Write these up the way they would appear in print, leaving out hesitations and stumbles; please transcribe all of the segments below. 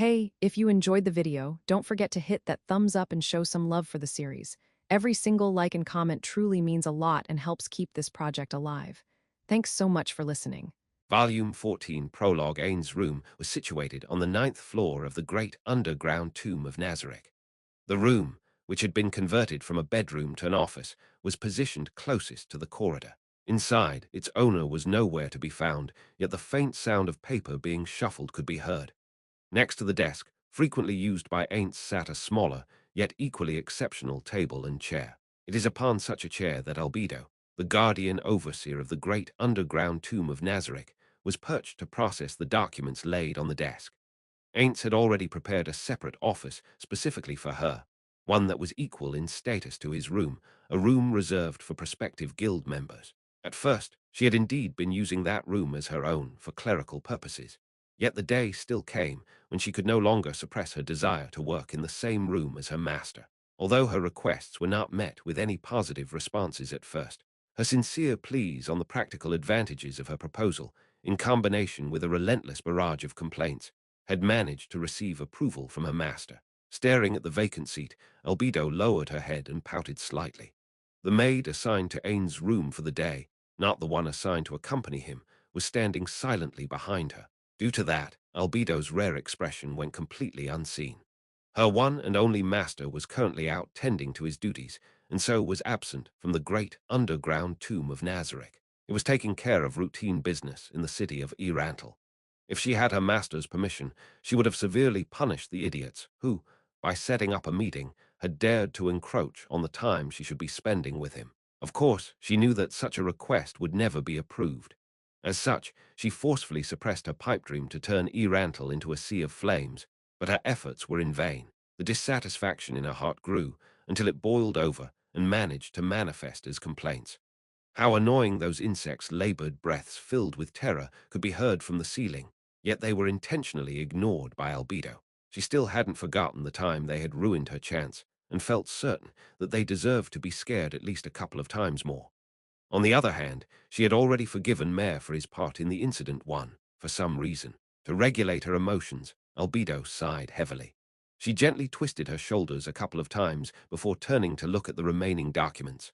Hey, if you enjoyed the video, don't forget to hit that thumbs up and show some love for the series. Every single like and comment truly means a lot and helps keep this project alive. Thanks so much for listening. Volume 14 Prologue Ainz Room was situated on the ninth floor of the great underground tomb of Nazareth. The room, which had been converted from a bedroom to an office, was positioned closest to the corridor. Inside, its owner was nowhere to be found, yet the faint sound of paper being shuffled could be heard. Next to the desk, frequently used by Ainz, sat a smaller, yet equally exceptional table and chair. It is upon such a chair that Albedo, the guardian overseer of the great underground tomb of Nazareth, was perched to process the documents laid on the desk. Ainz had already prepared a separate office specifically for her, one that was equal in status to his room, a room reserved for prospective guild members. At first, she had indeed been using that room as her own for clerical purposes. Yet the day still came when she could no longer suppress her desire to work in the same room as her master. Although her requests were not met with any positive responses at first, her sincere pleas on the practical advantages of her proposal, in combination with a relentless barrage of complaints, had managed to receive approval from her master. Staring at the vacant seat, Albedo lowered her head and pouted slightly. The maid assigned to Ain's room for the day, not the one assigned to accompany him, was standing silently behind her. Due to that, Albedo's rare expression went completely unseen. Her one and only master was currently out tending to his duties, and so was absent from the great underground tomb of Nazareth. It was taking care of routine business in the city of Yggdrasil. If she had her master's permission, she would have severely punished the idiots who, by setting up a meeting, had dared to encroach on the time she should be spending with him. Of course, she knew that such a request would never be approved. As such, she forcefully suppressed her pipe dream to turn Yggdrasil into a sea of flames, but her efforts were in vain. The dissatisfaction in her heart grew until it boiled over and managed to manifest as complaints. How annoying those insects' labored breaths filled with terror could be heard from the ceiling, yet they were intentionally ignored by Albedo. She still hadn't forgotten the time they had ruined her chance, and felt certain that they deserved to be scared at least a couple of times more. On the other hand, she had already forgiven Mayor for his part in the incident for some reason. To regulate her emotions, Albedo sighed heavily. She gently twisted her shoulders a couple of times before turning to look at the remaining documents.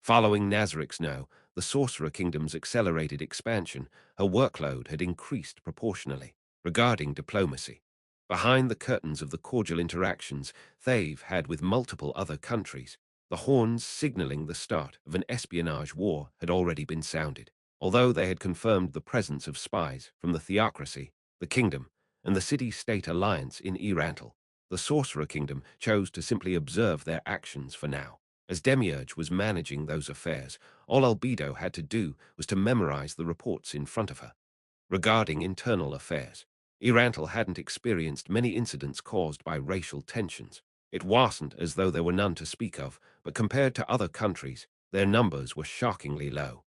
Following Nazareth's no, the Sorcerer Kingdom's accelerated expansion, her workload had increased proportionally. Regarding diplomacy, behind the curtains of the cordial interactions they've had with multiple other countries, the horns signaling the start of an espionage war had already been sounded. Although they had confirmed the presence of spies from the theocracy, the kingdom, and the city-state alliance in Yggdrasil, the Sorcerer Kingdom chose to simply observe their actions for now. As Demiurge was managing those affairs, all Albedo had to do was to memorize the reports in front of her. Regarding internal affairs, Yggdrasil hadn't experienced many incidents caused by racial tensions. It wasn't as though there were none to speak of, but compared to other countries, their numbers were shockingly low.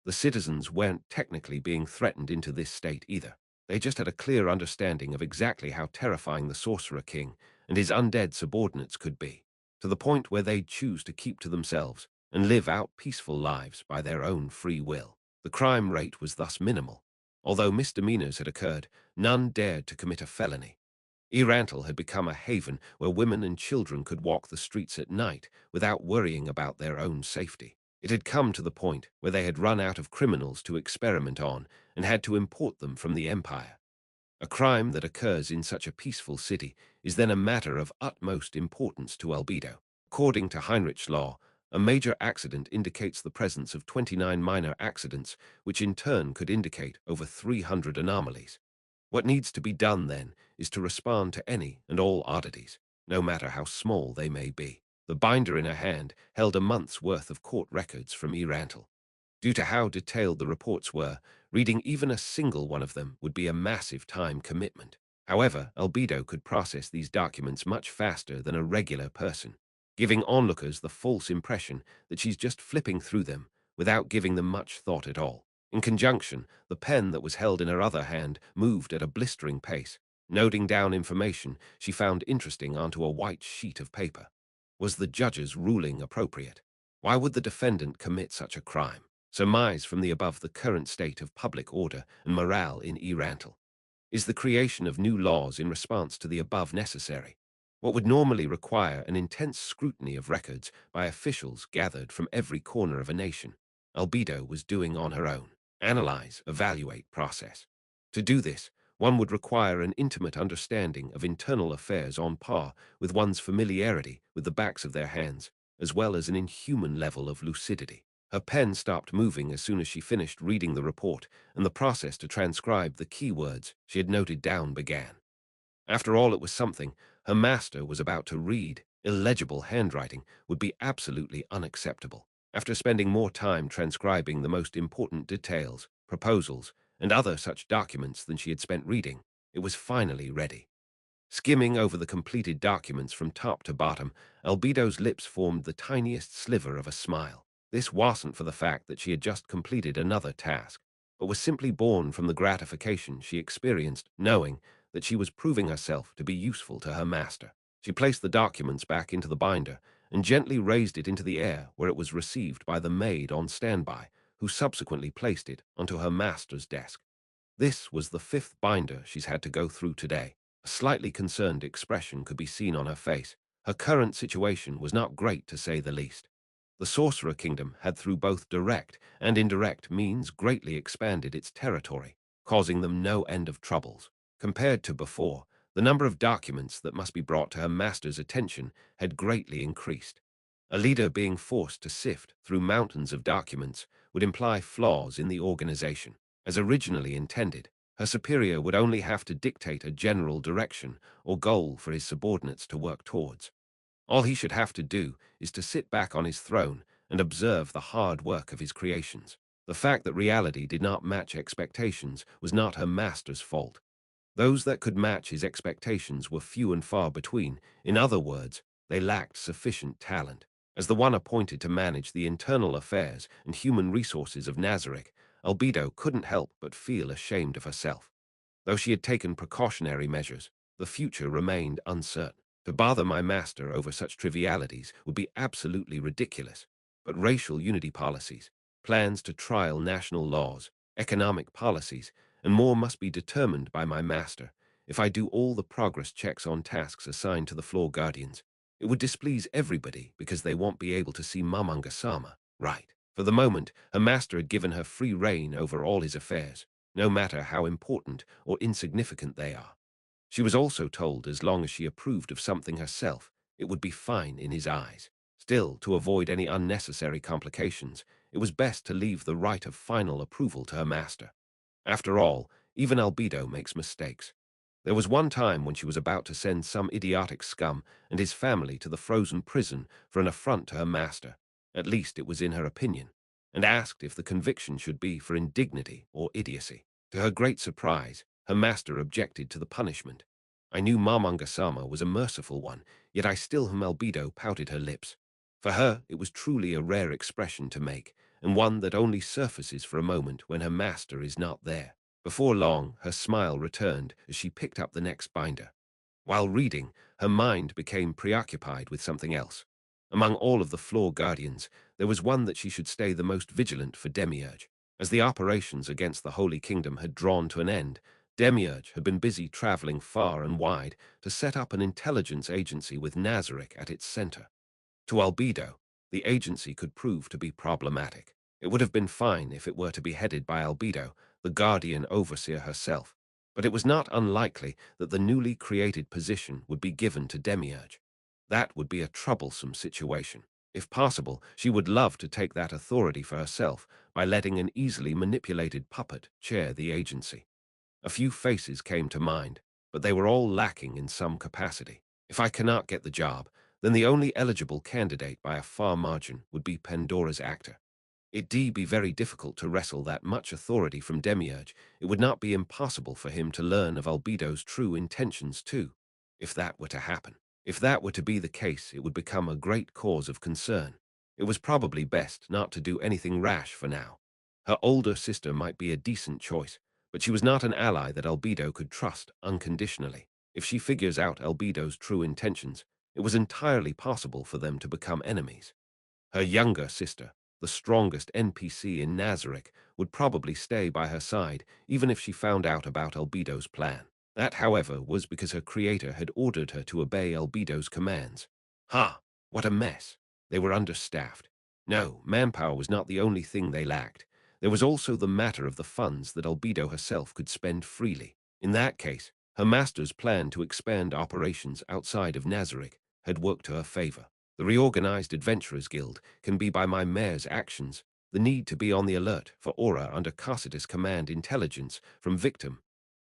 The citizens weren't technically being threatened into this state either. They just had a clear understanding of exactly how terrifying the Sorcerer King and his undead subordinates could be, to the point where they'd choose to keep to themselves and live out peaceful lives by their own free will. The crime rate was thus minimal. Although misdemeanors had occurred, none dared to commit a felony. Yggdrasil had become a haven where women and children could walk the streets at night without worrying about their own safety. It had come to the point where they had run out of criminals to experiment on and had to import them from the Empire. A crime that occurs in such a peaceful city is then a matter of utmost importance to Albedo. According to Heinrich's law, a major accident indicates the presence of 29 minor accidents, which in turn could indicate over 300 anomalies. What needs to be done, then, is to respond to any and all oddities, no matter how small they may be. The binder in her hand held a month's worth of court records from Yggdrasil. Due to how detailed the reports were, reading even a single one of them would be a massive time commitment. However, Albedo could process these documents much faster than a regular person, giving onlookers the false impression that she's just flipping through them without giving them much thought at all. In conjunction, the pen that was held in her other hand moved at a blistering pace, noting down information she found interesting onto a white sheet of paper. Was the judge's ruling appropriate? Why would the defendant commit such a crime? Surmise from the above the current state of public order and morale in Yggdrasil. Is the creation of new laws in response to the above necessary? What would normally require an intense scrutiny of records by officials gathered from every corner of a nation, Albedo was doing on her own. Analyze, evaluate, process. To do this, one would require an intimate understanding of internal affairs on par with one's familiarity with the backs of their hands, as well as an inhuman level of lucidity. Her pen stopped moving as soon as she finished reading the report, and the process to transcribe the keywords she had noted down began. After all, it was something her master was about to read. Illegible handwriting would be absolutely unacceptable. After spending more time transcribing the most important details, proposals, and other such documents than she had spent reading, it was finally ready. Skimming over the completed documents from top to bottom, Albedo's lips formed the tiniest sliver of a smile. This wasn't for the fact that she had just completed another task, but was simply born from the gratification she experienced knowing that she was proving herself to be useful to her master. She placed the documents back into the binder and gently raised it into the air where it was received by the maid on standby, who subsequently placed it onto her master's desk. This was the fifth binder she's had to go through today. A slightly concerned expression could be seen on her face. Her current situation was not great, to say the least. The Sorcerer Kingdom had, through both direct and indirect means, greatly expanded its territory, causing them no end of troubles. Compared to before, the number of documents that must be brought to her master's attention had greatly increased. A leader being forced to sift through mountains of documents would imply flaws in the organization. As originally intended, her superior would only have to dictate a general direction or goal for his subordinates to work towards. All he should have to do is to sit back on his throne and observe the hard work of his creations. The fact that reality did not match expectations was not her master's fault. Those that could match his expectations were few and far between. In other words, they lacked sufficient talent. As the one appointed to manage the internal affairs and human resources of Nazarick, Albedo couldn't help but feel ashamed of herself. Though she had taken precautionary measures, the future remained uncertain. To bother my master over such trivialities would be absolutely ridiculous. But racial unity policies, plans to trial national laws, economic policies, and more must be determined by my master. If I do all the progress checks on tasks assigned to the floor guardians, it would displease everybody because they won't be able to see Momonga-sama right. For the moment, her master had given her free rein over all his affairs, no matter how important or insignificant they are. She was also told as long as she approved of something herself, it would be fine in his eyes. Still, to avoid any unnecessary complications, it was best to leave the right of final approval to her master. After all, even Albedo makes mistakes. There was one time when she was about to send some idiotic scum and his family to the frozen prison for an affront to her master, at least it was in her opinion, and asked if the conviction should be for indignity or idiocy. To her great surprise, her master objected to the punishment. I knew Momonga-sama was a merciful one, yet I still Albedo pouted her lips. For her, it was truly a rare expression to make, and one that only surfaces for a moment when her master is not there. Before long, her smile returned as she picked up the next binder. While reading, her mind became preoccupied with something else. Among all of the floor guardians, there was one that she should stay the most vigilant for Demiurge. As the operations against the Holy Kingdom had drawn to an end, Demiurge had been busy traveling far and wide to set up an intelligence agency with Nazarick at its center. To Albedo, the agency could prove to be problematic. It would have been fine if it were to be headed by Albedo, the guardian overseer herself, but it was not unlikely that the newly created position would be given to Demiurge. That would be a troublesome situation. If possible, she would love to take that authority for herself by letting an easily manipulated puppet chair the agency. A few faces came to mind, but they were all lacking in some capacity. If I cannot get the job, then the only eligible candidate by a far margin would be Pandora's actor. It'd be very difficult to wrestle that much authority from Demiurge. It would not be impossible for him to learn of Albedo's true intentions too, if that were to happen. If that were to be the case, it would become a great cause of concern. It was probably best not to do anything rash for now. Her older sister might be a decent choice, but she was not an ally that Albedo could trust unconditionally. If she figures out Albedo's true intentions, it was entirely possible for them to become enemies. Her younger sister, the strongest NPC in Nazarick, would probably stay by her side, even if she found out about Albedo's plan. That, however, was because her creator had ordered her to obey Albedo's commands. Ha! What a mess! They were understaffed. No, manpower was not the only thing they lacked. There was also the matter of the funds that Albedo herself could spend freely. In that case, her master's plan to expand operations outside of Nazarick had worked to her favor. The reorganized Adventurers Guild can be by my mayor's actions, the need to be on the alert for aura under Cassidy's command intelligence from Victim,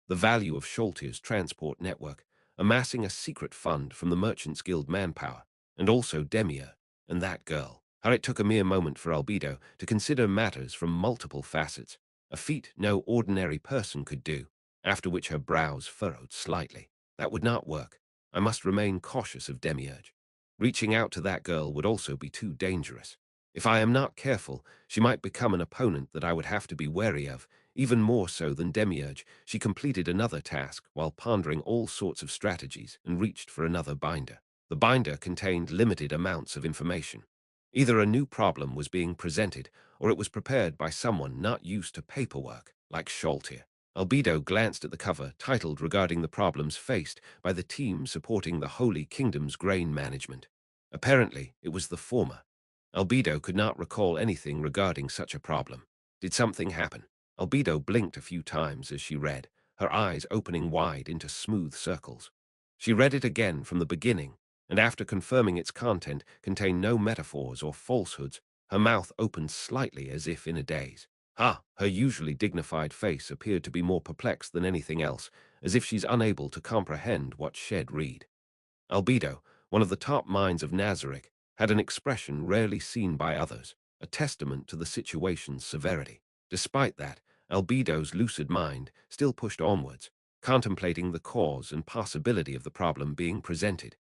the value of Sholtier's transport network, amassing a secret fund from the Merchants Guild manpower, and also Demia and that girl. How it took a mere moment for Albedo to consider matters from multiple facets, a feat no ordinary person could do, after which her brows furrowed slightly. That would not work. I must remain cautious of Demiurge. Reaching out to that girl would also be too dangerous. If I am not careful, she might become an opponent that I would have to be wary of. Even more so than Demiurge, she completed another task while pondering all sorts of strategies and reached for another binder. The binder contained limited amounts of information. Either a new problem was being presented, or it was prepared by someone not used to paperwork, like Sholtier. Albedo glanced at the cover, titled regarding the problems faced by the team supporting the Holy Kingdom's grain management. Apparently, it was the former. Albedo could not recall anything regarding such a problem. Did something happen? Albedo blinked a few times as she read, her eyes opening wide into smooth circles. She read it again from the beginning, and after confirming its content contained no metaphors or falsehoods, her mouth opened slightly as if in a daze. Her usually dignified face appeared to be more perplexed than anything else, as if she's unable to comprehend what shed read. Albedo, one of the top minds of Nazarick, had an expression rarely seen by others, a testament to the situation's severity. Despite that, Albedo's lucid mind still pushed onwards, contemplating the cause and possibility of the problem being presented.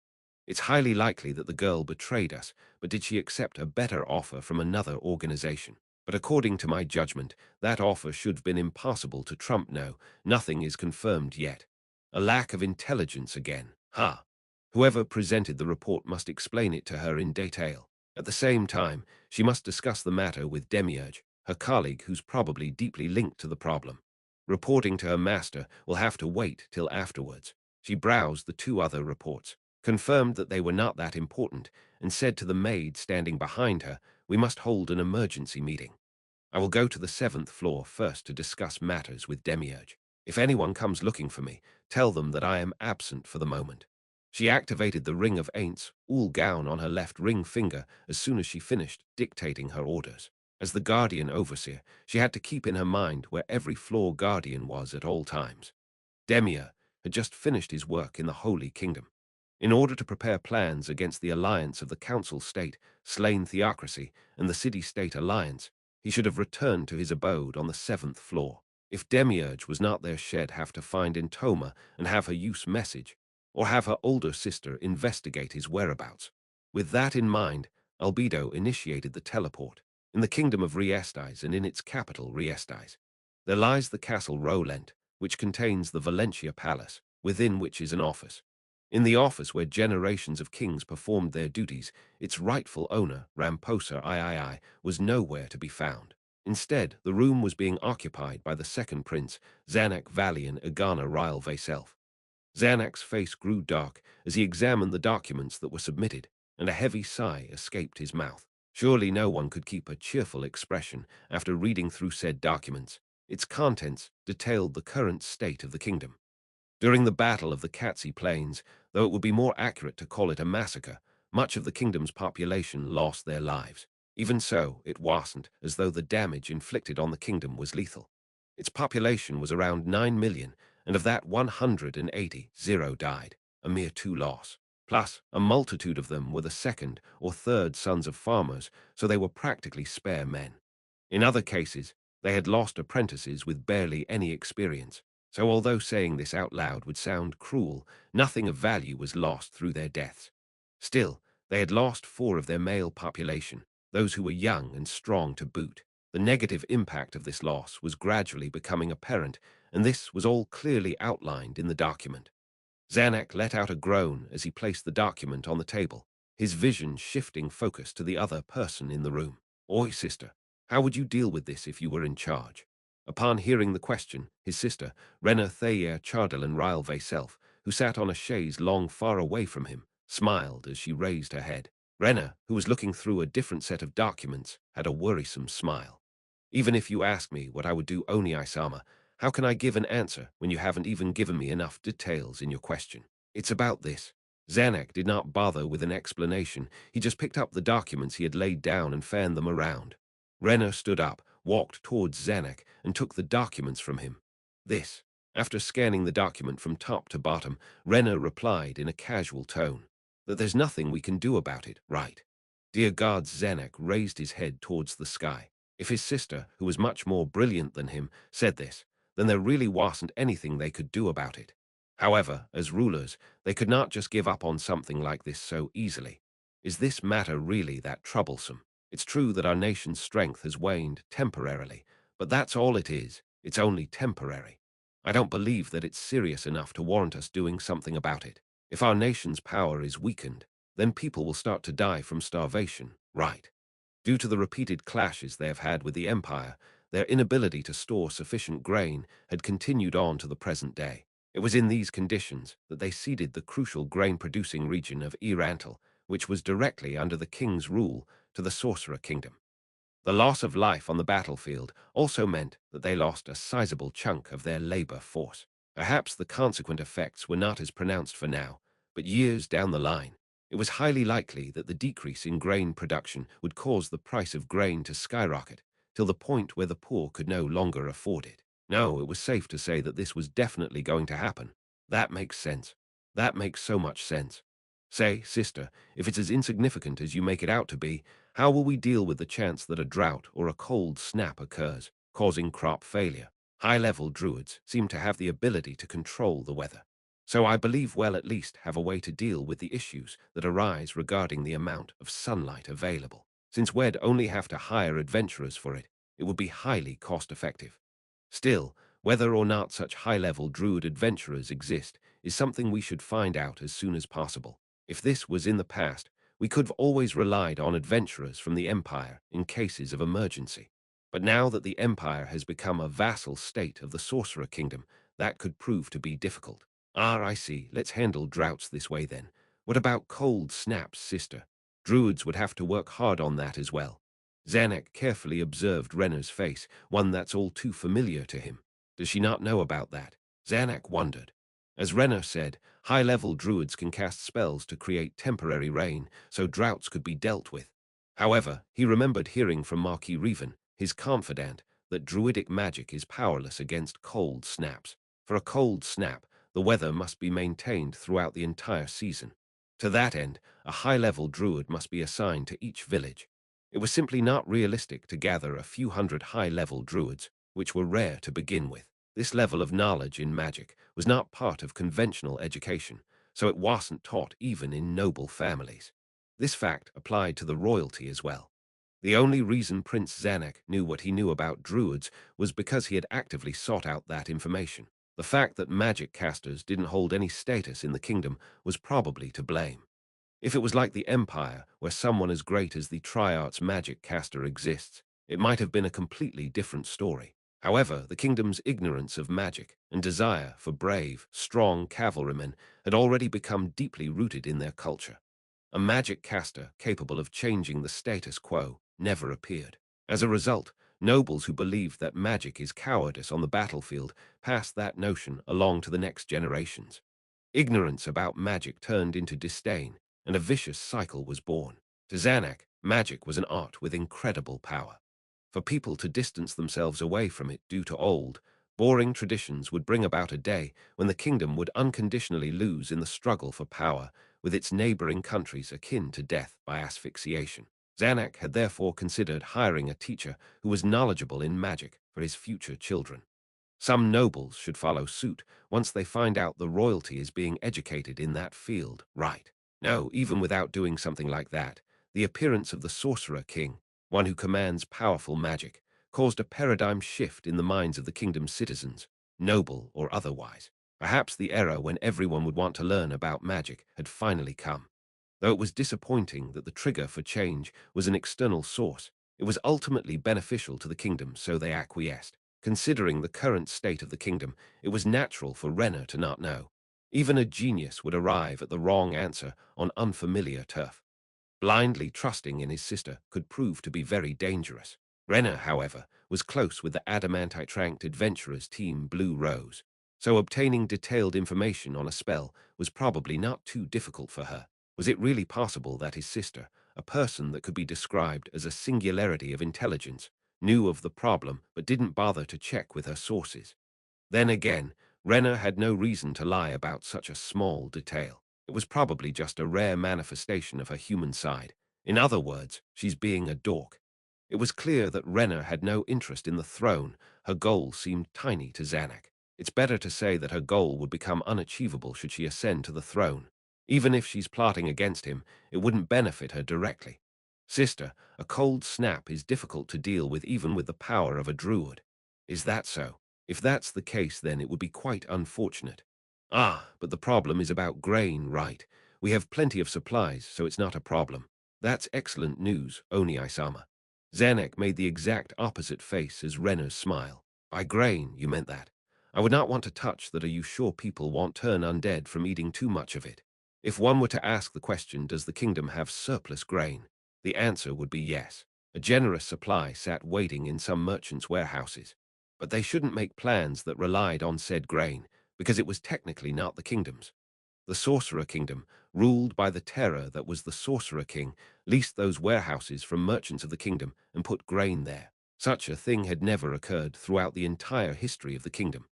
It's highly likely that the girl betrayed us, but did she accept a better offer from another organization? But according to my judgment, that offer should have been impossible to trump. No, nothing is confirmed yet. A lack of intelligence again. Whoever presented the report must explain it to her in detail. At the same time, she must discuss the matter with Demiurge, her colleague who's probably deeply linked to the problem. Reporting to her master will have to wait till afterwards. She browsed the two other reports, confirmed that they were not that important, and said to the maid standing behind her, "We must hold an emergency meeting. I will go to the 7th floor first to discuss matters with Demiurge. If anyone comes looking for me, tell them that I am absent for the moment." She activated the ring of Ainz Ooal Gown on her left ring finger as soon as she finished dictating her orders. As the Guardian Overseer, she had to keep in her mind where every floor guardian was at all times. Demir had just finished his work in the Holy Kingdom. In order to prepare plans against the alliance of the Council State, Slain Theocracy, and the City-State Alliance, he should have returned to his abode on the 7th floor. If Demiurge was not there, she'd have to find Intoma and have her use message, or have her older sister investigate his whereabouts. With that in mind, Albedo initiated the teleport. In the kingdom of Riestais and in its capital, Riestais, there lies the castle Rolent, which contains the Valentia Palace, within which is an office. In the office where generations of kings performed their duties, its rightful owner, Ramposa III, was nowhere to be found. Instead, the room was being occupied by the second prince, Zanak Valian Igana Ryle Vaself. Zanak's face grew dark as he examined the documents that were submitted, and a heavy sigh escaped his mouth. Surely no one could keep a cheerful expression after reading through said documents. Its contents detailed the current state of the kingdom. During the Battle of the Katsi Plains, though it would be more accurate to call it a massacre, much of the kingdom's population lost their lives. Even so, it wasn't as though the damage inflicted on the kingdom was lethal. Its population was around 9 million, and of that 180 died, a mere 2 loss. Plus, a multitude of them were the second or third sons of farmers, so they were practically spare men. In other cases, they had lost apprentices with barely any experience. So although saying this out loud would sound cruel, nothing of value was lost through their deaths. Still, they had lost 4 of their male population, those who were young and strong to boot. The negative impact of this loss was gradually becoming apparent, and this was all clearly outlined in the document. Zanak let out a groan as he placed the document on the table, his vision shifting focus to the other person in the room. Oi, sister, how would you deal with this if you were in charge? Upon hearing the question, his sister, Rena Thayer Chardelin Ryle Vayself, who sat on a chaise long far away from him, smiled as she raised her head. Rena, who was looking through a different set of documents, had a worrisome smile. Even if you ask me what I would do, Oni Isama, how can I give an answer when you haven't even given me enough details in your question? It's about this. Zanuck did not bother with an explanation. He just picked up the documents he had laid down and fanned them around. Renner stood up, walked towards Zanuck, and took the documents from him. This. After scanning the document from top to bottom, Renner replied in a casual tone that there's nothing we can do about it, right? Dear God, Zanuck raised his head towards the sky. If his sister, who was much more brilliant than him, said this, then there really wasn't anything they could do about it. However, as rulers, they could not just give up on something like this so easily. Is this matter really that troublesome? It's true that our nation's strength has waned temporarily, but that's all it is. It's only temporary. I don't believe that it's serious enough to warrant us doing something about it. If our nation's power is weakened, then people will start to die from starvation, right? Due to the repeated clashes they have had with the Empire, their inability to store sufficient grain had continued on to the present day. It was in these conditions that they ceded the crucial grain-producing region of Yggdrasil, which was directly under the king's rule, to the Sorcerer Kingdom. The loss of life on the battlefield also meant that they lost a sizable chunk of their labor force. Perhaps the consequent effects were not as pronounced for now, but years down the line, it was highly likely that the decrease in grain production would cause the price of grain to skyrocket till the point where the poor could no longer afford it. No, it was safe to say that this was definitely going to happen. That makes sense. That makes so much sense. Say, sister, if it's as insignificant as you make it out to be, how will we deal with the chance that a drought or a cold snap occurs, causing crop failure? High-level druids seem to have the ability to control the weather. So I believe we'll at least have a way to deal with the issues that arise regarding the amount of sunlight available. Since we'd only have to hire adventurers for it, it would be highly cost-effective. Still, whether or not such high-level druid adventurers exist is something we should find out as soon as possible. If this was in the past, we could have always relied on adventurers from the Empire in cases of emergency. But now that the Empire has become a vassal state of the Sorcerer Kingdom, that could prove to be difficult. Ah, I see. Let's handle droughts this way then. What about cold snaps, sister? Druids would have to work hard on that as well. Zanuck carefully observed Renner's face, one that's all too familiar to him. Does she not know about that? Zanuck wondered. As Renner said, high-level druids can cast spells to create temporary rain, so droughts could be dealt with. However, he remembered hearing from Marquis Revan, his confidant, that druidic magic is powerless against cold snaps. For a cold snap, the weather must be maintained throughout the entire season. To that end, a high-level druid must be assigned to each village. It was simply not realistic to gather a few hundred high-level druids, which were rare to begin with. This level of knowledge in magic was not part of conventional education, so it wasn't taught even in noble families. This fact applied to the royalty as well. The only reason Prince Zanuck knew what he knew about druids was because he had actively sought out that information. The fact that magic casters didn't hold any status in the kingdom was probably to blame. If it was like the Empire, where someone as great as the Triarch's magic caster exists, it might have been a completely different story. However, the kingdom's ignorance of magic and desire for brave, strong cavalrymen had already become deeply rooted in their culture. A magic caster capable of changing the status quo never appeared. As a result, nobles who believed that magic is cowardice on the battlefield passed that notion along to the next generations. Ignorance about magic turned into disdain, and a vicious cycle was born. To Zanuck, magic was an art with incredible power. For people to distance themselves away from it due to old, boring traditions would bring about a day when the kingdom would unconditionally lose in the struggle for power, with its neighboring countries akin to death by asphyxiation. Zanuck had therefore considered hiring a teacher who was knowledgeable in magic for his future children. Some nobles should follow suit once they find out the royalty is being educated in that field, right? No, even without doing something like that, the appearance of the Sorcerer King, one who commands powerful magic, caused a paradigm shift in the minds of the kingdom's citizens, noble or otherwise. Perhaps the era when everyone would want to learn about magic had finally come. Though it was disappointing that the trigger for change was an external source, It was ultimately beneficial to the kingdom, so they acquiesced. Considering the current state of the kingdom, it was natural for Renner to not know. Even a genius would arrive at the wrong answer on unfamiliar turf. Blindly trusting in his sister could prove to be very dangerous. Renner, however, was close with the adamantite-ranked adventurers team Blue Rose, so obtaining detailed information on a spell was probably not too difficult for her. Was it really possible that his sister, a person that could be described as a singularity of intelligence, knew of the problem but didn't bother to check with her sources? Then again, Renner had no reason to lie about such a small detail. It was probably just a rare manifestation of her human side. In other words, she's being a dork. It was clear that Renner had no interest in the throne. Her goal seemed tiny to Zanuck. It's better to say that her goal would become unachievable should she ascend to the throne. Even if she's plotting against him, it wouldn't benefit her directly. Sister, a cold snap is difficult to deal with even with the power of a druid. Is that so? If that's the case, then it would be quite unfortunate. Ah, but the problem is about grain, right? We have plenty of supplies, so it's not a problem. That's excellent news, Oni-sama. Zanuck made the exact opposite face as Renner's smile. By grain, you meant that. I would not want to touch that. Are you sure people won't turn undead from eating too much of it? If one were to ask the question, does the kingdom have surplus grain? The answer would be yes. A generous supply sat waiting in some merchants' warehouses. But they shouldn't make plans that relied on said grain, because it was technically not the kingdom's. The Sorcerer Kingdom, ruled by the terror that was the Sorcerer King, leased those warehouses from merchants of the kingdom and put grain there. Such a thing had never occurred throughout the entire history of the kingdom.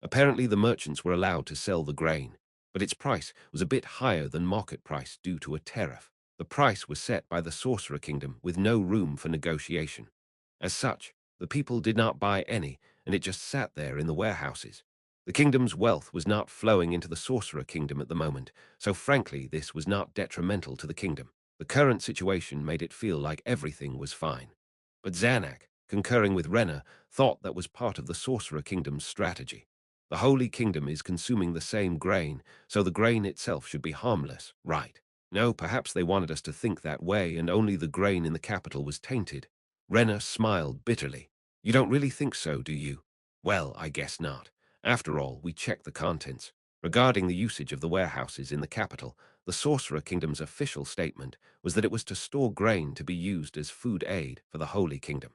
Apparently the merchants were allowed to sell the grain, but its price was a bit higher than market price due to a tariff. The price was set by the Sorcerer Kingdom with no room for negotiation. As such, the people did not buy any, and it just sat there in the warehouses. The kingdom's wealth was not flowing into the Sorcerer Kingdom at the moment, so frankly this was not detrimental to the kingdom. The current situation made it feel like everything was fine. But Zanuck, concurring with Renner, thought that was part of the Sorcerer Kingdom's strategy. The Holy Kingdom is consuming the same grain, so the grain itself should be harmless, right? No, perhaps they wanted us to think that way and only the grain in the capital was tainted. Renner smiled bitterly. You don't really think so, do you? Well, I guess not. After all, we checked the contents. Regarding the usage of the warehouses in the capital, the Sorcerer Kingdom's official statement was that it was to store grain to be used as food aid for the Holy Kingdom.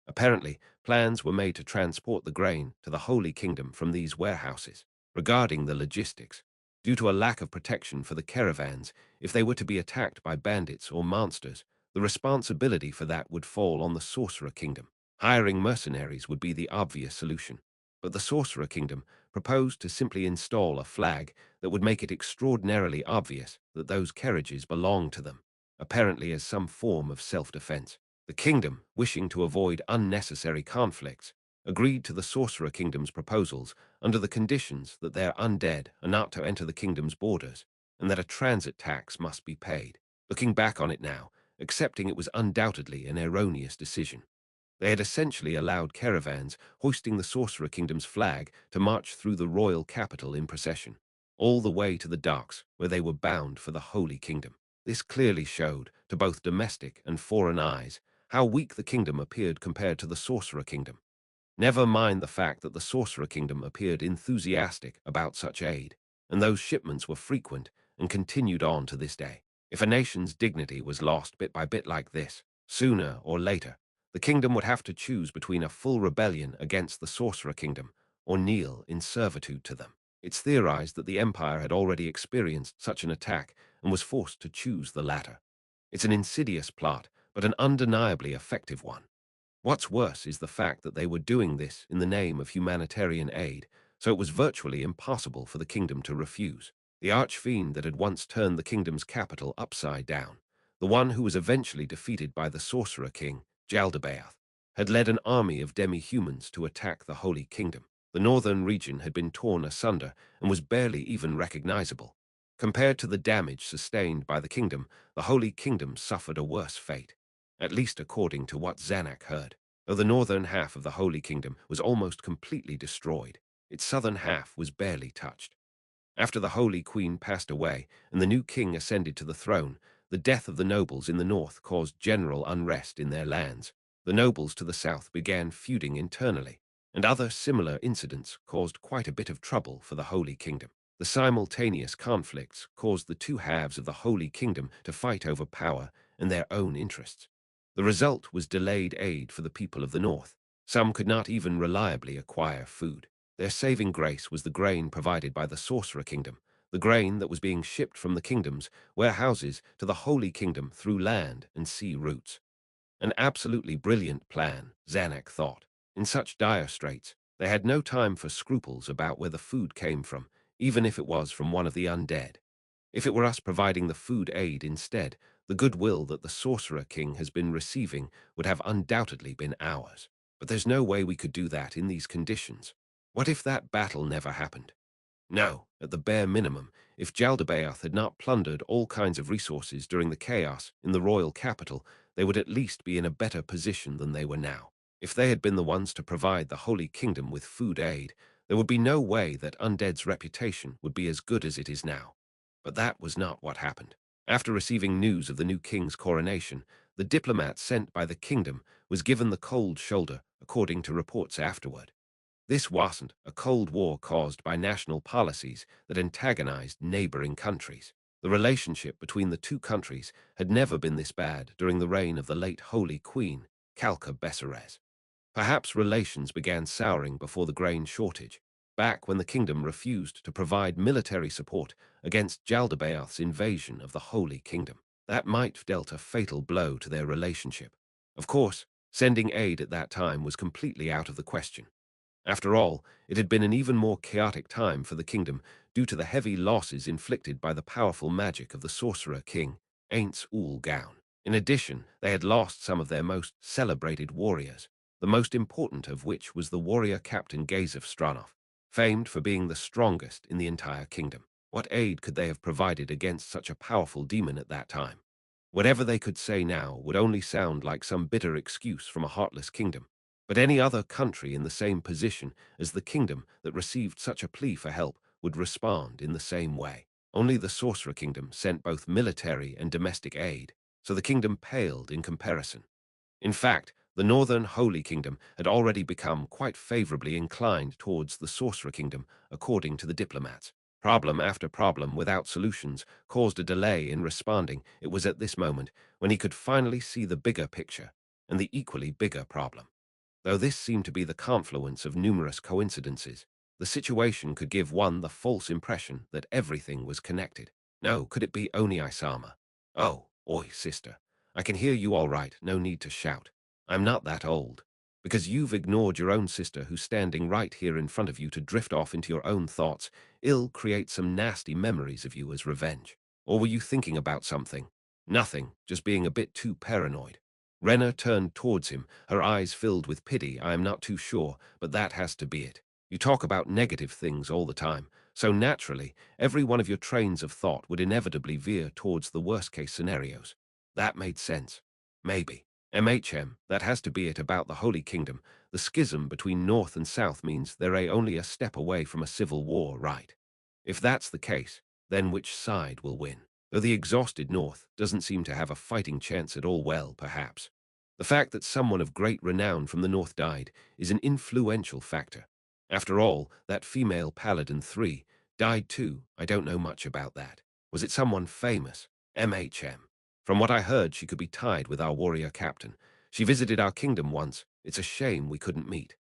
Apparently, plans were made to transport the grain to the Holy Kingdom from these warehouses. Regarding the logistics, due to a lack of protection for the caravans, if they were to be attacked by bandits or monsters, the responsibility for that would fall on the Sorcerer Kingdom. Hiring mercenaries would be the obvious solution. But the Sorcerer Kingdom proposed to simply install a flag that would make it extraordinarily obvious that those carriages belonged to them, apparently as some form of self-defense. The kingdom, wishing to avoid unnecessary conflicts, agreed to the Sorcerer Kingdom's proposals under the conditions that their undead are not to enter the kingdom's borders and that a transit tax must be paid. Looking back on it now, accepting it was undoubtedly an erroneous decision. They had essentially allowed caravans hoisting the Sorcerer Kingdom's flag to march through the royal capital in procession, all the way to the docks where they were bound for the Holy Kingdom. This clearly showed, to both domestic and foreign eyes, how weak the kingdom appeared compared to the Sorcerer Kingdom. Never mind the fact that the Sorcerer Kingdom appeared enthusiastic about such aid, and those shipments were frequent and continued on to this day. If a nation's dignity was lost bit by bit like this, sooner or later, the kingdom would have to choose between a full rebellion against the Sorcerer Kingdom or kneel in servitude to them. It's theorized that the Empire had already experienced such an attack and was forced to choose the latter. It's an insidious plot, but an undeniably effective one. What's worse is the fact that they were doing this in the name of humanitarian aid, so it was virtually impossible for the kingdom to refuse. The archfiend that had once turned the kingdom's capital upside down, the one who was eventually defeated by the Sorcerer King, Jaldabaoth, had led an army of demi-humans to attack the Holy Kingdom. The northern region had been torn asunder and was barely even recognizable. Compared to the damage sustained by the kingdom, the Holy Kingdom suffered a worse fate, at least according to what Zanuck heard. Though the northern half of the Holy Kingdom was almost completely destroyed, its southern half was barely touched. After the Holy Queen passed away and the new king ascended to the throne, the death of the nobles in the north caused general unrest in their lands. The nobles to the south began feuding internally, and other similar incidents caused quite a bit of trouble for the Holy Kingdom. The simultaneous conflicts caused the two halves of the Holy Kingdom to fight over power and their own interests. The result was delayed aid for the people of the north. Some could not even reliably acquire food. Their saving grace was the grain provided by the Sorcerer Kingdom, the grain that was being shipped from the kingdom's warehouses to the Holy Kingdom through land and sea routes. An absolutely brilliant plan, Zanuck thought. In such dire straits, they had no time for scruples about where the food came from, even if it was from one of the undead. If it were us providing the food aid instead, the goodwill that the Sorcerer King has been receiving would have undoubtedly been ours. But there's no way we could do that in these conditions. What if that battle never happened? No, at the bare minimum, if Jaldabaoth had not plundered all kinds of resources during the chaos in the royal capital, they would at least be in a better position than they were now. If they had been the ones to provide the Holy Kingdom with food aid, there would be no way that Undead's reputation would be as good as it is now. But that was not what happened. After receiving news of the new king's coronation, the diplomat sent by the kingdom was given the cold shoulder, according to reports afterward. This wasn't a Cold War caused by national policies that antagonized neighboring countries. The relationship between the two countries had never been this bad during the reign of the late Holy Queen, Kalka Besserez. Perhaps relations began souring before the grain shortage, back when the kingdom refused to provide military support against Jaldabaoth's invasion of the Holy Kingdom. That might have dealt a fatal blow to their relationship. Of course, sending aid at that time was completely out of the question. After all, it had been an even more chaotic time for the kingdom due to the heavy losses inflicted by the powerful magic of the sorcerer king, Ainz Ooal Gown. In addition, they had lost some of their most celebrated warriors, the most important of which was the warrior captain Gazef Stranov, famed for being the strongest in the entire kingdom. What aid could they have provided against such a powerful demon at that time? Whatever they could say now would only sound like some bitter excuse from a heartless kingdom. But any other country in the same position as the kingdom that received such a plea for help would respond in the same way. Only the Sorcerer Kingdom sent both military and domestic aid, so the kingdom paled in comparison. In fact, the Northern Holy Kingdom had already become quite favorably inclined towards the Sorcerer Kingdom, according to the diplomats. Problem after problem without solutions caused a delay in responding. It was at this moment when he could finally see the bigger picture and the equally bigger problem. Though this seemed to be the confluence of numerous coincidences, the situation could give one the false impression that everything was connected. No, could it be Oni-sama? Oh, oi, sister. I can hear you all right, no need to shout. I'm not that old. Because you've ignored your own sister who's standing right here in front of you to drift off into your own thoughts, it'll create some nasty memories of you as revenge. Or were you thinking about something? Nothing, just being a bit too paranoid. Renna turned towards him, her eyes filled with pity. I am not too sure, but that has to be it. You talk about negative things all the time, so naturally, every one of your trains of thought would inevitably veer towards the worst-case scenarios. That made sense. Maybe. That has to be it about the Holy Kingdom. The schism between North and South means they're only a step away from a civil war, right? If that's the case, then which side will win? Though the exhausted North doesn't seem to have a fighting chance at all, well, perhaps. The fact that someone of great renown from the North died is an influential factor. After all, that female Paladin 3 died too. I don't know much about that. Was it someone famous? From what I heard, she could be tied with our warrior captain. She visited our kingdom once. It's a shame we couldn't meet.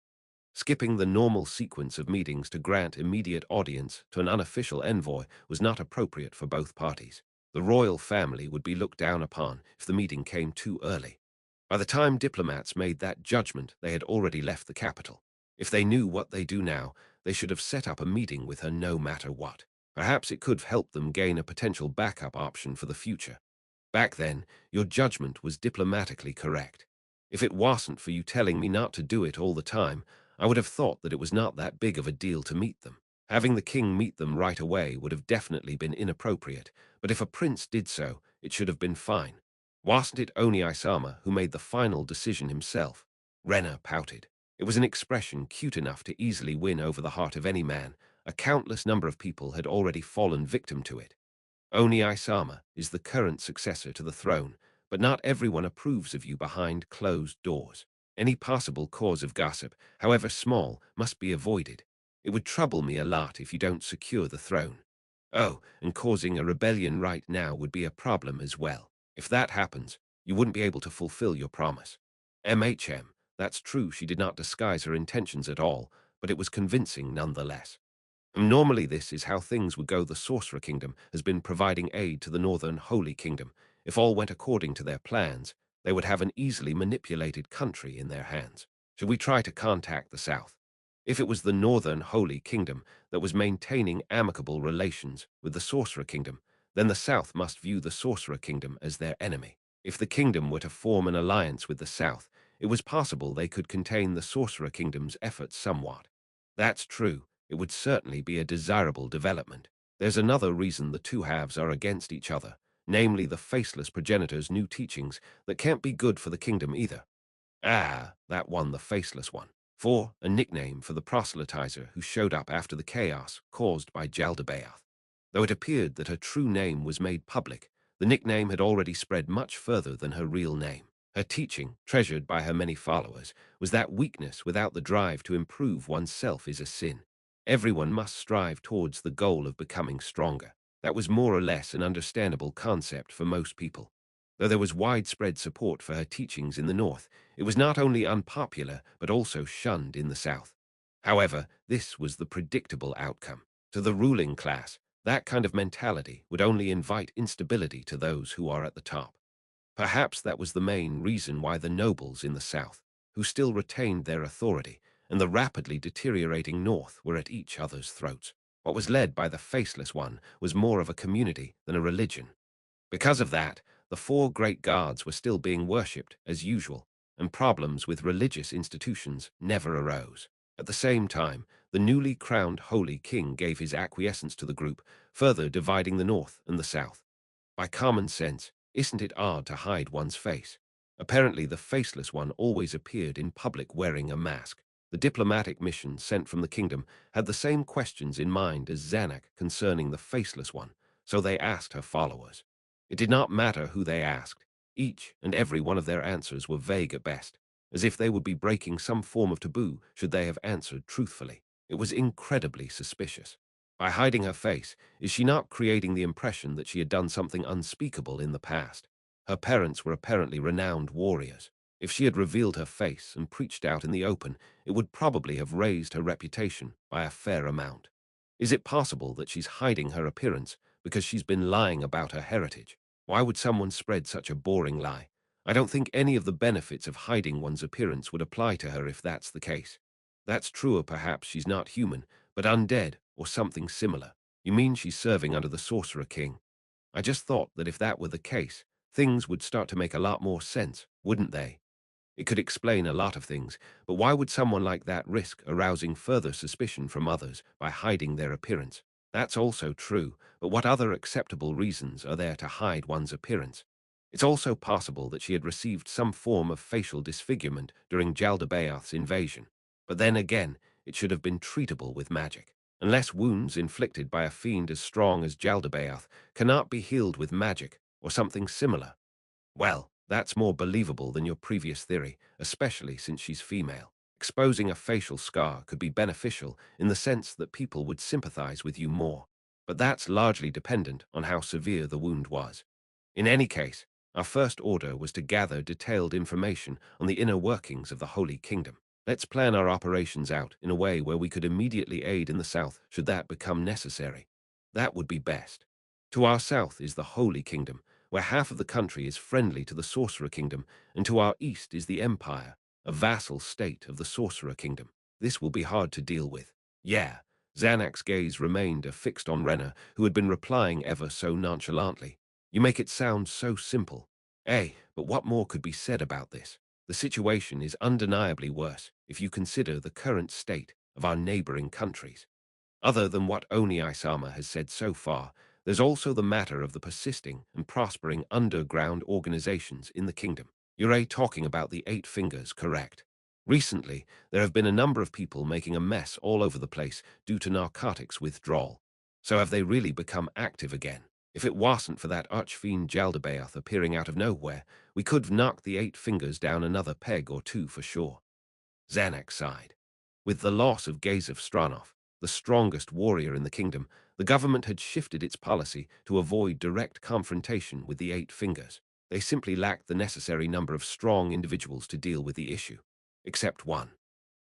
Skipping the normal sequence of meetings to grant immediate audience to an unofficial envoy was not appropriate for both parties. The royal family would be looked down upon if the meeting came too early. By the time diplomats made that judgment, they had already left the capital. If they knew what they do now, they should have set up a meeting with her no matter what. Perhaps it could have helped them gain a potential backup option for the future. Back then, your judgment was diplomatically correct. If it wasn't for you telling me not to do it all the time, I would have thought that it was not that big of a deal to meet them. Having the king meet them right away would have definitely been inappropriate, but if a prince did so, it should have been fine. Wasn't it Oni-sama who made the final decision himself? Renna pouted. It was an expression cute enough to easily win over the heart of any man. A countless number of people had already fallen victim to it. Oni-sama is the current successor to the throne, but not everyone approves of you behind closed doors. Any possible cause of gossip, however small, must be avoided. It would trouble me a lot if you don't secure the throne. Oh, and causing a rebellion right now would be a problem as well. If that happens, you wouldn't be able to fulfill your promise. That's true, she did not disguise her intentions at all, but it was convincing nonetheless. Normally this is how things would go. The Sorcerer Kingdom has been providing aid to the Northern Holy Kingdom. If all went according to their plans, they would have an easily manipulated country in their hands. Should we try to contact the South? If it was the Northern Holy Kingdom that was maintaining amicable relations with the Sorcerer Kingdom, then the South must view the Sorcerer Kingdom as their enemy. If the kingdom were to form an alliance with the South, it was possible they could contain the Sorcerer Kingdom's efforts somewhat. That's true. It would certainly be a desirable development. There's another reason the two halves are against each other, namely the faceless progenitor's new teachings that can't be good for the kingdom either. Ah, that one, the faceless one. For a nickname for the proselytizer who showed up after the chaos caused by Jaldabaoth. Though it appeared that her true name was made public, the nickname had already spread much further than her real name. Her teaching, treasured by her many followers, was that weakness without the drive to improve oneself is a sin. Everyone must strive towards the goal of becoming stronger. That was more or less an understandable concept for most people. Though there was widespread support for her teachings in the North, it was not only unpopular but also shunned in the South. However, this was the predictable outcome. To the ruling class, that kind of mentality would only invite instability to those who are at the top. Perhaps that was the main reason why the nobles in the South, who still retained their authority, and the rapidly deteriorating North were at each other's throats. What was led by the Faceless One was more of a community than a religion. Because of that, the four great gods were still being worshipped as usual, and problems with religious institutions never arose. At the same time, the newly crowned Holy King gave his acquiescence to the group, further dividing the North and the South. By common sense, isn't it odd to hide one's face? Apparently, the Faceless One always appeared in public wearing a mask. The diplomatic mission sent from the kingdom had the same questions in mind as Zanuck concerning the Faceless One, so they asked her followers. It did not matter who they asked. Each and every one of their answers were vague at best, as if they would be breaking some form of taboo should they have answered truthfully. It was incredibly suspicious. By hiding her face, is she not creating the impression that she had done something unspeakable in the past? Her parents were apparently renowned warriors. If she had revealed her face and preached out in the open, it would probably have raised her reputation by a fair amount. Is it possible that she's hiding her appearance because she's been lying about her heritage? Why would someone spread such a boring lie? I don't think any of the benefits of hiding one's appearance would apply to her if that's the case. That's true, or perhaps she's not human, but undead or something similar. You mean she's serving under the Sorcerer King? I just thought that if that were the case, things would start to make a lot more sense, wouldn't they? It could explain a lot of things, but why would someone like that risk arousing further suspicion from others by hiding their appearance? That's also true, but what other acceptable reasons are there to hide one's appearance? It's also possible that she had received some form of facial disfigurement during Jaldabaoth's invasion. But then again, it should have been treatable with magic. Unless wounds inflicted by a fiend as strong as Jaldabaoth cannot be healed with magic or something similar. Well, that's more believable than your previous theory, especially since she's female. Exposing a facial scar could be beneficial in the sense that people would sympathize with you more, but that's largely dependent on how severe the wound was. In any case, our first order was to gather detailed information on the inner workings of the Holy Kingdom. Let's plan our operations out in a way where we could immediately aid in the south should that become necessary. That would be best. To our south is the Holy Kingdom, where half of the country is friendly to the Sorcerer Kingdom, and to our east is the Empire, a vassal state of the Sorcerer Kingdom. This will be hard to deal with. Yeah, Zanuck's gaze remained fixed on Renner, who had been replying ever so nonchalantly. You make it sound so simple. But what more could be said about this? The situation is undeniably worse if you consider the current state of our neighboring countries. Other than what Oni-sama has said so far, there's also the matter of the persisting and prospering underground organizations in the kingdom. You're talking about the Eight Fingers, correct? Recently, there have been a number of people making a mess all over the place due to narcotics withdrawal. So have they really become active again? If it wasn't for that archfiend Jaldabaoth appearing out of nowhere, we could've knocked the 8 fingers down another peg or two for sure. Zanak sighed. With the loss of Gazef Stranov, the strongest warrior in the kingdom, the government had shifted its policy to avoid direct confrontation with the 8 fingers. They simply lacked the necessary number of strong individuals to deal with the issue. Except one.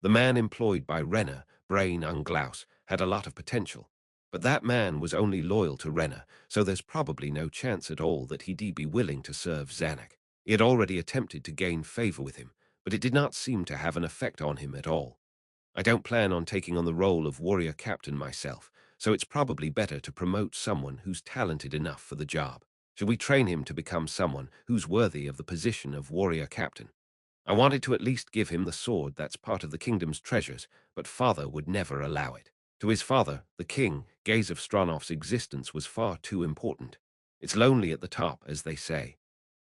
The man employed by Renner, Brain Unglaus, had a lot of potential. But that man was only loyal to Renner, so there's probably no chance at all that he'd be willing to serve Zanak. He had already attempted to gain favor with him, but it did not seem to have an effect on him at all. I don't plan on taking on the role of warrior captain myself, so it's probably better to promote someone who's talented enough for the job. Should we train him to become someone who's worthy of the position of warrior captain? I wanted to at least give him the sword that's part of the kingdom's treasures, but father would never allow it. To his father, the king, Gazef Stranov's existence was far too important. It's lonely at the top, as they say.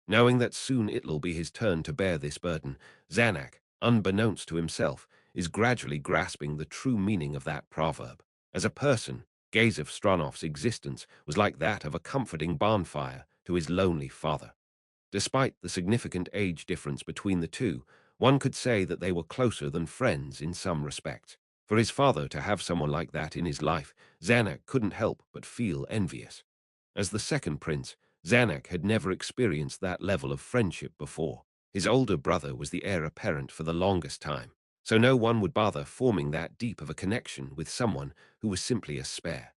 Knowing that soon it'll be his turn to bear this burden, Zanak, unbeknownst to himself, is gradually grasping the true meaning of that proverb. As a person, Gazef Stranov's existence was like that of a comforting bonfire to his lonely father. Despite the significant age difference between the two, one could say that they were closer than friends in some respects. For his father to have someone like that in his life, Zanak couldn't help but feel envious. As the second prince, Zanak had never experienced that level of friendship before. His older brother was the heir apparent for the longest time, so no one would bother forming that deep of a connection with someone who was simply a spare.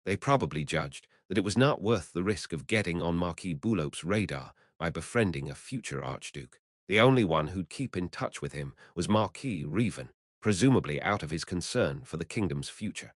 They probably judged that it was not worth the risk of getting on Marquis Boulop's radar by befriending a future archduke. The only one who'd keep in touch with him was Marquis Revan, presumably out of his concern for the kingdom's future.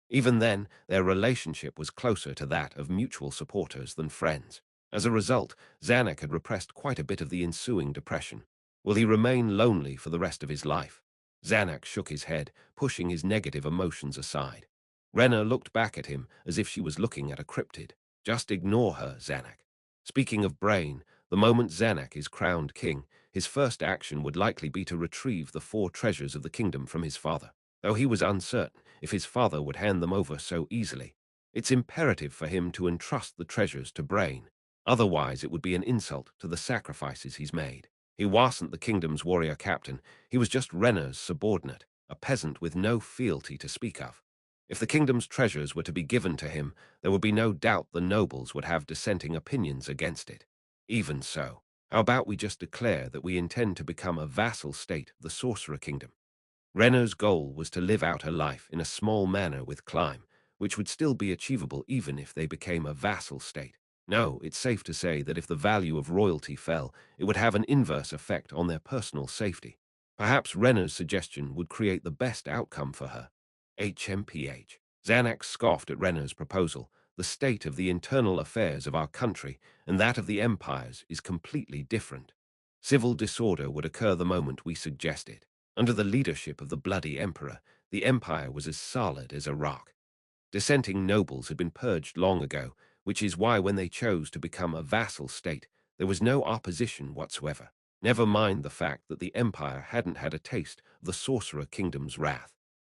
Even then, their relationship was closer to that of mutual supporters than friends. As a result, Zanak had repressed quite a bit of the ensuing depression. Will he remain lonely for the rest of his life? Zanak shook his head, pushing his negative emotions aside. Renner looked back at him as if she was looking at a cryptid. Just ignore her, Zanak. Speaking of brain, the moment Zanak is crowned king, his first action would likely be to retrieve the 4 treasures of the kingdom from his father, though he was uncertain if his father would hand them over so easily. It's imperative for him to entrust the treasures to Brain. Otherwise, it would be an insult to the sacrifices he's made. He wasn't the kingdom's warrior captain. He was just Renner's subordinate, a peasant with no fealty to speak of. If the kingdom's treasures were to be given to him, there would be no doubt the nobles would have dissenting opinions against it. Even so, how about we just declare that we intend to become a vassal state of the Sorcerer Kingdom? Renner's goal was to live out her life in a small manor with Climb, which would still be achievable even if they became a vassal state. No, it's safe to say that if the value of royalty fell, it would have an inverse effect on their personal safety. Perhaps Renner's suggestion would create the best outcome for her. HMPH. Zanak scoffed at Renner's proposal. The state of the internal affairs of our country and that of the empires is completely different. Civil disorder would occur the moment we suggest it. Under the leadership of the bloody emperor, the empire was as solid as a rock. Dissenting nobles had been purged long ago, which is why when they chose to become a vassal state, there was no opposition whatsoever. Never mind the fact that the empire hadn't had a taste of the Sorcerer Kingdom's wrath.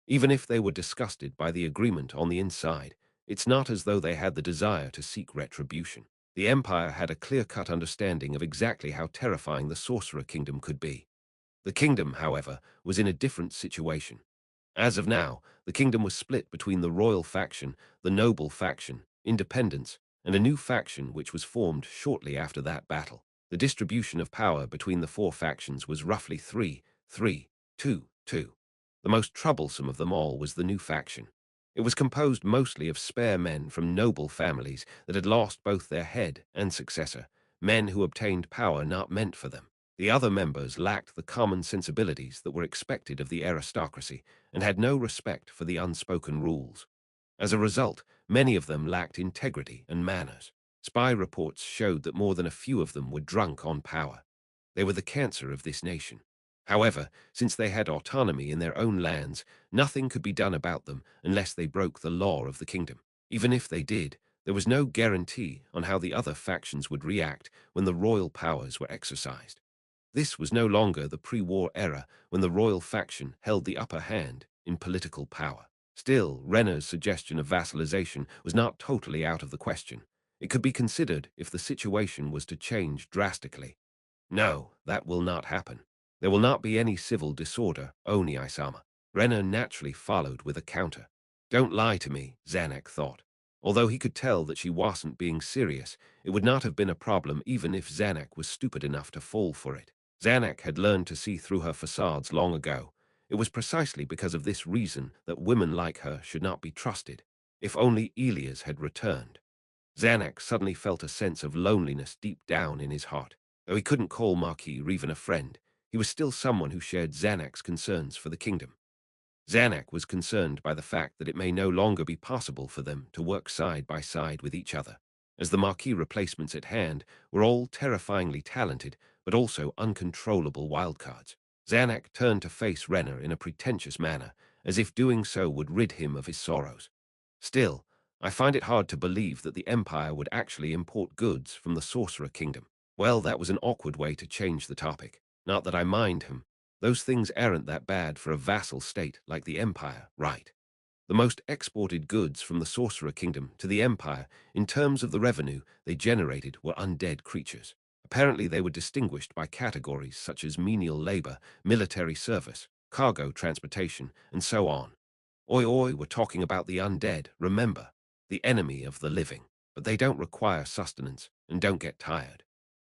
Even if they were disgusted by the agreement on the inside, it's not as though they had the desire to seek retribution. The empire had a clear-cut understanding of exactly how terrifying the Sorcerer Kingdom could be. The kingdom, however, was in a different situation. As of now, the kingdom was split between the royal faction, the noble faction, independents, and a new faction which was formed shortly after that battle. The distribution of power between the 4 factions was roughly 3-3-2-2. The most troublesome of them all was the new faction. It was composed mostly of spare men from noble families that had lost both their head and successor, men who obtained power not meant for them. The other members lacked the common sensibilities that were expected of the aristocracy and had no respect for the unspoken rules. As a result, many of them lacked integrity and manners. Spy reports showed that more than a few of them were drunk on power. They were the cancer of this nation. However, since they had autonomy in their own lands, nothing could be done about them unless they broke the law of the kingdom. Even if they did, there was no guarantee on how the other factions would react when the royal powers were exercised. This was no longer the pre-war era when the royal faction held the upper hand in political power. Still, Renner's suggestion of vassalization was not totally out of the question. It could be considered if the situation was to change drastically. No, that will not happen. There will not be any civil disorder, Oni-sama. Renner naturally followed with a counter. Don't lie to me, Zanuck thought. Although he could tell that she wasn't being serious, it would not have been a problem even if Zanuck was stupid enough to fall for it. Zanuck had learned to see through her facades long ago. It was precisely because of this reason that women like her should not be trusted. If only Elias had returned. Zanuck suddenly felt a sense of loneliness deep down in his heart. Though he couldn't call Marquis even a friend, he was still someone who shared Zanuck's concerns for the kingdom. Zanuck was concerned by the fact that it may no longer be possible for them to work side by side with each other, as the Marquis replacements at hand were all terrifyingly talented but also uncontrollable wildcards. Zanuck turned to face Renner in a pretentious manner, as if doing so would rid him of his sorrows. Still, I find it hard to believe that the Empire would actually import goods from the Sorcerer Kingdom. Well, that was an awkward way to change the topic. Not that I mind him. Those things aren't that bad for a vassal state like the Empire, right? The most exported goods from the Sorcerer Kingdom to the Empire, in terms of the revenue they generated, were undead creatures. Apparently they were distinguished by categories such as menial labor, military service, cargo transportation, and so on. Oi oi, we're talking about the undead, remember, the enemy of the living. But they don't require sustenance and don't get tired.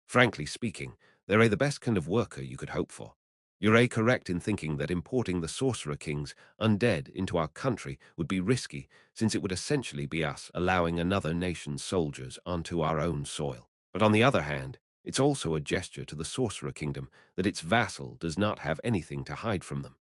Frankly speaking, they're the best kind of worker you could hope for. You're correct in thinking that importing the Sorcerer King's undead into our country would be risky, since it would essentially be us allowing another nation's soldiers onto our own soil. But on the other hand, it's also a gesture to the Sorcerer Kingdom that its vassal does not have anything to hide from them.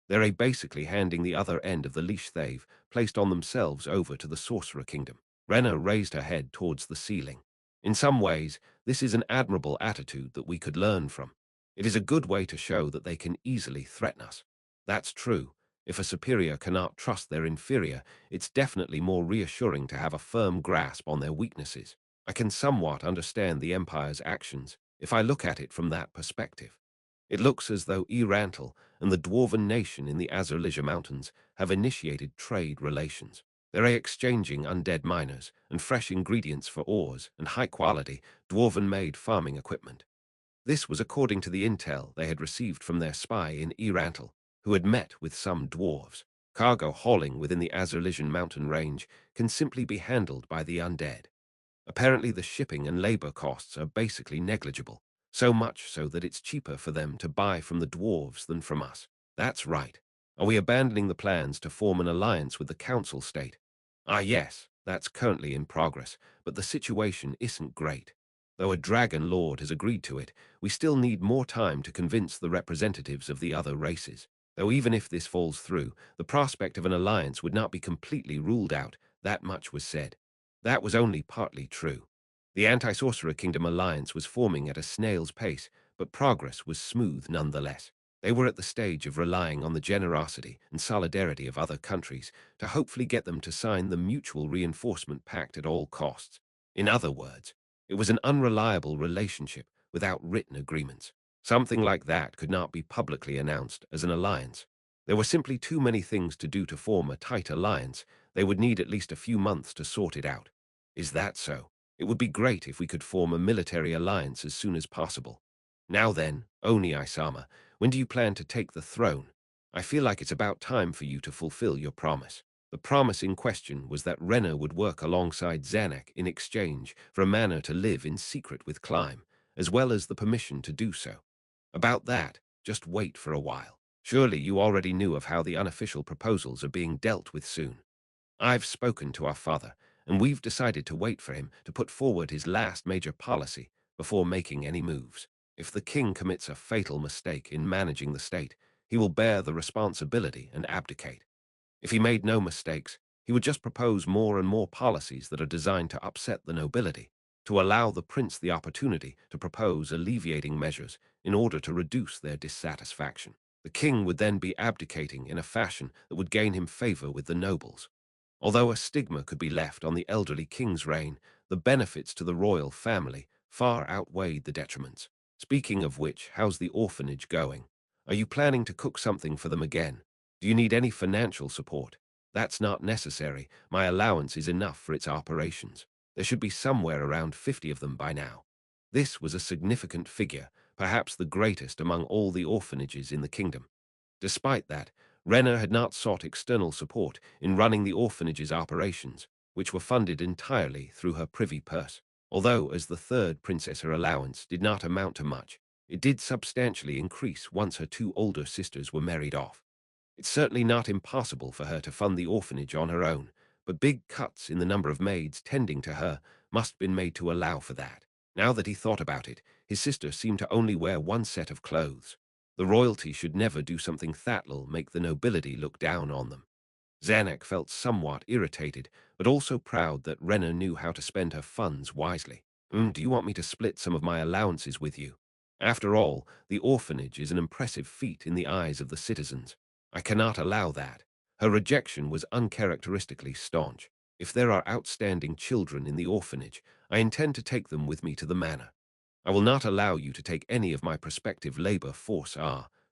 They're basically handing the other end of the leash they've placed on themselves over to the Sorcerer Kingdom. Renna raised her head towards the ceiling. In some ways, this is an admirable attitude that we could learn from. It is a good way to show that they can easily threaten us. That's true. If a superior cannot trust their inferior, it's definitely more reassuring to have a firm grasp on their weaknesses. I can somewhat understand the Empire's actions if I look at it from that perspective. It looks as though Yggdrasil and the dwarven nation in the Azurleisure Mountains have initiated trade relations. They're exchanging undead miners and fresh ingredients for ores and high-quality, dwarven-made farming equipment. This was according to the intel they had received from their spy in Yggdrasil, who had met with some dwarves. Cargo hauling within the Azurleisure mountain range can simply be handled by the undead. Apparently the shipping and labor costs are basically negligible, so much so that it's cheaper for them to buy from the dwarves than from us. That's right. Are we abandoning the plans to form an alliance with the council state? Ah yes, that's currently in progress, but the situation isn't great. Though a dragon lord has agreed to it, we still need more time to convince the representatives of the other races. Though even if this falls through, the prospect of an alliance would not be completely ruled out, that much was said. That was only partly true. The Anti-Sorcerer Kingdom alliance was forming at a snail's pace, but progress was smooth nonetheless. They were at the stage of relying on the generosity and solidarity of other countries to hopefully get them to sign the Mutual Reinforcement Pact at all costs. In other words, it was an unreliable relationship without written agreements. Something like that could not be publicly announced as an alliance. There were simply too many things to do to form a tight alliance. They would need at least a few months to sort it out. Is that so? It would be great if we could form a military alliance as soon as possible. Now then, Oni-sama, when do you plan to take the throne? I feel like it's about time for you to fulfill your promise. The promise in question was that Renner would work alongside Zanuck in exchange for a manor to live in secret with Climb, as well as the permission to do so. About that, just wait for a while. Surely you already knew of how the unofficial proposals are being dealt with soon. I've spoken to our father, and we've decided to wait for him to put forward his last major policy before making any moves. If the king commits a fatal mistake in managing the state, he will bear the responsibility and abdicate. If he made no mistakes, he would just propose more and more policies that are designed to upset the nobility, to allow the prince the opportunity to propose alleviating measures in order to reduce their dissatisfaction. The king would then be abdicating in a fashion that would gain him favor with the nobles. Although a stigma could be left on the elderly king's reign, the benefits to the royal family far outweighed the detriments. Speaking of which, how's the orphanage going? Are you planning to cook something for them again? Do you need any financial support? That's not necessary. My allowance is enough for its operations. There should be somewhere around 50 of them by now. This was a significant figure, perhaps the greatest among all the orphanages in the kingdom. Despite that, Renner had not sought external support in running the orphanage's operations, which were funded entirely through her privy purse. Although, as the third princess, her allowance did not amount to much, it did substantially increase once her two older sisters were married off. It's certainly not impossible for her to fund the orphanage on her own, but big cuts in the number of maids tending to her must have been made to allow for that. Now that he thought about it, his sister seemed to only wear one set of clothes. The royalty should never do something that'll make the nobility look down on them. Zanuck felt somewhat irritated, but also proud that Renner knew how to spend her funds wisely. Do you want me to split some of my allowances with you? After all, the orphanage is an impressive feat in the eyes of the citizens. I cannot allow that. Her rejection was uncharacteristically staunch. If there are outstanding children in the orphanage, I intend to take them with me to the manor. I will not allow you to take any of my prospective labor force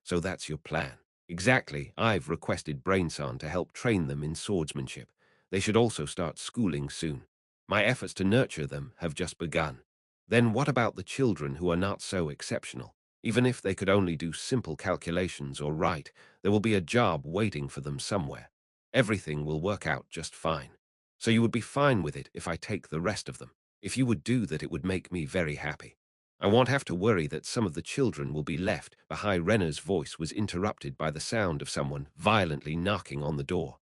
so that's your plan. Exactly, I've requested Brainson to help train them in swordsmanship. They should also start schooling soon. My efforts to nurture them have just begun. Then what about the children who are not so exceptional? Even if they could only do simple calculations or write, there will be a job waiting for them somewhere. Everything will work out just fine. So you would be fine with it if I take the rest of them. If you would do that, it would make me very happy. I won't have to worry that some of the children will be left behind. Renner's voice was interrupted by the sound of someone violently knocking on the door.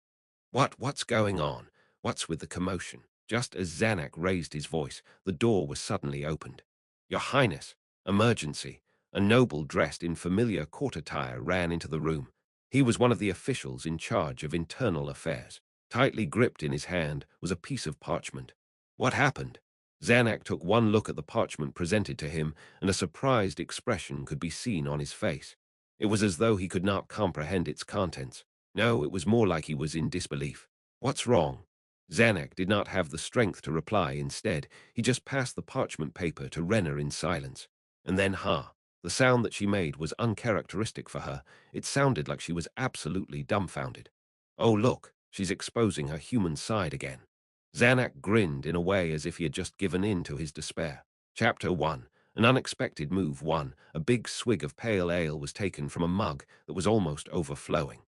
What's going on? What's with the commotion? Just as Zanuck raised his voice, the door was suddenly opened. Your Highness, emergency. A noble dressed in familiar court attire ran into the room. He was one of the officials in charge of internal affairs. Tightly gripped in his hand was a piece of parchment. What happened? Zanuck took one look at the parchment presented to him, and a surprised expression could be seen on his face. It was as though he could not comprehend its contents. No, it was more like he was in disbelief. What's wrong? Zanuck did not have the strength to reply. Instead, he just passed the parchment paper to Renner in silence. And then, the sound that she made was uncharacteristic for her. It sounded like she was absolutely dumbfounded. Oh, look, she's exposing her human side again. Zanuck grinned in a way as if he had just given in to his despair. Chapter 1. An unexpected move 1. A big swig of pale ale was taken from a mug that was almost overflowing.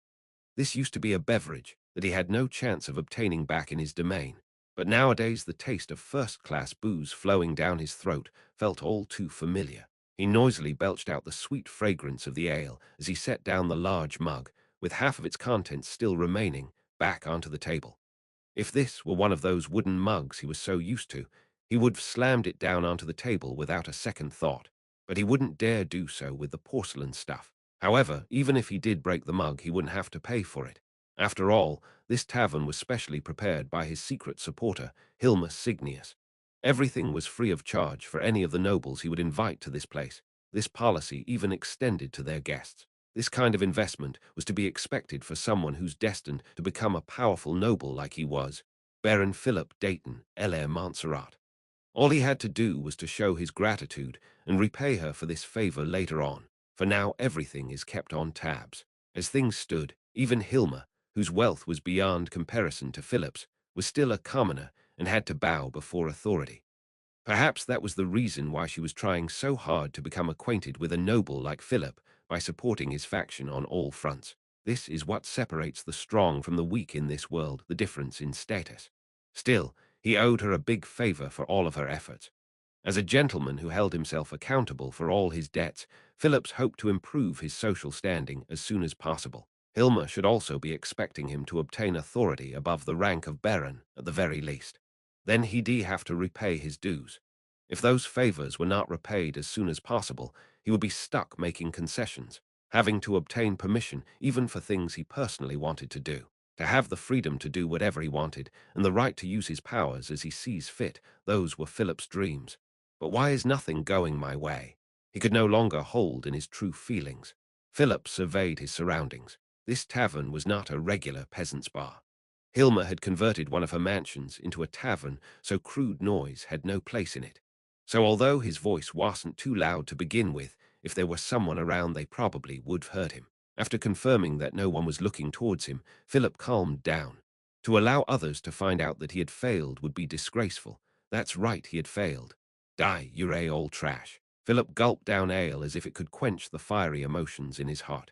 This used to be a beverage that he had no chance of obtaining back in his domain, but nowadays the taste of first-class booze flowing down his throat felt all too familiar. He noisily belched out the sweet fragrance of the ale as he set down the large mug, with half of its contents still remaining, back onto the table. If this were one of those wooden mugs he was so used to, he would have slammed it down onto the table without a second thought, but he wouldn't dare do so with the porcelain stuff. However, even if he did break the mug, he wouldn't have to pay for it. After all, this tavern was specially prepared by his secret supporter, Hilma Signius. Everything was free of charge for any of the nobles he would invite to this place. This policy even extended to their guests. This kind of investment was to be expected for someone who's destined to become a powerful noble like he was, Baron Philip Dayton, Heir Montserrat. All he had to do was to show his gratitude and repay her for this favor later on. For now, everything is kept on tabs. As things stood, even Hilma, whose wealth was beyond comparison to Philip's, was still a commoner and had to bow before authority. Perhaps that was the reason why she was trying so hard to become acquainted with a noble like Philip by supporting his faction on all fronts. This is what separates the strong from the weak in this world, the difference in status. Still, he owed her a big favor for all of her efforts. As a gentleman who held himself accountable for all his debts, Phillips hoped to improve his social standing as soon as possible. Hilma should also be expecting him to obtain authority above the rank of Baron, at the very least. Then he'd have to repay his dues. If those favors were not repaid as soon as possible, he would be stuck making concessions, having to obtain permission even for things he personally wanted to do. To have the freedom to do whatever he wanted and the right to use his powers as he sees fit, those were Philip's dreams. But why is nothing going my way? He could no longer hold in his true feelings. Philip surveyed his surroundings. This tavern was not a regular peasant's bar. Hilma had converted one of her mansions into a tavern, so crude noise had no place in it. So although his voice wasn't too loud to begin with, if there were someone around they probably would have heard him. After confirming that no one was looking towards him, Philip calmed down. To allow others to find out that he had failed would be disgraceful. That's right, he had failed. Die, you're all trash. Philip gulped down ale as if it could quench the fiery emotions in his heart.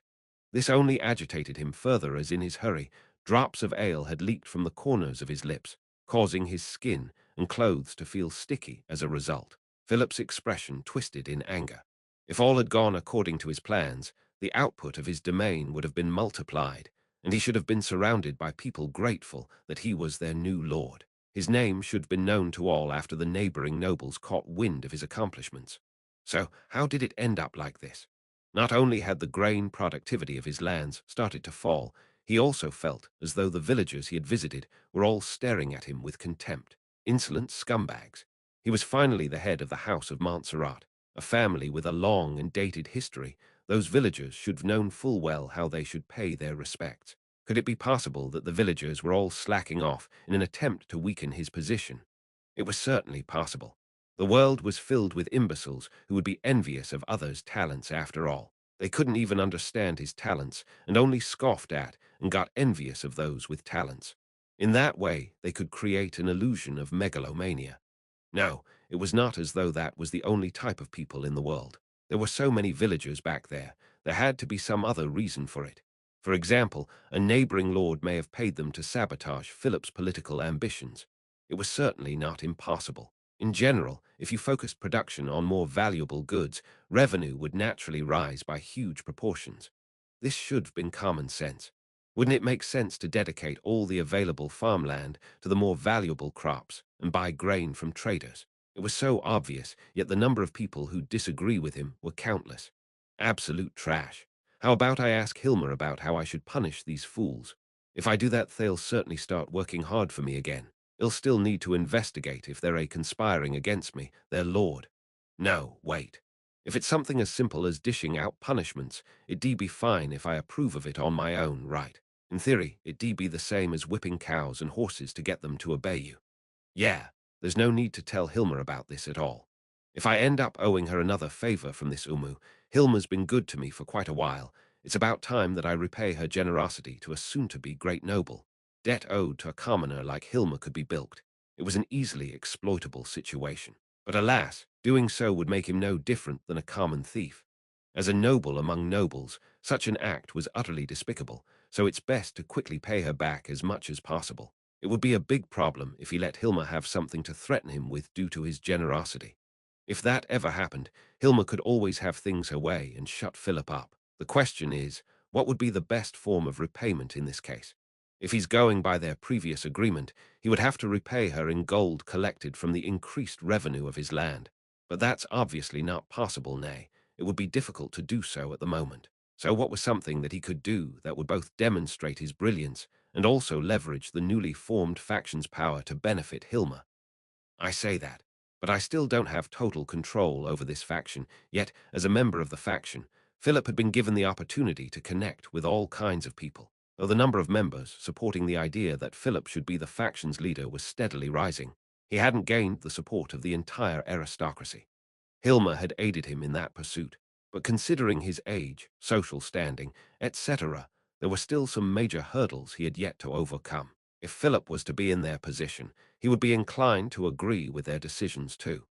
This only agitated him further as in his hurry, drops of ale had leaked from the corners of his lips, causing his skin and clothes to feel sticky as a result. Philip's expression twisted in anger. If all had gone according to his plans, the output of his domain would have been multiplied, and he should have been surrounded by people grateful that he was their new lord. His name should have been known to all after the neighboring nobles caught wind of his accomplishments. So, how did it end up like this? Not only had the grain productivity of his lands started to fall, he also felt as though the villagers he had visited were all staring at him with contempt. Insolent scumbags. He was finally the head of the House of Montserrat, a family with a long and dated history. Those villagers should have known full well how they should pay their respects. Could it be possible that the villagers were all slacking off in an attempt to weaken his position? It was certainly possible. The world was filled with imbeciles who would be envious of others' talents after all. They couldn't even understand his talents and only scoffed at and got envious of those with talents. In that way, they could create an illusion of megalomania. No, it was not as though that was the only type of people in the world. There were so many villagers back there, there had to be some other reason for it. For example, a neighboring lord may have paid them to sabotage Philip's political ambitions. It was certainly not impossible. In general, if you focused production on more valuable goods, revenue would naturally rise by huge proportions. This should have been common sense. Wouldn't it make sense to dedicate all the available farmland to the more valuable crops and buy grain from traders? It was so obvious, yet the number of people who disagree with him were countless. Absolute trash. How about I ask Hilmer about how I should punish these fools? If I do that, they'll certainly start working hard for me again. They'll still need to investigate if they're conspiring against me, their lord. No, wait. If it's something as simple as dishing out punishments, it'd be fine if I approve of it on my own right. In theory, it'd be the same as whipping cows and horses to get them to obey you. Yeah, there's no need to tell Hilmer about this at all. If I end up owing her another favor from this Umu, Hilmer's been good to me for quite a while. It's about time that I repay her generosity to a soon-to-be great noble. Debt owed to a commoner like Hilmer could be bilked. It was an easily exploitable situation. But alas, doing so would make him no different than a common thief. As a noble among nobles, such an act was utterly despicable, so it's best to quickly pay her back as much as possible. It would be a big problem if he let Hilmer have something to threaten him with due to his generosity. If that ever happened, Hilmer could always have things her way and shut Philip up. The question is, what would be the best form of repayment in this case? If he's going by their previous agreement, he would have to repay her in gold collected from the increased revenue of his land. But that's obviously not possible, nay, it would be difficult to do so at the moment. So what was something that he could do that would both demonstrate his brilliance and also leverage the newly formed faction's power to benefit Hilmer? I say that, but I still don't have total control over this faction, yet, as a member of the faction, Philip had been given the opportunity to connect with all kinds of people, though the number of members supporting the idea that Philip should be the faction's leader was steadily rising. He hadn't gained the support of the entire aristocracy. Hilmer had aided him in that pursuit, but considering his age, social standing, etc., there were still some major hurdles he had yet to overcome. If Philip was to be in their position, he would be inclined to agree with their decisions too.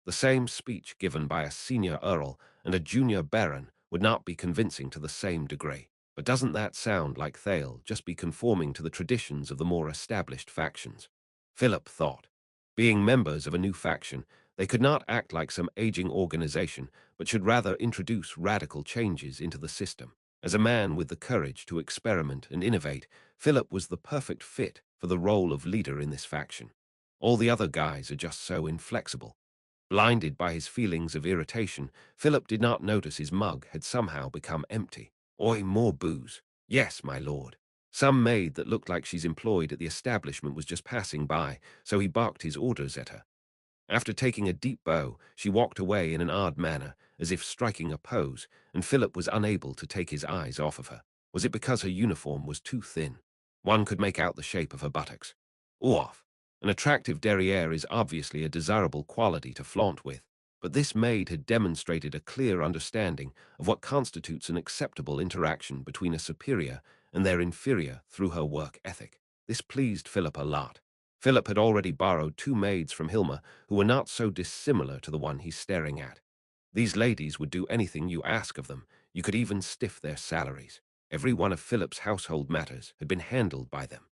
The same speech given by a senior earl and a junior baron would not be convincing to the same degree. But doesn't that sound like they'll just be conforming to the traditions of the more established factions? Philip thought. Being members of a new faction, they could not act like some aging organization, but should rather introduce radical changes into the system. As a man with the courage to experiment and innovate, Philip was the perfect fit for the role of leader in this faction. All the other guys are just so inflexible. Blinded by his feelings of irritation, Philip did not notice his mug had somehow become empty. Oi, more booze. Yes, my lord. Some maid that looked like she's employed at the establishment was just passing by, so he barked his orders at her. After taking a deep bow, she walked away in an odd manner, as if striking a pose, and Philip was unable to take his eyes off of her. Was it because her uniform was too thin? One could make out the shape of her buttocks. Off. An attractive derriere is obviously a desirable quality to flaunt with, but this maid had demonstrated a clear understanding of what constitutes an acceptable interaction between a superior and their inferior through her work ethic. This pleased Philip a lot. Philip had already borrowed 2 maids from Hilma who were not so dissimilar to the one he's staring at. These ladies would do anything you ask of them. You could even stiff their salaries. Every one of Philip's household matters had been handled by them.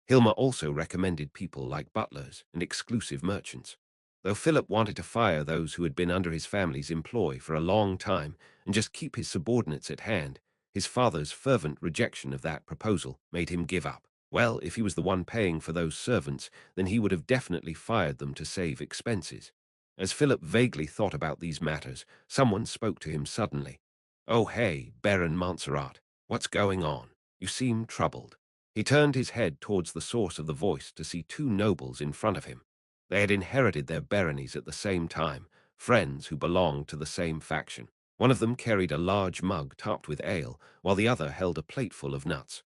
Hilma also recommended people like butlers and exclusive merchants. Though Philip wanted to fire those who had been under his family's employ for a long time and just keep his subordinates at hand, his father's fervent rejection of that proposal made him give up. Well, if he was the one paying for those servants, then he would have definitely fired them to save expenses. As Philip vaguely thought about these matters, someone spoke to him suddenly. "Oh, hey, Baron Montserrat, what's going on? You seem troubled." He turned his head towards the source of the voice to see 2 nobles in front of him. They had inherited their baronies at the same time, friends who belonged to the same faction. One of them carried a large mug topped with ale, while the other held a plateful of nuts.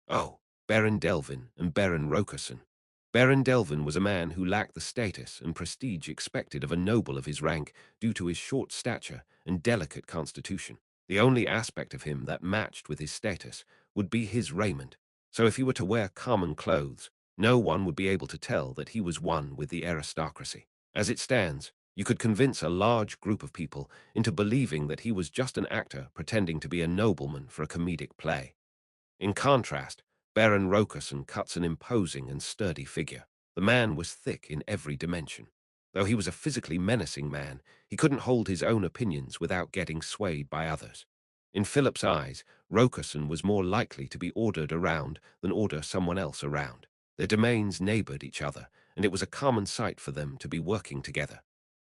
Oh, Baron Delvin and Baron Rokerson. Baron Delvin was a man who lacked the status and prestige expected of a noble of his rank due to his short stature and delicate constitution. The only aspect of him that matched with his status would be his raiment, so if he were to wear common clothes, no one would be able to tell that he was one with the aristocracy. As it stands, you could convince a large group of people into believing that he was just an actor pretending to be a nobleman for a comedic play. In contrast, Baron Rokerson cuts an imposing and sturdy figure. The man was thick in every dimension. Though he was a physically menacing man, he couldn't hold his own opinions without getting swayed by others. In Philip's eyes, Rokerson was more likely to be ordered around than order someone else around. Their domains neighbored each other, and it was a common sight for them to be working together.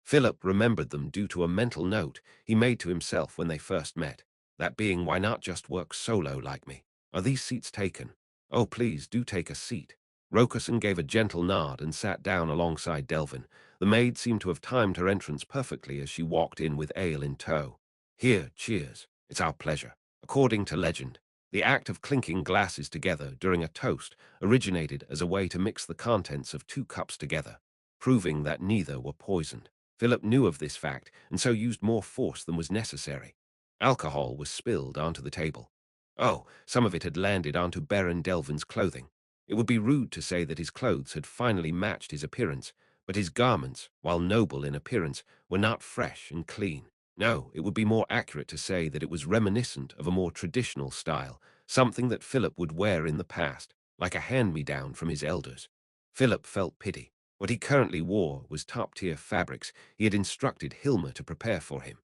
Philip remembered them due to a mental note he made to himself when they first met, that being, why not just work solo like me? Are these seats taken? Oh, please do take a seat. Rokerson gave a gentle nod and sat down alongside Delvin. The maid seemed to have timed her entrance perfectly as she walked in with ale in tow. Here, cheers. It's our pleasure. According to legend, the act of clinking glasses together during a toast originated as a way to mix the contents of 2 cups together, proving that neither were poisoned. Philip knew of this fact and so used more force than was necessary. Alcohol was spilled onto the table. Oh, some of it had landed onto Baron Delvin's clothing. It would be rude to say that his clothes had finally matched his appearance, but his garments, while noble in appearance, were not fresh and clean. No, it would be more accurate to say that it was reminiscent of a more traditional style, something that Philip would wear in the past, like a hand-me-down from his elders. Philip felt pity. What he currently wore was top-tier fabrics he had instructed Hilma to prepare for him.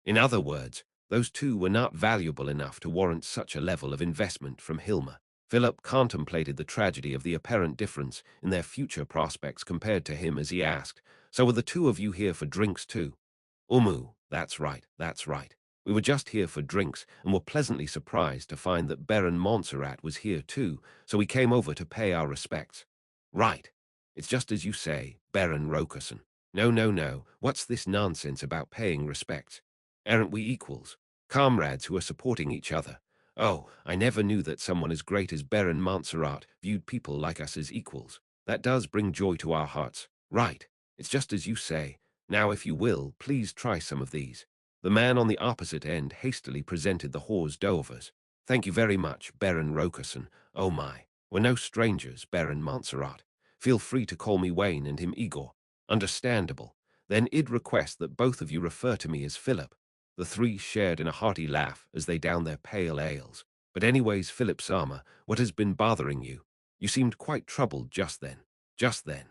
In other words, those 2 were not valuable enough to warrant such a level of investment from Hilma. Philip contemplated the tragedy of the apparent difference in their future prospects compared to him as he asked, "So were the 2 of you here for drinks too?" That's right, that's right. We were just here for drinks and were pleasantly surprised to find that Baron Montserrat was here too, so we came over to pay our respects. Right. It's just as you say, Baron Rokerson. No, no, no. What's this nonsense about paying respects? Aren't we equals? Comrades who are supporting each other. Oh, I never knew that someone as great as Baron Montserrat viewed people like us as equals. That does bring joy to our hearts. Right. It's just as you say. Now, if you will, please try some of these. The man on the opposite end hastily presented the hors d'oeuvres. Thank you very much, Baron Rokerson. Oh my. We're no strangers, Baron Montserrat. Feel free to call me Wayne and him Igor. Understandable. Then I'd request that both of you refer to me as Philip. The 3 shared in a hearty laugh as they downed their pale ales. But anyways, Philip Sama, what has been bothering you? You seemed quite troubled just then. Just then.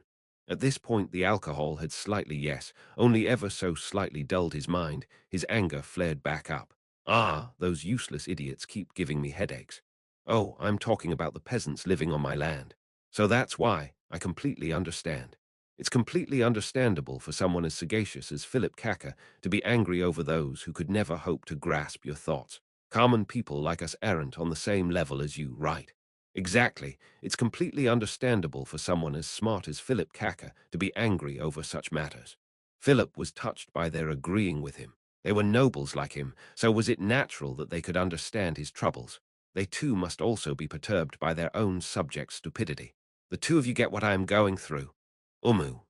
At this point the alcohol had slightly, yes, only ever so slightly dulled his mind. His anger flared back up. Ah, those useless idiots keep giving me headaches. Oh, I'm talking about the peasants living on my land. So that's why. I completely understand. It's completely understandable for someone as sagacious as Philip Kaka to be angry over those who could never hope to grasp your thoughts. Common people like us aren't on the same level as you, right? Exactly. It's completely understandable for someone as smart as Philip Kaka to be angry over such matters. Philip was touched by their agreeing with him. They were nobles like him, so was it natural that they could understand his troubles? They too must also be perturbed by their own subjects' stupidity. The 2 of you get what I am going through.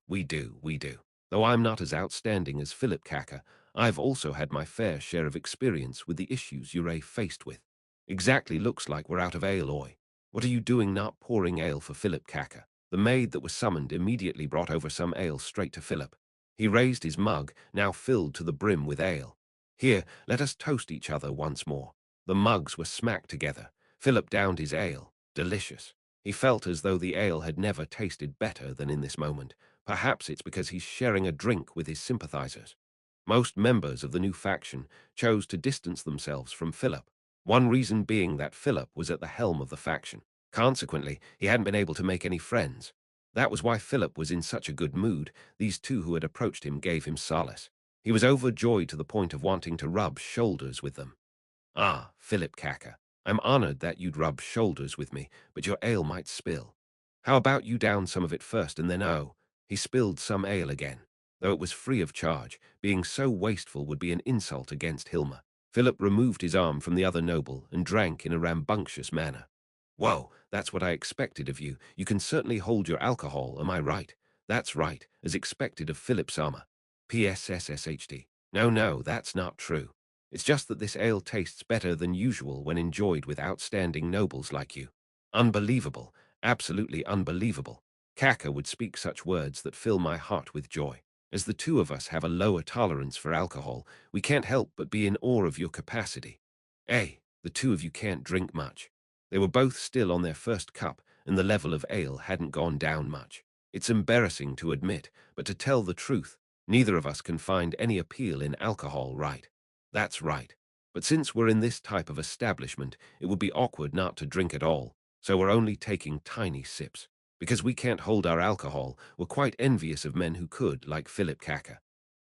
We do, we do. Though I'm not as outstanding as Philip Kaka, I've also had my fair share of experience with the issues you're faced with. Exactly, looks like we're out of ale, oi. What are you doing not pouring ale for Philip Kaka? The maid that was summoned immediately brought over some ale straight to Philip. He raised his mug, now filled to the brim with ale. Here, let us toast each other once more. The mugs were smacked together. Philip downed his ale. Delicious. He felt as though the ale had never tasted better than in this moment. Perhaps it's because he's sharing a drink with his sympathizers. Most members of the new faction chose to distance themselves from Philip, one reason being that Philip was at the helm of the faction. Consequently, he hadn't been able to make any friends. That was why Philip was in such a good mood. These two who had approached him gave him solace. He was overjoyed to the point of wanting to rub shoulders with them. Ah, Philip Cacker, I'm honored that you'd rub shoulders with me, but your ale might spill. How about you down some of it first and then he spilled some ale again. Though it was free of charge, being so wasteful would be an insult against Hilma. Philip removed his arm from the other noble and drank in a rambunctious manner. Whoa, that's what I expected of you. You can certainly hold your alcohol, am I right? That's right, as expected of Philip's armor. PSSSHD. No, that's not true. It's just that this ale tastes better than usual when enjoyed with outstanding nobles like you. Unbelievable, absolutely unbelievable. Kaka would speak such words that fill my heart with joy. As the two of us have a lower tolerance for alcohol, we can't help but be in awe of your capacity. The two of you can't drink much. They were both still on their first cup, and the level of ale hadn't gone down much. It's embarrassing to admit, but to tell the truth, neither of us can find any appeal in alcohol, right? That's right. But since we're in this type of establishment, it would be awkward not to drink at all, so we're only taking tiny sips. Because we can't hold our alcohol, we're quite envious of men who could, like Philip Cacker.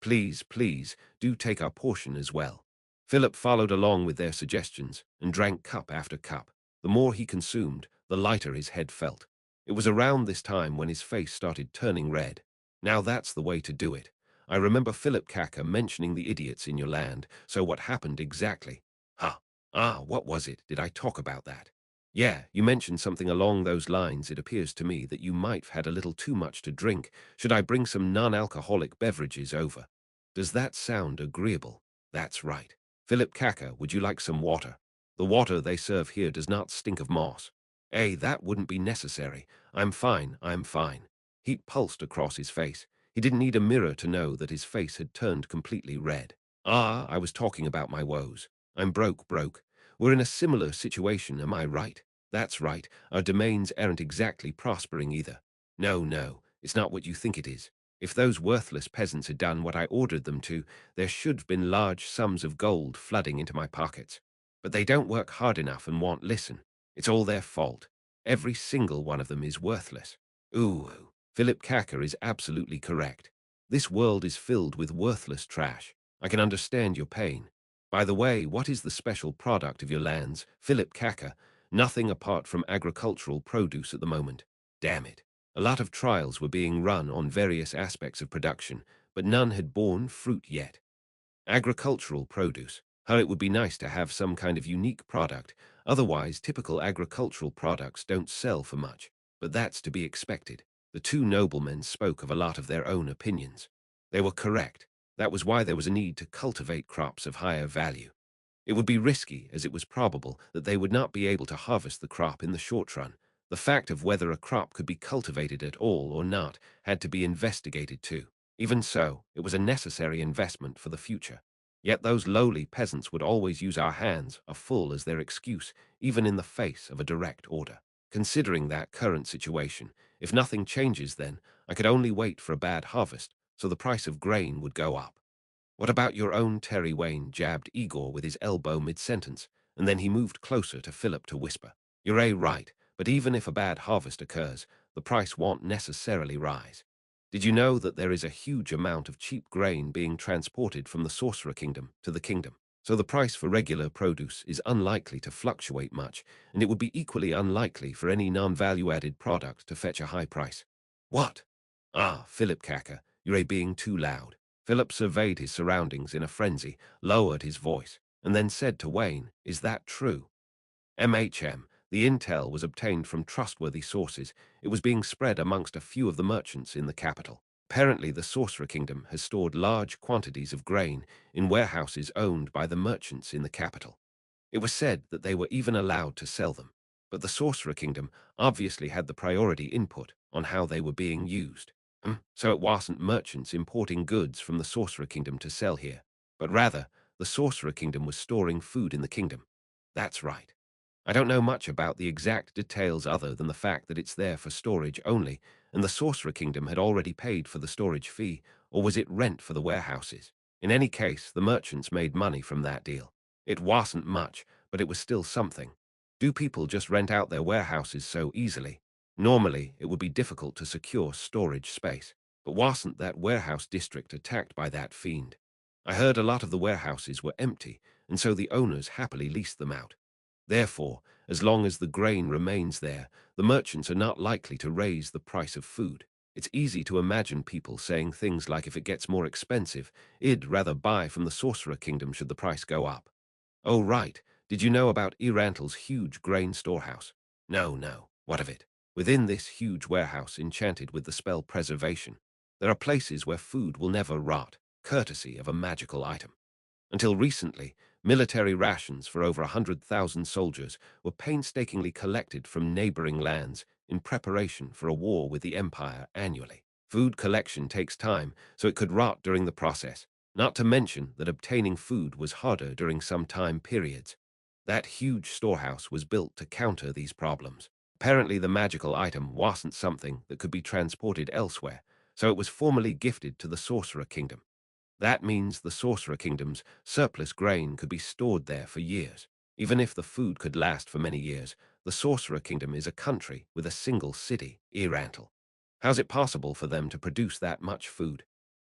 Please, do take our portion as well. Philip followed along with their suggestions and drank cup after cup. The more he consumed, the lighter his head felt. It was around this time when his face started turning red. Now that's the way to do it. I remember Philip Cacker mentioning the idiots in your land, so what happened exactly? What was it? Did I talk about that? Yeah, you mentioned something along those lines. It appears to me that you might have had a little too much to drink. Should I bring some non-alcoholic beverages over? Does that sound agreeable? That's right. Philip Cacker, would you like some water? The water they serve here does not stink of moss. That wouldn't be necessary. I'm fine. Heat pulsed across his face. He didn't need a mirror to know that his face had turned completely red. I was talking about my woes. I'm broke. We're in a similar situation, am I right? That's right, our domains aren't exactly prospering either. No, it's not what you think it is. If those worthless peasants had done what I ordered them to, there should have been large sums of gold flooding into my pockets. But they don't work hard enough and won't listen. It's all their fault. Every single one of them is worthless. Ooh, Philip Cacker is absolutely correct. This world is filled with worthless trash. I can understand your pain. By the way, what is the special product of your lands, Philip Cacker? Nothing apart from agricultural produce at the moment. Damn it. A lot of trials were being run on various aspects of production, but none had borne fruit yet. Agricultural produce. It would be nice to have some kind of unique product. Otherwise, typical agricultural products don't sell for much. But that's to be expected. The two noblemen spoke of a lot of their own opinions. They were correct. That was why there was a need to cultivate crops of higher value. It would be risky, as it was probable that they would not be able to harvest the crop in the short run. The fact of whether a crop could be cultivated at all or not had to be investigated too. Even so, it was a necessary investment for the future. Yet those lowly peasants would always use our hands are full as their excuse, even in the face of a direct order. Considering that current situation, if nothing changes then, I could only wait for a bad harvest, so the price of grain would go up. What about your own Terry Wayne? Jabbed Igor with his elbow mid-sentence, and then he moved closer to Philip to whisper. You're right, but even if a bad harvest occurs, the price won't necessarily rise. Did you know that there is a huge amount of cheap grain being transported from the Sorcerer Kingdom to the kingdom? So the price for regular produce is unlikely to fluctuate much, and it would be equally unlikely for any non-value-added product to fetch a high price. What? Philip Cacker, you're being too loud. Philip surveyed his surroundings in a frenzy, lowered his voice, and then said to Wayne, Is that true? The intel was obtained from trustworthy sources. It was being spread amongst a few of the merchants in the capital. Apparently, the Sorcerer Kingdom has stored large quantities of grain in warehouses owned by the merchants in the capital. It was said that they were even allowed to sell them. But the Sorcerer Kingdom obviously had the priority input on how they were being used. So it wasn't merchants importing goods from the Sorcerer Kingdom to sell here, but rather the Sorcerer Kingdom was storing food in the kingdom. That's right. I don't know much about the exact details other than the fact that it's there for storage only, and the Sorcerer Kingdom had already paid for the storage fee, or was it rent for the warehouses? In any case, the merchants made money from that deal. It wasn't much, but it was still something. Do people just rent out their warehouses so easily? Normally, it would be difficult to secure storage space, but wasn't that warehouse district attacked by that fiend? I heard a lot of the warehouses were empty, and so the owners happily leased them out. Therefore, as long as the grain remains there, the merchants are not likely to raise the price of food. It's easy to imagine people saying things like if it gets more expensive, I'd rather buy from the Sorcerer Kingdom should the price go up. Oh, right. Did you know about Irantel's huge grain storehouse? No, no. What of it? Within this huge warehouse enchanted with the spell preservation, there are places where food will never rot, courtesy of a magical item. Until recently, military rations for over 100,000 soldiers were painstakingly collected from neighboring lands in preparation for a war with the Empire annually. Food collection takes time, so it could rot during the process, not to mention that obtaining food was harder during some time periods. That huge storehouse was built to counter these problems. Apparently, the magical item wasn't something that could be transported elsewhere, so it was formally gifted to the Sorcerer Kingdom. That means the Sorcerer Kingdom's surplus grain could be stored there for years. Even if the food could last for many years, the Sorcerer Kingdom is a country with a single city, Irantel. How's it possible for them to produce that much food?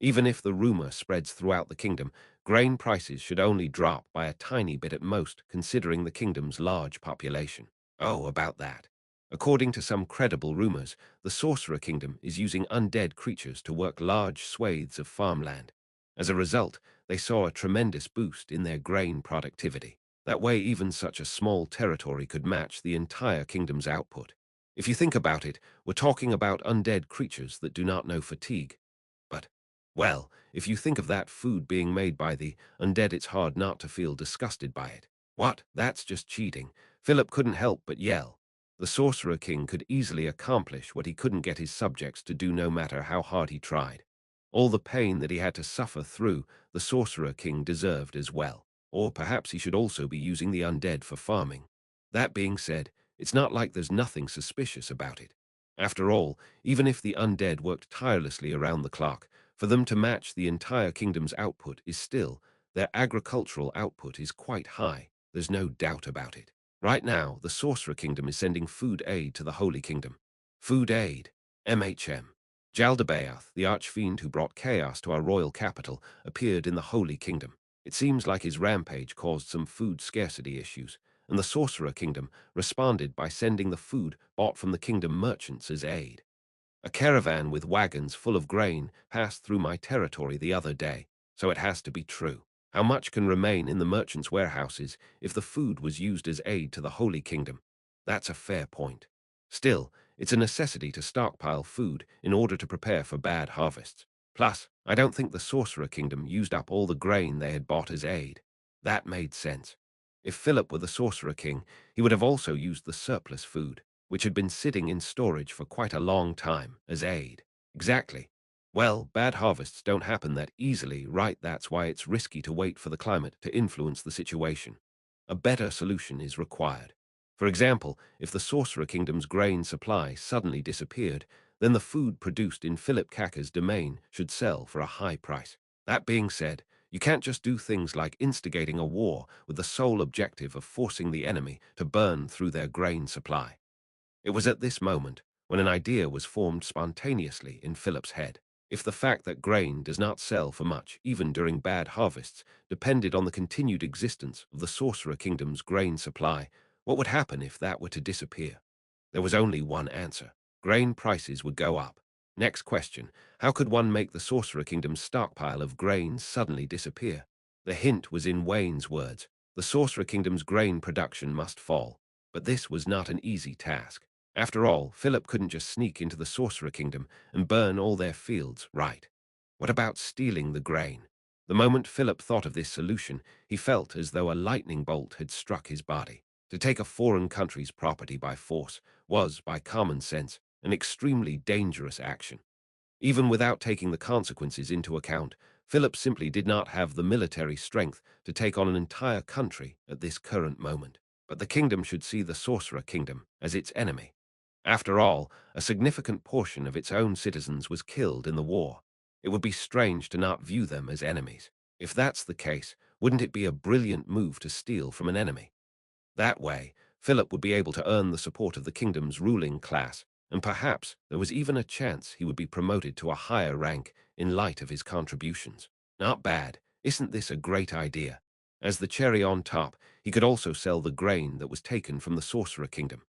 Even if the rumor spreads throughout the kingdom, grain prices should only drop by a tiny bit at most, considering the kingdom's large population. Oh, about that. According to some credible rumors, the Sorcerer Kingdom is using undead creatures to work large swathes of farmland. As a result, they saw a tremendous boost in their grain productivity. That way, even such a small territory could match the entire kingdom's output. If you think about it, we're talking about undead creatures that do not know fatigue. But, well, if you think of that food being made by the undead, it's hard not to feel disgusted by it. What? That's just cheating. Philip couldn't help but yell. The Sorcerer King could easily accomplish what he couldn't get his subjects to do no matter how hard he tried. All the pain that he had to suffer through, the Sorcerer King deserved as well. Or perhaps he should also be using the undead for farming. That being said, it's not like there's nothing suspicious about it. After all, even if the undead worked tirelessly around the clock, for them to match the entire kingdom's output is still, their agricultural output is quite high. There's no doubt about it. Right now, the Sorcerer Kingdom is sending food aid to the Holy Kingdom. Food aid. MHM. Jaldabaoth, the archfiend who brought chaos to our royal capital, appeared in the Holy Kingdom. It seems like his rampage caused some food scarcity issues, and the Sorcerer Kingdom responded by sending the food bought from the kingdom merchants as aid. A caravan with wagons full of grain passed through my territory the other day, so it has to be true. How much can remain in the merchants' warehouses if the food was used as aid to the Holy Kingdom? That's a fair point. Still, it's a necessity to stockpile food in order to prepare for bad harvests. Plus, I don't think the Sorcerer Kingdom used up all the grain they had bought as aid. That made sense. If Philip were the Sorcerer King, he would have also used the surplus food, which had been sitting in storage for quite a long time, as aid. Exactly. Well, bad harvests don't happen that easily, right? That's why it's risky to wait for the climate to influence the situation. A better solution is required. For example, if the Sorcerer Kingdom's grain supply suddenly disappeared, then the food produced in Philip Kaka's domain should sell for a high price. That being said, you can't just do things like instigating a war with the sole objective of forcing the enemy to burn through their grain supply. It was at this moment when an idea was formed spontaneously in Philip's head. If the fact that grain does not sell for much, even during bad harvests, depended on the continued existence of the Sorcerer Kingdom's grain supply, what would happen if that were to disappear? There was only one answer. Grain prices would go up. Next question, how could one make the Sorcerer Kingdom's stockpile of grain suddenly disappear? The hint was in Wayne's words. The Sorcerer Kingdom's grain production must fall. But this was not an easy task. After all, Philip couldn't just sneak into the Sorcerer Kingdom and burn all their fields, right? What about stealing the grain? The moment Philip thought of this solution, he felt as though a lightning bolt had struck his body. To take a foreign country's property by force was, by common sense, an extremely dangerous action. Even without taking the consequences into account, Philip simply did not have the military strength to take on an entire country at this current moment. But the kingdom should see the Sorcerer Kingdom as its enemy. After all, a significant portion of its own citizens was killed in the war. It would be strange to not view them as enemies. If that's the case, wouldn't it be a brilliant move to steal from an enemy? That way, Philip would be able to earn the support of the kingdom's ruling class, and perhaps there was even a chance he would be promoted to a higher rank in light of his contributions. Not bad. Isn't this a great idea? As the cherry on top, he could also sell the grain that was taken from the Sorcerer Kingdom.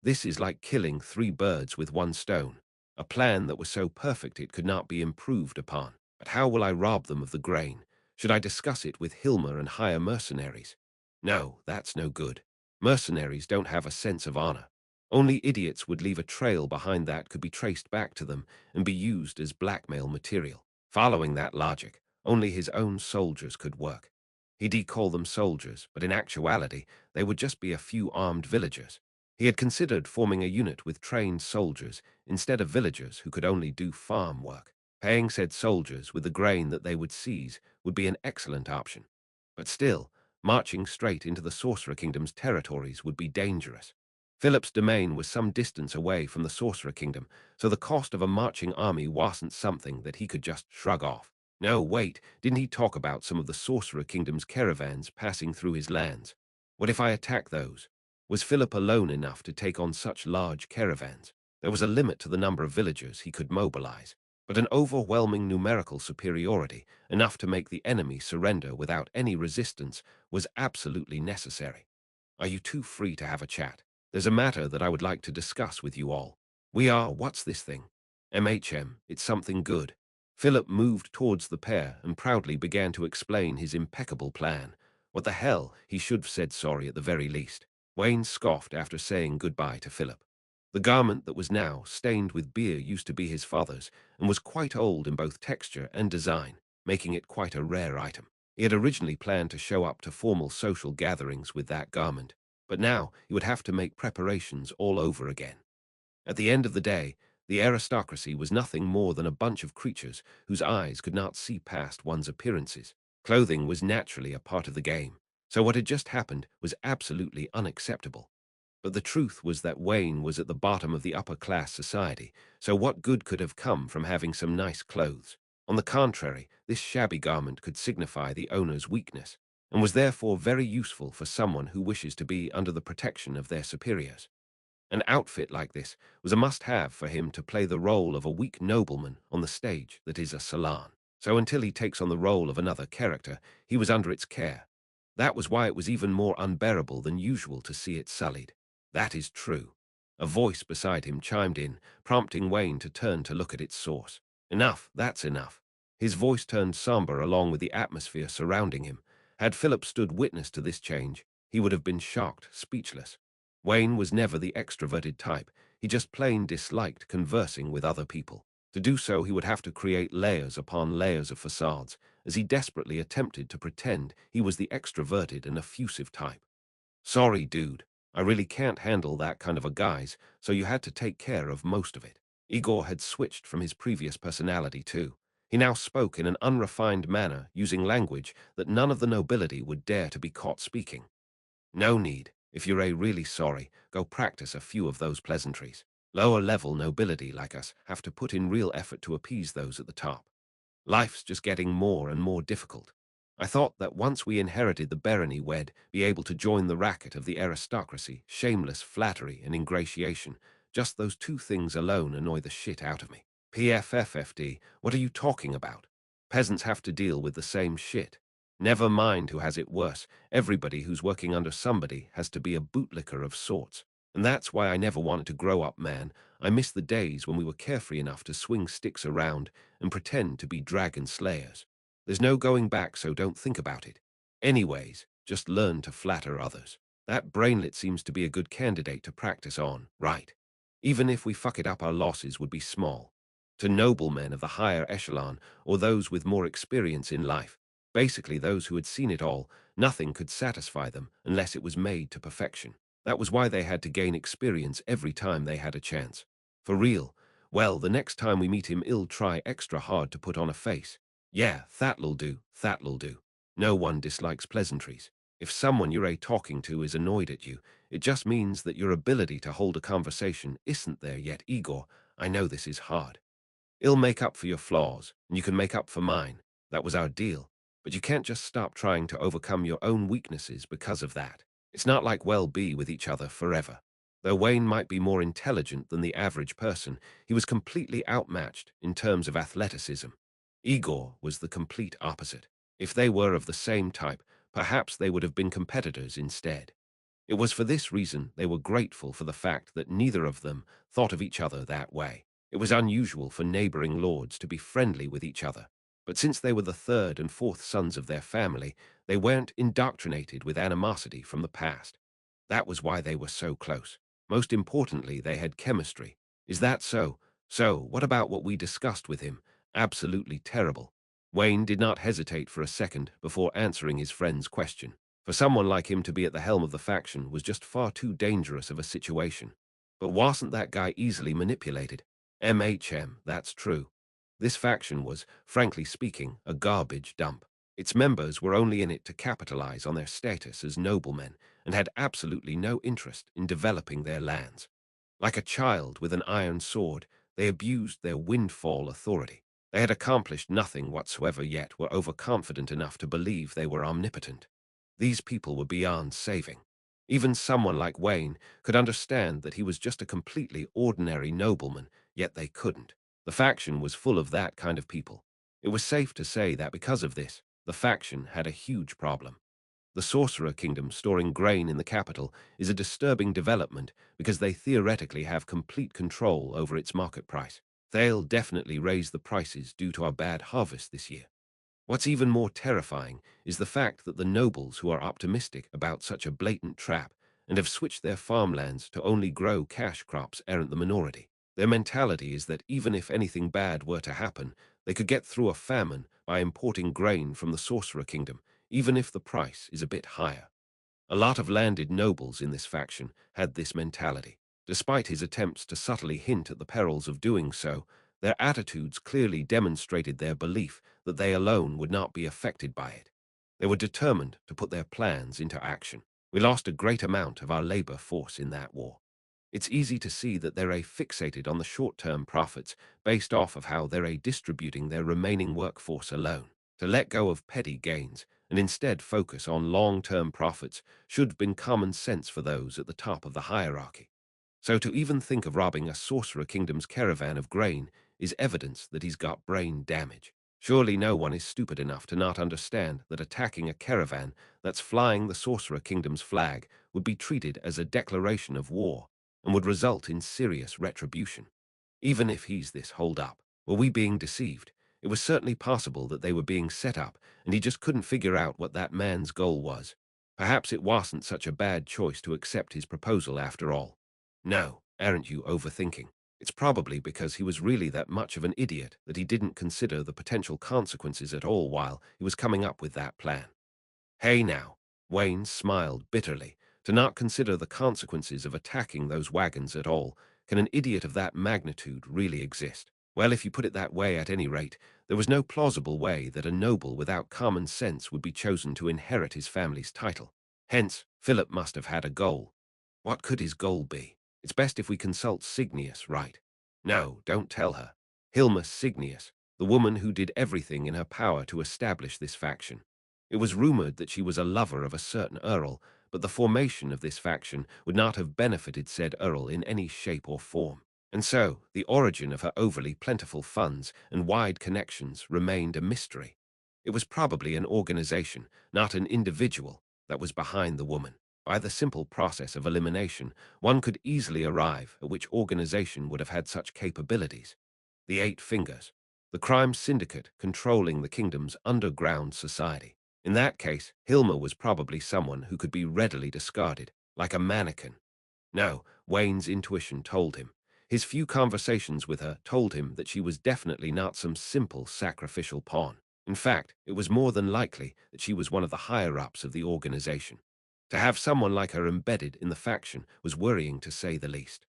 This is like killing 3 birds with 1 stone, a plan that was so perfect it could not be improved upon. But how will I rob them of the grain? Should I discuss it with Hilmer and hire mercenaries? No, that's no good. Mercenaries don't have a sense of honor. Only idiots would leave a trail behind that could be traced back to them and be used as blackmail material. Following that logic, only his own soldiers could work. He'd call them soldiers, but in actuality, they would just be a few armed villagers. He had considered forming a unit with trained soldiers instead of villagers who could only do farm work. Paying said soldiers with the grain that they would seize would be an excellent option. But still, marching straight into the Sorcerer Kingdom's territories would be dangerous. Philip's domain was some distance away from the Sorcerer Kingdom, so the cost of a marching army wasn't something that he could just shrug off. No, wait, didn't he talk about some of the Sorcerer Kingdom's caravans passing through his lands? What if I attack those? Was Philip alone enough to take on such large caravans? There was a limit to the number of villagers he could mobilize, but an overwhelming numerical superiority, enough to make the enemy surrender without any resistance, was absolutely necessary. Are you two free to have a chat? There's a matter that I would like to discuss with you all. What's this thing? It's something good. Philip moved towards the pair and proudly began to explain his impeccable plan. What the hell, he should have said sorry at the very least. Wayne scoffed after saying goodbye to Philip. The garment that was now stained with beer used to be his father's, and was quite old in both texture and design, making it quite a rare item. He had originally planned to show up to formal social gatherings with that garment, but now he would have to make preparations all over again. At the end of the day, the aristocracy was nothing more than a bunch of creatures whose eyes could not see past one's appearances. Clothing was naturally a part of the game, so what had just happened was absolutely unacceptable. But the truth was that Wayne was at the bottom of the upper-class society, so what good could have come from having some nice clothes? On the contrary, this shabby garment could signify the owner's weakness, and was therefore very useful for someone who wishes to be under the protection of their superiors. An outfit like this was a must-have for him to play the role of a weak nobleman on the stage that is a salon. So until he takes on the role of another character, he was under its care. That was why it was even more unbearable than usual to see it sullied. That is true. A voice beside him chimed in, prompting Wayne to turn to look at its source. Enough, that's enough. His voice turned somber along with the atmosphere surrounding him. Had Philip stood witness to this change, he would have been shocked, speechless. Wayne was never the extroverted type. He just plain disliked conversing with other people. To do so, he would have to create layers upon layers of facades, as he desperately attempted to pretend he was the extroverted and effusive type. Sorry, dude. I really can't handle that kind of a guise, so you had to take care of most of it. Igor had switched from his previous personality, too. He now spoke in an unrefined manner, using language that none of the nobility would dare to be caught speaking. No need. If you're really sorry, go practice a few of those pleasantries. Lower-level nobility like us have to put in real effort to appease those at the top. Life's just getting more and more difficult. I thought that once we inherited the barony, we'd be able to join the racket of the aristocracy, shameless flattery and ingratiation. Just those two things alone annoy the shit out of me. PFFFD, what are you talking about? Peasants have to deal with the same shit. Never mind who has it worse. Everybody who's working under somebody has to be a bootlicker of sorts. And that's why I never wanted to grow up, man. I miss the days when we were carefree enough to swing sticks around and pretend to be dragon slayers. There's no going back, so don't think about it. Anyways, just learn to flatter others. That brainlet seems to be a good candidate to practice on, right? Even if we fuck it up, our losses would be small. To noblemen of the higher echelon, or those with more experience in life, basically those who had seen it all, nothing could satisfy them unless it was made to perfection. That was why they had to gain experience every time they had a chance. For real? Well, the next time we meet him, he'll try extra hard to put on a face. Yeah, that'll do, that'll do. No one dislikes pleasantries. If someone you're talking to is annoyed at you, it just means that your ability to hold a conversation isn't there yet, Igor. I know this is hard. He'll make up for your flaws, and you can make up for mine. That was our deal. But you can't just stop trying to overcome your own weaknesses because of that. It's not like we'll be with each other forever. Though Wayne might be more intelligent than the average person, he was completely outmatched in terms of athleticism. Igor was the complete opposite. If they were of the same type, perhaps they would have been competitors instead. It was for this reason they were grateful for the fact that neither of them thought of each other that way. It was unusual for neighboring lords to be friendly with each other, but since they were the third and fourth sons of their family, they weren't indoctrinated with animosity from the past. That was why they were so close. Most importantly, they had chemistry. Is that so? So, what about what we discussed with him? Absolutely terrible. Wayne did not hesitate for a second before answering his friend's question. For someone like him to be at the helm of the faction was just far too dangerous of a situation. But wasn't that guy easily manipulated? That's true. This faction was, frankly speaking, a garbage dump. Its members were only in it to capitalize on their status as noblemen and had absolutely no interest in developing their lands. Like a child with an iron sword, they abused their windfall authority. They had accomplished nothing whatsoever yet were overconfident enough to believe they were omnipotent. These people were beyond saving. Even someone like Wayne could understand that he was just a completely ordinary nobleman, yet they couldn't. The faction was full of that kind of people. It was safe to say that because of this, the faction had a huge problem. The Sorcerer Kingdom storing grain in the capital is a disturbing development because they theoretically have complete control over its market price. They'll definitely raise the prices due to our bad harvest this year. What's even more terrifying is the fact that the nobles who are optimistic about such a blatant trap and have switched their farmlands to only grow cash crops aren't the minority. Their mentality is that even if anything bad were to happen, they could get through a famine by importing grain from the Sorcerer Kingdom, even if the price is a bit higher. A lot of landed nobles in this faction had this mentality. Despite his attempts to subtly hint at the perils of doing so, their attitudes clearly demonstrated their belief that they alone would not be affected by it. They were determined to put their plans into action. We lost a great amount of our labor force in that war. It's easy to see that they're fixated on the short-term profits based off of how they're distributing their remaining workforce alone. To let go of petty gains and instead focus on long-term profits should have been common sense for those at the top of the hierarchy. So to even think of robbing a Sorcerer Kingdom's caravan of grain is evidence that he's got brain damage. Surely no one is stupid enough to not understand that attacking a caravan that's flying the Sorcerer Kingdom's flag would be treated as a declaration of war and would result in serious retribution. Even if he's this hold-up, were we being deceived? It was certainly possible that they were being set up, and he just couldn't figure out what that man's goal was. Perhaps it wasn't such a bad choice to accept his proposal after all. No, aren't you overthinking? It's probably because he was really that much of an idiot that he didn't consider the potential consequences at all while he was coming up with that plan. Hey now, Wayne smiled bitterly. To not consider the consequences of attacking those wagons at all, can an idiot of that magnitude really exist? Well, if you put it that way at any rate, there was no plausible way that a noble without common sense would be chosen to inherit his family's title. Hence, Philip must have had a goal. What could his goal be? It's best if we consult Signius, right? No, don't tell her. Hilma Signius, the woman who did everything in her power to establish this faction. It was rumored that she was a lover of a certain earl, but the formation of this faction would not have benefited said earl in any shape or form. And so, the origin of her overly plentiful funds and wide connections remained a mystery. It was probably an organization, not an individual, that was behind the woman. By the simple process of elimination, one could easily arrive at which organization would have had such capabilities. The Eight Fingers, the crime syndicate controlling the kingdom's underground society. In that case, Hilma was probably someone who could be readily discarded, like a mannequin. No, Wayne's intuition told him. His few conversations with her told him that she was definitely not some simple sacrificial pawn. In fact, it was more than likely that she was one of the higher-ups of the organization. To have someone like her embedded in the faction was worrying to say the least.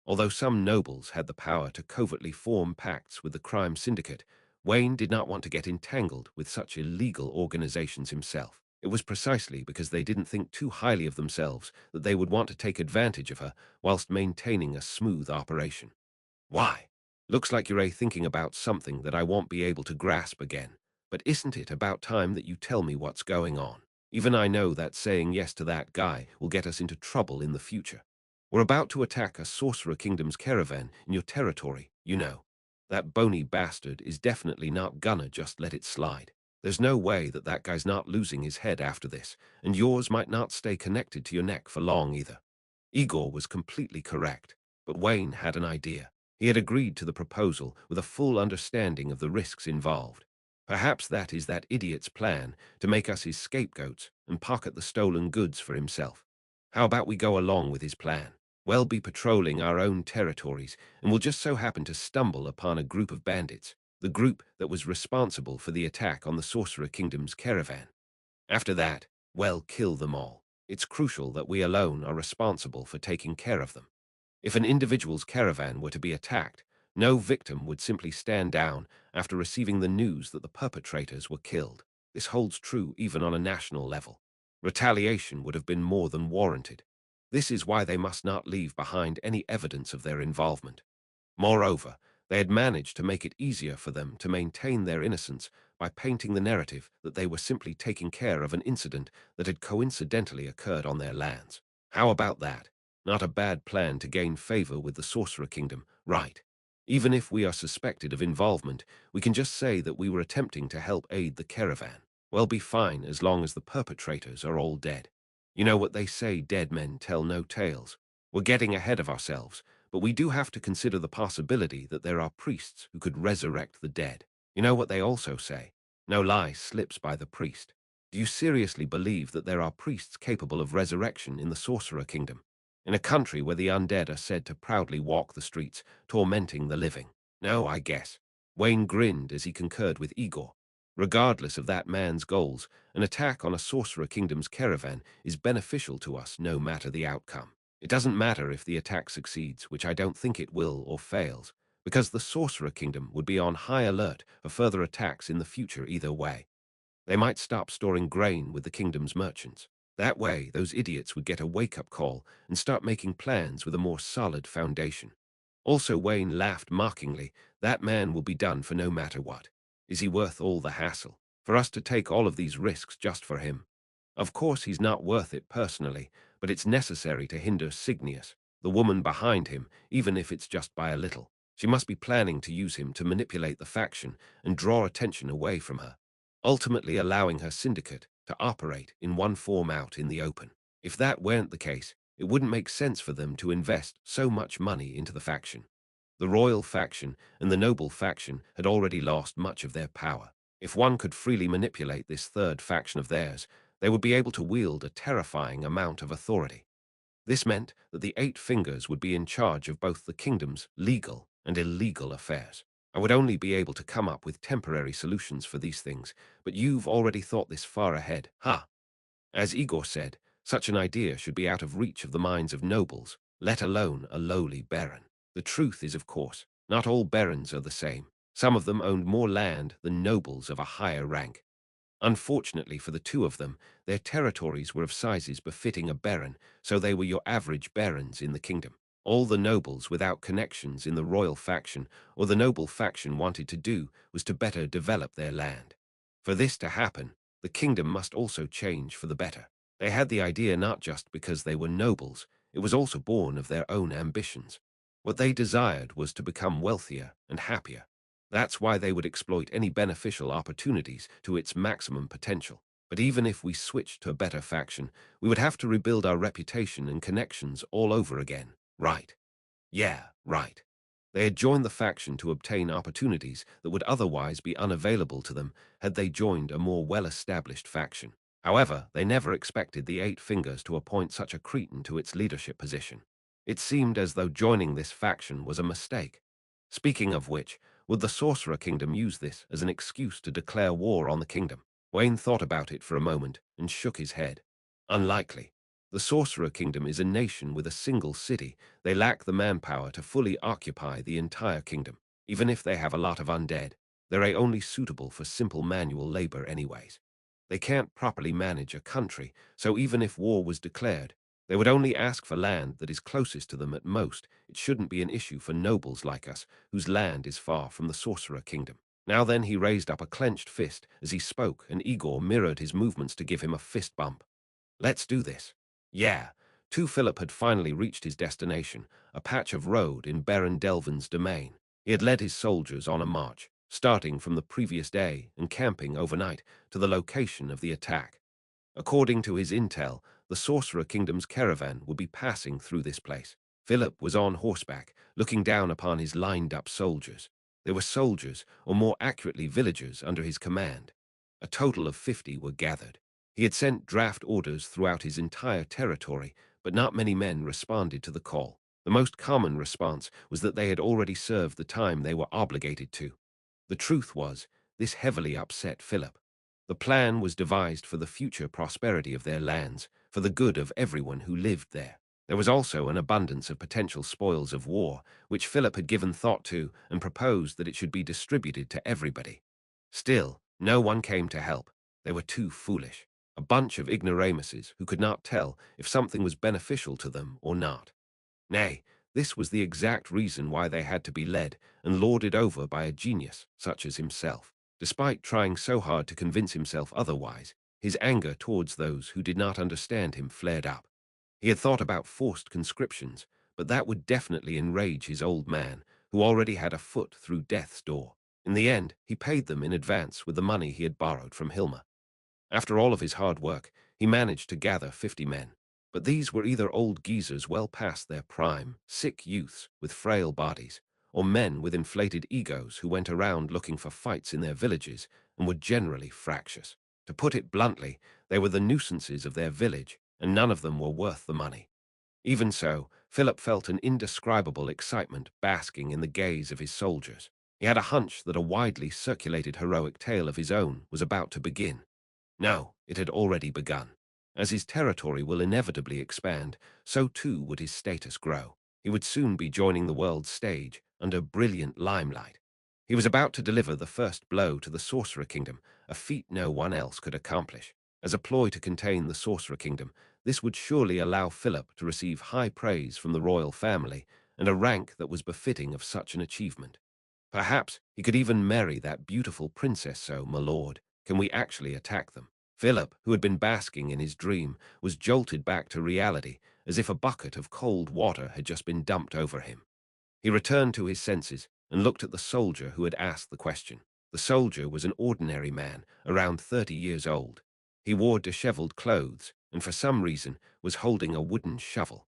Although some nobles had the power to covertly form pacts with the crime syndicate, Wayne did not want to get entangled with such illegal organizations himself. It was precisely because they didn't think too highly of themselves that they would want to take advantage of her whilst maintaining a smooth operation. Why? Looks like you're thinking about something that I won't be able to grasp again. But isn't it about time that you tell me what's going on? Even I know that saying yes to that guy will get us into trouble in the future. We're about to attack a Sorcerer Kingdom's caravan in your territory, you know. That bony bastard is definitely not gonna just let it slide. There's no way that that guy's not losing his head after this, and yours might not stay connected to your neck for long either. Igor was completely correct, but Wayne had an idea. He had agreed to the proposal with a full understanding of the risks involved. Perhaps that is that idiot's plan to make us his scapegoats and pocket the stolen goods for himself. How about we go along with his plan? We'll be patrolling our own territories and will just so happen to stumble upon a group of bandits, the group that was responsible for the attack on the Sorcerer Kingdom's caravan. After that, we'll kill them all. It's crucial that we alone are responsible for taking care of them. If an individual's caravan were to be attacked, no victim would simply stand down after receiving the news that the perpetrators were killed. This holds true even on a national level. Retaliation would have been more than warranted. This is why they must not leave behind any evidence of their involvement. Moreover, they had managed to make it easier for them to maintain their innocence by painting the narrative that they were simply taking care of an incident that had coincidentally occurred on their lands. How about that? Not a bad plan to gain favor with the Sorcerer Kingdom, right? Even if we are suspected of involvement, we can just say that we were attempting to help aid the caravan. We'll be fine as long as the perpetrators are all dead. You know what they say, dead men tell no tales. We're getting ahead of ourselves, but we do have to consider the possibility that there are priests who could resurrect the dead. You know what they also say? No lie slips by the priest. Do you seriously believe that there are priests capable of resurrection in the Sorcerer Kingdom? In a country where the undead are said to proudly walk the streets, tormenting the living? No, I guess. Wayne grinned as he concurred with Igor. Regardless of that man's goals, an attack on a Sorcerer Kingdom's caravan is beneficial to us no matter the outcome. It doesn't matter if the attack succeeds, which I don't think it will, or fails, because the Sorcerer Kingdom would be on high alert for further attacks in the future either way. They might stop storing grain with the kingdom's merchants. That way, those idiots would get a wake-up call and start making plans with a more solid foundation. Also, Wayne laughed mockingly. That man will be done for no matter what. Is he worth all the hassle? For us to take all of these risks just for him? Of course he's not worth it personally, but it's necessary to hinder Signius, the woman behind him, even if it's just by a little. She must be planning to use him to manipulate the faction and draw attention away from her, ultimately allowing her syndicate to operate in one form out in the open. If that weren't the case, it wouldn't make sense for them to invest so much money into the faction. The royal faction and the noble faction had already lost much of their power. If one could freely manipulate this third faction of theirs, they would be able to wield a terrifying amount of authority. This meant that the Eight Fingers would be in charge of both the kingdom's legal and illegal affairs. I would only be able to come up with temporary solutions for these things, but you've already thought this far ahead, huh? As Igor said, such an idea should be out of reach of the minds of nobles, let alone a lowly baron. The truth is, of course, not all barons are the same. Some of them owned more land than nobles of a higher rank. Unfortunately for the two of them, their territories were of sizes befitting a baron, so they were your average barons in the kingdom. All the nobles without connections in the royal faction or the noble faction wanted to do was to better develop their land. For this to happen, the kingdom must also change for the better. They had the idea not just because they were nobles, it was also born of their own ambitions. What they desired was to become wealthier and happier. That's why they would exploit any beneficial opportunities to its maximum potential. But even if we switched to a better faction, we would have to rebuild our reputation and connections all over again. Right. Yeah, right. They had joined the faction to obtain opportunities that would otherwise be unavailable to them had they joined a more well-established faction. However, they never expected the Eight Fingers to appoint such a cretin to its leadership position. It seemed as though joining this faction was a mistake. Speaking of which, would the Sorcerer Kingdom use this as an excuse to declare war on the kingdom? Wayne thought about it for a moment and shook his head. Unlikely. The Sorcerer Kingdom is a nation with a single city. They lack the manpower to fully occupy the entire kingdom. Even if they have a lot of undead, they're only suitable for simple manual labor anyways. They can't properly manage a country, so even if war was declared, they would only ask for land that is closest to them at most. It shouldn't be an issue for nobles like us, whose land is far from the Sorcerer Kingdom. Now then, he raised up a clenched fist as he spoke, and Igor mirrored his movements to give him a fist bump. Let's do this. Yeah. Philip had finally reached his destination, a patch of road in Baron Delvin's domain. He had led his soldiers on a march, starting from the previous day and camping overnight to the location of the attack. According to his intel, the Sorcerer Kingdom's caravan would be passing through this place. Philip was on horseback, looking down upon his lined-up soldiers. They were soldiers, or more accurately villagers, under his command. A total of 50 were gathered. He had sent draft orders throughout his entire territory, but not many men responded to the call. The most common response was that they had already served the time they were obligated to. The truth was, this heavily upset Philip. The plan was devised for the future prosperity of their lands, for the good of everyone who lived there. There was also an abundance of potential spoils of war, which Philip had given thought to and proposed that it should be distributed to everybody. Still, no one came to help. They were too foolish. A bunch of ignoramuses who could not tell if something was beneficial to them or not. Nay, this was the exact reason why they had to be led and lorded over by a genius such as himself. Despite trying so hard to convince himself otherwise, his anger towards those who did not understand him flared up. He had thought about forced conscriptions, but that would definitely enrage his old man, who already had a foot through death's door. In the end, he paid them in advance with the money he had borrowed from Hilma. After all of his hard work, he managed to gather 50 men. But these were either old geezers well past their prime, sick youths with frail bodies, or men with inflated egos who went around looking for fights in their villages and were generally fractious. To put it bluntly, they were the nuisances of their village, and none of them were worth the money. Even so, Philip felt an indescribable excitement basking in the gaze of his soldiers. He had a hunch that a widely circulated heroic tale of his own was about to begin. No, it had already begun. As his territory will inevitably expand, so too would his status grow. He would soon be joining the world's stage under brilliant limelight. He was about to deliver the first blow to the Sorcerer Kingdom, a feat no one else could accomplish. As a ploy to contain the Sorcerer Kingdom, this would surely allow Philip to receive high praise from the royal family and a rank that was befitting of such an achievement. Perhaps he could even marry that beautiful princess. So, my lord, can we actually attack them? Philip, who had been basking in his dream, was jolted back to reality as if a bucket of cold water had just been dumped over him. He returned to his senses and looked at the soldier who had asked the question. The soldier was an ordinary man, around 30 years old. He wore disheveled clothes and for some reason was holding a wooden shovel.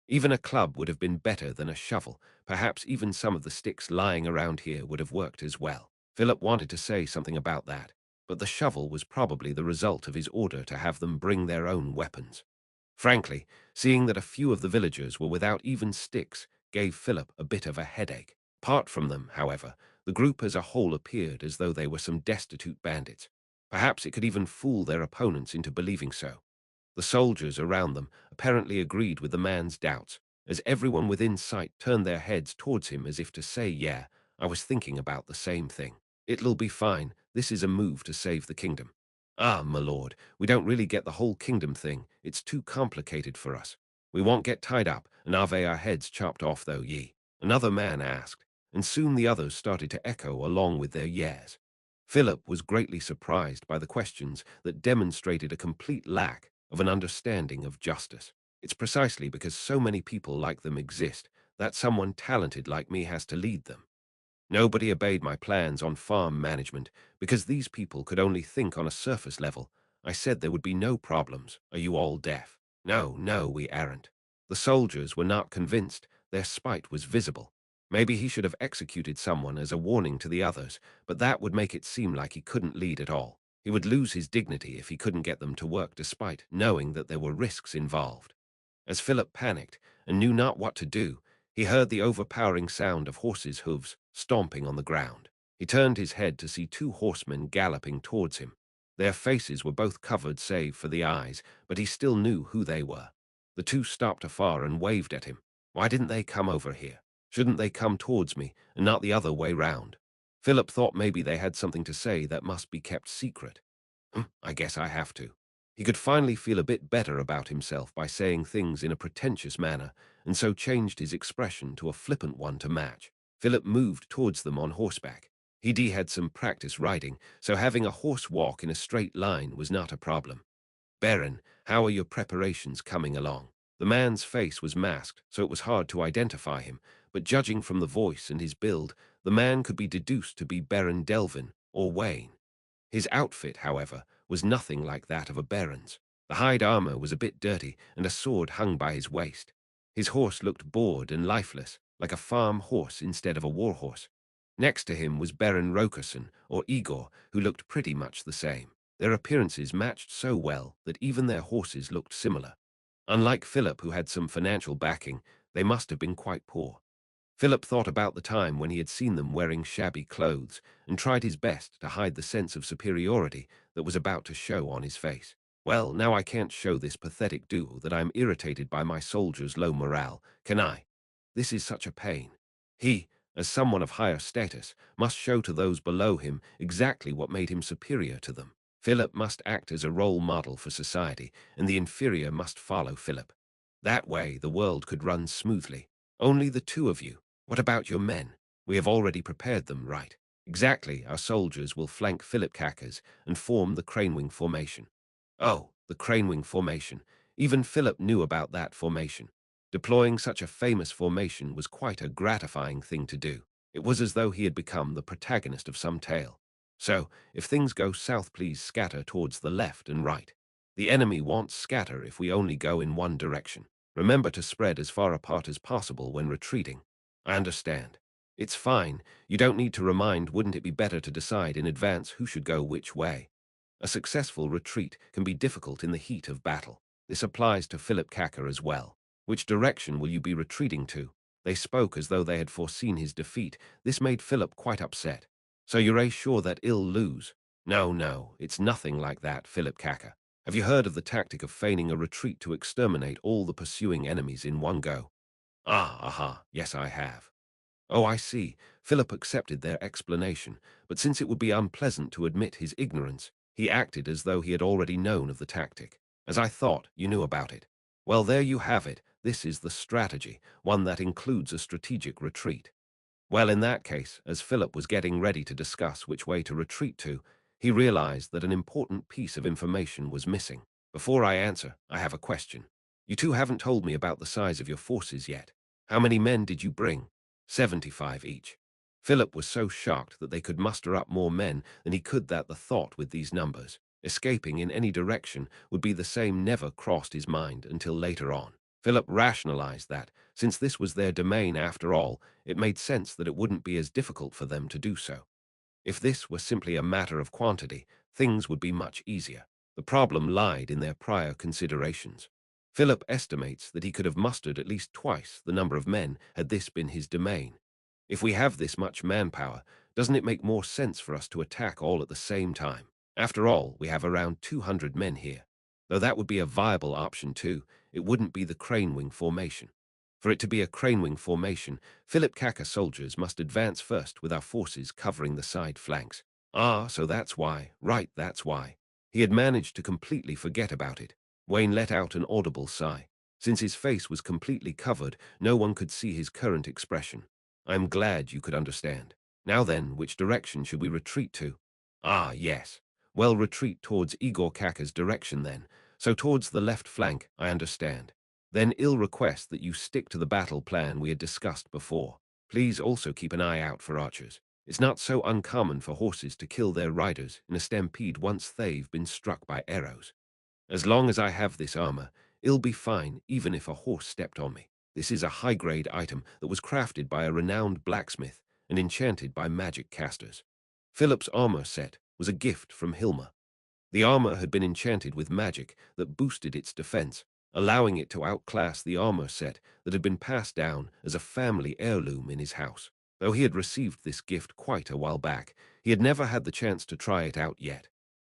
Even a club would have been better than a shovel. Perhaps even some of the sticks lying around here would have worked as well. Philip wanted to say something about that, but the shovel was probably the result of his order to have them bring their own weapons. Frankly, seeing that a few of the villagers were without even sticks gave Philip a bit of a headache. Apart from them, however, the group as a whole appeared as though they were some destitute bandits. Perhaps it could even fool their opponents into believing so. The soldiers around them apparently agreed with the man's doubts, as everyone within sight turned their heads towards him as if to say, yeah, I was thinking about the same thing. It'll be fine. This is a move to save the kingdom. Ah, my lord, we don't really get the whole kingdom thing. It's too complicated for us. We won't get tied up and have our heads chopped off, though, ye? Another man asked, and soon the others started to echo along with their yeas. Philip was greatly surprised by the questions that demonstrated a complete lack of an understanding of justice. It's precisely because so many people like them exist that someone talented like me has to lead them. Nobody obeyed my plans on farm management because these people could only think on a surface level. I said there would be no problems. Are you all deaf? No, no, we aren't. The soldiers were not convinced. Their spite was visible. Maybe he should have executed someone as a warning to the others, but that would make it seem like he couldn't lead at all. He would lose his dignity if he couldn't get them to work despite knowing that there were risks involved. As Philip panicked and knew not what to do, he heard the overpowering sound of horses' hooves stomping on the ground. He turned his head to see two horsemen galloping towards him. Their faces were both covered save for the eyes, but he still knew who they were. The two stopped afar and waved at him. Why didn't they come over here? Shouldn't they come towards me, and not the other way round? Philip thought maybe they had something to say that must be kept secret. I guess I have to. He could finally feel a bit better about himself by saying things in a pretentious manner, and so changed his expression to a flippant one to match. Philip moved towards them on horseback. He had some practice riding, so having a horse walk in a straight line was not a problem. Baron, how are your preparations coming along? The man's face was masked, so it was hard to identify him, but judging from the voice and his build, the man could be deduced to be Baron Delvin or Wayne. His outfit, however, was nothing like that of a baron's. The hide armor was a bit dirty, and a sword hung by his waist. His horse looked bored and lifeless, like a farm horse instead of a war horse. Next to him was Baron Rokerson, or Igor, who looked pretty much the same. Their appearances matched so well that even their horses looked similar. Unlike Philip, who had some financial backing, they must have been quite poor. Philip thought about the time when he had seen them wearing shabby clothes and tried his best to hide the sense of superiority that was about to show on his face. Well, now I can't show this pathetic duo that I am irritated by my soldiers' low morale, can I? This is such a pain. He, as someone of higher status, must show to those below him exactly what made him superior to them. Philip must act as a role model for society, and the inferior must follow Philip. That way the world could run smoothly. Only the two of you. What about your men? We have already prepared them, right? Exactly, our soldiers will flank Philip Kakas and form the Cranewing Formation. Oh, the Cranewing Formation. Even Philip knew about that formation. Deploying such a famous formation was quite a gratifying thing to do. It was as though he had become the protagonist of some tale. So, if things go south, please scatter towards the left and right. The enemy won't scatter if we only go in one direction. Remember to spread as far apart as possible when retreating. I understand. It's fine. You don't need to remind. Wouldn't it be better to decide in advance who should go which way? A successful retreat can be difficult in the heat of battle. This applies to Philip Kaka as well. Which direction will you be retreating to? They spoke as though they had foreseen his defeat. This made Philip quite upset. So you're sure that he'll lose? No, it's nothing like that, Philip Kaka. Have you heard of the tactic of feigning a retreat to exterminate all the pursuing enemies in one go? Yes I have. Oh, I see. Philip accepted their explanation, but since it would be unpleasant to admit his ignorance, he acted as though he had already known of the tactic. As I thought, you knew about it. Well, there you have it. This is the strategy, one that includes a strategic retreat. Well, in that case, as Philip was getting ready to discuss which way to retreat to, he realized that an important piece of information was missing. Before I answer, I have a question. You two haven't told me about the size of your forces yet. How many men did you bring? 75 each. Philip was so shocked that they could muster up more men than he could that the thought with these numbers, escaping in any direction, would be the same never crossed his mind until later on. Philip rationalized that, since this was their domain after all, it made sense that it wouldn't be as difficult for them to do so. If this were simply a matter of quantity, things would be much easier. The problem lied in their prior considerations. Philip estimates that he could have mustered at least twice the number of men had this been his domain. If we have this much manpower, doesn't it make more sense for us to attack all at the same time? After all, we have around 200 men here. Though that would be a viable option too, it wouldn't be the Cranewing Formation. For it to be a Cranewing Formation, Philip Kaka soldiers must advance first with our forces covering the side flanks. So that's why. Right, that's why. He had managed to completely forget about it. Wayne let out an audible sigh. Since his face was completely covered, no one could see his current expression. I'm glad you could understand. Now then, which direction should we retreat to? Yes. Well, retreat towards Igor Kaka's direction then. So towards the left flank, I understand. Then I'll request that you stick to the battle plan we had discussed before. Please also keep an eye out for archers. It's not so uncommon for horses to kill their riders in a stampede once they've been struck by arrows. As long as I have this armor, it'll be fine even if a horse stepped on me. This is a high-grade item that was crafted by a renowned blacksmith and enchanted by magic casters. Philip's armor set was a gift from Hilma. The armor had been enchanted with magic that boosted its defense, allowing it to outclass the armor set that had been passed down as a family heirloom in his house. Though he had received this gift quite a while back, he had never had the chance to try it out yet.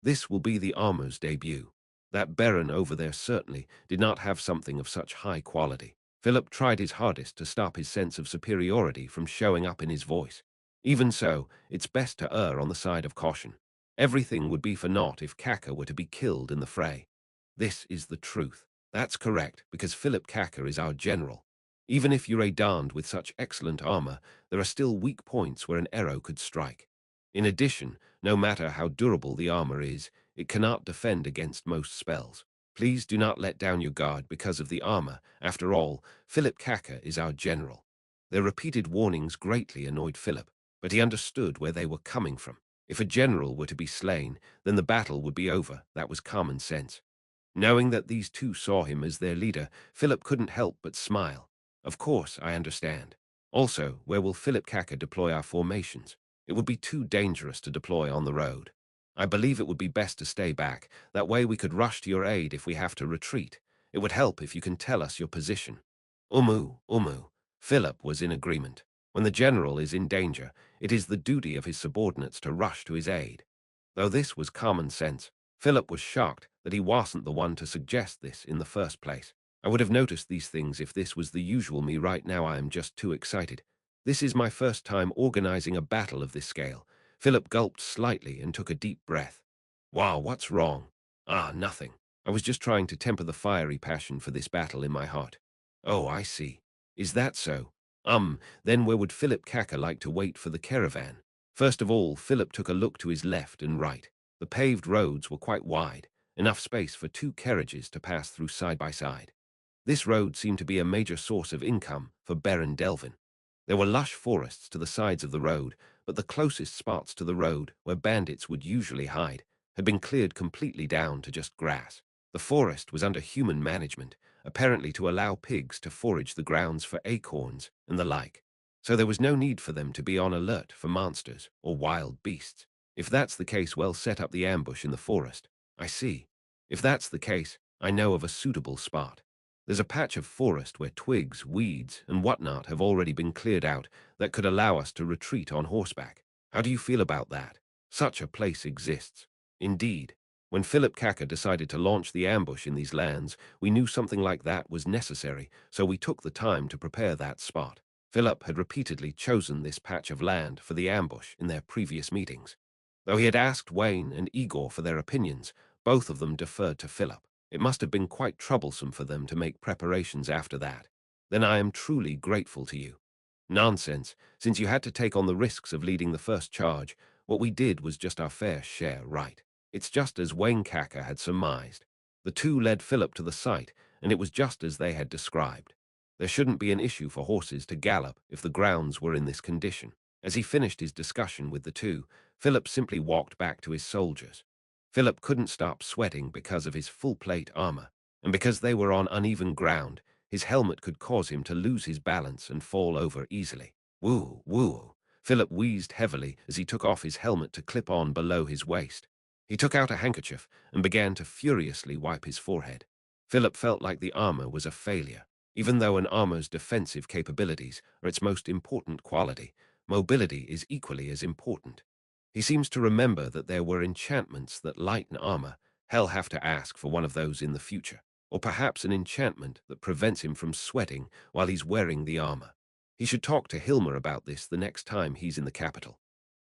This will be the armor's debut. That Baron over there certainly did not have something of such high quality. Philip tried his hardest to stop his sense of superiority from showing up in his voice. Even so, it's best to err on the side of caution. Everything would be for naught if Kaka were to be killed in the fray. This is the truth. That's correct, because Philip Kaka is our general. Even if you're adorned with such excellent armor, there are still weak points where an arrow could strike. In addition, no matter how durable the armor is, it cannot defend against most spells. Please do not let down your guard because of the armor. After all, Philip Kaka is our general. Their repeated warnings greatly annoyed Philip, but he understood where they were coming from. If a general were to be slain, then the battle would be over. That was common sense. Knowing that these two saw him as their leader, Philip couldn't help but smile. Of course, I understand. Also, where will Philip Kaka deploy our formations? It would be too dangerous to deploy on the road. I believe it would be best to stay back. That way we could rush to your aid if we have to retreat. It would help if you can tell us your position. Umu. Philip was in agreement. When the general is in danger, it is the duty of his subordinates to rush to his aid. Though this was common sense, Philip was shocked that he wasn't the one to suggest this in the first place. I would have noticed these things if this was the usual me. Right now I am just too excited. This is my first time organizing a battle of this scale. Philip gulped slightly and took a deep breath. Wow, what's wrong? Ah, nothing. I was just trying to temper the fiery passion for this battle in my heart. Oh, I see. Is that so? Then where would Philip Kaka like to wait for the caravan? First of all, Philip took a look to his left and right. The paved roads were quite wide, enough space for two carriages to pass through side by side. This road seemed to be a major source of income for Baron Delvin. There were lush forests to the sides of the road, but the closest spots to the road, where bandits would usually hide, had been cleared completely down to just grass. The forest was under human management, apparently to allow pigs to forage the grounds for acorns and the like. So there was no need for them to be on alert for monsters or wild beasts. If that's the case, well, set up the ambush in the forest. I see. If that's the case, I know of a suitable spot. There's a patch of forest where twigs, weeds, and whatnot have already been cleared out that could allow us to retreat on horseback. How do you feel about that? Such a place exists. Indeed. When Philip Kaka decided to launch the ambush in these lands, we knew something like that was necessary, so we took the time to prepare that spot. Philip had repeatedly chosen this patch of land for the ambush in their previous meetings. Though he had asked Wayne and Igor for their opinions, both of them deferred to Philip. It must have been quite troublesome for them to make preparations after that. Then I am truly grateful to you. Nonsense. Since you had to take on the risks of leading the first charge, what we did was just our fair share, right? It's just as Wayne Kaka had surmised. The two led Philip to the site, and it was just as they had described. There shouldn't be an issue for horses to gallop if the grounds were in this condition. As he finished his discussion with the two, Philip simply walked back to his soldiers. Philip couldn't stop sweating because of his full-plate armor, and because they were on uneven ground, his helmet could cause him to lose his balance and fall over easily. Woo. Philip wheezed heavily as he took off his helmet to clip on below his waist. He took out a handkerchief and began to furiously wipe his forehead. Philip felt like the armor was a failure. Even though an armor's defensive capabilities are its most important quality, mobility is equally as important. He seems to remember that there were enchantments that lighten armor. He'll have to ask for one of those in the future, or perhaps an enchantment that prevents him from sweating while he's wearing the armor. He should talk to Hilmer about this the next time he's in the capital.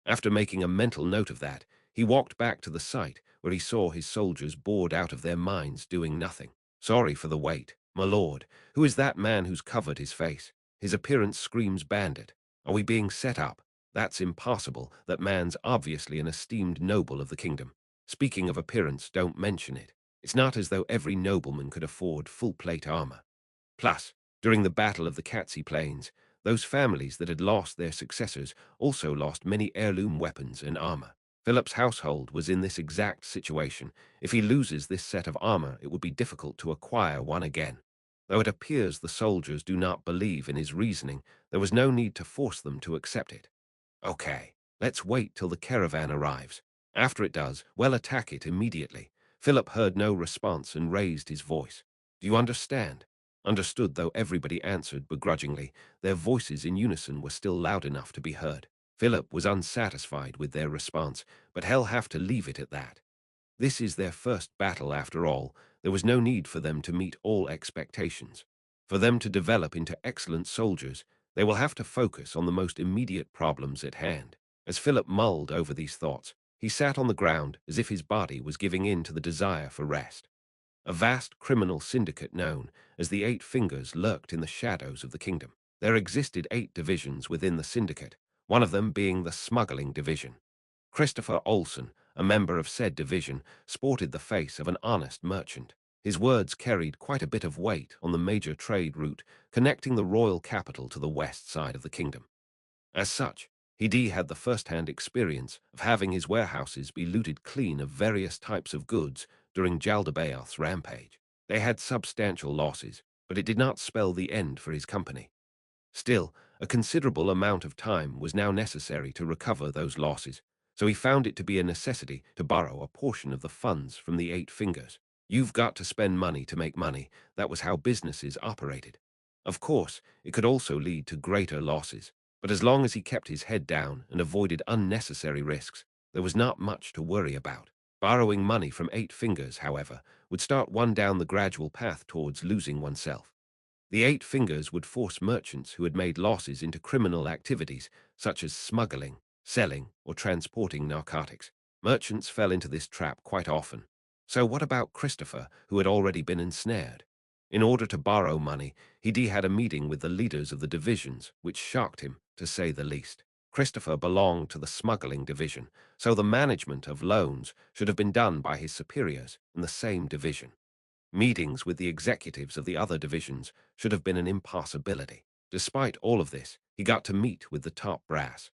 After making a mental note of that, he walked back to the site where he saw his soldiers bored out of their minds doing nothing. Sorry for the wait, my lord. Who is that man who's covered his face? His appearance screams bandit. Are we being set up? That's impossible. That man's obviously an esteemed noble of the kingdom. Speaking of appearance, don't mention it. It's not as though every nobleman could afford full-plate armor. Plus, during the Battle of the Katsi Plains, those families that had lost their successors also lost many heirloom weapons and armor. Philip's household was in this exact situation. If he loses this set of armor, it would be difficult to acquire one again. Though it appears the soldiers do not believe in his reasoning, there was no need to force them to accept it. Okay, let's wait till the caravan arrives. After it does, well, attack it immediately. Philip heard no response and raised his voice. Do you understand? Understood, though everybody answered begrudgingly. Their voices in unison were still loud enough to be heard. Philip was unsatisfied with their response, but he'll have to leave it at that. This is their first battle after all. There was no need for them to meet all expectations. For them to develop into excellent soldiers, they will have to focus on the most immediate problems at hand. As Philip mulled over these thoughts, he sat on the ground as if his body was giving in to the desire for rest. A vast criminal syndicate known as the Eight Fingers lurked in the shadows of the kingdom. There existed 8 divisions within the syndicate, one of them being the smuggling division. Christopher Olson, a member of said division, sported the face of an honest merchant. His words carried quite a bit of weight on the major trade route connecting the royal capital to the west side of the kingdom. As such, he had the first-hand experience of having his warehouses be looted clean of various types of goods during Jaldabaoth's rampage. They had substantial losses, but it did not spell the end for his company. Still, a considerable amount of time was now necessary to recover those losses, so he found it to be a necessity to borrow a portion of the funds from the Eight Fingers. You've got to spend money to make money. That was how businesses operated. Of course, it could also lead to greater losses, but as long as he kept his head down and avoided unnecessary risks, there was not much to worry about. Borrowing money from Eight Fingers, however, would start one down the gradual path towards losing oneself. The Eight Fingers would force merchants who had made losses into criminal activities such as smuggling, selling, or transporting narcotics. Merchants fell into this trap quite often. So what about Christopher, who had already been ensnared? In order to borrow money, he had a meeting with the leaders of the divisions, which shocked him, to say the least. Christopher belonged to the smuggling division, so the management of loans should have been done by his superiors in the same division. Meetings with the executives of the other divisions should have been an impossibility. Despite all of this, he got to meet with the top brass.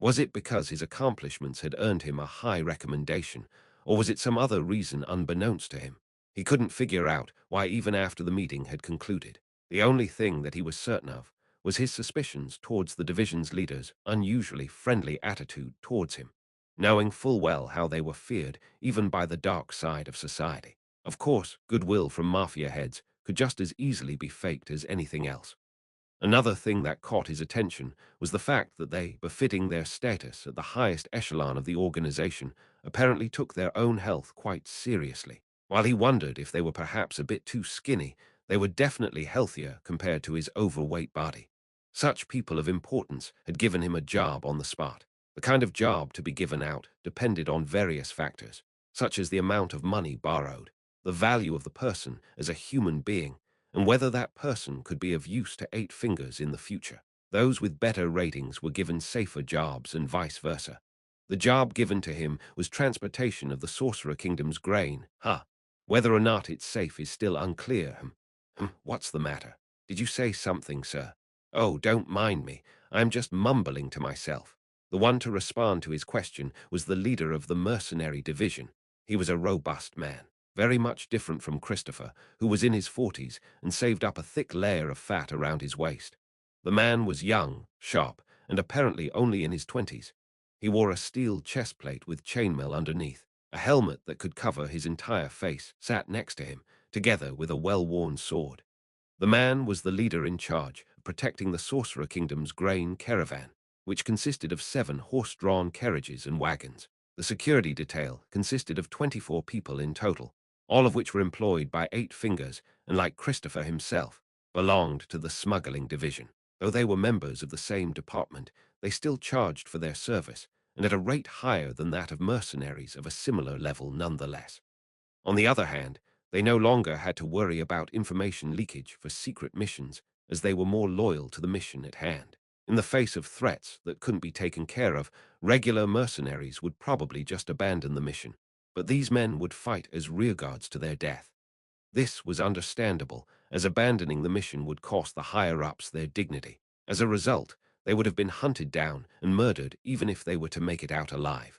Was it because his accomplishments had earned him a high recommendation, or was it some other reason unbeknownst to him? He couldn't figure out why even after the meeting had concluded. The only thing that he was certain of was his suspicions towards the division's leaders' unusually friendly attitude towards him, knowing full well how they were feared even by the dark side of society. Of course, goodwill from mafia heads could just as easily be faked as anything else. Another thing that caught his attention was the fact that they, befitting their status at the highest echelon of the organization, apparently took their own health quite seriously. While he wondered if they were perhaps a bit too skinny, they were definitely healthier compared to his overweight body. Such people of importance had given him a job on the spot. The kind of job to be given out depended on various factors, such as the amount of money borrowed, the value of the person as a human being, and whether that person could be of use to Eight Fingers in the future. Those with better ratings were given safer jobs and vice versa. The job given to him was transportation of the Sorcerer Kingdom's grain. Whether or not it's safe is still unclear. What's the matter? Did you say something, sir? Oh, don't mind me. I'm just mumbling to myself. The one to respond to his question was the leader of the mercenary division. He was a robust man, very much different from Christopher, who was in his 40s and saved up a thick layer of fat around his waist. The man was young, sharp, and apparently only in his 20s. He wore a steel chestplate with chainmail underneath. A helmet that could cover his entire face sat next to him, together with a well-worn sword. The man was the leader in charge of protecting the Sorcerer Kingdom's grain caravan, which consisted of 7 horse-drawn carriages and wagons. The security detail consisted of 24 people in total, all of which were employed by Eight Fingers and, like Christopher himself, belonged to the smuggling division. Though they were members of the same department, they still charged for their service, and at a rate higher than that of mercenaries of a similar level nonetheless. On the other hand, they no longer had to worry about information leakage for secret missions, as they were more loyal to the mission at hand. In the face of threats that couldn't be taken care of, regular mercenaries would probably just abandon the mission, but these men would fight as rearguards to their death. This was understandable, as abandoning the mission would cost the higher-ups their dignity. As a result, they would have been hunted down and murdered even if they were to make it out alive.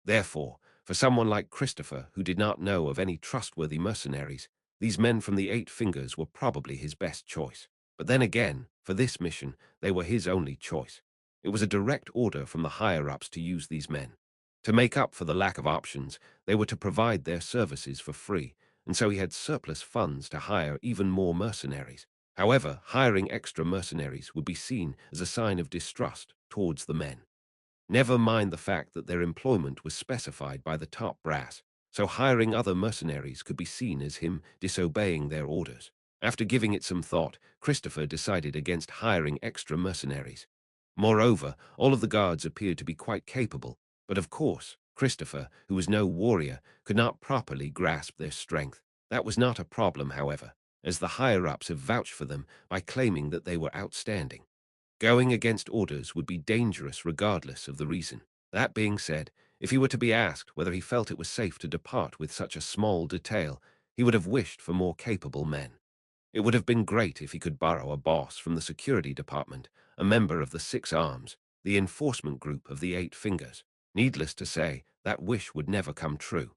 Therefore, for someone like Christopher, who did not know of any trustworthy mercenaries, these men from the Eight Fingers were probably his best choice. But then again, for this mission, they were his only choice. It was a direct order from the higher-ups to use these men. To make up for the lack of options, they were to provide their services for free, and so he had surplus funds to hire even more mercenaries. However, hiring extra mercenaries would be seen as a sign of distrust towards the men. Never mind the fact that their employment was specified by the top brass. so hiring other mercenaries could be seen as him disobeying their orders. After giving it some thought, Christopher decided against hiring extra mercenaries. Moreover, all of the guards appeared to be quite capable, but of course, Christopher, who was no warrior, could not properly grasp their strength. That was not a problem, however, as the higher-ups have vouched for them by claiming that they were outstanding. Going against orders would be dangerous regardless of the reason. That being said, if he were to be asked whether he felt it was safe to depart with such a small detail, he would have wished for more capable men. It would have been great if he could borrow a boss from the security department, a member of the Six Arms, the enforcement group of the Eight Fingers. Needless to say, that wish would never come true.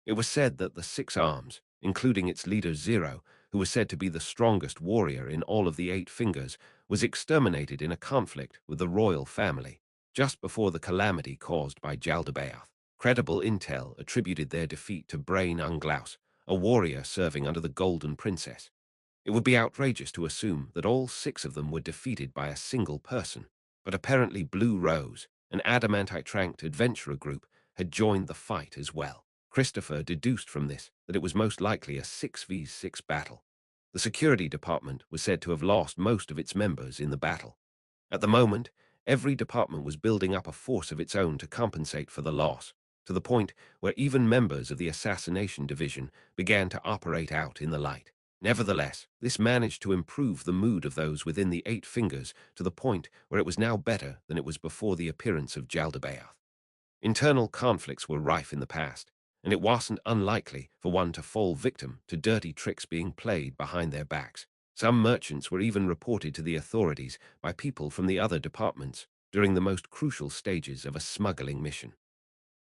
It was said that the Six Arms, including its leader Zero, who was said to be the strongest warrior in all of the Eight Fingers, was exterminated in a conflict with the royal family, just before the calamity caused by Jaldabaoth. Credible intel attributed their defeat to Brain Unglaus, a warrior serving under the Golden Princess. It would be outrageous to assume that all six of them were defeated by a single person, but apparently Blue Rose, an adamantite-tranked adventurer group, had joined the fight as well. Christopher deduced from this that it was most likely a 6v6 battle. The security department was said to have lost most of its members in the battle. At the moment, every department was building up a force of its own to compensate for the loss, to the point where even members of the assassination division began to operate out in the light. Nevertheless, this managed to improve the mood of those within the Eight Fingers to the point where it was now better than it was before the appearance of Jaldabaoth. Internal conflicts were rife in the past, and it wasn't unlikely for one to fall victim to dirty tricks being played behind their backs. Some merchants were even reported to the authorities by people from the other departments during the most crucial stages of a smuggling mission.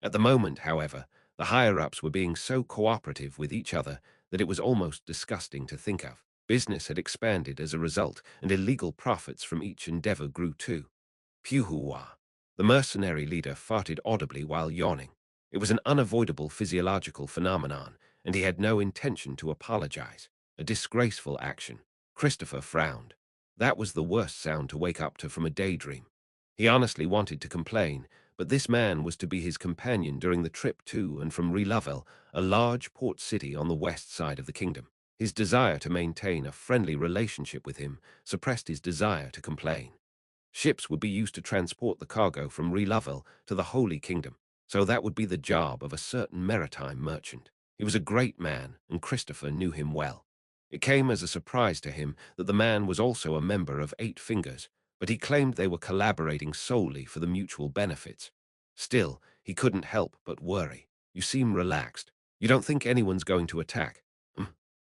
At the moment, however, the higher-ups were being so cooperative with each other that it was almost disgusting to think of. Business had expanded as a result, and illegal profits from each endeavor grew too. Puhua. The mercenary leader farted audibly while yawning. It was an unavoidable physiological phenomenon, and he had no intention to apologize. A disgraceful action. Christopher frowned. That was the worst sound to wake up to from a daydream. He honestly wanted to complain, but this man was to be his companion during the trip to and from Relovell, a large port city on the west side of the kingdom. His desire to maintain a friendly relationship with him suppressed his desire to complain. Ships would be used to transport the cargo from Relovell to the Holy Kingdom, so that would be the job of a certain maritime merchant. He was a great man, and Christopher knew him well. It came as a surprise to him that the man was also a member of Eight Fingers, but he claimed they were collaborating solely for the mutual benefits. Still, he couldn't help but worry. You seem relaxed. You don't think anyone's going to attack?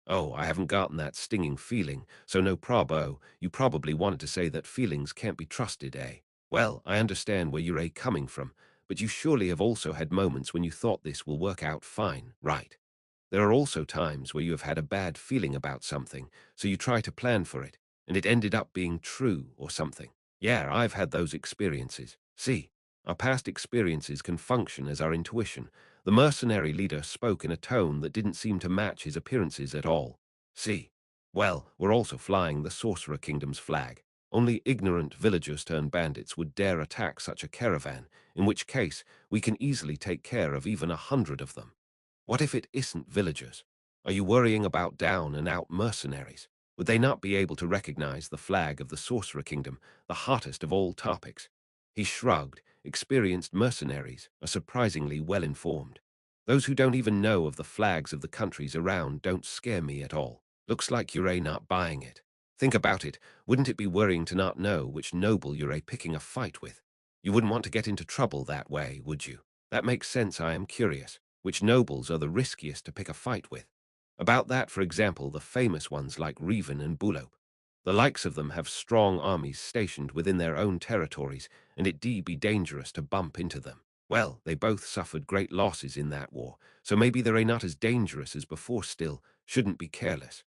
Oh, I haven't gotten that stinging feeling, so no probo. You probably wanted to say that feelings can't be trusted, eh? Well, I understand where you're coming from, but you surely have also had moments when you thought this will work out fine, right? There are also times where you have had a bad feeling about something, so you try to plan for it, and it ended up being true or something. Yeah, I've had those experiences. See, our past experiences can function as our intuition. The mercenary leader spoke in a tone that didn't seem to match his appearances at all. See, well, we're also flying the Sorcerer Kingdom's flag. Only ignorant villagers-turned-bandits would dare attack such a caravan, in which case we can easily take care of even 100 of them. What if it isn't villagers? Are you worrying about down-and-out mercenaries? Would they not be able to recognize the flag of the Sorcerer Kingdom, the hottest of all topics? He shrugged. Experienced mercenaries are surprisingly well-informed. Those who don't even know of the flags of the countries around don't scare me at all. Looks like you're not buying it. Think about it. Wouldn't it be worrying to not know which noble you're picking a fight with? You wouldn't want to get into trouble that way, would you? That makes sense. I am curious. Which nobles are the riskiest to pick a fight with? About that, for example, the famous ones like Revan and Bulope. The likes of them have strong armies stationed within their own territories, and it'd be dangerous to bump into them. Well, they both suffered great losses in that war, so maybe they're not as dangerous as before. Still, shouldn't be careless.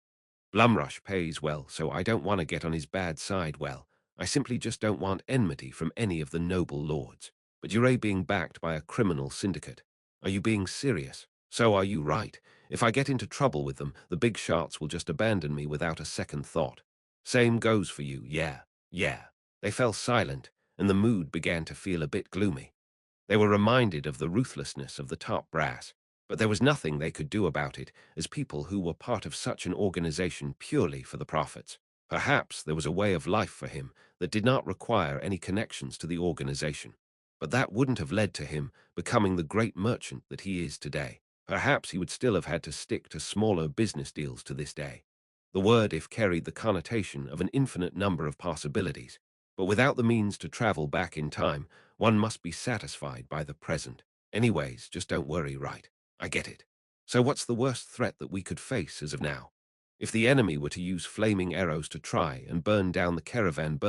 Blumrush pays well, so I don't want to get on his bad side. Well, I simply just don't want enmity from any of the noble lords. But you're being backed by a criminal syndicate. Are you being serious? So are you, right? If I get into trouble with them, the big shots will just abandon me without a second thought. Same goes for you, yeah, yeah. They fell silent, and the mood began to feel a bit gloomy. They were reminded of the ruthlessness of the top brass. But there was nothing they could do about it as people who were part of such an organization purely for the profits. Perhaps there was a way of life for him that did not require any connections to the organization. But that wouldn't have led to him becoming the great merchant that he is today. Perhaps he would still have had to stick to smaller business deals to this day. The word if carried the connotation of an infinite number of possibilities. But without the means to travel back in time, one must be satisfied by the present. Anyways, just don't worry, right? I get it. So what's the worst threat that we could face as of now? If the enemy were to use flaming arrows to try and burn down the caravan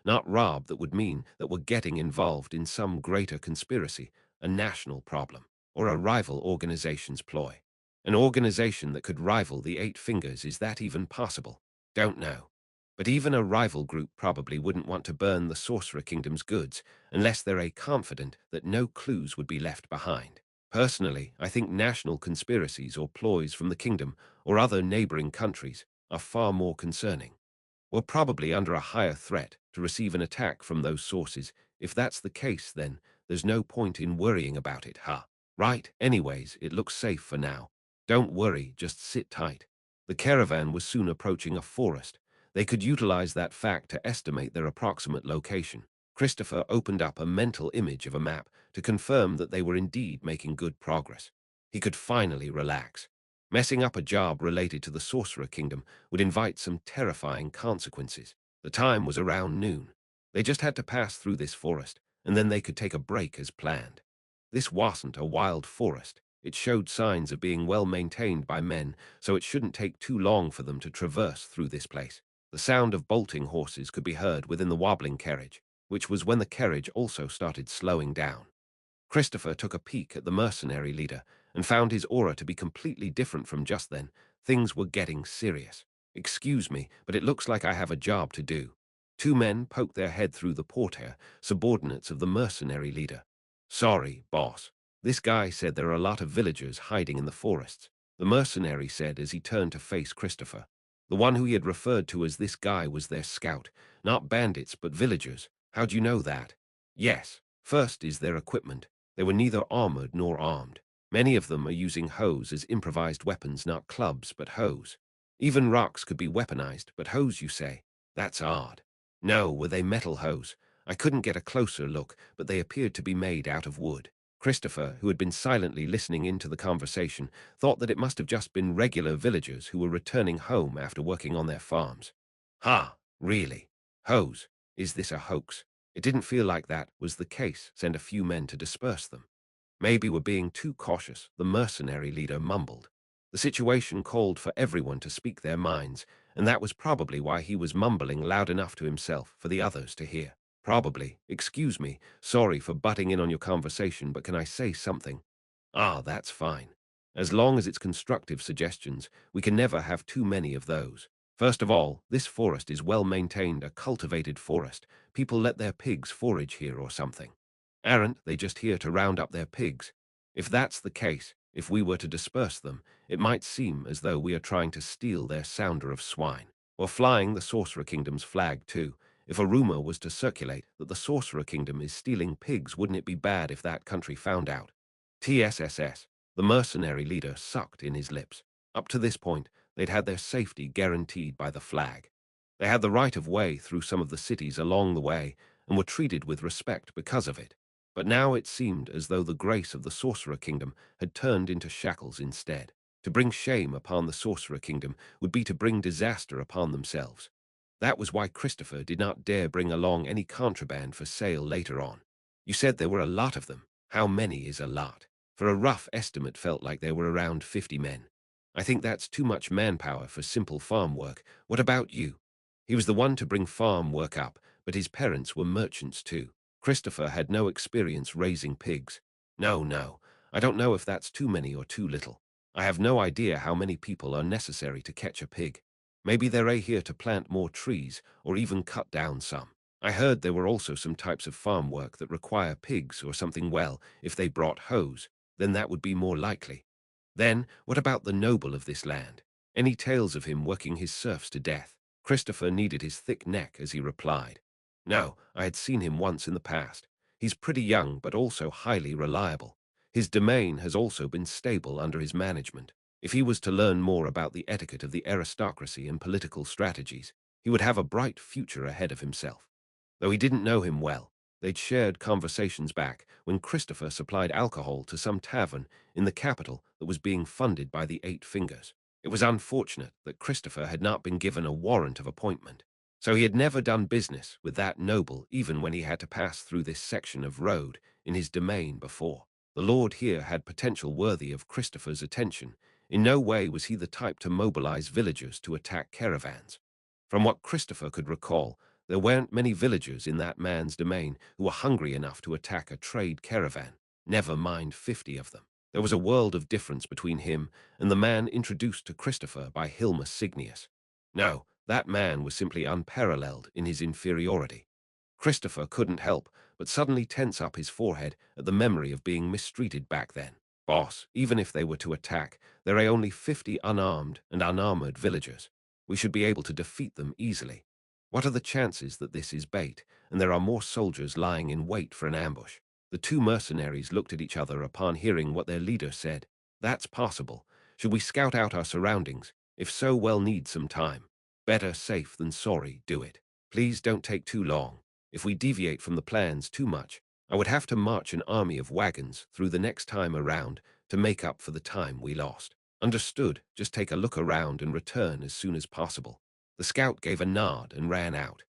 not rob, that would mean that we're getting involved in some greater conspiracy, a national problem, or a rival organization's ploy. An organization that could rival the Eight Fingers, is that even possible? Don't know. But even a rival group probably wouldn't want to burn the Sorcerer Kingdom's goods unless they're confident that no clues would be left behind. Personally, I think national conspiracies or ploys from the kingdom or other neighboring countries are far more concerning. We're probably under a higher threat to receive an attack from those sources. If that's the case, then there's no point in worrying about it, huh? Right? Anyways, it looks safe for now. Don't worry, just sit tight. The caravan was soon approaching a forest. They could utilize that fact to estimate their approximate location. Christopher opened up a mental image of a map to confirm that they were indeed making good progress. He could finally relax. Messing up a job related to the Sorcerer Kingdom would invite some terrifying consequences. The time was around noon. They just had to pass through this forest, and then they could take a break as planned. This wasn't a wild forest. It showed signs of being well maintained by men, so it shouldn't take too long for them to traverse through this place. The sound of bolting horses could be heard within the wobbling carriage, which was when the carriage also started slowing down. Christopher took a peek at the mercenary leader and found his aura to be completely different from just then. Things were getting serious. Excuse me, but it looks like I have a job to do. Two men poked their head through the portiere, subordinates of the mercenary leader. Sorry, boss. This guy said there are a lot of villagers hiding in the forests, the mercenary said as he turned to face Christopher. The one who he had referred to as this guy was their scout, not bandits but villagers. How'd you know that? Yes. First is their equipment. They were neither armored nor armed. Many of them are using hoes as improvised weapons, not clubs, but hoes. Even rocks could be weaponized, but hoes, you say? That's odd. No, were they metal hoes? I couldn't get a closer look, but they appeared to be made out of wood. Christopher, who had been silently listening into the conversation, thought that it must have just been regular villagers who were returning home after working on their farms. Ha, really? Hoes? Is this a hoax? It didn't feel like that was the case. Send a few men to disperse them. Maybe we're being too cautious, the mercenary leader mumbled. The situation called for everyone to speak their minds, and that was probably why he was mumbling loud enough to himself for the others to hear. Probably. Excuse me, sorry for butting in on your conversation, but can I say something? Ah, that's fine. As long as it's constructive suggestions, we can never have too many of those. First of all, this forest is well maintained, a cultivated forest. People let their pigs forage here or something. Aren't they just here to round up their pigs? If that's the case, if we were to disperse them, it might seem as though we are trying to steal their sounder of swine. Or flying the Sorcerer Kingdom's flag too. If a rumor was to circulate that the Sorcerer Kingdom is stealing pigs, wouldn't it be bad if that country found out? TSSS. The mercenary leader sucked in his lips. Up to this point, they'd had their safety guaranteed by the flag. They had the right of way through some of the cities along the way and were treated with respect because of it. But now it seemed as though the grace of the Sorcerer Kingdom had turned into shackles instead. To bring shame upon the Sorcerer Kingdom would be to bring disaster upon themselves. That was why Christopher did not dare bring along any contraband for sale later on. You said there were a lot of them. How many is a lot? For a rough estimate, felt like there were around 50 men. I think that's too much manpower for simple farm work. What about you? He was the one to bring farm work up, but his parents were merchants too. Christopher had no experience raising pigs. No, I don't know if that's too many or too little. I have no idea how many people are necessary to catch a pig. Maybe they're here to plant more trees or even cut down some. I heard there were also some types of farm work that require pigs or something. Well, if they brought hoes, then that would be more likely. Then, what about the noble of this land? Any tales of him working his serfs to death? Christopher kneaded his thick neck as he replied. No, I had seen him once in the past. He's pretty young, but also highly reliable. His domain has also been stable under his management. If he was to learn more about the etiquette of the aristocracy and political strategies, he would have a bright future ahead of himself. Though he didn't know him well, they'd shared conversations back when Christopher supplied alcohol to some tavern in the capital that was being funded by the Eight Fingers. It was unfortunate that Christopher had not been given a warrant of appointment, so he had never done business with that noble even when he had to pass through this section of road in his domain before. The Lord here had potential worthy of Christopher's attention. In no way was he the type to mobilize villagers to attack caravans. From what Christopher could recall, there weren't many villagers in that man's domain who were hungry enough to attack a trade caravan, never mind 50 of them. There was a world of difference between him and the man introduced to Christopher by Hilma Signius. No, that man was simply unparalleled in his inferiority. Christopher couldn't help but suddenly tense up his forehead at the memory of being mistreated back then. Boss, even if they were to attack, there are only 50 unarmed and unarmored villagers. We should be able to defeat them easily. What are the chances that this is bait, and there are more soldiers lying in wait for an ambush? The two mercenaries looked at each other upon hearing what their leader said. That's possible. Should we scout out our surroundings? If so, we'll need some time. Better safe than sorry, do it. Please don't take too long. If we deviate from the plans too much, I would have to march an army of wagons through the next time around to make up for the time we lost. Understood, just take a look around and return as soon as possible. The scout gave a nod and ran out.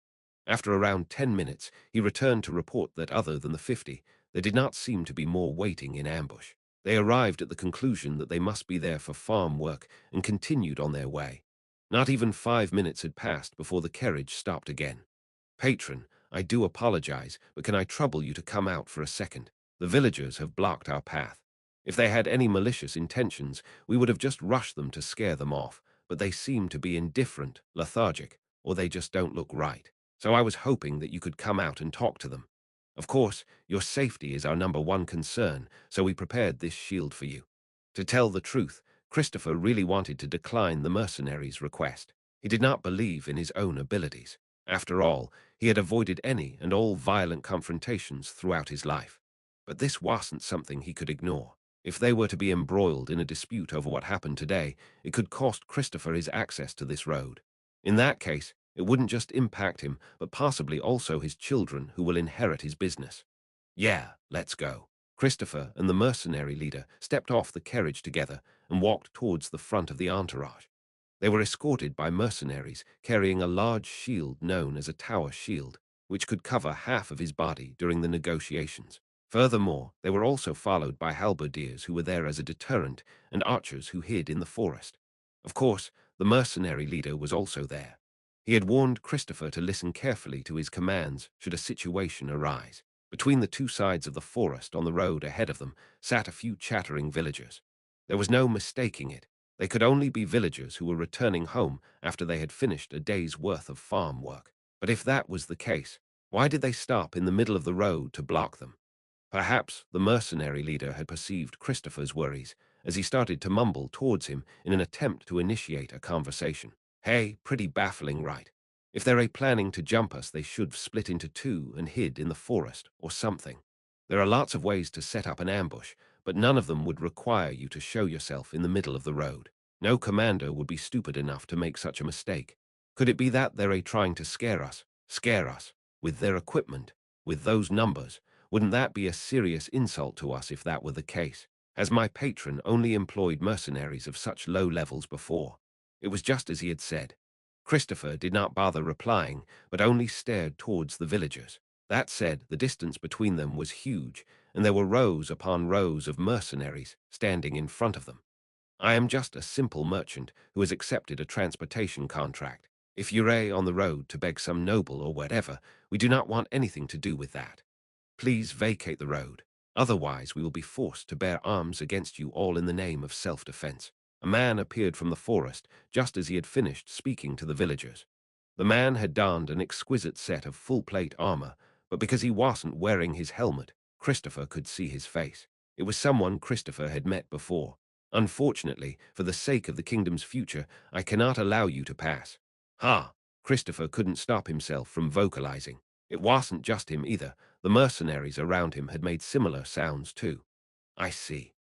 After around 10 minutes, he returned to report that other than the 50, there did not seem to be more waiting in ambush. They arrived at the conclusion that they must be there for farm work and continued on their way. Not even 5 minutes had passed before the carriage stopped again. Patron, I do apologize, but can I trouble you to come out for a second? The villagers have blocked our path. If they had any malicious intentions, we would have just rushed them to scare them off, but they seem to be indifferent, lethargic, or they just don't look right. So I was hoping that you could come out and talk to them. Of course, your safety is our #1 concern, so we prepared this shield for you. To tell the truth, Christopher really wanted to decline the mercenaries' request. He did not believe in his own abilities. After all, he had avoided any and all violent confrontations throughout his life. But this wasn't something he could ignore. If they were to be embroiled in a dispute over what happened today, it could cost Christopher his access to this road. In that case, it wouldn't just impact him, but possibly also his children who will inherit his business. Yeah, let's go. Christopher and the mercenary leader stepped off the carriage together and walked towards the front of the entourage. They were escorted by mercenaries carrying a large shield known as a tower shield, which could cover half of his body during the negotiations. Furthermore, they were also followed by halberdiers who were there as a deterrent and archers who hid in the forest. Of course, the mercenary leader was also there. He had warned Christopher to listen carefully to his commands should a situation arise. Between the two sides of the forest on the road ahead of them sat a few chattering villagers. There was no mistaking it. They could only be villagers who were returning home after they had finished a day's worth of farm work. But if that was the case, why did they stop in the middle of the road to block them? Perhaps the mercenary leader had perceived Christopher's worries as he started to mumble towards him in an attempt to initiate a conversation. Hey, pretty baffling, right? If they're planning to jump us, they should have split into two and hid in the forest or something. There are lots of ways to set up an ambush, but none of them would require you to show yourself in the middle of the road. No commander would be stupid enough to make such a mistake. Could it be that they're trying to scare us, with their equipment, with those numbers? Wouldn't that be a serious insult to us if that were the case? As my patron only employed mercenaries of such low levels before. It was just as he had said. Christopher did not bother replying, but only stared towards the villagers. That said, the distance between them was huge, and there were rows upon rows of mercenaries standing in front of them. I am just a simple merchant who has accepted a transportation contract. If you're on the road to beg some noble or whatever, we do not want anything to do with that. Please vacate the road. Otherwise, we will be forced to bear arms against you all in the name of self-defense. A man appeared from the forest just as he had finished speaking to the villagers. The man had donned an exquisite set of full-plate armor, but because he wasn't wearing his helmet, Christopher could see his face. It was someone Christopher had met before. Unfortunately, for the sake of the kingdom's future, I cannot allow you to pass. Ha! Christopher couldn't stop himself from vocalizing. It wasn't just him either. The mercenaries around him had made similar sounds too. I see.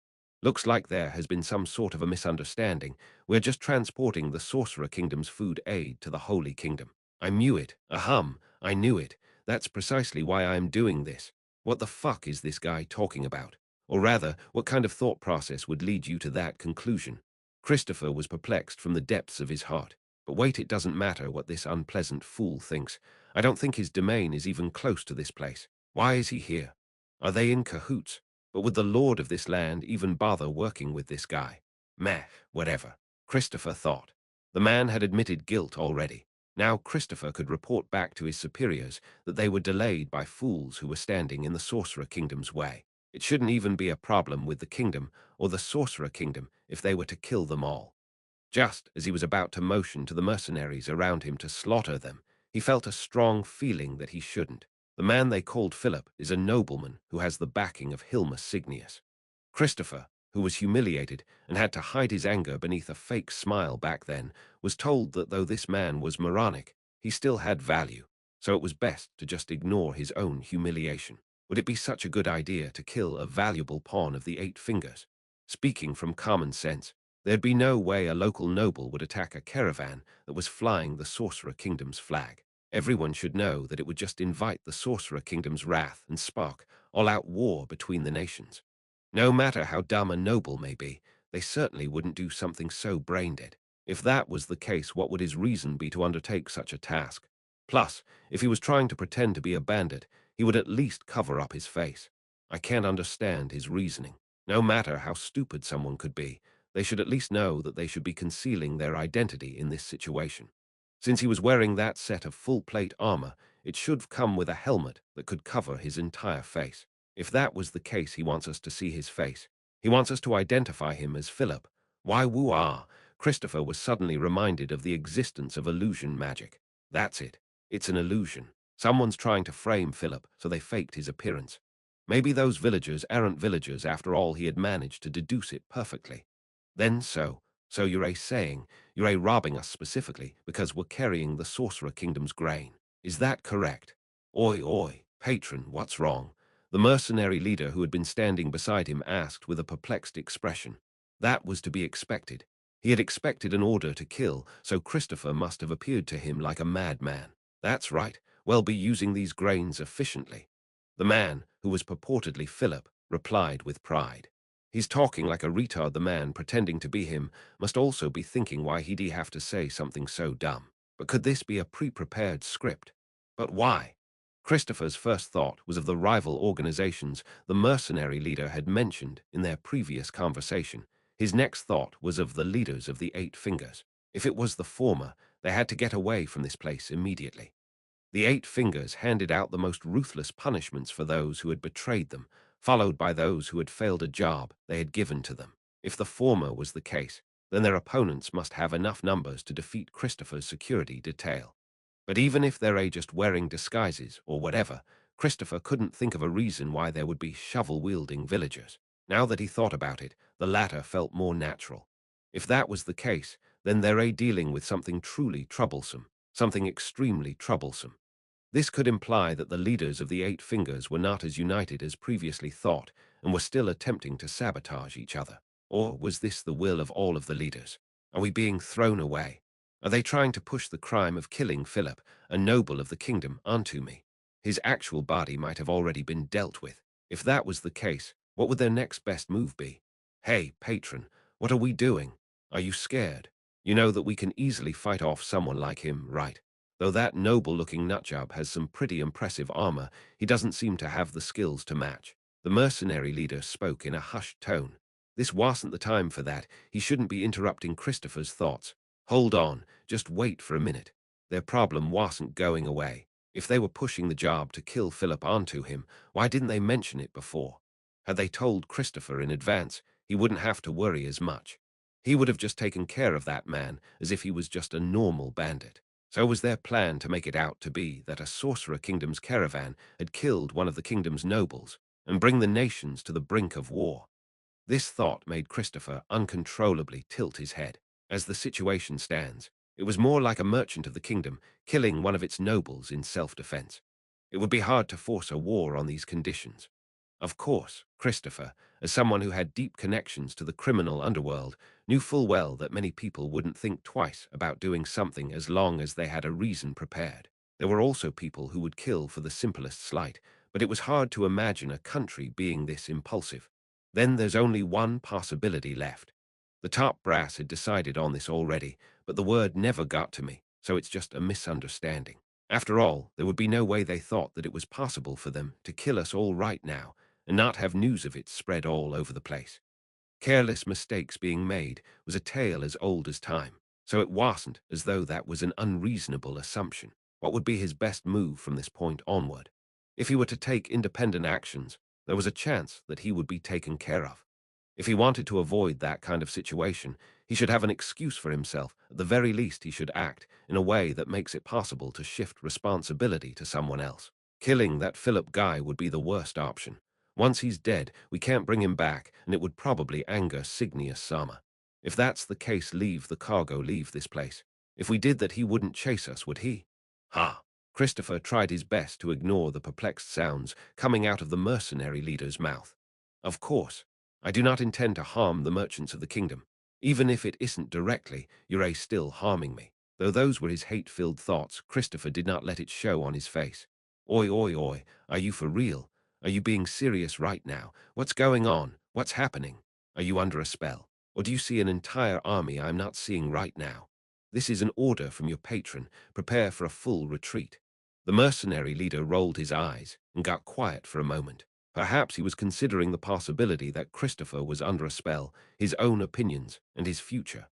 Looks like there has been some sort of a misunderstanding. We're just transporting the Sorcerer Kingdom's food aid to the Holy Kingdom. I knew it. Ahum, I knew it. That's precisely why I am doing this. What the fuck is this guy talking about? Or rather, what kind of thought process would lead you to that conclusion? Christopher was perplexed from the depths of his heart. But wait, it doesn't matter what this unpleasant fool thinks. I don't think his domain is even close to this place. Why is he here? Are they in cahoots? But would the lord of this land even bother working with this guy? Meh, whatever, Christopher thought. The man had admitted guilt already. Now Christopher could report back to his superiors that they were delayed by fools who were standing in the Sorcerer Kingdom's way. It shouldn't even be a problem with the kingdom or the Sorcerer Kingdom if they were to kill them all. Just as he was about to motion to the mercenaries around him to slaughter them, he felt a strong feeling that he shouldn't. The man they called Philip is a nobleman who has the backing of Hilma Signius. Christopher, who was humiliated and had to hide his anger beneath a fake smile back then, was told that though this man was moronic, he still had value, so it was best to just ignore his own humiliation. Would it be such a good idea to kill a valuable pawn of the Eight Fingers? Speaking from common sense, there'd be no way a local noble would attack a caravan that was flying the Sorcerer Kingdom's flag. Everyone should know that it would just invite the Sorcerer Kingdom's wrath and spark all-out war between the nations. No matter how dumb a noble may be, they certainly wouldn't do something so brain-dead. If that was the case, what would his reason be to undertake such a task? Plus, if he was trying to pretend to be a bandit, he would at least cover up his face. I can't understand his reasoning. No matter how stupid someone could be, they should at least know that they should be concealing their identity in this situation. Since he was wearing that set of full-plate armor, it should have come with a helmet that could cover his entire face. If that was the case, he wants us to see his face. He wants us to identify him as Philip. Why woo-ah? Christopher was suddenly reminded of the existence of illusion magic. That's it. It's an illusion. Someone's trying to frame Philip, so they faked his appearance. Maybe those villagers aren't villagers after all. He had managed to deduce it perfectly. Then so you're saying you're robbing us specifically because we're carrying the Sorcerer Kingdom's grain. Is that correct? Oi, oi, patron, what's wrong? The mercenary leader who had been standing beside him asked with a perplexed expression. That was to be expected. He had expected an order to kill, so Christopher must have appeared to him like a madman. That's right, well, be using these grains efficiently. The man, who was purportedly Philip, replied with pride. He's talking like a retard. The man pretending to be him must also be thinking why he'd he have to say something so dumb. But could this be a pre-prepared script? But why? Christopher's first thought was of the rival organizations the mercenary leader had mentioned in their previous conversation. His next thought was of the leaders of the Eight Fingers. If it was the former, they had to get away from this place immediately. The Eight Fingers handed out the most ruthless punishments for those who had betrayed them, followed by those who had failed a job they had given to them. If the former was the case, then their opponents must have enough numbers to defeat Christopher's security detail. But even if they're just wearing disguises or whatever, Christopher couldn't think of a reason why there would be shovel-wielding villagers. Now that he thought about it, the latter felt more natural. If that was the case, then they're dealing with something truly troublesome, something extremely troublesome. This could imply that the leaders of the Eight Fingers were not as united as previously thought and were still attempting to sabotage each other. Or was this the will of all of the leaders? Are we being thrown away? Are they trying to push the crime of killing Philip, a noble of the kingdom, onto me? His actual body might have already been dealt with. If that was the case, what would their next best move be? Hey, patron, what are we doing? Are you scared? You know that we can easily fight off someone like him, right? Though that noble-looking nutjob has some pretty impressive armor, he doesn't seem to have the skills to match. The mercenary leader spoke in a hushed tone. This wasn't the time for that. He shouldn't be interrupting Christopher's thoughts. Hold on, just wait for a minute. Their problem wasn't going away. If they were pushing the job to kill Philip onto him, why didn't they mention it before? Had they told Christopher in advance, he wouldn't have to worry as much. He would have just taken care of that man as if he was just a normal bandit. So was their plan to make it out to be that a Sorcerer Kingdom's caravan had killed one of the kingdom's nobles and bring the nations to the brink of war? This thought made Christopher uncontrollably tilt his head. As the situation stands, it was more like a merchant of the kingdom killing one of its nobles in self-defense. It would be hard to force a war on these conditions. Of course, Christopher, as someone who had deep connections to the criminal underworld, knew full well that many people wouldn't think twice about doing something as long as they had a reason prepared. There were also people who would kill for the simplest slight, but it was hard to imagine a country being this impulsive. Then there's only one possibility left. The top brass had decided on this already, but the word never got to me, so it's just a misunderstanding. After all, there would be no way they thought that it was possible for them to kill us all right now and not have news of it spread all over the place. Careless mistakes being made was a tale as old as time, so it wasn't as though that was an unreasonable assumption. What would be his best move from this point onward? If he were to take independent actions, there was a chance that he would be taken care of. If he wanted to avoid that kind of situation, he should have an excuse for himself. At the very least, he should act in a way that makes it possible to shift responsibility to someone else. Killing that Philip guy would be the worst option. Once he's dead, we can't bring him back, and it would probably anger Signius Sama. If that's the case, leave the cargo, leave this place. If we did that, he wouldn't chase us, would he? Ha! Christopher tried his best to ignore the perplexed sounds coming out of the mercenary leader's mouth. Of course, I do not intend to harm the merchants of the kingdom. Even if it isn't directly, you're still harming me. Though those were his hate-filled thoughts, Christopher did not let it show on his face. Oi, oi, oi, are you for real? Are you being serious right now? What's going on? What's happening? Are you under a spell? Or do you see an entire army I'm not seeing right now? This is an order from your patron. Prepare for a full retreat. The mercenary leader rolled his eyes and got quiet for a moment. Perhaps he was considering the possibility that Christopher was under a spell, his own opinions, and his future.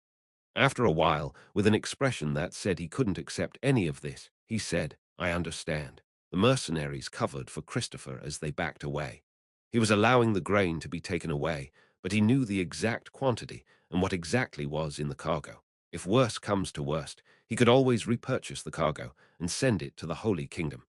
After a while, with an expression that said he couldn't accept any of this, he said, I understand. The mercenaries covered for Christopher as they backed away. He was allowing the grain to be taken away, but he knew the exact quantity and what exactly was in the cargo. If worse comes to worst, he could always repurchase the cargo and send it to the Holy Kingdom.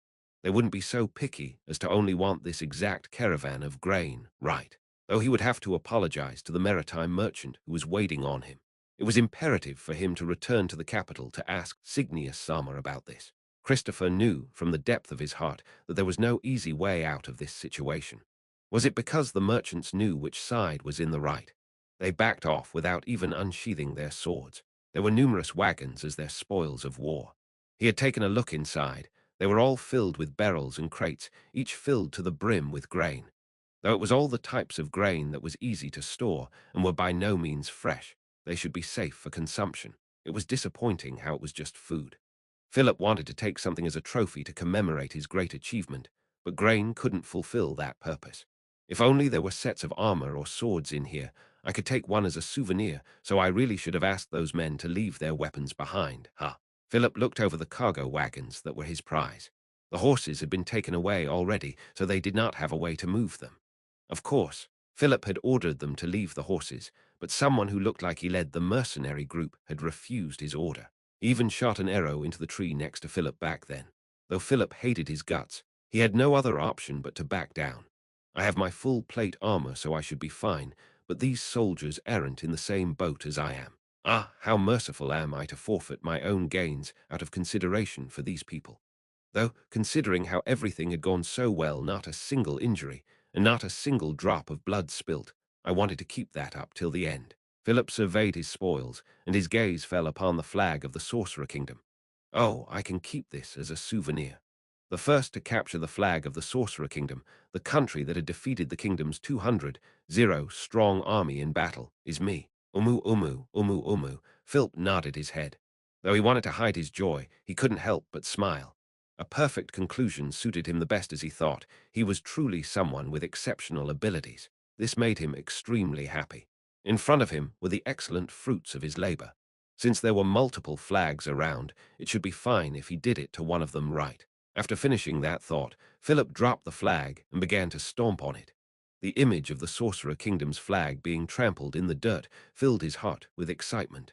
They wouldn't be so picky as to only want this exact caravan of grain, right? Though he would have to apologize to the maritime merchant who was waiting on him. It was imperative for him to return to the capital to ask Signius Sama about this. Christopher knew from the depth of his heart that there was no easy way out of this situation. Was it because the merchants knew which side was in the right? They backed off without even unsheathing their swords. There were numerous wagons as their spoils of war. He had taken a look inside. They were all filled with barrels and crates, each filled to the brim with grain. Though it was all the types of grain that was easy to store and were by no means fresh, they should be safe for consumption. It was disappointing how it was just food. Philip wanted to take something as a trophy to commemorate his great achievement, but grain couldn't fulfill that purpose. If only there were sets of armor or swords in here, I could take one as a souvenir, so I really should have asked those men to leave their weapons behind, huh? Philip looked over the cargo wagons that were his prize. The horses had been taken away already, so they did not have a way to move them. Of course, Philip had ordered them to leave the horses, but someone who looked like he led the mercenary group had refused his order. He even shot an arrow into the tree next to Philip back then. Though Philip hated his guts, he had no other option but to back down. I have my full plate armor, so I should be fine, but these soldiers aren't in the same boat as I am. Ah, how merciful am I to forfeit my own gains out of consideration for these people. Though, considering how everything had gone so well, not a single injury, and not a single drop of blood spilt, I wanted to keep that up till the end. Philip surveyed his spoils, and his gaze fell upon the flag of the Sorcerer Kingdom. Oh, I can keep this as a souvenir. The first to capture the flag of the Sorcerer Kingdom, the country that had defeated the kingdom's 200-strong army in battle, is me. Umu umu, umu umu. Philip nodded his head. Though he wanted to hide his joy, he couldn't help but smile. A perfect conclusion suited him the best, as he thought. He was truly someone with exceptional abilities. This made him extremely happy. In front of him were the excellent fruits of his labor. Since there were multiple flags around, it should be fine if he did it to one of them right. After finishing that thought, Philip dropped the flag and began to stomp on it. The image of the Sorcerer Kingdom's flag being trampled in the dirt filled his heart with excitement.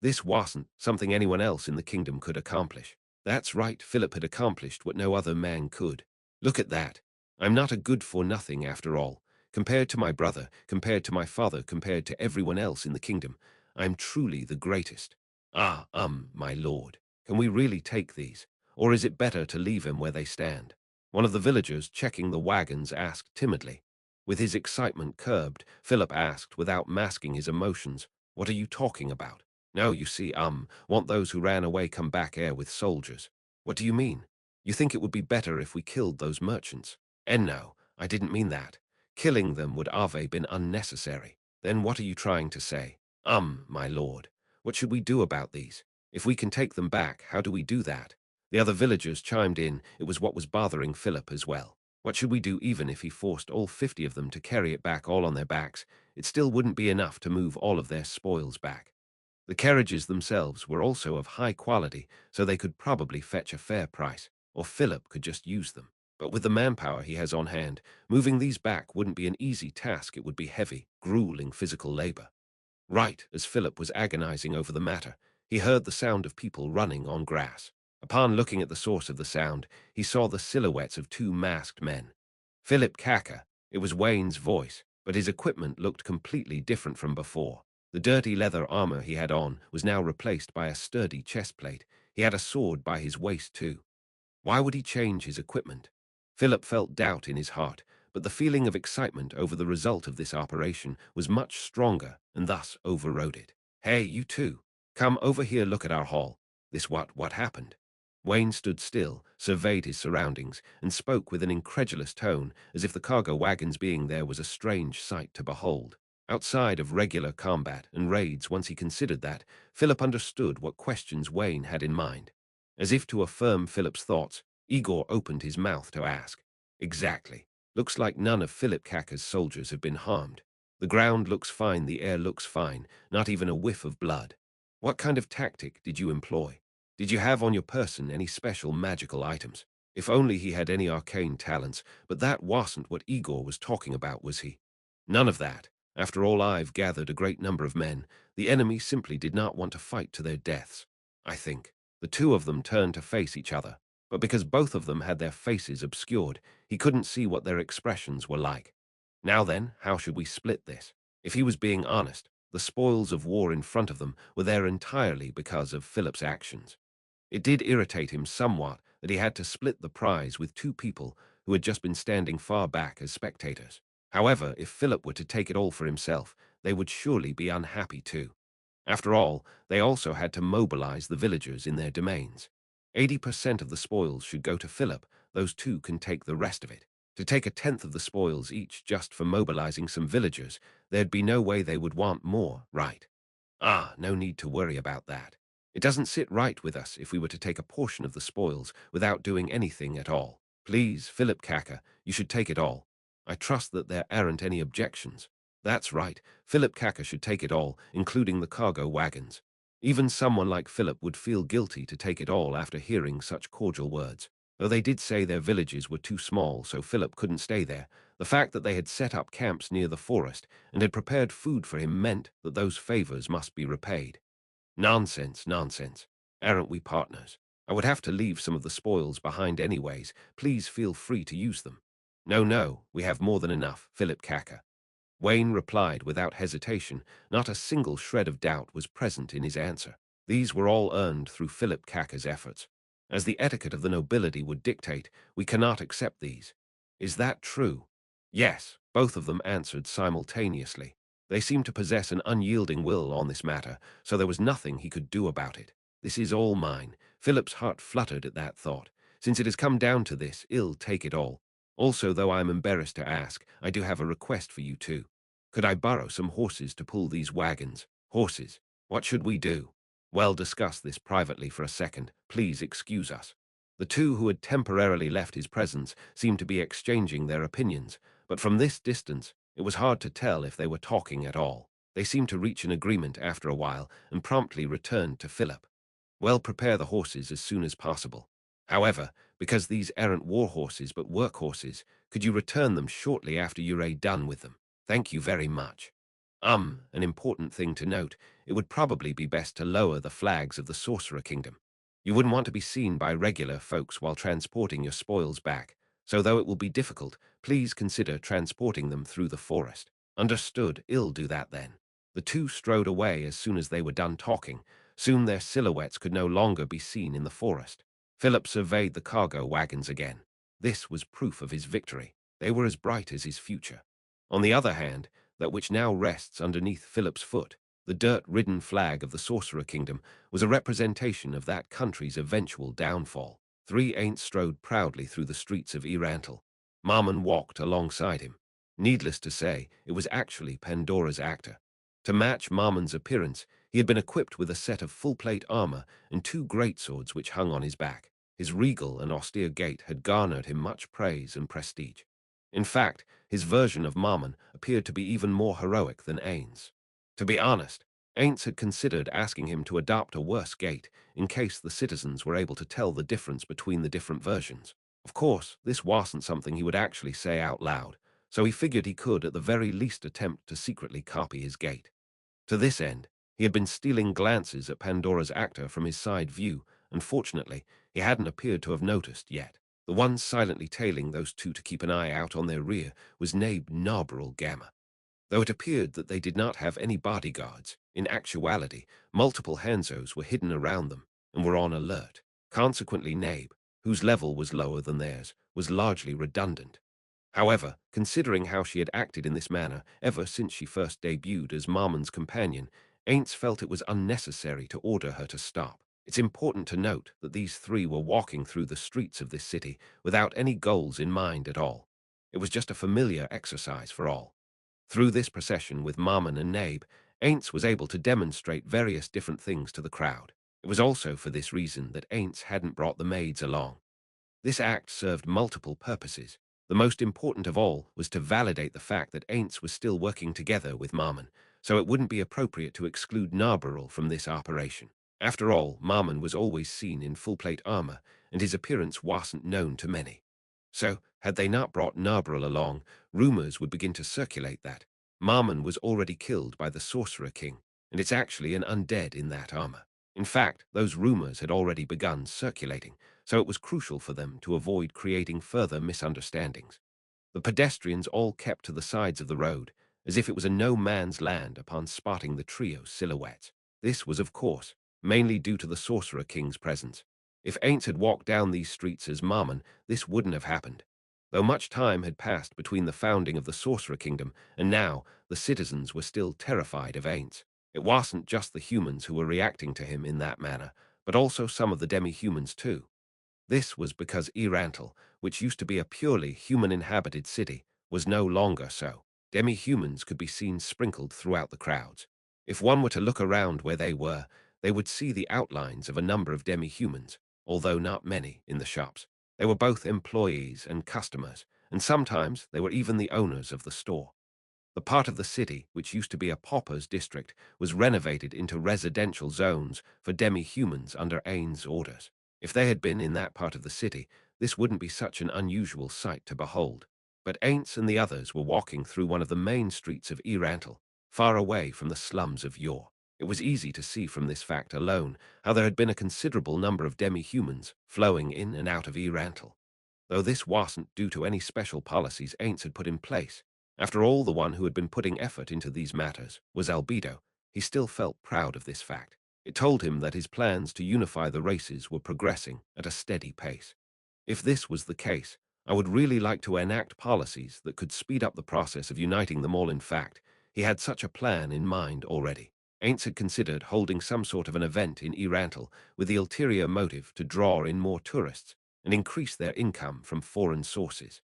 This wasn't something anyone else in the kingdom could accomplish. That's right, Philip had accomplished what no other man could. Look at that. I'm not a good-for-nothing after all. Compared to my brother, compared to my father, compared to everyone else in the kingdom, I'm truly the greatest. Ah, my lord, can we really take these? Or is it better to leave them where they stand? One of the villagers checking the wagons asked timidly. With his excitement curbed, Philip asked without masking his emotions, "What are you talking about?" "No, you see, want those who ran away come back here with soldiers." "What do you mean? You think it would be better if we killed those merchants?" "And no, I didn't mean that. Killing them would have been unnecessary." "Then what are you trying to say?" My lord, what should we do about these? If we can take them back, how do we do that?" The other villagers chimed in. It was what was bothering Philip as well. What should we do even if he forced all 50 of them to carry it back all on their backs? It still wouldn't be enough to move all of their spoils back. The carriages themselves were also of high quality, so they could probably fetch a fair price, or Philip could just use them. But with the manpower he has on hand, moving these back wouldn't be an easy task. It would be heavy, grueling physical labor. Right as Philip was agonizing over the matter, he heard the sound of people running on grass. Upon looking at the source of the sound, he saw the silhouettes of two masked men. Philip Kaka. It was Wayne's voice, but his equipment looked completely different from before. The dirty leather armor he had on was now replaced by a sturdy chestplate. He had a sword by his waist too. Why would he change his equipment? Philip felt doubt in his heart, but the feeling of excitement over the result of this operation was much stronger and thus overrode it. "Hey, you two, come over here, look at our haul." "This what happened?" Wayne stood still, surveyed his surroundings, and spoke with an incredulous tone, as if the cargo wagons being there was a strange sight to behold. Outside of regular combat and raids, once he considered that, Philip understood what questions Wayne had in mind. As if to affirm Philip's thoughts, Igor opened his mouth to ask. "Exactly. Looks like none of Philip Kaka's soldiers have been harmed. The ground looks fine, the air looks fine, not even a whiff of blood. What kind of tactic did you employ? Did you have on your person any special magical items? If only he had any arcane talents, but that wasn't what Igor was talking about, was he? None of that. After all, I've gathered a great number of men. The enemy simply did not want to fight to their deaths, I think." The two of them turned to face each other, but because both of them had their faces obscured, he couldn't see what their expressions were like. Now then, how should we split this? If he was being honest, the spoils of war in front of them were there entirely because of Philip's actions. It did irritate him somewhat that he had to split the prize with two people who had just been standing far back as spectators. However, if Philip were to take it all for himself, they would surely be unhappy too. After all, they also had to mobilize the villagers in their domains. 80% of the spoils should go to Philip. Those two can take the rest of it. To take a tenth of the spoils each just for mobilizing some villagers, there'd be no way they would want more, right? No need to worry about that. It doesn't sit right with us if we were to take a portion of the spoils without doing anything at all. Please, Philip Kaka, you should take it all. I trust that there aren't any objections. That's right, Philip Kaka should take it all, including the cargo wagons. Even someone like Philip would feel guilty to take it all after hearing such cordial words. Though they did say their villages were too small, so Philip couldn't stay there, the fact that they had set up camps near the forest and had prepared food for him meant that those favors must be repaid. Nonsense, nonsense. Aren't we partners? I would have to leave some of the spoils behind anyways. Please feel free to use them. No, no, we have more than enough, Philip Kaka. Wayne replied without hesitation. Not a single shred of doubt was present in his answer. These were all earned through Philip Kaka's efforts. As the etiquette of the nobility would dictate, we cannot accept these. Is that true? Yes, both of them answered simultaneously. They seemed to possess an unyielding will on this matter, so there was nothing he could do about it. This is all mine. Philip's heart fluttered at that thought. Since it has come down to this, I'll take it all. Also, though I am embarrassed to ask, I do have a request for you too. Could I borrow some horses to pull these wagons? Horses? What should we do? Well, discuss this privately for a second. Please excuse us. The two who had temporarily left his presence seemed to be exchanging their opinions, but from this distance, it was hard to tell if they were talking at all. They seemed to reach an agreement after a while and promptly returned to Philip. Well, prepare the horses as soon as possible. However, because these aren't war horses but work horses, could you return them shortly after you're done with them? Thank you very much. An important thing to note, it would probably be best to lower the flags of the Sorcerer Kingdom. You wouldn't want to be seen by regular folks while transporting your spoils back, so though it will be difficult, please consider transporting them through the forest. Understood, I'll do that then. The two strode away as soon as they were done talking. Soon their silhouettes could no longer be seen in the forest. Philip surveyed the cargo wagons again. This was proof of his victory. They were as bright as his future. On the other hand, that which now rests underneath Philip's foot, the dirt-ridden flag of the Sorcerer Kingdom, was a representation of that country's eventual downfall. Three Ainz strode proudly through the streets of Yggdrasil. Marmon walked alongside him. Needless to say, it was actually Pandora's actor. To match Marmon's appearance, he had been equipped with a set of full-plate armor and two greatswords which hung on his back. His regal and austere gait had garnered him much praise and prestige. In fact, his version of Marmon appeared to be even more heroic than Ainz. To be honest, Ainz had considered asking him to adopt a worse gait in case the citizens were able to tell the difference between the different versions. Of course, this wasn't something he would actually say out loud, so he figured he could at the very least attempt to secretly copy his gait. To this end, he had been stealing glances at Pandora's actor from his side view, and fortunately, he hadn't appeared to have noticed yet. The one silently tailing those two to keep an eye out on their rear was Ainz Ooal Gown. Though it appeared that they did not have any bodyguards, in actuality, multiple Hanzos were hidden around them and were on alert. Consequently, Nabe, whose level was lower than theirs, was largely redundant. However, considering how she had acted in this manner ever since she first debuted as Marmon's companion, Ainz felt it was unnecessary to order her to stop. It's important to note that these three were walking through the streets of this city without any goals in mind at all. It was just a familiar exercise for all. Through this procession with Marmon and Nabe, Ainz was able to demonstrate various different things to the crowd. It was also for this reason that Ainz hadn't brought the maids along. This act served multiple purposes. The most important of all was to validate the fact that Ainz was still working together with Marmon, so it wouldn't be appropriate to exclude Narbarel from this operation. After all, Marmon was always seen in full-plate armor, and his appearance wasn't known to many. So, had they not brought Narbarel along, rumors would begin to circulate that Marmon was already killed by the Sorcerer King, and it's actually an undead in that armor. In fact, those rumors had already begun circulating, so it was crucial for them to avoid creating further misunderstandings. The pedestrians all kept to the sides of the road, as if it was a no-man's land upon spotting the trio's silhouettes. This was, of course, mainly due to the Sorcerer King's presence. If Ainz had walked down these streets as Marmon, this wouldn't have happened. Though much time had passed between the founding of the Sorcerer Kingdom and now, the citizens were still terrified of Ainz. It wasn't just the humans who were reacting to him in that manner, but also some of the demi-humans too. This was because Yggdrasil, which used to be a purely human-inhabited city, was no longer so. Demi-humans could be seen sprinkled throughout the crowds. If one were to look around where they were, they would see the outlines of a number of demi-humans, although not many, in the shops. They were both employees and customers, and sometimes they were even the owners of the store. The part of the city, which used to be a pauper's district, was renovated into residential zones for demi-humans under Ainz's orders. If they had been in that part of the city, this wouldn't be such an unusual sight to behold. But Ainz and the others were walking through one of the main streets of Yggdrasil, far away from the slums of Yore. It was easy to see from this fact alone how there had been a considerable number of demi-humans flowing in and out of Yggdrasil. Though this wasn't due to any special policies Ainz had put in place. After all, the one who had been putting effort into these matters was Albedo. He still felt proud of this fact. It told him that his plans to unify the races were progressing at a steady pace. If this was the case, I would really like to enact policies that could speed up the process of uniting them all. In fact, he had such a plan in mind already. Ainz had considered holding some sort of an event in Yggdrasil with the ulterior motive to draw in more tourists and increase their income from foreign sources.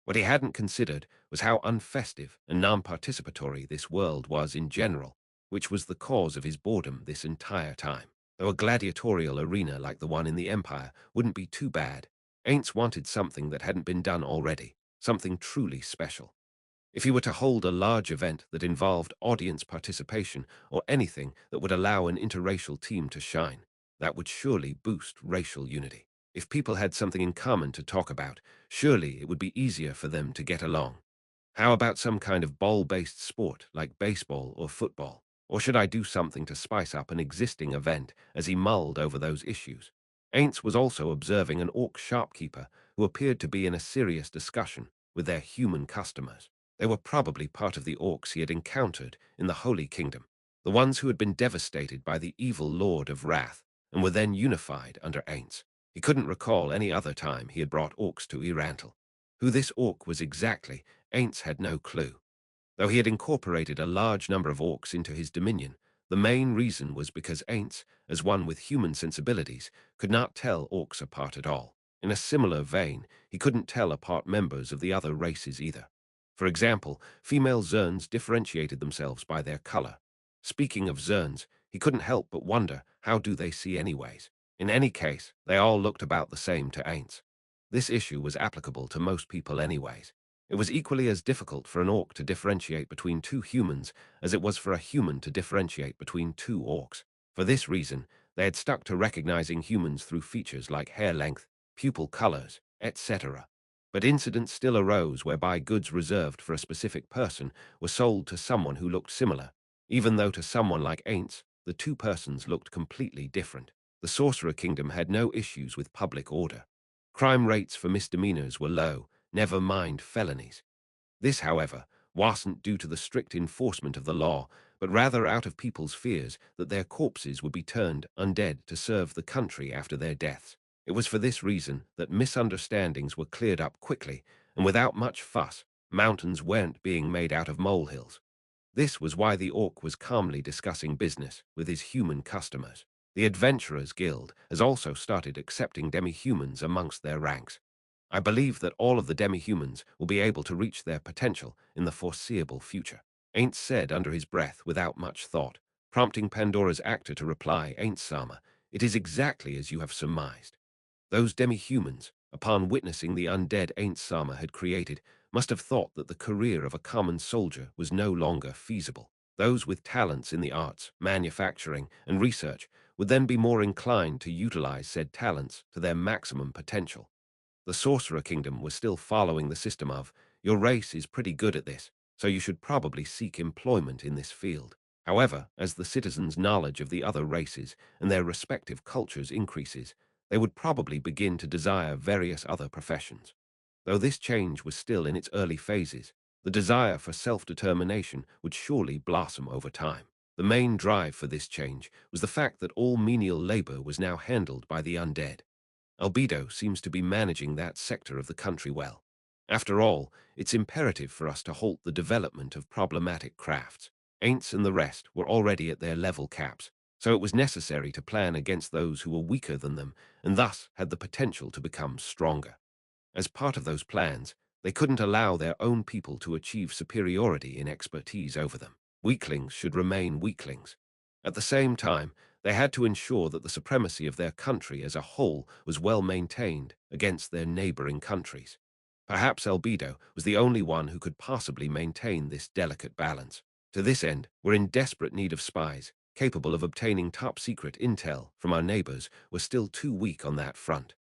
What he hadn't considered was how unfestive and non-participatory this world was in general, which was the cause of his boredom this entire time. Though a gladiatorial arena like the one in the Empire wouldn't be too bad, Ainz wanted something that hadn't been done already, something truly special. If he were to hold a large event that involved audience participation or anything that would allow an interracial team to shine, that would surely boost racial unity. If people had something in common to talk about, surely it would be easier for them to get along. How about some kind of ball-based sport like baseball or football? Or should I do something to spice up an existing event as he mulled over those issues? Ainz was also observing an orc shopkeeper who appeared to be in a serious discussion with their human customers. They were probably part of the orcs he had encountered in the Holy Kingdom, the ones who had been devastated by the evil Lord of Wrath and were then unified under Ainz. He couldn't recall any other time he had brought orcs to Yggdrasil. Who this orc was exactly, Ainz had no clue. Though he had incorporated a large number of orcs into his dominion, the main reason was because Ainz, as one with human sensibilities, could not tell orcs apart at all. In a similar vein, he couldn't tell apart members of the other races either. For example, female Zerns differentiated themselves by their color. Speaking of Zerns, he couldn't help but wonder, how do they see anyways? In any case, they all looked about the same to Ainz. This issue was applicable to most people anyways. It was equally as difficult for an orc to differentiate between two humans as it was for a human to differentiate between two orcs. For this reason, they had stuck to recognizing humans through features like hair length, pupil colors, etc. But incidents still arose whereby goods reserved for a specific person were sold to someone who looked similar, even though to someone like Ainz, the two persons looked completely different. The Sorcerer Kingdom had no issues with public order. Crime rates for misdemeanors were low, never mind felonies. This, however, wasn't due to the strict enforcement of the law, but rather out of people's fears that their corpses would be turned undead to serve the country after their deaths. It was for this reason that misunderstandings were cleared up quickly, and without much fuss, mountains weren't being made out of molehills. This was why the orc was calmly discussing business with his human customers. The Adventurers Guild has also started accepting demi-humans amongst their ranks. I believe that all of the demi-humans will be able to reach their potential in the foreseeable future. Ainz said under his breath without much thought, prompting Pandora's actor to reply, Ainz Sama, it is exactly as you have surmised. Those demi-humans, upon witnessing the undead Ainz Sama had created, must have thought that the career of a common soldier was no longer feasible. Those with talents in the arts, manufacturing, and research would then be more inclined to utilize said talents to their maximum potential. The Sorcerer Kingdom was still following the system of, your race is pretty good at this, so you should probably seek employment in this field. However, as the citizens' knowledge of the other races and their respective cultures increases, they would probably begin to desire various other professions. Though this change was still in its early phases, the desire for self-determination would surely blossom over time. The main drive for this change was the fact that all menial labor was now handled by the undead. Albedo seems to be managing that sector of the country well. After all, it's imperative for us to halt the development of problematic crafts. Ainz and the rest were already at their level caps, so it was necessary to plan against those who were weaker than them and thus had the potential to become stronger. As part of those plans, they couldn't allow their own people to achieve superiority in expertise over them. Weaklings should remain weaklings. At the same time, they had to ensure that the supremacy of their country as a whole was well maintained against their neighboring countries. Perhaps Albedo was the only one who could possibly maintain this delicate balance. To this end, we're in desperate need of spies, capable of obtaining top-secret intel from our neighbors were still too weak on that front.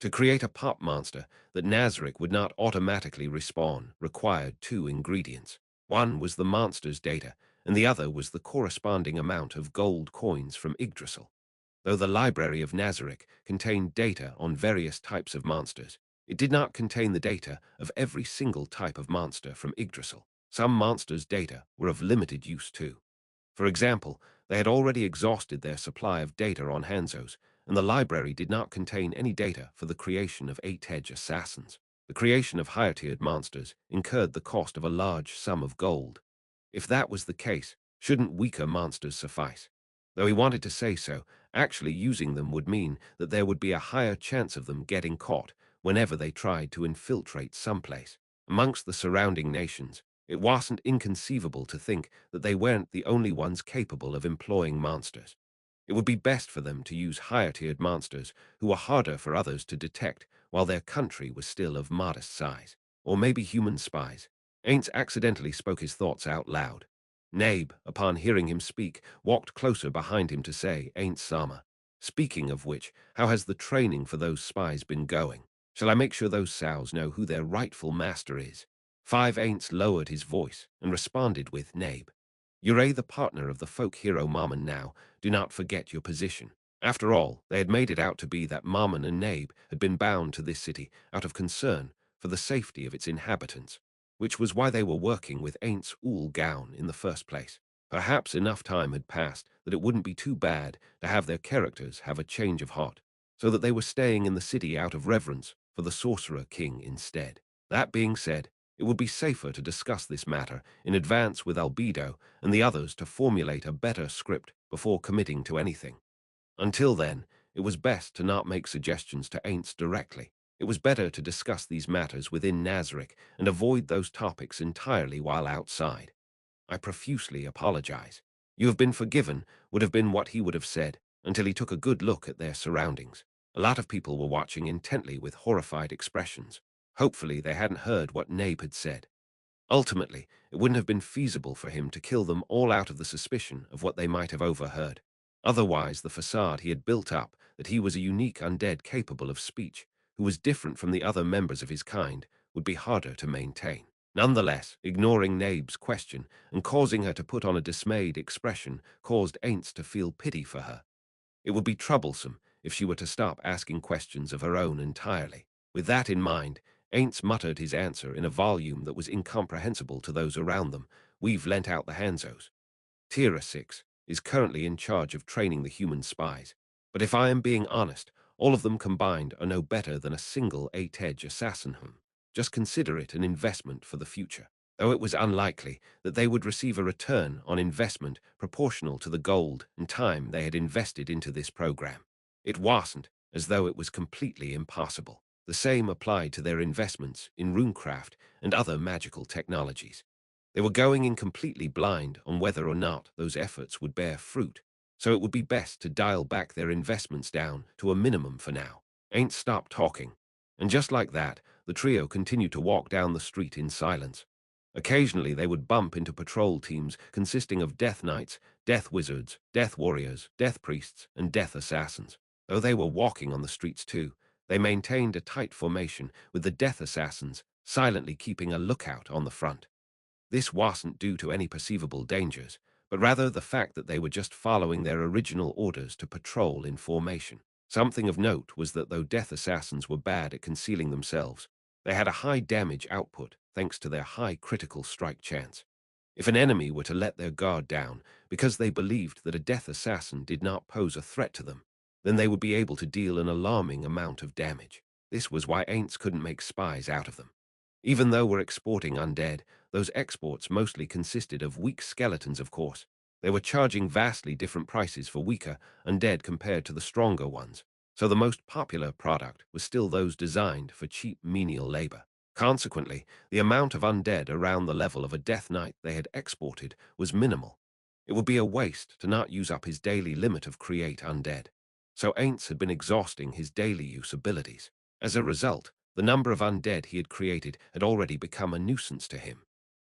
To create a pop monster that Nazarick would not automatically respawn required two ingredients. One was the monster's data, and the other was the corresponding amount of gold coins from Yggdrasil. Though the library of Nazarick contained data on various types of monsters, it did not contain the data of every single type of monster from Yggdrasil. Some monsters' data were of limited use too. For example, they had already exhausted their supply of data on Hanzos, and the library did not contain any data for the creation of 8-edge assassins. The creation of higher-tiered monsters incurred the cost of a large sum of gold. If that was the case, shouldn't weaker monsters suffice? Though he wanted to say so, actually using them would mean that there would be a higher chance of them getting caught whenever they tried to infiltrate someplace. Amongst the surrounding nations, it wasn't inconceivable to think that they weren't the only ones capable of employing monsters. It would be best for them to use higher-tiered monsters who were harder for others to detect while their country was still of modest size. Or maybe human spies. Ainz accidentally spoke his thoughts out loud. Nabe, upon hearing him speak, walked closer behind him to say, Ainz Sama. Speaking of which, how has the training for those spies been going? Shall I make sure those sows know who their rightful master is? Five Ainz lowered his voice and responded with, Nabe. You're the partner of the folk hero Marmon now. Do not forget your position. After all, they had made it out to be that Marmon and Nabe had been bound to this city out of concern for the safety of its inhabitants, which was why they were working with Ainz Ooal Gown in the first place. Perhaps enough time had passed that it wouldn't be too bad to have their characters have a change of heart, so that they were staying in the city out of reverence for the Sorcerer King instead. That being said, It would be safer to discuss this matter in advance with Albedo and the others to formulate a better script before committing to anything. Until then, it was best to not make suggestions to Ainz directly. It was better to discuss these matters within Nazarick and avoid those topics entirely while outside. I profusely apologize. You have been forgiven would have been what he would have said until he took a good look at their surroundings. A lot of people were watching intently with horrified expressions. Hopefully they hadn't heard what Nabe had said. Ultimately, it wouldn't have been feasible for him to kill them all out of the suspicion of what they might have overheard. Otherwise, the facade he had built up that he was a unique undead capable of speech, who was different from the other members of his kind, would be harder to maintain. Nonetheless, ignoring Nabe's question and causing her to put on a dismayed expression caused Ainz to feel pity for her. It would be troublesome if she were to stop asking questions of her own entirely. With that in mind, Ainz muttered his answer in a volume that was incomprehensible to those around them. We've lent out the Hanzos. Tira 6 is currently in charge of training the human spies. But if I am being honest, all of them combined are no better than a single 8-edge assassin. Just consider it an investment for the future. Though it was unlikely that they would receive a return on investment proportional to the gold and time they had invested into this program. It wasn't as though it was completely impossible. The same applied to their investments in runecraft and other magical technologies. They were going in completely blind on whether or not those efforts would bear fruit, so it would be best to dial back their investments down to a minimum for now. Ain't stopped talking. And just like that, the trio continued to walk down the street in silence. Occasionally they would bump into patrol teams consisting of death knights, death wizards, death warriors, death priests, and death assassins. Though they were walking on the streets too, they maintained a tight formation with the death assassins silently keeping a lookout on the front. This wasn't due to any perceivable dangers, but rather the fact that they were just following their original orders to patrol in formation. Something of note was that though death assassins were bad at concealing themselves, they had a high damage output thanks to their high critical strike chance. If an enemy were to let their guard down because they believed that a death assassin did not pose a threat to them, then they would be able to deal an alarming amount of damage. This was why Ainz couldn't make spies out of them. Even though we're exporting undead, those exports mostly consisted of weak skeletons, of course. They were charging vastly different prices for weaker undead compared to the stronger ones, so the most popular product was still those designed for cheap menial labor. Consequently, the amount of undead around the level of a death knight they had exported was minimal. It would be a waste to not use up his daily limit of create undead. So Ainz had been exhausting his daily use abilities. As a result, the number of undead he had created had already become a nuisance to him.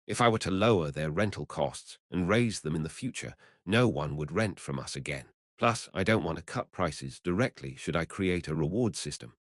If I were to lower their rental costs and raise them in the future, no one would rent from us again. Plus, I don't want to cut prices directly should I create a reward system.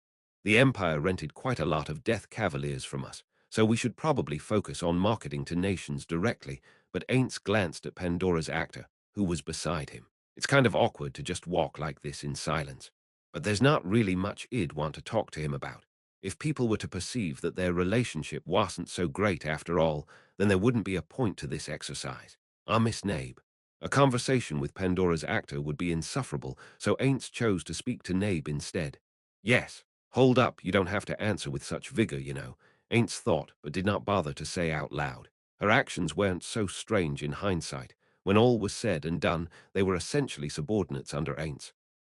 The Empire rented quite a lot of Death Cavaliers from us, so we should probably focus on marketing to nations directly, but Ainz glanced at Pandora's actor, who was beside him. It's kind of awkward to just walk like this in silence. But there's not really much I'd want to talk to him about. If people were to perceive that their relationship wasn't so great after all, then there wouldn't be a point to this exercise. I miss Nabe. A conversation with Pandora's actor would be insufferable, so Ainz chose to speak to Nabe instead. Yes, hold up, you don't have to answer with such vigor, you know, Ainz thought, but did not bother to say out loud. Her actions weren't so strange in hindsight. When all was said and done, they were essentially subordinates under Ainz.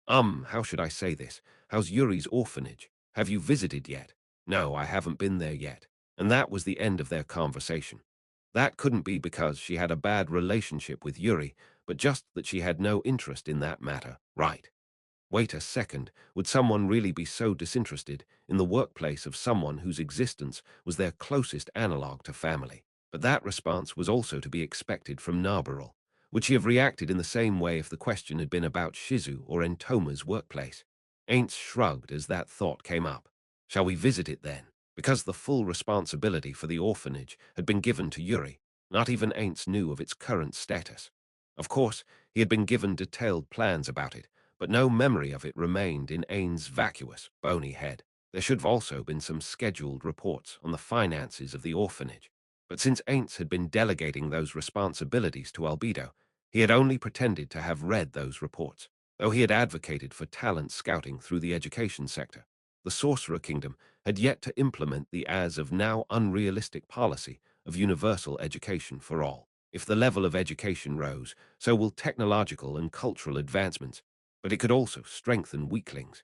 How should I say this? How's Yuri's orphanage? Have you visited yet? No, I haven't been there yet. And that was the end of their conversation. That couldn't be because she had a bad relationship with Yuri, but just that she had no interest in that matter, right? Wait a second, would someone really be so disinterested in the workplace of someone whose existence was their closest analog to family? But that response was also to be expected from Nabarul. Would she have reacted in the same way if the question had been about Shizu or Entoma's workplace? Ainz shrugged as that thought came up. Shall we visit it then? Because the full responsibility for the orphanage had been given to Yuri, not even Ainz knew of its current status. Of course, he had been given detailed plans about it, but no memory of it remained in Ainz's vacuous, bony head. There should have also been some scheduled reports on the finances of the orphanage. But since Ainz had been delegating those responsibilities to Albedo, he had only pretended to have read those reports, though he had advocated for talent scouting through the education sector. The Sorcerer Kingdom had yet to implement the as of now unrealistic policy of universal education for all. If the level of education rose, so will technological and cultural advancements, but it could also strengthen weaklings.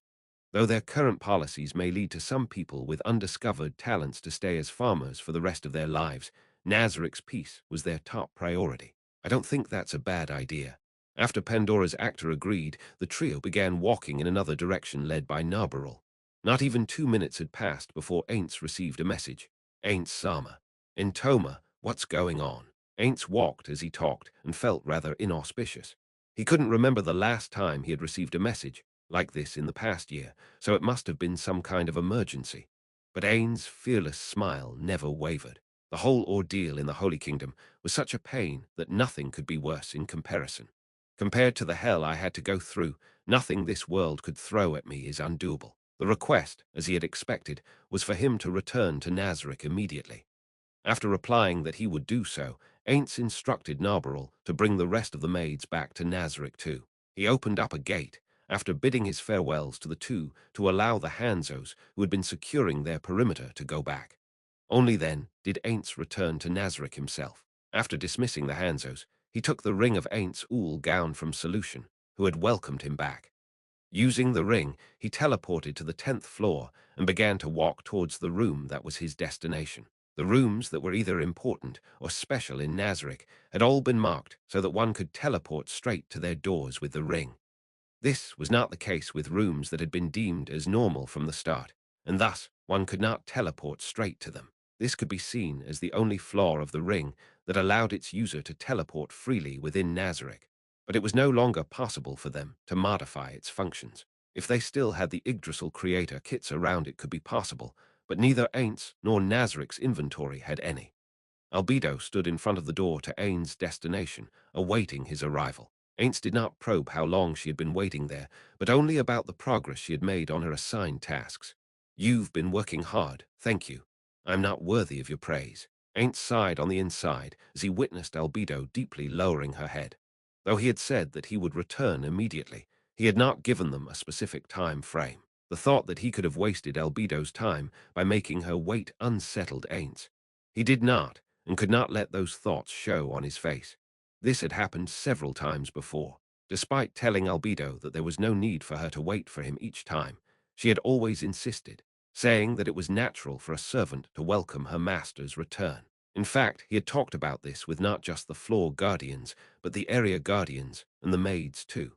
Though their current policies may lead to some people with undiscovered talents to stay as farmers for the rest of their lives, Nazarik's peace was their top priority. I don't think that's a bad idea. After Pandora's actor agreed, the trio began walking in another direction led by Narbarul. Not even 2 minutes had passed before Ainz received a message. Ainz Sama. Entoma, what's going on? Ainz walked as he talked and felt rather inauspicious. He couldn't remember the last time he had received a message like this in the past year, so it must have been some kind of emergency. But Ain's fearless smile never wavered. The whole ordeal in the Holy Kingdom was such a pain that nothing could be worse in comparison. Compared to the hell I had to go through, nothing this world could throw at me is undoable. The request, as he had expected, was for him to return to Nazarik immediately. After replying that he would do so, Ainz instructed Narbarul to bring the rest of the maids back to Nazarik too. He opened up a gate, after bidding his farewells to the two to allow the Hanzos who had been securing their perimeter to go back. Only then did Ainz return to Nazarik himself. After dismissing the Hanzos, he took the ring of Ainz Ooal Gown from Solution, who had welcomed him back. Using the ring, he teleported to the 10th floor and began to walk towards the room that was his destination. The rooms that were either important or special in Nazarik had all been marked so that one could teleport straight to their doors with the ring. This was not the case with rooms that had been deemed as normal from the start, and thus one could not teleport straight to them. This could be seen as the only flaw of the ring that allowed its user to teleport freely within Nazarik, but it was no longer possible for them to modify its functions. If they still had the Yggdrasil creator kits around, it could be possible, but neither Ainz nor Nazarik's inventory had any. Albedo stood in front of the door to Ain's destination, awaiting his arrival. Ainz did not probe how long she had been waiting there, but only about the progress she had made on her assigned tasks. You've been working hard, thank you. I'm not worthy of your praise. Ainz sighed on the inside as he witnessed Albedo deeply lowering her head. Though he had said that he would return immediately, he had not given them a specific time frame. The thought that he could have wasted Albedo's time by making her wait unsettled Ainz. He did not, and could not let those thoughts show on his face. This had happened several times before. Despite telling Albedo that there was no need for her to wait for him each time, she had always insisted, saying that it was natural for a servant to welcome her master's return. In fact, he had talked about this with not just the floor guardians, but the area guardians and the maids too.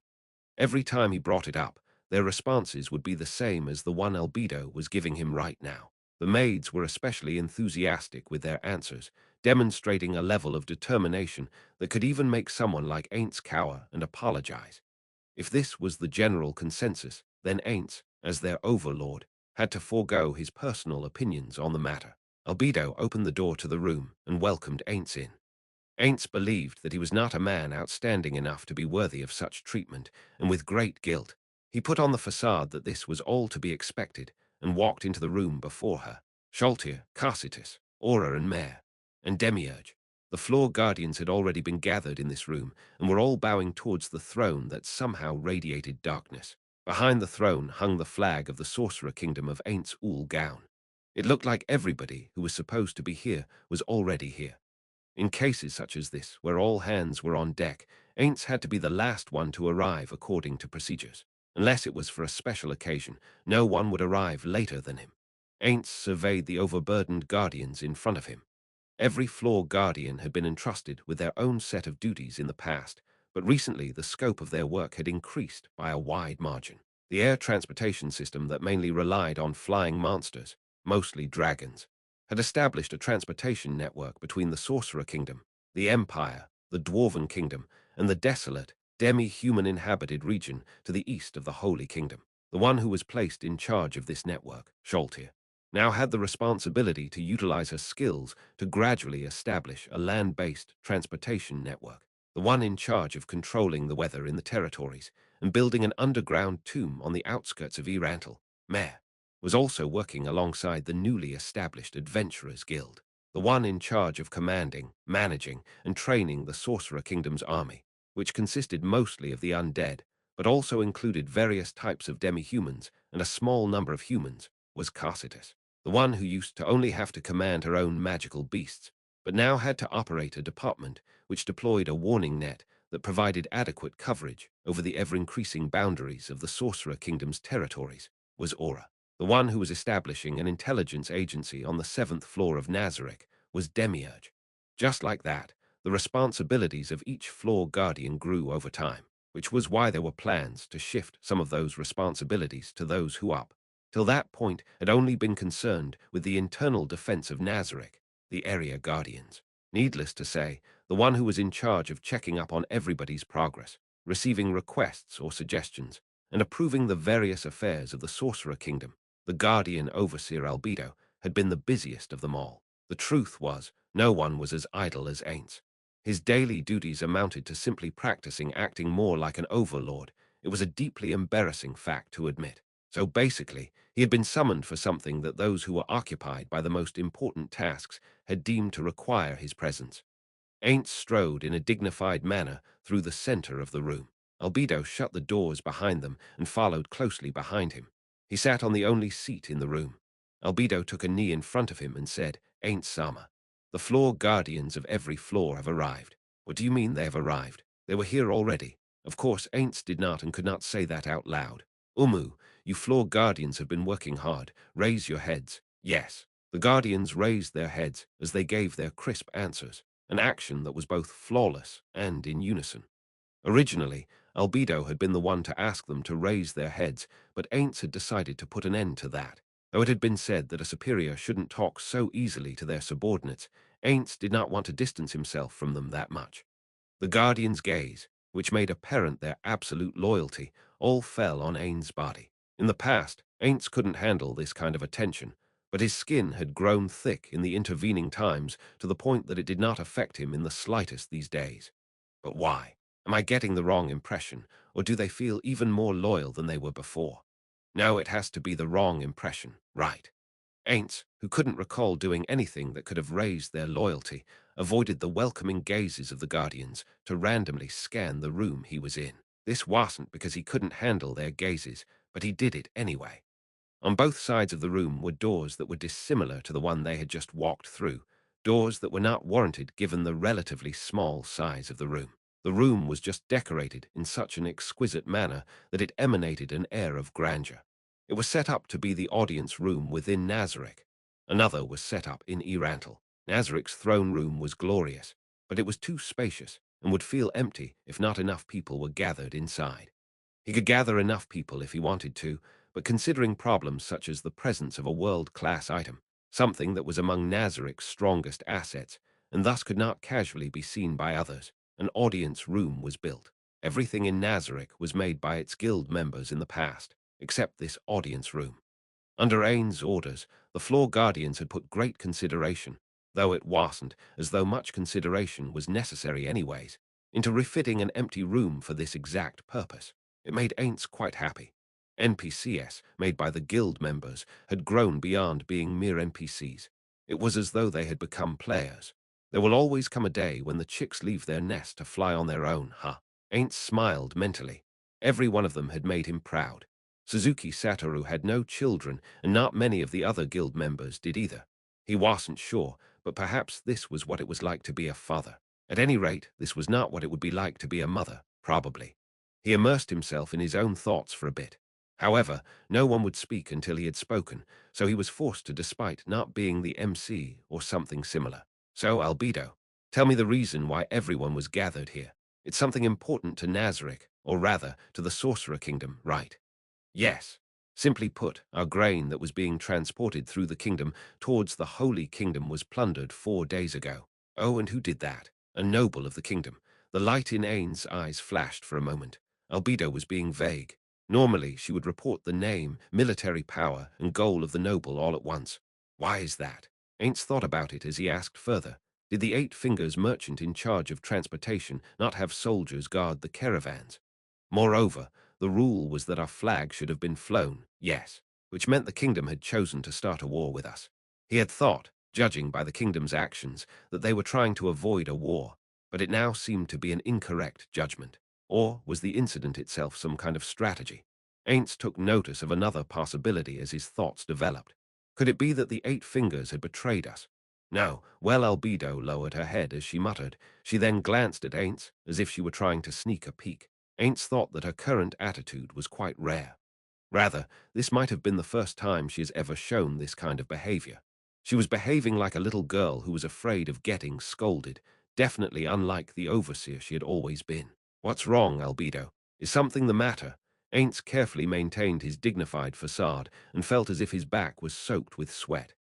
Every time he brought it up, their responses would be the same as the one Albedo was giving him right now. The maids were especially enthusiastic with their answers, demonstrating a level of determination that could even make someone like Ainz cower and apologize. If this was the general consensus, then Ainz, as their overlord, had to forego his personal opinions on the matter. Albedo opened the door to the room and welcomed Ainz in. Ainz believed that he was not a man outstanding enough to be worthy of such treatment, and with great guilt, he put on the facade that this was all to be expected and walked into the room before her. Sholtir, Carcitus, Aura and Mare, and Demiurge. The floor guardians had already been gathered in this room and were all bowing towards the throne that somehow radiated darkness. Behind the throne hung the flag of the Sorcerer Kingdom of Ainz Ooal Gown. It looked like everybody who was supposed to be here was already here. In cases such as this, where all hands were on deck, Ainz had to be the last one to arrive according to procedures. Unless it was for a special occasion, no one would arrive later than him. Ainz surveyed the overburdened guardians in front of him. Every floor guardian had been entrusted with their own set of duties in the past, but recently the scope of their work had increased by a wide margin. The air transportation system that mainly relied on flying monsters, mostly dragons, had established a transportation network between the Sorcerer Kingdom, the Empire, the Dwarven Kingdom, and the desolate, demi-human inhabited region to the east of the Holy Kingdom. The one who was placed in charge of this network, Sholtir, now had the responsibility to utilize her skills to gradually establish a land-based transportation network. The one in charge of controlling the weather in the territories and building an underground tomb on the outskirts of Yggdrasil, Mare, was also working alongside the newly established Adventurers Guild, the one in charge of commanding, managing, and training the Sorcerer Kingdom's army, which consisted mostly of the undead, but also included various types of demi-humans and a small number of humans, was Carcitus, the one who used to only have to command her own magical beasts, but now had to operate a department which deployed a warning net that provided adequate coverage over the ever-increasing boundaries of the Sorcerer Kingdom's territories, was Aura. The one who was establishing an intelligence agency on the 7th floor of Nazarick was Demiurge. Just like that, the responsibilities of each floor guardian grew over time, which was why there were plans to shift some of those responsibilities to those who up, till that point, had only been concerned with the internal defense of Nazarick, the area guardians. Needless to say, the one who was in charge of checking up on everybody's progress, receiving requests or suggestions, and approving the various affairs of the Sorcerer Kingdom, the Guardian Overseer Albedo, had been the busiest of them all. The truth was, no one was as idle as Ainz. His daily duties amounted to simply practicing acting more like an overlord. It was a deeply embarrassing fact to admit. So basically, he had been summoned for something that those who were occupied by the most important tasks had deemed to require his presence. Ainz strode in a dignified manner through the center of the room. Albedo shut the doors behind them and followed closely behind him. He sat on the only seat in the room. Albedo took a knee in front of him and said, "Ainz Sama, the floor guardians of every floor have arrived." "What do you mean they have arrived? They were here already." Of course, Ainz did not and could not say that out loud. "Umu, you floor guardians have been working hard. Raise your heads." Yes. The guardians raised their heads as they gave their crisp answers, an action that was both flawless and in unison. Originally, Albedo had been the one to ask them to raise their heads, but Ainz had decided to put an end to that. Though it had been said that a superior shouldn't talk so easily to their subordinates, Ainz did not want to distance himself from them that much. The Guardian's gaze, which made apparent their absolute loyalty, all fell on Ainz's body. In the past, Ainz couldn't handle this kind of attention, but his skin had grown thick in the intervening times to the point that it did not affect him in the slightest these days. But why? Am I getting the wrong impression, or do they feel even more loyal than they were before? No, it has to be the wrong impression, right? Ainz, who couldn't recall doing anything that could have raised their loyalty, avoided the welcoming gazes of the Guardians to randomly scan the room he was in. This wasn't because he couldn't handle their gazes, but he did it anyway. On both sides of the room were doors that were dissimilar to the one they had just walked through, doors that were not warranted given the relatively small size of the room. The room was just decorated in such an exquisite manner that it emanated an air of grandeur. It was set up to be the audience room within Nazarick. Another was set up in Yggdrasil. Nazarick's throne room was glorious, but it was too spacious and would feel empty if not enough people were gathered inside. He could gather enough people if he wanted to, but considering problems such as the presence of a world-class item, something that was among Nazarick's strongest assets, and thus could not casually be seen by others, an audience room was built. Everything in Nazarick was made by its guild members in the past, except this audience room. Under Ainz's orders, the floor guardians had put great consideration, though it wasn't as though much consideration was necessary anyways, into refitting an empty room for this exact purpose. It made Ainz quite happy. NPCs, made by the guild members, had grown beyond being mere NPCs. It was as though they had become players. There will always come a day when the chicks leave their nest to fly on their own, huh? Ainz smiled mentally. Every one of them had made him proud. Suzuki Satoru had no children, and not many of the other guild members did either. He wasn't sure, but perhaps this was what it was like to be a father. At any rate, this was not what it would be like to be a mother, probably. He immersed himself in his own thoughts for a bit. However, no one would speak until he had spoken, so he was forced to despite not being the MC or something similar. "So, Albedo, tell me the reason why everyone was gathered here. It's something important to Nazarick, or rather, to the Sorcerer Kingdom, right?" "Yes. Simply put, our grain that was being transported through the kingdom towards the Holy Kingdom was plundered 4 days ago." "Oh, and who did that?" "A noble of the kingdom." The light in Ainz's eyes flashed for a moment. Albedo was being vague. Normally, she would report the name, military power, and goal of the noble all at once. "Why is that?" Ainz thought about it as he asked further. Did the Eight Fingers merchant in charge of transportation not have soldiers guard the caravans? Moreover, the rule was that our flag should have been flown, yes, which meant the kingdom had chosen to start a war with us. He had thought, judging by the kingdom's actions, that they were trying to avoid a war, but it now seemed to be an incorrect judgment. Or was the incident itself some kind of strategy? Ainz took notice of another possibility as his thoughts developed. Could it be that the 8 fingers had betrayed us? No. Well, Albedo lowered her head as she muttered. She then glanced at Ainz, as if she were trying to sneak a peek. Ainz thought that her current attitude was quite rare. Rather, this might have been the first time she has ever shown this kind of behavior. She was behaving like a little girl who was afraid of getting scolded, definitely unlike the overseer she had always been. What's wrong, Albedo? Is something the matter? Ainz carefully maintained his dignified facade and felt as if his back was soaked with sweat.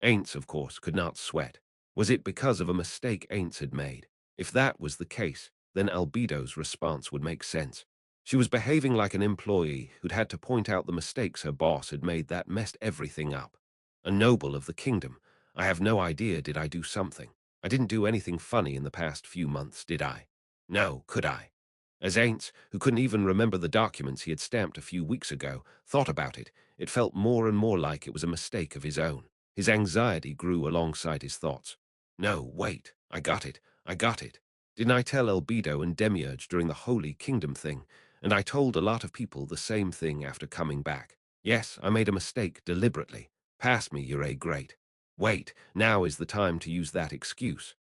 Ainz, of course, could not sweat. Was it because of a mistake Ainz had made? If that was the case, then Albedo's response would make sense. She was behaving like an employee who'd had to point out the mistakes her boss had made that messed everything up. A noble of the kingdom. I have no idea, did I do something? I didn't do anything funny in the past few months, did I? No, could I? As Ainz, who couldn't even remember the documents he had stamped a few weeks ago, thought about it, it felt more and more like it was a mistake of his own. His anxiety grew alongside his thoughts. No, wait, I got it. Didn't I tell Albedo and Demiurge during the Holy Kingdom thing? And I told a lot of people the same thing after coming back. Yes, I made a mistake deliberately. Pass me, you're great. Wait, now is the time to use that excuse.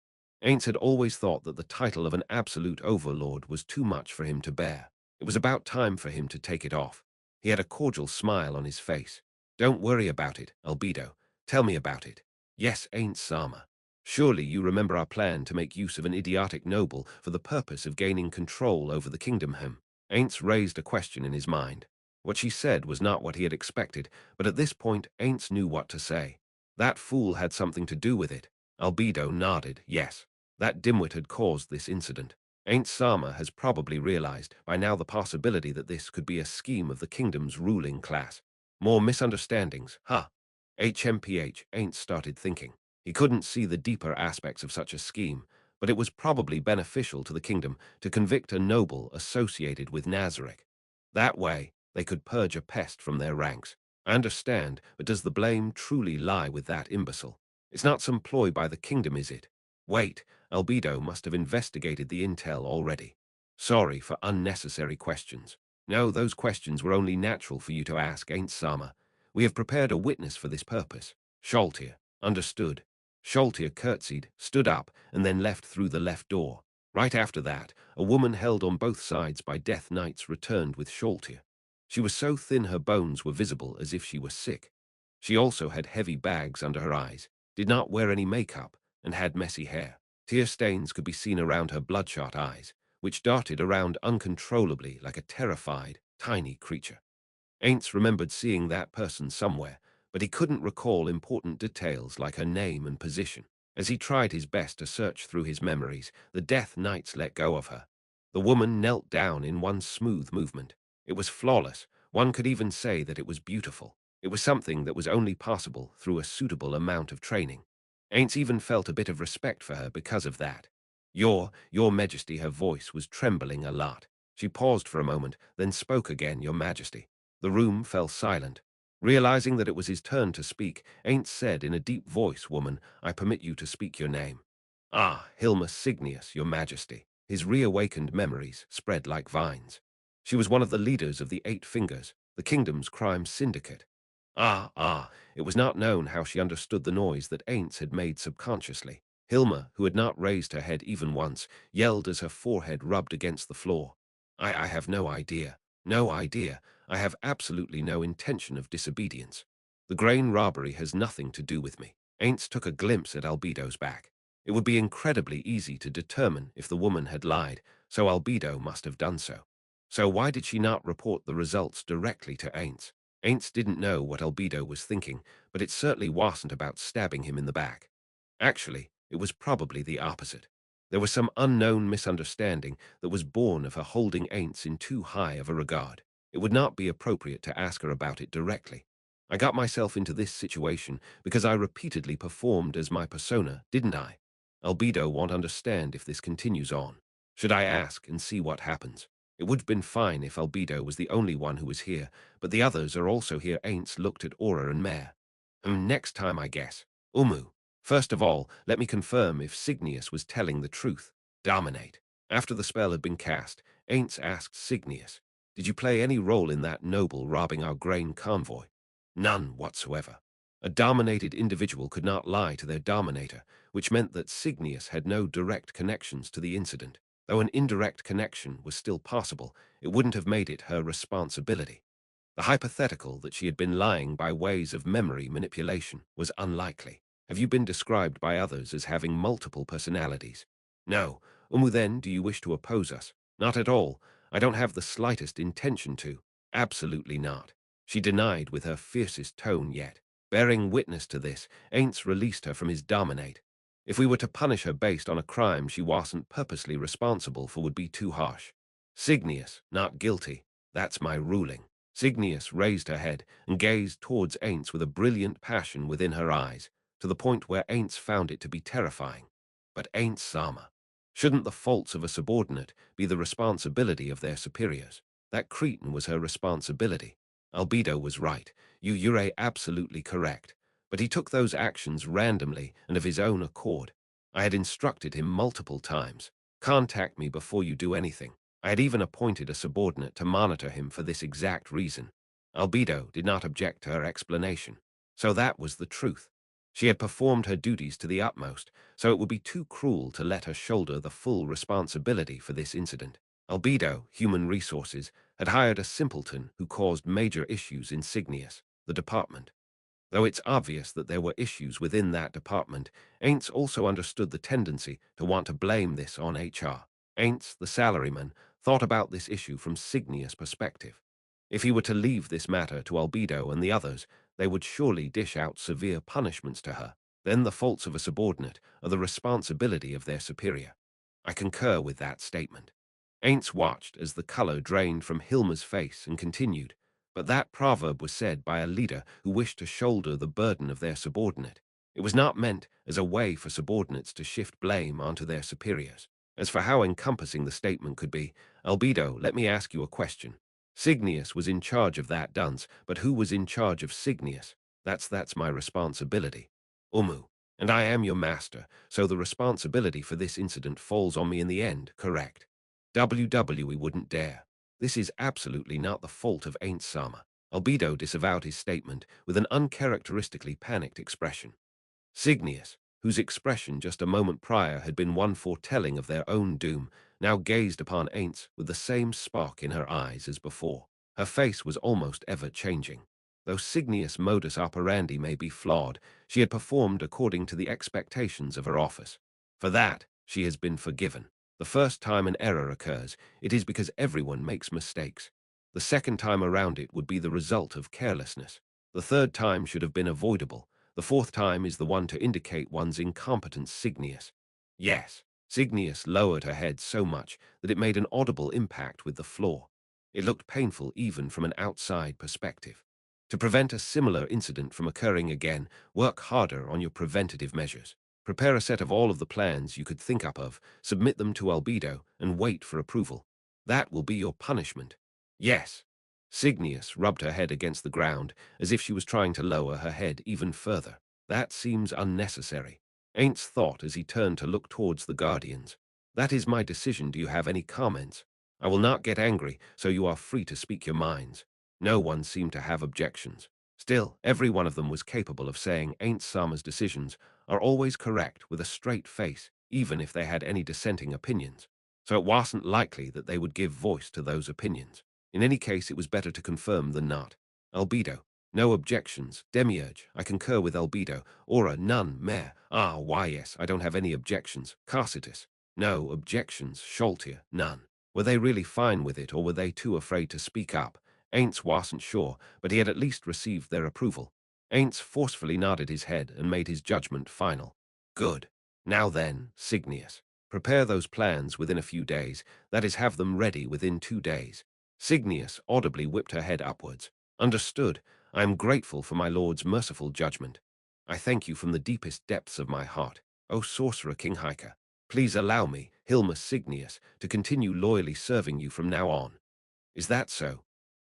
Ainz had always thought that the title of an absolute overlord was too much for him to bear. It was about time for him to take it off. He had a cordial smile on his face. Don't worry about it, Albedo. Tell me about it. Yes, Ainz Sama. Surely you remember our plan to make use of an idiotic noble for the purpose of gaining control over the kingdom him. Ainz raised a question in his mind. What she said was not what he had expected, but at this point Ainz knew what to say. That fool had something to do with it. Albedo nodded, yes. That dimwit had caused this incident. Ainz Sama has probably realized by now the possibility that this could be a scheme of the kingdom's ruling class. More misunderstandings, huh? HMPH, Ainz started thinking. He couldn't see the deeper aspects of such a scheme, but it was probably beneficial to the kingdom to convict a noble associated with Nazarick. That way, they could purge a pest from their ranks. I understand, but does the blame truly lie with that imbecile? It's not some ploy by the kingdom, is it? Wait, Albedo must have investigated the intel already. Sorry for unnecessary questions. No, those questions were only natural for you to ask, Ain't Sama. We have prepared a witness for this purpose. Sholtir. Understood. Sholtir curtsied, stood up, and then left through the left door. Right after that, a woman held on both sides by Death Knights returned with Sholtir. She was so thin her bones were visible as if she were sick. She also had heavy bags under her eyes, did not wear any makeup, and had messy hair. Tear stains could be seen around her bloodshot eyes, which darted around uncontrollably like a terrified, tiny creature. Ainz remembered seeing that person somewhere, but he couldn't recall important details like her name and position. As he tried his best to search through his memories, the Death Knights let go of her. The woman knelt down in one smooth movement. It was flawless. One could even say that it was beautiful. It was something that was only possible through a suitable amount of training. Ainz even felt a bit of respect for her because of that. Your Majesty, her voice was trembling a lot. She paused for a moment, then spoke again, Your Majesty. The room fell silent. Realizing that it was his turn to speak, Ainz said in a deep voice, Woman, I permit you to speak your name. Ah, Hilma Signius, Your Majesty. His reawakened memories spread like vines. She was one of the leaders of the 8 Fingers, the kingdom's crime syndicate. It was not known how she understood the noise that Ainz had made subconsciously. Hilma, who had not raised her head even once, yelled as her forehead rubbed against the floor. I have no idea. No idea. I have absolutely no intention of disobedience. The grain robbery has nothing to do with me. Ainz took a glimpse at Albedo's back. It would be incredibly easy to determine if the woman had lied, so Albedo must have done so. So why did she not report the results directly to Ainz? Ainz didn't know what Albedo was thinking, but it certainly wasn't about stabbing him in the back. Actually, it was probably the opposite. There was some unknown misunderstanding that was born of her holding Ainz in too high of a regard. It would not be appropriate to ask her about it directly. I got myself into this situation because I repeatedly performed as my persona, didn't I? Albedo won't understand if this continues on. Should I ask and see what happens? It would have been fine if Albedo was the only one who was here, but the others are also here. Ainz looked at Aura and Mare. Next time, I guess. Umu. First of all, let me confirm if Signius was telling the truth. Dominate. After the spell had been cast, Ainz asked Signius, Did you play any role in that noble robbing our grain convoy? None whatsoever. A dominated individual could not lie to their dominator, which meant that Cygnius had no direct connections to the incident. Though an indirect connection was still possible, it wouldn't have made it her responsibility. The hypothetical that she had been lying by ways of memory manipulation was unlikely. Have you been described by others as having multiple personalities? No. Then, do you wish to oppose us? Not at all. I don't have the slightest intention to. Absolutely not. She denied with her fiercest tone yet. Bearing witness to this, Ainz released her from his dominate. If we were to punish her based on a crime she wasn't purposely responsible for would be too harsh. Cygnius, not guilty. That's my ruling. Cygnius raised her head and gazed towards Ainz with a brilliant passion within her eyes, to the point where Ainz found it to be terrifying. But Ainz Sama. Shouldn't the faults of a subordinate be the responsibility of their superiors? That Cretan was her responsibility. Albedo was right. You're absolutely correct. But he took those actions randomly and of his own accord. I had instructed him multiple times. Contact me before you do anything. I had even appointed a subordinate to monitor him for this exact reason. Albedo did not object to her explanation. So that was the truth. She had performed her duties to the utmost, so it would be too cruel to let her shoulder the full responsibility for this incident. Albedo, Human Resources, had hired a simpleton who caused major issues in Cygnius, the department. Though it's obvious that there were issues within that department, Ainz also understood the tendency to want to blame this on HR. Ainz, the salaryman, thought about this issue from Cygnius' perspective. If he were to leave this matter to Albedo and the others, they would surely dish out severe punishments to her. Then the faults of a subordinate are the responsibility of their superior. I concur with that statement. Ainz watched as the color drained from Hilma's face and continued. But that proverb was said by a leader who wished to shoulder the burden of their subordinate. It was not meant as a way for subordinates to shift blame onto their superiors. As for how encompassing the statement could be, Albedo, let me ask you a question. Cygnius was in charge of that dunce, but who was in charge of Cygnius? That's my responsibility. And I am your master, so the responsibility for this incident falls on me in the end, correct? WWE wouldn't dare. This is absolutely not the fault of Ain't Sama. Albedo disavowed his statement with an uncharacteristically panicked expression. Cygnius, whose expression just a moment prior had been one foretelling of their own doom, now gazed upon Ainz with the same spark in her eyes as before. Her face was almost ever-changing. Though Cygnius' modus operandi may be flawed, she had performed according to the expectations of her office. For that, she has been forgiven. The first time an error occurs, it is because everyone makes mistakes. The second time around it would be the result of carelessness. The third time should have been avoidable. The fourth time is the one to indicate one's incompetence. Cygnius. Yes, Cygnius lowered her head so much that it made an audible impact with the floor. It looked painful even from an outside perspective. To prevent a similar incident from occurring again, work harder on your preventative measures. Prepare a set of all of the plans you could think up of, submit them to Albedo, and wait for approval. That will be your punishment. Yes. Cygnius rubbed her head against the ground, as if she was trying to lower her head even further. That seems unnecessary. Ainz thought as he turned to look towards the Guardians. That is my decision. Do you have any comments? I will not get angry, so you are free to speak your minds. No one seemed to have objections. Still, every one of them was capable of saying Ain't Sama's decisions are always correct with a straight face, even if they had any dissenting opinions. So it wasn't likely that they would give voice to those opinions. In any case, it was better to confirm than not. Albedo. No objections. Demiurge. I concur with Albedo. Aura. None. Mare. Why yes, I don't have any objections. Carcitus. No objections. Sholtia. None. Were they really fine with it, or were they too afraid to speak up? Ainz wasn't sure, but he had at least received their approval. Ainz forcefully nodded his head and made his judgment final. Good. Now then, Cygnius. Prepare those plans within a few days, that is, have them ready within 2 days. Cygnius audibly whipped her head upwards. Understood. I am grateful for my lord's merciful judgment. I thank you from the deepest depths of my heart. O sorcerer King Hiker, please allow me, Hilma Cygnius, to continue loyally serving you from now on. Is that so?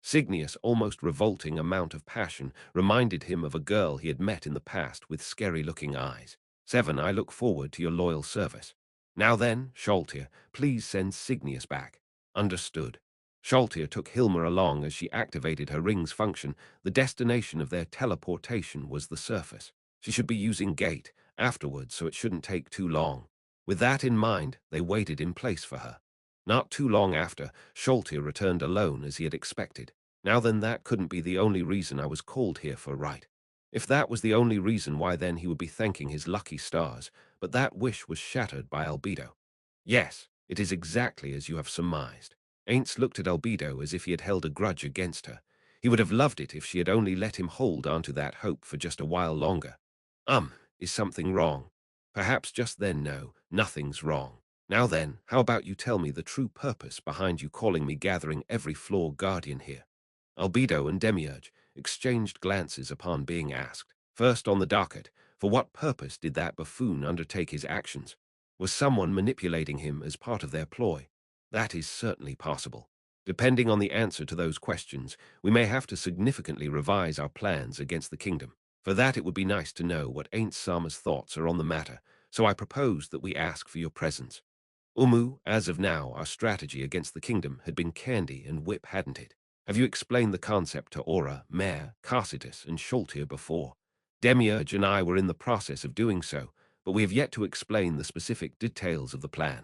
Cygnius' almost revolting amount of passion reminded him of a girl he had met in the past with scary-looking eyes. 7. I look forward to your loyal service. Now then, Sholtir, please send Cygnius back. Understood. Scholtier took Hilma along as she activated her ring's function. The destination of their teleportation was the surface. She should be using gate afterwards, so it shouldn't take too long. With that in mind, they waited in place for her. Not too long after, Scholtier returned alone as he had expected. Now then, that couldn't be the only reason I was called here for, right? If that was the only reason, why then he would be thanking his lucky stars, but that wish was shattered by Albedo. Yes, it is exactly as you have surmised. Ainz looked at Albedo as if he had held a grudge against her. He would have loved it if she had only let him hold on to that hope for just a while longer. Is something wrong? Perhaps just then, no, nothing's wrong. Now then, how about you tell me the true purpose behind you calling me, gathering every floor guardian here? Albedo and Demiurge exchanged glances upon being asked. First on the docket, for what purpose did that buffoon undertake his actions? Was someone manipulating him as part of their ploy? That is certainly possible. Depending on the answer to those questions, we may have to significantly revise our plans against the kingdom. For that, it would be nice to know what Ain't Sama's thoughts are on the matter, so I propose that we ask for your presence. As of now, our strategy against the kingdom had been candy and whip, hadn't it? Have you explained the concept to Aura, Mare, Carcitus, and Scholtier before? Demiurge and I were in the process of doing so, but we have yet to explain the specific details of the plan.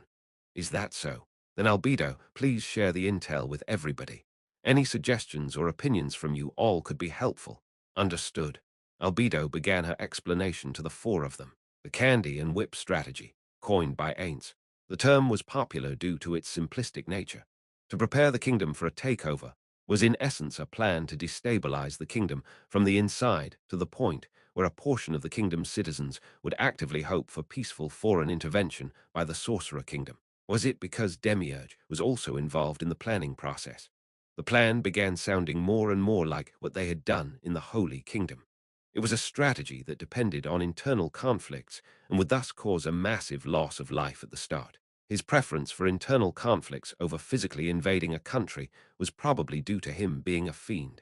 Is that so? Then Albedo, please share the intel with everybody. Any suggestions or opinions from you all could be helpful. Understood. Albedo began her explanation to the four of them. The candy and whip strategy, coined by Ainz. The term was popular due to its simplistic nature. To prepare the kingdom for a takeover was in essence a plan to destabilize the kingdom from the inside, to the point where a portion of the kingdom's citizens would actively hope for peaceful foreign intervention by the Sorcerer Kingdom. Was it because Demiurge was also involved in the planning process? The plan began sounding more and more like what they had done in the Holy Kingdom. It was a strategy that depended on internal conflicts and would thus cause a massive loss of life at the start. His preference for internal conflicts over physically invading a country was probably due to him being a fiend.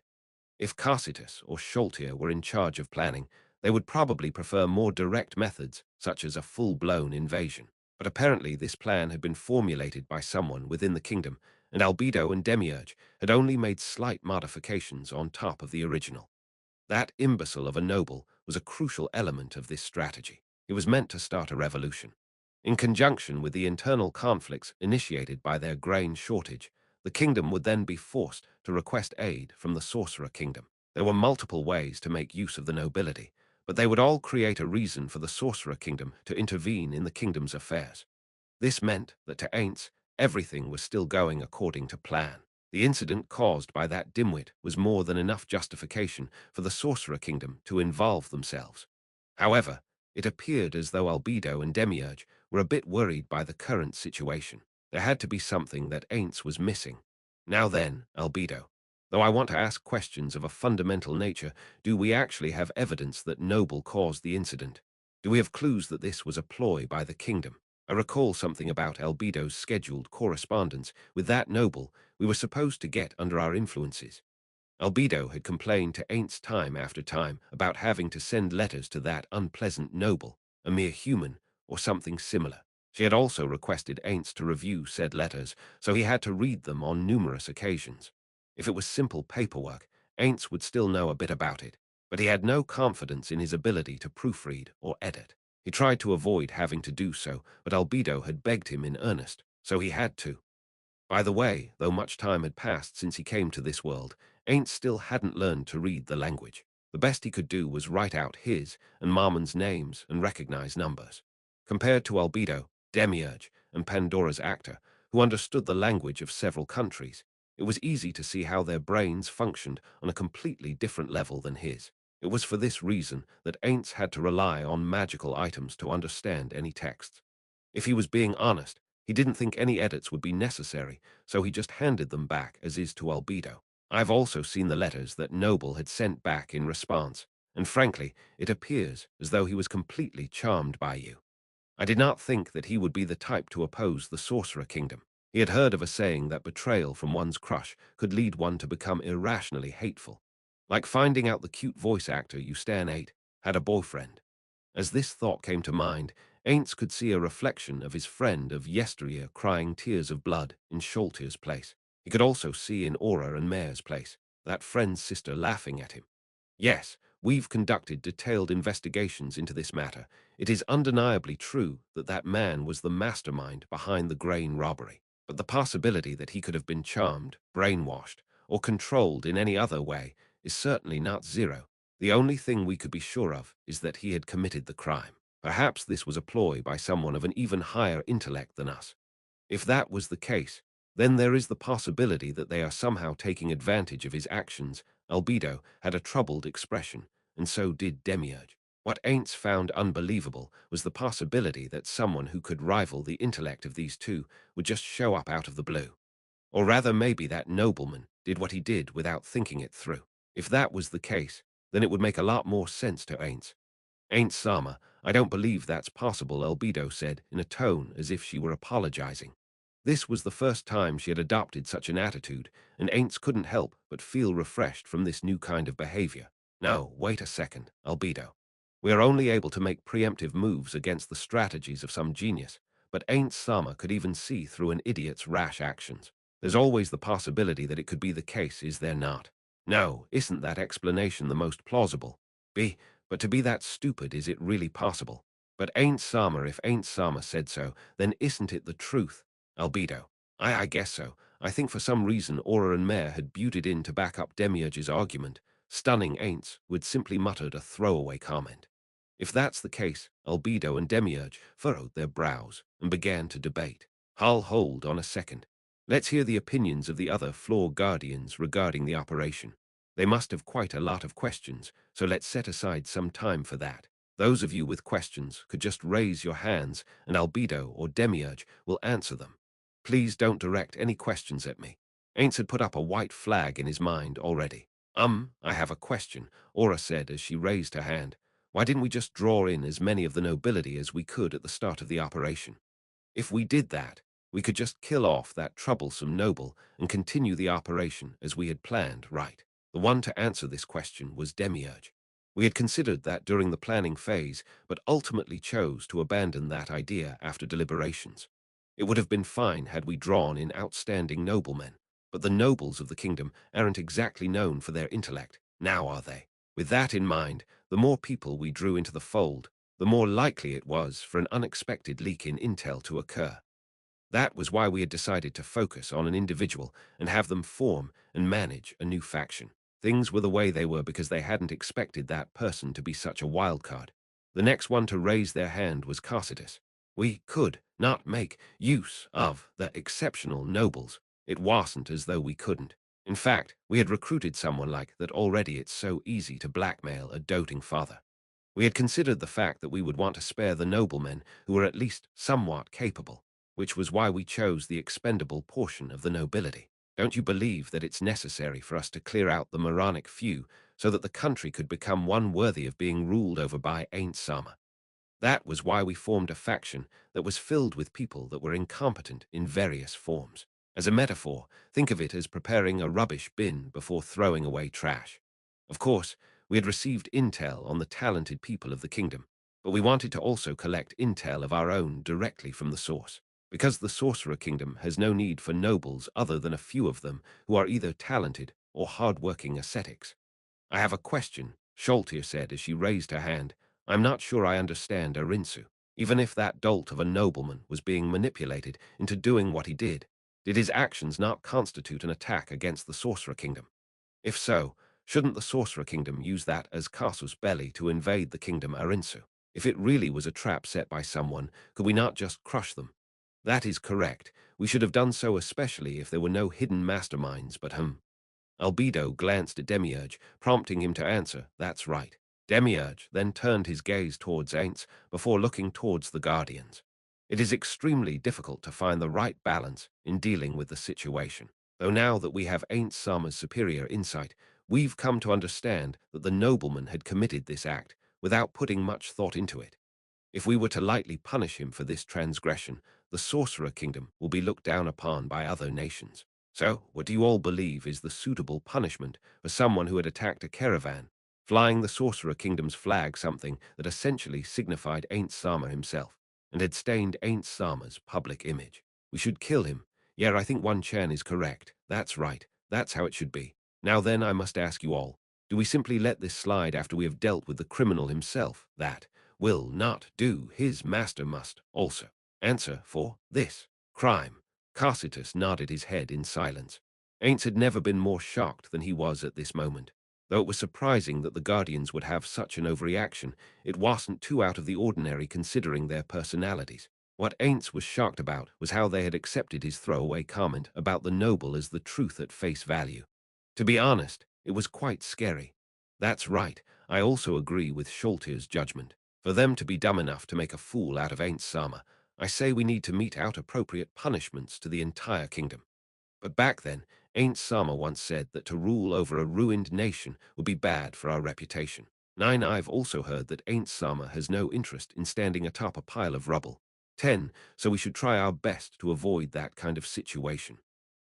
If Carcitus or Scholtier were in charge of planning, they would probably prefer more direct methods, such as a full-blown invasion. But apparently this plan had been formulated by someone within the kingdom, and Albedo and Demiurge had only made slight modifications on top of the original. That imbecile of a noble was a crucial element of this strategy. He was meant to start a revolution. In conjunction with the internal conflicts initiated by their grain shortage, the kingdom would then be forced to request aid from the Sorcerer Kingdom. There were multiple ways to make use of the nobility, but they would all create a reason for the Sorcerer Kingdom to intervene in the kingdom's affairs. This meant that to Ainz, everything was still going according to plan. The incident caused by that dimwit was more than enough justification for the Sorcerer Kingdom to involve themselves. However, it appeared as though Albedo and Demiurge were a bit worried by the current situation. There had to be something that Ainz was missing. Now then, Albedo, though I want to ask questions of a fundamental nature, do we actually have evidence that Noble caused the incident? Do we have clues that this was a ploy by the kingdom? I recall something about Albedo's scheduled correspondence with that noble we were supposed to get under our influences. Albedo had complained to Ainz time after time about having to send letters to that unpleasant noble, a mere human, or something similar. She had also requested Ainz to review said letters, so he had to read them on numerous occasions. If it was simple paperwork, Ainz would still know a bit about it, but he had no confidence in his ability to proofread or edit. He tried to avoid having to do so, but Albedo had begged him in earnest, so he had to. By the way, though much time had passed since he came to this world, Ain't still hadn't learned to read the language. The best he could do was write out his and Marmon's names and recognize numbers. Compared to Albedo, Demiurge, and Pandora's actor, who understood the language of several countries, it was easy to see how their brains functioned on a completely different level than his. It was for this reason that Ain't had to rely on magical items to understand any texts. If he was being honest, he didn't think any edits would be necessary, so he just handed them back as is to Albedo. I've also seen the letters that Noble had sent back in response, and frankly, it appears as though he was completely charmed by you. I did not think that he would be the type to oppose the Sorcerer Kingdom. He had heard of a saying that betrayal from one's crush could lead one to become irrationally hateful. Like finding out the cute voice actor you stan ate had a boyfriend. As this thought came to mind, Ainz could see a reflection of his friend of yesteryear crying tears of blood in Scholtier's place. He could also see in Aura and Mare's place, that friend's sister laughing at him. Yes, we've conducted detailed investigations into this matter. It is undeniably true that that man was the mastermind behind the grain robbery. But the possibility that he could have been charmed, brainwashed, or controlled in any other way is certainly not zero. The only thing we could be sure of is that he had committed the crime. Perhaps this was a ploy by someone of an even higher intellect than us. If that was the case, then there is the possibility that they are somehow taking advantage of his actions. Albedo had a troubled expression, and so did Demiurge. What Ainz found unbelievable was the possibility that someone who could rival the intellect of these two would just show up out of the blue. Or rather, maybe that nobleman did what he did without thinking it through. If that was the case, then it would make a lot more sense to Ainz. Ain't Sama, I don't believe that's possible, Albedo said in a tone as if she were apologizing. This was the first time she had adopted such an attitude, and Ainz couldn't help but feel refreshed from this new kind of behavior. No, wait a second, Albedo. We are only able to make preemptive moves against the strategies of some genius, but Ain't Sama could even see through an idiot's rash actions. There's always the possibility that it could be the case, is there not? No, isn't that explanation the most plausible? But to be that stupid, is it really possible? But Ain't Sama, if Ain't Sama said so, then isn't it the truth? Albedo. I guess so. I think for some reason Aura and Mare had butted in to back up Demiurge's argument, stunning Ainz, who had simply muttered a throwaway comment. If that's the case, Albedo and Demiurge furrowed their brows and began to debate. I'll hold on a second. Let's hear the opinions of the other floor guardians regarding the operation. They must have quite a lot of questions, so let's set aside some time for that. Those of you with questions could just raise your hands, and Albedo or Demiurge will answer them. Please don't direct any questions at me. Ainz had put up a white flag in his mind already. I have a question, Aura said as she raised her hand. Why didn't we just draw in as many of the nobility as we could at the start of the operation? If we did that, we could just kill off that troublesome noble and continue the operation as we had planned, right? The one to answer this question was Demiurge. We had considered that during the planning phase, but ultimately chose to abandon that idea after deliberations. It would have been fine had we drawn in outstanding noblemen, but the nobles of the kingdom aren't exactly known for their intellect, now are they? With that in mind, the more people we drew into the fold, the more likely it was for an unexpected leak in intel to occur. That was why we had decided to focus on an individual and have them form and manage a new faction. Things were the way they were because they hadn't expected that person to be such a wildcard. The next one to raise their hand was Carsitus. We could not make use of the exceptional nobles. It wasn't as though we couldn't. In fact, we had recruited someone like that already. It's so easy to blackmail a doting father. We had considered the fact that we would want to spare the noblemen who were at least somewhat capable, which was why we chose the expendable portion of the nobility. Don't you believe that it's necessary for us to clear out the moronic few so that the country could become one worthy of being ruled over by Ain't Sama? That was why we formed a faction that was filled with people that were incompetent in various forms. As a metaphor, think of it as preparing a rubbish bin before throwing away trash. Of course, we had received intel on the talented people of the kingdom, but we wanted to also collect intel of our own directly from the source. Because the Sorcerer Kingdom has no need for nobles other than a few of them who are either talented or hard-working ascetics. I have a question, Sholtir said as she raised her hand. I'm not sure I understand Arinsu. Even if that dolt of a nobleman was being manipulated into doing what he did his actions not constitute an attack against the Sorcerer Kingdom? If so, shouldn't the Sorcerer Kingdom use that as casus belli to invade the kingdom Arinsu? If it really was a trap set by someone, could we not just crush them? That is correct. We should have done so, especially if there were no hidden masterminds, but Albedo glanced at Demiurge, prompting him to answer, that's right. Demiurge then turned his gaze towards Ainz before looking towards the Guardians. It is extremely difficult to find the right balance in dealing with the situation. Though now that we have Ainz Sama's superior insight, we've come to understand that the nobleman had committed this act without putting much thought into it. If we were to lightly punish him for this transgression, the Sorcerer Kingdom will be looked down upon by other nations. So, what do you all believe is the suitable punishment for someone who had attacked a caravan, flying the Sorcerer Kingdom's flag, something that essentially signified Ain't Sama himself, and had stained Ain't Sama's public image? We should kill him, Yeah, I think 1 Chen is correct. That's right. That's how it should be. Now then, I must ask you all, do we simply let this slide after we have dealt with the criminal himself? That will not do. His master must also answer for this crime. Carcitus nodded his head in silence. Ainz had never been more shocked than he was at this moment. Though it was surprising that the Guardians would have such an overreaction, it wasn't too out of the ordinary considering their personalities. What Ainz was shocked about was how they had accepted his throwaway comment about the noble as the truth at face value. To be honest, it was quite scary. That's right, I also agree with Scholtier's judgment. For them to be dumb enough to make a fool out of Ainz Sama, I say we need to mete out appropriate punishments to the entire kingdom. But back then, Ain't Sama once said that to rule over a ruined nation would be bad for our reputation. 9. I've also heard that Ain't Sama has no interest in standing atop a pile of rubble. 10. So we should try our best to avoid that kind of situation.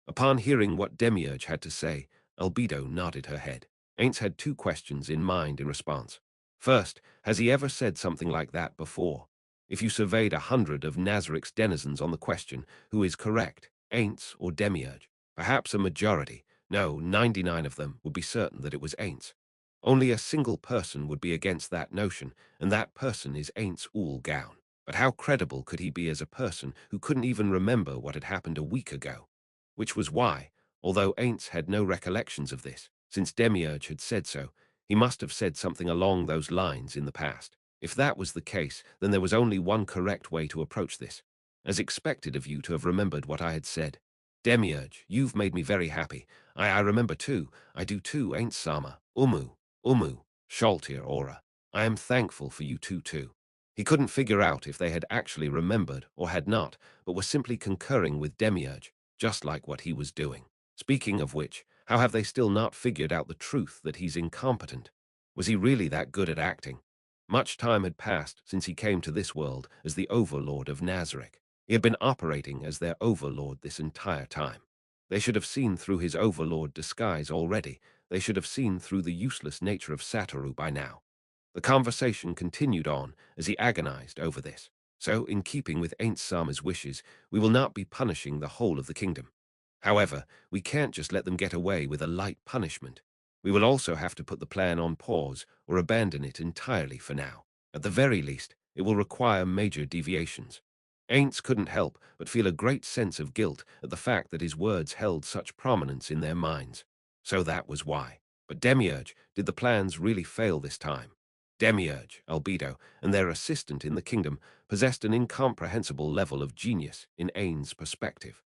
Upon hearing what Demiurge had to say, Albedo nodded her head. Ain't had 2 questions in mind in response. First, has he ever said something like that before? If you surveyed 100 of Nazarik's denizens on the question, who is correct, Aints or Demiurge? Perhaps a majority, no, 99 of them would be certain that it was Ainz. Only a single person would be against that notion, and that person is Ainz Ooal Gown. But how credible could he be as a person who couldn't even remember what had happened a week ago? Which was why, although Ainz had no recollections of this, since Demiurge had said so, he must have said something along those lines in the past. If that was the case, then there was only one correct way to approach this. As expected of you to have remembered what I had said. Demiurge, you've made me very happy. I remember too. I do too, ain't Sama. Umu, Scholtier Aura. I am thankful for you too. He couldn't figure out if they had actually remembered or had not, but were simply concurring with Demiurge, just like what he was doing. Speaking of which, how have they still not figured out the truth that he's incompetent? Was he really that good at acting? Much time had passed since he came to this world as the Overlord of Nazareth. He had been operating as their overlord this entire time. They should have seen through his overlord disguise already. They should have seen through the useless nature of Satoru by now. The conversation continued on as he agonized over this. So, in keeping with Ain't Sama's wishes, we will not be punishing the whole of the kingdom. However, we can't just let them get away with a light punishment. We will also have to put the plan on pause or abandon it entirely for now. At the very least, it will require major deviations. Aints couldn't help but feel a great sense of guilt at the fact that his words held such prominence in their minds. So that was why. But Demiurge, did the plans really fail this time? Demiurge, Albedo, and their assistant in the kingdom possessed an incomprehensible level of genius in Ain's perspective.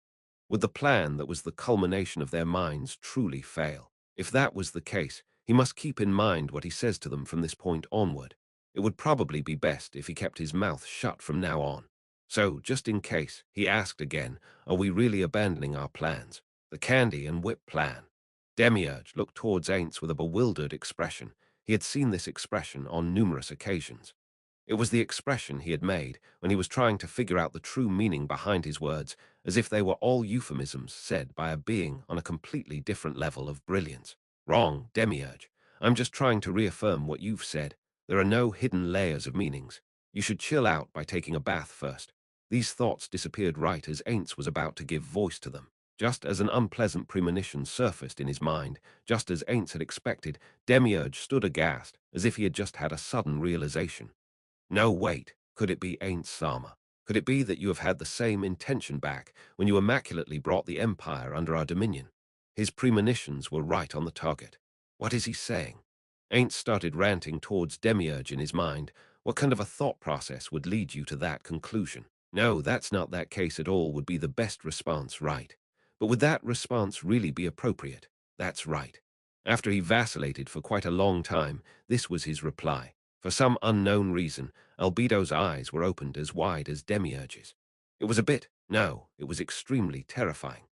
Would the plan that was the culmination of their minds truly fail? If that was the case, he must keep in mind what he says to them from this point onward. It would probably be best if he kept his mouth shut from now on. So, just in case, he asked again, are we really abandoning our plans? The candy and whip plan? Demiurge looked towards Aints with a bewildered expression. He had seen this expression on numerous occasions. It was the expression he had made when he was trying to figure out the true meaning behind his words, as if they were all euphemisms said by a being on a completely different level of brilliance. Wrong, Demiurge. I'm just trying to reaffirm what you've said. There are no hidden layers of meanings. You should chill out by taking a bath first. These thoughts disappeared right as Aints was about to give voice to them. Just as an unpleasant premonition surfaced in his mind, just as Aints had expected, Demiurge stood aghast, as if he had just had a sudden realization. No, wait. Could it be Ain't Sama? Could it be that you have had the same intention back when you immaculately brought the Empire under our dominion? His premonitions were right on the target. What is he saying? Ain't started ranting towards Demiurge in his mind. What kind of a thought process would lead you to that conclusion? No, that's not that case at all would be the best response, right? But would that response really be appropriate? That's right. After he vacillated for quite a long time, this was his reply. For some unknown reason, Albedo's eyes were opened as wide as Demiurge's. It was it was extremely terrifying.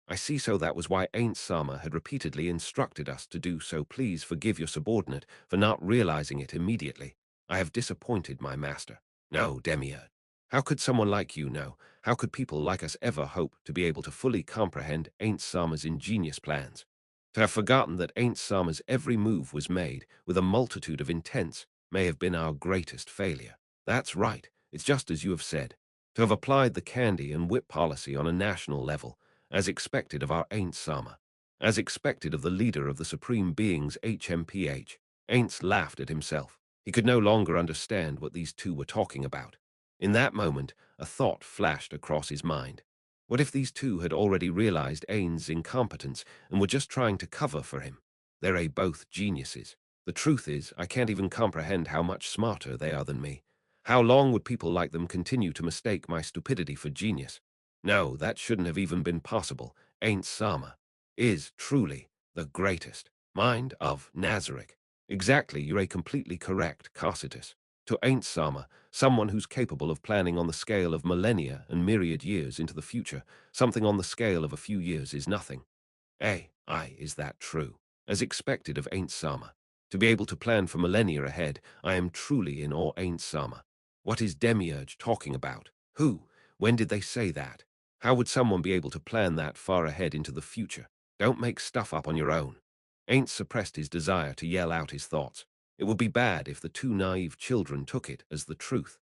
I see, so that was why Ain't Sama had repeatedly instructed us to do so. Please forgive your subordinate for not realizing it immediately. I have disappointed my master. No, Demiurge. How could someone like you know? How could people like us ever hope to be able to fully comprehend Ain't Sama's ingenious plans? To have forgotten that Ain't Sama's every move was made with a multitude of intents may have been our greatest failure. That's right, it's just as you have said. To have applied the candy and whip policy on a national level, as expected of our Ainz Sama, as expected of the leader of the Supreme Beings HMPH. Ainz laughed at himself. He could no longer understand what these two were talking about. In that moment, a thought flashed across his mind. What if these two had already realized Ainz's incompetence and were just trying to cover for him? They're both geniuses. The truth is, I can't even comprehend how much smarter they are than me. How long would people like them continue to mistake my stupidity for genius? No, that shouldn't have even been possible. Ainz Sama is truly the greatest mind of Nazarick. Exactly, you're completely correct, Carcitus. To Ainz Sama, someone who's capable of planning on the scale of millennia and myriad years into the future, something on the scale of a few years is nothing. Is that true? As expected of Ainz Sama. To be able to plan for millennia ahead, I am truly in awe. Ainz Sama. What is Demiurge talking about? Who? When did they say that? How would someone be able to plan that far ahead into the future? Don't make stuff up on your own. Ainz suppressed his desire to yell out his thoughts. It would be bad if the two naive children took it as the truth.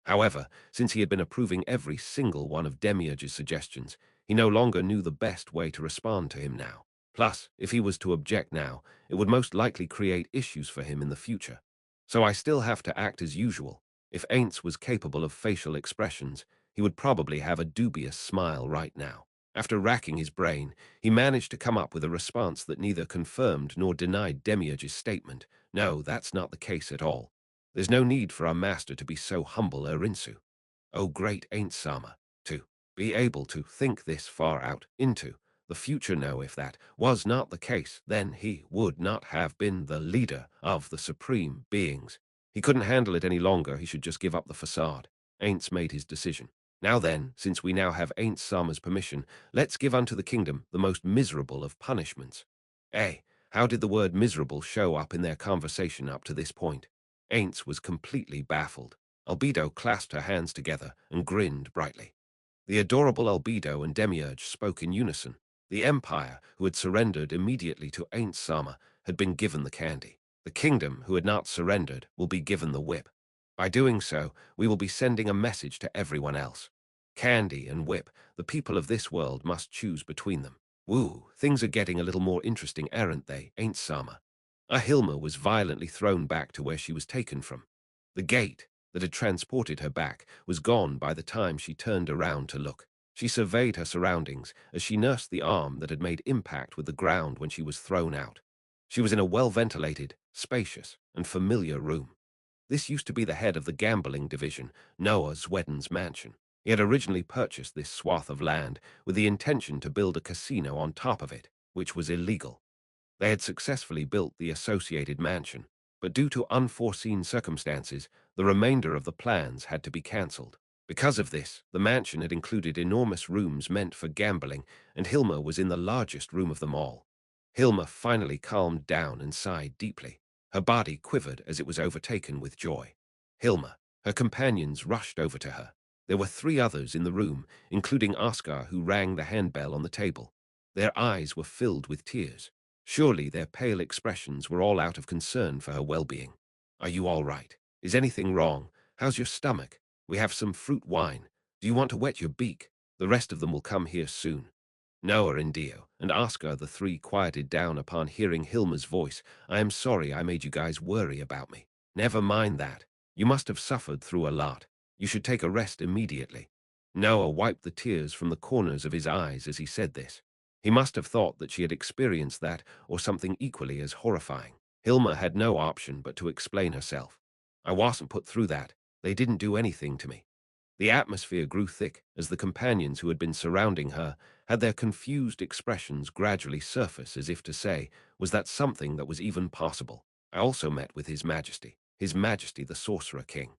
However, since he had been approving every single one of Demiurge's suggestions, he no longer knew the best way to respond to him now. Plus, if he was to object now, it would most likely create issues for him in the future. So I still have to act as usual. If Ainz was capable of facial expressions, he would probably have a dubious smile right now. After racking his brain, he managed to come up with a response that neither confirmed nor denied Demiurge's statement. No, that's not the case at all. There's no need for our master to be so humble, Erinsu. Oh, great Ainz Sama, to be able to think this far out into the future. No, if that was not the case, then he would not have been the leader of the Supreme Beings. He couldn't handle it any longer. He should just give up the facade. Ainz made his decision. Now then, since we now have Ainz Sama's permission, let's give unto the kingdom the most miserable of punishments. How did the word miserable show up in their conversation up to this point? Ainz was completely baffled. Albedo clasped her hands together and grinned brightly. The adorable Albedo and Demiurge spoke in unison. The Empire, who had surrendered immediately to Ainz Sama, had been given the candy. The kingdom, who had not surrendered, will be given the whip. By doing so, we will be sending a message to everyone else. Candy and whip, the people of this world must choose between them. Woo, things are getting a little more interesting, aren't they, Ainz Sama? Ahilma was violently thrown back to where she was taken from. The gate that had transported her back was gone by the time she turned around to look. She surveyed her surroundings as she nursed the arm that had made impact with the ground when she was thrown out. She was in a well-ventilated, spacious, and familiar room. This used to be the head of the gambling division, Noah Zwedden's mansion. He had originally purchased this swath of land with the intention to build a casino on top of it, which was illegal. They had successfully built the associated mansion, but due to unforeseen circumstances, the remainder of the plans had to be cancelled. Because of this, the mansion had included enormous rooms meant for gambling, and Hilma was in the largest room of them all. Hilma finally calmed down and sighed deeply. Her body quivered as it was overtaken with joy. Hilma, her companions rushed over to her. There were 3 others in the room, including Oscar, who rang the handbell on the table. Their eyes were filled with tears. Surely their pale expressions were all out of concern for her well-being. Are you all right? Is anything wrong? How's your stomach? We have some fruit wine. Do you want to wet your beak? The rest of them will come here soon. Noah and Dio and Oscar, the 3, quieted down upon hearing Hilma's voice. I am sorry I made you guys worry about me. Never mind that. You must have suffered through a lot. You should take a rest immediately. Noah wiped the tears from the corners of his eyes as he said this. He must have thought that she had experienced that or something equally as horrifying. Hilma had no option but to explain herself. I wasn't put through that. They didn't do anything to me. The atmosphere grew thick as the companions who had been surrounding her had their confused expressions gradually surface, as if to say, was that something that was even possible? I also met with His Majesty the Sorcerer King.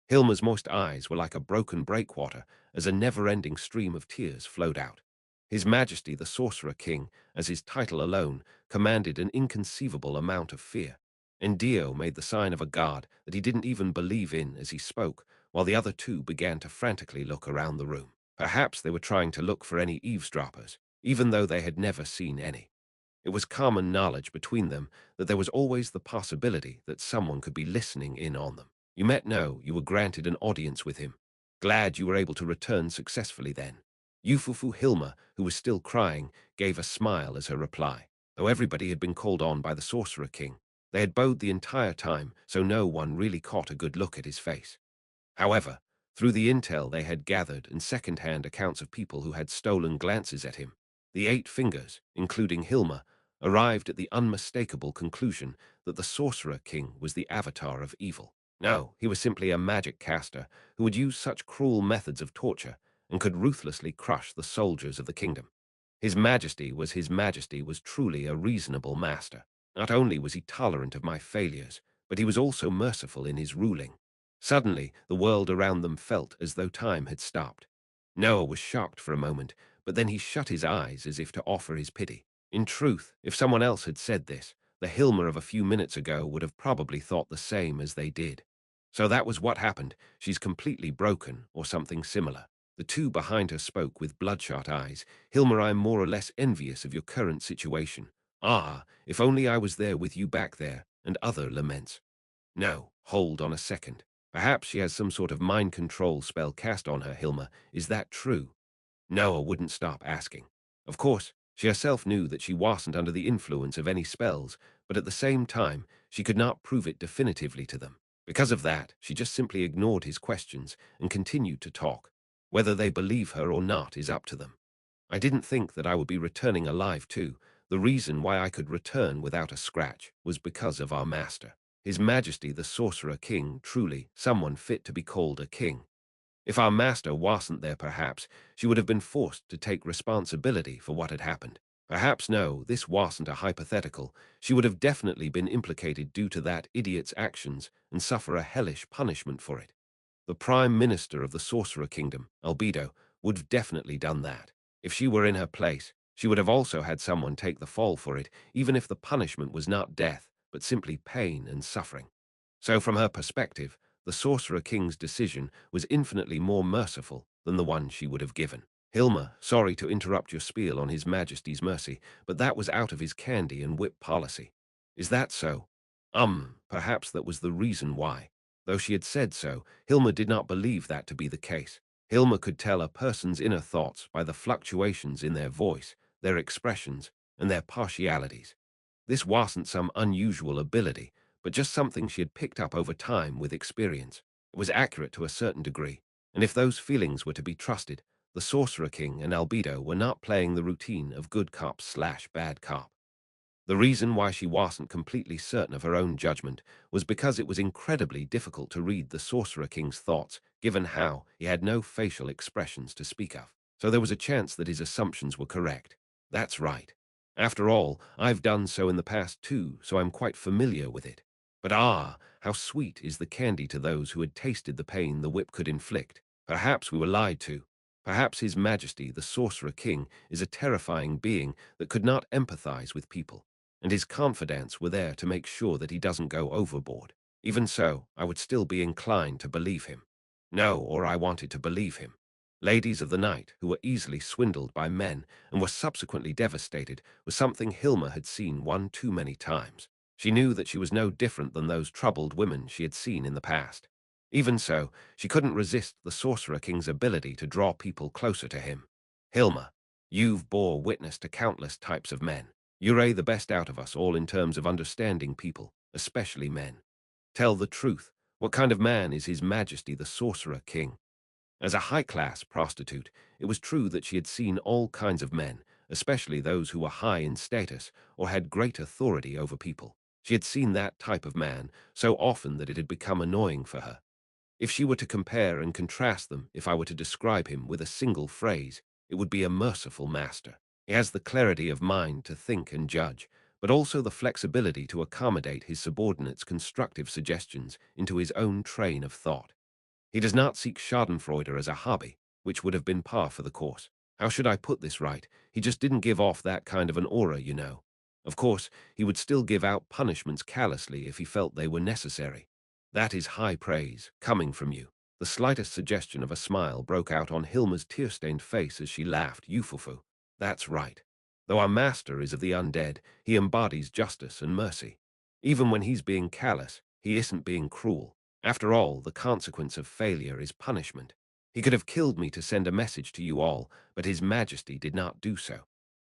Hilma's moist eyes were like a broken breakwater as a never-ending stream of tears flowed out. His Majesty the Sorcerer King, as his title alone, commanded an inconceivable amount of fear. And Dio made the sign of a god that he didn't even believe in as he spoke, while the other 2 began to frantically look around the room. Perhaps they were trying to look for any eavesdroppers, even though they had never seen any. It was common knowledge between them that there was always the possibility that someone could be listening in on them. You met No, you were granted an audience with him. Glad you were able to return successfully then. Yufufu Hilma, who was still crying, gave a smile as her reply. Though everybody had been called on by the Sorcerer King, they had bowed the entire time, so no one really caught a good look at his face. However, through the intel they had gathered and second-hand accounts of people who had stolen glances at him, the Eight Fingers, including Hilma, arrived at the unmistakable conclusion that the Sorcerer King was the avatar of evil. No, he was simply a magic caster who would use such cruel methods of torture and could ruthlessly crush the soldiers of the kingdom. His Majesty was truly a reasonable master. Not only was he tolerant of my failures, but he was also merciful in his ruling. Suddenly, the world around them felt as though time had stopped. Noah was shocked for a moment, but then he shut his eyes as if to offer his pity. In truth, if someone else had said this, the Hilma of a few minutes ago would have probably thought the same as they did. So that was what happened. She's completely broken, or something similar. The two behind her spoke with bloodshot eyes. Hilma, I am more or less envious of your current situation. Ah, if only I was there with you back there, and other laments. No, hold on a second. Perhaps she has some sort of mind control spell cast on her, Hilma. Is that true? Noah wouldn't stop asking. Of course, she herself knew that she wasn't under the influence of any spells, but at the same time, she could not prove it definitively to them. Because of that, she just simply ignored his questions and continued to talk. Whether they believe her or not is up to them. I didn't think that I would be returning alive too. The reason why I could return without a scratch was because of our master. His Majesty the Sorcerer King, truly someone fit to be called a king. If our master wasn't there, perhaps she would have been forced to take responsibility for what had happened. Perhaps no, this wasn't a hypothetical. She would have definitely been implicated due to that idiot's actions and suffer a hellish punishment for it. The Prime Minister of the Sorcerer Kingdom, Albedo, would have definitely done that. If she were in her place, she would have also had someone take the fall for it, even if the punishment was not death, but simply pain and suffering. So from her perspective, the Sorcerer King's decision was infinitely more merciful than the one she would have given. Hilma, sorry to interrupt your spiel on His Majesty's mercy, but that was out of his candy and whip policy. Is that so? Perhaps that was the reason why. Though she had said so, Hilma did not believe that to be the case. Hilma could tell a person's inner thoughts by the fluctuations in their voice, their expressions, and their partialities. This wasn't some unusual ability, but just something she had picked up over time with experience. It was accurate to a certain degree, and if those feelings were to be trusted, the Sorcerer King and Albedo were not playing the routine of good cop/bad cop. The reason why she wasn't completely certain of her own judgment was because it was incredibly difficult to read the Sorcerer King's thoughts, given how he had no facial expressions to speak of. So there was a chance that his assumptions were correct. That's right. After all, I've done so in the past too, so I'm quite familiar with it. But how sweet is the candy to those who had tasted the pain the whip could inflict. Perhaps we were lied to. Perhaps His Majesty, the Sorcerer King, is a terrifying being that could not empathize with people, and his confidants were there to make sure that he doesn't go overboard. Even so, I would still be inclined to believe him. No, or I wanted to believe him. Ladies of the night, who were easily swindled by men and were subsequently devastated, was something Hilma had seen one too many times. She knew that she was no different than those troubled women she had seen in the past. Even so, she couldn't resist the Sorcerer King's ability to draw people closer to him. Hilma, you've bore witness to countless types of men. You're the best out of us all in terms of understanding people, especially men. Tell the truth. What kind of man is His Majesty the Sorcerer King? As a high-class prostitute, it was true that she had seen all kinds of men, especially those who were high in status or had great authority over people. She had seen that type of man so often that it had become annoying for her. If she were to compare and contrast them, if I were to describe him with a single phrase, it would be a merciful master. He has the clarity of mind to think and judge, but also the flexibility to accommodate his subordinates' constructive suggestions into his own train of thought. He does not seek schadenfreude as a hobby, which would have been par for the course. How should I put this right? He just didn't give off that kind of an aura, you know. Of course, he would still give out punishments callously if he felt they were necessary. That is high praise, coming from you. The slightest suggestion of a smile broke out on Hilma's tear-stained face as she laughed. Yufufu. That's right. Though our master is of the undead, he embodies justice and mercy. Even when he's being callous, he isn't being cruel. After all, the consequence of failure is punishment. He could have killed me to send a message to you all, but His Majesty did not do so.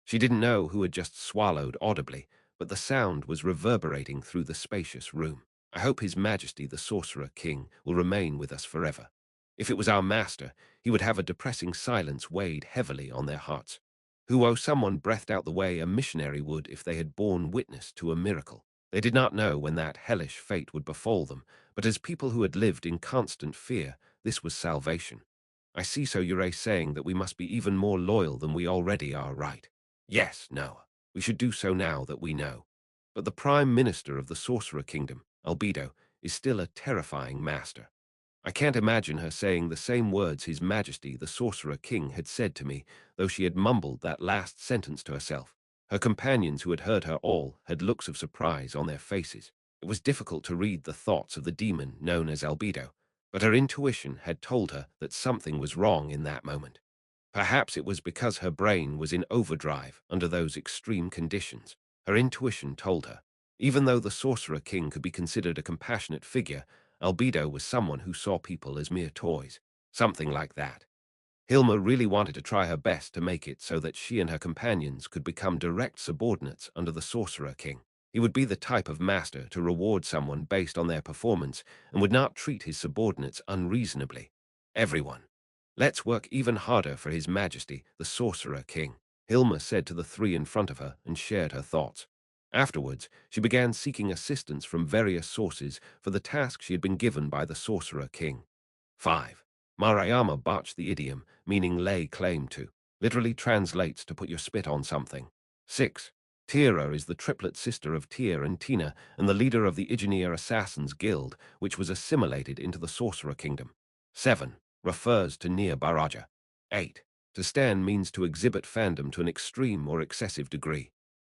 She didn't know who had just swallowed audibly, but the sound was reverberating through the spacious room. I hope His Majesty the Sorcerer King will remain with us forever. If it was our master, he would have a depressing silence weighed heavily on their hearts. Someone breathed out the way a missionary would if they had borne witness to a miracle. They did not know when that hellish fate would befall them, but as people who had lived in constant fear, this was salvation. I see so you're saying that we must be even more loyal than we already are, right? Yes, Noah. We should do so now that we know. But the Prime Minister of the Sorcerer Kingdom, Albedo, is still a terrifying master. I can't imagine her saying the same words His Majesty the Sorcerer King had said to me, though she had mumbled that last sentence to herself. Her companions who had heard her all had looks of surprise on their faces. It was difficult to read the thoughts of the demon known as Albedo, but her intuition had told her that something was wrong in that moment. Perhaps it was because her brain was in overdrive under those extreme conditions. Her intuition told her. Even though the Sorcerer King could be considered a compassionate figure, Albedo was someone who saw people as mere toys. Something like that. Hilma really wanted to try her best to make it so that she and her companions could become direct subordinates under the Sorcerer King. He would be the type of master to reward someone based on their performance and would not treat his subordinates unreasonably. Everyone. Let's work even harder for His Majesty, the Sorcerer King, Hilma said to the three in front of her and shared her thoughts. Afterwards, she began seeking assistance from various sources for the task she had been given by the Sorcerer King. 5. Marayama botched the idiom, meaning lay claim to. Literally translates to put your spit on something. 6. Tira is the triplet sister of Tyr and Tina and the leader of the Igeneer Assassins Guild, which was assimilated into the Sorcerer Kingdom. 7. Refers to Nia Baraja. 8. To stand means to exhibit fandom to an extreme or excessive degree.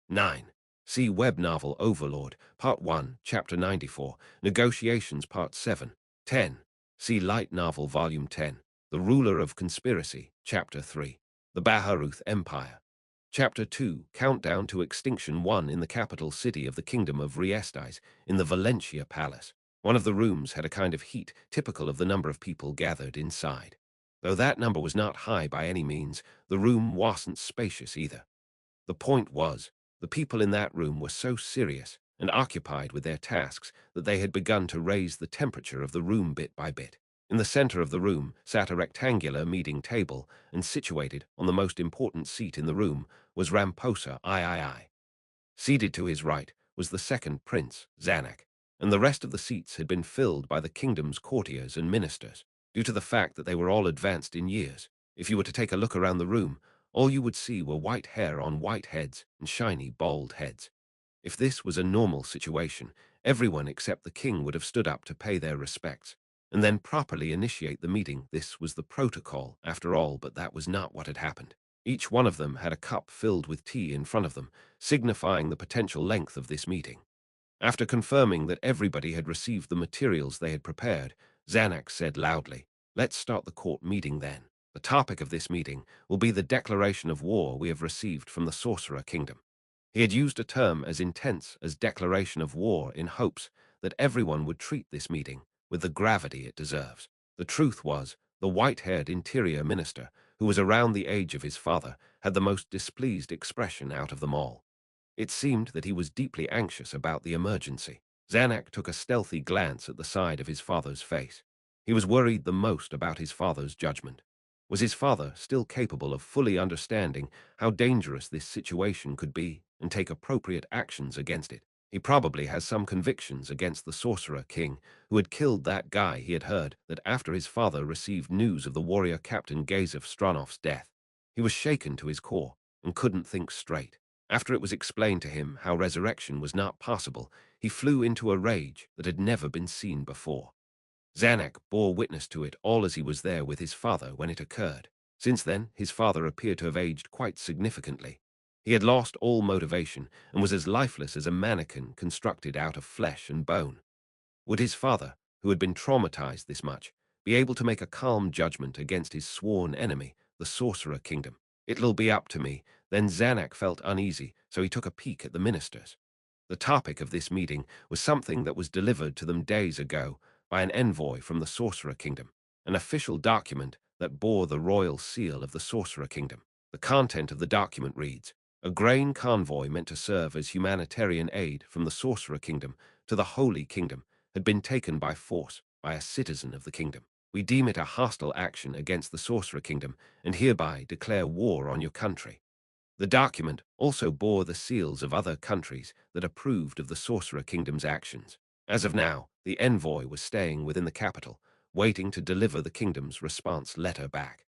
9. See web novel Overlord, Part 1, Chapter 94, Negotiations Part 7. 10. See light novel Volume 10, The Ruler of Conspiracy, Chapter 3, The Baharuth Empire. Chapter 2, Countdown to Extinction 1 in the capital city of the Kingdom of Riestais, in the Valentia Palace. One of the rooms had a kind of heat typical of the number of people gathered inside. Though that number was not high by any means, the room wasn't spacious either. The point was, the people in that room were so serious and occupied with their tasks that they had begun to raise the temperature of the room bit by bit. In the center of the room sat a rectangular meeting table, and situated on the most important seat in the room was Ramposa III. Seated to his right was the second prince, Zanak, and the rest of the seats had been filled by the kingdom's courtiers and ministers. Due to the fact that they were all advanced in years, if you were to take a look around the room, all you would see were white hair on white heads and shiny, bald heads. If this was a normal situation, everyone except the king would have stood up to pay their respects, and then properly initiate the meeting. This was the protocol, after all, but that was not what had happened. Each one of them had a cup filled with tea in front of them, signifying the potential length of this meeting. After confirming that everybody had received the materials they had prepared, Zanak said loudly, "Let's start the court meeting then. The topic of this meeting will be the declaration of war we have received from the Sorcerer Kingdom." He had used a term as intense as declaration of war in hopes that everyone would treat this meeting with the gravity it deserves. The truth was, the white-haired interior minister, who was around the age of his father, had the most displeased expression out of them all. It seemed that he was deeply anxious about the emergency. Zanak took a stealthy glance at the side of his father's face. He was worried the most about his father's judgment. Was his father still capable of fully understanding how dangerous this situation could be and take appropriate actions against it? He probably has some convictions against the Sorcerer King, who had killed that guy he had heard that after his father received news of the warrior Captain Gazef Stranov's death. He was shaken to his core and couldn't think straight. After it was explained to him how resurrection was not possible, he flew into a rage that had never been seen before. Zanak bore witness to it all as he was there with his father when it occurred. Since then, his father appeared to have aged quite significantly. He had lost all motivation and was as lifeless as a mannequin constructed out of flesh and bone. Would his father, who had been traumatized this much, be able to make a calm judgment against his sworn enemy, the Sorcerer Kingdom? "It'll be up to me." Then Zanak felt uneasy, so he took a peek at the ministers. The topic of this meeting was something that was delivered to them days ago by an envoy from the Sorcerer Kingdom, an official document that bore the royal seal of the Sorcerer Kingdom. The content of the document reads, "A grain convoy meant to serve as humanitarian aid from the Sorcerer Kingdom to the Holy Kingdom had been taken by force by a citizen of the kingdom. We deem it a hostile action against the Sorcerer Kingdom and hereby declare war on your country." The document also bore the seals of other countries that approved of the Sorcerer Kingdom's actions. As of now, the envoy was staying within the capital, waiting to deliver the kingdom's response letter back.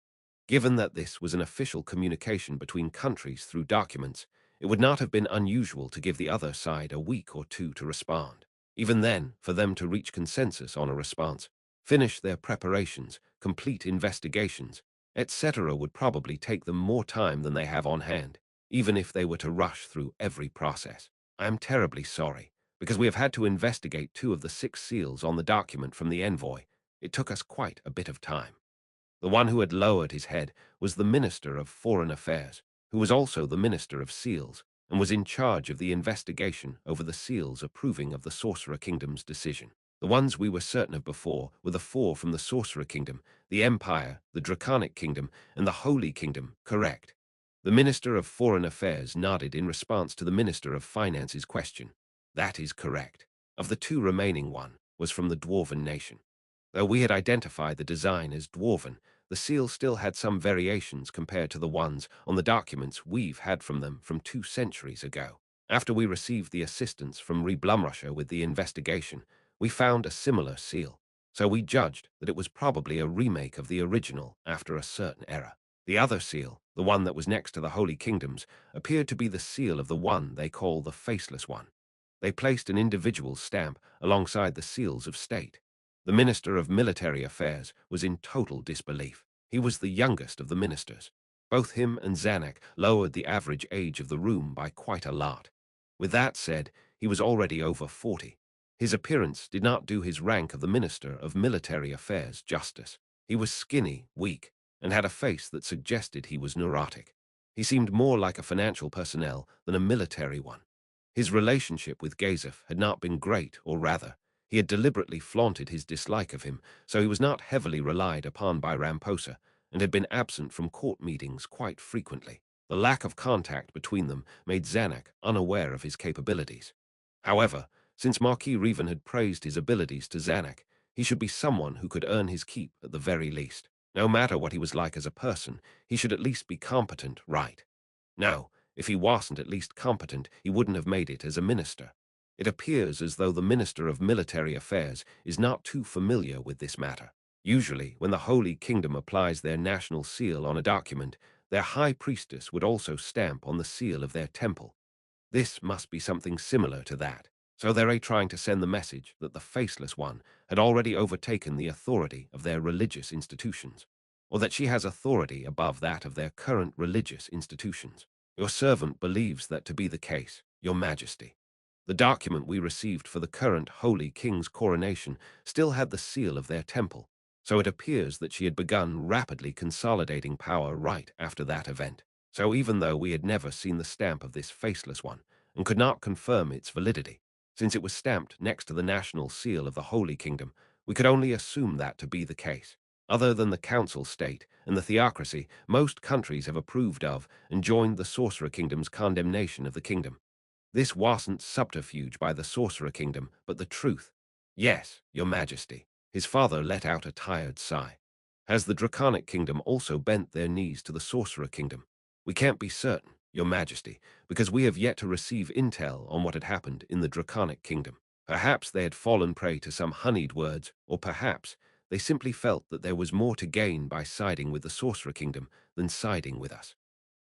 Given that this was an official communication between countries through documents, it would not have been unusual to give the other side a week or two to respond. Even then, for them to reach consensus on a response, finish their preparations, complete investigations, etc. would probably take them more time than they have on hand, even if they were to rush through every process. I am terribly sorry, because we have had to investigate 2 of the 6 seals on the document from the envoy. It took us quite a bit of time. The one who had lowered his head was the Minister of Foreign Affairs, who was also the Minister of Seals, and was in charge of the investigation over the seals approving of the Sorcerer Kingdom's decision. The ones we were certain of before were the 4 from the Sorcerer Kingdom, the Empire, the Draconic Kingdom, and the Holy Kingdom, correct. The Minister of Foreign Affairs nodded in response to the Minister of Finance's question. That is correct. Of the 2 remaining, one was from the Dwarven nation. Though we had identified the design as Dwarven, the seal still had some variations compared to the ones on the documents we've had from them from 2 centuries ago. After we received the assistance from Reblumrusher with the investigation, we found a similar seal, so we judged that it was probably a remake of the original after a certain error. The other seal, the one that was next to the Holy Kingdoms, appeared to be the seal of the one they call the Faceless One. They placed an individual stamp alongside the seals of state. The Minister of Military Affairs was in total disbelief. He was the youngest of the ministers. Both him and Zanuck lowered the average age of the room by quite a lot. With that said, he was already over 40. His appearance did not do his rank of the Minister of Military Affairs justice. He was skinny, weak, and had a face that suggested he was neurotic. He seemed more like a financial personnel than a military one. His relationship with Gazef had not been great, or rather, he had deliberately flaunted his dislike of him, so he was not heavily relied upon by Ramposa, and had been absent from court meetings quite frequently. The lack of contact between them made Zanuck unaware of his capabilities. However, since Marquis Revan had praised his abilities to Zanuck, he should be someone who could earn his keep at the very least. No matter what he was like as a person, he should at least be competent, right? No, if he wasn't at least competent, he wouldn't have made it as a minister. It appears as though the Minister of Military Affairs is not too familiar with this matter. Usually, when the Holy Kingdom applies their national seal on a document, their High Priestess would also stamp on the seal of their temple. This must be something similar to that. So they're trying to send the message that the Faceless One had already overtaken the authority of their religious institutions, or that she has authority above that of their current religious institutions. Your servant believes that to be the case, Your Majesty. The document we received for the current Holy King's coronation still had the seal of their temple, so it appears that she had begun rapidly consolidating power right after that event. So even though we had never seen the stamp of this Faceless One, and could not confirm its validity, since it was stamped next to the national seal of the Holy Kingdom, we could only assume that to be the case. Other than the council state and the theocracy, most countries have approved of and joined the Sorcerer Kingdom's condemnation of the kingdom. This wasn't subterfuge by the Sorcerer Kingdom, but the truth. Yes, Your Majesty. His father let out a tired sigh. Has the Draconic Kingdom also bent their knees to the Sorcerer Kingdom? We can't be certain, Your Majesty, because we have yet to receive intel on what had happened in the Draconic Kingdom. Perhaps they had fallen prey to some honeyed words, or perhaps they simply felt that there was more to gain by siding with the Sorcerer Kingdom than siding with us.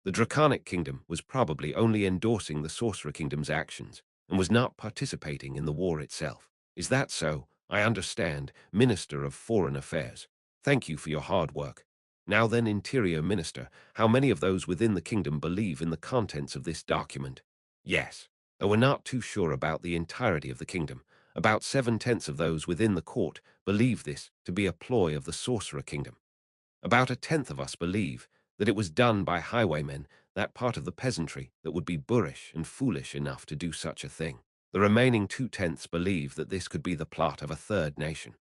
The Draconic Kingdom was probably only endorsing the Sorcerer Kingdom's actions and was not participating in the war itself. Is that so? I understand, Minister of Foreign Affairs. Thank you for your hard work. Now then, Interior Minister, how many of those within the kingdom believe in the contents of this document? Yes, though we're not too sure about the entirety of the kingdom. About 7/10 of those within the court believe this to be a ploy of the Sorcerer Kingdom. About 1/10 of us believe that it was done by highwaymen, that part of the peasantry that would be boorish and foolish enough to do such a thing. The remaining 2/10 believe that this could be the plot of a third nation.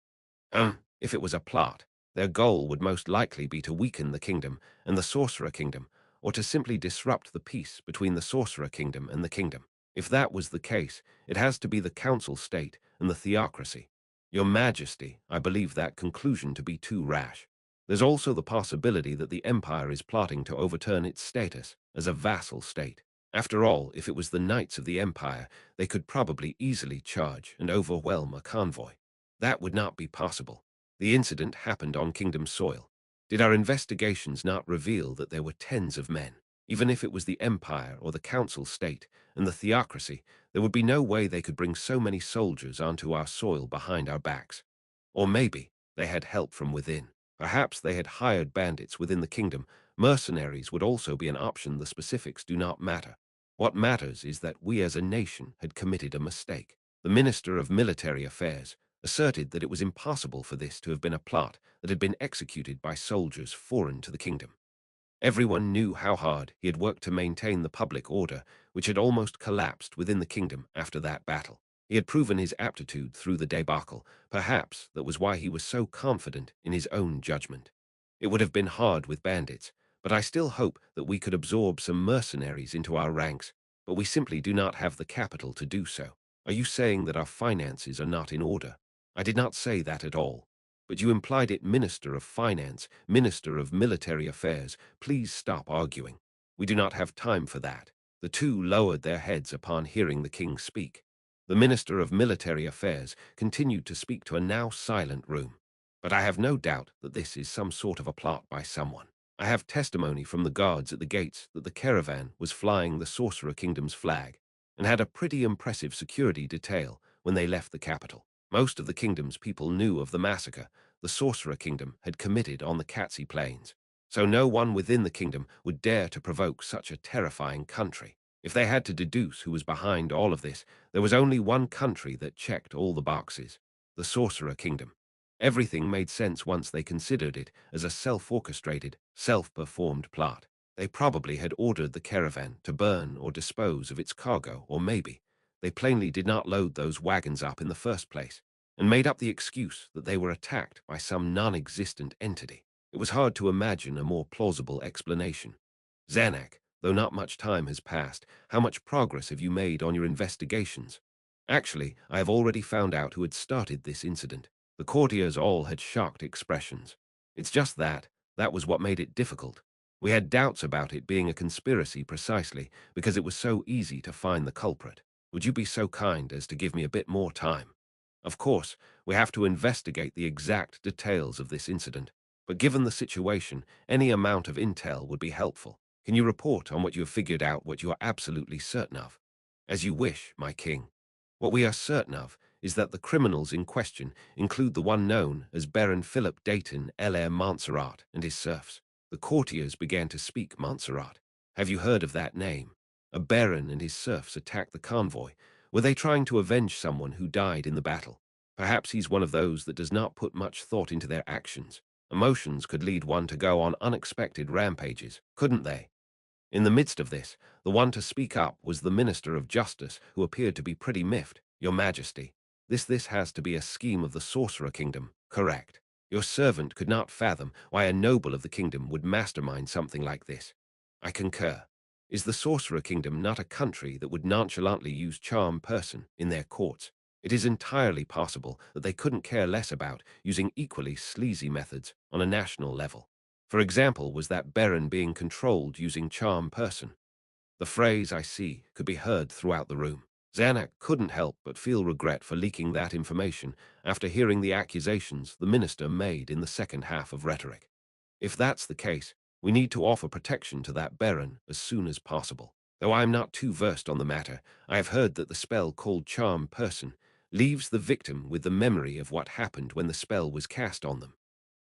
If it was a plot, Their goal would most likely be to weaken the kingdom and the sorcerer kingdom, or to simply disrupt the peace between the sorcerer kingdom and the kingdom. If that was the case, it has to be the council state and the theocracy. Your Majesty, I believe that conclusion to be too rash. There's also the possibility that the Empire is plotting to overturn its status as a vassal state. After all, if it was the Knights of the Empire, they could probably easily charge and overwhelm a convoy. That would not be possible. The incident happened on kingdom soil. Did our investigations not reveal that there were tens of men? Even if it was the Empire or the Council State and the theocracy, there would be no way they could bring so many soldiers onto our soil behind our backs. Or maybe they had help from within. Perhaps they had hired bandits within the kingdom. Mercenaries would also be an option. The specifics do not matter. What matters is that we as a nation had committed a mistake. The Minister of Military Affairs asserted that it was impossible for this to have been a plot that had been executed by soldiers foreign to the kingdom. Everyone knew how hard he had worked to maintain the public order, which had almost collapsed within the kingdom after that battle. He had proven his aptitude through the debacle. Perhaps that was why he was so confident in his own judgment. It would have been hard with bandits, but I still hope that we could absorb some mercenaries into our ranks, but we simply do not have the capital to do so. Are you saying that our finances are not in order? I did not say that at all. But you implied it. Minister of Finance, Minister of Military Affairs. Please stop arguing. We do not have time for that. The two lowered their heads upon hearing the king speak. The Minister of Military Affairs continued to speak to a now silent room. But I have no doubt that this is some sort of a plot by someone. I have testimony from the guards at the gates that the caravan was flying the Sorcerer Kingdom's flag and had a pretty impressive security detail when they left the capital. Most of the kingdom's people knew of the massacre the Sorcerer Kingdom had committed on the Katsi Plains, so no one within the kingdom would dare to provoke such a terrifying country. If they had to deduce who was behind all of this, there was only one country that checked all the boxes: the Sorcerer Kingdom. Everything made sense once they considered it as a self-orchestrated, self-performed plot. They probably had ordered the caravan to burn or dispose of its cargo, or maybe they plainly did not load those wagons up in the first place and made up the excuse that they were attacked by some non-existent entity. It was hard to imagine a more plausible explanation. Zanak, though not much time has passed, how much progress have you made on your investigations? Actually, I have already found out who had started this incident. The courtiers all had shocked expressions. It's just that was what made it difficult. We had doubts about it being a conspiracy precisely because it was so easy to find the culprit. Would you be so kind as to give me a bit more time? Of course, we have to investigate the exact details of this incident, but given the situation, any amount of intel would be helpful. Can you report on what you have figured out, what you are absolutely certain of? As you wish, my king. What we are certain of is that the criminals in question include the one known as Baron Philip Dayton LR Montserrat and his serfs. The courtiers began to speak. Montserrat. Have you heard of that name? A baron and his serfs attacked the convoy. Were they trying to avenge someone who died in the battle? Perhaps he's one of those that does not put much thought into their actions. Emotions could lead one to go on unexpected rampages, couldn't they? In the midst of this, the one to speak up was the Minister of Justice, who appeared to be pretty miffed. Your Majesty, this has to be a scheme of the Sorcerer Kingdom, correct? Your servant could not fathom why a noble of the kingdom would mastermind something like this. I concur. Is the Sorcerer Kingdom not a country that would nonchalantly use charm person in their courts? It is entirely possible that they couldn't care less about using equally sleazy methods on a national level. For example, was that Baron being controlled using charm person? The phrase "I see" could be heard throughout the room. Zanak couldn't help but feel regret for leaking that information after hearing the accusations the minister made in the second half of Rhetoric. If that's the case, we need to offer protection to that Baron as soon as possible. Though I am not too versed on the matter, I have heard that the spell called Charm Person leaves the victim with the memory of what happened when the spell was cast on them.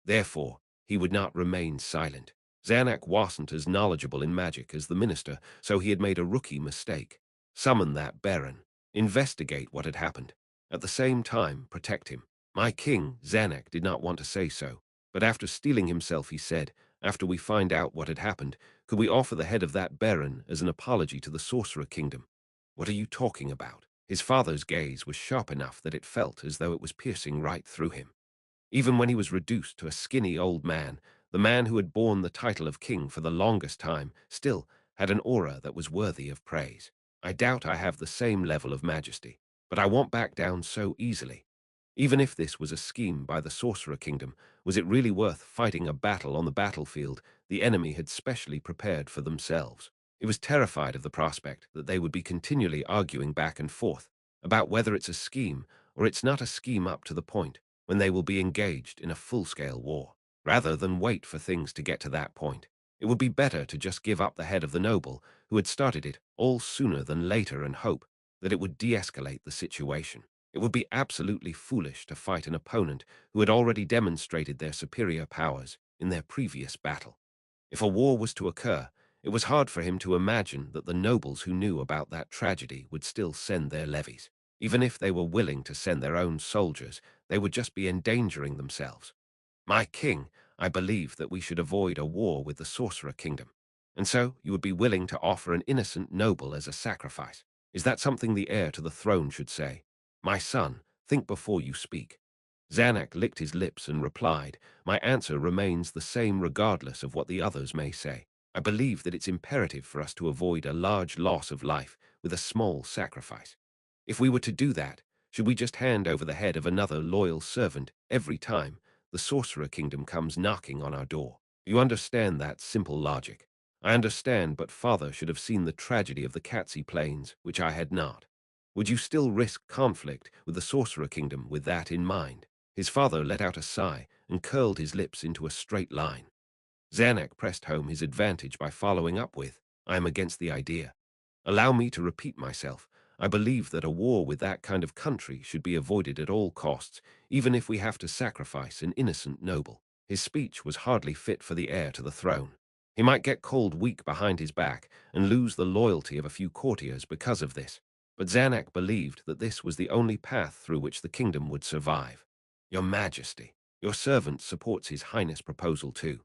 Therefore, he would not remain silent. Zanak wasn't as knowledgeable in magic as the minister, so he had made a rookie mistake. Summon that Baron. Investigate what had happened. At the same time, protect him. My king, Zanak, did not want to say so, but after steeling himself, he said, after we find out what had happened, could we offer the head of that Baron as an apology to the Sorcerer Kingdom? What are you talking about? His father's gaze was sharp enough that it felt as though it was piercing right through him. Even when he was reduced to a skinny old man, the man who had borne the title of king for the longest time still had an aura that was worthy of praise. I doubt I have the same level of majesty, but I won't back down so easily. Even if this was a scheme by the Sorcerer Kingdom, was it really worth fighting a battle on the battlefield the enemy had specially prepared for themselves? It was terrified of the prospect that they would be continually arguing back and forth about whether it's a scheme or it's not a scheme up to the point when they will be engaged in a full-scale war. Rather than wait for things to get to that point, it would be better to just give up the head of the noble who had started it all sooner than later and hope that it would de-escalate the situation. It would be absolutely foolish to fight an opponent who had already demonstrated their superior powers in their previous battle. If a war was to occur, it was hard for him to imagine that the nobles who knew about that tragedy would still send their levies. Even if they were willing to send their own soldiers, they would just be endangering themselves. My king, I believe that we should avoid a war with the Sorcerer Kingdom. And so you would be willing to offer an innocent noble as a sacrifice. Is that something the heir to the throne should say? My son, think before you speak. Zanak licked his lips and replied, my answer remains the same regardless of what the others may say. I believe that it's imperative for us to avoid a large loss of life with a small sacrifice. If we were to do that, should we just hand over the head of another loyal servant every time the Sorcerer Kingdom comes knocking on our door? You understand that simple logic? I understand, but father should have seen the tragedy of the Katsi Plains, which I had not. Would you still risk conflict with the Sorcerer Kingdom with that in mind? His father let out a sigh and curled his lips into a straight line. Zanak pressed home his advantage by following up with, I am against the idea. Allow me to repeat myself. I believe that a war with that kind of country should be avoided at all costs, even if we have to sacrifice an innocent noble. His speech was hardly fit for the heir to the throne. He might get called weak behind his back and lose the loyalty of a few courtiers because of this. But Zanak believed that this was the only path through which the kingdom would survive. Your Majesty, your servant supports His Highness' proposal too.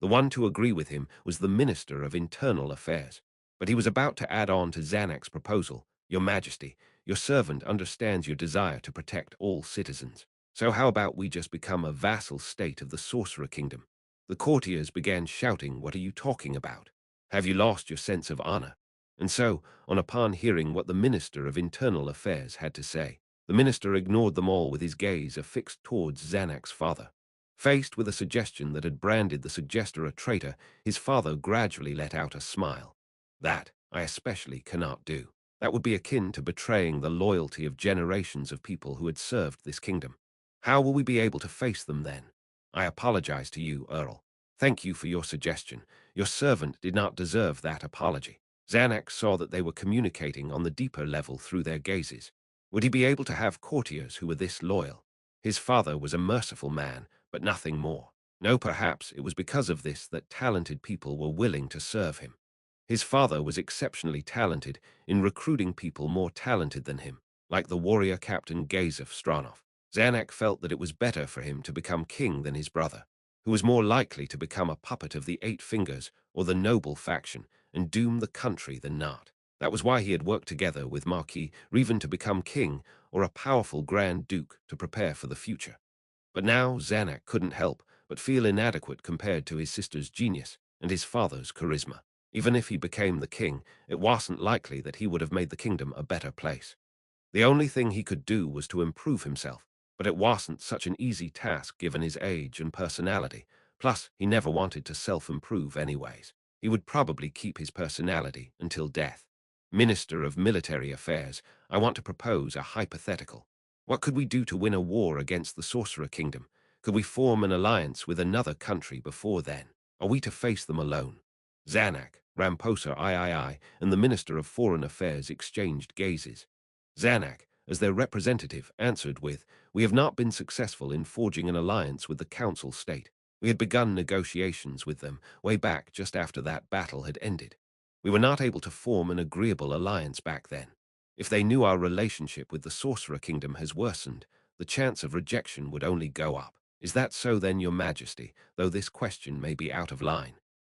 The one to agree with him was the Minister of Internal Affairs. But he was about to add on to Zanak's proposal, Your Majesty, your servant understands your desire to protect all citizens. So how about we just become a vassal state of the Sorcerer Kingdom? The courtiers began shouting, what are you talking about? Have you lost your sense of honor? And so, upon hearing what the Minister of Internal Affairs had to say, the minister ignored them all with his gaze affixed towards Zanak's father. Faced with a suggestion that had branded the suggester a traitor, his father gradually let out a smile. That I especially cannot do. That would be akin to betraying the loyalty of generations of people who had served this kingdom. How will we be able to face them then? I apologize to you, Earl. Thank you for your suggestion. Your servant did not deserve that apology. Zanak saw that they were communicating on the deeper level through their gazes. Would he be able to have courtiers who were this loyal? His father was a merciful man, but nothing more. No, perhaps it was because of this that talented people were willing to serve him. His father was exceptionally talented in recruiting people more talented than him, like the warrior captain Gazef Stranov. Zanak felt that it was better for him to become king than his brother, who was more likely to become a puppet of the Eight Fingers or the noble faction and doom the country than not. That was why he had worked together with Marquis Revan to become king or a powerful Grand Duke to prepare for the future. But now Zanak couldn't help but feel inadequate compared to his sister's genius and his father's charisma. Even if he became the king, it wasn't likely that he would have made the kingdom a better place. The only thing he could do was to improve himself, but it wasn't such an easy task given his age and personality. Plus, he never wanted to self-improve anyways. He would probably keep his personality until death. Minister of Military Affairs, I want to propose a hypothetical. What could we do to win a war against the Sorcerer Kingdom? Could we form an alliance with another country before then? Are we to face them alone? Zanak, Ramposa III, and the Minister of Foreign Affairs exchanged gazes. Zanak, as their representative, answered with, we have not been successful in forging an alliance with the Council State. We had begun negotiations with them way back just after that battle had ended. We were not able to form an agreeable alliance back then. If they knew our relationship with the Sorcerer Kingdom has worsened, the chance of rejection would only go up. Is that so then, Your Majesty, though this question may be out of line?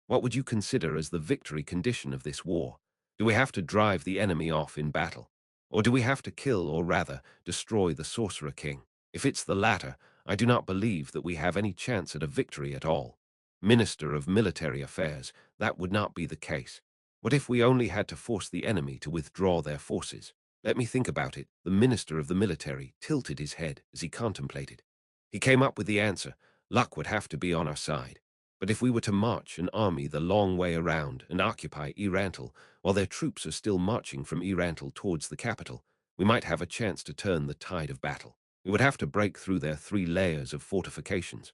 What would you consider as the victory condition of this war? Do we have to drive the enemy off in battle? Or do we have to kill, or rather, destroy the Sorcerer King? If it's the latter, I do not believe that we have any chance at a victory at all. Minister of Military Affairs, that would not be the case. What if we only had to force the enemy to withdraw their forces? Let me think about it. The Minister of the Military tilted his head as he contemplated. He came up with the answer. Luck would have to be on our side. But if we were to march an army the long way around and occupy Yggdrasil, while their troops are still marching from Yggdrasil towards the capital, we might have a chance to turn the tide of battle. We would have to break through their 3 layers of fortifications.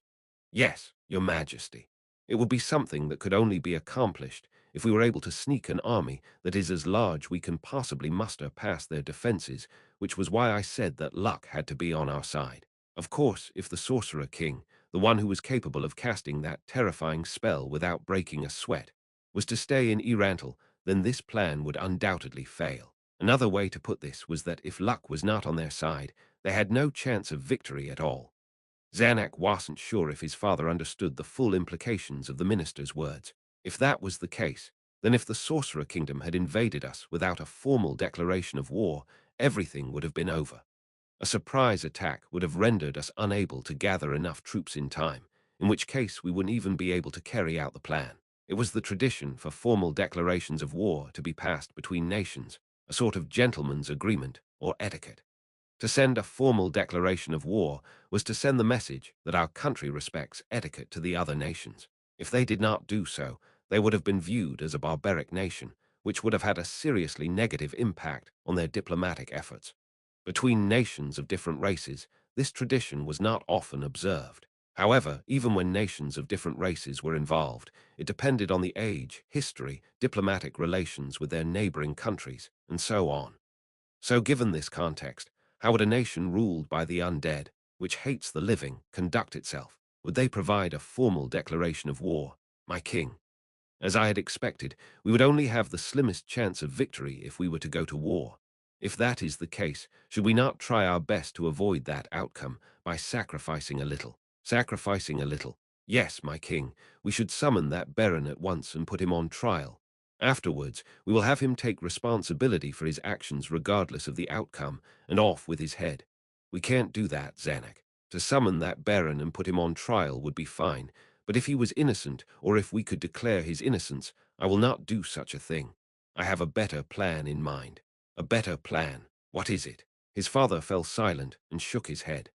Yes, Your Majesty. It would be something that could only be accomplished if we were able to sneak an army that is as large we can possibly muster past their defenses, which was why I said that luck had to be on our side. Of course, if the Sorcerer King, the one who was capable of casting that terrifying spell without breaking a sweat, was to stay in Yggdrasil, then this plan would undoubtedly fail. Another way to put this was that if luck was not on their side, they had no chance of victory at all. Zanak wasn't sure if his father understood the full implications of the minister's words. If that was the case, then if the Sorcerer Kingdom had invaded us without a formal declaration of war, everything would have been over. A surprise attack would have rendered us unable to gather enough troops in time, in which case we wouldn't even be able to carry out the plan. It was the tradition for formal declarations of war to be passed between nations, a sort of gentleman's agreement or etiquette. To send a formal declaration of war was to send the message that our country respects etiquette to the other nations. If they did not do so, they would have been viewed as a barbaric nation, which would have had a seriously negative impact on their diplomatic efforts. Between nations of different races, this tradition was not often observed. However, even when nations of different races were involved, it depended on the age, history, diplomatic relations with their neighboring countries, and so on. So given this context, how would a nation ruled by the undead, which hates the living, conduct itself? Would they provide a formal declaration of war? My king. As I had expected, we would only have the slimmest chance of victory if we were to go to war. If that is the case, should we not try our best to avoid that outcome by sacrificing a little? Sacrificing a little. Yes, my king, we should summon that Baron at once and put him on trial. Afterwards, we will have him take responsibility for his actions regardless of the outcome, and off with his head. We can't do that, Zanuck. To summon that Baron and put him on trial would be fine, but if he was innocent, or if we could declare his innocence, I will not do such a thing. I have a better plan in mind. A better plan. What is it? His father fell silent and shook his head.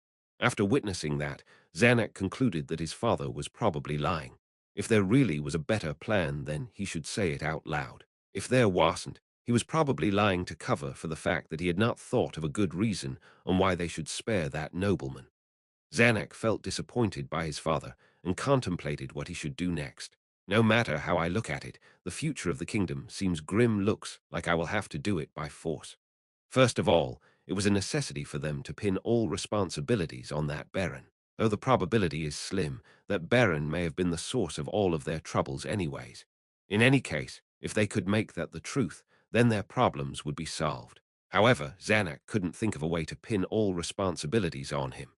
After witnessing that, Zanuck concluded that his father was probably lying. If there really was a better plan, then he should say it out loud. If there wasn't, he was probably lying to cover for the fact that he had not thought of a good reason on why they should spare that nobleman. Zanuck felt disappointed by his father and contemplated what he should do next. No matter how I look at it, the future of the kingdom seems grim. Looks like I will have to do it by force. First of all, it was a necessity for them to pin all responsibilities on that Baron. Though the probability is slim, that Baron may have been the source of all of their troubles anyways. In any case, if they could make that the truth, then their problems would be solved. However, Zanuck couldn't think of a way to pin all responsibilities on him.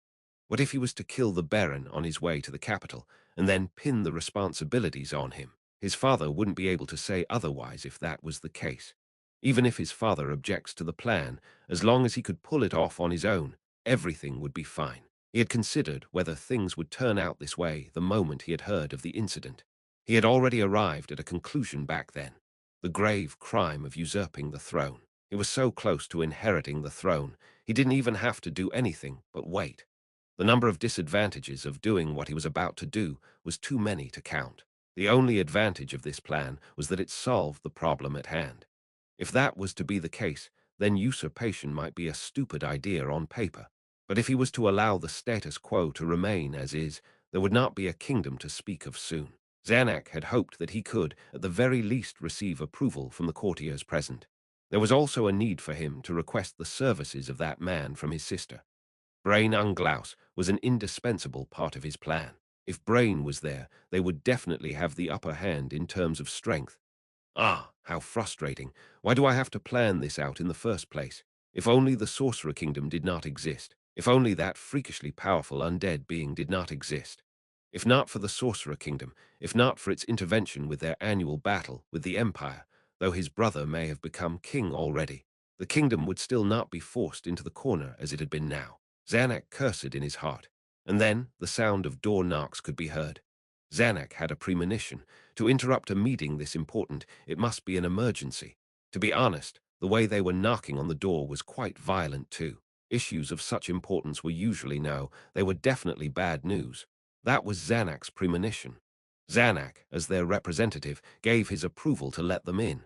What if he was to kill the Baron on his way to the capital, and then pin the responsibilities on him? His father wouldn't be able to say otherwise if that was the case. Even if his father objects to the plan, as long as he could pull it off on his own, everything would be fine. He had considered whether things would turn out this way the moment he had heard of the incident. He had already arrived at a conclusion back then. The grave crime of usurping the throne. He was so close to inheriting the throne, he didn't even have to do anything but wait. The number of disadvantages of doing what he was about to do was too many to count. The only advantage of this plan was that it solved the problem at hand. If that was to be the case, then usurpation might be a stupid idea on paper. But if he was to allow the status quo to remain as is, there would not be a kingdom to speak of soon. Zanuck had hoped that he could, at the very least, receive approval from the courtiers present. There was also a need for him to request the services of that man from his sister. Brain Unglaus was an indispensable part of his plan. If Brain was there, they would definitely have the upper hand in terms of strength. Ah, how frustrating. Why do I have to plan this out in the first place? If only the Sorcerer Kingdom did not exist. If only that freakishly powerful undead being did not exist. If not for the Sorcerer Kingdom, if not for its intervention with their annual battle with the Empire, though his brother may have become king already, the kingdom would still not be forced into the corner as it had been now. Zanuck cursed in his heart. And then the sound of door knocks could be heard. Zanuck had a premonition. To interrupt a meeting this important, it must be an emergency. To be honest, the way they were knocking on the door was quite violent too. Issues of such importance were usually they were definitely bad news. That was Zanuck's premonition. Zanuck, as their representative, gave his approval to let them in.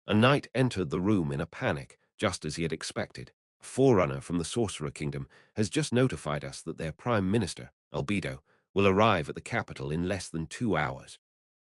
A knight entered the room in a panic, just as he had expected. A forerunner from the Sorcerer Kingdom has just notified us that their Prime Minister, Albedo, will arrive at the capital in less than 2 hours.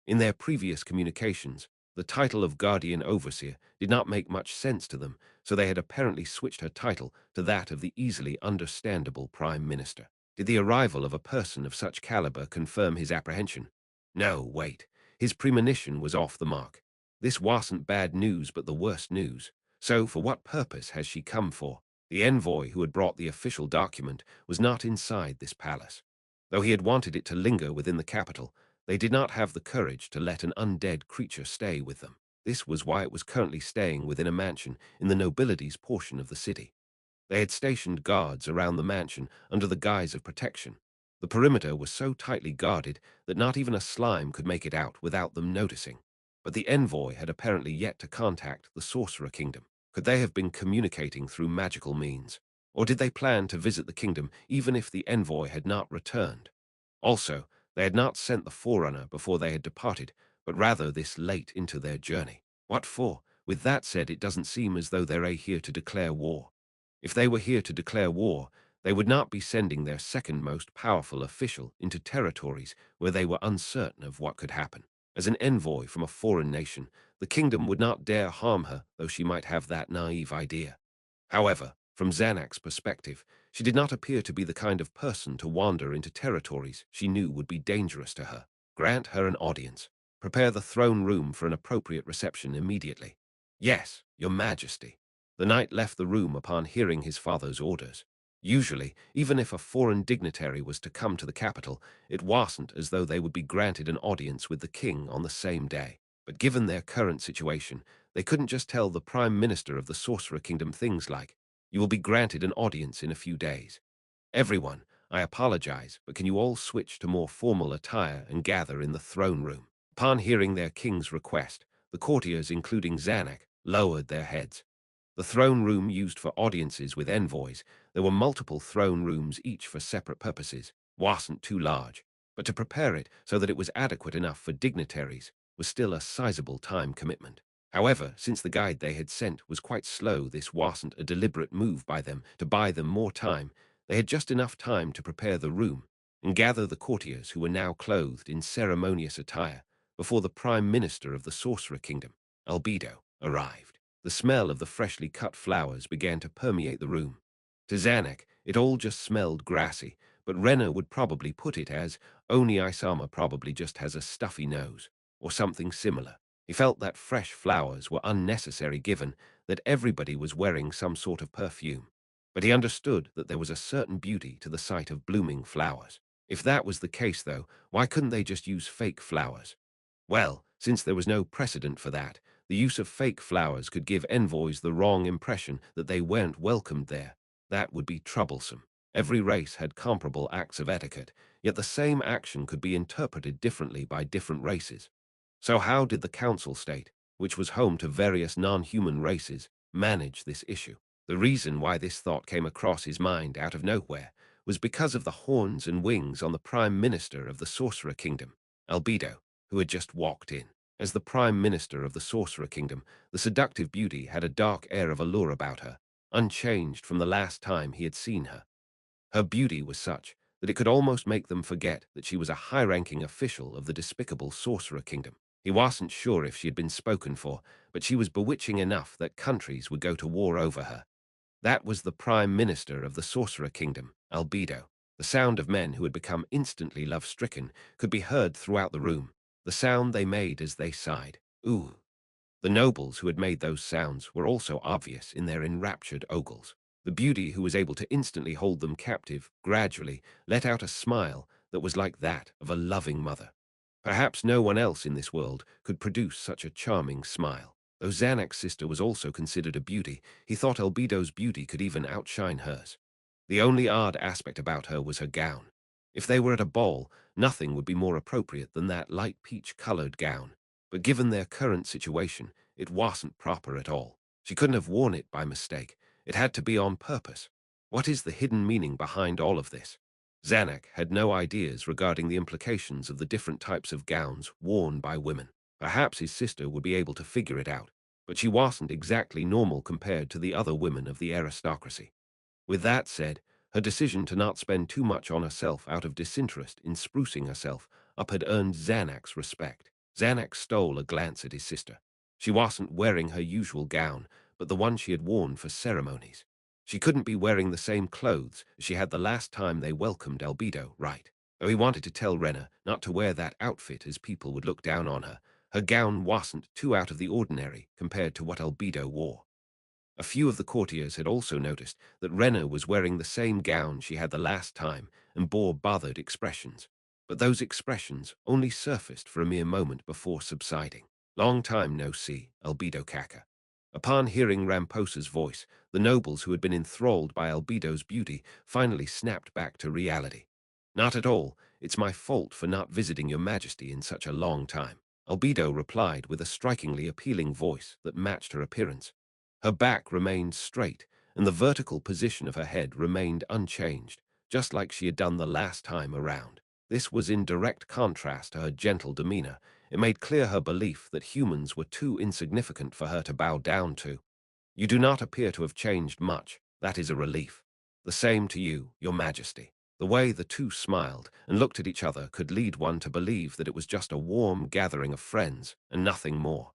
In their previous communications, the title of Guardian Overseer did not make much sense to them, so they had apparently switched her title to that of the easily understandable Prime Minister. Did the arrival of a person of such caliber confirm his apprehension? No, wait. His premonition was off the mark. This wasn't bad news but the worst news. So for what purpose has she come for? The envoy who had brought the official document was not inside this palace. Though he had wanted it to linger within the capital, they did not have the courage to let an undead creature stay with them. This was why it was currently staying within a mansion in the nobility's portion of the city. They had stationed guards around the mansion under the guise of protection. The perimeter was so tightly guarded that not even a slime could make it out without them noticing. But the envoy had apparently yet to contact the Sorcerer Kingdom. Could they have been communicating through magical means? Or did they plan to visit the kingdom even if the envoy had not returned? Also, they had not sent the forerunner before they had departed, but rather this late into their journey. What for? With that said, it doesn't seem as though they're here to declare war. If they were here to declare war, they would not be sending their second most powerful official into territories where they were uncertain of what could happen. As an envoy from a foreign nation, the kingdom would not dare harm her, though she might have that naive idea. However, from Zanuck's perspective, she did not appear to be the kind of person to wander into territories she knew would be dangerous to her. Grant her an audience. Prepare the throne room for an appropriate reception immediately. Yes, your majesty. The knight left the room upon hearing his father's orders. Usually, even if a foreign dignitary was to come to the capital, it wasn't as though they would be granted an audience with the king on the same day. But given their current situation, they couldn't just tell the Prime Minister of the Sorcerer Kingdom things like, "You will be granted an audience in a few days." Everyone, I apologize, but can you all switch to more formal attire and gather in the throne room? Upon hearing their king's request, the courtiers, including Zanuck, lowered their heads. The throne room used for audiences with envoys, there were multiple throne rooms each for separate purposes, wasn't too large, but to prepare it so that it was adequate enough for dignitaries was still a sizable time commitment. However, since the guide they had sent was quite slow, this wasn't a deliberate move by them to buy them more time. They had just enough time to prepare the room and gather the courtiers who were now clothed in ceremonious attire before the Prime Minister of the Sorcerer Kingdom, Albedo, arrived. The smell of the freshly cut flowers began to permeate the room. To Zanuck, it all just smelled grassy, but Renner would probably put it as Oni Isama probably just has a stuffy nose, or something similar. He felt that fresh flowers were unnecessary given that everybody was wearing some sort of perfume. But he understood that there was a certain beauty to the sight of blooming flowers. If that was the case, though, why couldn't they just use fake flowers? Well, since there was no precedent for that, the use of fake flowers could give envoys the wrong impression that they weren't welcomed there. That would be troublesome. Every race had comparable acts of etiquette, yet the same action could be interpreted differently by different races. So how did the Council State, which was home to various non-human races, manage this issue? The reason why this thought came across his mind out of nowhere was because of the horns and wings on the Prime Minister of the Sorcerer Kingdom, Albedo, who had just walked in. As the Prime Minister of the Sorcerer Kingdom, the seductive beauty had a dark air of allure about her, unchanged from the last time he had seen her. Her beauty was such that it could almost make them forget that she was a high-ranking official of the despicable Sorcerer Kingdom. He wasn't sure if she had been spoken for, but she was bewitching enough that countries would go to war over her. That was the Prime Minister of the Sorcerer Kingdom, Albedo. The sound of men who had become instantly love-stricken could be heard throughout the room, the sound they made as they sighed. Ooh. The nobles who had made those sounds were also obvious in their enraptured ogles. The beauty who was able to instantly hold them captive gradually let out a smile that was like that of a loving mother. Perhaps no one else in this world could produce such a charming smile. Though Zanuck's sister was also considered a beauty, he thought Albedo's beauty could even outshine hers. The only odd aspect about her was her gown. If they were at a ball, nothing would be more appropriate than that light peach-colored gown. But given their current situation, it wasn't proper at all. She couldn't have worn it by mistake. It had to be on purpose. What is the hidden meaning behind all of this? Zanuck had no ideas regarding the implications of the different types of gowns worn by women. Perhaps his sister would be able to figure it out, but she wasn't exactly normal compared to the other women of the aristocracy. With that said, her decision to not spend too much on herself out of disinterest in sprucing herself up had earned Zanuck's respect. Zanuck stole a glance at his sister. She wasn't wearing her usual gown, but the one she had worn for ceremonies. She couldn't be wearing the same clothes as she had the last time they welcomed Albedo, right? Though he wanted to tell Renna not to wear that outfit as people would look down on her, her gown wasn't too out of the ordinary compared to what Albedo wore. A few of the courtiers had also noticed that Renna was wearing the same gown she had the last time and bore bothered expressions. But those expressions only surfaced for a mere moment before subsiding. Long time no see, Albedo Kaka. Upon hearing Ramposa's voice, the nobles who had been enthralled by Albedo's beauty finally snapped back to reality. Not at all. It's my fault for not visiting your majesty in such a long time. Albedo replied with a strikingly appealing voice that matched her appearance. Her back remained straight, and the vertical position of her head remained unchanged, just like she had done the last time around. This was in direct contrast to her gentle demeanor. It made clear her belief that humans were too insignificant for her to bow down to. You do not appear to have changed much. That is a relief. The same to you, your majesty. The way the two smiled and looked at each other could lead one to believe that it was just a warm gathering of friends and nothing more.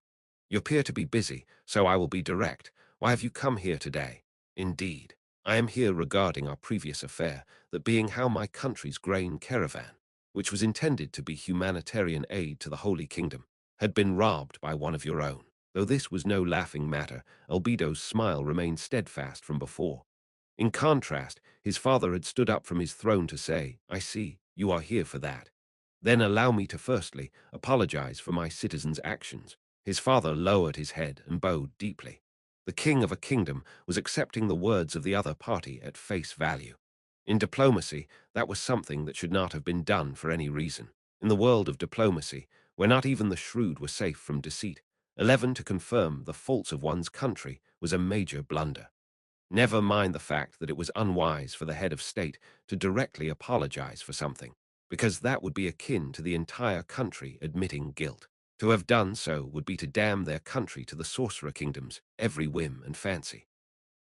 You appear to be busy, so I will be direct. Why have you come here today? Indeed, I am here regarding our previous affair, that being how my country's grain caravan, which was intended to be humanitarian aid to the Holy Kingdom, had been robbed by one of your own. Though this was no laughing matter, Albedo's smile remained steadfast from before. In contrast, his father had stood up from his throne to say, I see, you are here for that. Then allow me to firstly apologize for my citizens' actions. His father lowered his head and bowed deeply. The king of a kingdom was accepting the words of the other party at face value. In diplomacy, that was something that should not have been done for any reason. In the world of diplomacy, where not even the shrewd were safe from deceit, 11 to confirm the faults of one's country was a major blunder. Never mind the fact that it was unwise for the head of state to directly apologize for something, because that would be akin to the entire country admitting guilt. To have done so would be to damn their country to the sorcerer kingdom's every whim and fancy.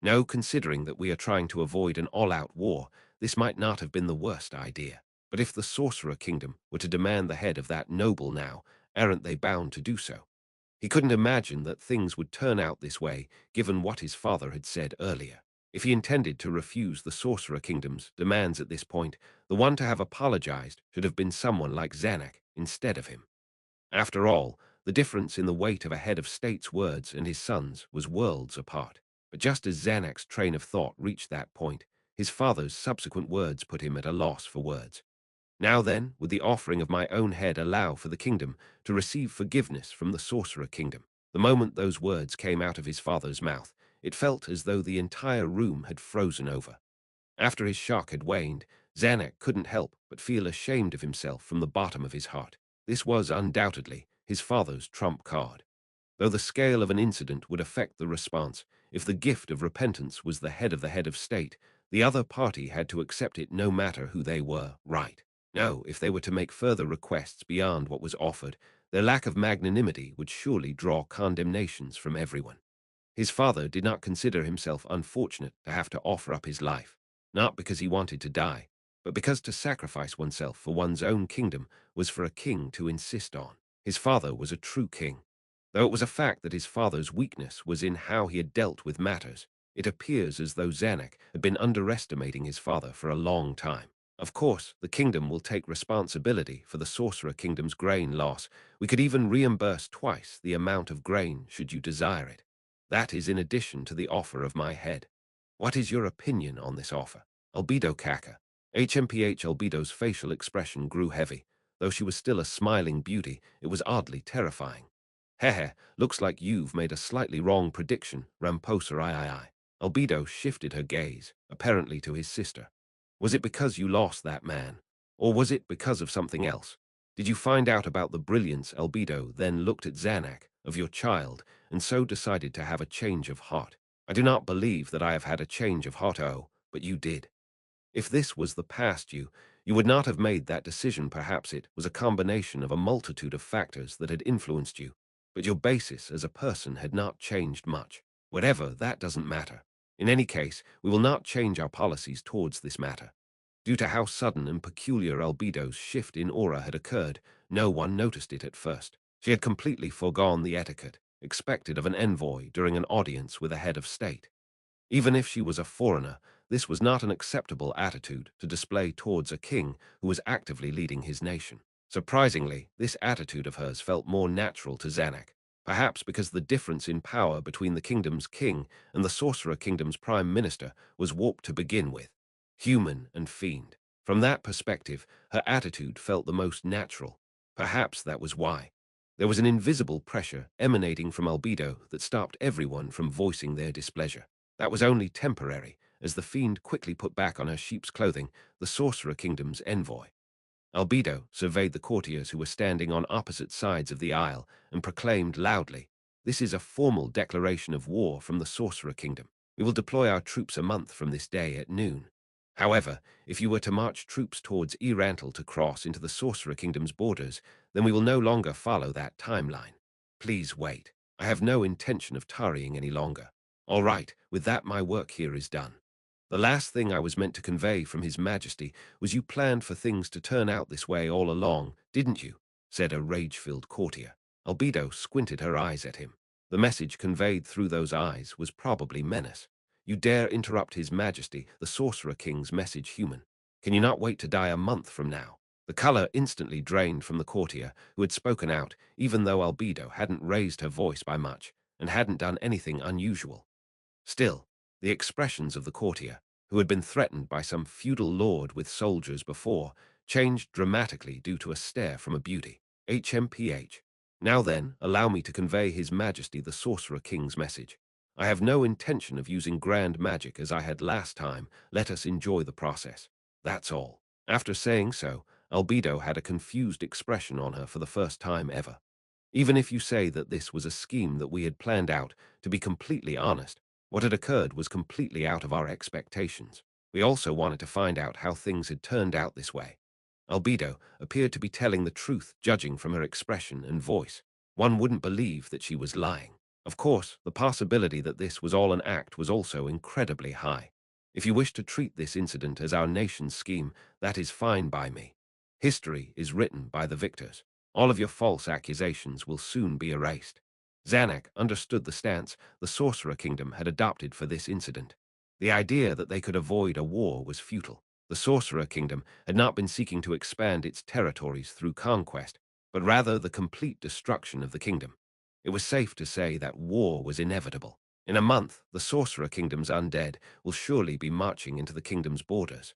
No, considering that we are trying to avoid an all-out war, this might not have been the worst idea. But if the sorcerer kingdom were to demand the head of that noble now, aren't they bound to do so? He couldn't imagine that things would turn out this way, given what his father had said earlier. If he intended to refuse the Sorcerer Kingdom's demands at this point, the one to have apologized should have been someone like Zanuck instead of him. After all, the difference in the weight of a head of state's words and his son's was worlds apart. But just as Zanuck's train of thought reached that point, his father's subsequent words put him at a loss for words. Now then, would the offering of my own head allow for the kingdom to receive forgiveness from the sorcerer kingdom? The moment those words came out of his father's mouth, it felt as though the entire room had frozen over. After his shock had waned, Zanuck couldn't help but feel ashamed of himself from the bottom of his heart. This was undoubtedly his father's trump card. Though the scale of an incident would affect the response, if the gift of repentance was the head of state, the other party had to accept it no matter who they were, right? No, if they were to make further requests beyond what was offered, their lack of magnanimity would surely draw condemnations from everyone. His father did not consider himself unfortunate to have to offer up his life, not because he wanted to die, but because to sacrifice oneself for one's own kingdom was for a king to insist on. His father was a true king. Though it was a fact that his father's weakness was in how he had dealt with matters, it appears as though Zanuck had been underestimating his father for a long time. Of course, the kingdom will take responsibility for the Sorcerer Kingdom's grain loss. We could even reimburse twice the amount of grain should you desire it. That is in addition to the offer of my head. What is your opinion on this offer? Albedo Kaka. HMPH Albedo's facial expression grew heavy. Though she was still a smiling beauty, it was oddly terrifying. Hehe, looks like you've made a slightly wrong prediction, Ramposa III. Albedo shifted her gaze, apparently to his sister. Was it because you lost that man? Or was it because of something else? Did you find out about the brilliance Albedo then looked at Zanak, of your child, and so decided to have a change of heart? I do not believe that I have had a change of heart, oh, but you did. If this was the past you would not have made that decision. Perhaps it was a combination of a multitude of factors that had influenced you, but your basis as a person had not changed much. Whatever, that doesn't matter. In any case, we will not change our policies towards this matter. Due to how sudden and peculiar Albedo's shift in aura had occurred, no one noticed it at first. She had completely foregone the etiquette expected of an envoy during an audience with a head of state. Even if she was a foreigner, this was not an acceptable attitude to display towards a king who was actively leading his nation. Surprisingly, this attitude of hers felt more natural to Zanak, perhaps because the difference in power between the kingdom's king and the Sorcerer Kingdom's prime minister was warped to begin with. Human and fiend. From that perspective, her attitude felt the most natural. Perhaps that was why. There was an invisible pressure emanating from Albedo that stopped everyone from voicing their displeasure. That was only temporary, as the fiend quickly put back on her sheep's clothing the Sorcerer Kingdom's envoy. Albedo surveyed the courtiers who were standing on opposite sides of the aisle and proclaimed loudly, "This is a formal declaration of war from the Sorcerer Kingdom. We will deploy our troops a month from this day at noon. However, if you were to march troops towards Yggdrasil to cross into the Sorcerer Kingdom's borders, then we will no longer follow that timeline. Please wait. I have no intention of tarrying any longer. All right, with that my work here is done. The last thing I was meant to convey from His Majesty was you planned for things to turn out this way all along, didn't you?" said a rage-filled courtier. Albedo squinted her eyes at him. The message conveyed through those eyes was probably menace. "You dare interrupt His Majesty, the Sorcerer King's message, human? Can you not wait to die a month from now?" The color instantly drained from the courtier who had spoken out, even though Albedo hadn't raised her voice by much and hadn't done anything unusual. Still, the expressions of the courtier, who had been threatened by some feudal lord with soldiers before, changed dramatically due to a stare from a beauty. HMPH. "Now then, allow me to convey His Majesty the Sorcerer King's message. I have no intention of using grand magic as I had last time. Let us enjoy the process. That's all." After saying so, Albedo had a confused expression on her for the first time ever. Even if you say that this was a scheme that we had planned out, to be completely honest, what had occurred was completely out of our expectations. We also wanted to find out how things had turned out this way. Albedo appeared to be telling the truth, judging from her expression and voice. One wouldn't believe that she was lying. Of course, the possibility that this was all an act was also incredibly high. If you wish to treat this incident as our nation's scheme, that is fine by me. History is written by the victors. All of your false accusations will soon be erased. Zanak understood the stance the Sorcerer Kingdom had adopted for this incident. The idea that they could avoid a war was futile. The Sorcerer Kingdom had not been seeking to expand its territories through conquest, but rather the complete destruction of the kingdom. It was safe to say that war was inevitable. In a month, the Sorcerer Kingdom's undead will surely be marching into the kingdom's borders.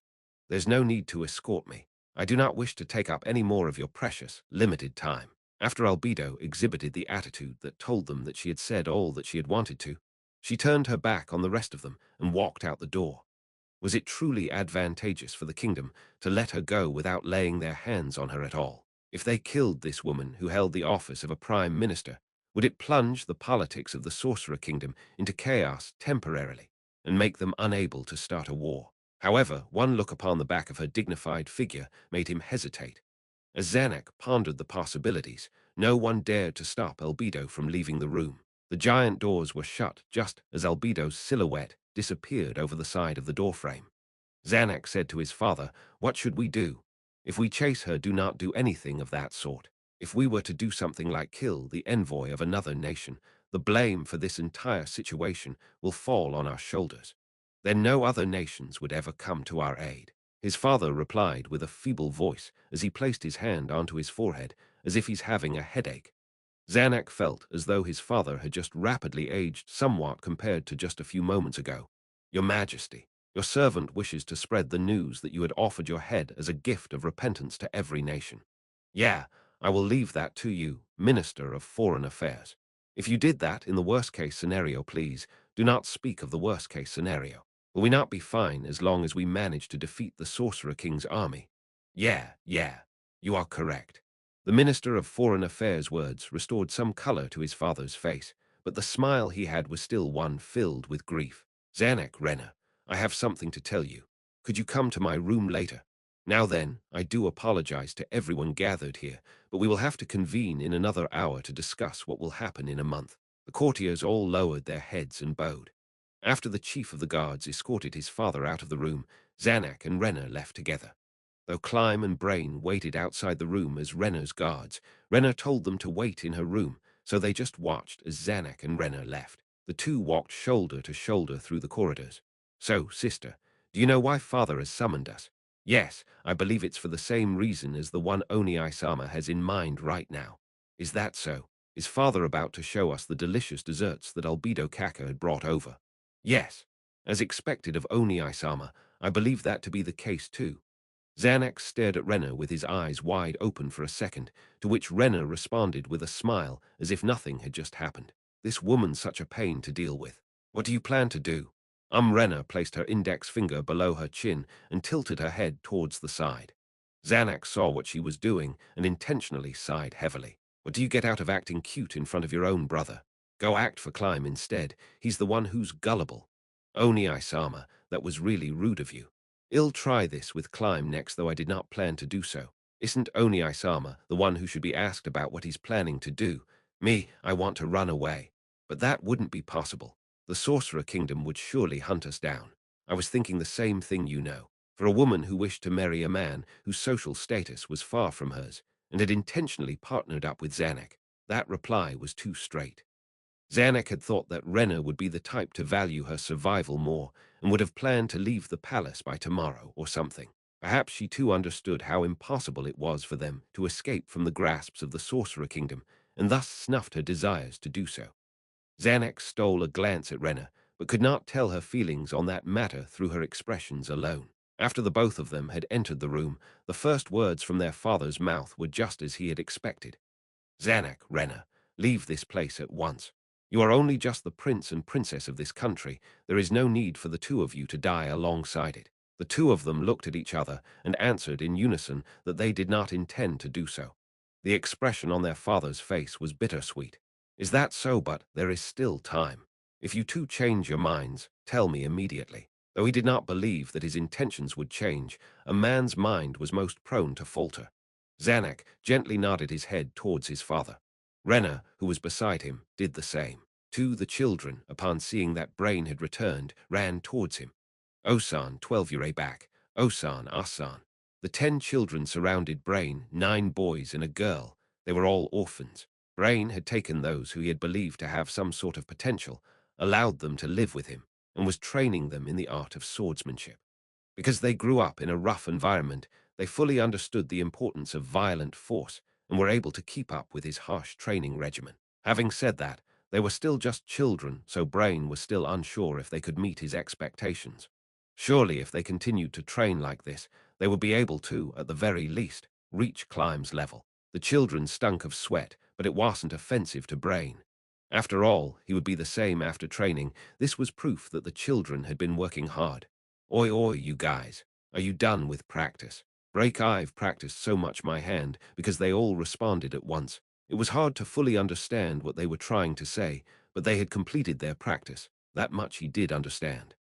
There's no need to escort me. I do not wish to take up any more of your precious, limited time. After Albedo exhibited the attitude that told them that she had said all that she had wanted to, she turned her back on the rest of them and walked out the door. Was it truly advantageous for the kingdom to let her go without laying their hands on her at all? If they killed this woman who held the office of a prime minister, would it plunge the politics of the Sorcerer Kingdom into chaos temporarily and make them unable to start a war? However, one look upon the back of her dignified figure made him hesitate. As Zanak pondered the possibilities, no one dared to stop Albedo from leaving the room. The giant doors were shut just as Albedo's silhouette disappeared over the side of the doorframe. Zanak said to his father, "What should we do? If we chase her, do not do anything of that sort. If we were to do something like kill the envoy of another nation, the blame for this entire situation will fall on our shoulders. Then no other nations would ever come to our aid." His father replied with a feeble voice as he placed his hand onto his forehead, as if he's having a headache. Zanak felt as though his father had just rapidly aged somewhat compared to just a few moments ago. "Your Majesty, your servant wishes to spread the news that you had offered your head as a gift of repentance to every nation." "Yeah, I will leave that to you, Minister of Foreign Affairs. If you did that in the worst-case scenario, please, do not speak of the worst-case scenario. Will we not be fine as long as we manage to defeat the Sorcerer King's army?" Yeah, you are correct. The Minister of Foreign Affairs' words restored some color to his father's face, but the smile he had was still one filled with grief. Zanek, Renner, I have something to tell you. Could you come to my room later? Now then, I do apologize to everyone gathered here, but we will have to convene in another hour to discuss what will happen in a month. The courtiers all lowered their heads and bowed. After the chief of the guards escorted his father out of the room, Zanak and Renner left together. Though Climb and Brain waited outside the room as Renner's guards, Renner told them to wait in her room, so they just watched as Zanak and Renner left. The two walked shoulder to shoulder through the corridors. So, sister, do you know why father has summoned us? Yes, I believe it's for the same reason as the one Oni-sama has in mind right now. Is that so? Is father about to show us the delicious desserts that Albedo Kaka had brought over? Yes. As expected of Oni-sama, I believe that to be the case too. Xanax stared at Renner with his eyes wide open for a second, to which Renner responded with a smile as if nothing had just happened. This woman's such a pain to deal with. What do you plan to do? Renner placed her index finger below her chin and tilted her head towards the side. Xanax saw what she was doing and intentionally sighed heavily. What do you get out of acting cute in front of your own brother? Go act for Climb instead. He's the one who's gullible. Oni-sama, that was really rude of you. I'll try this with Climb next, though I did not plan to do so. Isn't Oni-sama the one who should be asked about what he's planning to do? Me, I want to run away. But that wouldn't be possible. The Sorcerer Kingdom would surely hunt us down. I was thinking the same thing, you know. For a woman who wished to marry a man whose social status was far from hers, and had intentionally partnered up with Zanek, that reply was too straight. Zanek had thought that Renner would be the type to value her survival more, and would have planned to leave the palace by tomorrow or something. Perhaps she too understood how impossible it was for them to escape from the grasps of the Sorcerer Kingdom, and thus snuffed her desires to do so. Zanek stole a glance at Renner, but could not tell her feelings on that matter through her expressions alone. After the both of them had entered the room, the first words from their father's mouth were just as he had expected. Zanak, Renner, leave this place at once. You are only just the prince and princess of this country. There is no need for the two of you to die alongside it. The two of them looked at each other and answered in unison that they did not intend to do so. The expression on their father's face was bittersweet. Is that so? But there is still time. If you two change your minds, tell me immediately. Though he did not believe that his intentions would change, a man's mind was most prone to falter. Zanak gently nodded his head towards his father. Renner, who was beside him, did the same. Two, the children, upon seeing that Brain had returned, ran towards him. Osan, 12-year back. Osan, Asan. The 10 children surrounded Brain, 9 boys and a girl. They were all orphans. Brain had taken those who he had believed to have some sort of potential, allowed them to live with him, and was training them in the art of swordsmanship. Because they grew up in a rough environment, they fully understood the importance of violent force and were able to keep up with his harsh training regimen. Having said that, they were still just children, so Brain was still unsure if they could meet his expectations. Surely, if they continued to train like this, they would be able to, at the very least, reach Climb's level. The children stunk of sweat, but it wasn't offensive to Brain. After all, he would be the same after training. This was proof that the children had been working hard. Oi, oi, you guys. Are you done with practice? I've practiced so much my hand because they all responded at once. It was hard to fully understand what they were trying to say, but they had completed their practice. That much he did understand.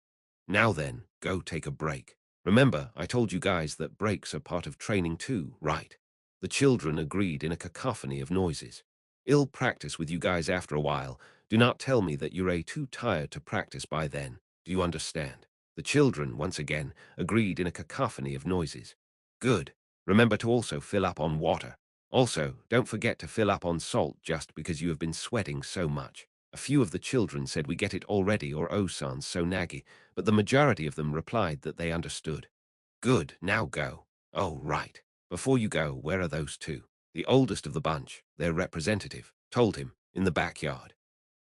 Now then, go take a break. Remember, I told you guys that breaks are part of training too, right? The children agreed in a cacophony of noises. I'll practice with you guys after a while. Do not tell me that you're too tired to practice by then. Do you understand? The children, once again, agreed in a cacophony of noises. Good. Remember to also fill up on water. Also, don't forget to fill up on salt just because you have been sweating so much. A few of the children said we get it already or Osan's so naggy, but the majority of them replied that they understood. Good, now go. Oh, right. Before you go, where are those two? The oldest of the bunch, their representative, told him, in the backyard.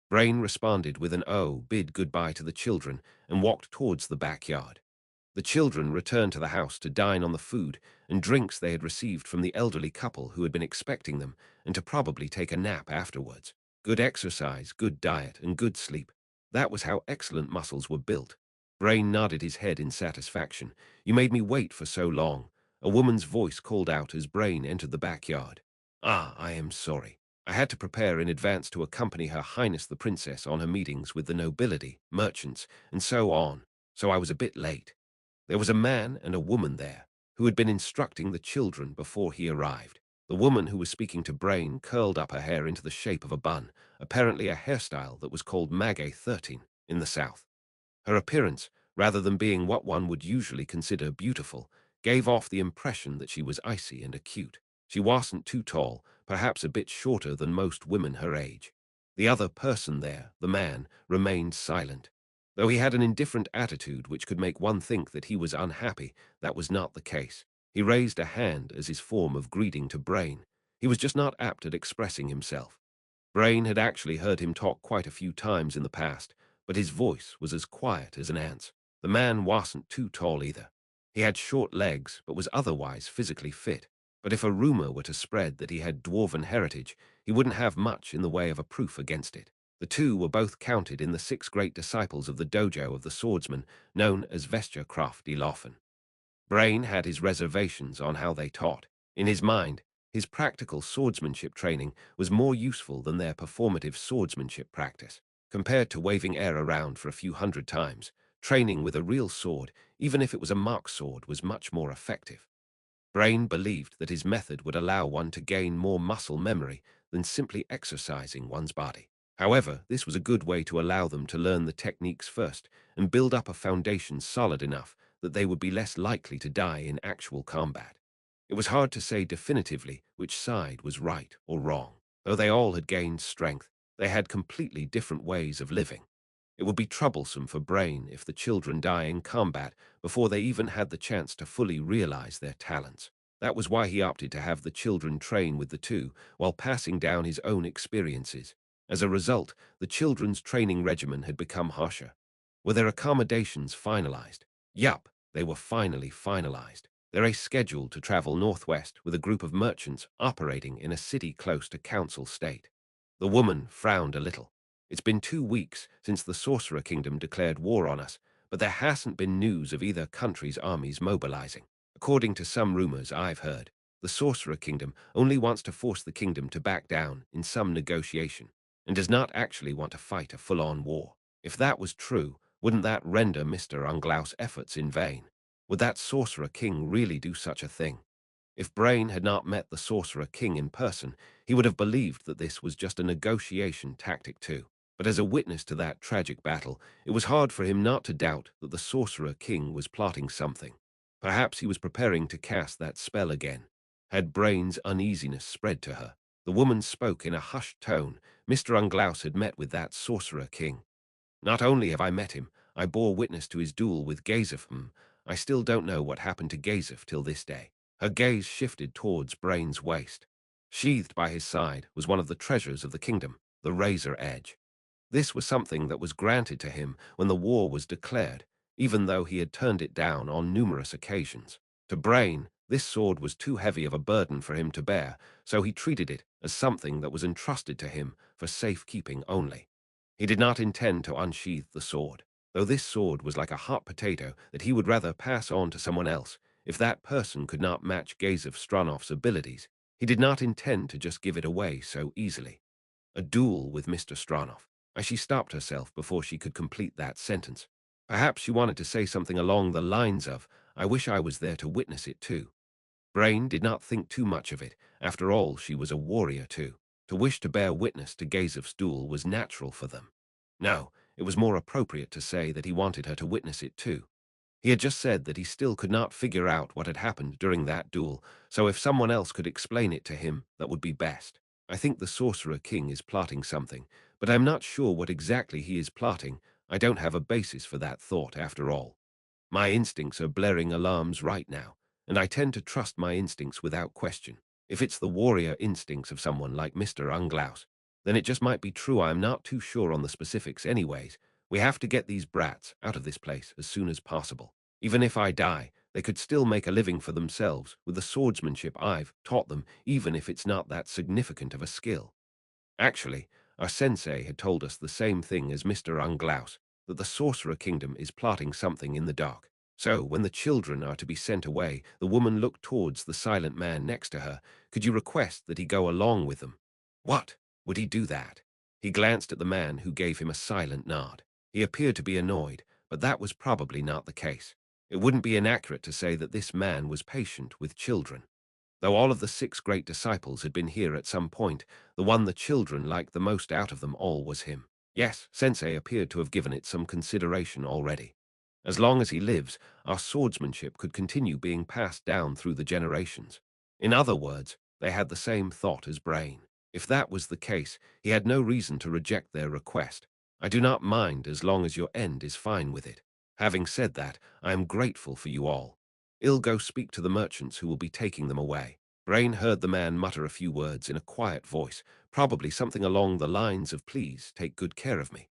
Brain responded with an "oh," bid goodbye to the children, and walked towards the backyard. The children returned to the house to dine on the food and drinks they had received from the elderly couple who had been expecting them, and to probably take a nap afterwards. Good exercise, good diet, and good sleep. That was how excellent muscles were built. Brain nodded his head in satisfaction. You made me wait for so long. a woman's voice called out as Brain entered the backyard. "Ah, I am sorry. I had to prepare in advance to accompany Her Highness the Princess on her meetings with the nobility, merchants, and so on, so I was a bit late." There was a man and a woman there who had been instructing the children before he arrived. The woman who was speaking to Brain curled up her hair into the shape of a bun, apparently a hairstyle that was called mage 13 in the south. Her appearance, rather than being what one would usually consider beautiful, gave off the impression that she was icy and acute. She wasn't too tall, perhaps a bit shorter than most women her age. The other person there, the man, remained silent. Though he had an indifferent attitude which could make one think that he was unhappy, that was not the case. He raised a hand as his form of greeting to Brain. He was just not apt at expressing himself. Brain had actually heard him talk quite a few times in the past, but his voice was as quiet as an ant's. The man wasn't too tall either. He had short legs, but was otherwise physically fit. But if a rumor were to spread that he had dwarven heritage, he wouldn't have much in the way of a proof against it. The two were both counted in the 6 great disciples of the dojo of the swordsman, known as Vesture Crafty Loffen. Brain had his reservations on how they taught. In his mind, his practical swordsmanship training was more useful than their performative swordsmanship practice. Compared to waving air around for a few hundred times, training with a real sword, even if it was a mark sword, was much more effective. Brain believed that his method would allow one to gain more muscle memory than simply exercising one's body. However, this was a good way to allow them to learn the techniques first and build up a foundation solid enough that they would be less likely to die in actual combat. It was hard to say definitively which side was right or wrong. Though they all had gained strength, they had completely different ways of living. It would be troublesome for Brain if the children die in combat before they even had the chance to fully realize their talents. That was why he opted to have the children train with the two while passing down his own experiences. As a result, the children's training regimen had become harsher. Were their accommodations finalized? Yup, they were finally finalized. They're scheduled to travel northwest with a group of merchants operating in a city close to Council State. The woman frowned a little. It's been 2 weeks since the Sorcerer Kingdom declared war on us, but there hasn't been news of either country's armies mobilizing. According to some rumors I've heard, the Sorcerer Kingdom only wants to force the kingdom to back down in some negotiation, and does not actually want to fight a full-on war. If that was true, wouldn't that render Mr. Unglaus' efforts in vain? Would that Sorcerer King really do such a thing? If Brain had not met the Sorcerer King in person, he would have believed that this was just a negotiation tactic too. But as a witness to that tragic battle, it was hard for him not to doubt that the Sorcerer King was plotting something. Perhaps he was preparing to cast that spell again. Had Brain's uneasiness spread to her? The woman spoke in a hushed tone. Mr. Unglaus had met with that Sorcerer King. Not only have I met him, I bore witness to his duel with Gazef. I still don't know what happened to Gazef till this day. Her gaze shifted towards Brain's waist. Sheathed by his side was one of the treasures of the kingdom, the razor edge. This was something that was granted to him when the war was declared, even though he had turned it down on numerous occasions. To Brain, this sword was too heavy of a burden for him to bear, so he treated it as something that was entrusted to him for safekeeping only. He did not intend to unsheath the sword, though this sword was like a hot potato that he would rather pass on to someone else. If that person could not match Gazef Stranov's abilities, he did not intend to just give it away so easily. A duel with Mr. Stranov. As she stopped herself before she could complete that sentence. Perhaps she wanted to say something along the lines of, "I wish I was there to witness it too." Brain did not think too much of it. After all, she was a warrior too. To wish to bear witness to Gazef's duel was natural for them. No, it was more appropriate to say that he wanted her to witness it too. He had just said that he still could not figure out what had happened during that duel, so if someone else could explain it to him, that would be best. I think the Sorcerer King is plotting something, but I'm not sure what exactly he is plotting. I don't have a basis for that thought after all. My instincts are blaring alarms right now, and I tend to trust my instincts without question. If it's the warrior instincts of someone like Mr. Unglaus, then it just might be true. I'm not too sure on the specifics anyways. We have to get these brats out of this place as soon as possible. Even if I die, they could still make a living for themselves with the swordsmanship I've taught them, even if it's not that significant of a skill. Actually, our sensei had told us the same thing as Mr. Unglaus, that the Sorcerer Kingdom is plotting something in the dark. So, when the children are to be sent away, the woman looked towards the silent man next to her. Could you request that he go along with them? What? Would he do that? He glanced at the man, who gave him a silent nod. He appeared to be annoyed, but that was probably not the case. It wouldn't be inaccurate to say that this man was patient with children. Though all of the 6 great disciples had been here at some point, the one the children liked the most out of them all was him. Yes, Sensei appeared to have given it some consideration already. As long as he lives, our swordsmanship could continue being passed down through the generations. In other words, they had the same thought as Brain. If that was the case, he had no reason to reject their request. I do not mind as long as your end is fine with it. Having said that, I am grateful for you all. I'll go speak to the merchants who will be taking them away. Brain heard the man mutter a few words in a quiet voice, probably something along the lines of "Please take good care of me."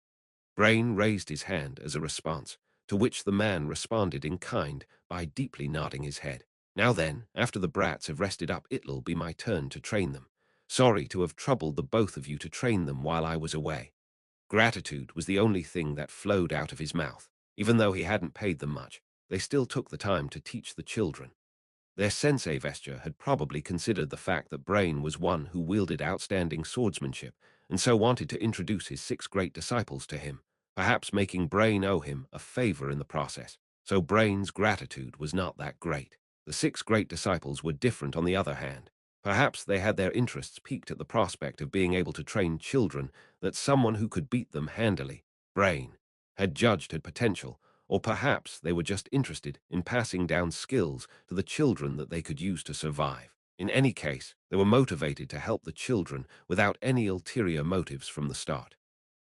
Brain raised his hand as a response, to which the man responded in kind by deeply nodding his head. Now then, after the brats have rested up, it'll be my turn to train them. Sorry to have troubled the both of you to train them while I was away. Gratitude was the only thing that flowed out of his mouth. Even though he hadn't paid them much, they still took the time to teach the children. Their sensei vesture had probably considered the fact that Brain was one who wielded outstanding swordsmanship, and so wanted to introduce his 6 great disciples to him, perhaps making Brain owe him a favor in the process. So Brain's gratitude was not that great. The 6 great disciples were different on the other hand. Perhaps they had their interests piqued at the prospect of being able to train children that someone who could beat them handily, Brain, had judged had potential, or perhaps they were just interested in passing down skills to the children that they could use to survive. In any case, they were motivated to help the children without any ulterior motives from the start.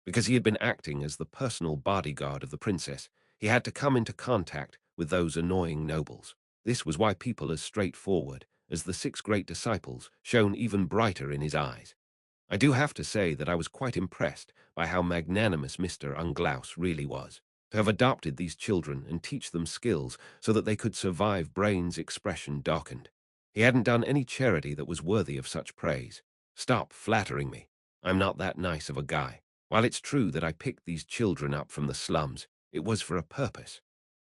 Because he had been acting as the personal bodyguard of the princess, he had to come into contact with those annoying nobles. This was why people as straightforward as the 6 great disciples shone even brighter in his eyes. I do have to say that I was quite impressed by how magnanimous Mr. Unglaus really was. To have adopted these children and teach them skills so that they could survive. Brain's expression darkened. He hadn't done any charity that was worthy of such praise. Stop flattering me. I'm not that nice of a guy. While it's true that I picked these children up from the slums, it was for a purpose.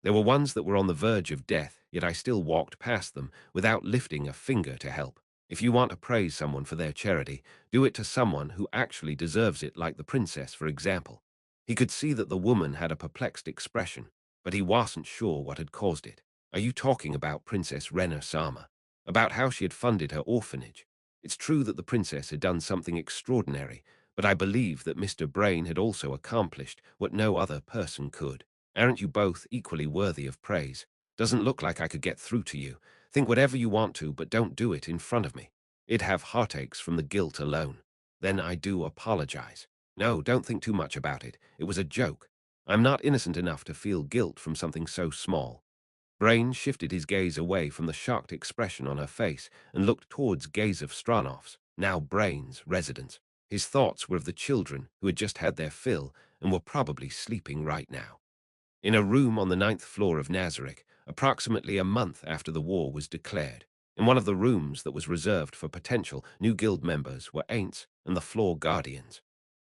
There were ones that were on the verge of death, yet I still walked past them without lifting a finger to help. If you want to praise someone for their charity, do it to someone who actually deserves it, like the princess, for example. He could see that the woman had a perplexed expression, but he wasn't sure what had caused it. Are you talking about Princess Rena Sama? About how she had funded her orphanage? It's true that the princess had done something extraordinary, but I believe that Mr. Brain had also accomplished what no other person could. Aren't you both equally worthy of praise? Doesn't look like I could get through to you. Think whatever you want to, but don't do it in front of me. I'd have heartaches from the guilt alone. Then I do apologize. No, don't think too much about it. It was a joke. I'm not innocent enough to feel guilt from something so small. Brain shifted his gaze away from the shocked expression on her face and looked towards gaze of Stranov's, now Brain's, residence. His thoughts were of the children who had just had their fill and were probably sleeping right now. In a room on the 9th floor of Nazarick, approximately a month after the war was declared, in one of the rooms that was reserved for potential new guild members, were Ainz and the floor guardians.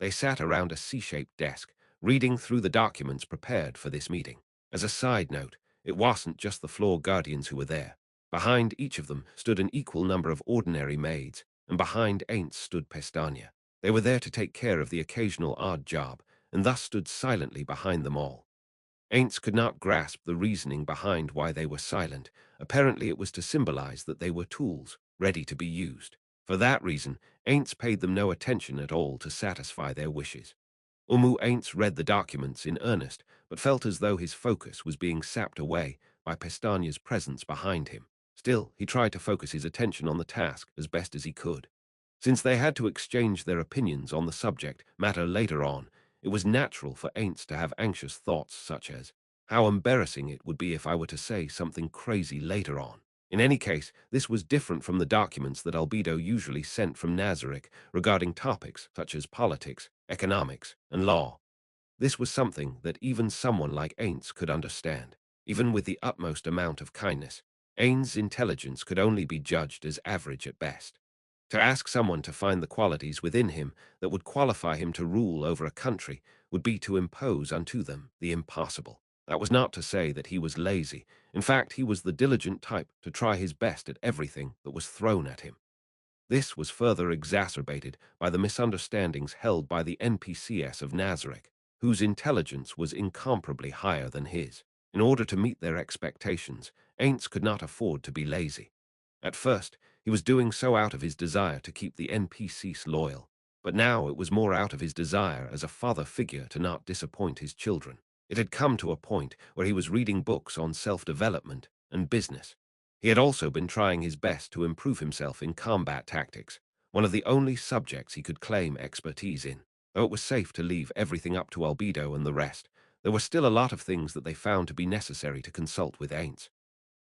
They sat around a C-shaped desk, reading through the documents prepared for this meeting. As a side note, it wasn't just the floor guardians who were there. Behind each of them stood an equal number of ordinary maids, and behind Ainz stood Pestania. They were there to take care of the occasional odd job, and thus stood silently behind them all. Ainz could not grasp the reasoning behind why they were silent. Apparently it was to symbolize that they were tools, ready to be used. For that reason, Ainz paid them no attention at all to satisfy their wishes. Ainz read the documents in earnest, but felt as though his focus was being sapped away by Pestania's presence behind him. Still, he tried to focus his attention on the task as best as he could. Since they had to exchange their opinions on the subject matter later on, it was natural for Ainz to have anxious thoughts such as, how embarrassing it would be if I were to say something crazy later on. In any case, this was different from the documents that Albedo usually sent from Nazarick regarding topics such as politics, economics, and law. This was something that even someone like Ainz could understand. Even with the utmost amount of kindness, Ainz's intelligence could only be judged as average at best. To ask someone to find the qualities within him that would qualify him to rule over a country would be to impose unto them the impossible. That was not to say that he was lazy. In fact, he was the diligent type to try his best at everything that was thrown at him. This was further exacerbated by the misunderstandings held by the NPCs of Nazareth, whose intelligence was incomparably higher than his. In order to meet their expectations, Ainz could not afford to be lazy. At first, he was doing so out of his desire to keep the NPCs loyal, but now it was more out of his desire as a father figure to not disappoint his children. It had come to a point where he was reading books on self-development and business. He had also been trying his best to improve himself in combat tactics, one of the only subjects he could claim expertise in. Though it was safe to leave everything up to Albedo and the rest, there were still a lot of things that they found to be necessary to consult with Ainz.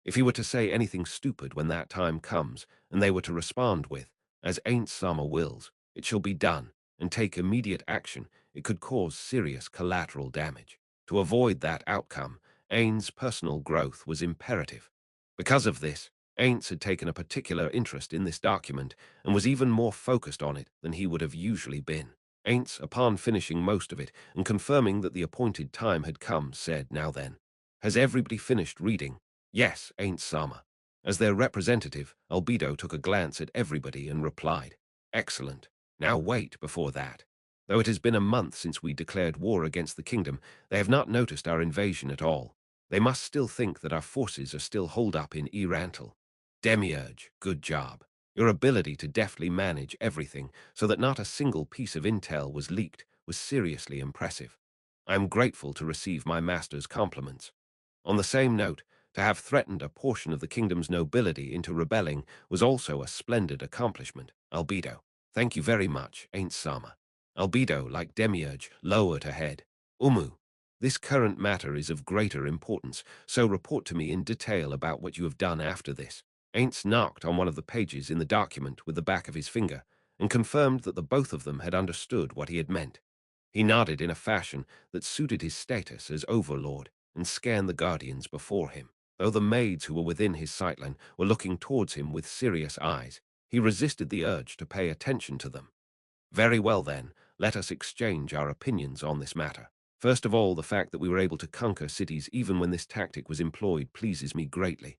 If he were to say anything stupid when that time comes, and they were to respond with, "As Ainz Sama wills, it shall be done," and take immediate action, it could cause serious collateral damage. To avoid that outcome, Ainz's personal growth was imperative. Because of this, Ainz had taken a particular interest in this document and was even more focused on it than he would have usually been. Ainz, upon finishing most of it and confirming that the appointed time had come, said, "Now then, has everybody finished reading?" "Yes, Ainz Sama." As their representative, Albedo took a glance at everybody and replied, "Excellent. Now wait before that. Though it has been a month since we declared war against the kingdom, they have not noticed our invasion at all. They must still think that our forces are still holed up in Yggdrasil. Demiurge, good job. Your ability to deftly manage everything so that not a single piece of intel was leaked was seriously impressive. I am grateful to receive my master's compliments. On the same note, to have threatened a portion of the kingdom's nobility into rebelling was also a splendid accomplishment. Albedo, thank you very much, Ainz Sama." Albedo, like Demiurge, lowered her head. "Umu, this current matter is of greater importance, so report to me in detail about what you have done after this." Ainz knocked on one of the pages in the document with the back of his finger and confirmed that the both of them had understood what he had meant. He nodded in a fashion that suited his status as Overlord and scanned the guardians before him. Though the maids who were within his sightline were looking towards him with serious eyes, he resisted the urge to pay attention to them. "Very well then, let us exchange our opinions on this matter. First of all, the fact that we were able to conquer cities even when this tactic was employed pleases me greatly.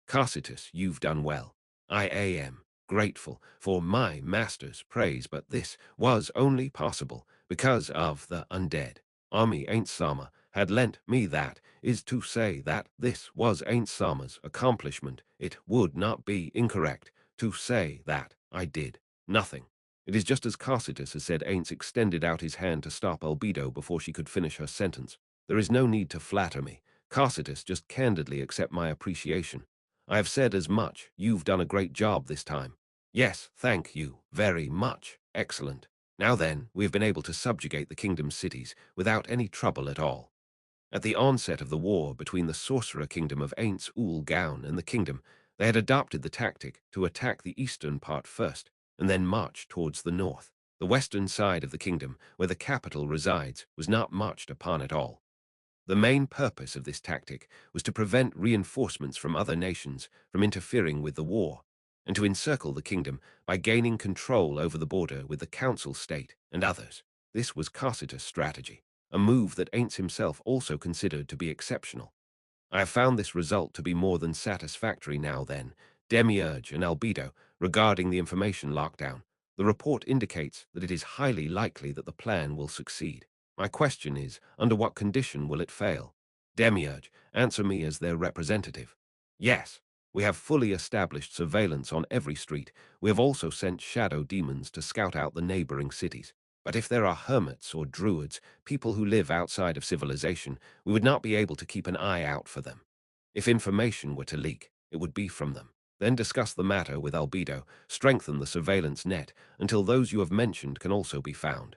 Carsitus, you've done well. I am grateful for my master's praise, but this was only possible because of the undead army Ainz Sama had lent me. That is to say that this was Ainz Sama's accomplishment. It would not be incorrect to say that I did nothing. It is just as Carsitus has said." Ainz extended out his hand to stop Albedo before she could finish her sentence. "There is no need to flatter me. Carsitus, just candidly accept my appreciation. I have said as much. You've done a great job this time." "Yes, thank you very much. Excellent. Now then, we have been able to subjugate the kingdom's cities without any trouble at all." At the onset of the war between the sorcerer kingdom of Ainz Ooal Gown and the kingdom, they had adopted the tactic to attack the eastern part first, and then march towards the north. The western side of the kingdom, where the capital resides, was not marched upon at all. The main purpose of this tactic was to prevent reinforcements from other nations from interfering with the war, and to encircle the kingdom by gaining control over the border with the council state and others. This was Carsitus' strategy, a move that Ainz himself also considered to be exceptional. I have found this result to be more than satisfactory. Now then, Demiurge and Albedo, regarding the information lockdown, the report indicates that it is highly likely that the plan will succeed. My question is, under what condition will it fail? Demiurge, answer me as their representative. Yes, we have fully established surveillance on every street. We have also sent shadow demons to scout out the neighboring cities. But if there are hermits or druids, people who live outside of civilization, we would not be able to keep an eye out for them. If information were to leak, it would be from them. Then discuss the matter with Albedo, strengthen the surveillance net until those you have mentioned can also be found.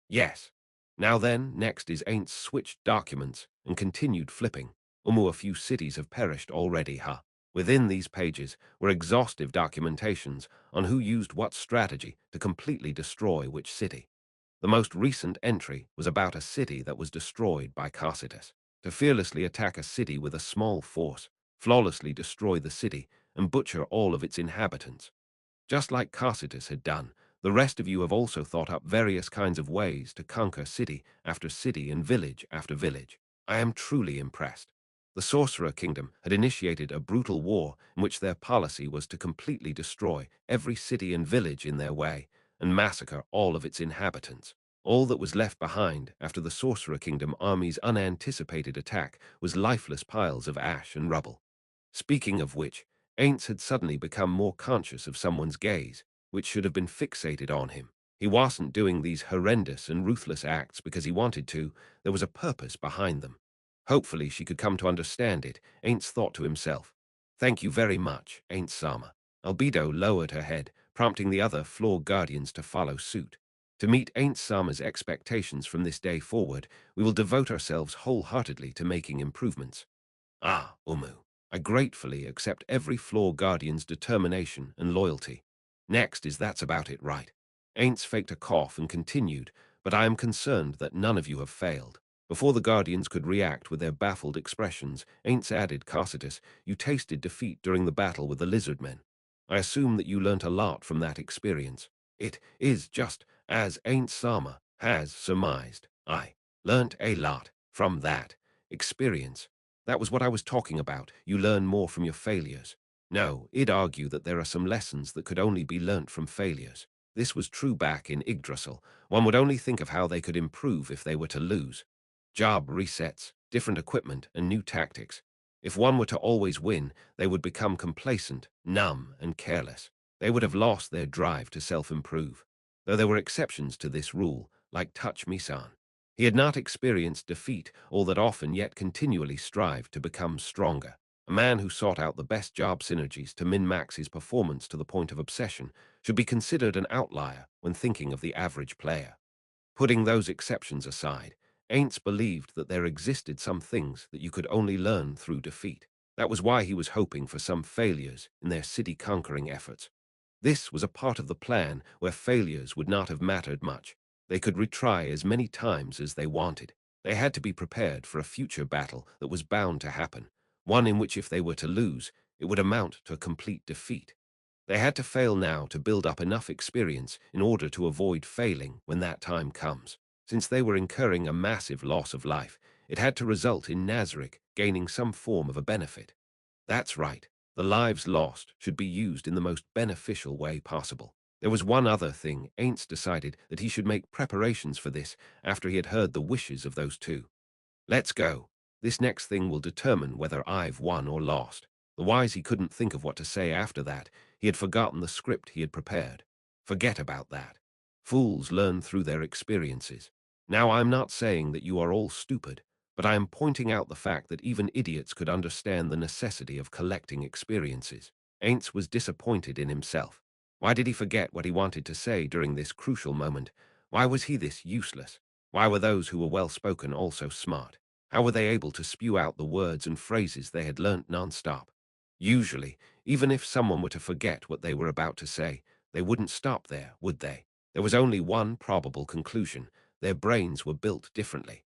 Yes. Now then, next is Ainz switched documents and continued flipping. A few cities have perished already, huh? Within these pages were exhaustive documentations on who used what strategy to completely destroy which city. The most recent entry was about a city that was destroyed by Carsitus. To fearlessly attack a city with a small force, flawlessly destroy the city, and butcher all of its inhabitants. Just like Carsitus had done, the rest of you have also thought up various kinds of ways to conquer city after city and village after village. I am truly impressed. The Sorcerer Kingdom had initiated a brutal war in which their policy was to completely destroy every city and village in their way and massacre all of its inhabitants. All that was left behind after the Sorcerer Kingdom army's unanticipated attack was lifeless piles of ash and rubble. Speaking of which, Ainz had suddenly become more conscious of someone's gaze, which should have been fixated on him. He wasn't doing these horrendous and ruthless acts because he wanted to. There was a purpose behind them. Hopefully she could come to understand it, Ainz thought to himself. Thank you very much, Ainz Sama. Albedo lowered her head, prompting the other floor guardians to follow suit. To meet Ainz Sama's expectations from this day forward, we will devote ourselves wholeheartedly to making improvements. Ah, Umu, I gratefully accept every floor guardian's determination and loyalty. Next is that's about it right. Ainz faked a cough and continued, but I am concerned that none of you have failed. Before the guardians could react with their baffled expressions, Ainz added, Cositus, you tasted defeat during the battle with the lizard men. I assume that you learnt a lot from that experience. It is just as Ainz Sama has surmised. I learnt a lot from that experience. That was what I was talking about. You learn more from your failures. No, I'd argue that there are some lessons that could only be learnt from failures. This was true back in Yggdrasil. One would only think of how they could improve if they were to lose. Job resets, different equipment, and new tactics. If one were to always win, they would become complacent, numb, and careless. They would have lost their drive to self-improve. Though there were exceptions to this rule, like Touch Me-san. He had not experienced defeat all that often, yet continually strived to become stronger. A man who sought out the best job synergies to min-max his performance to the point of obsession should be considered an outlier when thinking of the average player. Putting those exceptions aside, Ainz believed that there existed some things that you could only learn through defeat. That was why he was hoping for some failures in their city-conquering efforts. This was a part of the plan where failures would not have mattered much. They could retry as many times as they wanted. They had to be prepared for a future battle that was bound to happen, one in which if they were to lose, it would amount to a complete defeat. They had to fail now to build up enough experience in order to avoid failing when that time comes. Since they were incurring a massive loss of life, it had to result in Nazarick gaining some form of a benefit. That's right. The lives lost should be used in the most beneficial way possible. There was one other thing. Ainz decided that he should make preparations for this after he had heard the wishes of those two. Let's go. This next thing will determine whether I've won or lost. The wise he couldn't think of what to say after that. He had forgotten the script he had prepared. Forget about that. Fools learn through their experiences. Now I'm not saying that you are all stupid, but I am pointing out the fact that even idiots could understand the necessity of collecting experiences. Ainz was disappointed in himself. Why did he forget what he wanted to say during this crucial moment? Why was he this useless? Why were those who were well-spoken also smart? How were they able to spew out the words and phrases they had learnt non-stop? Usually, even if someone were to forget what they were about to say, they wouldn't stop there, would they? There was only one probable conclusion. Their brains were built differently.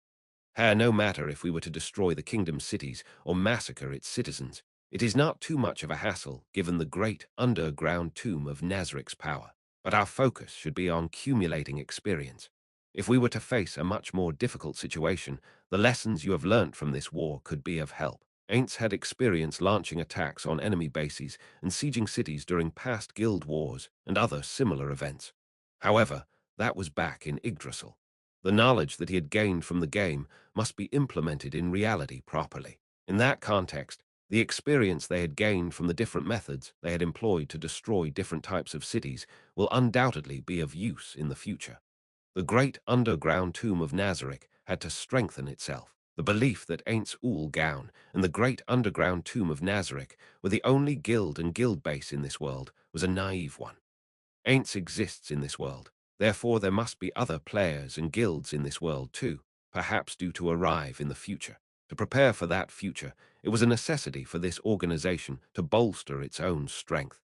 No matter if we were to destroy the kingdom's cities or massacre its citizens, it is not too much of a hassle given the great underground tomb of Nazarick's power. But our focus should be on accumulating experience. If we were to face a much more difficult situation, the lessons you have learnt from this war could be of help. Ainz had experience launching attacks on enemy bases and sieging cities during past guild wars and other similar events. However, that was back in Yggdrasil. The knowledge that he had gained from the game must be implemented in reality properly. In that context, the experience they had gained from the different methods they had employed to destroy different types of cities will undoubtedly be of use in the future. The great underground tomb of Nazarick had to strengthen itself. The belief that Ainz Ooal Gown and the great underground tomb of Nazarick were the only guild and guild base in this world was a naive one. Ainz exists in this world. Therefore, there must be other players and guilds in this world too, perhaps due to arrive in the future. To prepare for that future, it was a necessity for this organization to bolster its own strength.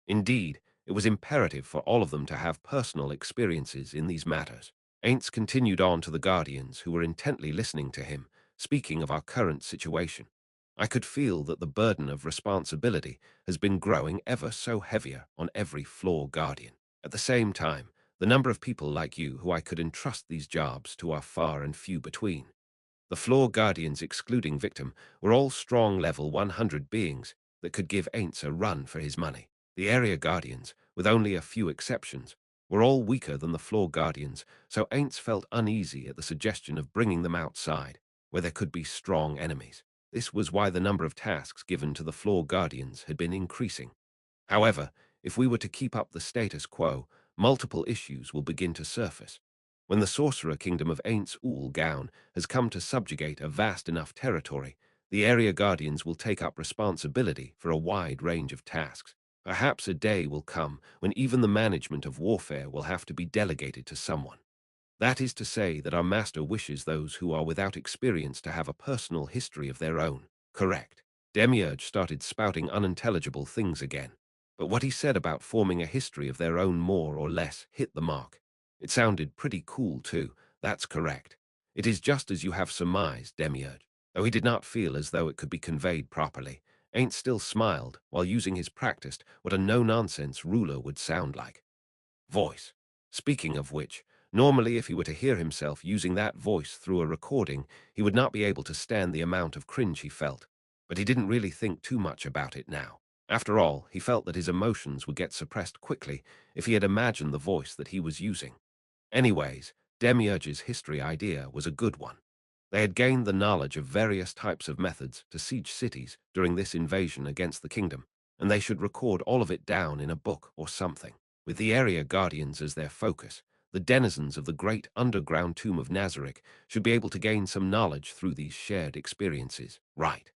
Indeed, it was imperative for all of them to have personal experiences in these matters. Ainz continued on to the guardians who were intently listening to him, speaking of our current situation. I could feel that the burden of responsibility has been growing ever so heavier on every floor guardian. At the same time, the number of people like you who I could entrust these jobs to are far and few between. The floor guardians, excluding victim, were all strong level 100 beings that could give Ainz a run for his money. The area guardians, with only a few exceptions, were all weaker than the floor guardians, so Ainz felt uneasy at the suggestion of bringing them outside, where there could be strong enemies. This was why the number of tasks given to the floor guardians had been increasing. However, if we were to keep up the status quo, multiple issues will begin to surface. When the sorcerer kingdom of Ainz Ooal Gown has come to subjugate a vast enough territory, the area guardians will take up responsibility for a wide range of tasks. Perhaps a day will come when even the management of warfare will have to be delegated to someone. That is to say that our master wishes those who are without experience to have a personal history of their own. Correct. Demiurge started spouting unintelligible things again. But what he said about forming a history of their own more or less hit the mark. It sounded pretty cool too. That's correct. It is just as you have surmised, Demiurge. Though he did not feel as though it could be conveyed properly, Ain't still smiled while using his practiced what a no-nonsense ruler would sound like. Voice. Speaking of which, normally if he were to hear himself using that voice through a recording, he would not be able to stand the amount of cringe he felt. But he didn't really think too much about it now. After all, he felt that his emotions would get suppressed quickly if he had imagined the voice that he was using. Anyways, Demiurge's history idea was a good one. They had gained the knowledge of various types of methods to siege cities during this invasion against the kingdom, and they should record all of it down in a book or something. With the area guardians as their focus, the denizens of the great underground tomb of Nazarick should be able to gain some knowledge through these shared experiences. Right.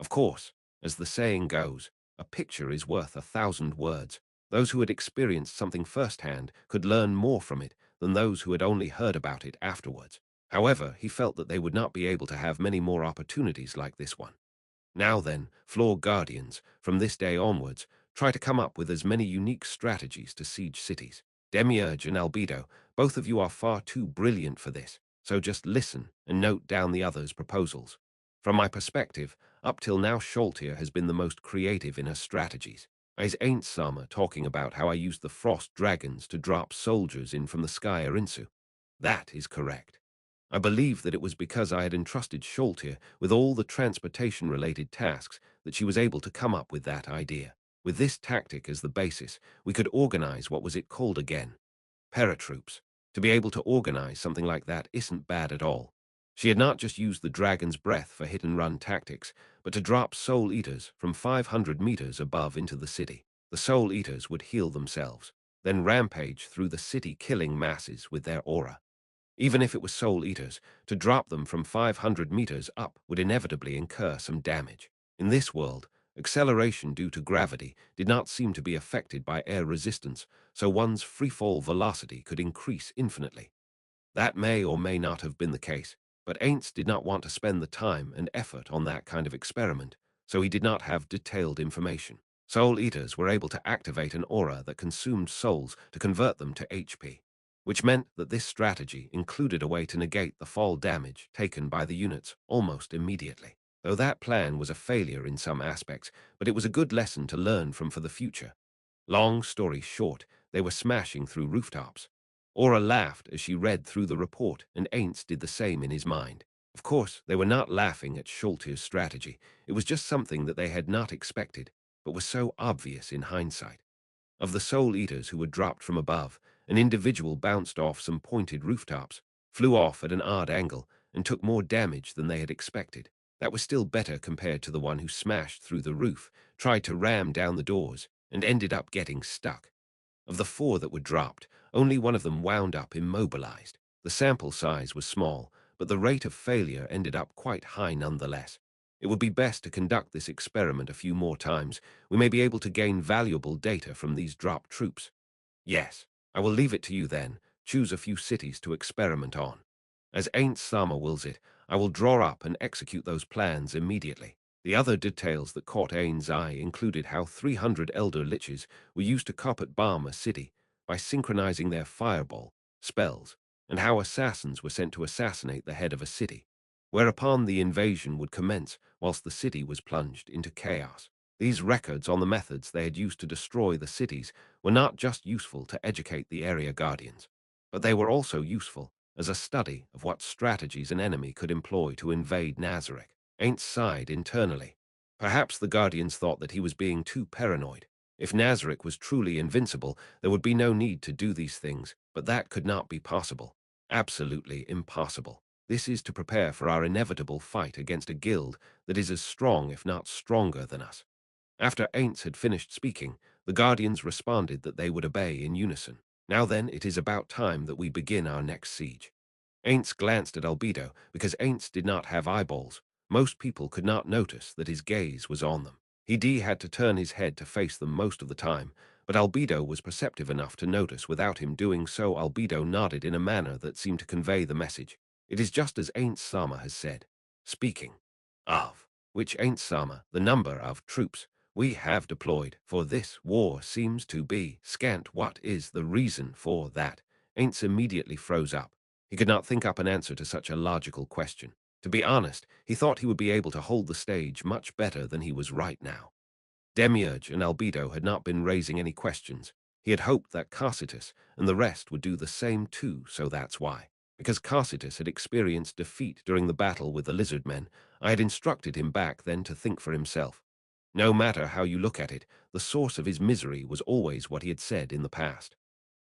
Of course, as the saying goes, a picture is worth 1,000 words. Those who had experienced something firsthand could learn more from it than those who had only heard about it afterwards. However, he felt that they would not be able to have many more opportunities like this one. Now then, floor guardians, from this day onwards, try to come up with as many unique strategies to siege cities. Demiurge and Albedo, both of you are far too brilliant for this, so just listen and note down the others' proposals. From my perspective, up till now Sholtir has been the most creative in her strategies. I ain't Sama talking about how I used the frost dragons to drop soldiers in from the sky Arinsu. That is correct. I believe that it was because I had entrusted Sholtir with all the transportation-related tasks that she was able to come up with that idea. With this tactic as the basis, we could organize what was it called again? Paratroops. To be able to organize something like that isn't bad at all. She had not just used the dragon's breath for hit-and-run tactics, but to drop Soul Eaters from 500 meters above into the city. The Soul Eaters would heal themselves, then rampage through the city killing masses with their aura. Even if it was Soul Eaters, to drop them from 500 meters up would inevitably incur some damage. In this world, acceleration due to gravity did not seem to be affected by air resistance, so one's freefall velocity could increase infinitely. That may or may not have been the case, but Ainz did not want to spend the time and effort on that kind of experiment, so he did not have detailed information. Soul Eaters were able to activate an aura that consumed souls to convert them to HP, which meant that this strategy included a way to negate the fall damage taken by the units almost immediately. Though that plan was a failure in some aspects, but it was a good lesson to learn from for the future. Long story short, they were smashing through rooftops. Aura laughed as she read through the report, and Ainz did the same in his mind. Of course, they were not laughing at Sholtir's strategy. It was just something that they had not expected, but was so obvious in hindsight. Of the Soul Eaters who were dropped from above, an individual bounced off some pointed rooftops, flew off at an odd angle, and took more damage than they had expected. That was still better compared to the one who smashed through the roof, tried to ram down the doors, and ended up getting stuck. Of the 4 that were dropped, only one of them wound up immobilized. The sample size was small, but the rate of failure ended up quite high nonetheless. It would be best to conduct this experiment a few more times. We may be able to gain valuable data from these dropped troops. Yes, I will leave it to you then. Choose a few cities to experiment on. As Ain't Sama wills it, I will draw up and execute those plans immediately. The other details that caught Ain's eye included how 300 Elder Liches were used to carpet bomb a city by synchronizing their fireball, spells, and how assassins were sent to assassinate the head of a city, whereupon the invasion would commence whilst the city was plunged into chaos. These records on the methods they had used to destroy the cities were not just useful to educate the area guardians, but they were also useful as a study of what strategies an enemy could employ to invade Nazareth. Ainz sighed internally. Perhaps the Guardians thought that he was being too paranoid. If Nazareth was truly invincible, there would be no need to do these things, but that could not be possible. Absolutely impossible. This is to prepare for our inevitable fight against a guild that is as strong, if not stronger, than us. After Ainz had finished speaking, the Guardians responded that they would obey in unison. Now then, it is about time that we begin our next siege. Ainz glanced at Albedo because Ainz did not have eyeballs. Most people could not notice that his gaze was on them. He had to turn his head to face them most of the time, but Albedo was perceptive enough to notice without him doing so. Albedo nodded in a manner that seemed to convey the message. It is just as Ainz Sama has said. Speaking of which, Ainz Sama, the number of troops we have deployed for this war seems to be scant. What is the reason for that? Ainz immediately froze up. He could not think up an answer to such a logical question. To be honest, he thought he would be able to hold the stage much better than he was right now. Demiurge and Albedo had not been raising any questions. He had hoped that Carcitus and the rest would do the same too, so that's why. Because Carcitus had experienced defeat during the battle with the lizard men, I had instructed him back then to think for himself. No matter how you look at it, the source of his misery was always what he had said in the past.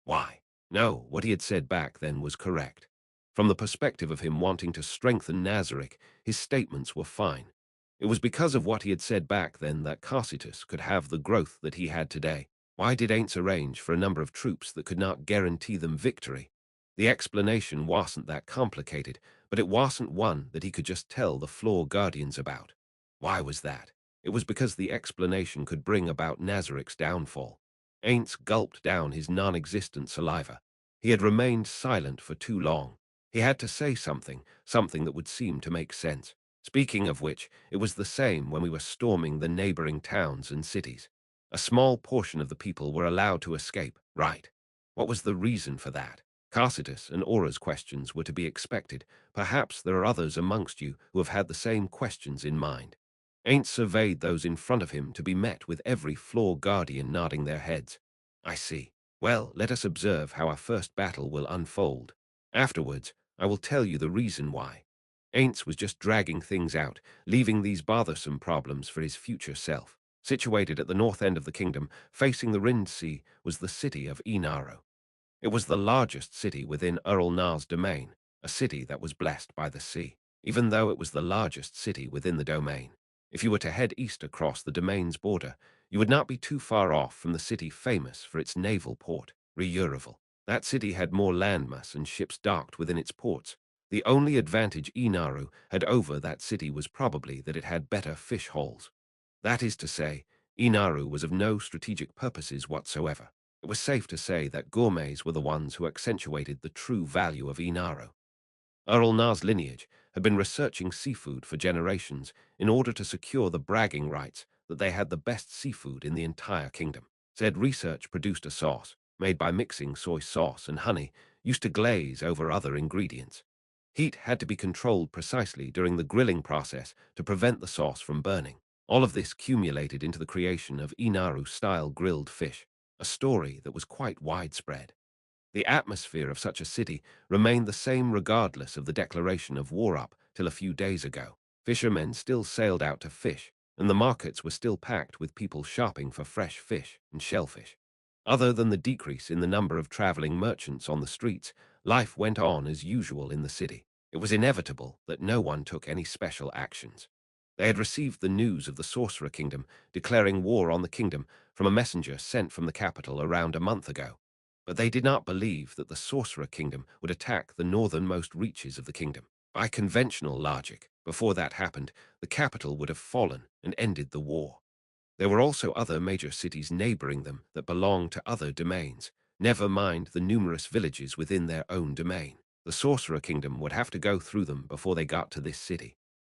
Why? No, what he had said back then was correct. From the perspective of him wanting to strengthen Nazareth, his statements were fine. It was because of what he had said back then that Carcitus could have the growth that he had today. Why did Ainz arrange for a number of troops that could not guarantee them victory? The explanation wasn't that complicated, but it wasn't one that he could just tell the floor guardians about. Why was that? It was because the explanation could bring about Nazareth's downfall. Ainz gulped down his non-existent saliva. He had remained silent for too long. He had to say something, something that would seem to make sense. Speaking of which, it was the same when we were storming the neighboring towns and cities. A small portion of the people were allowed to escape, right? What was the reason for that? Carcitus and Aura's questions were to be expected. Perhaps there are others amongst you who have had the same questions in mind. Ain't surveyed those in front of him to be met with every floor guardian nodding their heads. I see. Well, let us observe how our first battle will unfold. Afterwards, I will tell you the reason why. Ainz was just dragging things out, leaving these bothersome problems for his future self. Situated at the north end of the kingdom, facing the Rind Sea, was the city of Inaro. It was the largest city within Uralnar's domain, a city that was blessed by the sea, even though it was the largest city within the domain. If you were to head east across the domain's border, you would not be too far off from the city famous for its naval port, Ryuraval. That city had more landmass and ships docked within its ports. The only advantage Inaru had over that city was probably that it had better fish holes. That is to say, Inaru was of no strategic purposes whatsoever. It was safe to say that gourmets were the ones who accentuated the true value of Inaru. Uralnar's lineage had been researching seafood for generations in order to secure the bragging rights that they had the best seafood in the entire kingdom. Said research produced a sauce, made by mixing soy sauce and honey, used to glaze over other ingredients. Heat had to be controlled precisely during the grilling process to prevent the sauce from burning. All of this cumulated into the creation of Inaru-style grilled fish, a story that was quite widespread. The atmosphere of such a city remained the same regardless of the declaration of war up till a few days ago. Fishermen still sailed out to fish, and the markets were still packed with people shopping for fresh fish and shellfish. Other than the decrease in the number of traveling merchants on the streets, life went on as usual in the city. It was inevitable that no one took any special actions. They had received the news of the Sorcerer Kingdom declaring war on the kingdom from a messenger sent from the capital around a month ago. But they did not believe that the Sorcerer Kingdom would attack the northernmost reaches of the kingdom. By conventional logic, before that happened, the capital would have fallen and ended the war. There were also other major cities neighboring them that belonged to other domains, never mind the numerous villages within their own domain. The Sorcerer Kingdom would have to go through them before they got to this city.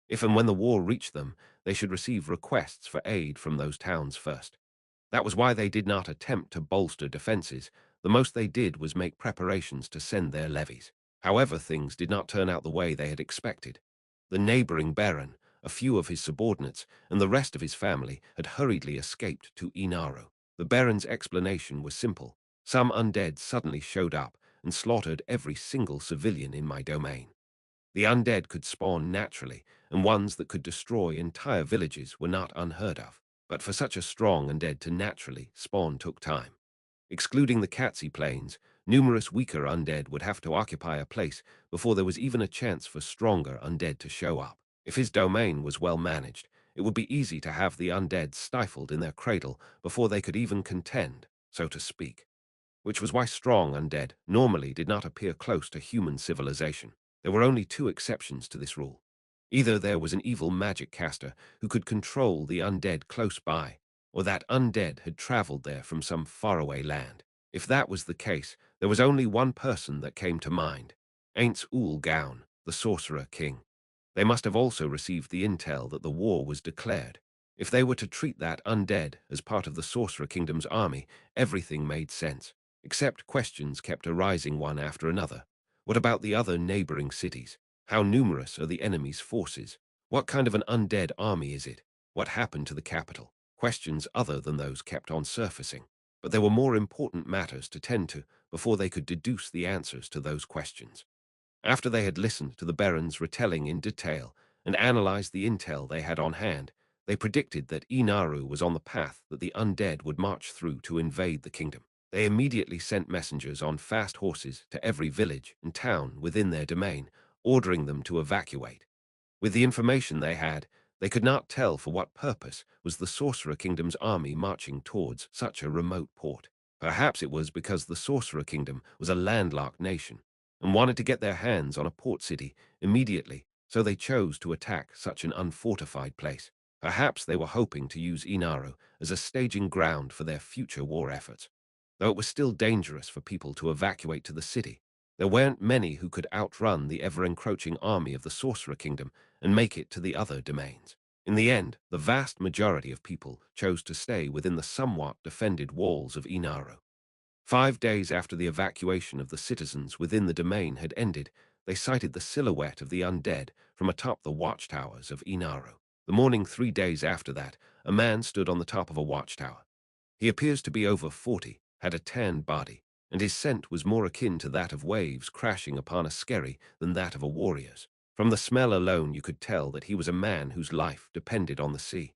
If and when the war reached them, they should receive requests for aid from those towns first. That was why they did not attempt to bolster defenses. The most they did was make preparations to send their levies. However, things did not turn out the way they had expected. The neighboring baron, a few of his subordinates, and the rest of his family had hurriedly escaped to Inaru. The baron's explanation was simple. Some undead suddenly showed up, and slaughtered every single civilian in my domain. The undead could spawn naturally, and ones that could destroy entire villages were not unheard of. But for such a strong undead to naturally spawn took time. Excluding the Katsi plains, numerous weaker undead would have to occupy a place before there was even a chance for stronger undead to show up. If his domain was well managed, it would be easy to have the undead stifled in their cradle before they could even contend, so to speak. Which was why strong undead normally did not appear close to human civilization. There were only two exceptions to this rule. Either there was an evil magic caster who could control the undead close by, or that undead had traveled there from some faraway land. If that was the case, there was only one person that came to mind: Ainz Ooal Gown, the Sorcerer King. They must have also received the intel that the war was declared. If they were to treat that undead as part of the Sorcerer Kingdom's army, everything made sense, except questions kept arising one after another. What about the other neighboring cities? How numerous are the enemy's forces? What kind of an undead army is it? What happened to the capital? Questions other than those kept on surfacing. But there were more important matters to tend to before they could deduce the answers to those questions. After they had listened to the Baron's retelling in detail and analyzed the intel they had on hand, they predicted that Inaru was on the path that the undead would march through to invade the kingdom. They immediately sent messengers on fast horses to every village and town within their domain, ordering them to evacuate. With the information they had, they could not tell for what purpose was the Sorcerer Kingdom's army marching towards such a remote port. Perhaps it was because the Sorcerer Kingdom was a landlocked nation and wanted to get their hands on a port city immediately, so they chose to attack such an unfortified place. Perhaps they were hoping to use Inaru as a staging ground for their future war efforts. Though it was still dangerous for people to evacuate to the city, there weren't many who could outrun the ever-encroaching army of the Sorcerer Kingdom and make it to the other domains. In the end, the vast majority of people chose to stay within the somewhat defended walls of Inaru. 5 days after the evacuation of the citizens within the domain had ended, they sighted the silhouette of the undead from atop the watchtowers of Inaru. The morning 3 days after that, a man stood on the top of a watchtower. He appears to be over 40, had a tanned body, and his scent was more akin to that of waves crashing upon a skerry than that of a warrior's. From the smell alone you could tell that he was a man whose life depended on the sea.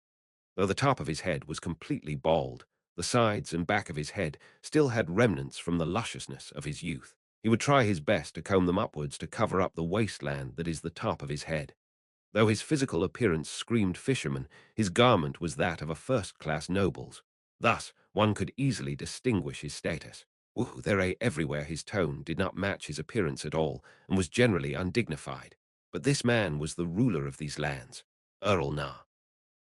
Though the top of his head was completely bald, the sides and back of his head still had remnants from the lusciousness of his youth. He would try his best to comb them upwards to cover up the wasteland that is the top of his head. Though his physical appearance screamed fisherman, his garment was that of a first-class noble's. Thus, one could easily distinguish his status. Ooh, there everywhere his tone did not match his appearance at all, and was generally undignified. But this man was the ruler of these lands, Earl Na.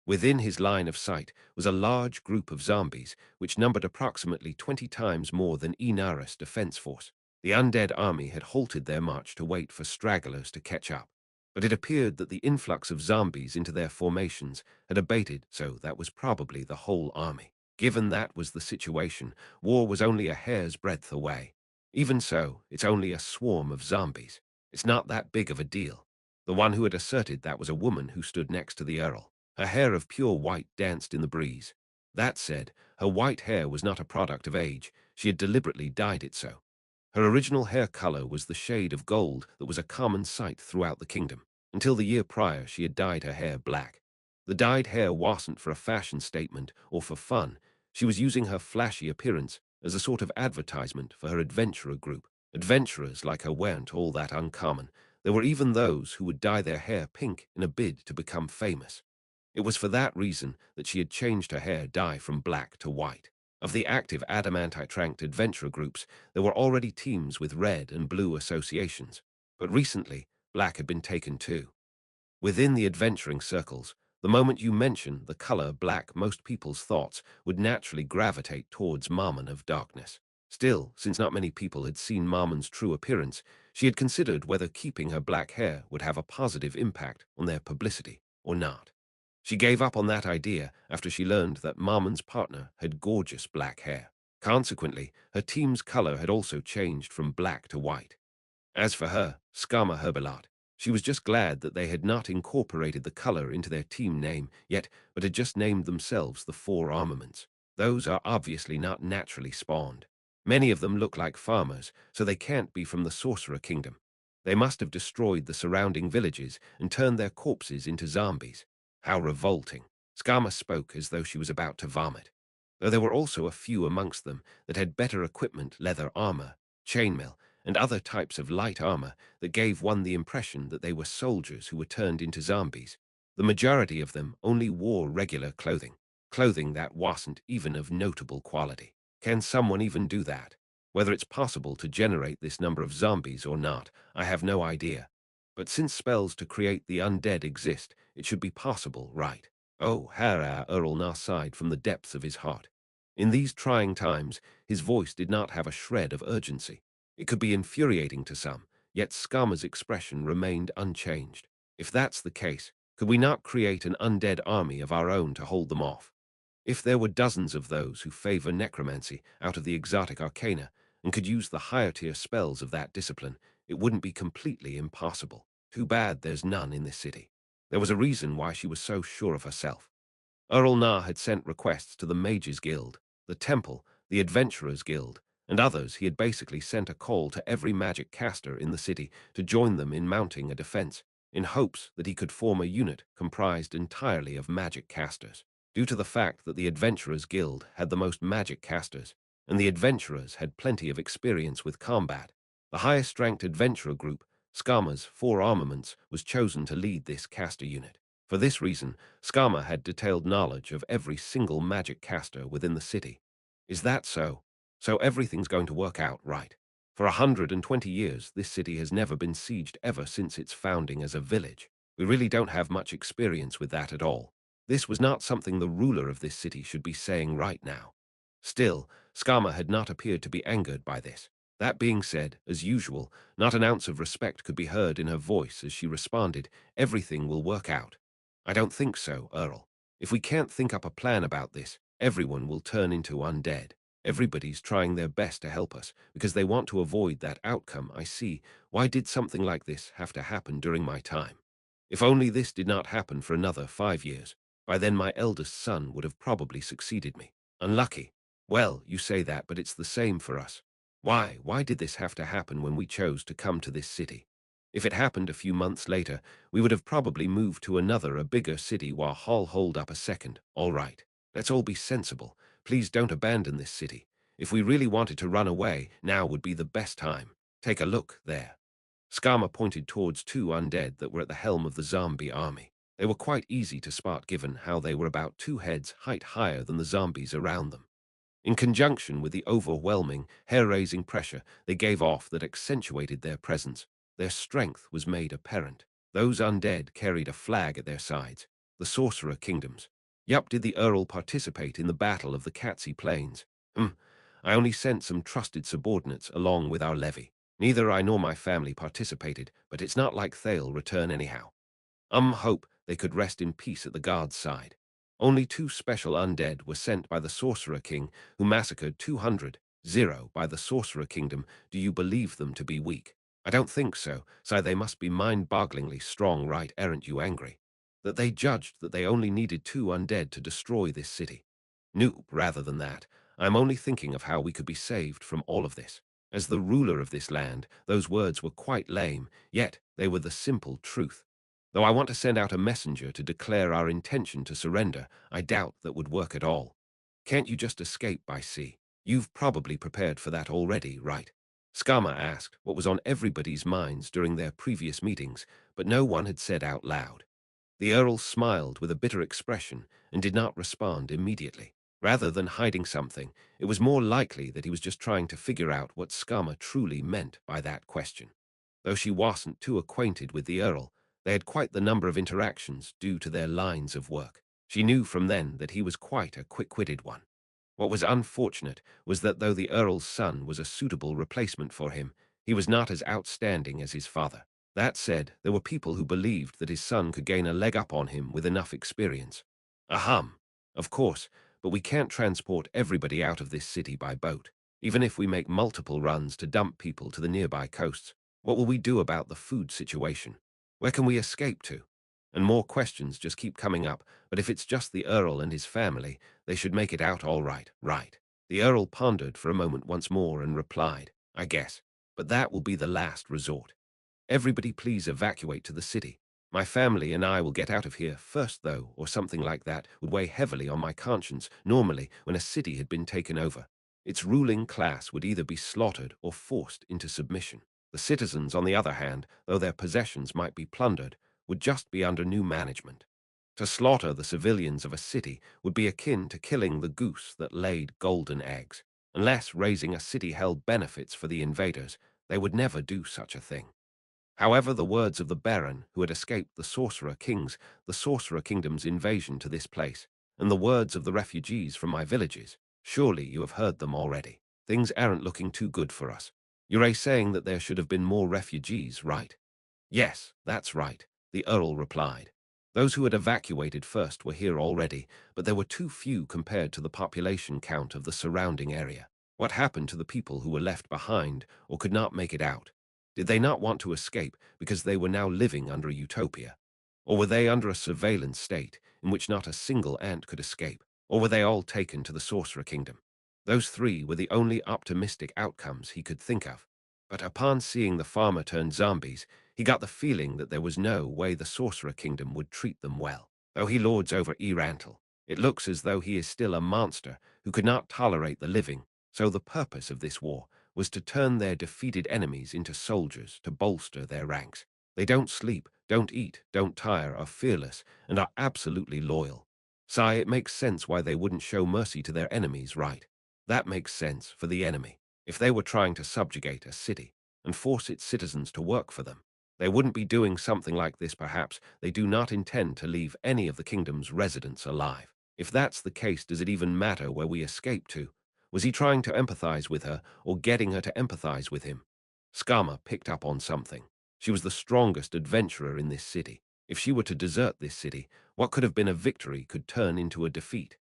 Within his line of sight was a large group of zombies, which numbered approximately 20 times more than Inara's defense force. The undead army had halted their march to wait for stragglers to catch up. But it appeared that the influx of zombies into their formations had abated, so that was probably the whole army. Given that was the situation, war was only a hair's breadth away. Even so, it's only a swarm of zombies. It's not that big of a deal. The one who had asserted that was a woman who stood next to the Earl. Her hair of pure white danced in the breeze. That said, her white hair was not a product of age. She had deliberately dyed it so. Her original hair color was the shade of gold that was a common sight throughout the kingdom. Until the year prior, she had dyed her hair black. The dyed hair wasn't for a fashion statement or for fun. She was using her flashy appearance as a sort of advertisement for her adventurer group. Adventurers like her weren't all that uncommon. There were even those who would dye their hair pink in a bid to become famous. It was for that reason that she had changed her hair dye from black to white. Of the active adamantite-ranked adventurer groups, there were already teams with red and blue associations, but recently, black had been taken too. Within the adventuring circles, the moment you mention the color black, most people's thoughts would naturally gravitate towards Mammon of Darkness. Still, since not many people had seen Mammon's true appearance, she had considered whether keeping her black hair would have a positive impact on their publicity or not. She gave up on that idea after she learned that Marmon's partner had gorgeous black hair. Consequently, her team's color had also changed from black to white. As for her, Skama Herbalot, she was just glad that they had not incorporated the color into their team name yet, but had just named themselves the Four Armaments. Those are obviously not naturally spawned. Many of them look like farmers, so they can't be from the Sorcerer Kingdom. They must have destroyed the surrounding villages and turned their corpses into zombies. How revolting. Skama spoke as though she was about to vomit. Though there were also a few amongst them that had better equipment, leather armor, chainmail, and other types of light armor that gave one the impression that they were soldiers who were turned into zombies. The majority of them only wore regular clothing that wasn't even of notable quality. Can someone even do that? Whether it's possible to generate this number of zombies or not, I have no idea. But since spells to create the undead exist, it should be possible, right? Oh, Hara Earl sighed from the depths of his heart. In these trying times, his voice did not have a shred of urgency. It could be infuriating to some, yet Skama's expression remained unchanged. If that's the case, could we not create an undead army of our own to hold them off? If there were dozens of those who favor necromancy out of the exotic arcana and could use the higher-tier spells of that discipline, it wouldn't be completely impossible. Too bad there's none in this city. There was a reason why she was so sure of herself. Earl had sent requests to the Mages Guild, the Temple, the Adventurers Guild, and others. He had basically sent a call to every magic caster in the city to join them in mounting a defense, in hopes that he could form a unit comprised entirely of magic casters. Due to the fact that the Adventurers Guild had the most magic casters, and the adventurers had plenty of experience with combat, the highest-ranked adventurer group, Skama's 4 Armaments, was chosen to lead this caster unit. For this reason, Skama had detailed knowledge of every single magic caster within the city. Is that so? So everything's going to work out right. For 120 years, this city has never been sieged ever since its founding as a village. We really don't have much experience with that at all. This was not something the ruler of this city should be saying right now. Still, Skama had not appeared to be angered by this. That being said, as usual, not an ounce of respect could be heard in her voice as she responded, "Everything will work out." "I don't think so, Earl. If we can't think up a plan about this, everyone will turn into undead. Everybody's trying their best to help us because they want to avoid that outcome. I see. Why did something like this have to happen during my time? If only this did not happen for another 5 years. By then my eldest son would have probably succeeded me. Unlucky. Well, you say that, but it's the same for us. Why did this have to happen when we chose to come to this city? If it happened a few months later, we would have probably moved to a bigger city while hold up a second. All right. Let's all be sensible. Please don't abandon this city. If we really wanted to run away, now would be the best time. Take a look there." Skama pointed towards 2 undead that were at the helm of the zombie army. They were quite easy to spot given how they were about 2 heads height higher than the zombies around them. In conjunction with the overwhelming, hair-raising pressure they gave off that accentuated their presence, their strength was made apparent. Those undead carried a flag at their sides, the Sorcerer Kingdoms. Yup, did the Earl participate in the Battle of the Katsi Plains? I only sent some trusted subordinates along with our levy. Neither I nor my family participated, but it's not like they'll return anyhow. Hope they could rest in peace at the guard's side. Only 2 special undead were sent by the Sorcerer King, who massacred 200, by the Sorcerer Kingdom. Do you believe them to be weak? I don't think so, so they must be mind-bogglingly strong, right? Aren't you angry? That they judged that they only needed 2 undead to destroy this city. Nope, rather than that, I'm only thinking of how we could be saved from all of this. As the ruler of this land, those words were quite lame, yet they were the simple truth. Though I want to send out a messenger to declare our intention to surrender, I doubt that would work at all. Can't you just escape by sea? You've probably prepared for that already, right? Skama asked what was on everybody's minds during their previous meetings, but no one had said out loud. The Earl smiled with a bitter expression and did not respond immediately. Rather than hiding something, it was more likely that he was just trying to figure out what Skama truly meant by that question. Though she wasn't too acquainted with the Earl, they had quite the number of interactions due to their lines of work. She knew from then that he was quite a quick-witted one. What was unfortunate was that though the Earl's son was a suitable replacement for him, he was not as outstanding as his father. That said, there were people who believed that his son could gain a leg up on him with enough experience. Ahem. Of course, but we can't transport everybody out of this city by boat. Even if we make multiple runs to dump people to the nearby coasts, what will we do about the food situation? Where can we escape to? And more questions just keep coming up, but if it's just the Earl and his family, they should make it out all right, right? The Earl pondered for a moment once more and replied, I guess, but that will be the last resort. Everybody please evacuate to the city. My family and I will get out of here first, though, or something like that would weigh heavily on my conscience normally when a city had been taken over. Its ruling class would either be slaughtered or forced into submission. The citizens, on the other hand, though their possessions might be plundered, would just be under new management. To slaughter the civilians of a city would be akin to killing the goose that laid golden eggs. Unless raising a city held benefits for the invaders, they would never do such a thing. However, the words of the Baron who had escaped the Sorcerer Kingdom's invasion to this place, and the words of the refugees from my villages, surely you have heard them already. Things aren't looking too good for us. You're saying that there should have been more refugees, right? Yes, that's right, the Earl replied. Those who had evacuated first were here already, but there were too few compared to the population count of the surrounding area. What happened to the people who were left behind or could not make it out? Did they not want to escape because they were now living under a utopia? Or were they under a surveillance state in which not a single ant could escape? Or were they all taken to the Sorcerer Kingdom? Those three were the only optimistic outcomes he could think of. But upon seeing the farmer turn zombies, he got the feeling that there was no way the Sorcerer Kingdom would treat them well. Though he lords over Yggdrasil, it looks as though he is still a monster who could not tolerate the living, so the purpose of this war was to turn their defeated enemies into soldiers to bolster their ranks. They don't sleep, don't eat, don't tire, are fearless, and are absolutely loyal. Sigh, it makes sense why they wouldn't show mercy to their enemies, right? That makes sense for the enemy. If they were trying to subjugate a city and force its citizens to work for them, they wouldn't be doing something like this. Perhaps they do not intend to leave any of the kingdom's residents alive. If that's the case, does it even matter where we escape to? Was he trying to empathize with her or getting her to empathize with him? Skama picked up on something. She was the strongest adventurer in this city. If she were to desert this city, what could have been a victory could turn into a defeat.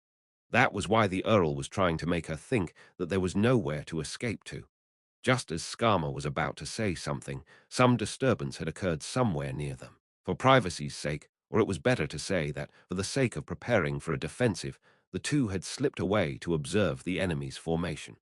That was why the Earl was trying to make her think that there was nowhere to escape to. Just as Skama was about to say something, some disturbance had occurred somewhere near them. For privacy's sake, or it was better to say that for the sake of preparing for a defensive, the two had slipped away to observe the enemy's formation.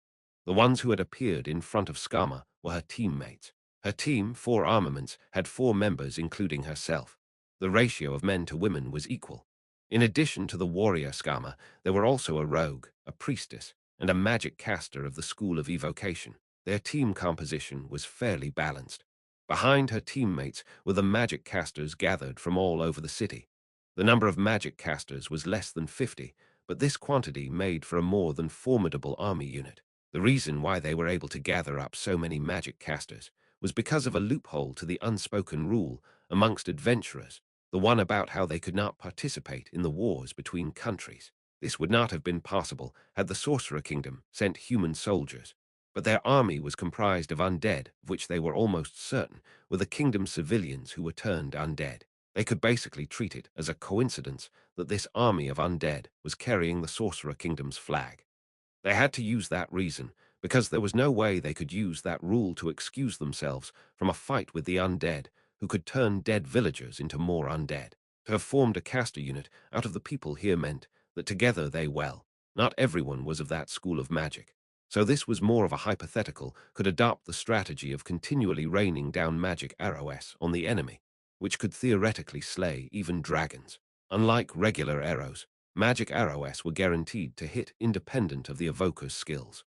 The ones who had appeared in front of Skama were her teammates. Her team, 4 armaments, had 4 members including herself. The ratio of men to women was equal. In addition to the warrior Skama, there were also a rogue, a priestess, and a magic caster of the School of Evocation. Their team composition was fairly balanced. Behind her teammates were the magic casters gathered from all over the city. The number of magic casters was less than 50, but this quantity made for a more than formidable army unit. The reason why they were able to gather up so many magic casters was because of a loophole to the unspoken rule amongst adventurers, the one about how they could not participate in the wars between countries. This would not have been possible had the Sorcerer Kingdom sent human soldiers, but their army was comprised of undead, of which they were almost certain were the kingdom's civilians who were turned undead. They could basically treat it as a coincidence that this army of undead was carrying the Sorcerer Kingdom's flag. They had to use that reason, because there was no way they could use that rule to excuse themselves from a fight with the undead, who could turn dead villagers into more undead. To have formed a caster unit out of the people here meant that together they well. Not everyone was of that school of magic. So this was more of a hypothetical, could adopt the strategy of continually raining down magic arrows on the enemy, which could theoretically slay even dragons. Unlike regular arrows, magic arrows were guaranteed to hit independent of the evoker's skills.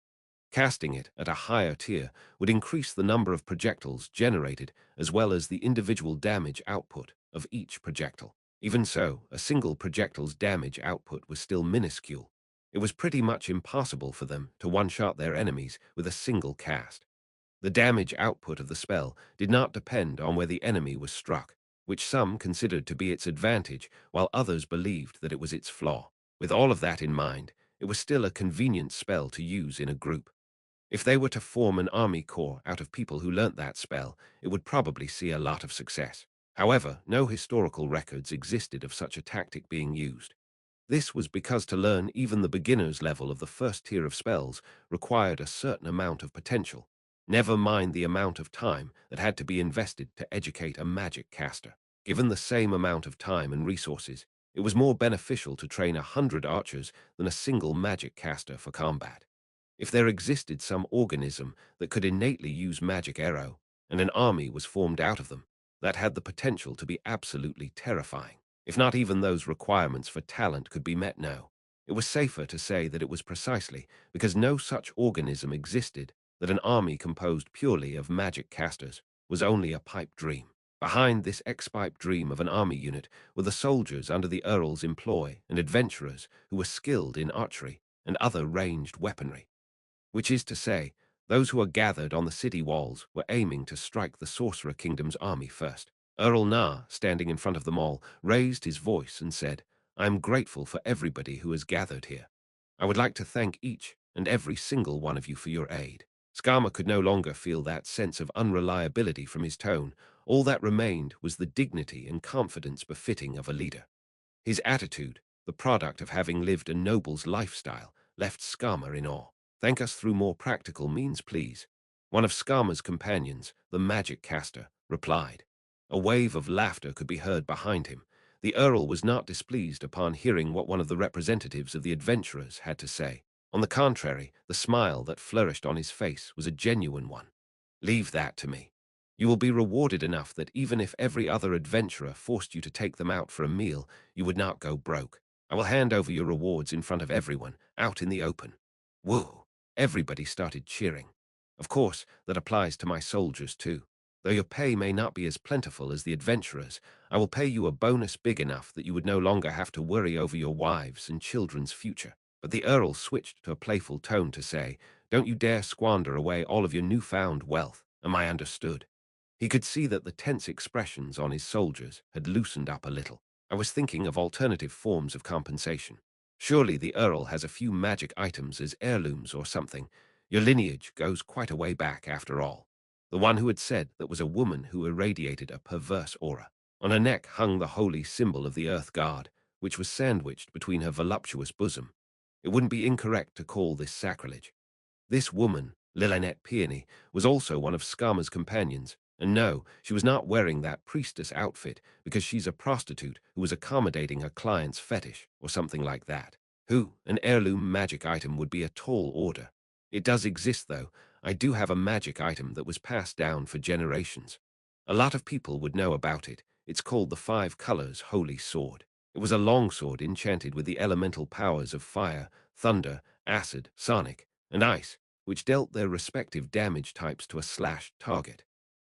Casting it at a higher tier would increase the number of projectiles generated as well as the individual damage output of each projectile. Even so, a single projectile's damage output was still minuscule. It was pretty much impossible for them to one-shot their enemies with a single cast. The damage output of the spell did not depend on where the enemy was struck, which some considered to be its advantage, while others believed that it was its flaw. With all of that in mind, it was still a convenient spell to use in a group. If they were to form an army corps out of people who learnt that spell, it would probably see a lot of success. However, no historical records existed of such a tactic being used. This was because to learn even the beginner's level of the first tier of spells required a certain amount of potential, never mind the amount of time that had to be invested to educate a magic caster. Given the same amount of time and resources, it was more beneficial to train 100 archers than a single magic caster for combat. If there existed some organism that could innately use magic arrow, and an army was formed out of them, that had the potential to be absolutely terrifying. If not even those requirements for talent could be met now, it was safer to say that it was precisely because no such organism existed that an army composed purely of magic casters was only a pipe dream. Behind this ex-pipe dream of an army unit were the soldiers under the Earl's employ and adventurers who were skilled in archery and other ranged weaponry. Which is to say, those who are gathered on the city walls were aiming to strike the Sorcerer Kingdom's army first. Earl Nar, standing in front of them all, raised his voice and said, "I am grateful for everybody who has gathered here. I would like to thank each and every single one of you for your aid." Skama could no longer feel that sense of unreliability from his tone. All that remained was the dignity and confidence befitting of a leader. His attitude, the product of having lived a noble's lifestyle, left Skama in awe. "Thank us through more practical means, please," one of Skama's companions, the magic caster, replied. A wave of laughter could be heard behind him. The Earl was not displeased upon hearing what one of the representatives of the adventurers had to say. On the contrary, the smile that flourished on his face was a genuine one. "Leave that to me. You will be rewarded enough that even if every other adventurer forced you to take them out for a meal, you would not go broke. I will hand over your rewards in front of everyone, out in the open." Woo! Everybody started cheering. "Of course, that applies to my soldiers too. Though your pay may not be as plentiful as the adventurers, I will pay you a bonus big enough that you would no longer have to worry over your wives' and children's future." But the Earl switched to a playful tone to say, "Don't you dare squander away all of your newfound wealth. Am I understood?" He could see that the tense expressions on his soldiers had loosened up a little. "I was thinking of alternative forms of compensation. Surely the Earl has a few magic items as heirlooms or something. Your lineage goes quite a way back, after all." The one who had said that was a woman who irradiated a perverse aura. On her neck hung the holy symbol of the Earth God, which was sandwiched between her voluptuous bosom. It wouldn't be incorrect to call this sacrilege. This woman, Lilynette Peony, was also one of Skama's companions, and no, she was not wearing that priestess outfit because she's a prostitute who was accommodating her client's fetish or something like that. An heirloom magic item would be a tall order. It does exist, though. I do have a magic item that was passed down for generations. A lot of people would know about it. It's called the Five Colors Holy Sword. It was a longsword enchanted with the elemental powers of fire, thunder, acid, sonic, and ice, which dealt their respective damage types to a slashed target.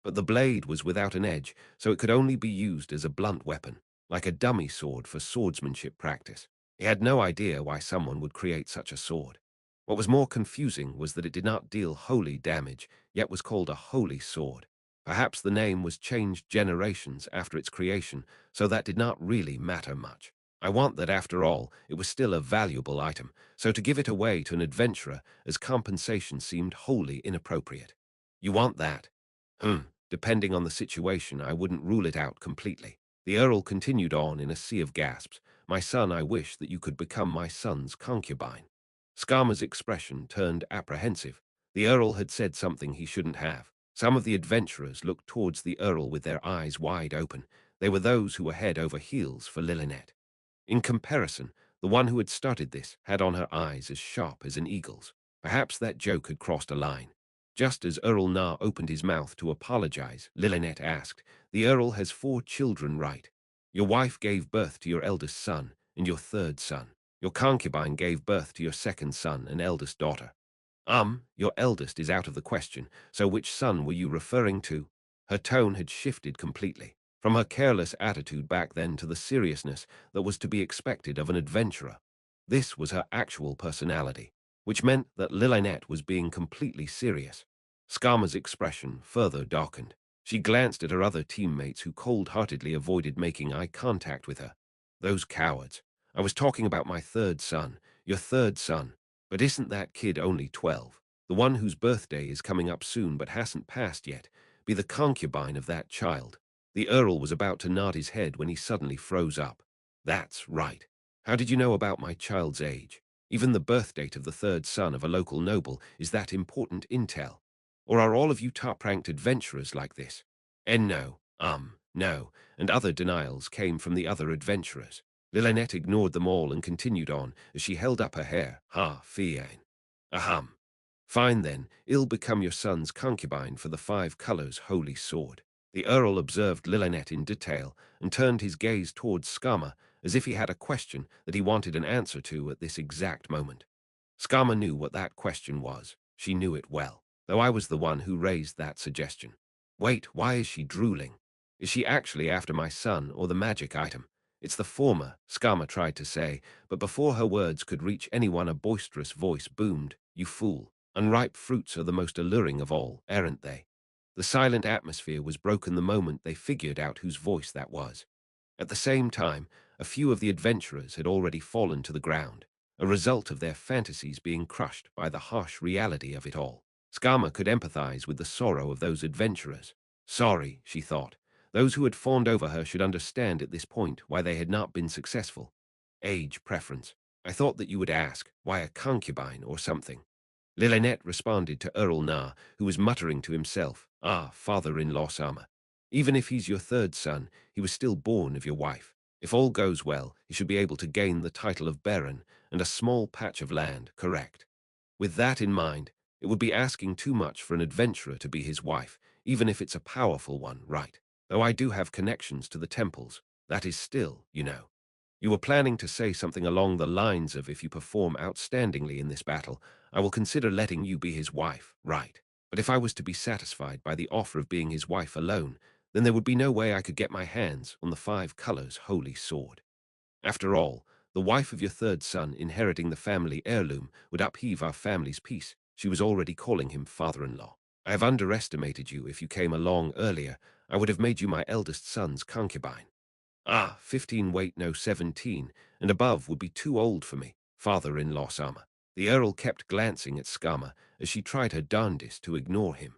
But the blade was without an edge, so it could only be used as a blunt weapon, like a dummy sword for swordsmanship practice. He had no idea why someone would create such a sword. What was more confusing was that it did not deal holy damage, yet was called a holy sword. Perhaps the name was changed generations after its creation, so that did not really matter much. I want that after all, it was still a valuable item, so to give it away to an adventurer as compensation seemed wholly inappropriate. "You want that?" Depending on the situation, I wouldn't rule it out completely." The Earl continued on in a sea of gasps. "My son, I wish that you could become my son's concubine." Skama's expression turned apprehensive. The Earl had said something he shouldn't have. Some of the adventurers looked towards the Earl with their eyes wide open. They were those who were head over heels for Lilynette. In comparison, the one who had started this had on her eyes as sharp as an eagle's. Perhaps that joke had crossed a line. Just as Earl Nar opened his mouth to apologize, Lilynette asked, "The Earl has 4 children, right? Your wife gave birth to your eldest son and your 3rd son. Your concubine gave birth to your 2nd son and eldest daughter. Your eldest is out of the question, so which son were you referring to?" Her tone had shifted completely, from her careless attitude back then to the seriousness that was to be expected of an adventurer. This was her actual personality, which meant that Lilynette was being completely serious. Skama's expression further darkened. She glanced at her other teammates who cold-heartedly avoided making eye contact with her. "Those cowards. I was talking about my 3rd son, your 3rd son. But isn't that kid only 12? The one whose birthday is coming up soon but hasn't passed yet. Be the concubine of that child." The Earl was about to nod his head when he suddenly froze up. "That's right. How did you know about my child's age? Even the birth date of the 3rd son of a local noble is that important intel. Or are all of you top-ranked adventurers like this?" And no, and other denials came from the other adventurers. Lilynette ignored them all and continued on as she held up her hair. "Ha, Fiane. Aham. Fine then, I'll become your son's concubine for the 5 colors holy sword. The Earl observed Lilinet in detail and turned his gaze towards Skama as if he had a question that he wanted an answer to at this exact moment. Skama knew what that question was. She knew it well, though I was the one who raised that suggestion. Wait, why is she drooling? Is she actually after my son or the magic item? It's the former, Skama tried to say, but before her words could reach anyone a boisterous voice boomed, "You fool. Unripe fruits are the most alluring of all, aren't they?" The silent atmosphere was broken the moment they figured out whose voice that was. At the same time, a few of the adventurers had already fallen to the ground, a result of their fantasies being crushed by the harsh reality of it all. Skama could empathize with the sorrow of those adventurers. Sorry, she thought. Those who had fawned over her should understand at this point why they had not been successful. Age preference. I thought that you would ask, why a concubine or something. Lilinet responded to Earl Nar, who was muttering to himself, "Ah, father-in-law Sama. Even if he's your third son, he was still born of your wife. If all goes well, he should be able to gain the title of Baron and a small patch of land, correct? With that in mind, it would be asking too much for an adventurer to be his wife, even if it's a powerful one, right? Though I do have connections to the temples, that is still, you know." You were planning to say something along the lines of, "If you perform outstandingly in this battle, I will consider letting you be his wife," right? But if I was to be satisfied by the offer of being his wife alone, then there would be no way I could get my hands on the 5 colors holy sword. After all, the wife of your third son inheriting the family heirloom would upheave our family's peace. She was already calling him father-in-law. I have underestimated you. If you came along earlier, I would have made you my eldest son's concubine. Ah, 15, wait, no, 17, and above would be too old for me, father-in-law Sama. The Earl kept glancing at Skama as she tried her darndest to ignore him.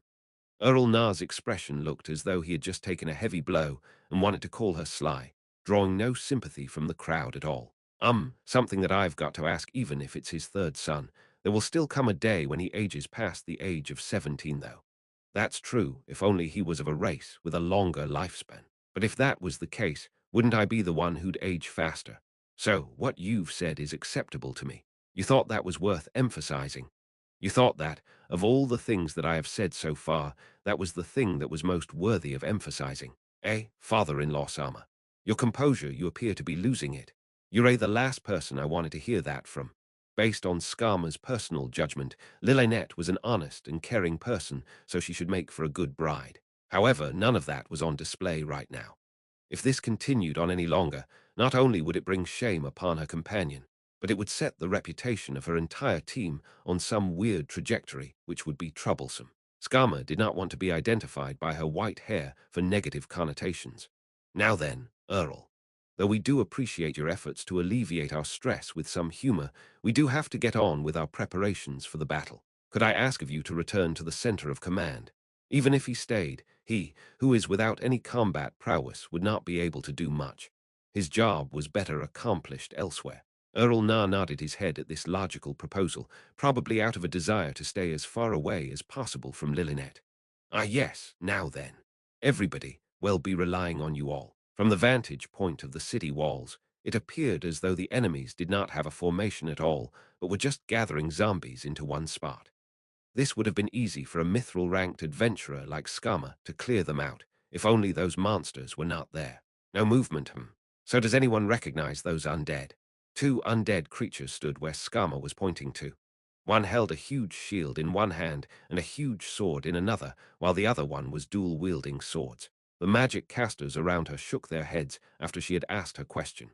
Earl Nar's expression looked as though he had just taken a heavy blow and wanted to call her sly, drawing no sympathy from the crowd at all. Something that I've got to ask, even if it's his third son. There will still come a day when he ages past the age of 17, though. That's true, if only he was of a race with a longer lifespan. But if that was the case, wouldn't I be the one who'd age faster? So, what you've said is acceptable to me. You thought that was worth emphasizing. You thought that, of all the things that I have said so far, that was the thing that was most worthy of emphasizing. Eh, father-in-law Sama? Your composure, you appear to be losing it. You're the last person I wanted to hear that from. Based on Skama's personal judgment, Lilinet was an honest and caring person, so she should make for a good bride. However, none of that was on display right now. If this continued on any longer, not only would it bring shame upon her companion, but it would set the reputation of her entire team on some weird trajectory which would be troublesome. Skama did not want to be identified by her white hair for negative connotations. Now then, Earl. Though we do appreciate your efforts to alleviate our stress with some humor, we do have to get on with our preparations for the battle. Could I ask of you to return to the center of command? Even if he stayed, he, who is without any combat prowess, would not be able to do much. His job was better accomplished elsewhere. Earl Nar nodded his head at this logical proposal, probably out of a desire to stay as far away as possible from Lilinet. Ah yes, now then. Everybody will be relying on you all. From the vantage point of the city walls, it appeared as though the enemies did not have a formation at all, but were just gathering zombies into one spot. This would have been easy for a mithril-ranked adventurer like Skama to clear them out, if only those monsters were not there. No movement, So does anyone recognize those undead? 2 undead creatures stood where Skama was pointing to. One held a huge shield in one hand and a huge sword in another, while the other one was dual-wielding swords. The magic casters around her shook their heads after she had asked her question.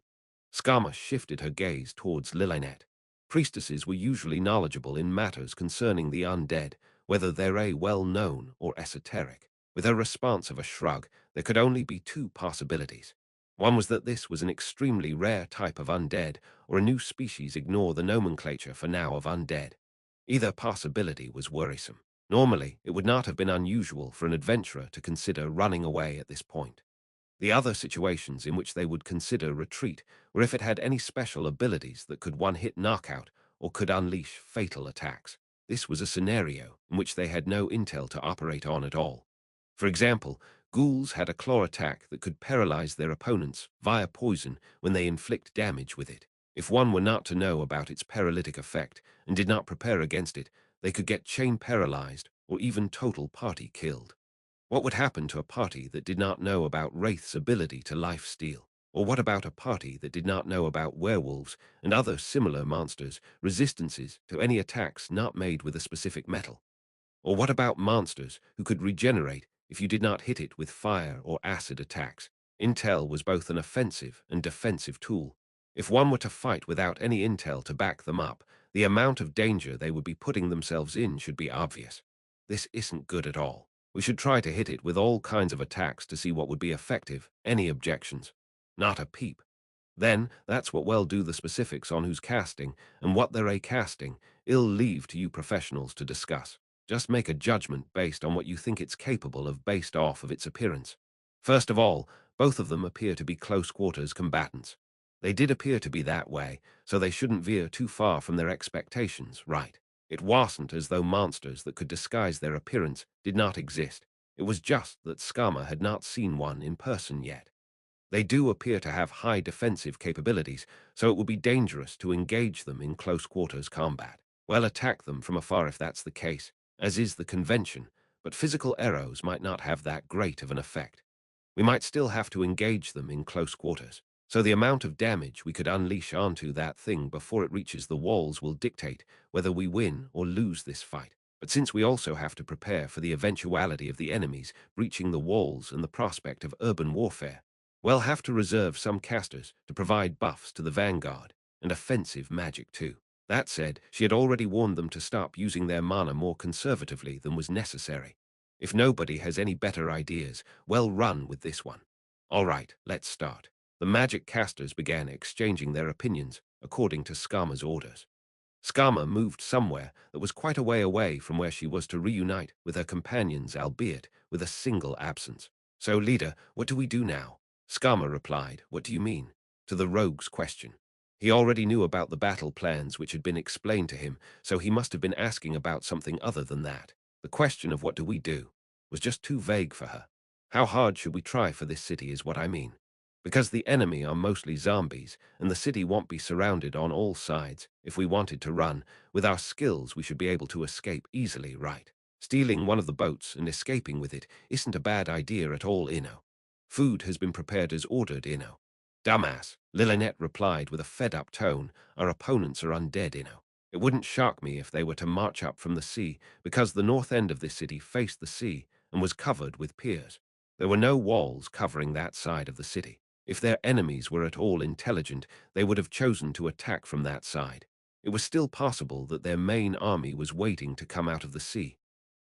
Skama shifted her gaze towards Lilinet. Priestesses were usually knowledgeable in matters concerning the undead, whether they're well-known or esoteric. With her response of a shrug, there could only be 2 possibilities. One was that this was an extremely rare type of undead, or a new species. Ignore the nomenclature for now of undead. Either possibility was worrisome. Normally, it would not have been unusual for an adventurer to consider running away at this point. The other situations in which they would consider retreat were if it had any special abilities that could one-hit knockout or could unleash fatal attacks. This was a scenario in which they had no intel to operate on at all. For example, ghouls had a claw attack that could paralyze their opponents via poison when they inflict damage with it. If one were not to know about its paralytic effect and did not prepare against it, They could get chain paralyzed or even total party killed. What would happen to a party that did not know about Wraith's ability to life-steal? Or what about a party that did not know about werewolves and other similar monsters' resistances to any attacks not made with a specific metal? Or what about monsters who could regenerate if you did not hit it with fire or acid attacks? Intel was both an offensive and defensive tool. If one were to fight without any intel to back them up, the amount of danger they would be putting themselves in should be obvious. This isn't good at all. We should try to hit it with all kinds of attacks to see what would be effective. Any objections? Not a peep. Then, that's what will do the specifics on who's casting and what they're casting. I'll leave to you professionals to discuss. Just make a judgment based on what you think it's capable of based off of its appearance. First of all, both of them appear to be close quarters combatants. They did appear to be that way, so they shouldn't veer too far from their expectations, right? It wasn't as though monsters that could disguise their appearance did not exist. It was just that Skama had not seen one in person yet. They do appear to have high defensive capabilities, so it would be dangerous to engage them in close quarters combat. Well, attack them from afar if that's the case, as is the convention, but physical arrows might not have that great of an effect. We might still have to engage them in close quarters, so the amount of damage we could unleash onto that thing before it reaches the walls will dictate whether we win or lose this fight. But since we also have to prepare for the eventuality of the enemies breaching the walls and the prospect of urban warfare, we'll have to reserve some casters to provide buffs to the vanguard, and offensive magic too. That said, she had already warned them to stop using their mana more conservatively than was necessary. If nobody has any better ideas, well run with this one. All right, let's start. The magic casters began exchanging their opinions according to Skama's orders. Skama moved somewhere that was quite a way away from where she was to reunite with her companions, albeit with a single absence. So, leader, what do we do now? Skama replied, "What do you mean?" to the rogue's question. He already knew about the battle plans which had been explained to him, so he must have been asking about something other than that. The question of what do we do was just too vague for her. How hard should we try for this city is what I mean. Because the enemy are mostly zombies, and the city won't be surrounded on all sides. If we wanted to run, with our skills we should be able to escape easily, right? Stealing one of the boats and escaping with it isn't a bad idea at all, Ino. Food has been prepared as ordered, Ino. Dumbass, Lilynette replied with a fed-up tone. Our opponents are undead, Ino. It wouldn't shock me if they were to march up from the sea, because the north end of this city faced the sea and was covered with piers. There were no walls covering that side of the city. If their enemies were at all intelligent, they would have chosen to attack from that side. It was still possible that their main army was waiting to come out of the sea.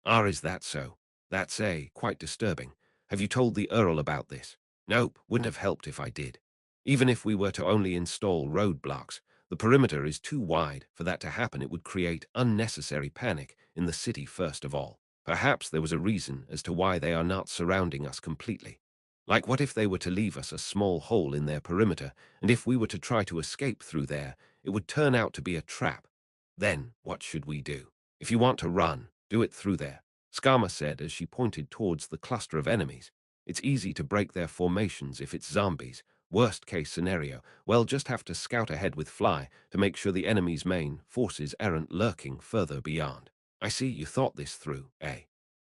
Ah, is that so? That's quite disturbing. Have you told the Earl about this? Nope, wouldn't have helped if I did. Even if we were to only install roadblocks, the perimeter is too wide for that to happen. It would create unnecessary panic in the city first of all. Perhaps there was a reason as to why they are not surrounding us completely. Like what if they were to leave us a small hole in their perimeter, and if we were to try to escape through there, it would turn out to be a trap. Then, what should we do? If you want to run, do it through there, Skama said as she pointed towards the cluster of enemies. It's easy to break their formations if it's zombies. Worst case scenario, well, just have to scout ahead with Fly to make sure the enemy's main forces aren't lurking further beyond. I see you thought this through, eh?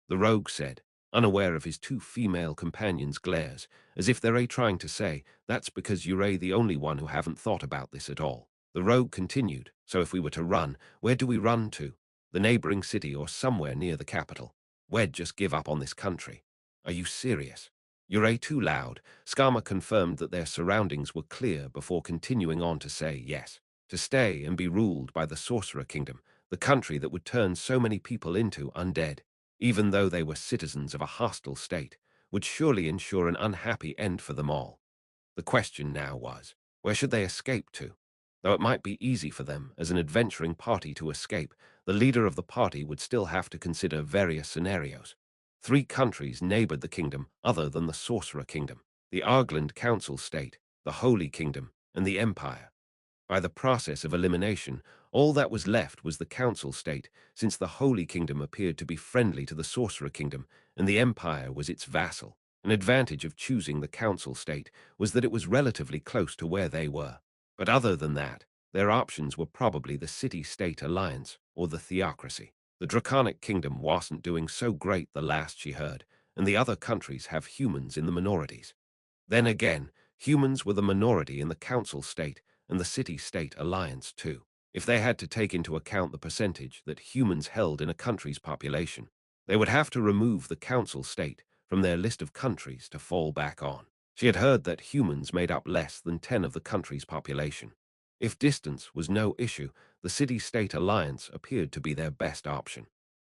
The rogue said, unaware of his two female companions' glares, as if they're trying to say, that's because you're the only one who haven't thought about this at all. The rogue continued, so if we were to run, where do we run to? The neighboring city or somewhere near the capital? We'd just give up on this country. Are you serious? You're too loud. Skama confirmed that their surroundings were clear before continuing on to say yes. To stay and be ruled by the Sorcerer Kingdom, the country that would turn so many people into undead, even though they were citizens of a hostile state, would surely ensure an unhappy end for them all. The question now was, where should they escape to? Though it might be easy for them as an adventuring party to escape, the leader of the party would still have to consider various scenarios. 3 countries neighbored the kingdom other than the Sorcerer Kingdom: the Argland Council State, the Holy Kingdom, and the Empire. By the process of elimination, all that was left was the Council State, since the Holy Kingdom appeared to be friendly to the Sorcerer Kingdom, and the Empire was its vassal. An advantage of choosing the Council State was that it was relatively close to where they were. But other than that, their options were probably the City-State Alliance or the Theocracy. The Draconic Kingdom wasn't doing so great the last she heard, and the other countries have humans in the minorities. Then again, humans were the minority in the Council State and the City-State Alliance too. If they had to take into account the percentage that humans held in a country's population, they would have to remove the Council State from their list of countries to fall back on. She had heard that humans made up less than 10 of the country's population. If distance was no issue, the City-State Alliance appeared to be their best option.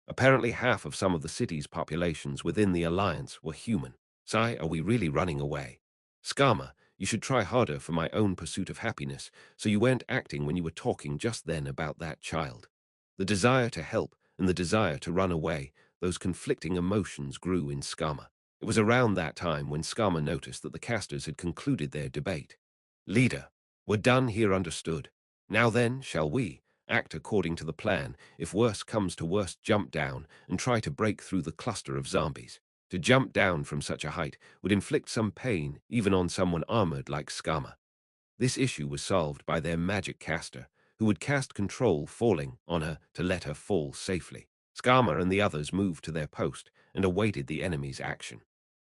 Apparently half of some of the city's populations within the Alliance were human. Sai, are we really running away? Skama, you should try harder for my own pursuit of happiness, so you weren't acting when you were talking just then about that child. The desire to help and the desire to run away, those conflicting emotions grew in Skama. It was around that time when Skama noticed that the casters had concluded their debate. Leader, we're done here, understood. Now then, shall we act according to the plan? If worse comes to worse, jump down and try to break through the cluster of zombies. To jump down from such a height would inflict some pain even on someone armored like Skama. This issue was solved by their magic caster, who would cast control falling on her to let her fall safely. Skama and the others moved to their post and awaited the enemy's action.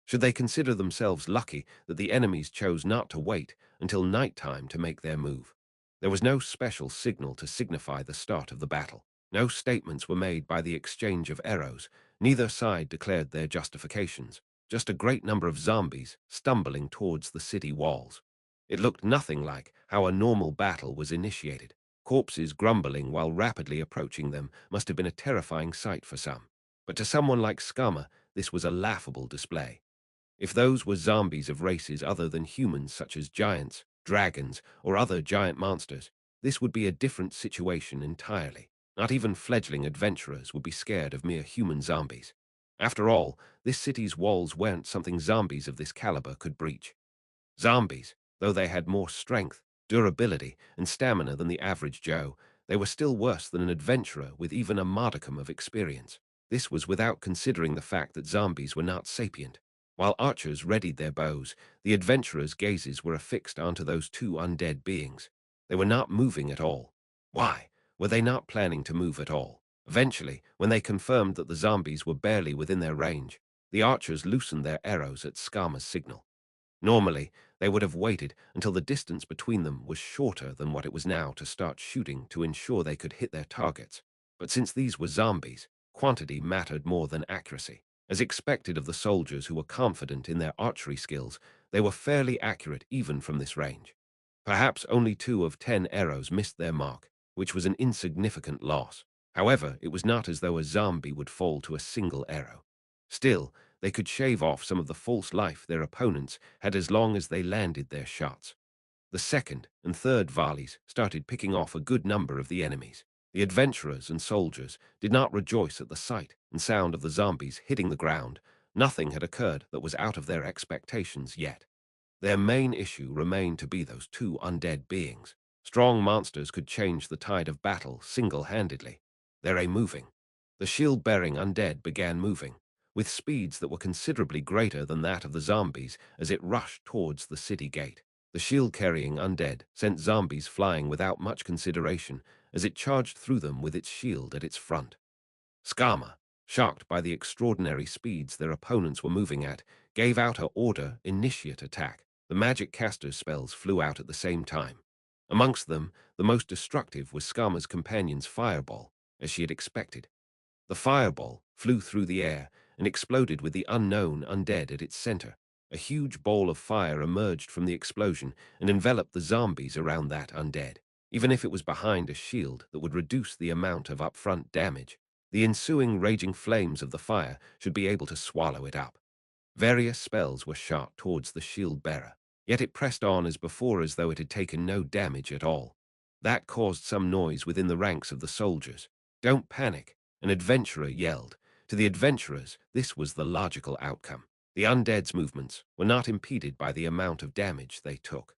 Should they consider themselves lucky that the enemies chose not to wait until nighttime to make their move? There was no special signal to signify the start of the battle. No statements were made by the exchange of arrows. Neither side declared their justifications. Just a great number of zombies stumbling towards the city walls. It looked nothing like how a normal battle was initiated. Corpses grumbling while rapidly approaching them must have been a terrifying sight for some. But to someone like Skama, this was a laughable display. If those were zombies of races other than humans such as giants, dragons, or other giant monsters, this would be a different situation entirely. Not even fledgling adventurers would be scared of mere human zombies. After all, this city's walls weren't something zombies of this caliber could breach. Zombies, though they had more strength, durability, and stamina than the average Joe, they were still worse than an adventurer with even a modicum of experience. This was without considering the fact that zombies were not sapient. While archers readied their bows, the adventurers' gazes were affixed onto those two undead beings. They were not moving at all. Why? Were they not planning to move at all? Eventually, when they confirmed that the zombies were barely within their range, the archers loosened their arrows at Skama's signal. Normally, they would have waited until the distance between them was shorter than what it was now to start shooting to ensure they could hit their targets. But since these were zombies, quantity mattered more than accuracy. As expected of the soldiers who were confident in their archery skills, they were fairly accurate even from this range. Perhaps only 2 of 10 arrows missed their mark, which was an insignificant loss. However, it was not as though a zombie would fall to a single arrow. Still, they could shave off some of the false life their opponents had as long as they landed their shots. The second and third volleys started picking off a good number of the enemies. The adventurers and soldiers did not rejoice at the sight and sound of the zombies hitting the ground. Nothing had occurred that was out of their expectations yet. Their main issue remained to be those 2 undead beings. Strong monsters could change the tide of battle single-handedly. They're moving. The shield-bearing undead began moving, with speeds that were considerably greater than that of the zombies as it rushed towards the city gate. The shield-carrying undead sent zombies flying without much consideration as it charged through them with its shield at its front. Skama, shocked by the extraordinary speeds their opponents were moving at, gave out her order, initiate attack. The magic caster's spells flew out at the same time. Amongst them, the most destructive was Skama's companion's fireball, as she had expected. The fireball flew through the air and exploded with the unknown undead at its center. A huge ball of fire emerged from the explosion and enveloped the zombies around that undead. Even if it was behind a shield that would reduce the amount of upfront damage, the ensuing raging flames of the fire should be able to swallow it up. Various spells were shot towards the shield bearer, yet it pressed on as before as though it had taken no damage at all. That caused some noise within the ranks of the soldiers. "Don't panic," an adventurer yelled. To the adventurers, this was the logical outcome. The undead's movements were not impeded by the amount of damage they took.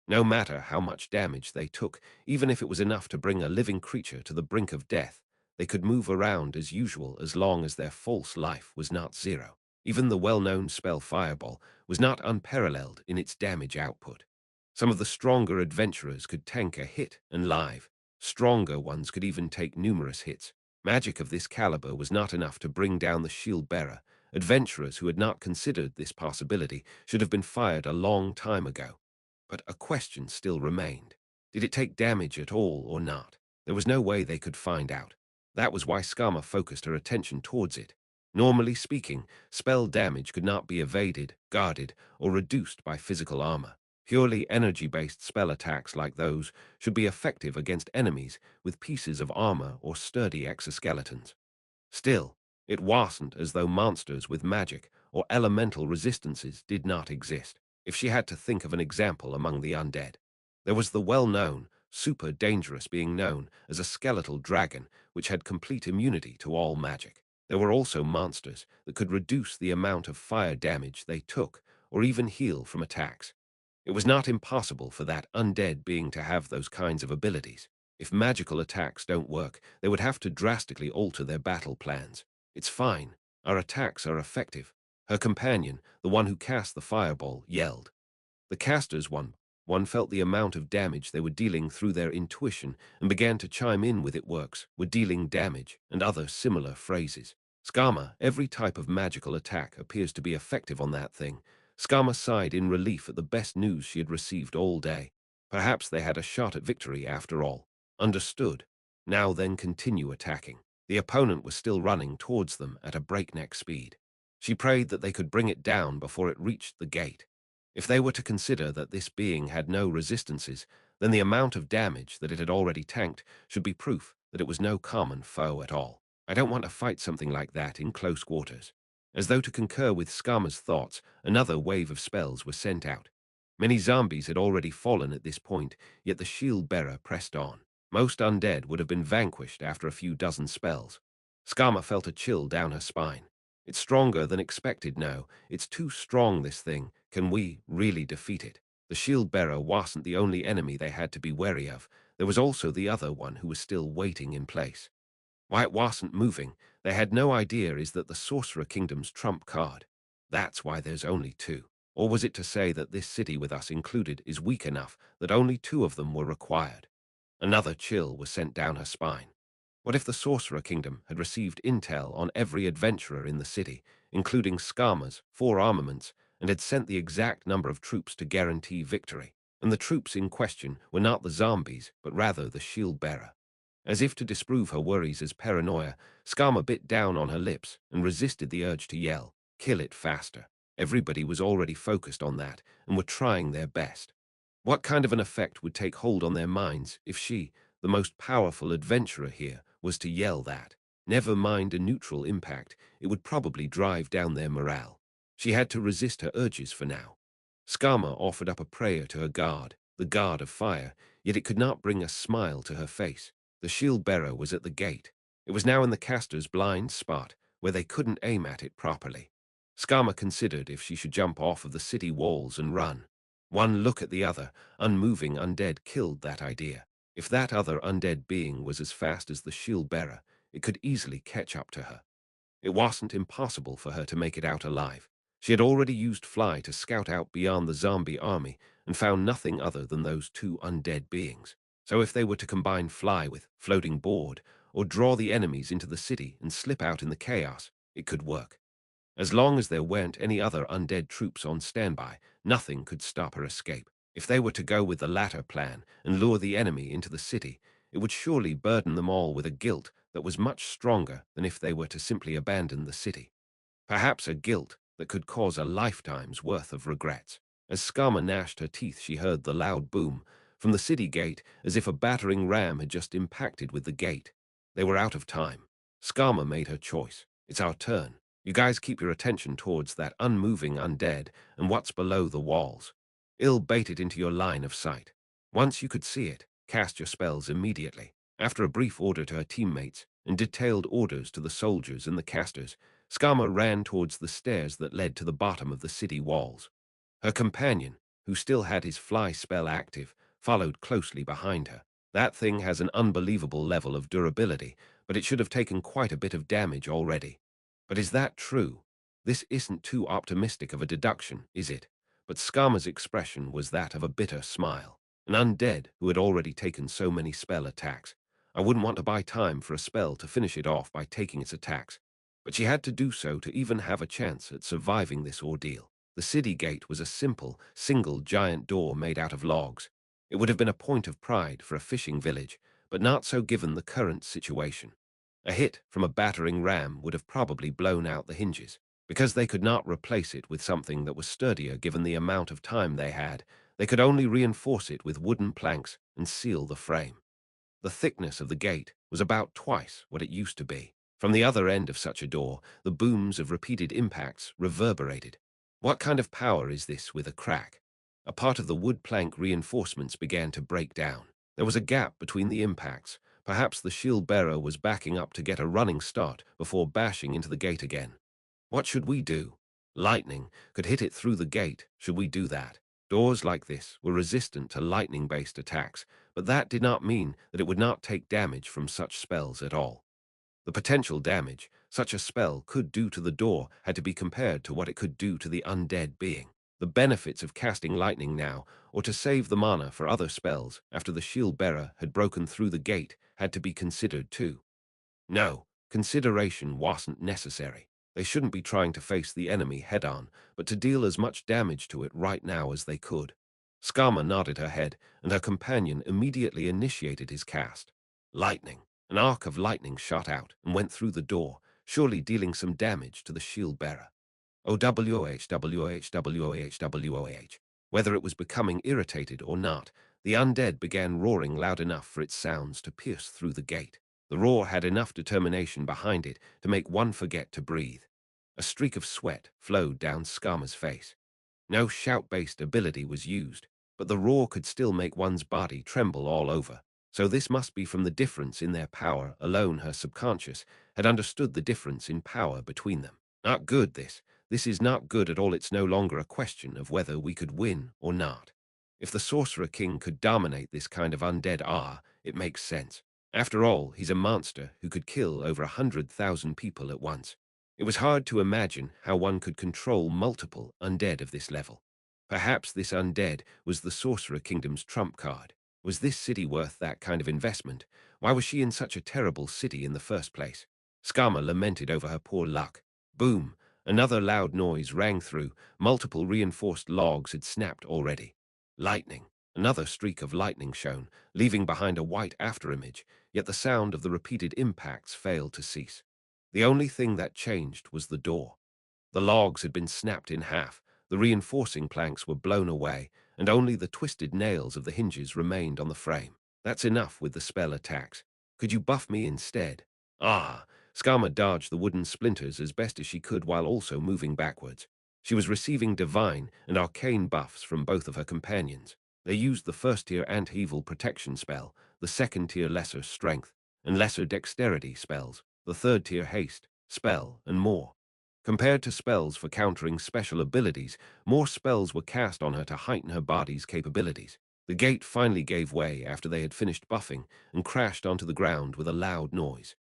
No matter how much damage they took, even if it was enough to bring a living creature to the brink of death, they could move around as usual as long as their false life was not 0. Even the well-known spell Fireball was not unparalleled in its damage output. Some of the stronger adventurers could tank a hit and live. Stronger ones could even take numerous hits. Magic of this caliber was not enough to bring down the shield bearer. Adventurers who had not considered this possibility should have been fired a long time ago. But a question still remained. Did it take damage at all or not? There was no way they could find out. That was why Skama focused her attention towards it. Normally speaking, spell damage could not be evaded, guarded, or reduced by physical armor. Purely energy-based spell attacks like those should be effective against enemies with pieces of armor or sturdy exoskeletons. Still, it wasn't as though monsters with magic or elemental resistances did not exist. If she had to think of an example among the undead, there was the well-known, super dangerous being known as a skeletal dragon, which had complete immunity to all magic. There were also monsters that could reduce the amount of fire damage they took or even heal from attacks. It was not impossible for that undead being to have those kinds of abilities. If magical attacks don't work, they would have to drastically alter their battle plans. It's fine. Our attacks are effective. Her companion, the one who cast the fireball, yelled. The casters one felt the amount of damage they were dealing through their intuition and began to chime in with "it works, we're dealing damage," and other similar phrases. Skama, every type of magical attack appears to be effective on that thing. Skama sighed in relief at the best news she had received all day. Perhaps they had a shot at victory after all. Understood. Now then continue attacking. The opponent was still running towards them at a breakneck speed. She prayed that they could bring it down before it reached the gate. If they were to consider that this being had no resistances, then the amount of damage that it had already tanked should be proof that it was no common foe at all. I don't want to fight something like that in close quarters. As though to concur with Skama's thoughts, another wave of spells was sent out. Many zombies had already fallen at this point, yet the shield bearer pressed on. Most undead would have been vanquished after a few dozen spells. Skama felt a chill down her spine. It's stronger than expected now. It's too strong, this thing. Can we really defeat it? The shield bearer wasn't the only enemy they had to be wary of. There was also the other one who was still waiting in place. Why it wasn't moving, they had no idea, is that the Sorcerer Kingdom's trump card. That's why there's only two. Or was it to say that this city with us included is weak enough that only two of them were required? Another chill was sent down her spine. What if the Sorcerer Kingdom had received intel on every adventurer in the city, including Skama's 4 armaments, and had sent the exact number of troops to guarantee victory? And the troops in question were not the zombies, but rather the shield bearer. As if to disprove her worries as paranoia, Skama bit down on her lips and resisted the urge to yell, "Kill it faster." Everybody was already focused on that and were trying their best. What kind of an effect would take hold on their minds if she, the most powerful adventurer here, was to yell that? Never mind a neutral impact, it would probably drive down their morale. She had to resist her urges for now. Skama offered up a prayer to her god, the god of fire, yet it could not bring a smile to her face. The shield bearer was at the gate. It was now in the caster's blind spot, where they couldn't aim at it properly. Skama considered if she should jump off of the city walls and run. One look at the other, unmoving undead, killed that idea. If that other undead being was as fast as the shield bearer, it could easily catch up to her. It wasn't impossible for her to make it out alive. She had already used Fly to scout out beyond the zombie army and found nothing other than those two undead beings. So if they were to combine Fly with Floating Board, or draw the enemies into the city and slip out in the chaos, it could work. As long as there weren't any other undead troops on standby, nothing could stop her escape. If they were to go with the latter plan and lure the enemy into the city, it would surely burden them all with a guilt that was much stronger than if they were to simply abandon the city. Perhaps a guilt that could cause a lifetime's worth of regrets. As Skama gnashed her teeth, she heard the loud boom from the city gate, as if a battering ram had just impacted with the gate. They were out of time. Skama made her choice. It's our turn. You guys keep your attention towards that unmoving undead and what's below the walls. I'll bait it into your line of sight. Once you could see it, cast your spells immediately. After a brief order to her teammates and detailed orders to the soldiers and the casters, Skama ran towards the stairs that led to the bottom of the city walls. Her companion, who still had his fly spell active, followed closely behind her. That thing has an unbelievable level of durability, but it should have taken quite a bit of damage already. But is that true? This isn't too optimistic of a deduction, is it? But Skama's expression was that of a bitter smile. An undead who had already taken so many spell attacks. I wouldn't want to buy time for a spell to finish it off by taking its attacks, but she had to do so to even have a chance at surviving this ordeal. The city gate was a simple, single giant door made out of logs. It would have been a point of pride for a fishing village, but not so given the current situation. A hit from a battering ram would have probably blown out the hinges. Because they could not replace it with something that was sturdier given the amount of time they had, they could only reinforce it with wooden planks and seal the frame. The thickness of the gate was about twice what it used to be. From the other end of such a door, the booms of repeated impacts reverberated. What kind of power is this with a crack? A part of the wood plank reinforcements began to break down. There was a gap between the impacts. Perhaps the shield bearer was backing up to get a running start before bashing into the gate again. What should we do? Lightning could hit it through the gate. Should we do that? Doors like this were resistant to lightning-based attacks, but that did not mean that it would not take damage from such spells at all. The potential damage such a spell could do to the door had to be compared to what it could do to the undead being. The benefits of casting lightning now, or to save the mana for other spells after the shield bearer had broken through the gate, had to be considered too. No, consideration wasn't necessary. They shouldn't be trying to face the enemy head-on, but to deal as much damage to it right now as they could. Skama nodded her head, and her companion immediately initiated his cast. Lightning. An arc of lightning shot out and went through the door, surely dealing some damage to the shield bearer. OWOH, WOH, WOH, WOH. Whether it was becoming irritated or not, the undead began roaring loud enough for its sounds to pierce through the gate. The roar had enough determination behind it to make one forget to breathe. A streak of sweat flowed down Skama's face. No shout-based ability was used, but the roar could still make one's body tremble all over. So this must be from the difference in their power alone. Her subconscious had understood the difference in power between them. Not good, this. This is not good at all. It's no longer a question of whether we could win or not. If the Sorcerer King could dominate this kind of undead it makes sense. After all, he's a monster who could kill over 100,000 people at once. It was hard to imagine how one could control multiple undead of this level. Perhaps this undead was the Sorcerer Kingdom's trump card. Was this city worth that kind of investment? Why was she in such a terrible city in the first place? Skama lamented over her poor luck. Boom! Another loud noise rang through. Multiple reinforced logs had snapped already. Lightning. Another streak of lightning shone, leaving behind a white afterimage, yet the sound of the repeated impacts failed to cease. The only thing that changed was the door. The logs had been snapped in half, the reinforcing planks were blown away, and only the twisted nails of the hinges remained on the frame. That's enough with the spell attacks. Could you buff me instead? Ah! Skama dodged the wooden splinters as best as she could while also moving backwards. She was receiving divine and arcane buffs from both of her companions. They used the first-tier anti-evil protection spell, the second-tier lesser strength, and lesser dexterity spells, the third-tier haste, spell, and more. Compared to spells for countering special abilities, more spells were cast on her to heighten her body's capabilities. The gate finally gave way after they had finished buffing and crashed onto the ground with a loud noise.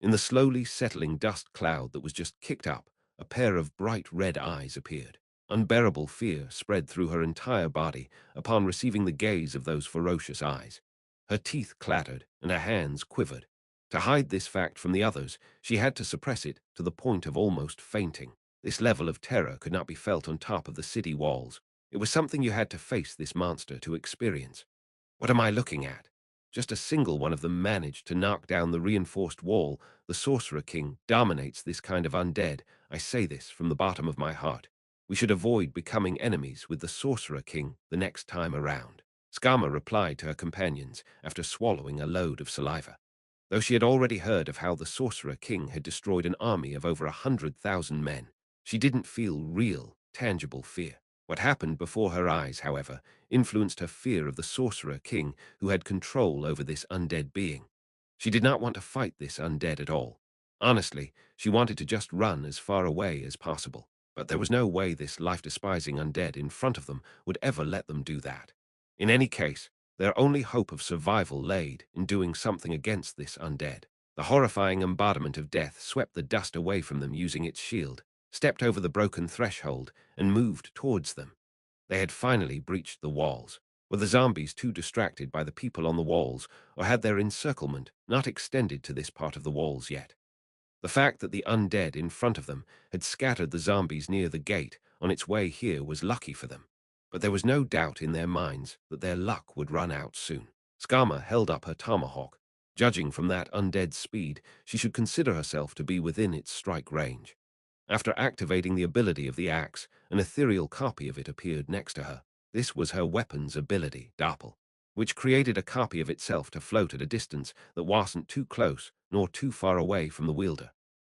In the slowly settling dust cloud that was just kicked up, a pair of bright red eyes appeared. Unbearable fear spread through her entire body upon receiving the gaze of those ferocious eyes. Her teeth clattered and her hands quivered. To hide this fact from the others, she had to suppress it to the point of almost fainting. This level of terror could not be felt on top of the city walls. It was something you had to face this monster to experience. What am I looking at? Just a single one of them managed to knock down the reinforced wall. The Sorcerer King dominates this kind of undead. I say this from the bottom of my heart. We should avoid becoming enemies with the Sorcerer King the next time around. Skama replied to her companions after swallowing a load of saliva. Though she had already heard of how the Sorcerer King had destroyed an army of over 100,000 men, she didn't feel real, tangible fear. What happened before her eyes, however, influenced her fear of the Sorcerer King who had control over this undead being. She did not want to fight this undead at all. Honestly, she wanted to just run as far away as possible. But there was no way this life-despising undead in front of them would ever let them do that. In any case, their only hope of survival laid in doing something against this undead. The horrifying embodiment of death swept the dust away from them using its shield, stepped over the broken threshold, and moved towards them. They had finally breached the walls. Were the zombies too distracted by the people on the walls, or had their encirclement not extended to this part of the walls yet? The fact that the undead in front of them had scattered the zombies near the gate on its way here was lucky for them. But there was no doubt in their minds that their luck would run out soon. Skama held up her tomahawk. Judging from that undead's speed, she should consider herself to be within its strike range. After activating the ability of the axe, an ethereal copy of it appeared next to her. This was her weapon's ability, Doppel, which created a copy of itself to float at a distance that wasn't too close nor too far away from the wielder.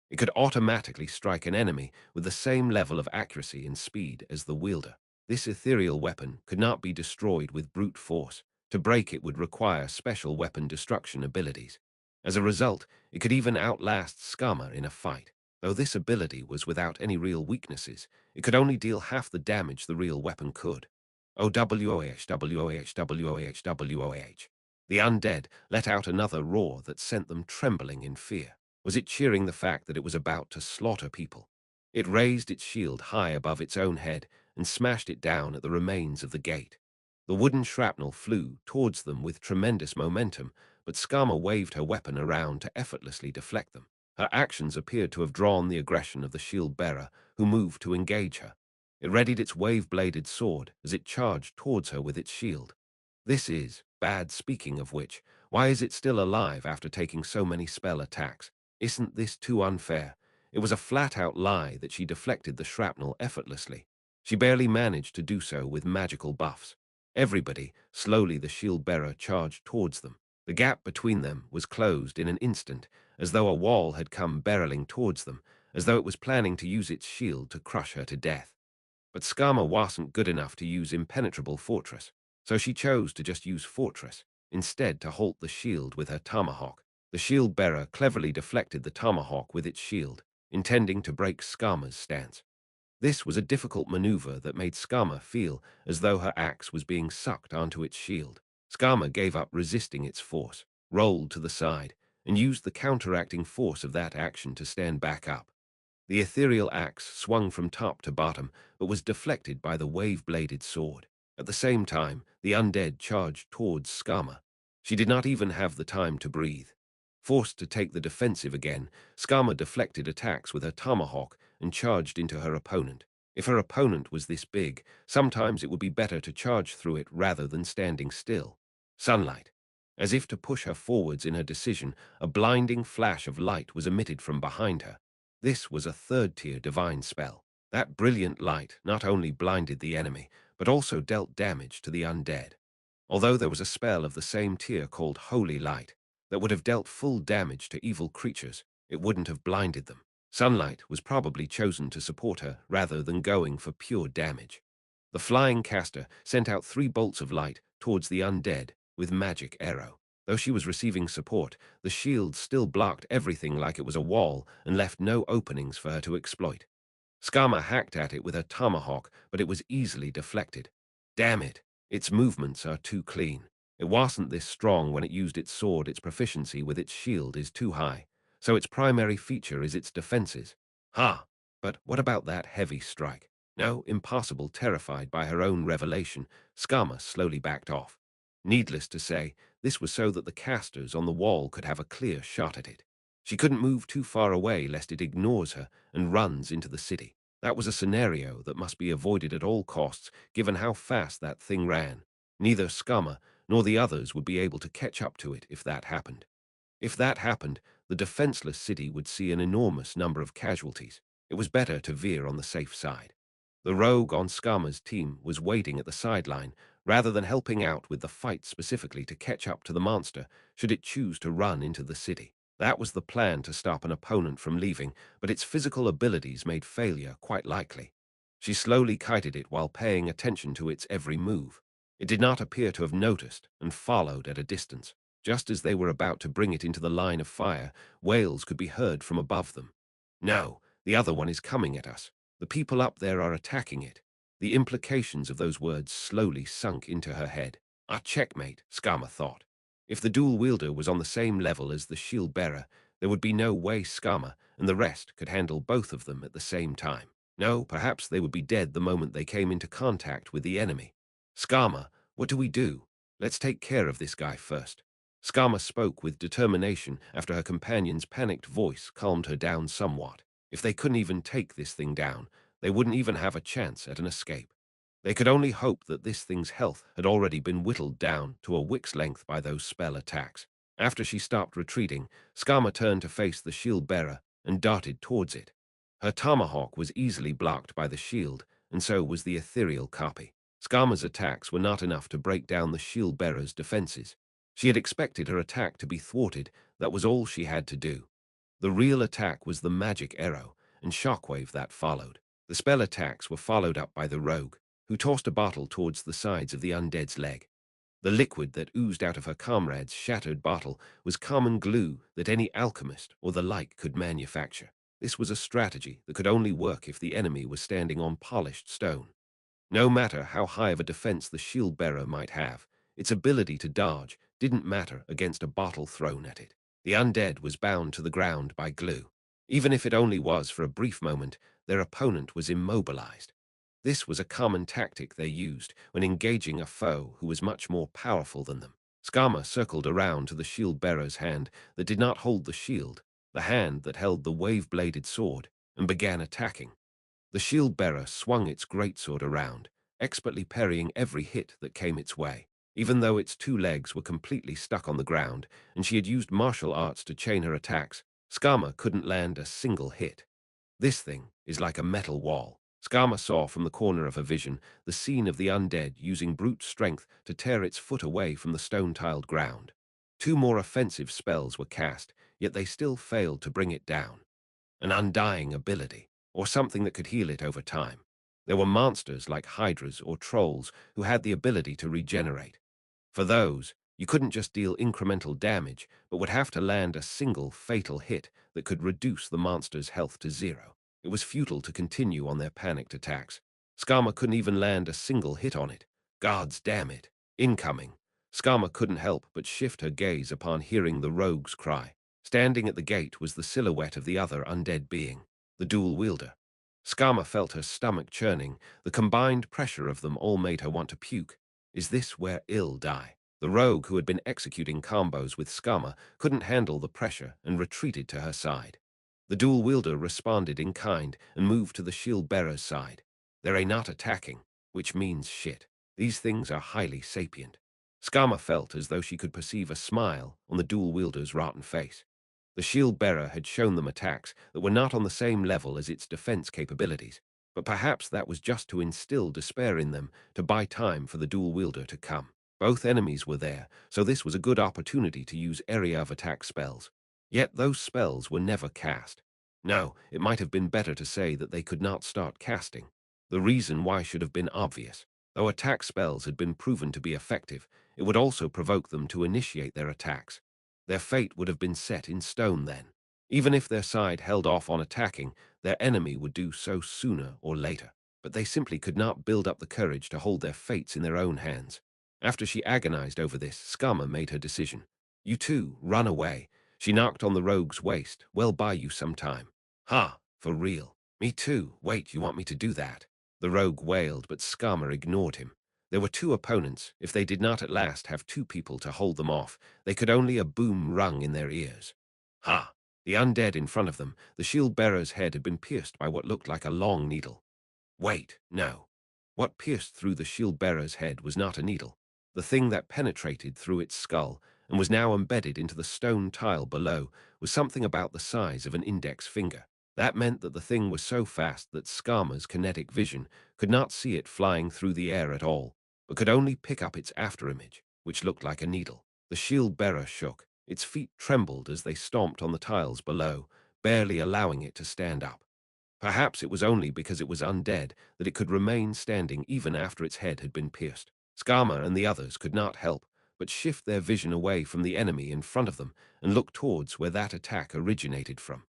It could automatically strike an enemy with the same level of accuracy and speed as the wielder. This ethereal weapon could not be destroyed with brute force. To break it would require special weapon destruction abilities. As a result, it could even outlast Skama in a fight. Though this ability was without any real weaknesses, it could only deal half the damage the real weapon could. OWOH, WOH, WOH, WOH. The undead let out another roar that sent them trembling in fear. Was it cheering the fact that it was about to slaughter people? It raised its shield high above its own head and smashed it down at the remains of the gate. The wooden shrapnel flew towards them with tremendous momentum, but Skama waved her weapon around to effortlessly deflect them. Her actions appeared to have drawn the aggression of the shield-bearer, who moved to engage her. It readied its wave-bladed sword as it charged towards her with its shield. This is bad, speaking of which. Why is it still alive after taking so many spell attacks? Isn't this too unfair? It was a flat-out lie that she deflected the shrapnel effortlessly. She barely managed to do so with magical buffs. Everybody, slowly the shield-bearer charged towards them. The gap between them was closed in an instant, as though a wall had come barreling towards them, as though it was planning to use its shield to crush her to death. But Skama wasn't good enough to use Impenetrable Fortress, so she chose to just use Fortress, instead to halt the shield with her tomahawk. The shield-bearer cleverly deflected the tomahawk with its shield, intending to break Skama's stance. This was a difficult maneuver that made Skama feel as though her axe was being sucked onto its shield. Skama gave up resisting its force, rolled to the side, and used the counteracting force of that action to stand back up. The ethereal axe swung from top to bottom, but was deflected by the wave-bladed sword. At the same time, the undead charged towards Skama. She did not even have the time to breathe. Forced to take the defensive again, Skama deflected attacks with her tomahawk and charged into her opponent. If her opponent was this big, sometimes it would be better to charge through it rather than standing still. Sunlight. As if to push her forwards in her decision, a blinding flash of light was emitted from behind her. This was a third-tier divine spell. That brilliant light not only blinded the enemy, but also dealt damage to the undead. Although there was a spell of the same tier called Holy Light that would have dealt full damage to evil creatures, it wouldn't have blinded them. Sunlight was probably chosen to support her rather than going for pure damage. The flying caster sent out 3 bolts of light towards the undead with magic arrow. Though she was receiving support, the shield still blocked everything like it was a wall and left no openings for her to exploit. Skama hacked at it with her tomahawk, but it was easily deflected. Damn it, its movements are too clean. It wasn't this strong when it used its sword. Its proficiency with its shield is too high, so its primary feature is its defenses. Ha! But what about that heavy strike? No, impossible. Terrified by her own revelation, Skama slowly backed off. Needless to say, this was so that the casters on the wall could have a clear shot at it. She couldn't move too far away lest it ignores her and runs into the city. That was a scenario that must be avoided at all costs, given how fast that thing ran. Neither Skama nor the others would be able to catch up to it if that happened. If that happened, the defenseless city would see an enormous number of casualties. It was better to veer on the safe side. The rogue on Skama's team was waiting at the sideline, rather than helping out with the fight specifically to catch up to the monster should it choose to run into the city. That was the plan to stop an opponent from leaving, but its physical abilities made failure quite likely. She slowly kited it while paying attention to its every move. It did not appear to have noticed and followed at a distance. Just as they were about to bring it into the line of fire, wails could be heard from above them. No, the other one is coming at us. The people up there are attacking it. The implications of those words slowly sunk into her head. A checkmate, Skama thought. If the dual wielder was on the same level as the shield bearer, there would be no way Skama and the rest could handle both of them at the same time. No, perhaps they would be dead the moment they came into contact with the enemy. Skama What do we do? Let's take care of this guy first. Skama spoke with determination after her companion's panicked voice calmed her down somewhat. If they couldn't even take this thing down, they wouldn't even have a chance at an escape. They could only hope that this thing's health had already been whittled down to a wick's length by those spell attacks. After she stopped retreating, Skama turned to face the shield bearer and darted towards it. Her tomahawk was easily blocked by the shield, and so was the ethereal copy. Skama's attacks were not enough to break down the shield bearer's defenses. She had expected her attack to be thwarted. That was all she had to do. The real attack was the magic arrow and shockwave that followed. The spell attacks were followed up by the rogue, who tossed a bottle towards the sides of the undead's leg. The liquid that oozed out of her comrade's shattered bottle was common glue that any alchemist or the like could manufacture. This was a strategy that could only work if the enemy was standing on polished stone. No matter how high of a defense the shield bearer might have, its ability to dodge didn't matter against a bottle thrown at it. The undead was bound to the ground by glue. Even if it only was for a brief moment, their opponent was immobilized. This was a common tactic they used when engaging a foe who was much more powerful than them. Skama circled around to the shield bearer's hand that did not hold the shield, the hand that held the wave-bladed sword, and began attacking. The shield bearer swung its greatsword around, expertly parrying every hit that came its way. Even though its two legs were completely stuck on the ground, and she had used martial arts to chain her attacks, Skama couldn't land a single hit. This thing is like a metal wall. Skama saw from the corner of her vision the scene of the undead using brute strength to tear its foot away from the stone-tiled ground. Two more offensive spells were cast, yet they still failed to bring it down. An undying ability, or something that could heal it over time. There were monsters like hydras or trolls who had the ability to regenerate. For those, you couldn't just deal incremental damage, but would have to land a single fatal hit that could reduce the monster's health to zero. It was futile to continue on their panicked attacks. Skama couldn't even land a single hit on it. Gods damn it. Incoming. Skama couldn't help but shift her gaze upon hearing the rogue's cry. Standing at the gate was the silhouette of the other undead being, the dual wielder. Skama felt her stomach churning. The combined pressure of them all made her want to puke. Is this where ill die? The rogue who had been executing combos with Skama couldn't handle the pressure and retreated to her side. The dual wielder responded in kind and moved to the shield bearer's side. They're not attacking, which means shit. These things are highly sapient. Skama felt as though she could perceive a smile on the dual wielder's rotten face. The shield bearer had shown them attacks that were not on the same level as its defense capabilities, but perhaps that was just to instill despair in them to buy time for the dual wielder to come. Both enemies were there, so this was a good opportunity to use area of attack spells. Yet those spells were never cast. No, it might have been better to say that they could not start casting. The reason why should have been obvious. Though attack spells had been proven to be effective, it would also provoke them to initiate their attacks. Their fate would have been set in stone then. Even if their side held off on attacking, their enemy would do so sooner or later. But they simply could not build up the courage to hold their fates in their own hands. After she agonized over this, Skama made her decision. You two, run away. She knocked on the rogue's waist. We'll buy you some time. Ha, for real. Me too. Wait, you want me to do that? The rogue wailed, but Skama ignored him. There were two opponents. If they did not at last have two people to hold them off, they could only a boom rung in their ears. Ha! The undead in front of them, the shield-bearer's head had been pierced by what looked like a long needle. Wait, no. What pierced through the shield-bearer's head was not a needle. The thing that penetrated through its skull and was now embedded into the stone tile below was something about the size of an index finger. That meant that the thing was so fast that Skama's kinetic vision could not see it flying through the air at all, but could only pick up its afterimage, which looked like a needle. The shield-bearer shook. Its feet trembled as they stomped on the tiles below, barely allowing it to stand up. Perhaps it was only because it was undead that it could remain standing even after its head had been pierced. Skama and the others could not help but shift their vision away from the enemy in front of them and look towards where that attack originated from.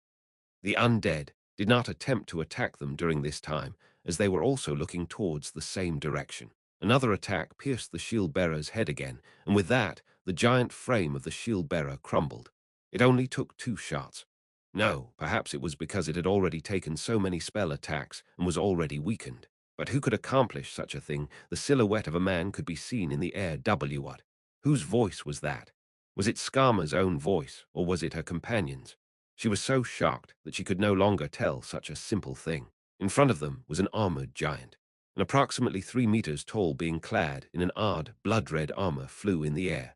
The undead did not attempt to attack them during this time, as they were also looking towards the same direction. Another attack pierced the shield-bearer's head again, and with that, the giant frame of the shield-bearer crumbled. It only took 2 shots. No, perhaps it was because it had already taken so many spell attacks and was already weakened. But who could accomplish such a thing? The silhouette of a man could be seen in the air. What? Whose voice was that? Was it Skama's own voice, or was it her companion's? She was so shocked that she could no longer tell such a simple thing. In front of them was an armored giant. An approximately 3 meters tall being clad in an odd, blood-red armor flew in the air.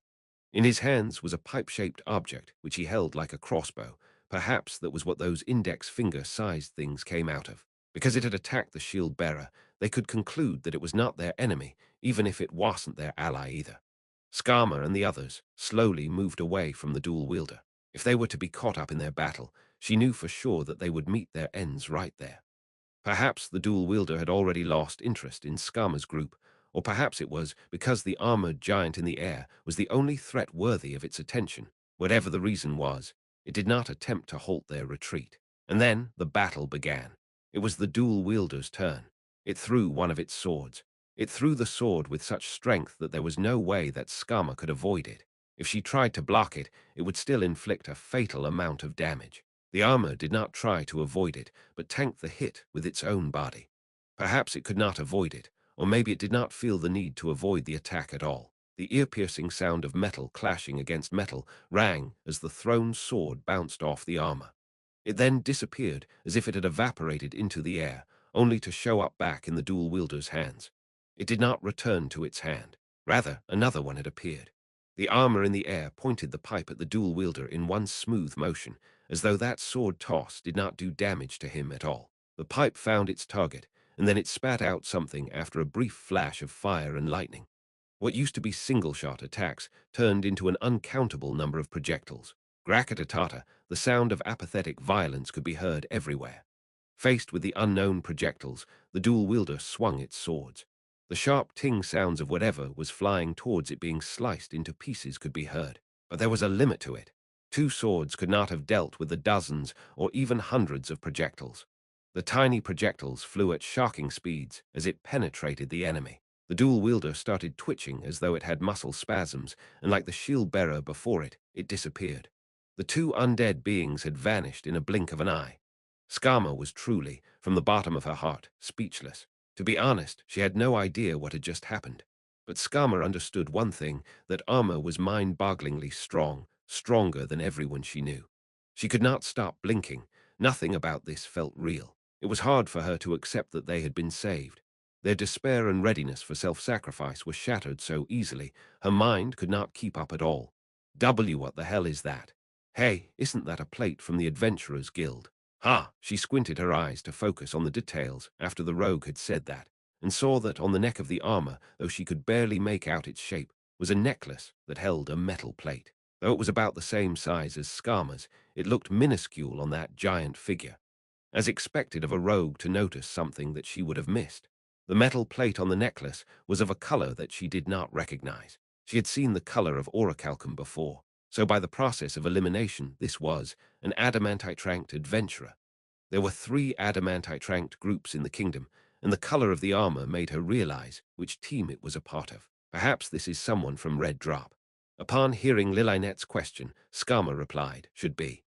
In his hands was a pipe-shaped object, which he held like a crossbow. Perhaps that was what those index finger-sized things came out of. Because it had attacked the shield-bearer, they could conclude that it was not their enemy, even if it wasn't their ally either. Skama and the others slowly moved away from the dual-wielder. If they were to be caught up in their battle, she knew for sure that they would meet their ends right there. Perhaps the dual-wielder had already lost interest in Skama's group, or perhaps it was because the armored giant in the air was the only threat worthy of its attention. Whatever the reason was, it did not attempt to halt their retreat. And then the battle began. It was the dual-wielder's turn. It threw one of its swords. It threw the sword with such strength that there was no way that Skama could avoid it. If she tried to block it, it would still inflict a fatal amount of damage. The armor did not try to avoid it, but tanked the hit with its own body. Perhaps it could not avoid it, or maybe it did not feel the need to avoid the attack at all. The ear-piercing sound of metal clashing against metal rang as the thrown sword bounced off the armor. It then disappeared as if it had evaporated into the air, only to show up back in the dual-wielder's hands. It did not return to its hand. Rather, another one had appeared. The armor in the air pointed the pipe at the dual-wielder in one smooth motion, as though that sword toss did not do damage to him at all. The pipe found its target, and then it spat out something after a brief flash of fire and lightning. What used to be single-shot attacks turned into an uncountable number of projectiles. Grakatatata, the sound of apathetic violence could be heard everywhere. Faced with the unknown projectiles, the dual-wielder swung its swords. The sharp ting sounds of whatever was flying towards it being sliced into pieces could be heard. But there was a limit to it. Two swords could not have dealt with the dozens or even hundreds of projectiles. The tiny projectiles flew at shocking speeds as it penetrated the enemy. The dual-wielder started twitching as though it had muscle spasms, and like the shield-bearer before it, it disappeared. The two undead beings had vanished in a blink of an eye. Skama was truly, from the bottom of her heart, speechless. To be honest, she had no idea what had just happened. But Skama understood one thing, that armor was mind-bogglingly strong, stronger than everyone she knew. She could not stop blinking. Nothing about this felt real. It was hard for her to accept that they had been saved. Their despair and readiness for self-sacrifice were shattered so easily, her mind could not keep up at all. What the hell is that? Hey, isn't that a plate from the Adventurers Guild? Ha! She squinted her eyes to focus on the details after the rogue had said that, and saw that on the neck of the armor, though she could barely make out its shape, was a necklace that held a metal plate. Though it was about the same size as Skama's, it looked minuscule on that giant figure. As expected of a rogue to notice something that she would have missed. The metal plate on the necklace was of a color that she did not recognize. She had seen the color of orichalcum before, so by the process of elimination, this was an adamantite-ranked adventurer. There were 3 adamantite-ranked groups in the kingdom, and the color of the armor made her realize which team it was a part of. Perhaps this is someone from Red Drop. Upon hearing Lilinette's question, Skama replied, should be.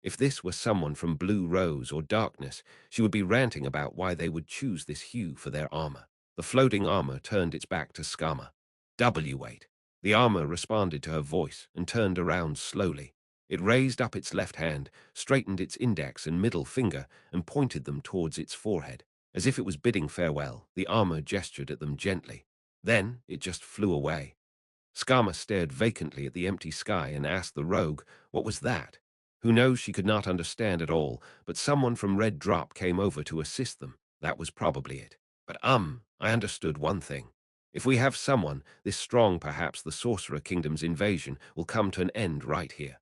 If this were someone from Blue Rose or Darkness, she would be ranting about why they would choose this hue for their armor. The floating armor turned its back to Skama. Wait. The armor responded to her voice and turned around slowly. It raised up its left hand, straightened its index and middle finger, and pointed them towards its forehead. As if it was bidding farewell, the armor gestured at them gently. Then it just flew away. Skama stared vacantly at the empty sky and asked the rogue, what was that? Who knows, she could not understand at all, but someone from Red Drop came over to assist them. That was probably it. But I understood one thing. If we have someone this strong, perhaps the Sorcerer Kingdom's invasion will come to an end right here.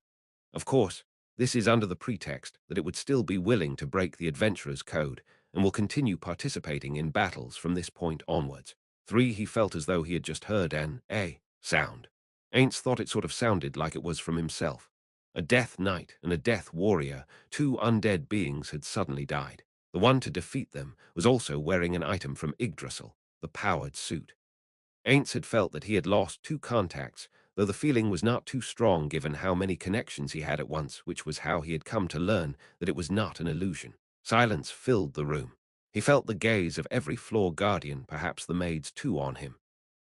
Of course, this is under the pretext that it would still be willing to break the Adventurer's Code and will continue participating in battles from this point onwards. 3. He felt as though he had just heard an A sound. Ainz thought it sort of sounded like it was from himself. A Death Knight and a Death Warrior, 2 undead beings, had suddenly died. The one to defeat them was also wearing an item from Yggdrasil, the powered suit. Ainz had felt that he had lost 2 contacts, though the feeling was not too strong given how many connections he had at once, which was how he had come to learn that it was not an illusion. Silence filled the room. He felt the gaze of every floor guardian, perhaps the maids too, on him.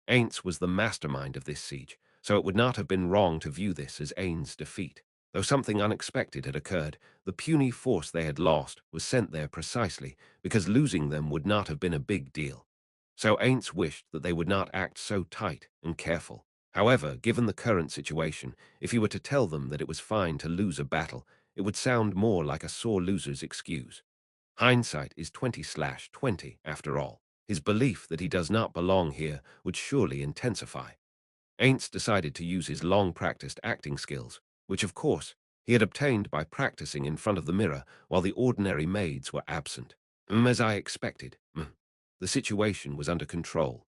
Ainz was the mastermind of this siege, so it would not have been wrong to view this as Ain's defeat. Though something unexpected had occurred, the puny force they had lost was sent there precisely because losing them would not have been a big deal. So Ainz wished that they would not act so tight and careful. However, given the current situation, if he were to tell them that it was fine to lose a battle, it would sound more like a sore loser's excuse. Hindsight is 20/20, after all. His belief that he does not belong here would surely intensify. Ainz decided to use his long-practiced acting skills, which, of course, he had obtained by practicing in front of the mirror while the ordinary maids were absent. As I expected, the situation was under control.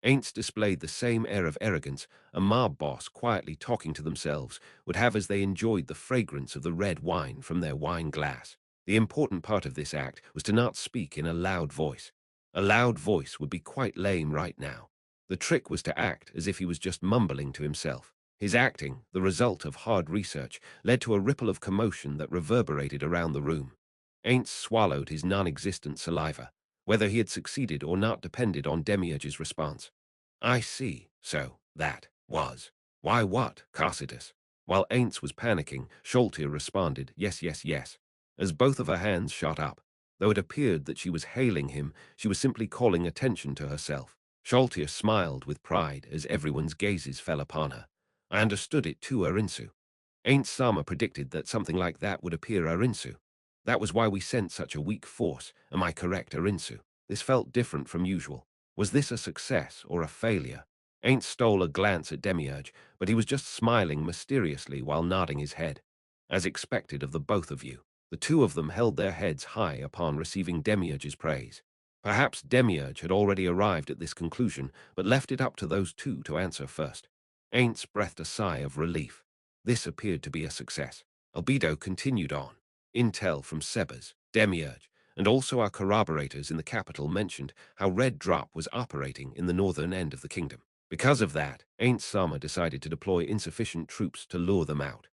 Ainz displayed the same air of arrogance a mob boss quietly talking to themselves would have as they enjoyed the fragrance of the red wine from their wine glass. The important part of this act was to not speak in a loud voice. A loud voice would be quite lame right now. The trick was to act as if he was just mumbling to himself. His acting, the result of hard research, led to a ripple of commotion that reverberated around the room. Ainz swallowed his non-existent saliva. Whether he had succeeded or not depended on Demiurge's response. I see, so that was. Why what, Carsidas? While Ainz was panicking, Sholtia responded, yes, yes, yes, as both of her hands shot up. Though it appeared that she was hailing him, she was simply calling attention to herself. Sholtia smiled with pride as everyone's gazes fell upon her. I understood it too, Arinsu. Ain't Sama predicted that something like that would appear, Arinsu. That was why we sent such a weak force, am I correct, Arinsu? This felt different from usual. Was this a success or a failure? Ain't stole a glance at Demiurge, but he was just smiling mysteriously while nodding his head. As expected of the both of you, the two of them held their heads high upon receiving Demiurge's praise. Perhaps Demiurge had already arrived at this conclusion, but left it up to those two to answer first. Ain't breathed a sigh of relief. This appeared to be a success. Albedo continued on. Intel from Sebas, Demiurge, and also our corroborators in the capital mentioned how Red Drop was operating in the northern end of the kingdom. Because of that, Ain't Sama decided to deploy insufficient troops to lure them out.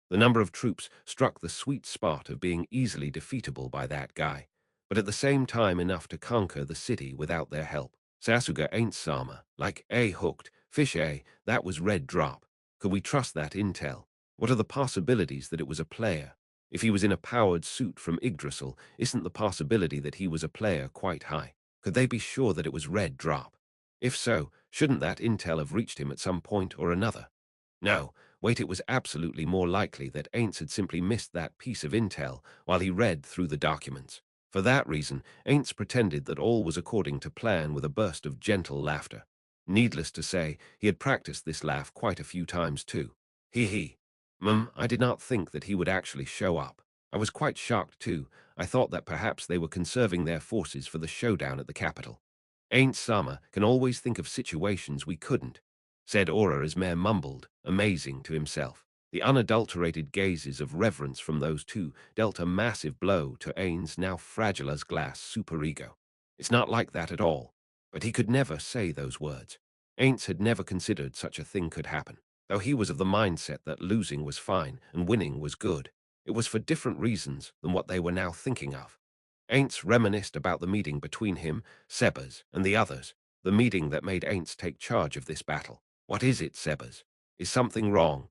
The number of troops struck the sweet spot of being easily defeatable by that guy, but at the same time enough to conquer the city without their help. Sasuga Ain't Sama, like A hooked, fish A, that was Red Drop. Could we trust that intel? What are the possibilities that it was a player? If he was in a powered suit from Yggdrasil, isn't the possibility that he was a player quite high? Could they be sure that it was Red Drop? If so, shouldn't that intel have reached him at some point or another? No, wait, it was absolutely more likely that Ainz had simply missed that piece of intel while he read through the documents. For that reason, Ainz pretended that all was according to plan with a burst of gentle laughter. Needless to say, he had practiced this laugh quite a few times too. Hee. I did not think that he would actually show up. I was quite shocked too. I thought that perhaps they were conserving their forces for the showdown at the capital. Ain't Sama can always think of situations we couldn't, said Aura as Mare mumbled, amazing to himself. The unadulterated gazes of reverence from those two dealt a massive blow to Ain's now fragile as glass superego. It's not like that at all. But he could never say those words. Ainz had never considered such a thing could happen, though he was of the mindset that losing was fine and winning was good. It was for different reasons than what they were now thinking of. Ainz reminisced about the meeting between him, Sebas, and the others, the meeting that made Ainz take charge of this battle. What is it, Sebas? Is something wrong?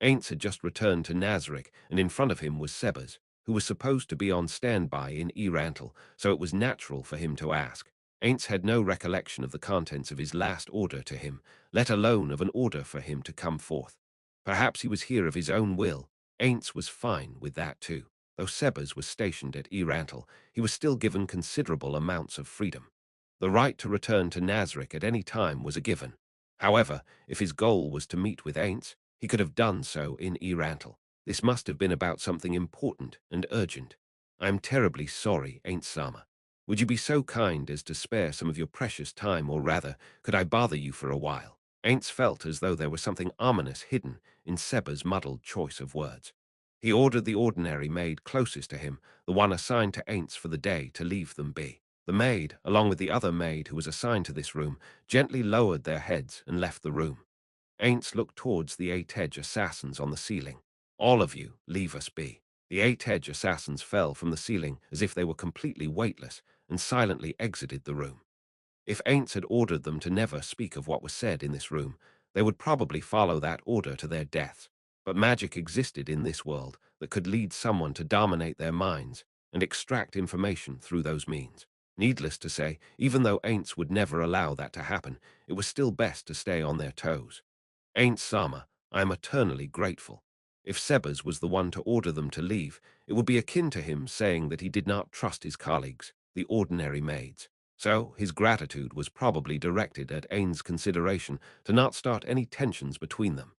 Ainz had just returned to Nazarick, and in front of him was Sebas, who was supposed to be on standby in Yggdrasil, so it was natural for him to ask. Ainz had no recollection of the contents of his last order to him, let alone of an order for him to come forth. Perhaps he was here of his own will. Ainz was fine with that too. Though Sebas was stationed at Yggdrasil, he was still given considerable amounts of freedom. The right to return to Nazarick at any time was a given. However, if his goal was to meet with Ainz, he could have done so in Yggdrasil. This must have been about something important and urgent. I am terribly sorry, Ainz Sama. Would you be so kind as to spare some of your precious time, or rather, could I bother you for a while? Ainz felt as though there was something ominous hidden in Seba's muddled choice of words. He ordered the ordinary maid closest to him, the one assigned to Ainz for the day, to leave them be. The maid, along with the other maid who was assigned to this room, gently lowered their heads and left the room. Ainz looked towards the 8 assassins on the ceiling. All of you, leave us be. The 8 assassins fell from the ceiling as if they were completely weightless, and silently exited the room. If Ainz had ordered them to never speak of what was said in this room, they would probably follow that order to their deaths. But magic existed in this world that could lead someone to dominate their minds and extract information through those means. Needless to say, even though Ainz would never allow that to happen, it was still best to stay on their toes. Ain't Sama, I am eternally grateful. If Sebas was the one to order them to leave, it would be akin to him saying that he did not trust his colleagues, the ordinary maids. So his gratitude was probably directed at Ain's consideration to not start any tensions between them.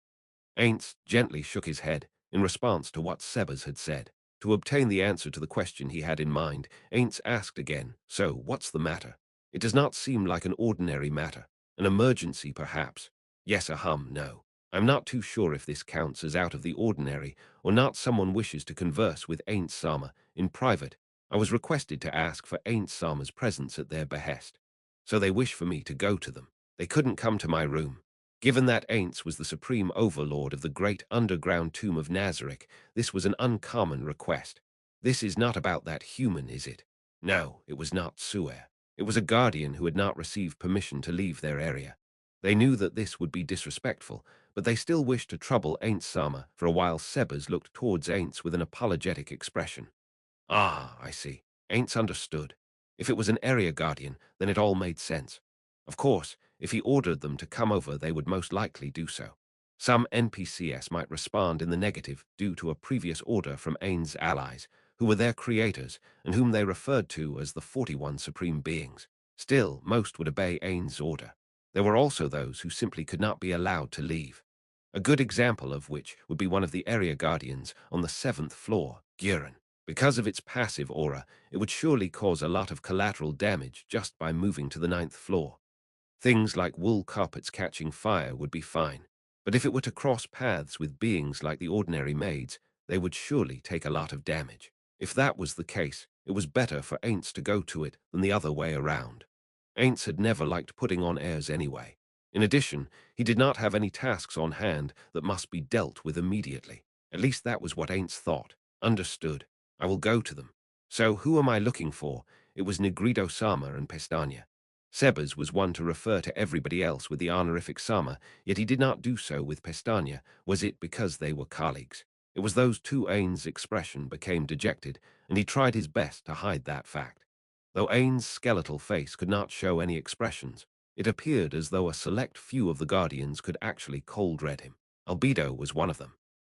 Ainz gently shook his head in response to what Sebas had said. To obtain the answer to the question he had in mind, Ainz asked again, "So, what's the matter? It does not seem like an ordinary matter. An emergency, perhaps?" "Yes, no. I'm not too sure if this counts as out of the ordinary or not. Someone wishes to converse with Ainz Sama in private. I was requested to ask for Ainz Sama's presence at their behest. So they wish for me to go to them. They couldn't come to my room. Given that Ainz was the supreme overlord of the great underground tomb of Nazarick, this was an uncommon request. This is not about that human, is it? No, it was not Suer. It was a guardian who had not received permission to leave their area. They knew that this would be disrespectful, but they still wished to trouble Ainz Sama. For a while Sebas looked towards Ainz with an apologetic expression. Ah, I see. Ainz understood. If it was an area guardian, then it all made sense. Of course, if he ordered them to come over, they would most likely do so. Some NPCs might respond in the negative due to a previous order from Ainz's allies, who were their creators and whom they referred to as the 41 Supreme Beings. Still, most would obey Ainz's order. There were also those who simply could not be allowed to leave. A good example of which would be one of the area guardians on the 7th floor, Guren. Because of its passive aura, it would surely cause a lot of collateral damage just by moving to the 9th floor. Things like wool carpets catching fire would be fine, but if it were to cross paths with beings like the ordinary maids, they would surely take a lot of damage. If that was the case, it was better for Ainz to go to it than the other way around. Ainz had never liked putting on airs anyway. In addition, he did not have any tasks on hand that must be dealt with immediately. At least that was what Ainz thought. Understood. I will go to them. So who am I looking for? It was Negrido Sama and Pestania. Sebas was one to refer to everybody else with the honorific Sama, yet he did not do so with Pestania. Was it because they were colleagues? It was those two. Ainz's expression became dejected, and he tried his best to hide that fact. Though Ainz's skeletal face could not show any expressions, it appeared as though a select few of the Guardians could actually cold-read him. Albedo was one of them.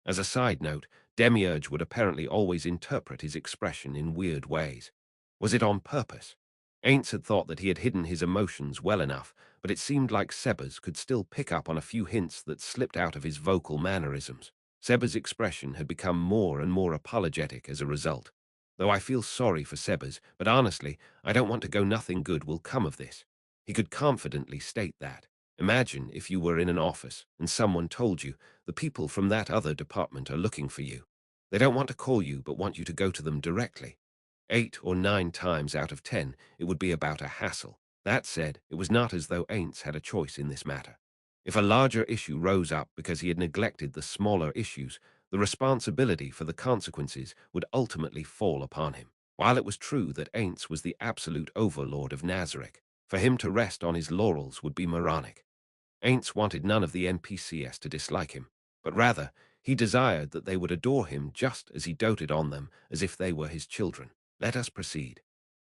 As a side note, Demiurge would apparently always interpret his expression in weird ways. Was it on purpose? Ainz had thought that he had hidden his emotions well enough, but it seemed like Sebas could still pick up on a few hints that slipped out of his vocal mannerisms. Sebas' expression had become more and more apologetic as a result. Though I feel sorry for Sebas, but honestly, I don't want to go. Nothing good will come of this. He could confidently state that. Imagine if you were in an office and someone told you the people from that other department are looking for you. They don't want to call you but want you to go to them directly. 8 or 9 times out of 10, it would be about a hassle. That said, it was not as though Ainz had a choice in this matter. If a larger issue rose up because he had neglected the smaller issues, the responsibility for the consequences would ultimately fall upon him. While it was true that Ainz was the absolute overlord of Nazarick, for him to rest on his laurels would be moronic. Ainz wanted none of the NPCs to dislike him, but rather, he desired that they would adore him just as he doted on them as if they were his children. Let us proceed.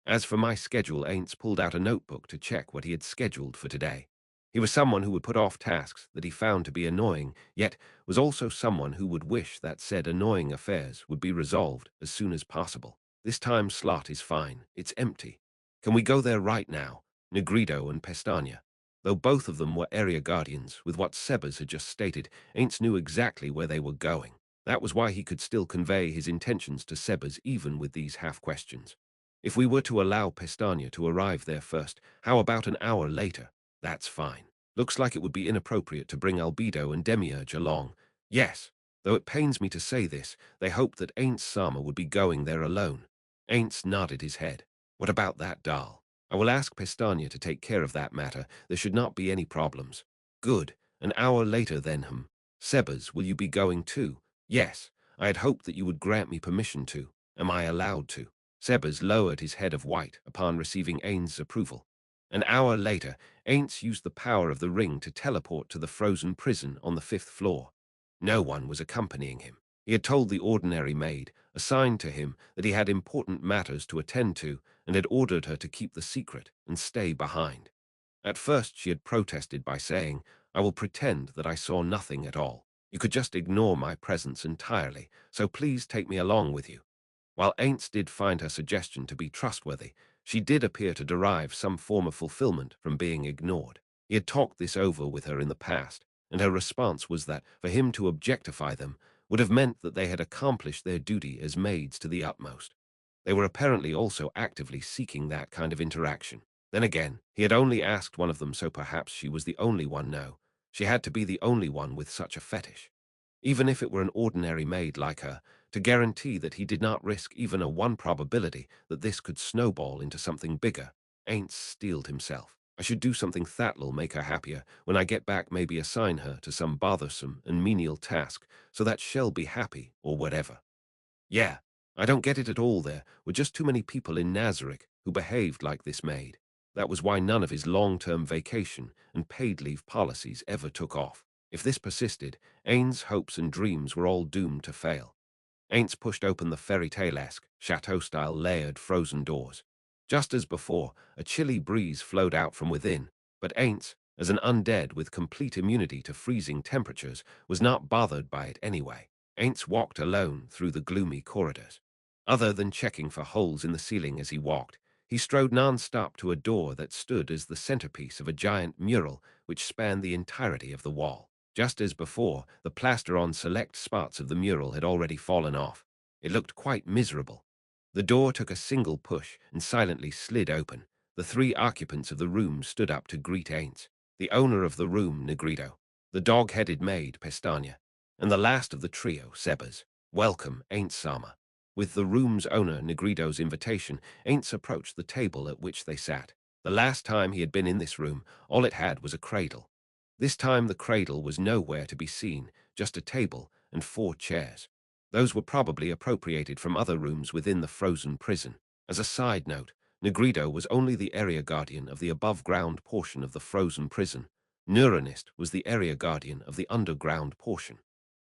As for my schedule, Ainz pulled out a notebook to check what he had scheduled for today. He was someone who would put off tasks that he found to be annoying, yet was also someone who would wish that said annoying affairs would be resolved as soon as possible. This time slot is fine. It's empty. Can we go there right now? Negrido and Pestania. Though both of them were area guardians, with what Sebas had just stated, Ainz knew exactly where they were going. That was why he could still convey his intentions to Sebas even with these half-questions. If we were to allow Pestania to arrive there first, how about an hour later? That's fine. Looks like it would be inappropriate to bring Albedo and Demiurge along. Yes, though it pains me to say this, they hoped that Ainz Sama would be going there alone. Ainz nodded his head. What about that doll? I will ask Pestania to take care of that matter. There should not be any problems. Good. An hour later then, Sebas, will you be going too? Yes. I had hoped that you would grant me permission to. Am I allowed to? Sebas lowered his head of white upon receiving Ainz's approval. An hour later, Ainz used the power of the ring to teleport to the frozen prison on the 5th floor. No one was accompanying him. He had told the ordinary maid, assigned to him, that he had important matters to attend to and had ordered her to keep the secret and stay behind. At first she had protested by saying, "I will pretend that I saw nothing at all. You could just ignore my presence entirely, so please take me along with you." While Ainz did find her suggestion to be trustworthy, she did appear to derive some form of fulfillment from being ignored. He had talked this over with her in the past, and her response was that for him to objectify them would have meant that they had accomplished their duty as maids to the utmost. They were apparently also actively seeking that kind of interaction. Then again, he had only asked one of them, so perhaps she was the only one. No, she had to be the only one with such a fetish. Even if it were an ordinary maid like her, to guarantee that he did not risk even a one probability that this could snowball into something bigger, Ainz steeled himself. I should do something that'll make her happier. When I get back, maybe assign her to some bothersome and menial task so that she'll be happy or whatever. Yeah, I don't get it at all. There were just too many people in Nazarick who behaved like this maid. That was why none of his long-term vacation and paid leave policies ever took off. If this persisted, Ainz's hopes and dreams were all doomed to fail. Ainz pushed open the fairy tale-esque, chateau-style layered frozen doors. Just as before, a chilly breeze flowed out from within, but Ainz, as an undead with complete immunity to freezing temperatures, was not bothered by it anyway. Ainz walked alone through the gloomy corridors. Other than checking for holes in the ceiling as he walked, he strode non-stop to a door that stood as the centerpiece of a giant mural which spanned the entirety of the wall. Just as before, the plaster on select spots of the mural had already fallen off. It looked quite miserable. The door took a single push and silently slid open. The three occupants of the room stood up to greet Ainz. The owner of the room, Negrito, the dog-headed maid, Pestania, and the last of the trio, Sebas. "Welcome, Ainz-sama." With the room's owner, Negrito's invitation, Ainz approached the table at which they sat. The last time he had been in this room, all it had was a cradle. This time the cradle was nowhere to be seen, just a table and 4 chairs. Those were probably appropriated from other rooms within the frozen prison. As a side note, Negrito was only the area guardian of the above-ground portion of the frozen prison. Neuronist was the area guardian of the underground portion.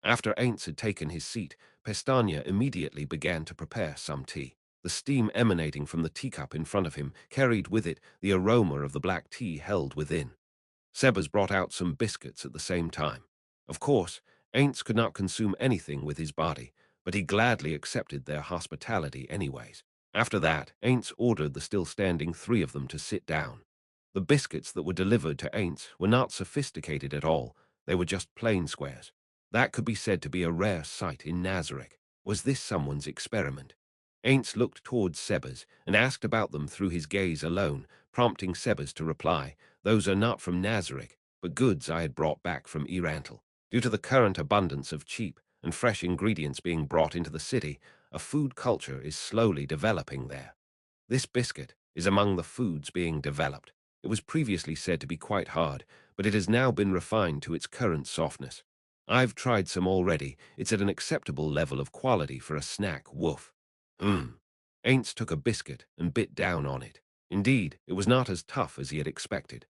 After Ainz had taken his seat, Pestania immediately began to prepare some tea. The steam emanating from the teacup in front of him carried with it the aroma of the black tea held within. Sebas brought out some biscuits at the same time. Of course, Ainz could not consume anything with his body, but he gladly accepted their hospitality anyways. After that, Ainz ordered the still-standing 3 of them to sit down. The biscuits that were delivered to Ainz were not sophisticated at all. They were just plain squares. That could be said to be a rare sight in Nazarick. Was this someone's experiment? Ainz looked towards Sebas and asked about them through his gaze alone, prompting Sebas to reply, "Those are not from Nazarick, but goods I had brought back from Irantal. Due to the current abundance of cheap and fresh ingredients being brought into the city, a food culture is slowly developing there. This biscuit is among the foods being developed. It was previously said to be quite hard, but it has now been refined to its current softness. I've tried some already. It's at an acceptable level of quality for a snack. Woof." Ainz took a biscuit and bit down on it. Indeed, it was not as tough as he had expected.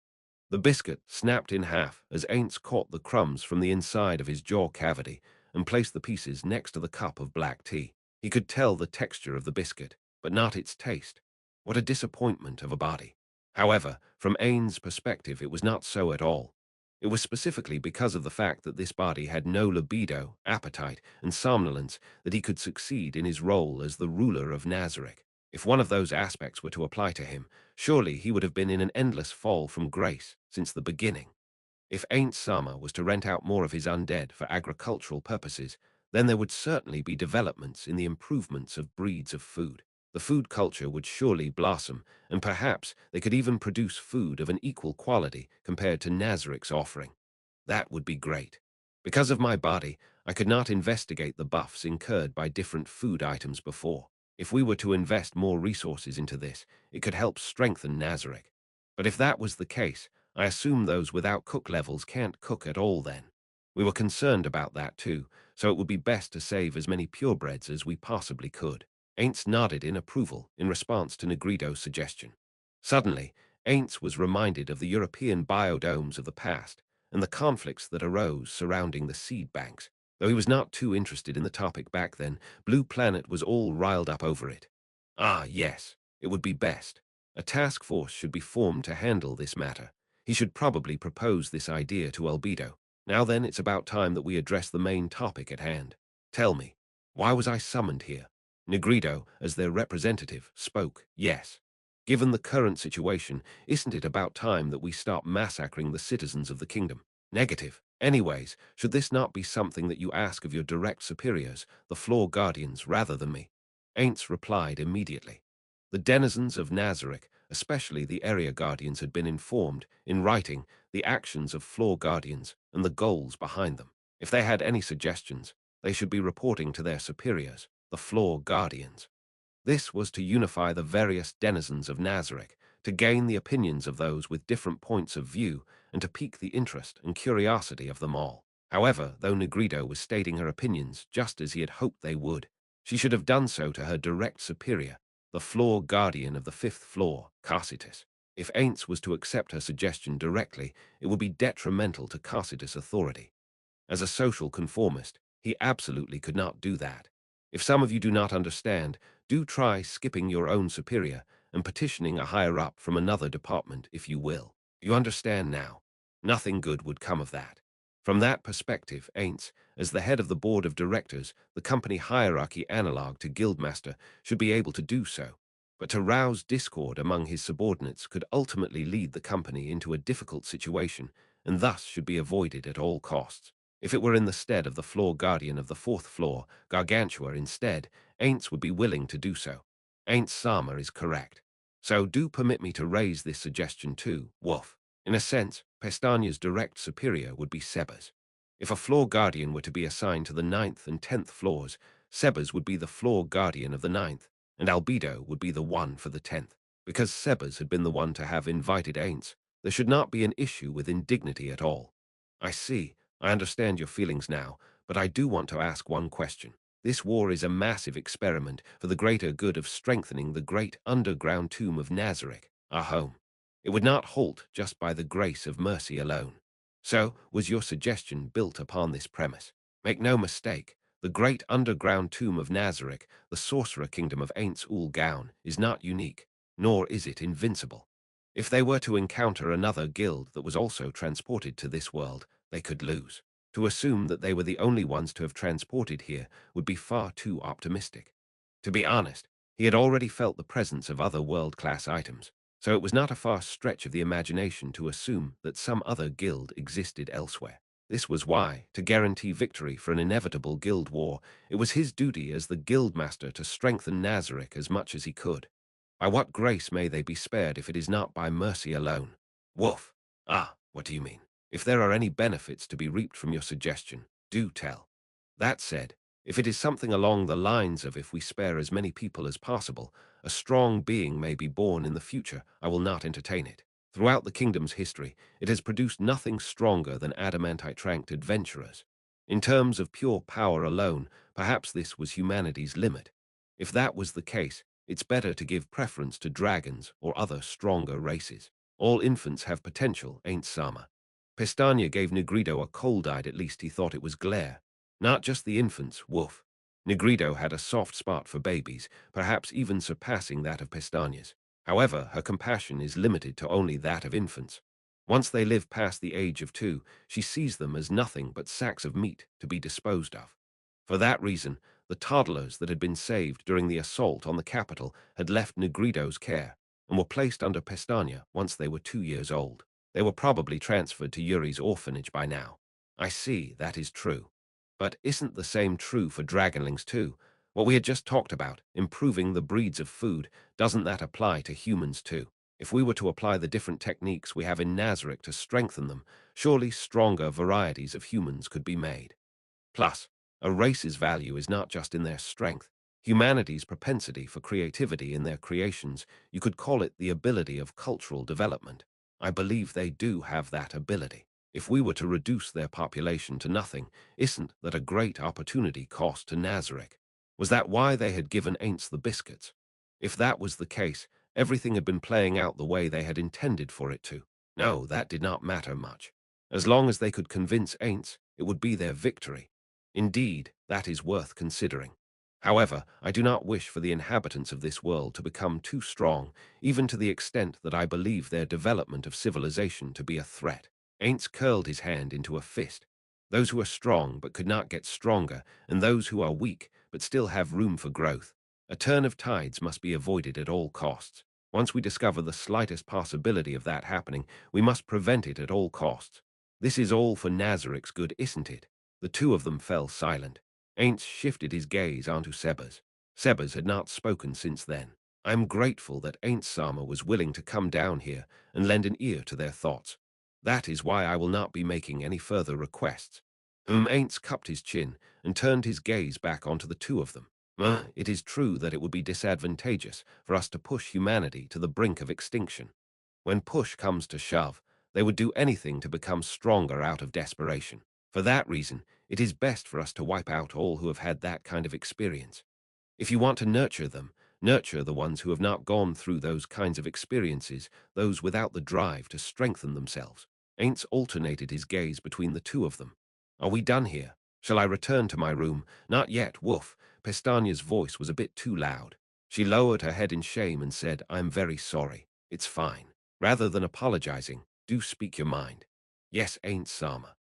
The biscuit snapped in half as Ainz caught the crumbs from the inside of his jaw cavity and placed the pieces next to the cup of black tea. He could tell the texture of the biscuit, but not its taste. What a disappointment of a body. However, from Ainz's perspective, it was not so at all. It was specifically because of the fact that this body had no libido, appetite, and somnolence that he could succeed in his role as the ruler of Nazarick. If one of those aspects were to apply to him, surely he would have been in an endless fall from grace since the beginning. If Ainz Sama was to rent out more of his undead for agricultural purposes, then there would certainly be developments in the improvements of breeds of food. The food culture would surely blossom, and perhaps they could even produce food of an equal quality compared to Nazarick's offering. That would be great. Because of my body, I could not investigate the buffs incurred by different food items before. If we were to invest more resources into this, it could help strengthen Nazarick. But if that was the case, I assume those without cook levels can't cook at all then. We were concerned about that too, so it would be best to save as many purebreds as we possibly could. Ainz nodded in approval in response to Negrido's suggestion. Suddenly, Ainz was reminded of the European biodomes of the past and the conflicts that arose surrounding the seed banks. Though he was not too interested in the topic back then, Blue Planet was all riled up over it. Ah, yes, it would be best. A task force should be formed to handle this matter. He should probably propose this idea to Albedo. Now then, it's about time that we address the main topic at hand. Tell me, why was I summoned here? Negrido, as their representative, spoke. Yes. Given the current situation, isn't it about time that we stop massacring the citizens of the kingdom? Negative. Anyways, should this not be something that you ask of your direct superiors, the floor guardians, rather than me? Ainz replied immediately. The denizens of Nazarick, especially the area guardians, had been informed, in writing, the actions of floor guardians and the goals behind them. If they had any suggestions, they should be reporting to their superiors, the floor guardians. This was to unify the various denizens of Nazarick, to gain the opinions of those with different points of view, and to pique the interest and curiosity of them all. However, though Negrido was stating her opinions just as he had hoped they would, she should have done so to her direct superior, the floor guardian of the fifth floor, Carcitus. If Ainz was to accept her suggestion directly, it would be detrimental to Carcitus' authority. As a social conformist, he absolutely could not do that. If some of you do not understand, do try skipping your own superior and petitioning a higher-up from another department, if you will. You understand now. Nothing good would come of that. From that perspective, Ainz, as the head of the board of directors, the company hierarchy analog to Guildmaster, should be able to do so. But to rouse discord among his subordinates could ultimately lead the company into a difficult situation, and thus should be avoided at all costs. If it were in the stead of the floor guardian of the fourth floor, Gargantua instead, Ainz would be willing to do so. Ainz Sama is correct. So do permit me to raise this suggestion too, Wolf. In a sense, Pestania's direct superior would be Sebas. If a floor guardian were to be assigned to the 9th and 10th floors, Sebas would be the floor guardian of the 9th, and Albedo would be the one for the 10th. Because Sebas had been the one to have invited Ainz, there should not be an issue with indignity at all. I see. I understand your feelings now, but I do want to ask one question. This war is a massive experiment for the greater good of strengthening the great underground tomb of Nazarick, our home. It would not halt just by the grace of mercy alone. So, was your suggestion built upon this premise? Make no mistake, the great underground tomb of Nazarick, the sorcerer kingdom of Ainz Ooal Gown, is not unique, nor is it invincible. If they were to encounter another guild that was also transported to this world, they could lose. To assume that they were the only ones to have transported here would be far too optimistic. To be honest, he had already felt the presence of other world-class items, so it was not a far stretch of the imagination to assume that some other guild existed elsewhere. This was why, to guarantee victory for an inevitable guild war, it was his duty as the guildmaster to strengthen Nazarick as much as he could. By what grace may they be spared if it is not by mercy alone? Wolf. Ah, what do you mean? If there are any benefits to be reaped from your suggestion, do tell. That said, if it is something along the lines of if we spare as many people as possible, a strong being may be born in the future, I will not entertain it. Throughout the kingdom's history, it has produced nothing stronger than adamantite-ranked adventurers. In terms of pure power alone, perhaps this was humanity's limit. If that was the case, it's better to give preference to dragons or other stronger races. All infants have potential, ain't Sama? Pestania gave Negrido a cold-eyed, at least he thought it was glare. Not just the infants, woof. Negrido had a soft spot for babies, perhaps even surpassing that of Pestania's. However, her compassion is limited to only that of infants. Once they live past the age of 2, she sees them as nothing but sacks of meat to be disposed of. For that reason, the toddlers that had been saved during the assault on the capital had left Negrido's care and were placed under Pestania once they were 2 years old. They were probably transferred to Yuri's orphanage by now. I see, that is true. But isn't the same true for dragonlings too? What we had just talked about, improving the breeds of food, doesn't that apply to humans too? If we were to apply the different techniques we have in Nazarick to strengthen them, surely stronger varieties of humans could be made. Plus, a race's value is not just in their strength. Humanity's propensity for creativity in their creations, you could call it the ability of cultural development. I believe they do have that ability. If we were to reduce their population to nothing, isn't that a great opportunity cost to Nazarick? Was that why they had given Ainz the biscuits? If that was the case, everything had been playing out the way they had intended for it to. No, that did not matter much. As long as they could convince Ainz, it would be their victory. Indeed, that is worth considering. However, I do not wish for the inhabitants of this world to become too strong, even to the extent that I believe their development of civilization to be a threat. Ainz curled his hand into a fist. Those who are strong but could not get stronger, and those who are weak but still have room for growth. A turn of tides must be avoided at all costs. Once we discover the slightest possibility of that happening, we must prevent it at all costs. This is all for Nazarik's good, isn't it? The two of them fell silent. Ainz shifted his gaze onto Sebas. Sebas had not spoken since then. I am grateful that Ainz Sama was willing to come down here and lend an ear to their thoughts. That is why I will not be making any further requests. Ainz cupped his chin and turned his gaze back onto the two of them. It is true that it would be disadvantageous for us to push humanity to the brink of extinction. When push comes to shove, they would do anything to become stronger out of desperation. For that reason, it is best for us to wipe out all who have had that kind of experience. If you want to nurture them, nurture the ones who have not gone through those kinds of experiences, those without the drive to strengthen themselves. Ainz alternated his gaze between the two of them. Are we done here? Shall I return to my room? Not yet, Woof. Pestania's voice was a bit too loud. She lowered her head in shame and said, I'm very sorry. It's fine. Rather than apologizing, do speak your mind. Yes, Ainz Sama.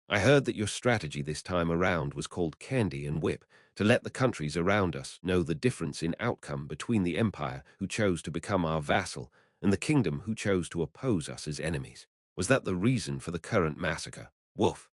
I heard that your strategy this time around was called Candy and Whip, to let the countries around us know the difference in outcome between the Empire who chose to become our vassal and the kingdom who chose to oppose us as enemies. Was that the reason for the current massacre? Woof.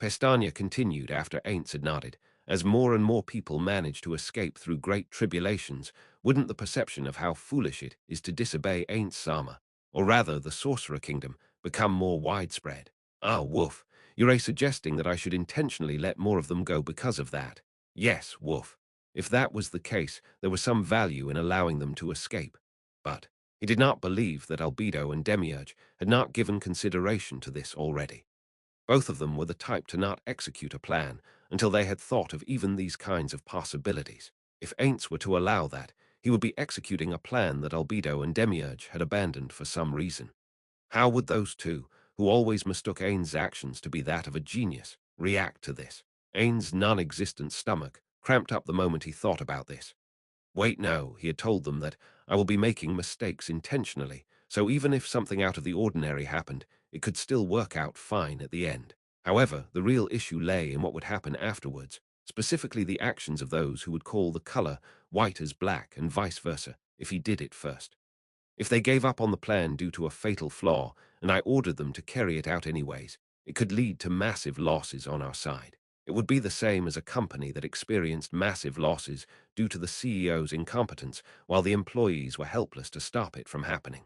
Pestania continued after Ainz had nodded. As more and more people manage to escape through great tribulations, wouldn't the perception of how foolish it is to disobey Ainz Sama, or rather the Sorcerer Kingdom, become more widespread? Ah, Woof, you're suggesting that I should intentionally let more of them go because of that. Yes, Woof. If that was the case, there was some value in allowing them to escape. But he did not believe that Albedo and Demiurge had not given consideration to this already. Both of them were the type to not execute a plan until they had thought of even these kinds of possibilities. If Ainz were to allow that, he would be executing a plan that Albedo and Demiurge had abandoned for some reason. How would those two, who always mistook Ainz's actions to be that of a genius, react to this? Ainz's non-existent stomach cramped up the moment he thought about this. Wait, no, he had told them that I will be making mistakes intentionally, so even if something out of the ordinary happened, it could still work out fine at the end. However, the real issue lay in what would happen afterwards, specifically the actions of those who would call the color white as black and vice versa if he did it first. If they gave up on the plan due to a fatal flaw, and I ordered them to carry it out anyways, it could lead to massive losses on our side. It would be the same as a company that experienced massive losses due to the CEO's incompetence while the employees were helpless to stop it from happening.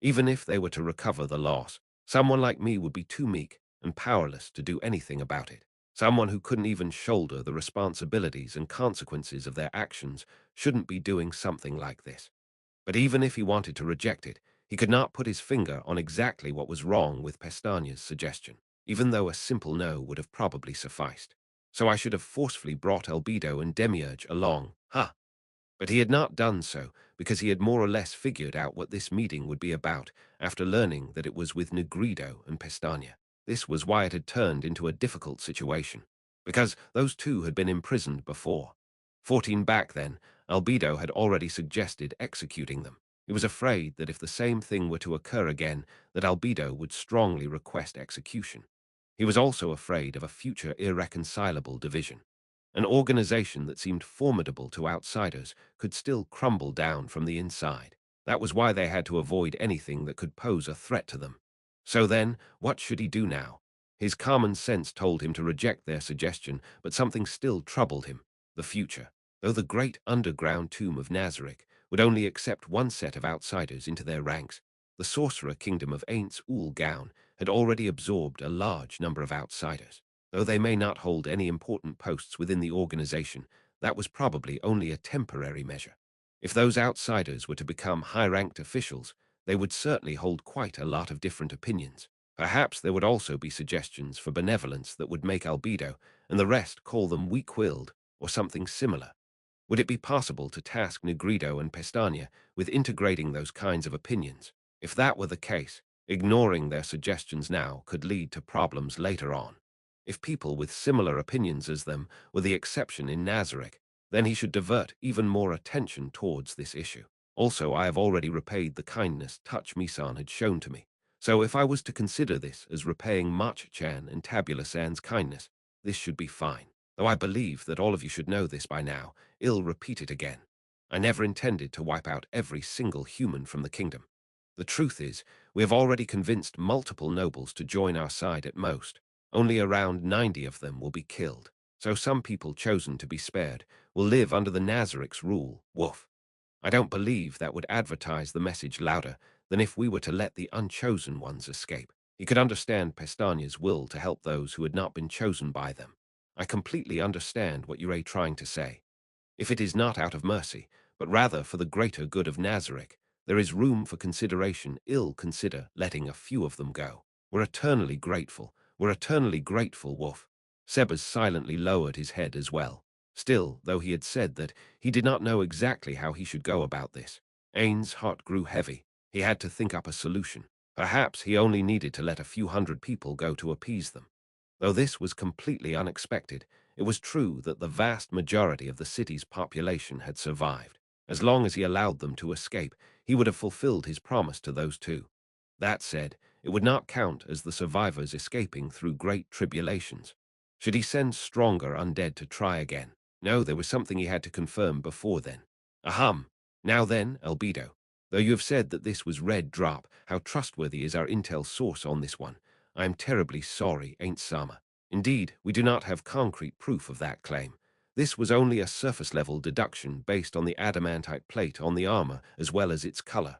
Even if they were to recover the loss, someone like me would be too meek and powerless to do anything about it. Someone who couldn't even shoulder the responsibilities and consequences of their actions shouldn't be doing something like this. But even if he wanted to reject it, he could not put his finger on exactly what was wrong with Pestania's suggestion, even though a simple no would have probably sufficed. So I should have forcefully brought Albedo and Demiurge along, But he had not done so, because he had more or less figured out what this meeting would be about after learning that it was with Negrido and Pestania. This was why it had turned into a difficult situation, because those two had been imprisoned before. 14 back then, Albedo had already suggested executing them. He was afraid that if the same thing were to occur again, that Albedo would strongly request execution. He was also afraid of a future irreconcilable division. An organization that seemed formidable to outsiders could still crumble down from the inside. That was why they had to avoid anything that could pose a threat to them. So then, what should he do now? His common sense told him to reject their suggestion, but something still troubled him: the future. Though the great underground tomb of Nazareth would only accept one set of outsiders into their ranks, the sorcerer kingdom of Ainz Ooal Gown had already absorbed a large number of outsiders. Though they may not hold any important posts within the organization, that was probably only a temporary measure. If those outsiders were to become high-ranked officials, they would certainly hold quite a lot of different opinions. Perhaps there would also be suggestions for benevolence that would make Albedo and the rest call them weak-willed or something similar. Would it be possible to task Negrido and Pestania with integrating those kinds of opinions? If that were the case, ignoring their suggestions now could lead to problems later on. If people with similar opinions as them were the exception in Nazarick, then he should divert even more attention towards this issue. Also, I have already repaid the kindness Touch Misan had shown to me. So if I was to consider this as repaying Mach-chan and Tabula San's kindness, this should be fine. Though I believe that all of you should know this by now, I'll repeat it again. I never intended to wipe out every single human from the kingdom. The truth is, we have already convinced multiple nobles to join our side at most. Only around 90 of them will be killed, so some people chosen to be spared will live under the Nazarick's rule. Woof. I don't believe that would advertise the message louder than if we were to let the unchosen ones escape. He could understand Pestania's will to help those who had not been chosen by them. I completely understand what you're trying to say. If it is not out of mercy, but rather for the greater good of Nazarick, there is room for consideration. I'll consider letting a few of them go. We're eternally grateful. We're eternally grateful, Wolf. Sebas silently lowered his head as well. Still, though he had said that he did not know exactly how he should go about this, Ainz's heart grew heavy. He had to think up a solution. Perhaps he only needed to let a few hundred people go to appease them. Though this was completely unexpected, it was true that the vast majority of the city's population had survived. As long as he allowed them to escape, he would have fulfilled his promise to those two. That said, it would not count as the survivors escaping through great tribulations. Should he send stronger undead to try again? No, there was something he had to confirm before then. Ahum. Now then, Albedo, though you have said that this was Red Drop, how trustworthy is our intel source on this one? I am terribly sorry, Ain't Sama. Indeed, we do not have concrete proof of that claim. This was only a surface-level deduction based on the adamantite plate on the armor as well as its color.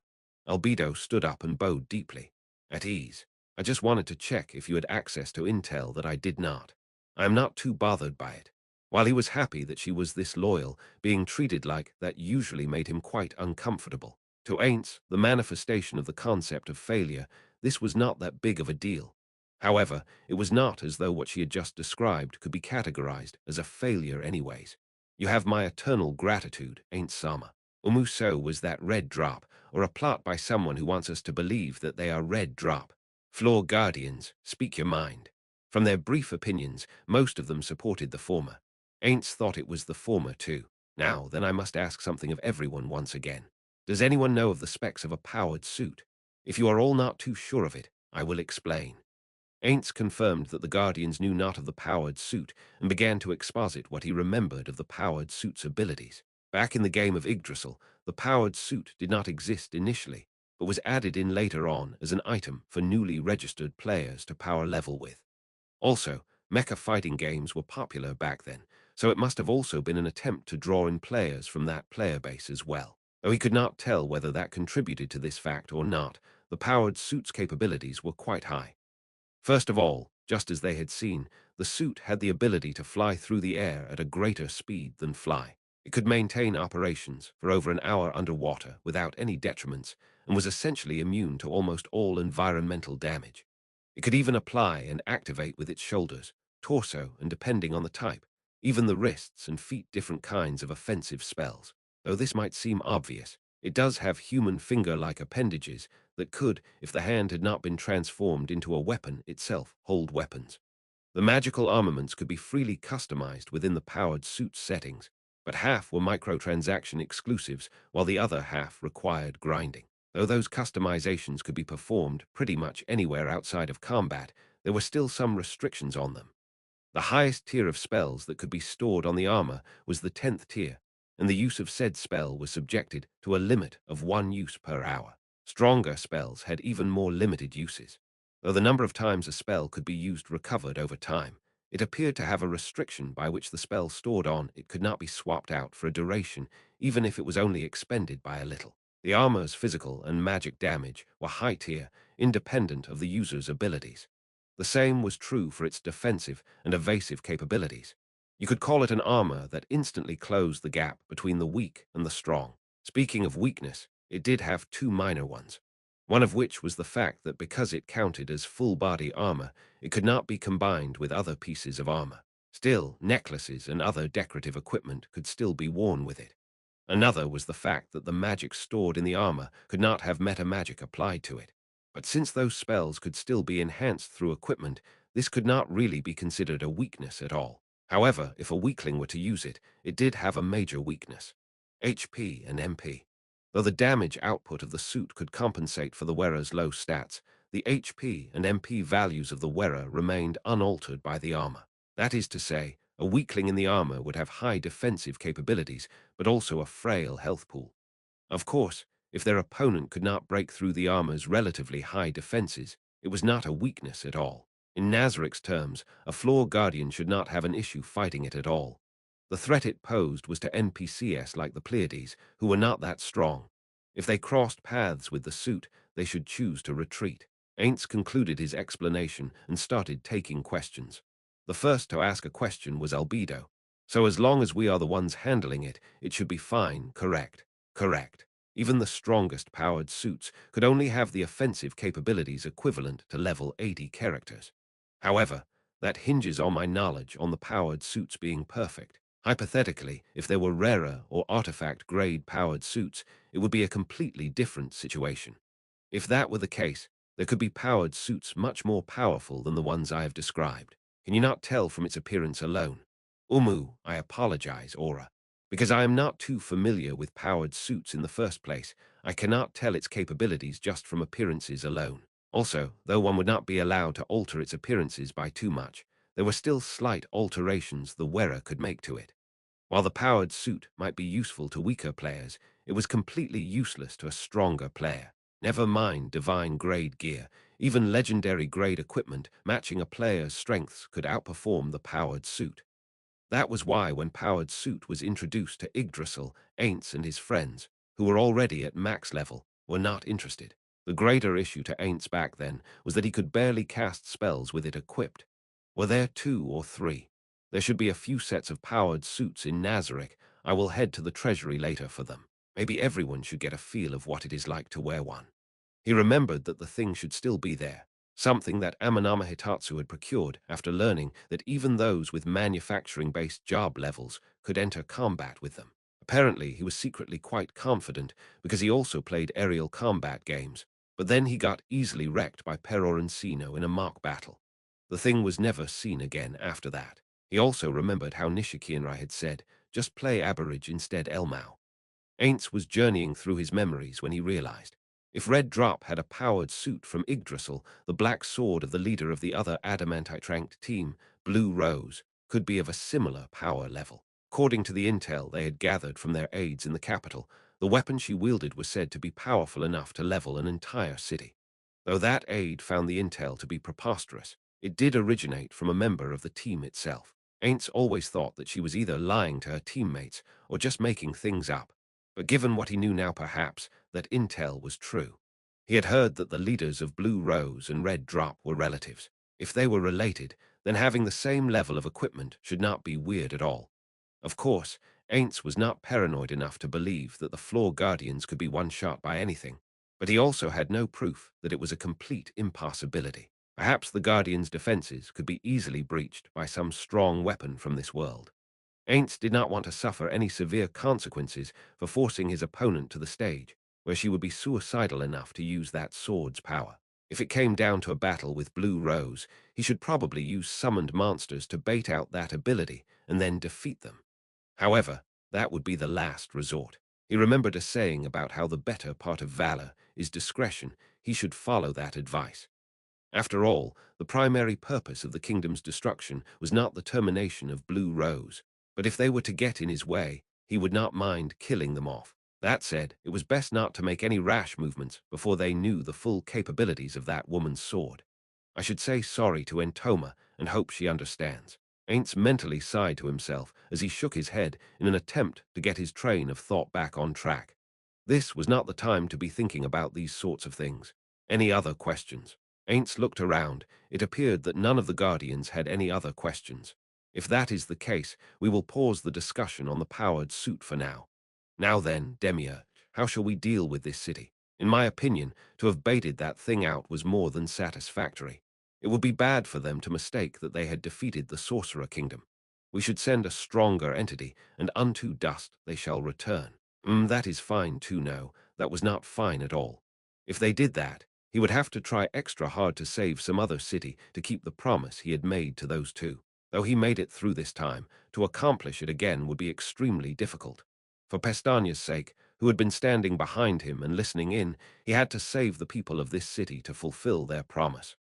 Albedo stood up and bowed deeply. At ease. I just wanted to check if you had access to intel that I did not. I am not too bothered by it. While he was happy that she was this loyal, being treated like that usually made him quite uncomfortable. To Ainz, the manifestation of the concept of failure, this was not that big of a deal. However, it was not as though what she had just described could be categorized as a failure anyways. You have my eternal gratitude, Ain't Sama. Umuso was that Red Drop, or a plot by someone who wants us to believe that they are Red Drop. Floor Guardians, speak your mind. From their brief opinions, most of them supported the former. Ainz thought it was the former too. Now, then I must ask something of everyone once again. Does anyone know of the specs of a powered suit? If you are all not too sure of it, I will explain. Ainz confirmed that the Guardians knew not of the powered suit and began to exposit what he remembered of the powered suit's abilities. Back in the game of Yggdrasil, the powered suit did not exist initially, but was added in later on as an item for newly registered players to power level with. Also, mecha fighting games were popular back then, so it must have also been an attempt to draw in players from that player base as well. Though he could not tell whether that contributed to this fact or not, the powered suit's capabilities were quite high. First of all, just as they had seen, the suit had the ability to fly through the air at a greater speed than fly. It could maintain operations for over an hour underwater without any detriments and was essentially immune to almost all environmental damage. It could even apply and activate with its shoulders, torso, and depending on the type, even the wrists and feet different kinds of offensive spells. Though this might seem obvious, it does have human finger-like appendages that could, if the hand had not been transformed into a weapon itself, hold weapons. The magical armaments could be freely customized within the powered suit settings, but half were microtransaction exclusives while the other half required grinding. Though those customizations could be performed pretty much anywhere outside of combat, there were still some restrictions on them. The highest tier of spells that could be stored on the armor was the 10th tier, and the use of said spell was subjected to a limit of 1 use per hour. Stronger spells had even more limited uses. Though the number of times a spell could be used recovered over time, it appeared to have a restriction by which the spell stored on it could not be swapped out for a duration, even if it was only expended by a little. The armor's physical and magic damage were high tier, independent of the user's abilities. The same was true for its defensive and evasive capabilities. You could call it an armor that instantly closed the gap between the weak and the strong. Speaking of weakness, it did have two minor ones, one of which was the fact that because it counted as full-body armor, it could not be combined with other pieces of armor. Still, necklaces and other decorative equipment could still be worn with it. Another was the fact that the magic stored in the armor could not have meta-magic applied to it. But since those spells could still be enhanced through equipment, this could not really be considered a weakness at all. However, if a weakling were to use it, it did have a major weakness: HP and MP. Though the damage output of the suit could compensate for the wearer's low stats, the HP and MP values of the wearer remained unaltered by the armor. That is to say, a weakling in the armor would have high defensive capabilities, but also a frail health pool. Of course, if their opponent could not break through the armor's relatively high defenses, it was not a weakness at all. In Nazaric's terms, a floor guardian should not have an issue fighting it at all. The threat it posed was to NPCs like the Pleiades, who were not that strong. If they crossed paths with the suit, they should choose to retreat. Ainz concluded his explanation and started taking questions. The first to ask a question was Albedo. So as long as we are the ones handling it, it should be fine, correct? Correct. Even the strongest powered suits could only have the offensive capabilities equivalent to level 80 characters. However, that hinges on my knowledge on the powered suits being perfect. Hypothetically, if there were rarer or artifact-grade powered suits, it would be a completely different situation. If that were the case, there could be powered suits much more powerful than the ones I have described. Can you not tell from its appearance alone? I apologize, Aura. Because I am not too familiar with powered suits in the first place, I cannot tell its capabilities just from appearances alone. Also, though one would not be allowed to alter its appearances by too much, there were still slight alterations the wearer could make to it. While the powered suit might be useful to weaker players, it was completely useless to a stronger player. Never mind divine-grade gear, even legendary-grade equipment matching a player's strengths could outperform the powered suit. That was why when powered suit was introduced to Yggdrasil, Ainz and his friends, who were already at max level, were not interested. The greater issue to Ainz back then was that he could barely cast spells with it equipped. Were there 2 or 3? There should be a few sets of powered suits in Nazarick. I will head to the treasury later for them. Maybe everyone should get a feel of what it is like to wear one. He remembered that the thing should still be there, something that Amanama Hitatsu had procured after learning that even those with manufacturing-based job levels could enter combat with them. Apparently, he was secretly quite confident because he also played aerial combat games, but then he got easily wrecked by Peror and Sino in a mock battle. The thing was never seen again after that. He also remembered how Nishikienrai had said, just play Aborige instead Elmao. Ainz was journeying through his memories when he realized. If Red Drop had a powered suit from Yggdrasil, the black sword of the leader of the other adamantite-ranked team, Blue Rose, could be of a similar power level. According to the intel they had gathered from their aides in the capital, the weapon she wielded was said to be powerful enough to level an entire city. Though that aide found the intel to be preposterous, it did originate from a member of the team itself. Ainz always thought that she was either lying to her teammates or just making things up. But given what he knew now, perhaps, that intel was true. He had heard that the leaders of Blue Rose and Red Drop were relatives. If they were related, then having the same level of equipment should not be weird at all. Of course, Ainz was not paranoid enough to believe that the floor guardians could be one-shot by anything, but he also had no proof that it was a complete impossibility. Perhaps the guardians' defenses could be easily breached by some strong weapon from this world. Ainz did not want to suffer any severe consequences for forcing his opponent to the stage, where she would be suicidal enough to use that sword's power. If it came down to a battle with Blue Rose, he should probably use summoned monsters to bait out that ability and then defeat them. However, that would be the last resort. He remembered a saying about how the better part of valor is discretion. He should follow that advice. After all, the primary purpose of the kingdom's destruction was not the termination of Blue Rose, but if they were to get in his way, he would not mind killing them off. That said, it was best not to make any rash movements before they knew the full capabilities of that woman's sword. I should say sorry to Entoma and hope she understands. Ainz mentally sighed to himself as he shook his head in an attempt to get his train of thought back on track. This was not the time to be thinking about these sorts of things. Any other questions? Ainz looked around. It appeared that none of the guardians had any other questions. If that is the case, we will pause the discussion on the powered suit for now. Now then, Demia, how shall we deal with this city? In my opinion, to have baited that thing out was more than satisfactory. It would be bad for them to mistake that they had defeated the Sorcerer Kingdom. We should send a stronger entity, and unto dust they shall return. That is fine too, no, that was not fine at all. If they did that, he would have to try extra hard to save some other city to keep the promise he had made to those two. Though he made it through this time, to accomplish it again would be extremely difficult. For Pestania's sake, who had been standing behind him and listening in, he had to save the people of this city to fulfill their promise.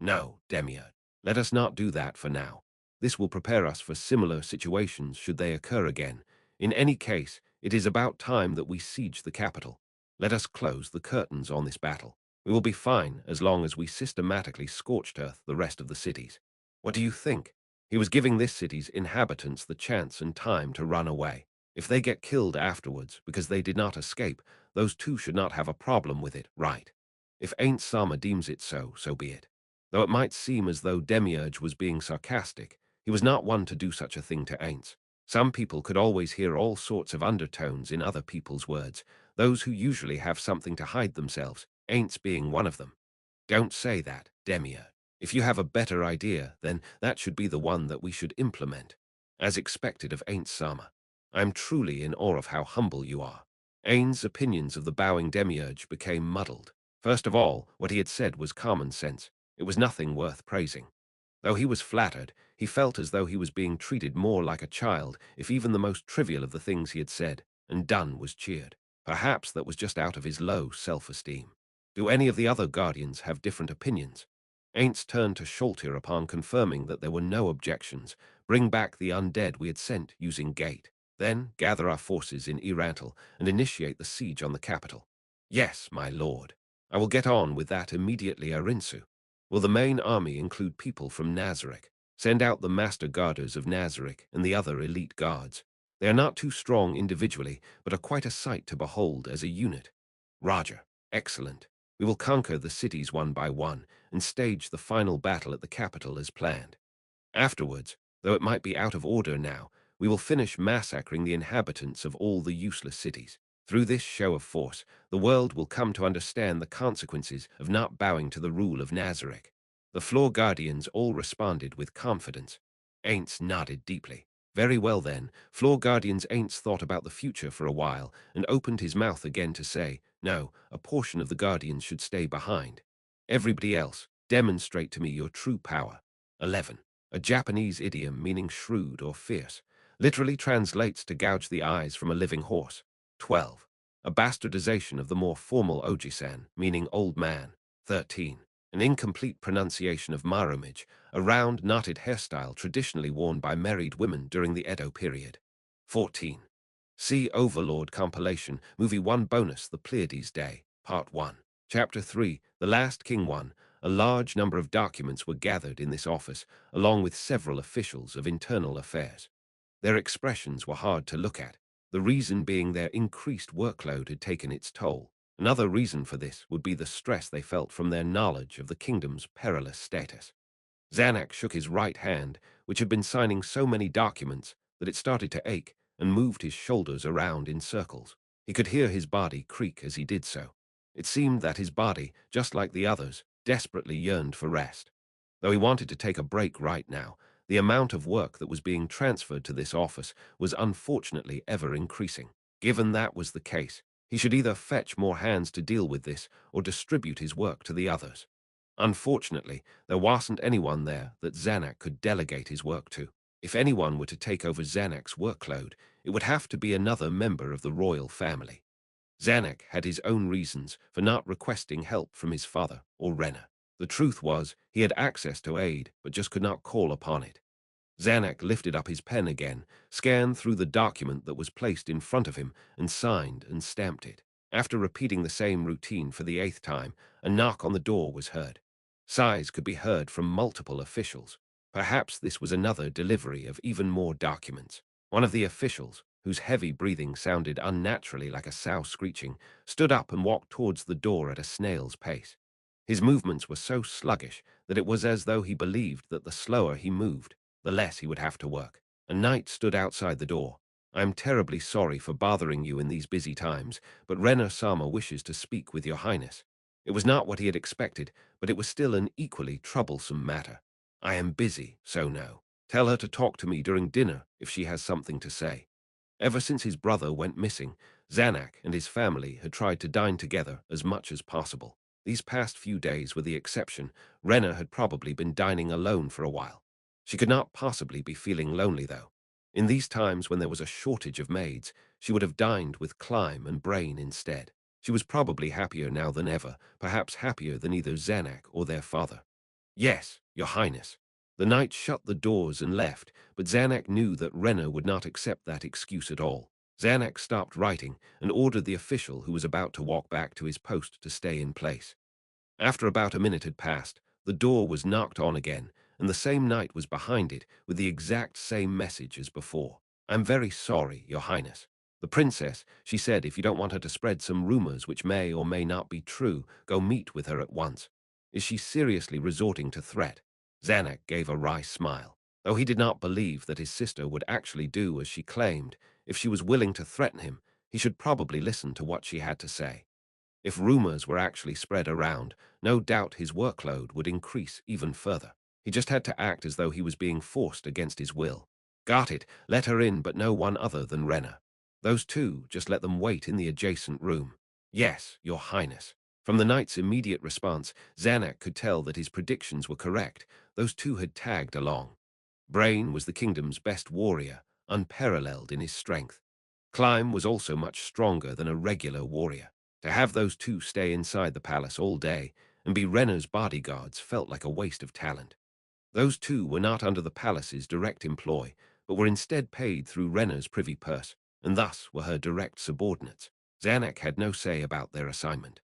No, Demiurge, let us not do that for now. This will prepare us for similar situations should they occur again. In any case, it is about time that we siege the capital. Let us close the curtains on this battle. We will be fine as long as we systematically scorched earth the rest of the cities. What do you think? He was giving this city's inhabitants the chance and time to run away. If they get killed afterwards because they did not escape, those two should not have a problem with it, right? If Ainz Sama deems it so, so be it. Though it might seem as though Demiurge was being sarcastic, he was not one to do such a thing to Ainz. Some people could always hear all sorts of undertones in other people's words, those who usually have something to hide themselves, Ainz being one of them. Don't say that, Demiurge. If you have a better idea, then that should be the one that we should implement, as expected of Ainz Sama. I am truly in awe of how humble you are. Ainz's opinions of the bowing Demiurge became muddled. First of all, what he had said was common sense. It was nothing worth praising. Though he was flattered, he felt as though he was being treated more like a child if even the most trivial of the things he had said and done was cheered. Perhaps that was just out of his low self-esteem. Do any of the other guardians have different opinions? Ainz turned to Sholtir upon confirming that there were no objections. Bring back the undead we had sent using gate. Then gather our forces in Yggdrasil and initiate the siege on the capital. Yes, my lord. I will get on with that immediately, Arinsu. Will the main army include people from Nazareth? Send out the master guarders of Nazareth and the other elite guards. They are not too strong individually, but are quite a sight to behold as a unit. Roger. Excellent. We will conquer the cities one by one and stage the final battle at the capital as planned. Afterwards, though it might be out of order now, we will finish massacring the inhabitants of all the useless cities. Through this show of force, the world will come to understand the consequences of not bowing to the rule of Nazareth. The floor guardians all responded with confidence. Ainz nodded deeply. Very well then, floor guardians Ainz thought about the future for a while and opened his mouth again to say, no, a portion of the guardians should stay behind. Everybody else, demonstrate to me your true power. 11. A Japanese idiom meaning shrewd or fierce, literally translates to gouge the eyes from a living horse. 12. A bastardization of the more formal Ojisan, meaning old man. 13. An incomplete pronunciation of maromage, a round, knotted hairstyle traditionally worn by married women during the Edo period. 14. See Overlord compilation, Movie 1 bonus, The Pleiades Day, Part 1. Chapter 3, The Last King 1. A large number of documents were gathered in this office, along with several officials of internal affairs. Their expressions were hard to look at, the reason being their increased workload had taken its toll. Another reason for this would be the stress they felt from their knowledge of the kingdom's perilous status. Zanak shook his right hand, which had been signing so many documents that it started to ache, and moved his shoulders around in circles. He could hear his body creak as he did so. It seemed that his body, just like the others, desperately yearned for rest. Though he wanted to take a break right now, the amount of work that was being transferred to this office was unfortunately ever increasing. Given that was the case, he should either fetch more hands to deal with this or distribute his work to the others. Unfortunately, there wasn't anyone there that Zanak could delegate his work to. If anyone were to take over Zanak's workload, it would have to be another member of the royal family. Zanak had his own reasons for not requesting help from his father or Renna. The truth was, he had access to aid, but just could not call upon it. Zanak lifted up his pen again, scanned through the document that was placed in front of him, and signed and stamped it. After repeating the same routine for the 8th time, a knock on the door was heard. Sighs could be heard from multiple officials. Perhaps this was another delivery of even more documents. One of the officials, whose heavy breathing sounded unnaturally like a sow screeching, stood up and walked towards the door at a snail's pace. His movements were so sluggish that it was as though he believed that the slower he moved, the less he would have to work. A knight stood outside the door. I am terribly sorry for bothering you in these busy times, but Renner Sama wishes to speak with your highness. It was not what he had expected, but it was still an equally troublesome matter. I am busy, so no. Tell her to talk to me during dinner if she has something to say. Ever since his brother went missing, Zanak and his family had tried to dine together as much as possible. These past few days were the exception. Rena had probably been dining alone for a while. She could not possibly be feeling lonely, though. In these times when there was a shortage of maids, she would have dined with Climb and Brain instead. She was probably happier now than ever, perhaps happier than either Zanak or their father. Yes, Your Highness. The knight shut the doors and left, but Zanak knew that Rena would not accept that excuse at all. Zanak stopped writing and ordered the official who was about to walk back to his post to stay in place. After about a minute had passed, the door was knocked on again, and the same knight was behind it with the exact same message as before. I'm very sorry, Your Highness. The princess, she said if you don't want her to spread some rumors which may or may not be true, go meet with her at once. Is she seriously resorting to threat? Zanak gave a wry smile. Though he did not believe that his sister would actually do as she claimed, if she was willing to threaten him, he should probably listen to what she had to say. If rumors were actually spread around, no doubt his workload would increase even further. He just had to act as though he was being forced against his will. Got it. Let her in, but no one other than Rena. Those two, just let them wait in the adjacent room. Yes, Your Highness. From the knight's immediate response, Zanak could tell that his predictions were correct. Those two had tagged along. Brain was the kingdom's best warrior, unparalleled in his strength. Climb was also much stronger than a regular warrior. To have those two stay inside the palace all day and be Rena's bodyguards felt like a waste of talent. Those two were not under the palace's direct employ, but were instead paid through Rena's privy purse, and thus were her direct subordinates. Zanak had no say about their assignment.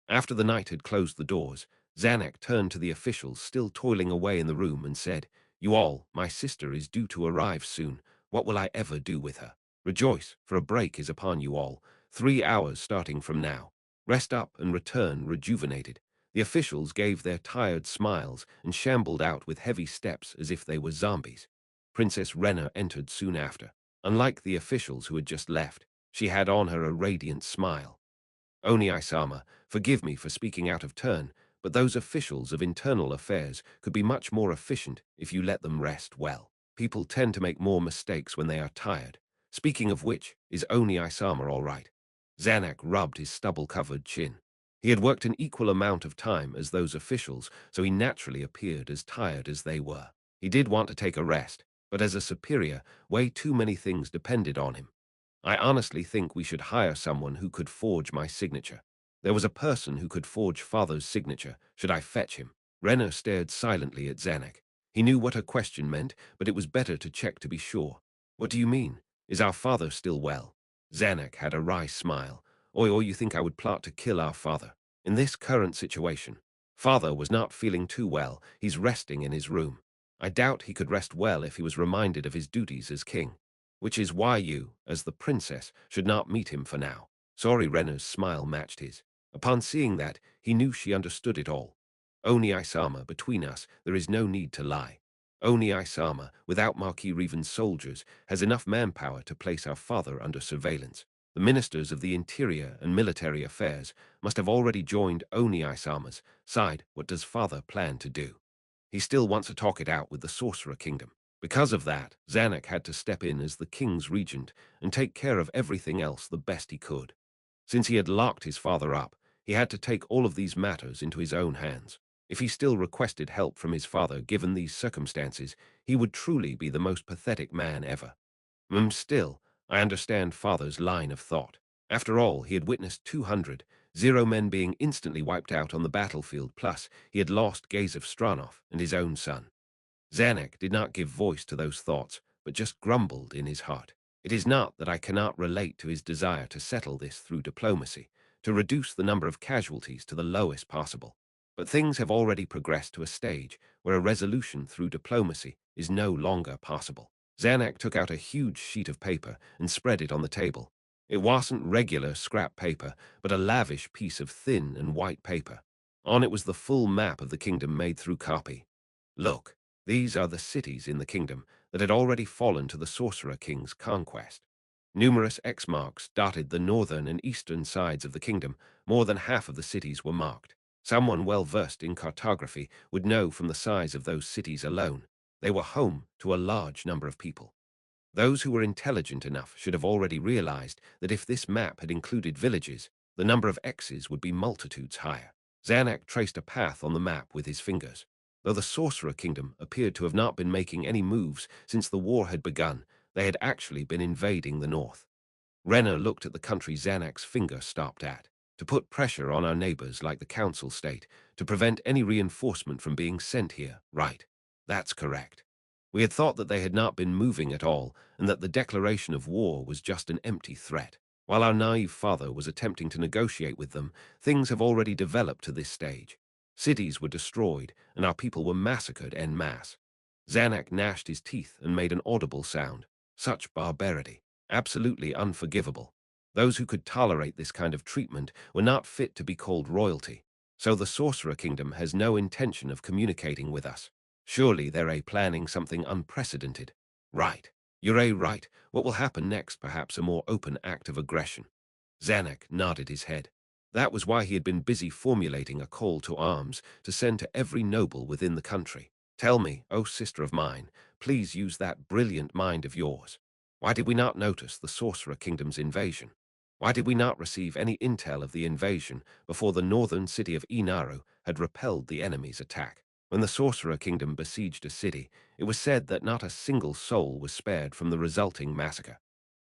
After the knight had closed the doors, Zanak turned to the officials still toiling away in the room and said, You all, my sister is due to arrive soon. What will I ever do with her? Rejoice, for a break is upon you all. 3 hours starting from now. Rest up and return rejuvenated. The officials gave their tired smiles and shambled out with heavy steps as if they were zombies. Princess Rena entered soon after. Unlike the officials who had just left, she had on her a radiant smile. Oni-sama, forgive me for speaking out of turn, but those officials of internal affairs could be much more efficient if you let them rest well. People tend to make more mistakes when they are tired. Speaking of which, is Oni-sama all right? Zanak rubbed his stubble-covered chin. He had worked an equal amount of time as those officials, so he naturally appeared as tired as they were. He did want to take a rest, but as a superior, way too many things depended on him. I honestly think we should hire someone who could forge my signature. There was a person who could forge father's signature. Should I fetch him? Renner stared silently at Zanak. He knew what her question meant, but it was better to check to be sure. What do you mean? Is our father still well? Zanak had a wry smile. Or you think I would plot to kill our father? In this current situation, father was not feeling too well. He's resting in his room. I doubt he could rest well if he was reminded of his duties as king. Which is why you, as the princess, should not meet him for now. Sorry, Renner's smile matched his. Upon seeing that, he knew she understood it all. Oni-sama, between us, there is no need to lie. Oni-sama, without Marquis Reven's soldiers, has enough manpower to place our father under surveillance. The ministers of the Interior and Military Affairs must have already joined Oni-sama's side. What does father plan to do? He still wants to talk it out with the Sorcerer Kingdom. Because of that, Zanak had to step in as the king's regent and take care of everything else the best he could. Since he had locked his father up, he had to take all of these matters into his own hands. If he still requested help from his father given these circumstances, he would truly be the most pathetic man ever. Still, I understand father's line of thought. After all, he had witnessed 200 men being instantly wiped out on the battlefield, plus he had lost Gazef Stranov and his own son. Zanak did not give voice to those thoughts, but just grumbled in his heart. It is not that I cannot relate to his desire to settle this through diplomacy, to reduce the number of casualties to the lowest possible. But things have already progressed to a stage where a resolution through diplomacy is no longer possible. Zanak took out a huge sheet of paper and spread it on the table. It wasn't regular scrap paper, but a lavish piece of thin and white paper. On it was the full map of the kingdom made through copy. Look. These are the cities in the kingdom that had already fallen to the Sorcerer King's conquest. Numerous X marks dotted the northern and eastern sides of the kingdom. More than half of the cities were marked. Someone well versed in cartography would know from the size of those cities alone. They were home to a large number of people. Those who were intelligent enough should have already realized that if this map had included villages, the number of X's would be multitudes higher. Zanak traced a path on the map with his fingers. Though the Sorcerer Kingdom appeared to have not been making any moves since the war had begun, they had actually been invading the north. Renner looked at the country Zanak's finger stopped at. To put pressure on our neighbors like the Council State, to prevent any reinforcement from being sent here, right? That's correct. We had thought that they had not been moving at all, and that the declaration of war was just an empty threat. While our naive father was attempting to negotiate with them, things have already developed to this stage. Cities were destroyed, and our people were massacred en masse. Zanak gnashed his teeth and made an audible sound. Such barbarity. Absolutely unforgivable. Those who could tolerate this kind of treatment were not fit to be called royalty. So the Sorcerer Kingdom has no intention of communicating with us. Surely they're planning something unprecedented. Right. You're right. What will happen next? Perhaps a more open act of aggression. Zanak nodded his head. That was why he had been busy formulating a call to arms to send to every noble within the country. Tell me, O sister of mine, please use that brilliant mind of yours. Why did we not notice the Sorcerer Kingdom's invasion? Why did we not receive any intel of the invasion before the northern city of Inaru had repelled the enemy's attack? When the Sorcerer Kingdom besieged a city, it was said that not a single soul was spared from the resulting massacre.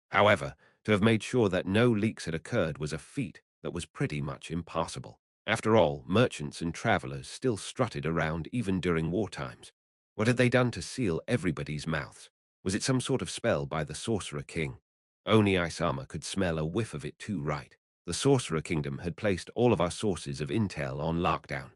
However, to have made sure that no leaks had occurred was a feat that was pretty much impossible. After all, merchants and travelers still strutted around even during war times. What had they done to seal everybody's mouths? Was it some sort of spell by the Sorcerer King? Only Isama could smell a whiff of it too right. The Sorcerer Kingdom had placed all of our sources of intel on lockdown.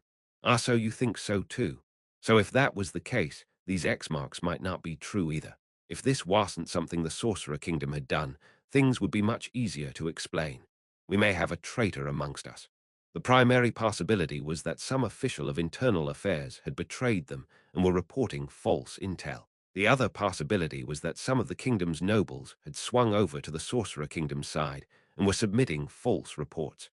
Ah, so you think so too? So if that was the case, these X marks might not be true either. If this wasn't something the Sorcerer Kingdom had done, things would be much easier to explain. We may have a traitor amongst us. The primary possibility was that some official of internal affairs had betrayed them and were reporting false intel. The other possibility was that some of the kingdom's nobles had swung over to the Sorcerer Kingdom's side and were submitting false reports.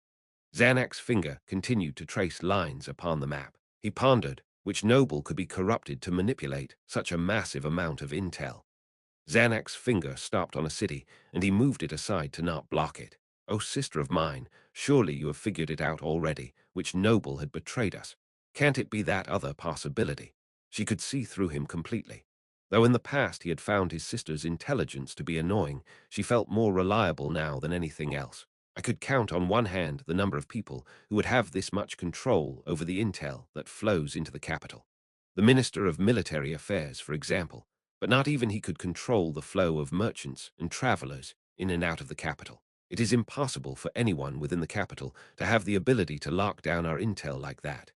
Zanak's finger continued to trace lines upon the map. He pondered which noble could be corrupted to manipulate such a massive amount of intel. Zanak's finger stopped on a city, and he moved it aside to not block it. Oh, sister of mine, surely you have figured it out already, which noble had betrayed us. Can't it be that other possibility? She could see through him completely. Though in the past he had found his sister's intelligence to be annoying, she felt more reliable now than anything else. I could count on one hand the number of people who would have this much control over the intel that flows into the capital. The Minister of Military Affairs, for example, but not even he could control the flow of merchants and travelers in and out of the capital. It is impossible for anyone within the capital to have the ability to lock down our intel like that.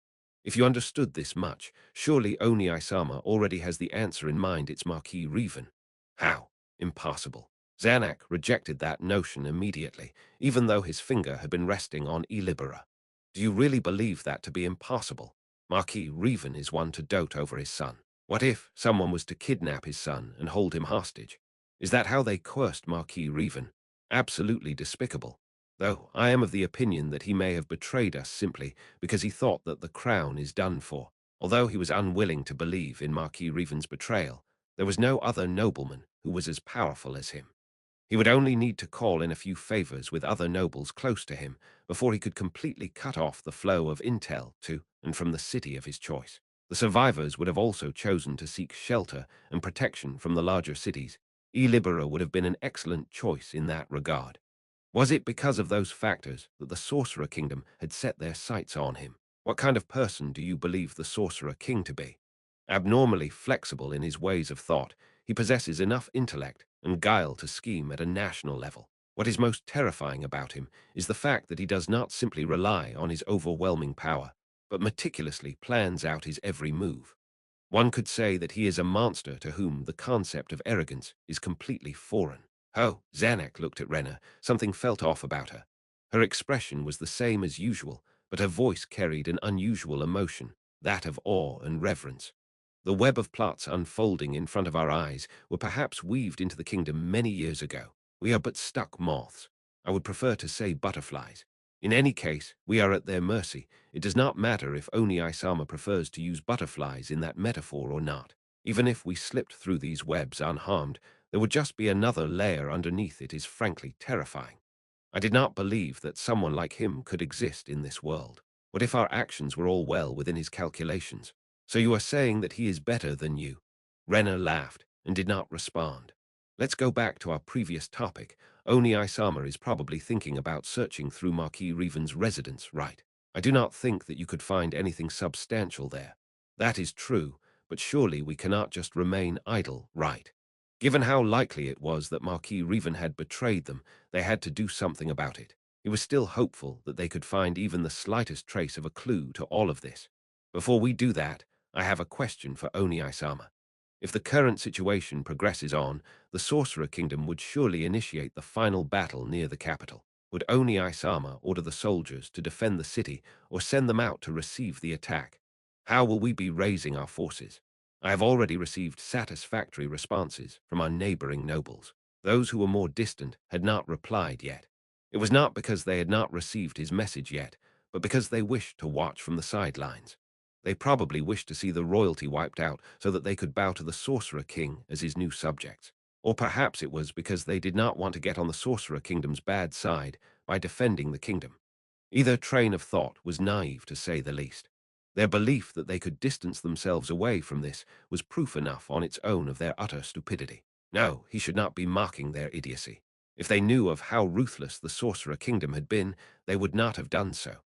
If you understood this much, surely Oni Isama already has the answer in mind. It's Marquis Reven. How? Impossible. Zanak rejected that notion immediately, even though his finger had been resting on Ilibera. Do you really believe that to be impossible? Marquis Reven is one to dote over his son. What if someone was to kidnap his son and hold him hostage? Is that how they coerced Marquis Reven? Absolutely despicable. Though I am of the opinion that he may have betrayed us simply because he thought that the crown is done for. Although he was unwilling to believe in Marquis Reven's betrayal, there was no other nobleman who was as powerful as him. He would only need to call in a few favors with other nobles close to him before he could completely cut off the flow of intel to and from the city of his choice. The survivors would have also chosen to seek shelter and protection from the larger cities. Ilibera would have been an excellent choice in that regard. Was it because of those factors that the Sorcerer Kingdom had set their sights on him? What kind of person do you believe the Sorcerer King to be? Abnormally flexible in his ways of thought, he possesses enough intellect and guile to scheme at a national level. What is most terrifying about him is the fact that he does not simply rely on his overwhelming power, but meticulously plans out his every move. One could say that he is a monster to whom the concept of arrogance is completely foreign. Oh, Zanak looked at Renna. Something felt off about her. Her expression was the same as usual, but her voice carried an unusual emotion, that of awe and reverence. The web of plots unfolding in front of our eyes were perhaps weaved into the kingdom many years ago. We are but stuck moths. I would prefer to say butterflies. In any case, we are at their mercy. It does not matter if Oni Isama prefers to use butterflies in that metaphor or not. Even if we slipped through these webs unharmed, there would just be another layer underneath. It is frankly terrifying. I did not believe that someone like him could exist in this world. What if our actions were all well within his calculations? So you are saying that he is better than you? Renner laughed and did not respond. Let's go back to our previous topic. Oni Isama is probably thinking about searching through Marquis Reven's residence, right? I do not think that you could find anything substantial there. That is true, but surely we cannot just remain idle, right? Given how likely it was that Marquis Reven had betrayed them, they had to do something about it. He was still hopeful that they could find even the slightest trace of a clue to all of this. Before we do that, I have a question for Oni Isama. If the current situation progresses on, the Sorcerer Kingdom would surely initiate the final battle near the capital. Would Oni Isama order the soldiers to defend the city or send them out to receive the attack? How will we be raising our forces? I have already received satisfactory responses from our neighboring nobles. Those who were more distant had not replied yet. It was not because they had not received his message yet, but because they wished to watch from the sidelines. They probably wished to see the royalty wiped out so that they could bow to the Sorcerer King as his new subjects. Or perhaps it was because they did not want to get on the Sorcerer Kingdom's bad side by defending the kingdom. Either train of thought was naive, to say the least. Their belief that they could distance themselves away from this was proof enough on its own of their utter stupidity. No, he should not be mocking their idiocy. If they knew of how ruthless the Sorcerer Kingdom had been, they would not have done so.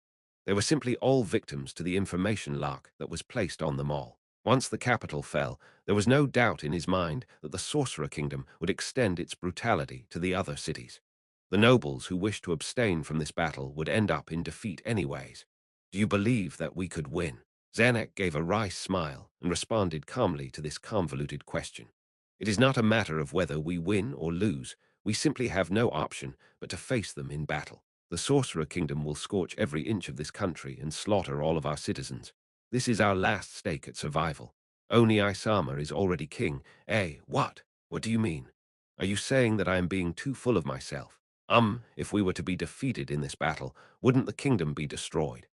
They were simply all victims to the information lock that was placed on them all. Once the capital fell, there was no doubt in his mind that the Sorcerer Kingdom would extend its brutality to the other cities. The nobles who wished to abstain from this battle would end up in defeat anyways. Do you believe that we could win? Zanuck gave a wry smile and responded calmly to this convoluted question. It is not a matter of whether we win or lose. We simply have no option but to face them in battle. The Sorcerer Kingdom will scorch every inch of this country and slaughter all of our citizens. This is our last stake at survival. Oni Isama is already king. What? What do you mean? Are you saying that I am being too full of myself? If we were to be defeated in this battle, wouldn't the kingdom be destroyed?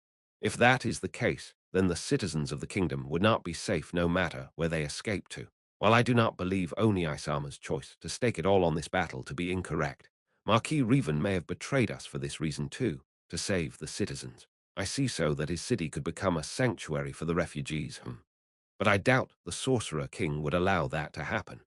If that is the case, then the citizens of the kingdom would not be safe no matter where they escape to. While I do not believe Oni Isama's choice to stake it all on this battle to be incorrect, Marquis Reven may have betrayed us for this reason too, to save the citizens. I see so that his city could become a sanctuary for the refugees. But I doubt the Sorcerer King would allow that to happen.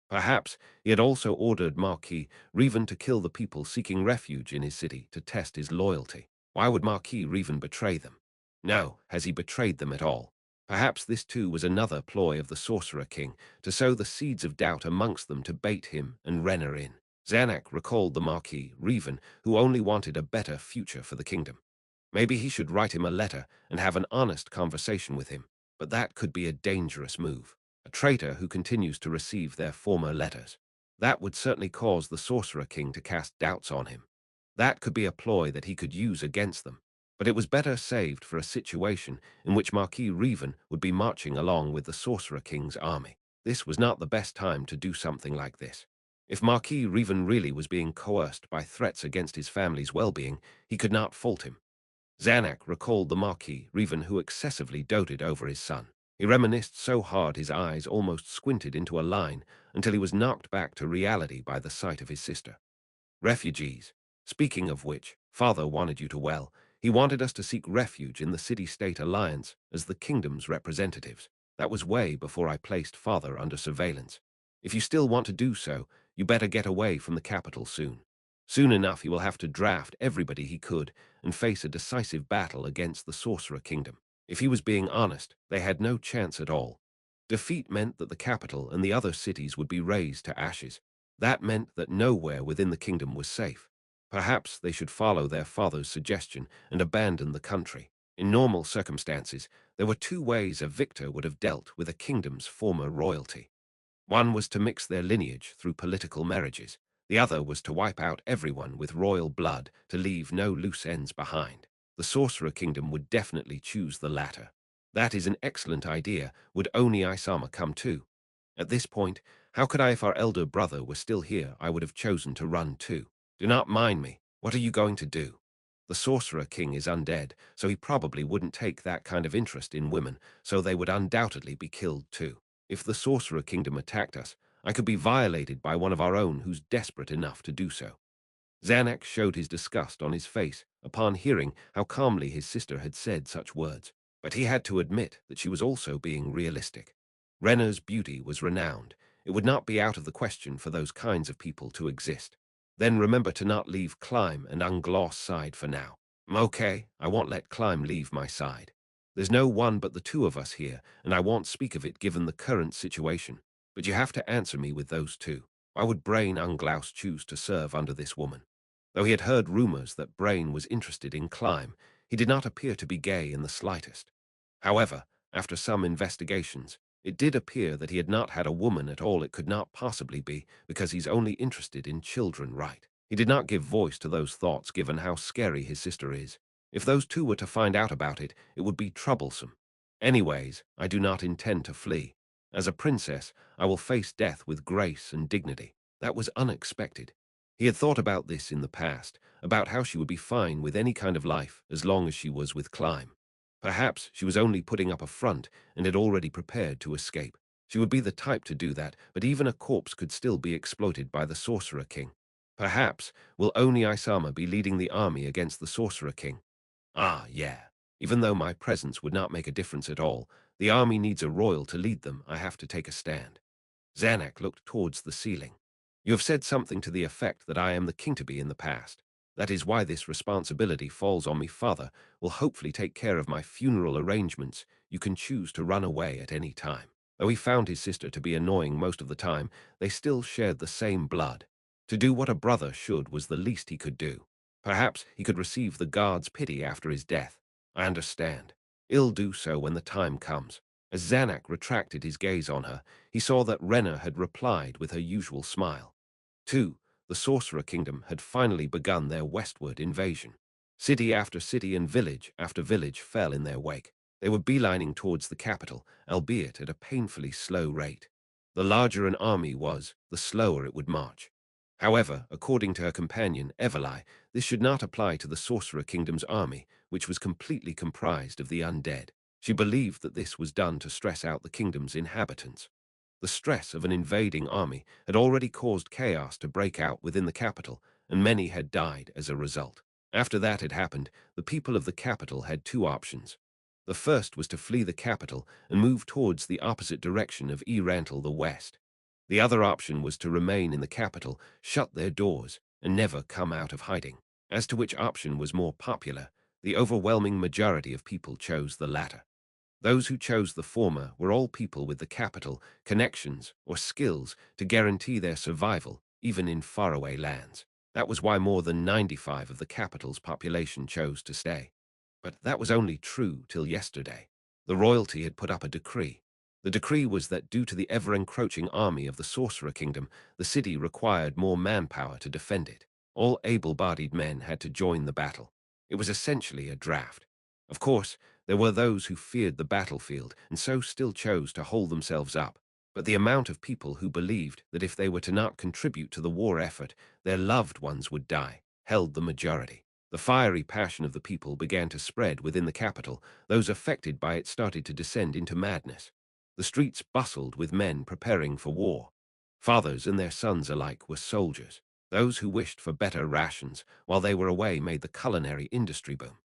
Perhaps he had also ordered Marquis Reven to kill the people seeking refuge in his city to test his loyalty. Why would Marquis Reven betray them? No, has he betrayed them at all? Perhaps this too was another ploy of the Sorcerer King to sow the seeds of doubt amongst them to bait him and Renner in. Zanuck recalled the Marquis Reven, who only wanted a better future for the kingdom. Maybe he should write him a letter and have an honest conversation with him, but that could be a dangerous move. A traitor who continues to receive their former letters. That would certainly cause the Sorcerer King to cast doubts on him. That could be a ploy that he could use against them. But it was better saved for a situation in which Marquis Reven would be marching along with the Sorcerer King's army. This was not the best time to do something like this. If Marquis Reven really was being coerced by threats against his family's well-being, he could not fault him. Zanuck recalled the Marquis Reven who excessively doted over his son. He reminisced so hard his eyes almost squinted into a line until he was knocked back to reality by the sight of his sister. Refugees. Speaking of which, Father wanted you to well. He wanted us to seek refuge in the City-State Alliance as the kingdom's representatives. That was way before I placed Father under surveillance. If you still want to do so, you better get away from the capital soon. Soon enough he will have to draft everybody he could and face a decisive battle against the Sorcerer Kingdom. If he was being honest, they had no chance at all. Defeat meant that the capital and the other cities would be razed to ashes. That meant that nowhere within the kingdom was safe. Perhaps they should follow their father's suggestion and abandon the country. In normal circumstances, there were two ways a victor would have dealt with a kingdom's former royalty. One was to mix their lineage through political marriages. The other was to wipe out everyone with royal blood to leave no loose ends behind. The Sorcerer Kingdom would definitely choose the latter. That is an excellent idea. Would Oni Isama come too? At this point, how could I, if our elder brother were still here, I would have chosen to run too. Do not mind me. What are you going to do? The Sorcerer King is undead, so he probably wouldn't take that kind of interest in women, so they would undoubtedly be killed too. If the Sorcerer Kingdom attacked us, I could be violated by one of our own who's desperate enough to do so. Xanax showed his disgust on his face upon hearing how calmly his sister had said such words, but he had to admit that she was also being realistic. Renna's beauty was renowned. It would not be out of the question for those kinds of people to exist. Then remember to not leave Climb and Ungloss side for now. Okay, I won't let Climb leave my side. There's no one but the two of us here, and I won't speak of it given the current situation. But you have to answer me with those two. Why would Brain Unglaus choose to serve under this woman? Though he had heard rumors that Brain was interested in Climb, he did not appear to be gay in the slightest. However, after some investigations, it did appear that he had not had a woman at all. It could not possibly be, because he's only interested in children, right? He did not give voice to those thoughts given how scary his sister is. If those two were to find out about it, it would be troublesome. Anyways, I do not intend to flee. As a princess, I will face death with grace and dignity. That was unexpected. He had thought about this in the past, about how she would be fine with any kind of life as long as she was with Climb. Perhaps she was only putting up a front and had already prepared to escape. She would be the type to do that, but even a corpse could still be exploited by the Sorcerer King. Perhaps will Oni Isama be leading the army against the Sorcerer King? Ah, yeah. Even though my presence would not make a difference at all, the army needs a royal to lead them. I have to take a stand. Xanac looked towards the ceiling. You have said something to the effect that I am the king to be in the past. That is why this responsibility falls on me. Father will hopefully take care of my funeral arrangements. You can choose to run away at any time. Though he found his sister to be annoying most of the time, they still shared the same blood. To do what a brother should was the least he could do. Perhaps he could receive the guard's pity after his death. I understand. He'll do so when the time comes. As Xanac retracted his gaze on her, he saw that Renna had replied with her usual smile. 2. The Sorcerer Kingdom had finally begun their westward invasion. City after city and village after village fell in their wake. They were beelining towards the capital, albeit at a painfully slow rate. The larger an army was, the slower it would march. However, according to her companion, Everlai, this should not apply to the Sorcerer Kingdom's army, which was completely comprised of the undead. She believed that this was done to stress out the kingdom's inhabitants. The stress of an invading army had already caused chaos to break out within the capital, and many had died as a result. After that had happened, the people of the capital had two options. The first was to flee the capital and move towards the opposite direction of Erantal the west. The other option was to remain in the capital, shut their doors, and never come out of hiding. As to which option was more popular, the overwhelming majority of people chose the latter. Those who chose the former were all people with the capital, connections, or skills to guarantee their survival, even in faraway lands. That was why more than 95% of the capital's population chose to stay. But that was only true till yesterday. The royalty had put up a decree. The decree was that due to the ever-encroaching army of the Sorcerer Kingdom, the city required more manpower to defend it. All able-bodied men had to join the battle. It was essentially a draft. Of course, there were those who feared the battlefield and so still chose to hold themselves up. But the amount of people who believed that if they were to not contribute to the war effort, their loved ones would die, held the majority. The fiery passion of the people began to spread within the capital. Those affected by it started to descend into madness. The streets bustled with men preparing for war. Fathers and their sons alike were soldiers. Those who wished for better rations while they were away made the culinary industry boom.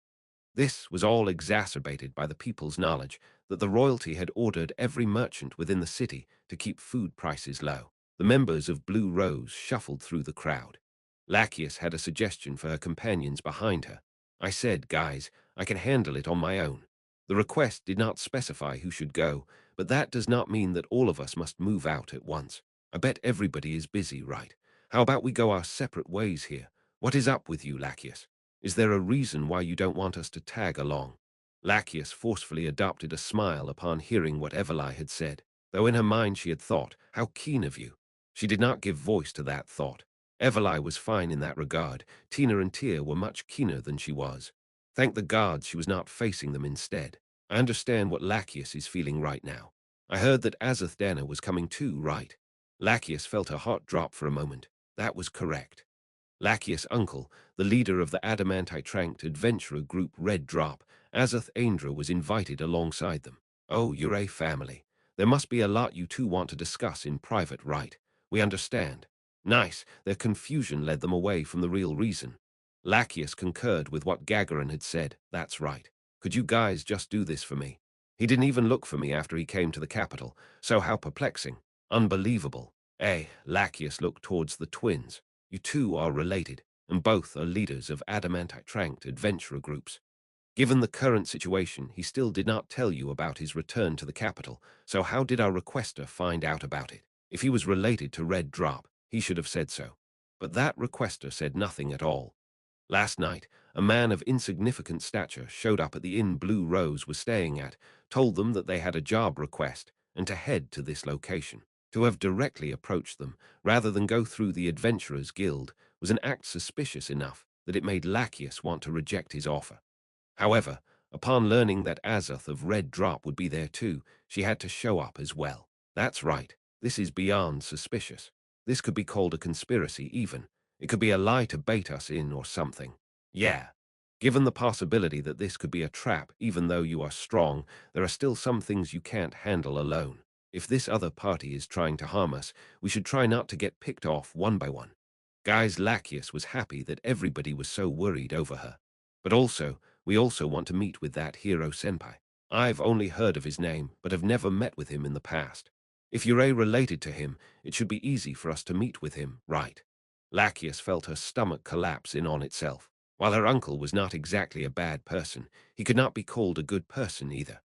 This was all exacerbated by the people's knowledge that the royalty had ordered every merchant within the city to keep food prices low. The members of Blue Rose shuffled through the crowd. Lachius had a suggestion for her companions behind her. I said, guys, I can handle it on my own. The request did not specify who should go, but that does not mean that all of us must move out at once. I bet everybody is busy, right? How about we go our separate ways here? What is up with you, Lachius? Is there a reason why you don't want us to tag along? Lachius forcefully adopted a smile upon hearing what Everlai had said, though in her mind she had thought, how keen of you. She did not give voice to that thought. Everlai was fine in that regard. Tina and Tyr were much keener than she was. Thank the gods she was not facing them instead. I understand what Lachius is feeling right now. I heard that Azoth Dana was coming too, right? Lachius felt her heart drop for a moment. That was correct. Lachius' uncle, the leader of the Adamantite-tranked adventurer group Red Drop, Azoth Aindra, was invited alongside them. Oh, you're a family. There must be a lot you two want to discuss in private, right? We understand. Nice. Their confusion led them away from the real reason. Lachius concurred with what Gagarin had said. That's right. Could you guys just do this for me? He didn't even look for me after he came to the capital, so how perplexing. Unbelievable. Lachius looked towards the twins. You two are related, and both are leaders of adamantite tranked adventurer groups. Given the current situation, he still did not tell you about his return to the capital, so how did our requester find out about it? If he was related to Red Drop, he should have said so. But that requester said nothing at all. Last night, a man of insignificant stature showed up at the inn Blue Rose was staying at, told them that they had a job request, and to head to this location. To have directly approached them, rather than go through the Adventurers Guild, was an act suspicious enough that it made Lachius want to reject his offer. However, upon learning that Azoth of Red Drop would be there too, she had to show up as well. That's right, this is beyond suspicious. This could be called a conspiracy even. It could be a lie to bait us in or something. Yeah. Given the possibility that this could be a trap, even though you are strong, there are still some things you can't handle alone. If this other party is trying to harm us, we should try not to get picked off one by one. Guys, Lachius was happy that everybody was so worried over her. But we also want to meet with that hero senpai. I've only heard of his name, but have never met with him in the past. If you're related to him, it should be easy for us to meet with him, right? Lachius felt her stomach collapse in on itself. While her uncle was not exactly a bad person, he could not be called a good person either.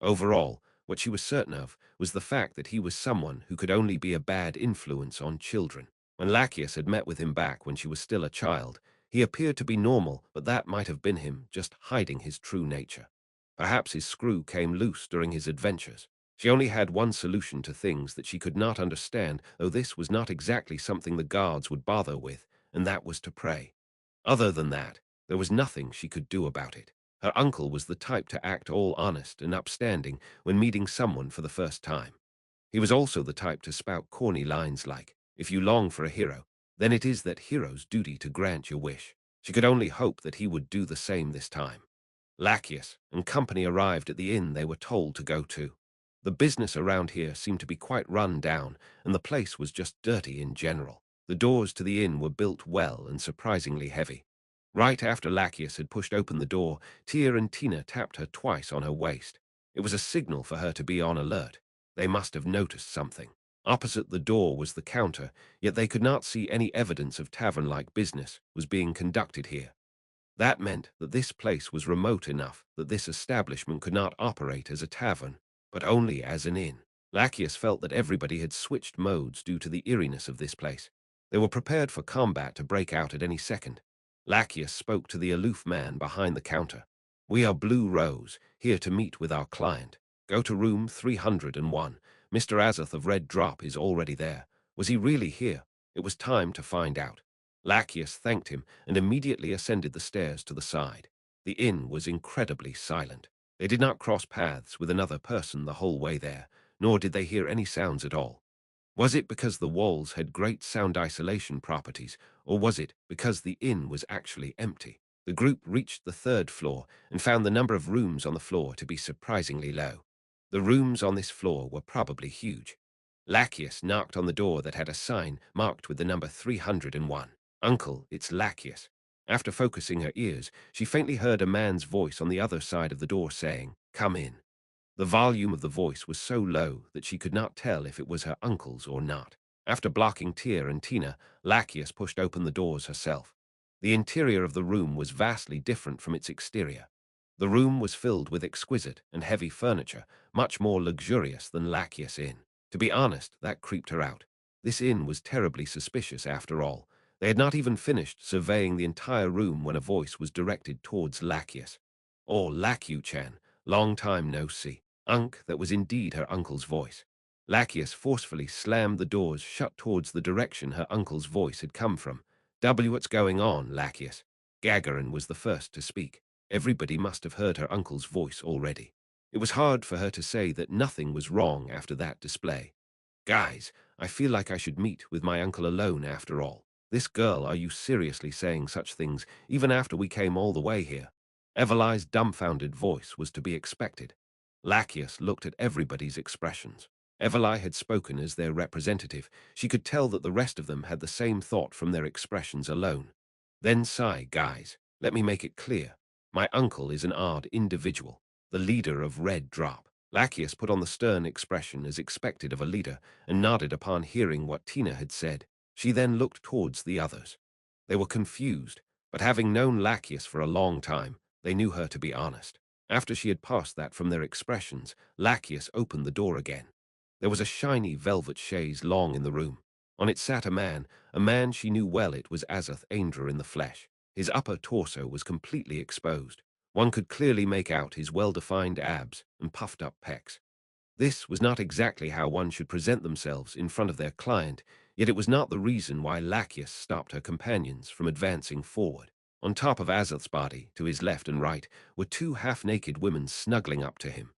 Overall, what she was certain of was the fact that he was someone who could only be a bad influence on children. When Lachius had met with him back when she was still a child, he appeared to be normal, but that might have been him just hiding his true nature. Perhaps his screw came loose during his adventures. She only had one solution to things that she could not understand, though this was not exactly something the guards would bother with, and that was to pray. Other than that, there was nothing she could do about it. Her uncle was the type to act all honest and upstanding when meeting someone for the first time. He was also the type to spout corny lines like, "If you long for a hero, then it is that hero's duty to grant your wish." She could only hope that he would do the same this time. Lachius and company arrived at the inn they were told to go to. The business around here seemed to be quite run down, and the place was just dirty in general. The doors to the inn were built well and surprisingly heavy. Right after Lachius had pushed open the door, Tia and Tina tapped her twice on her waist. It was a signal for her to be on alert. They must have noticed something. Opposite the door was the counter, yet they could not see any evidence of tavern-like business was being conducted here. That meant that this place was remote enough that this establishment could not operate as a tavern, but only as an inn. Lachius felt that everybody had switched modes due to the eeriness of this place. They were prepared for combat to break out at any second. Lachius spoke to the aloof man behind the counter. "We are Blue Rose, here to meet with our client. Go to room 301. Mr. Azoth of Red Drop is already there. Was he really here? It was time to find out." Lachius thanked him and immediately ascended the stairs to the side. The inn was incredibly silent. They did not cross paths with another person the whole way there, nor did they hear any sounds at all. Was it because the walls had great sound isolation properties, or was it because the inn was actually empty? The group reached the third floor and found the number of rooms on the floor to be surprisingly low. The rooms on this floor were probably huge. Lachius knocked on the door that had a sign marked with the number 301. "Uncle, it's Lachius." After focusing her ears, she faintly heard a man's voice on the other side of the door saying, "Come in." The volume of the voice was so low that she could not tell if it was her uncle's or not. After blocking Tia and Tina, Lachius pushed open the doors herself. The interior of the room was vastly different from its exterior. The room was filled with exquisite and heavy furniture, much more luxurious than Lachius Inn. To be honest, that creeped her out. This inn was terribly suspicious after all. They had not even finished surveying the entire room when a voice was directed towards Lachius. "Oh, Lachiu-chan, long time no see." That was indeed her uncle's voice. Lachius forcefully slammed the doors shut towards the direction her uncle's voice had come from. What's going on, Lachius?" Gagarin was the first to speak. Everybody must have heard her uncle's voice already. It was hard for her to say that nothing was wrong after that display. "Guys, I feel like I should meet with my uncle alone after all. This girl, are you seriously saying such things, even after we came all the way here?" Evelai's dumbfounded voice was to be expected. Lachius looked at everybody's expressions. Everlai had spoken as their representative. She could tell that the rest of them had the same thought from their expressions alone. Then sigh, guys. Let me make it clear. My uncle is an odd individual, the leader of Red Drop. Lachius put on the stern expression as expected of a leader and nodded upon hearing what Tina had said. She then looked towards the others. They were confused, but having known Lachius for a long time, they knew her to be honest. After she had passed that from their expressions, Lachius opened the door again. There was a shiny velvet chaise long in the room. On it sat a man she knew well. It was Ainz in the flesh. His upper torso was completely exposed. One could clearly make out his well-defined abs and puffed-up pecs. This was not exactly how one should present themselves in front of their client, yet it was not the reason why Lachius stopped her companions from advancing forward. On top of Azeth's body, to his left and right, were two half-naked women snuggling up to him.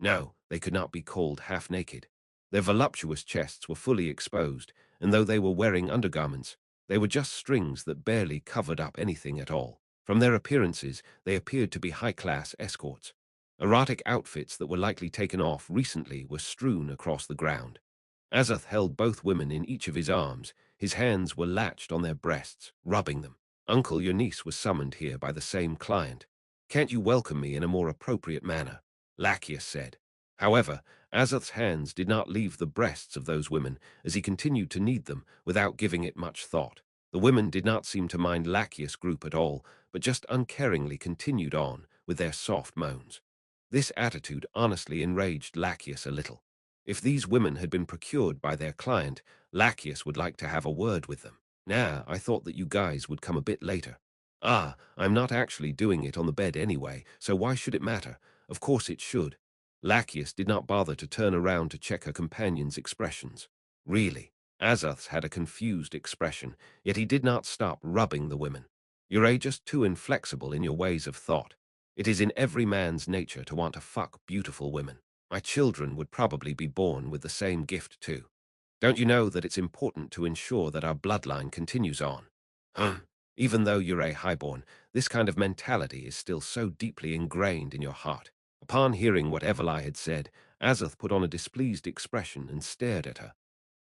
No, they could not be called half-naked. Their voluptuous chests were fully exposed, and though they were wearing undergarments, they were just strings that barely covered up anything at all. From their appearances, they appeared to be high-class escorts. Erotic outfits that were likely taken off recently were strewn across the ground. Azeth held both women in each of his arms. His hands were latched on their breasts, rubbing them. Uncle, your niece was summoned here by the same client. Can't you welcome me in a more appropriate manner? Lachius said. However, Azeth's hands did not leave the breasts of those women as he continued to knead them without giving it much thought. The women did not seem to mind Lachius' group at all, but just uncaringly continued on with their soft moans. This attitude honestly enraged Lachius a little. If these women had been procured by their client, Lachius would like to have a word with them. Nah, I thought that you guys would come a bit later. Ah, I'm not actually doing it on the bed anyway, so why should it matter? Of course it should. Lachius did not bother to turn around to check her companion's expressions. Really, Azeth's had a confused expression, yet he did not stop rubbing the women. You're just too inflexible in your ways of thought. It is in every man's nature to want to fuck beautiful women. My children would probably be born with the same gift too. Don't you know that it's important to ensure that our bloodline continues on? Even though you're a highborn, this kind of mentality is still so deeply ingrained in your heart. Upon hearing what Everlai had said, Azeth put on a displeased expression and stared at her.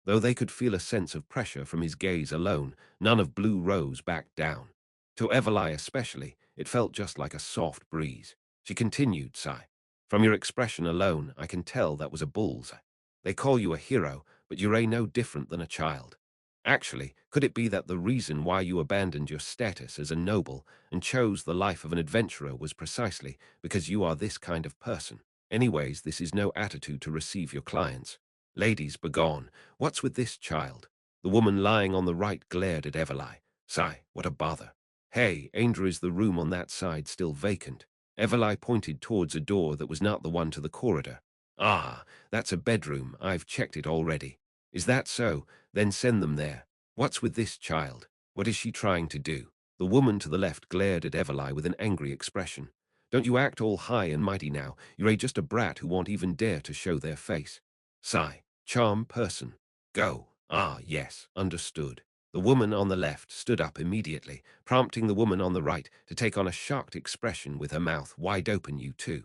Though they could feel a sense of pressure from his gaze alone, none of Blue Rose backed down. To Everlai especially, it felt just like a soft breeze. She continued, sigh. From your expression alone, I can tell that was a bullseye. They call you a hero, but you're no different than a child. Actually, could it be that the reason why you abandoned your status as a noble and chose the life of an adventurer was precisely because you are this kind of person? Anyways, this is no attitude to receive your clients. Ladies, begone. What's with this child? The woman lying on the right glared at Everlai. Sigh, what a bother. Hey, Ainz, is the room on that side still vacant? Everlai pointed towards a door that was not the one to the corridor. Ah, that's a bedroom. I've checked it already. Is that so? Then send them there. What's with this child? What is she trying to do? The woman to the left glared at Everlai with an angry expression. Don't you act all high and mighty now. You're just a brat who won't even dare to show their face. Sigh. Charm person. Go. Ah, yes, understood. The woman on the left stood up immediately, prompting the woman on the right to take on a shocked expression with her mouth wide open. You too.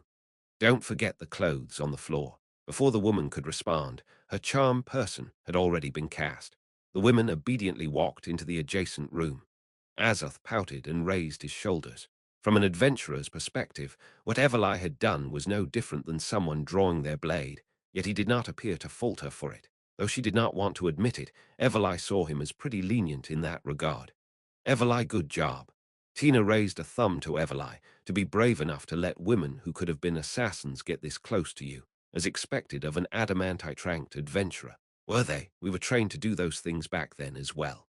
Don't forget the clothes on the floor. Before the woman could respond, her charm person had already been cast. The women obediently walked into the adjacent room. Azeth pouted and raised his shoulders. From an adventurer's perspective, what Everlai had done was no different than someone drawing their blade, yet he did not appear to fault her for it. Though she did not want to admit it, Everlai saw him as pretty lenient in that regard. Everlai, good job. Tina raised a thumb to Everlai to be brave enough to let women who could have been assassins get this close to you, as expected of an adamantite-ranked adventurer. Were they? We were trained to do those things back then as well.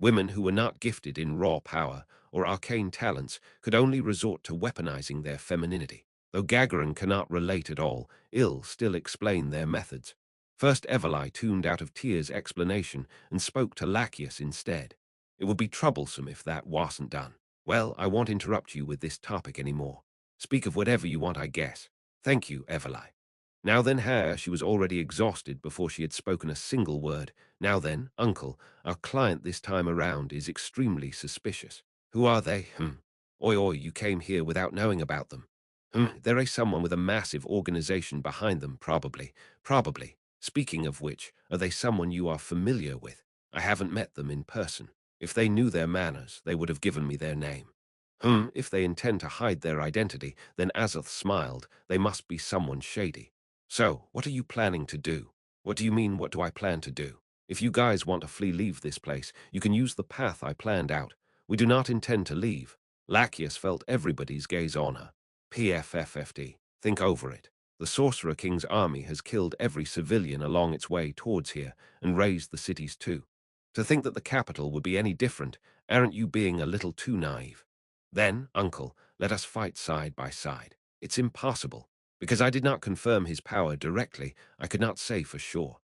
Women who were not gifted in raw power or arcane talents could only resort to weaponizing their femininity. Though Gagarin cannot relate at all, Ill still explained their methods. First Everlai tuned out of Tyr's explanation and spoke to Lachius instead. It would be troublesome if that wasn't done. Well, I won't interrupt you with this topic anymore. Speak of whatever you want, I guess. Thank you, Everlai. Now then, she was already exhausted before she had spoken a single word. Now then, uncle, our client this time around is extremely suspicious. Who are they? Oi, you came here without knowing about them. There is someone with a massive organization behind them, probably. Probably. Speaking of which, are they someone you are familiar with? I haven't met them in person. If they knew their manners, they would have given me their name. If they intend to hide their identity, then Azoth smiled. They must be someone shady. So, what are you planning to do? What do you mean, what do I plan to do? If you guys want to leave this place, you can use the path I planned out. We do not intend to leave. Lachius felt everybody's gaze on her. PFFFD. Think over it. The Sorcerer King's army has killed every civilian along its way towards here and razed the cities too. To think that the capital would be any different, aren't you being a little too naive? Then, uncle, let us fight side by side. It's impossible. Because I did not confirm his power directly, I could not say for sure.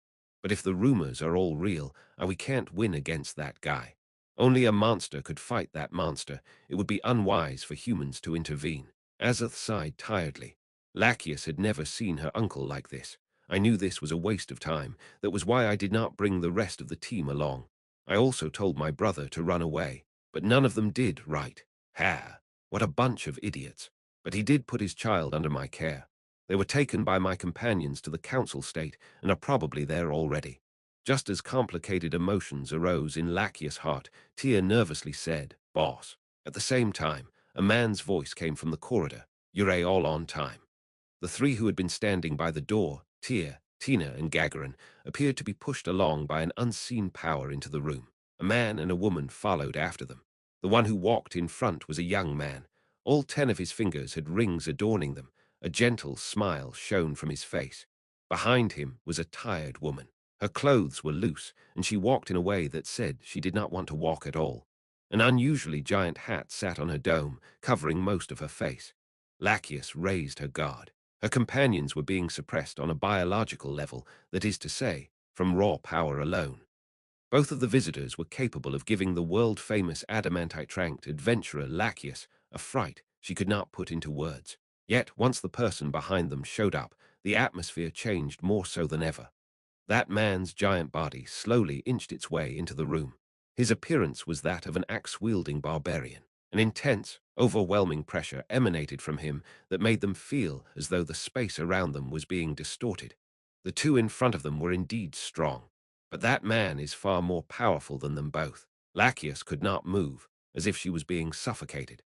But if the rumors are all real, we can't win against that guy. Only a monster could fight that monster. It would be unwise for humans to intervene. Azoth sighed tiredly. Lachius had never seen her uncle like this. I knew this was a waste of time. That was why I did not bring the rest of the team along. I also told my brother to run away, but none of them did, right? Ha! What a bunch of idiots. But he did put his child under my care. They were taken by my companions to the council state and are probably there already. Just as complicated emotions arose in Lachius' heart, Tia nervously said, "Boss." At the same time, a man's voice came from the corridor. "You're all on time." The three who had been standing by the door, Tia, Tina, and Gagarin, appeared to be pushed along by an unseen power into the room. A man and a woman followed after them. The one who walked in front was a young man. All 10 of his fingers had rings adorning them. A gentle smile shone from his face. Behind him was a tired woman. Her clothes were loose, and she walked in a way that said she did not want to walk at all. An unusually giant hat sat on her dome, covering most of her face. Lachius raised her guard. Her companions were being suppressed on a biological level, that is to say, from raw power alone. Both of the visitors were capable of giving the world-famous adamantite-tranked adventurer Lachius a fright she could not put into words. Yet, once the person behind them showed up, the atmosphere changed more so than ever. That man's giant body slowly inched its way into the room. His appearance was that of an axe-wielding barbarian. An intense, overwhelming pressure emanated from him that made them feel as though the space around them was being distorted. The two in front of them were indeed strong, but that man is far more powerful than them both. Lachius could not move, as if she was being suffocated.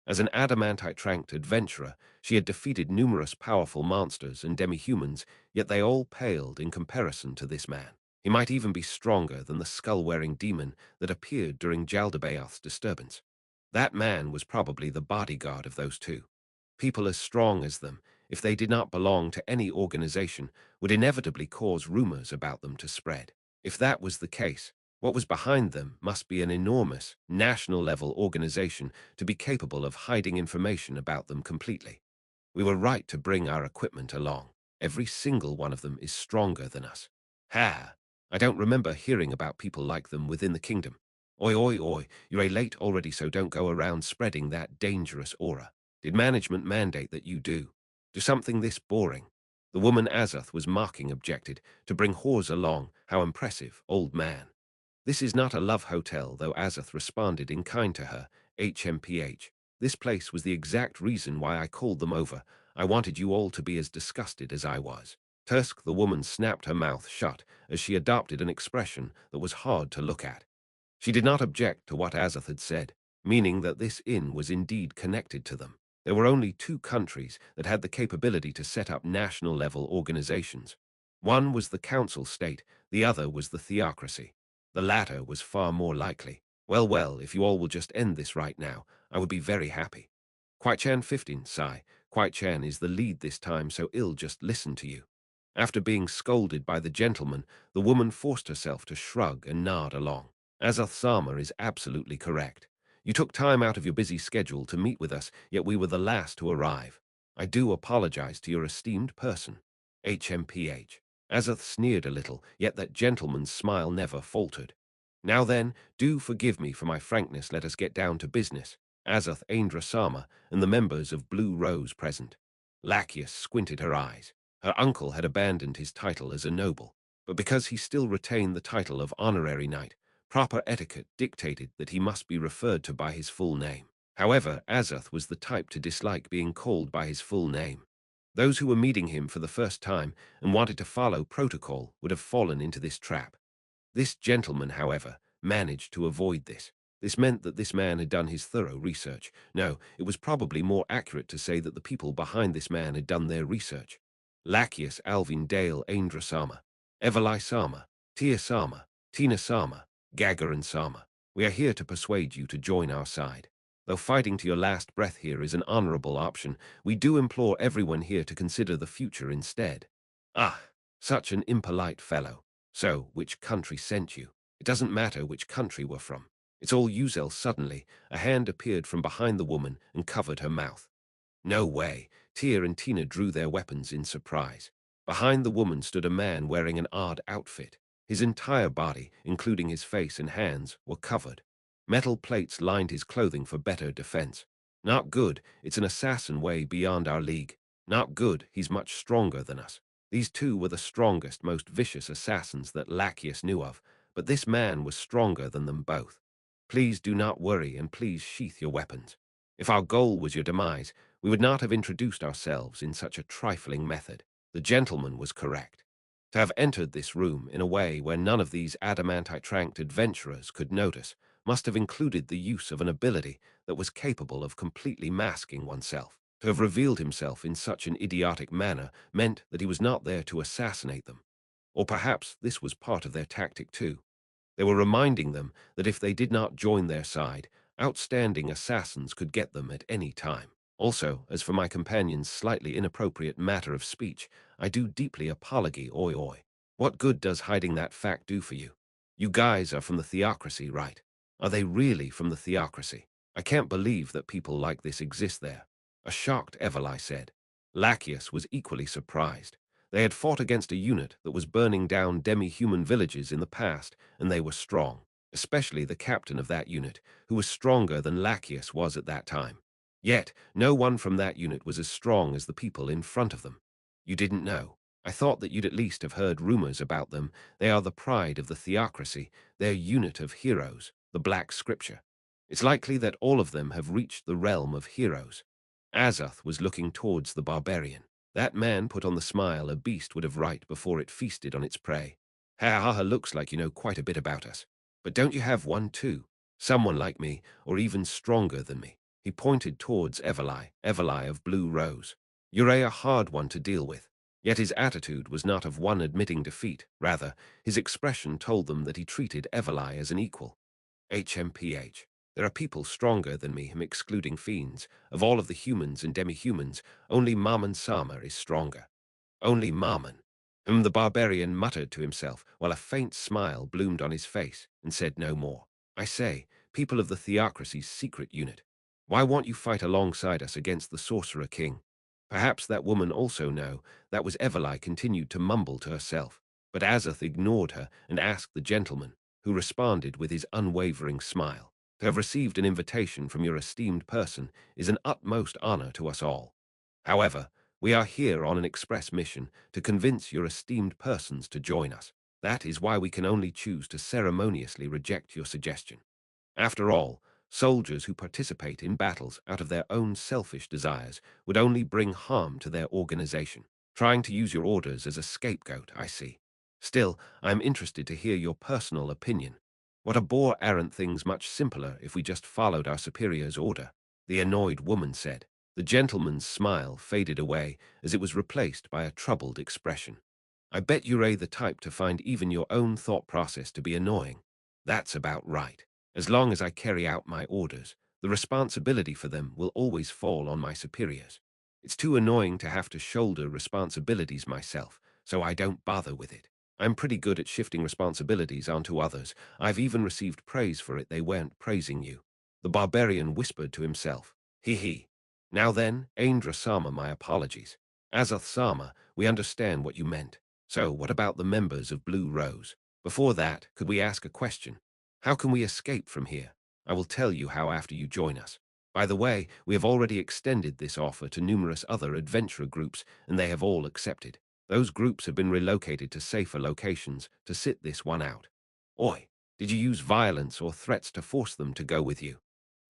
As an adamantite-tranked adventurer, she had defeated numerous powerful monsters and demi-humans, yet they all paled in comparison to this man. He might even be stronger than the skull-wearing demon that appeared during Jaldabaoth's disturbance. That man was probably the bodyguard of those two. People as strong as them, if they did not belong to any organization, would inevitably cause rumors about them to spread. If that was the case, what was behind them must be an enormous, national-level organization to be capable of hiding information about them completely. We were right to bring our equipment along. Every single one of them is stronger than us. Ha! I don't remember hearing about people like them within the kingdom. Oi, oi, oi, you're late already, so don't go around spreading that dangerous aura. Did management mandate that you do? Do something this boring? The woman Azoth was mocking objected. To bring whores along, how impressive, old man. This is not a love hotel, though Azoth responded in kind to her, HMPH. This place was the exact reason why I called them over. I wanted you all to be as disgusted as I was. Tusk, the woman, snapped her mouth shut as she adopted an expression that was hard to look at. She did not object to what Azoth had said, meaning that this inn was indeed connected to them. There were only 2 countries that had the capability to set up national-level organizations. One was the council state, the other was the theocracy. The latter was far more likely. Well, if you all will just end this right now, I would be very happy. Kwai-chan 15, sigh. Kwai-chan is the lead this time, so I'll just listen to you. After being scolded by the gentleman, the woman forced herself to shrug and nod along. Azoth Sama is absolutely correct. You took time out of your busy schedule to meet with us, yet we were the last to arrive. I do apologize to your esteemed person. HMPH. Azoth sneered a little, yet that gentleman's smile never faltered. Now then, do forgive me for my frankness. Let us get down to business. Azoth Ainz Sama and the members of Blue Rose present. Lachius squinted her eyes. Her uncle had abandoned his title as a noble, but because he still retained the title of honorary knight, proper etiquette dictated that he must be referred to by his full name. However, Azoth was the type to dislike being called by his full name. Those who were meeting him for the first time and wanted to follow protocol would have fallen into this trap. This gentleman, however, managed to avoid this. This meant that this man had done his thorough research. No, it was probably more accurate to say that the people behind this man had done their research. Lachius Alvin Dale Aindra Sama, Everli Sama, Tia Sama, Tina Sama, Gagarin Sama. We are here to persuade you to join our side. Though fighting to your last breath here is an honorable option, we do implore everyone here to consider the future instead. Ah, such an impolite fellow. So, which country sent you? It doesn't matter which country we're from. It's all Uzel. Suddenly, a hand appeared from behind the woman and covered her mouth. No way. Tia and Tina drew their weapons in surprise. Behind the woman stood a man wearing an odd outfit. His entire body, including his face and hands, were covered. Metal plates lined his clothing for better defense. Not good. It's an assassin way beyond our league. Not good. He's much stronger than us. These two were the strongest, most vicious assassins that Lachius knew of, but this man was stronger than them both. Please do not worry, and please sheath your weapons. If our goal was your demise, we would not have introduced ourselves in such a trifling method. The gentleman was correct. To have entered this room in a way where none of these adamantite-tranked adventurers could notice must have included the use of an ability that was capable of completely masking oneself. To have revealed himself in such an idiotic manner meant that he was not there to assassinate them. Or perhaps this was part of their tactic too. They were reminding them that if they did not join their side, outstanding assassins could get them at any time. Also, as for my companion's slightly inappropriate matter of speech, I do deeply apology, oi oi. What good does hiding that fact do for you? You guys are from the theocracy, right? Are they really from the theocracy? I can't believe that people like this exist there. A shocked Everli said. Lachius was equally surprised. They had fought against a unit that was burning down demi-human villages in the past, and they were strong, especially the captain of that unit, who was stronger than Lachius was at that time. Yet, no one from that unit was as strong as the people in front of them. You didn't know. I thought that you'd at least have heard rumors about them. They are the pride of the theocracy, their unit of heroes, the Black Scripture. It's likely that all of them have reached the realm of heroes. Azoth was looking towards the barbarian. That man put on the smile a beast would have right before it feasted on its prey. Ha ha ha, looks like you know quite a bit about us. But don't you have one too? Someone like me, or even stronger than me. He pointed towards Everli of Blue Rose. You're a hard one to deal with. Yet his attitude was not of one admitting defeat. Rather, his expression told them that he treated Everli as an equal. HMPH. There are people stronger than me, him excluding fiends. Of all of the humans and demi-humans, only Maman Sama is stronger. Only Maman. Whom the barbarian muttered to himself, while a faint smile bloomed on his face, and said no more. I say, people of the theocracy's secret unit, why won't you fight alongside us against the Sorcerer King? Perhaps that woman also know. That was Everli continued to mumble to herself, but Azoth ignored her and asked the gentleman, who responded with his unwavering smile. To have received an invitation from your esteemed person is an utmost honor to us all. However, we are here on an express mission to convince your esteemed persons to join us. That is why we can only choose to ceremoniously reject your suggestion. After all, soldiers who participate in battles out of their own selfish desires would only bring harm to their organization. Trying to use your orders as a scapegoat, I see. Still, I am interested to hear your personal opinion. What a bore, aren't things much simpler if we just followed our superior's order? The annoyed woman said. The gentleman's smile faded away as it was replaced by a troubled expression. I bet you're the type to find even your own thought process to be annoying. That's about right. As long as I carry out my orders, the responsibility for them will always fall on my superiors. It's too annoying to have to shoulder responsibilities myself, so I don't bother with it. I'm pretty good at shifting responsibilities onto others. I've even received praise for it. They weren't praising you. The barbarian whispered to himself. He he. Now then, Aindra Sama, my apologies. Azoth Sama, we understand what you meant. So, what about the members of Blue Rose? Before that, could we ask a question? How can we escape from here? I will tell you how after you join us. By the way, we have already extended this offer to numerous other adventurer groups, and they have all accepted. Those groups have been relocated to safer locations to sit this one out. Oi, did you use violence or threats to force them to go with you?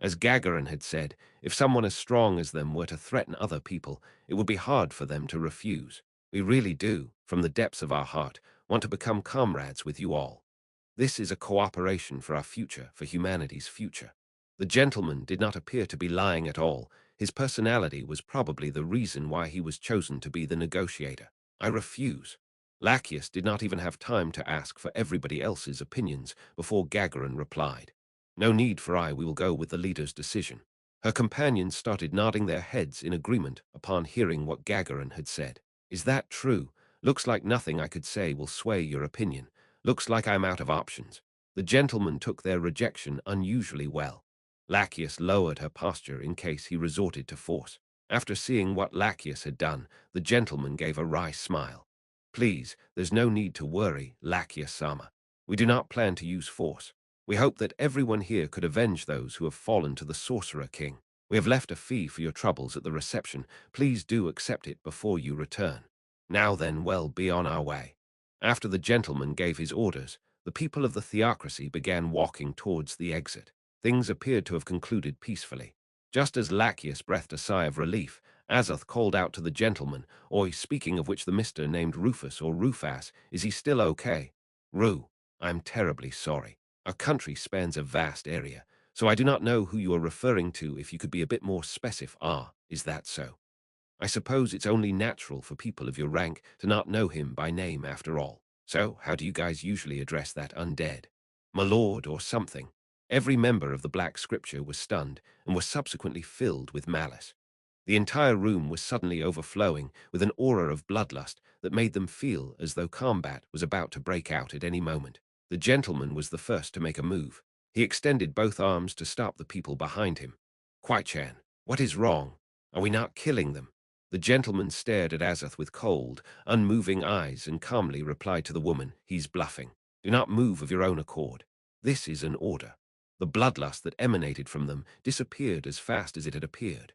As Gagarin had said, if someone as strong as them were to threaten other people, it would be hard for them to refuse. We really do, from the depths of our heart, want to become comrades with you all. This is a cooperation for our future, for humanity's future. The gentleman did not appear to be lying at all. His personality was probably the reason why he was chosen to be the negotiator. I refuse. Lachius did not even have time to ask for everybody else's opinions before Gagarin replied. No need for we will go with the leader's decision. Her companions started nodding their heads in agreement upon hearing what Gagarin had said. Is that true? Looks like nothing I could say will sway your opinion. Looks like I'm out of options. The gentleman took their rejection unusually well. Lachius lowered her posture in case he resorted to force. After seeing what Lachius had done, the gentleman gave a wry smile. Please, there's no need to worry, Lachius-sama. We do not plan to use force. We hope that everyone here could avenge those who have fallen to the Sorcerer King. We have left a fee for your troubles at the reception. Please do accept it before you return. Now then, well, be on our way. After the gentleman gave his orders, the people of the theocracy began walking towards the exit. Things appeared to have concluded peacefully. Just as Lachius breathed a sigh of relief, Azoth called out to the gentleman, "Oi, speaking of which, the mister named Rufus or Rufas, is he still okay?" "Ru, I'm terribly sorry. Our country spans a vast area, so I do not know who you are referring to. If you could be a bit more specific." Is that so? I suppose it's only natural for people of your rank to not know him by name after all. So, how do you guys usually address that undead? My lord or something? Every member of the Black Scripture was stunned and was subsequently filled with malice. The entire room was suddenly overflowing with an aura of bloodlust that made them feel as though combat was about to break out at any moment. The gentleman was the first to make a move. He extended both arms to stop the people behind him. "Kwai-chan, what is wrong? Are we not killing them?" The gentleman stared at Azoth with cold, unmoving eyes and calmly replied to the woman, "He's bluffing. Do not move of your own accord. This is an order." The bloodlust that emanated from them disappeared as fast as it had appeared.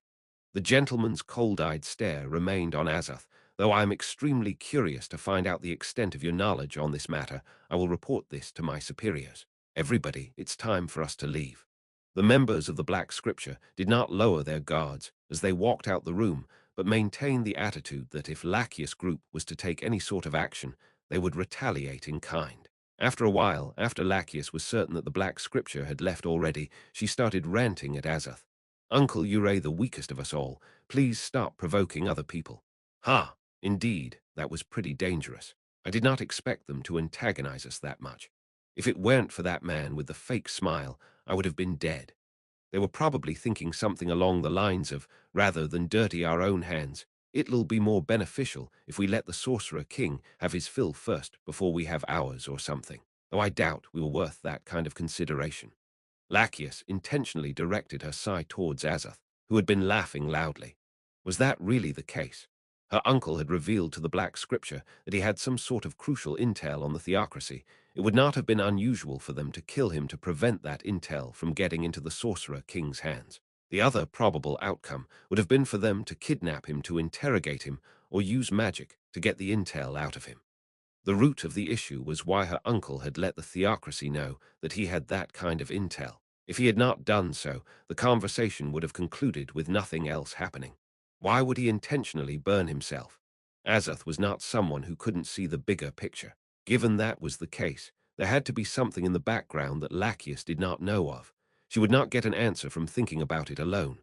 The gentleman's cold-eyed stare remained on Azoth. "Though I am extremely curious to find out the extent of your knowledge on this matter, I will report this to my superiors. Everybody, it's time for us to leave." The members of the Black Scripture did not lower their guards as they walked out the room, but maintained the attitude that if Lachius' group was to take any sort of action, they would retaliate in kind. After a while, after Lachius was certain that the Black Scripture had left already, she started ranting at Azoth. "Uncle Ure, the weakest of us all, please stop provoking other people." "Ha, indeed, that was pretty dangerous. I did not expect them to antagonize us that much. If it weren't for that man with the fake smile, I would have been dead." They were probably thinking something along the lines of, "Rather than dirty our own hands, it'll be more beneficial if we let the Sorcerer King have his fill first before we have ours or something." Though I doubt we were worth that kind of consideration. Lachius intentionally directed her sigh towards Azoth, who had been laughing loudly. Was that really the case? Her uncle had revealed to the Black Scripture that he had some sort of crucial intel on the theocracy. It would not have been unusual for them to kill him to prevent that intel from getting into the Sorcerer King's hands. The other probable outcome would have been for them to kidnap him to interrogate him or use magic to get the intel out of him. The root of the issue was why her uncle had let the theocracy know that he had that kind of intel. If he had not done so, the conversation would have concluded with nothing else happening. Why would he intentionally burn himself? Azoth was not someone who couldn't see the bigger picture. Given that was the case, there had to be something in the background that Lachius did not know of. She would not get an answer from thinking about it alone.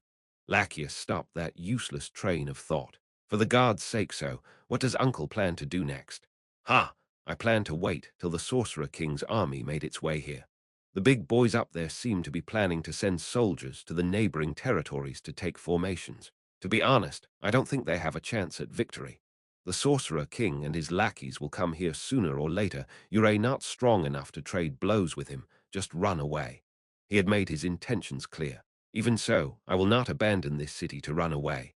Lachius stopped that useless train of thought. For the gods' sake, so, what does Uncle plan to do next? "Ha! I plan to wait till the Sorcerer King's army made its way here. The big boys up there seem to be planning to send soldiers to the neighboring territories to take formations. To be honest, I don't think they have a chance at victory. The Sorcerer King and his lackeys will come here sooner or later. You're not strong enough to trade blows with him. Just run away." He had made his intentions clear. "Even so, I will not abandon this city to run away.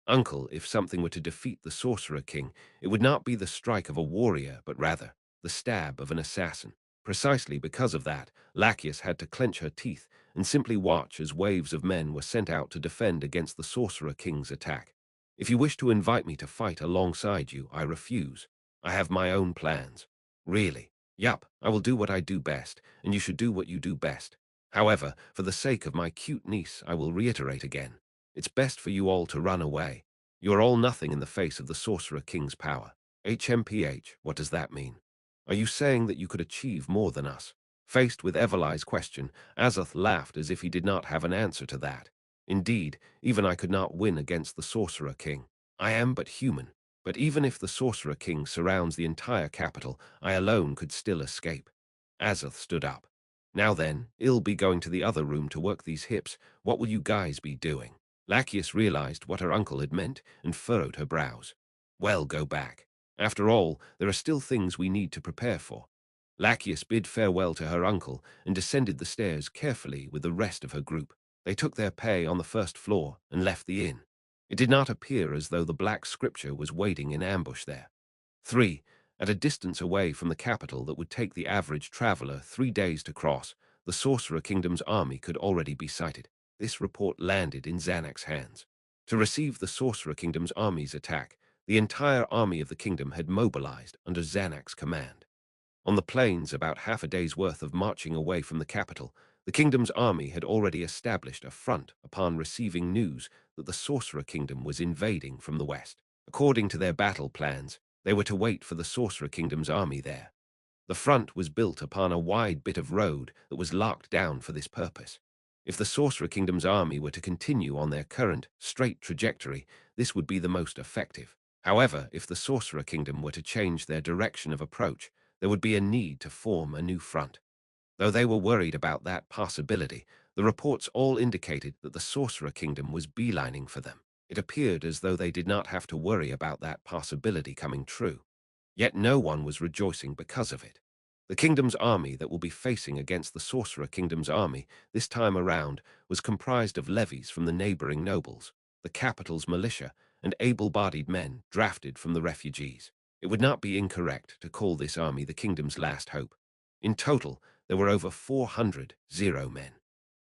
Uncle, if something were to defeat the Sorcerer King, it would not be the strike of a warrior, but rather the stab of an assassin." Precisely because of that, Lachius had to clench her teeth and simply watch as waves of men were sent out to defend against the Sorcerer King's attack. "If you wish to invite me to fight alongside you, I refuse. I have my own plans." "Really?" "Yup, I will do what I do best, and you should do what you do best." However, for the sake of my cute niece, I will reiterate again. It's best for you all to run away. You are all nothing in the face of the Sorcerer King's power. HMPH, what does that mean? Are you saying that you could achieve more than us? Faced with Everly's question, Azoth laughed as if he did not have an answer to that. Indeed, even I could not win against the Sorcerer King. I am but human. But even if the Sorcerer King surrounds the entire capital, I alone could still escape. Azoth stood up. Now then, I'll be going to the other room to work these hips. What will you guys be doing? Lachesis realized what her uncle had meant and furrowed her brows. Well, go back. After all, there are still things we need to prepare for. Lachesis bid farewell to her uncle and descended the stairs carefully with the rest of her group. They took their pay on the first floor and left the inn. It did not appear as though the Black Scripture was waiting in ambush there. 3. At a distance away from the capital that would take the average traveler 3 days to cross, the Sorcerer Kingdom's army could already be sighted. This report landed in Zanak's hands. To receive the Sorcerer Kingdom's army's attack, the entire army of the kingdom had mobilized under Zanak's command. On the plains, about half a day's worth of marching away from the capital, the kingdom's army had already established a front upon receiving news that the Sorcerer Kingdom was invading from the west. According to their battle plans, they were to wait for the Sorcerer Kingdom's army there. The front was built upon a wide bit of road that was locked down for this purpose. If the Sorcerer Kingdom's army were to continue on their current, straight trajectory, this would be the most effective. However, if the Sorcerer Kingdom were to change their direction of approach, there would be a need to form a new front. Though they were worried about that possibility, the reports all indicated that the Sorcerer Kingdom was beelining for them. It appeared as though they did not have to worry about that possibility coming true. Yet no one was rejoicing because of it. The kingdom's army that will be facing against the Sorcerer Kingdom's army this time around was comprised of levies from the neighboring nobles, the capital's militia, and able-bodied men drafted from the refugees. It would not be incorrect to call this army the kingdom's last hope. In total, there were over 400 men.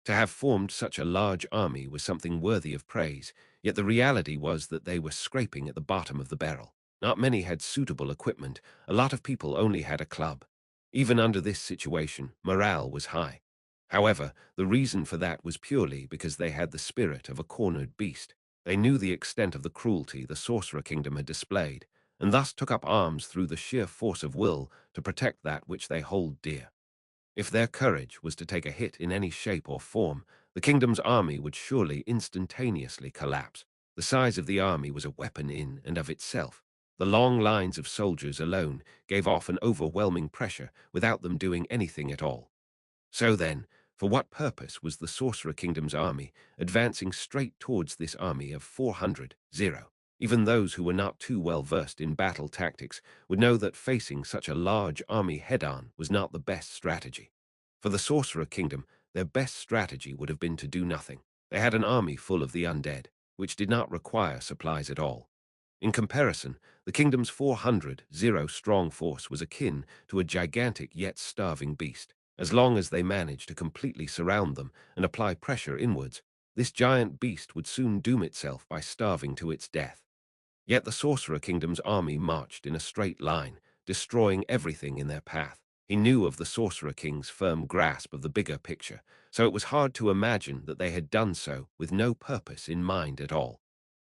To have formed such a large army was something worthy of praise, yet the reality was that they were scraping at the bottom of the barrel. Not many had suitable equipment, a lot of people only had a club. Even under this situation, morale was high. However, the reason for that was purely because they had the spirit of a cornered beast. They knew the extent of the cruelty the Sorcerer Kingdom had displayed, and thus took up arms through the sheer force of will to protect that which they hold dear. If their courage was to take a hit in any shape or form, the kingdom's army would surely instantaneously collapse. The size of the army was a weapon in and of itself. The long lines of soldiers alone gave off an overwhelming pressure without them doing anything at all. So then, for what purpose was the Sorcerer Kingdom's army advancing straight towards this army of 400? Even those who were not too well versed in battle tactics would know that facing such a large army head-on was not the best strategy. For the Sorcerer Kingdom, their best strategy would have been to do nothing. They had an army full of the undead, which did not require supplies at all. In comparison, the kingdom's 400 strong force was akin to a gigantic yet starving beast. As long as they managed to completely surround them and apply pressure inwards, this giant beast would soon doom itself by starving to its death. Yet the Sorcerer Kingdom's army marched in a straight line, destroying everything in their path. He knew of the Sorcerer King's firm grasp of the bigger picture, so it was hard to imagine that they had done so with no purpose in mind at all.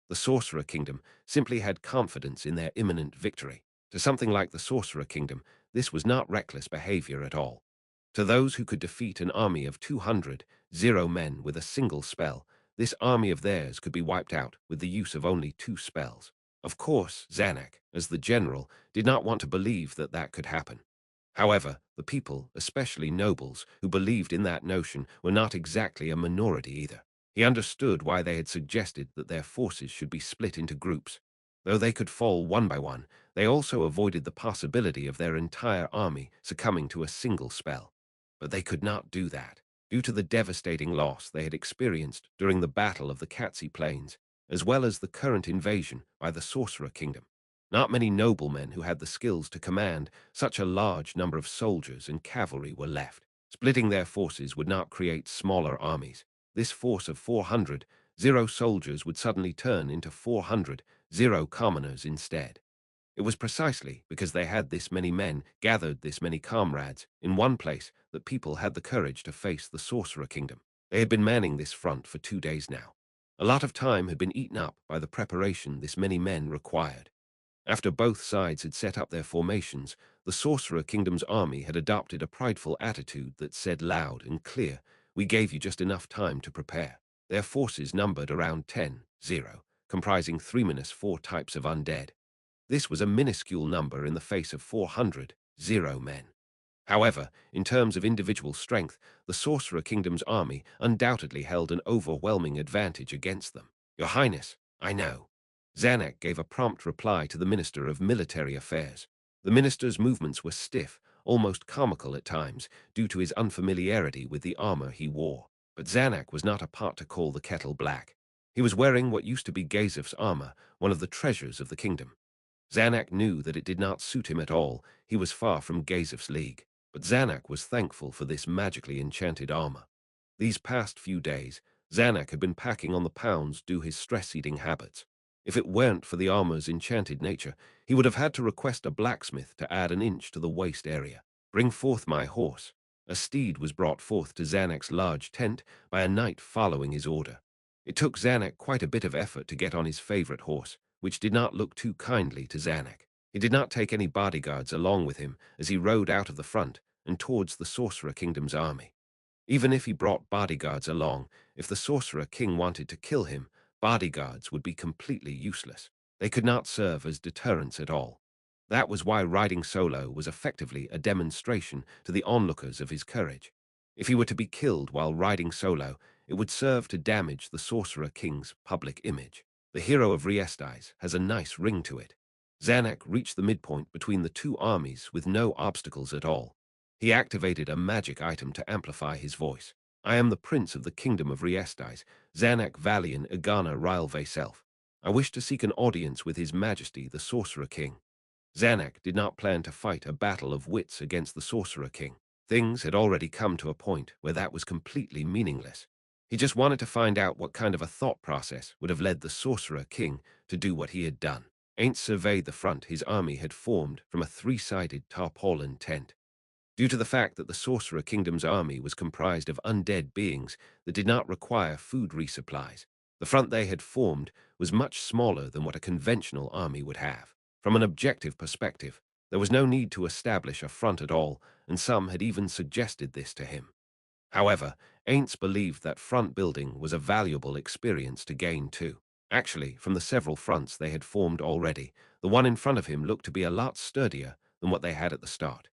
The Sorcerer Kingdom simply had confidence in their imminent victory. To something like the Sorcerer Kingdom, this was not reckless behavior at all. To those who could defeat an army of 200 men with a single spell, this army of theirs could be wiped out with the use of only 2 spells. Of course, Zanak, as the general, did not want to believe that that could happen. However, the people, especially nobles, who believed in that notion were not exactly a minority either. He understood why they had suggested that their forces should be split into groups. Though they could fall one by one, they also avoided the possibility of their entire army succumbing to a single spell. But they could not do that, due to the devastating loss they had experienced during the Battle of the Katsi Plains, as well as the current invasion by the Sorcerer Kingdom. Not many noblemen who had the skills to command such a large number of soldiers and cavalry were left. Splitting their forces would not create smaller armies. This force of 400 soldiers would suddenly turn into 400 commoners instead. It was precisely because they had this many men, gathered this many comrades, in one place that people had the courage to face the Sorcerer Kingdom. They had been manning this front for 2 days now. A lot of time had been eaten up by the preparation this many men required. After both sides had set up their formations, the Sorcerer Kingdom's army had adopted a prideful attitude that said loud and clear, "We gave you just enough time to prepare." Their forces numbered around 10-0, comprising 4 types of undead. This was a minuscule number in the face of 400 men. However, in terms of individual strength, the Sorcerer Kingdom's army undoubtedly held an overwhelming advantage against them. "Your Highness, I know." Zanuck gave a prompt reply to the Minister of Military Affairs. The minister's movements were stiff, almost comical at times, due to his unfamiliarity with the armor he wore. But Zanuck was not a pot to call the kettle black. He was wearing what used to be Gazef's armor, one of the treasures of the kingdom. Zanuck knew that it did not suit him at all. He was far from Gazef's league. But Zanuck was thankful for this magically enchanted armor. These past few days, Zanuck had been packing on the pounds due his stress-eating habits. If it weren't for the armor's enchanted nature, he would have had to request a blacksmith to add an inch to the waist area. "Bring forth my horse." A steed was brought forth to Zanuck's large tent by a knight following his order. It took Zanuck quite a bit of effort to get on his favorite horse, which did not look too kindly to Zanuck. He did not take any bodyguards along with him as he rode out of the front and towards the Sorcerer Kingdom's army. Even if he brought bodyguards along, if the Sorcerer King wanted to kill him, bodyguards would be completely useless. They could not serve as deterrents at all. That was why riding solo was effectively a demonstration to the onlookers of his courage. If he were to be killed while riding solo, it would serve to damage the Sorcerer King's public image. The hero of Riestais has a nice ring to it. Zanuck reached the midpoint between the two armies with no obstacles at all. He activated a magic item to amplify his voice. "I am the prince of the kingdom of Riestais, Zanuck Valian Igana Rylve Self. I wish to seek an audience with His Majesty the Sorcerer King." Zanuck did not plan to fight a battle of wits against the Sorcerer King. Things had already come to a point where that was completely meaningless. He just wanted to find out what kind of a thought process would have led the Sorcerer King to do what he had done. Ainz surveyed the front his army had formed from a three-sided tarpaulin tent. Due to the fact that the Sorcerer Kingdom's army was comprised of undead beings that did not require food resupplies, the front they had formed was much smaller than what a conventional army would have. From an objective perspective, there was no need to establish a front at all, and some had even suggested this to him. However, Ainz believed that front building was a valuable experience to gain too. Actually, from the several fronts they had formed already, the one in front of him looked to be a lot sturdier than what they had at the start.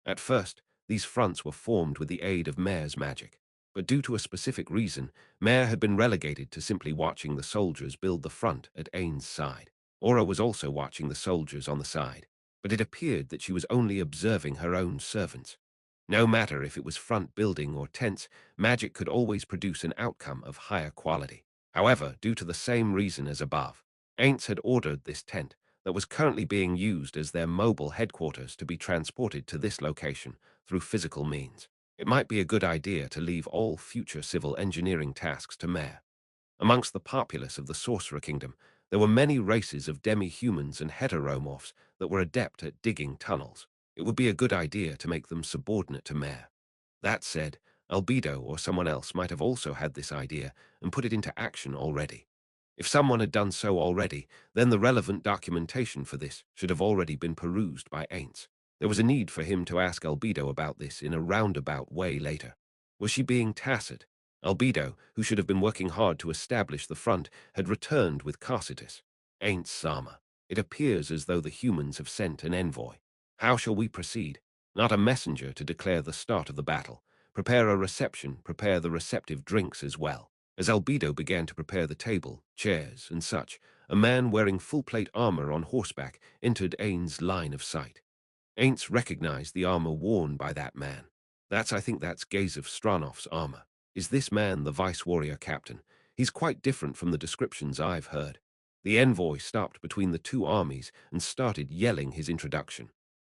At first, these fronts were formed with the aid of Mare's magic, but due to a specific reason, Mare had been relegated to simply watching the soldiers build the front at Ainz's side. Aura was also watching the soldiers on the side, but it appeared that she was only observing her own servants. No matter if it was front building or tents, magic could always produce an outcome of higher quality. However, due to the same reason as above, Ainz had ordered this tent, that was currently being used as their mobile headquarters, to be transported to this location through physical means. It might be a good idea to leave all future civil engineering tasks to Mare. Amongst the populace of the Sorcerer Kingdom, there were many races of demi-humans and heteromorphs that were adept at digging tunnels. It would be a good idea to make them subordinate to Mare. That said, Albedo or someone else might have also had this idea and put it into action already. If someone had done so already, then the relevant documentation for this should have already been perused by Ainz. There was a need for him to ask Albedo about this in a roundabout way later. Was she being tacit? Albedo, who should have been working hard to establish the front, had returned with Carcitus. Ainz Sama. It appears as though the humans have sent an envoy. How shall we proceed? Not a messenger to declare the start of the battle. Prepare a reception, prepare the receptive drinks as well. As Albedo began to prepare the table, chairs, and such, a man wearing full-plate armor on horseback entered Ainz's line of sight. Ainz recognized the armor worn by that man. I think that's Gazef Stranov's armor. Is this man the vice-warrior captain? He's quite different from the descriptions I've heard. The envoy stopped between the two armies and started yelling his introduction.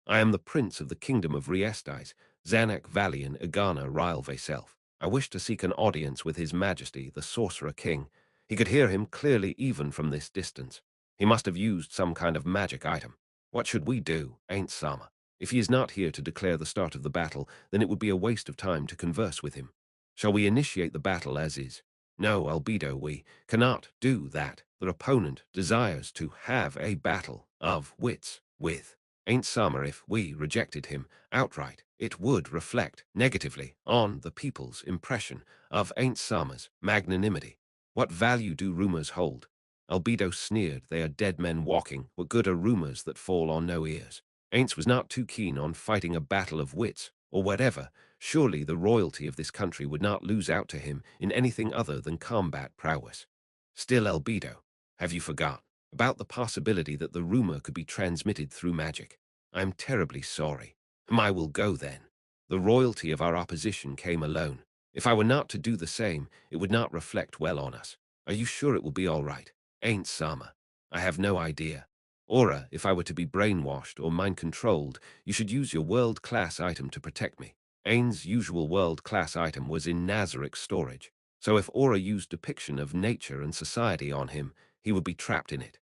"I am the prince of the kingdom of Riestais, Zanuck Valian Igana Rylve Self. I wish to seek an audience with His Majesty, the Sorcerer King." He could hear him clearly even from this distance. He must have used some kind of magic item. What should we do, Ainz Sama? If he is not here to declare the start of the battle, then it would be a waste of time to converse with him. Shall we initiate the battle as is? No, Albedo, we cannot do that. The opponent desires to have a battle of wits with Ainz Sama. If we rejected him outright, it would reflect negatively on the people's impression of Ainz Sama's magnanimity. What value do rumors hold? Albedo sneered. They are dead men walking. What good are rumors that fall on no ears? Ainz was not too keen on fighting a battle of wits, or whatever. Surely the royalty of this country would not lose out to him in anything other than combat prowess. Still, Albedo, have you forgot about the possibility that the rumor could be transmitted through magic? I am terribly sorry. I will go then. The royalty of our opposition came alone. If I were not to do the same, it would not reflect well on us. Are you sure it will be all right? Ainz Sama. I have no idea. Aura, if I were to be brainwashed or mind-controlled, you should use your world-class item to protect me. Ainz's usual world-class item was in Nazarik's storage, so if Aura used depiction of nature and society on him, he would be trapped in it.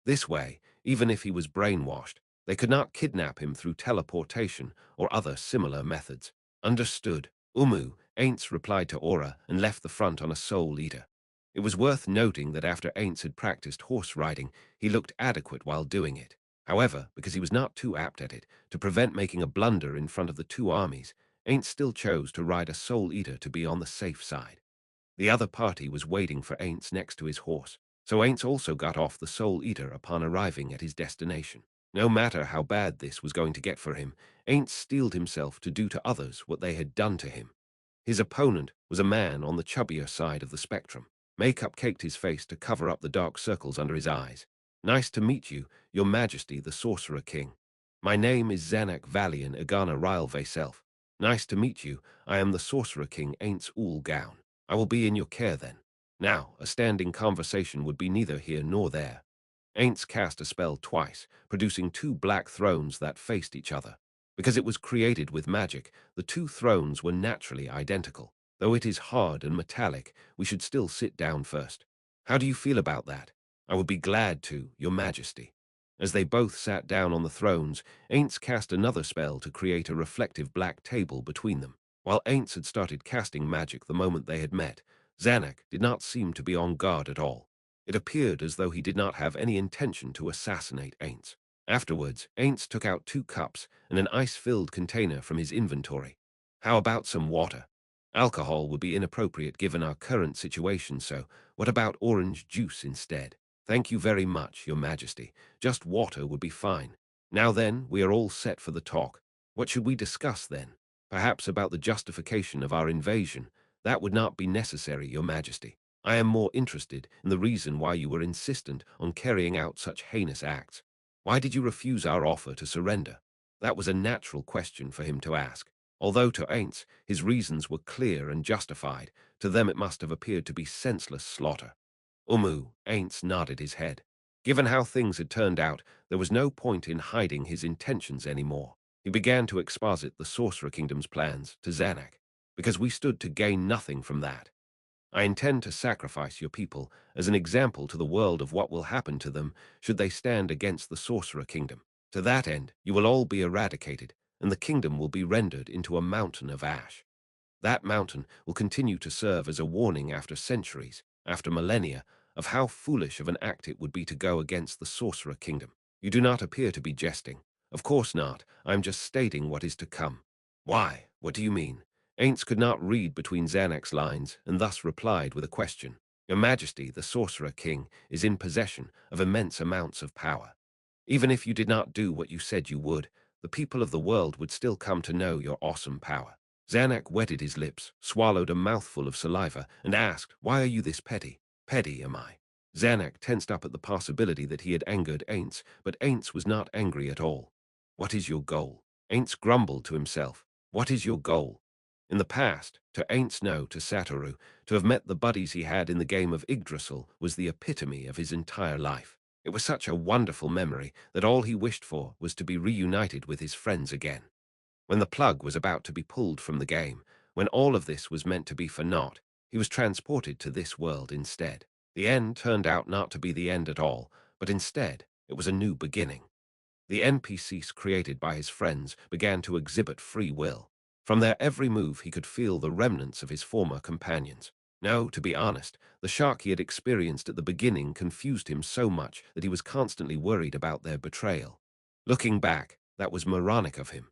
This way, even if he was brainwashed, they could not kidnap him through teleportation or other similar methods. Understood. Ainz replied to Aura and left the front on a soul eater. It was worth noting that after Ainz had practiced horse riding, he looked adequate while doing it. However, because he was not too apt at it, to prevent making a blunder in front of the two armies, Ainz still chose to ride a soul eater to be on the safe side. The other party was waiting for Ainz next to his horse, so Ainz also got off the Soul Eater upon arriving at his destination. No matter how bad this was going to get for him, Ainz steeled himself to do to others what they had done to him. His opponent was a man on the chubbier side of the spectrum. Makeup caked his face to cover up the dark circles under his eyes. Nice to meet you, Your Majesty the Sorcerer King. My name is Zanak Valian Igana Ryle Vaself. Nice to meet you, I am the Sorcerer King Ainz Ooal Gown. I will be in your care then. Now, a standing conversation would be neither here nor there. Ainz cast a spell twice, producing two black thrones that faced each other. Because it was created with magic, the two thrones were naturally identical. Though it is hard and metallic, we should still sit down first. How do you feel about that? I would be glad to, Your Majesty. As they both sat down on the thrones, Ainz cast another spell to create a reflective black table between them. While Ainz had started casting magic the moment they had met, Zanak did not seem to be on guard at all. It appeared as though he did not have any intention to assassinate Ainz. Afterwards, Ainz took out 2 cups and an ice-filled container from his inventory. How about some water? Alcohol would be inappropriate given our current situation, so what about orange juice instead? Thank you very much, Your Majesty. Just water would be fine. Now then, we are all set for the talk. What should we discuss then? Perhaps about the justification of our invasion. That would not be necessary, Your Majesty. I am more interested in the reason why you were insistent on carrying out such heinous acts. Why did you refuse our offer to surrender? That was a natural question for him to ask. Although to Ainz his reasons were clear and justified, to them it must have appeared to be senseless slaughter. Ainz nodded his head. Given how things had turned out, there was no point in hiding his intentions anymore. He began to exposit the Sorcerer Kingdom's plans to Zanak, because we stood to gain nothing from that. I intend to sacrifice your people as an example to the world of what will happen to them should they stand against the Sorcerer Kingdom. To that end, you will all be eradicated, and the kingdom will be rendered into a mountain of ash. That mountain will continue to serve as a warning after centuries, after millennia, of how foolish of an act it would be to go against the Sorcerer Kingdom. You do not appear to be jesting. Of course not. I am just stating what is to come. Why? What do you mean? Ainz could not read between Zanak's lines, and thus replied with a question. Your Majesty, the Sorcerer King, is in possession of immense amounts of power. Even if you did not do what you said you would, the people of the world would still come to know your awesome power. Zanak wetted his lips, swallowed a mouthful of saliva, and asked, Why are you this petty? Petty, am I? Zanak tensed up at the possibility that he had angered Ainz, but Ainz was not angry at all. What is your goal? Ainz grumbled to himself. What is your goal? In the past, to Ainz no, to Satoru, to have met the buddies he had in the game of Yggdrasil was the epitome of his entire life. It was such a wonderful memory that all he wished for was to be reunited with his friends again. When the plug was about to be pulled from the game, when all of this was meant to be for naught, he was transported to this world instead. The end turned out not to be the end at all, but instead, it was a new beginning. The NPCs created by his friends began to exhibit free will. From their every move he could feel the remnants of his former companions. No, to be honest, the shock he had experienced at the beginning confused him so much that he was constantly worried about their betrayal. Looking back, that was moronic of him.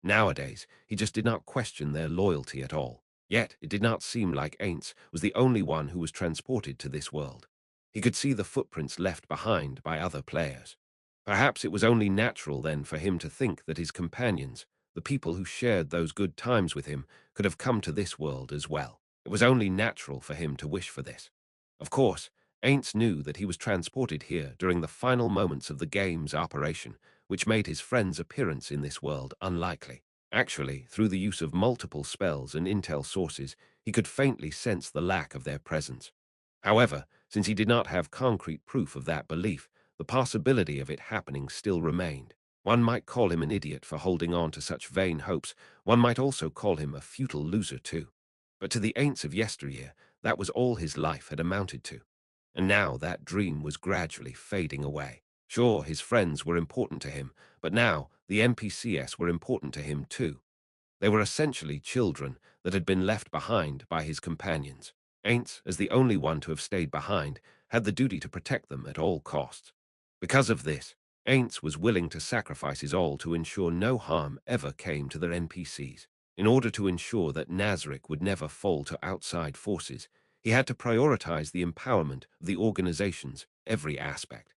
Nowadays, he just did not question their loyalty at all. Yet, it did not seem like Ainz was the only one who was transported to this world. He could see the footprints left behind by other players. Perhaps it was only natural then for him to think that his companions, the people who shared those good times with him, could have come to this world as well. It was only natural for him to wish for this. Of course, Ainz knew that he was transported here during the final moments of the game's operation, which made his friend's appearance in this world unlikely. Actually, through the use of multiple spells and intel sources, he could faintly sense the lack of their presence. However, since he did not have concrete proof of that belief, the possibility of it happening still remained. One might call him an idiot for holding on to such vain hopes. One might also call him a futile loser too. But to the Ainz of yesteryear, that was all his life had amounted to. And now that dream was gradually fading away. Sure, his friends were important to him, but now the NPCs were important to him too. They were essentially children that had been left behind by his companions. Ainz, as the only one to have stayed behind, had the duty to protect them at all costs. Because of this, Ainz was willing to sacrifice his all to ensure no harm ever came to their NPCs. In order to ensure that Nazarick would never fall to outside forces, he had to prioritize the empowerment of the organization's every aspect.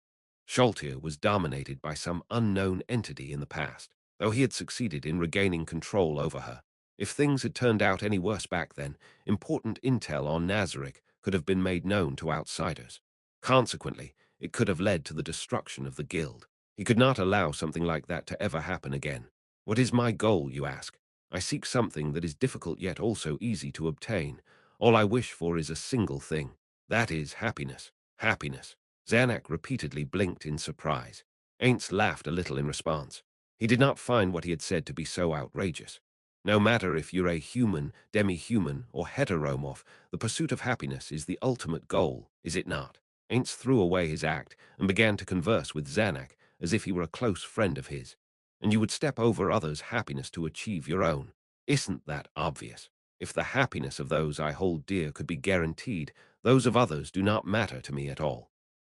Sholtir was dominated by some unknown entity in the past, though he had succeeded in regaining control over her. If things had turned out any worse back then, important intel on Nazarick could have been made known to outsiders. Consequently, it could have led to the destruction of the guild. He could not allow something like that to ever happen again. What is my goal, you ask? I seek something that is difficult yet also easy to obtain. All I wish for is a single thing. That is happiness. Happiness. Zanak repeatedly blinked in surprise. Ainz laughed a little in response. He did not find what he had said to be so outrageous. No matter if you're a human, demi-human, or heteromorph, the pursuit of happiness is the ultimate goal, is it not? Ainz threw away his act and began to converse with Zanak as if he were a close friend of his. And you would step over others' happiness to achieve your own. Isn't that obvious? If the happiness of those I hold dear could be guaranteed, those of others do not matter to me at all.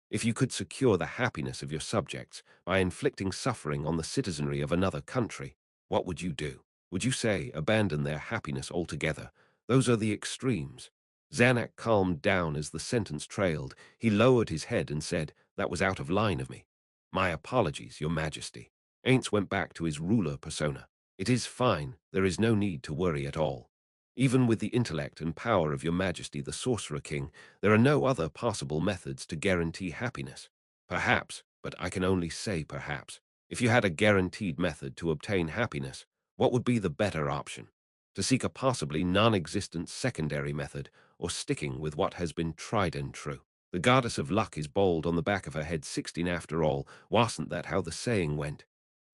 If you could secure the happiness of your subjects by inflicting suffering on the citizenry of another country, what would you do? Would you say, abandon their happiness altogether? Those are the extremes. Zanak calmed down as the sentence trailed. He lowered his head and said, that was out of line of me. My apologies, your majesty. Ainz went back to his ruler persona. It is fine. There is no need to worry at all. Even with the intellect and power of your majesty the Sorcerer King, there are no other possible methods to guarantee happiness. Perhaps, but I can only say perhaps, if you had a guaranteed method to obtain happiness, what would be the better option? To seek a possibly non-existent secondary method, or sticking with what has been tried and true? The goddess of luck is bald on the back of her head 16 after all, wasn't that how the saying went?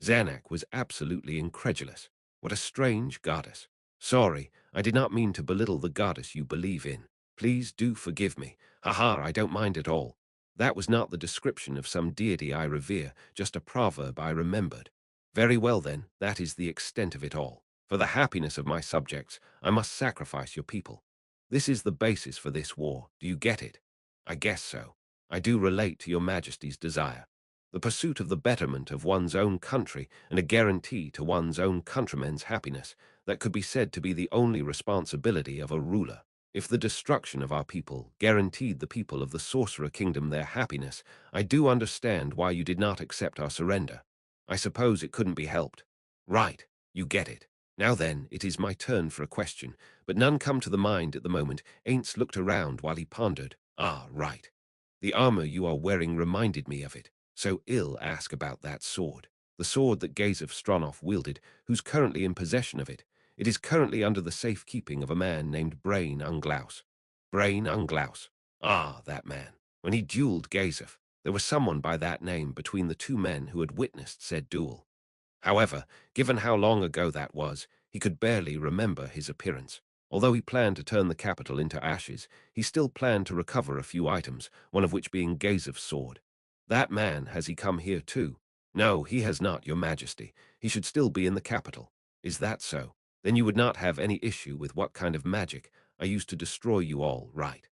Zanak was absolutely incredulous. What a strange goddess. Sorry, I did not mean to belittle the goddess you believe in. Please do forgive me. Haha, I don't mind at all. That was not the description of some deity I revere, just a proverb I remembered. Very well then, that is the extent of it all. For the happiness of my subjects, I must sacrifice your people. This is the basis for this war, do you get it? I guess so. I do relate to your majesty's desire. The pursuit of the betterment of one's own country and a guarantee to one's own countrymen's happiness, that could be said to be the only responsibility of a ruler. If the destruction of our people guaranteed the people of the Sorcerer Kingdom their happiness, I do understand why you did not accept our surrender. I suppose it couldn't be helped. Right, you get it. Now then, it is my turn for a question, but none come to the mind at the moment. Ainz looked around while he pondered. Ah, right. The armor you are wearing reminded me of it. So ill ask about that sword. The sword that Gaze of Stronov wielded, who's currently in possession of it. It is currently under the safekeeping of a man named Brain Unglaus. Brain Unglaus. Ah, that man. When he dueled Gazef, there was someone by that name between the two men who had witnessed said duel. However, given how long ago that was, he could barely remember his appearance. Although he planned to turn the capital into ashes, he still planned to recover a few items, one of which being Gazef's sword. That man, has he come here too? No, he has not, your majesty. He should still be in the capital. Is that so? Then you would not have any issue with what kind of magic I used to destroy you all, right?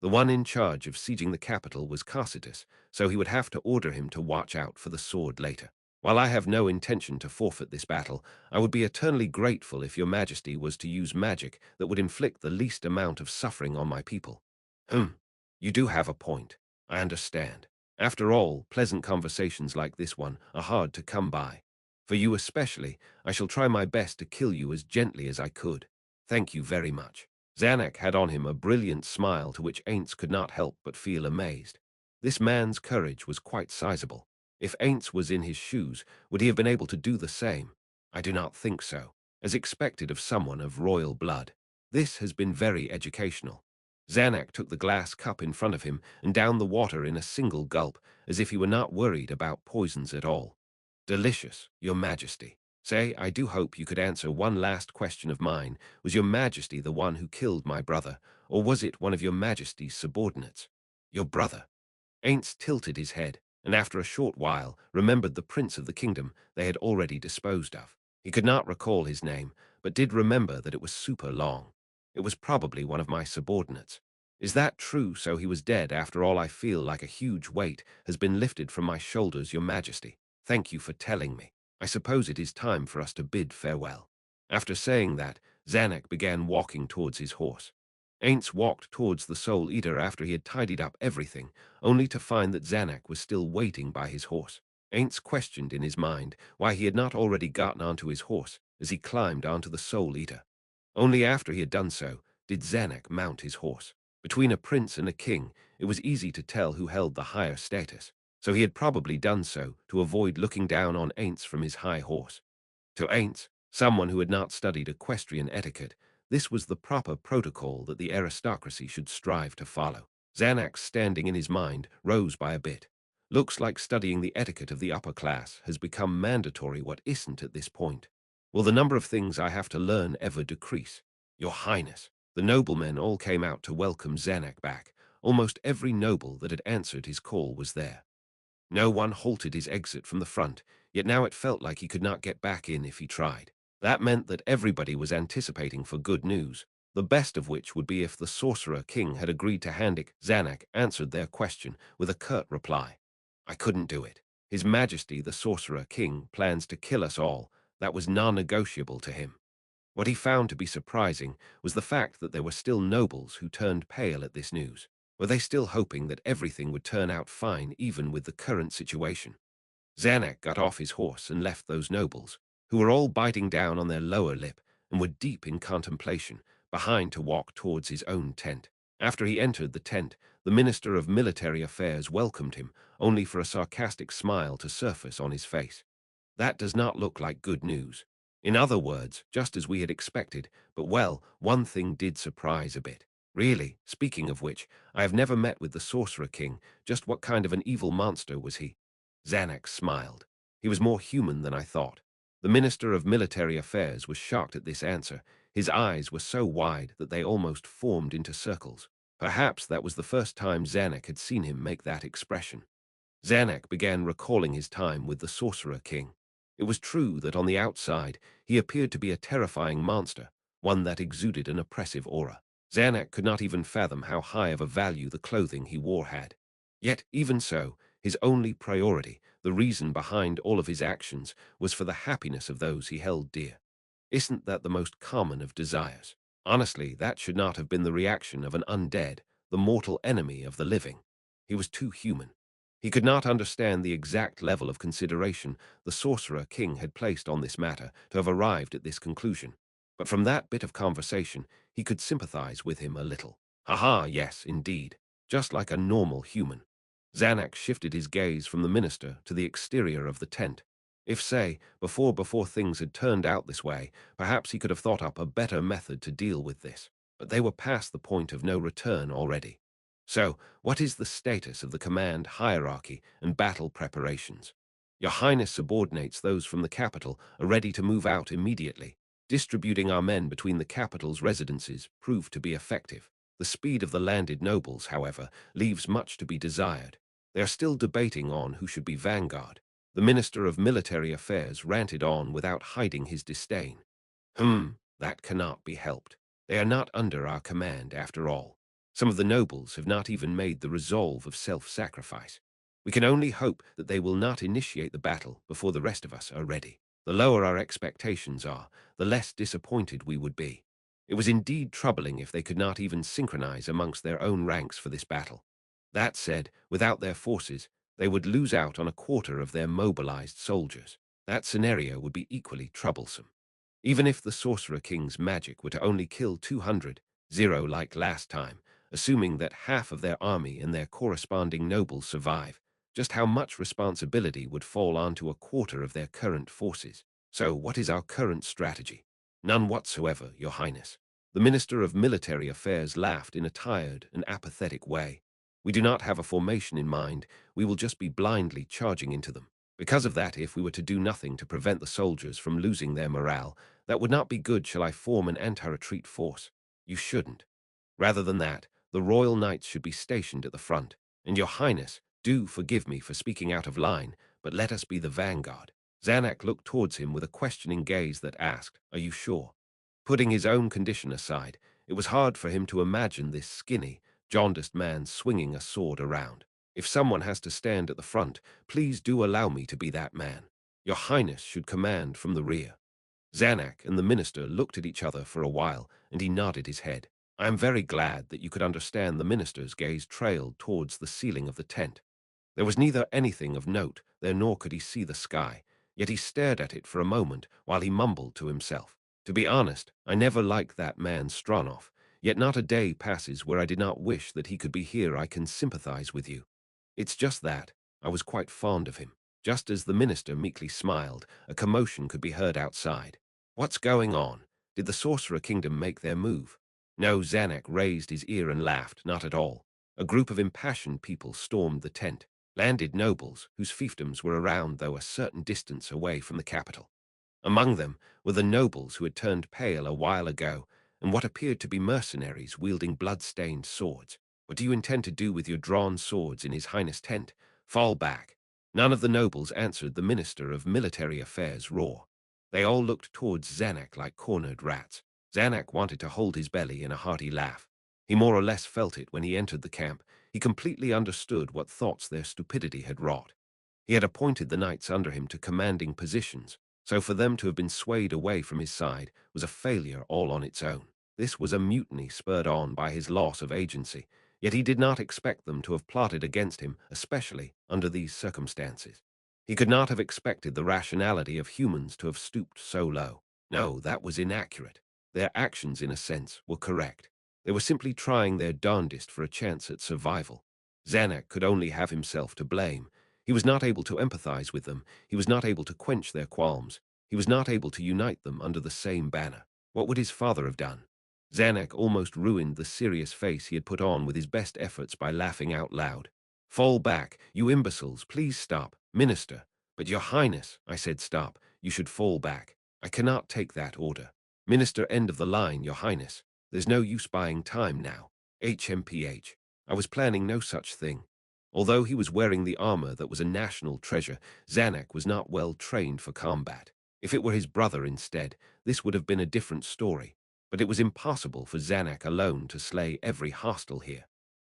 The one in charge of sieging the capital was Carsitus, so he would have to order him to watch out for the sword later. While I have no intention to forfeit this battle, I would be eternally grateful if your majesty was to use magic that would inflict the least amount of suffering on my people. You do have a point. I understand. After all, pleasant conversations like this one are hard to come by. For you especially, I shall try my best to kill you as gently as I could. Thank you very much. Zanuck had on him a brilliant smile to which Ainz could not help but feel amazed. This man's courage was quite sizable. If Ainz was in his shoes, would he have been able to do the same? I do not think so, as expected of someone of royal blood. This has been very educational. Zanuck took the glass cup in front of him and downed the water in a single gulp, as if he were not worried about poisons at all. Delicious, your majesty. Say, I do hope you could answer one last question of mine. Was your majesty the one who killed my brother, or was it one of your majesty's subordinates? Your brother. Ainz tilted his head, and after a short while remembered the prince of the kingdom they had already disposed of. He could not recall his name, but did remember that it was super long. It was probably one of my subordinates. Is that true? So he was dead after all. I feel like a huge weight has been lifted from my shoulders, your majesty. Thank you for telling me. I suppose it is time for us to bid farewell. After saying that, Zanuck began walking towards his horse. Ainz walked towards the Soul Eater after he had tidied up everything, only to find that Zanuck was still waiting by his horse. Ainz questioned in his mind why he had not already gotten onto his horse as he climbed onto the Soul Eater. Only after he had done so did Zanuck mount his horse. Between a prince and a king, it was easy to tell who held the higher status, so he had probably done so to avoid looking down on Ainz from his high horse. To Ainz, someone who had not studied equestrian etiquette, this was the proper protocol that the aristocracy should strive to follow. Zanuck's standing in his mind rose by a bit. Looks like studying the etiquette of the upper class has become mandatory. What isn't at this point? Will the number of things I have to learn ever decrease? Your Highness, the noblemen all came out to welcome Zanuck back. Almost every noble that had answered his call was there. No one halted his exit from the front, yet now it felt like he could not get back in if he tried. That meant that everybody was anticipating for good news, the best of which would be if the Sorcerer King had agreed to hand it. Zanuck answered their question with a curt reply. I couldn't do it. His Majesty the Sorcerer King plans to kill us all. That was non-negotiable to him. What he found to be surprising was the fact that there were still nobles who turned pale at this news. Were they still hoping that everything would turn out fine even with the current situation? Zanuck got off his horse and left those nobles, who were all biting down on their lower lip and were deep in contemplation, behind to walk towards his own tent. After he entered the tent, the Minister of Military Affairs welcomed him, only for a sarcastic smile to surface on his face. That does not look like good news. In other words, just as we had expected, but well, one thing did surprise a bit. Really, speaking of which, I have never met with the Sorcerer King. Just what kind of an evil monster was he? Zanuck smiled. He was more human than I thought. The Minister of Military Affairs was shocked at this answer. His eyes were so wide that they almost formed into circles. Perhaps that was the first time Zanuck had seen him make that expression. Zanuck began recalling his time with the Sorcerer King. It was true that on the outside he appeared to be a terrifying monster, one that exuded an oppressive aura. Zanuck could not even fathom how high of a value the clothing he wore had. Yet, even so, his only priority, the reason behind all of his actions, was for the happiness of those he held dear. Isn't that the most common of desires? Honestly, that should not have been the reaction of an undead, the mortal enemy of the living. He was too human. He could not understand the exact level of consideration the Sorcerer King had placed on this matter to have arrived at this conclusion. But from that bit of conversation, he could sympathize with him a little. Haha, yes, indeed. Just like a normal human. Zanuck shifted his gaze from the minister to the exterior of the tent. If, say, before things had turned out this way, perhaps he could have thought up a better method to deal with this. But they were past the point of no return already. So, what is the status of the command hierarchy and battle preparations? Your Highness subordinates those from the capital are ready to move out immediately. Distributing our men between the capital's residences proved to be effective. The speed of the landed nobles, however, leaves much to be desired. They are still debating on who should be vanguard. The Minister of Military Affairs ranted on without hiding his disdain. That cannot be helped. They are not under our command, after all. Some of the nobles have not even made the resolve of self-sacrifice. We can only hope that they will not initiate the battle before the rest of us are ready. The lower our expectations are, the less disappointed we would be. It was indeed troubling if they could not even synchronize amongst their own ranks for this battle. That said, without their forces, they would lose out on a quarter of their mobilized soldiers. That scenario would be equally troublesome. Even if the Sorcerer King's magic were to only kill 200, like last time, assuming that half of their army and their corresponding nobles survive, just how much responsibility would fall onto a quarter of their current forces? So what is our current strategy? None whatsoever, Your Highness. The Minister of Military Affairs laughed in a tired and apathetic way. We do not have a formation in mind, we will just be blindly charging into them. Because of that, if we were to do nothing to prevent the soldiers from losing their morale, that would not be good. Shall I form an anti-retreat force? You shouldn't. Rather than that, the Royal Knights should be stationed at the front. And Your Highness, do forgive me for speaking out of line, but let us be the vanguard. Zanak looked towards him with a questioning gaze that asked, "Are you sure?" Putting his own condition aside, it was hard for him to imagine this skinny, jaundiced man swinging a sword around. If someone has to stand at the front, please do allow me to be that man. Your Highness should command from the rear. Zanak and the minister looked at each other for a while, and he nodded his head. I am very glad that you could understand. The minister's gaze trailed towards the ceiling of the tent. There was neither anything of note there nor could he see the sky, yet he stared at it for a moment while he mumbled to himself. To be honest, I never liked that man Stranov, yet not a day passes where I did not wish that he could be here. I can sympathize with you. It's just that I was quite fond of him. Just as the minister meekly smiled, a commotion could be heard outside. What's going on? Did the Sorcerer Kingdom make their move? No, Zanak raised his ear and laughed. Not at all. A group of impassioned people stormed the tent. Landed nobles, whose fiefdoms were around though a certain distance away from the capital. Among them were the nobles who had turned pale a while ago, and what appeared to be mercenaries wielding blood-stained swords. What do you intend to do with your drawn swords in His Highness' tent? Fall back. None of the nobles answered the Minister of Military Affairs' roar. They all looked towards Zanak like cornered rats. Zanak wanted to hold his belly in a hearty laugh. He more or less felt it when he entered the camp. He completely understood what thoughts their stupidity had wrought. He had appointed the knights under him to commanding positions, so for them to have been swayed away from his side was a failure all on its own. This was a mutiny spurred on by his loss of agency, yet he did not expect them to have plotted against him, especially under these circumstances. He could not have expected the rationality of humans to have stooped so low. No, that was inaccurate. Their actions, in a sense, were correct. They were simply trying their darndest for a chance at survival. Zanak could only have himself to blame. He was not able to empathize with them. He was not able to quench their qualms. He was not able to unite them under the same banner. What would his father have done? Zanak almost ruined the serious face he had put on with his best efforts by laughing out loud. Fall back, you imbeciles, please stop. Minister. But Your Highness, I said stop. You should fall back. I cannot take that order. Minister, end of the line, Your Highness. There's no use buying time now. HMPH. I was planning no such thing. Although he was wearing the armor that was a national treasure, Zanak was not well trained for combat. If it were his brother instead, this would have been a different story. But it was impossible for Zanak alone to slay every hostile here.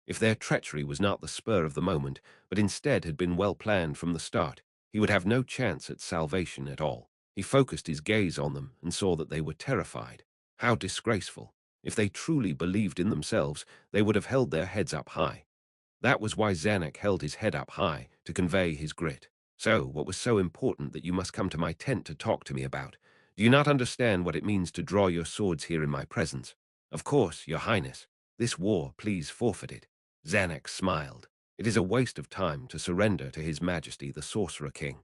If their treachery was not the spur of the moment, but instead had been well planned from the start, he would have no chance at salvation at all. He focused his gaze on them and saw that they were terrified. How disgraceful. If they truly believed in themselves, they would have held their heads up high. That was why Zanak held his head up high, to convey his grit. So, what was so important that you must come to my tent to talk to me about? Do you not understand what it means to draw your swords here in my presence? Of course, Your Highness. This war, please forfeit it. Zanak smiled. It is a waste of time to surrender to His Majesty the Sorcerer King.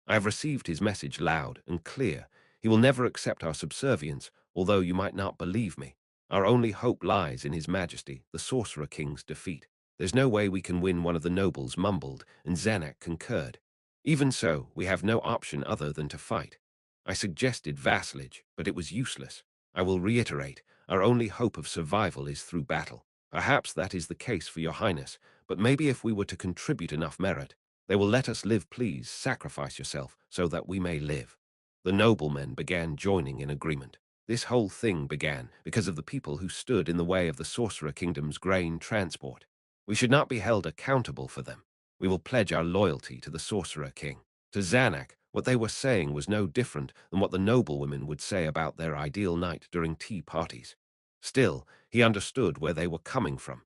I have received his message loud and clear. He will never accept our subservience, although you might not believe me. Our only hope lies in His Majesty, the Sorcerer King's defeat. There's no way we can win, one of the nobles mumbled, and Zanak concurred. Even so, we have no option other than to fight. I suggested vassalage, but it was useless. I will reiterate, our only hope of survival is through battle. Perhaps that is the case for Your Highness, but maybe if we were to contribute enough merit, They will let us live. Please sacrifice yourself so that we may live." The noblemen began joining in agreement. This whole thing began because of the people who stood in the way of the Sorcerer Kingdom's grain transport. We should not be held accountable for them. We will pledge our loyalty to the Sorcerer King. To Zanak, what they were saying was no different than what the noblewomen would say about their ideal night during tea parties. Still, he understood where they were coming from.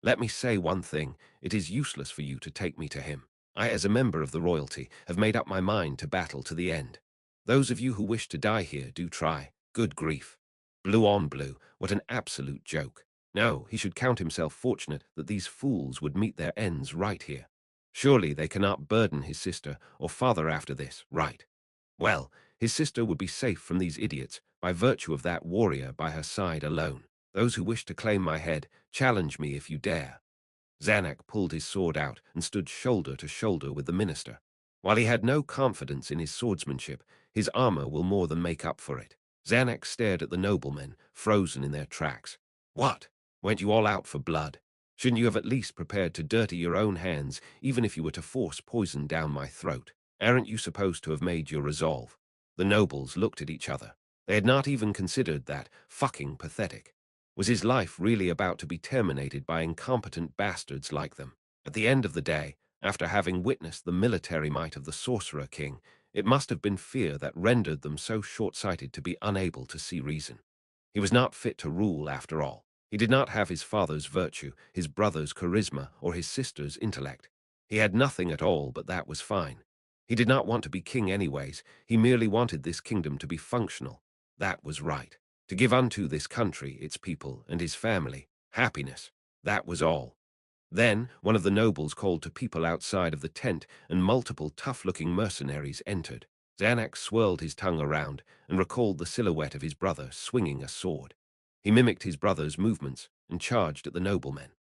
"Let me say one thing. It is useless for you to take me to him. I, as a member of the royalty, have made up my mind to battle to the end. Those of you who wish to die here, do try. Good grief. Blue on blue, what an absolute joke. No, he should count himself fortunate that these fools would meet their ends right here. Surely they cannot burden his sister or father after this, right? Well, his sister would be safe from these idiots by virtue of that warrior by her side alone. Those who wish to claim my head, challenge me if you dare." Zanak pulled his sword out and stood shoulder to shoulder with the minister. While he had no confidence in his swordsmanship, his armor will more than make up for it. Zanak stared at the noblemen, frozen in their tracks. "What? Went you all out for blood? Shouldn't you have at least prepared to dirty your own hands, even if you were to force poison down my throat? Aren't you supposed to have made your resolve?" The nobles looked at each other. They had not even considered that. Fucking pathetic. Was his life really about to be terminated by incompetent bastards like them? At the end of the day, after having witnessed the military might of the Sorcerer King, it must have been fear that rendered them so short-sighted to be unable to see reason. He was not fit to rule after all. He did not have his father's virtue, his brother's charisma, or his sister's intellect. He had nothing at all, but that was fine. He did not want to be king anyways. He merely wanted this kingdom to be functional. That was right. To give unto this country, its people, and his family, happiness. That was all. Then one of the nobles called to people outside of the tent, and multiple tough-looking mercenaries entered. Zanak swirled his tongue around and recalled the silhouette of his brother swinging a sword. He mimicked his brother's movements and charged at the noblemen.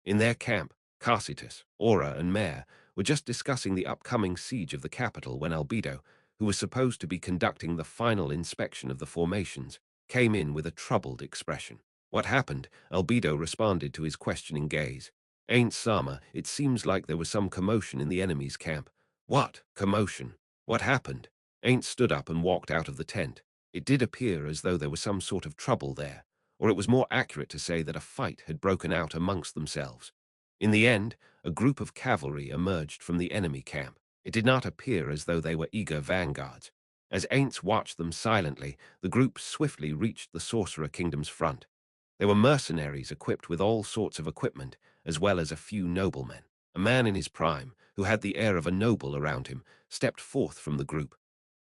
In their camp, Carcitus, Aura, and Mare were just discussing the upcoming siege of the capital when Albedo, who was supposed to be conducting the final inspection of the formations, came in with a troubled expression. "What happened?" Albedo responded to his questioning gaze. "Ain't Sama, it seems like there was some commotion in the enemy's camp." "What? Commotion? What happened?" Ain't stood up and walked out of the tent. It did appear as though there was some sort of trouble there, or it was more accurate to say that a fight had broken out amongst themselves. In the end, a group of cavalry emerged from the enemy camp. It did not appear as though they were eager vanguards. As Ainz watched them silently, the group swiftly reached the Sorcerer Kingdom's front. They were mercenaries equipped with all sorts of equipment, as well as a few noblemen. A man in his prime, who had the air of a noble around him, stepped forth from the group.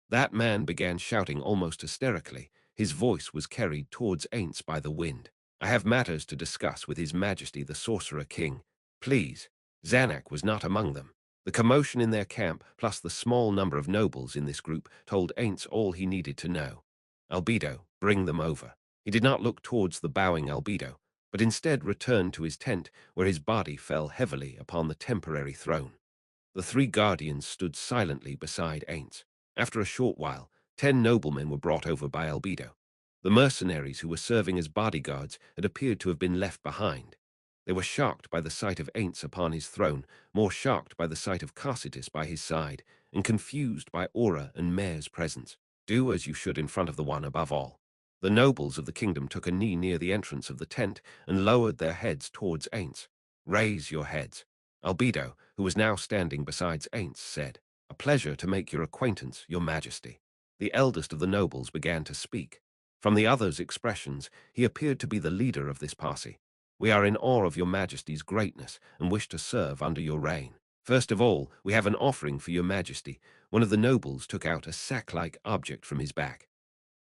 That man began shouting almost hysterically. His voice was carried towards Ainz by the wind. "I have matters to discuss with His Majesty the Sorcerer King. Please." Zanak was not among them. The commotion in their camp, plus the small number of nobles in this group, told Ainz all he needed to know. "Albedo, bring them over." He did not look towards the bowing Albedo, but instead returned to his tent, where his body fell heavily upon the temporary throne. The three guardians stood silently beside Ainz. After a short while, 10 noblemen were brought over by Albedo. The mercenaries who were serving as bodyguards had appeared to have been left behind. They were shocked by the sight of Ainz upon his throne, more shocked by the sight of Carcitus by his side, and confused by Aura and Mare's presence. "Do as you should in front of the one above all." The nobles of the kingdom took a knee near the entrance of the tent and lowered their heads towards Ainz. "Raise your heads." Albedo, who was now standing beside Ainz, said, "A pleasure to make your acquaintance, Your Majesty." The eldest of the nobles began to speak. From the others' expressions, he appeared to be the leader of this posse. "We are in awe of Your Majesty's greatness and wish to serve under your reign. First of all, we have an offering for Your Majesty." One of the nobles took out a sack-like object from his back.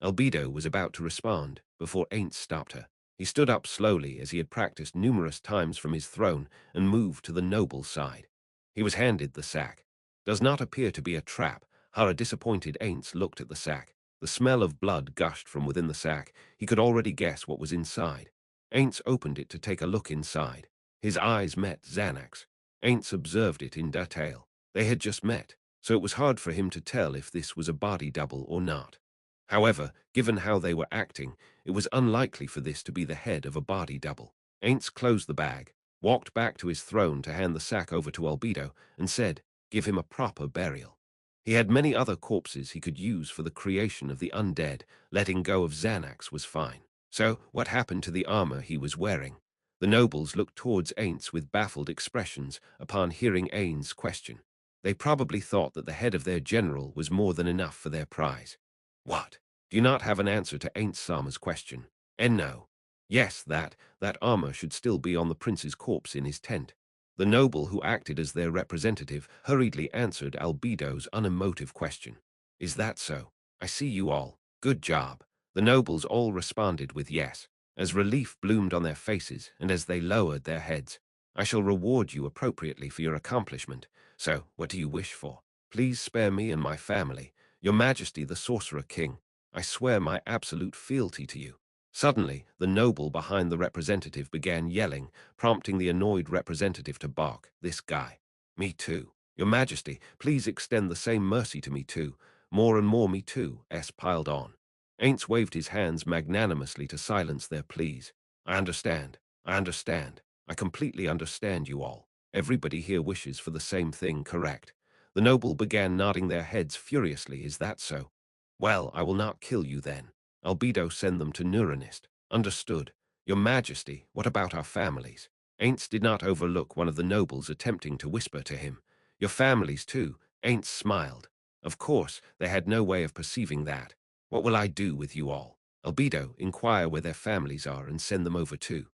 Albedo was about to respond before Ainz stopped her. He stood up slowly, as he had practiced numerous times from his throne, and moved to the noble's side. He was handed the sack. "Does not appear to be a trap." How a disappointed Ainz looked at the sack. The smell of blood gushed from within the sack. He could already guess what was inside. Ainz opened it to take a look inside. His eyes met Zanak's. Ainz observed it in detail. They had just met, so it was hard for him to tell if this was a body double or not. However, given how they were acting, it was unlikely for this to be the head of a body double. Ainz closed the bag, walked back to his throne to hand the sack over to Albedo, and said, give him a proper burial. He had many other corpses he could use for the creation of the undead. Letting go of Xanax was fine. So, what happened to the armor he was wearing? The nobles looked towards Ainz with baffled expressions upon hearing Ainz's question. They probably thought that the head of their general was more than enough for their prize. What? Do you not have an answer to Ainz Sama's question? And no. Yes, that armor should still be on the prince's corpse in his tent. The noble who acted as their representative hurriedly answered Albedo's unemotive question. Is that so? I see you all. Good job. The nobles all responded with yes, as relief bloomed on their faces and as they lowered their heads. I shall reward you appropriately for your accomplishment. So, what do you wish for? Please spare me and my family. Your Majesty the Sorcerer King, I swear my absolute fealty to you. Suddenly, the noble behind the representative began yelling, prompting the annoyed representative to bark. This guy. Me too. Your Majesty, please extend the same mercy to me too. More and more me too, S piled on. Ainz waved his hands magnanimously to silence their pleas. I understand. I understand. I completely understand you all. Everybody here wishes for the same thing, correct? The noble began nodding their heads furiously. Is that so? Well, I will not kill you then. Albedo send them to Neuronist. Understood. Your Majesty, what about our families? Ainz did not overlook one of the nobles attempting to whisper to him. Your families too. Ainz smiled. Of course, they had no way of perceiving that. What will I do with you all? Albedo, inquire where their families are and send them over too.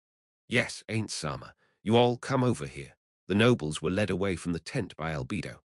Yes, Ainz Sama. You all come over here. The nobles were led away from the tent by Albedo.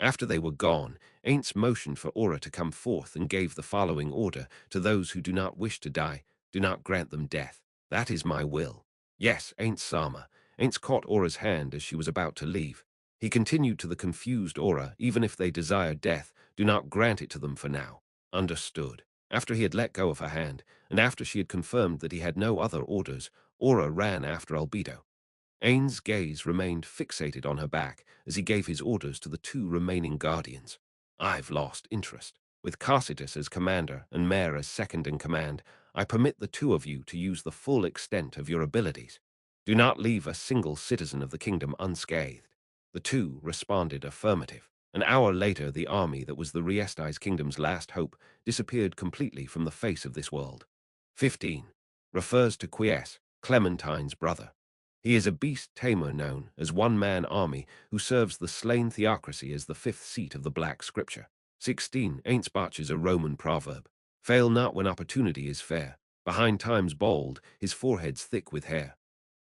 After they were gone, Ainz motioned for Aura to come forth and gave the following order to those who do not wish to die. Do not grant them death. That is my will. Yes, Ainz Sama. Ainz caught Aura's hand as she was about to leave. He continued to the confused Aura, even if they desire death, do not grant it to them for now. Understood. After he had let go of her hand, and after she had confirmed that he had no other orders, Aura ran after Albedo. Ainz's gaze remained fixated on her back as he gave his orders to the two remaining guardians. I've lost interest. With Carcitus as commander and Mare as second in command, I permit the two of you to use the full extent of your abilities. Do not leave a single citizen of the kingdom unscathed. The two responded affirmative. An hour later, the army that was the Riesti's kingdom's last hope disappeared completely from the face of this world. 15. Refers to Quies, Clementine's brother. He is a beast tamer known as one-man army who serves the slain theocracy as the fifth seat of the Black Scripture. 16. Aintzbach is a Roman proverb. Fail not when opportunity is fair. Behind times bald, his forehead's thick with hair.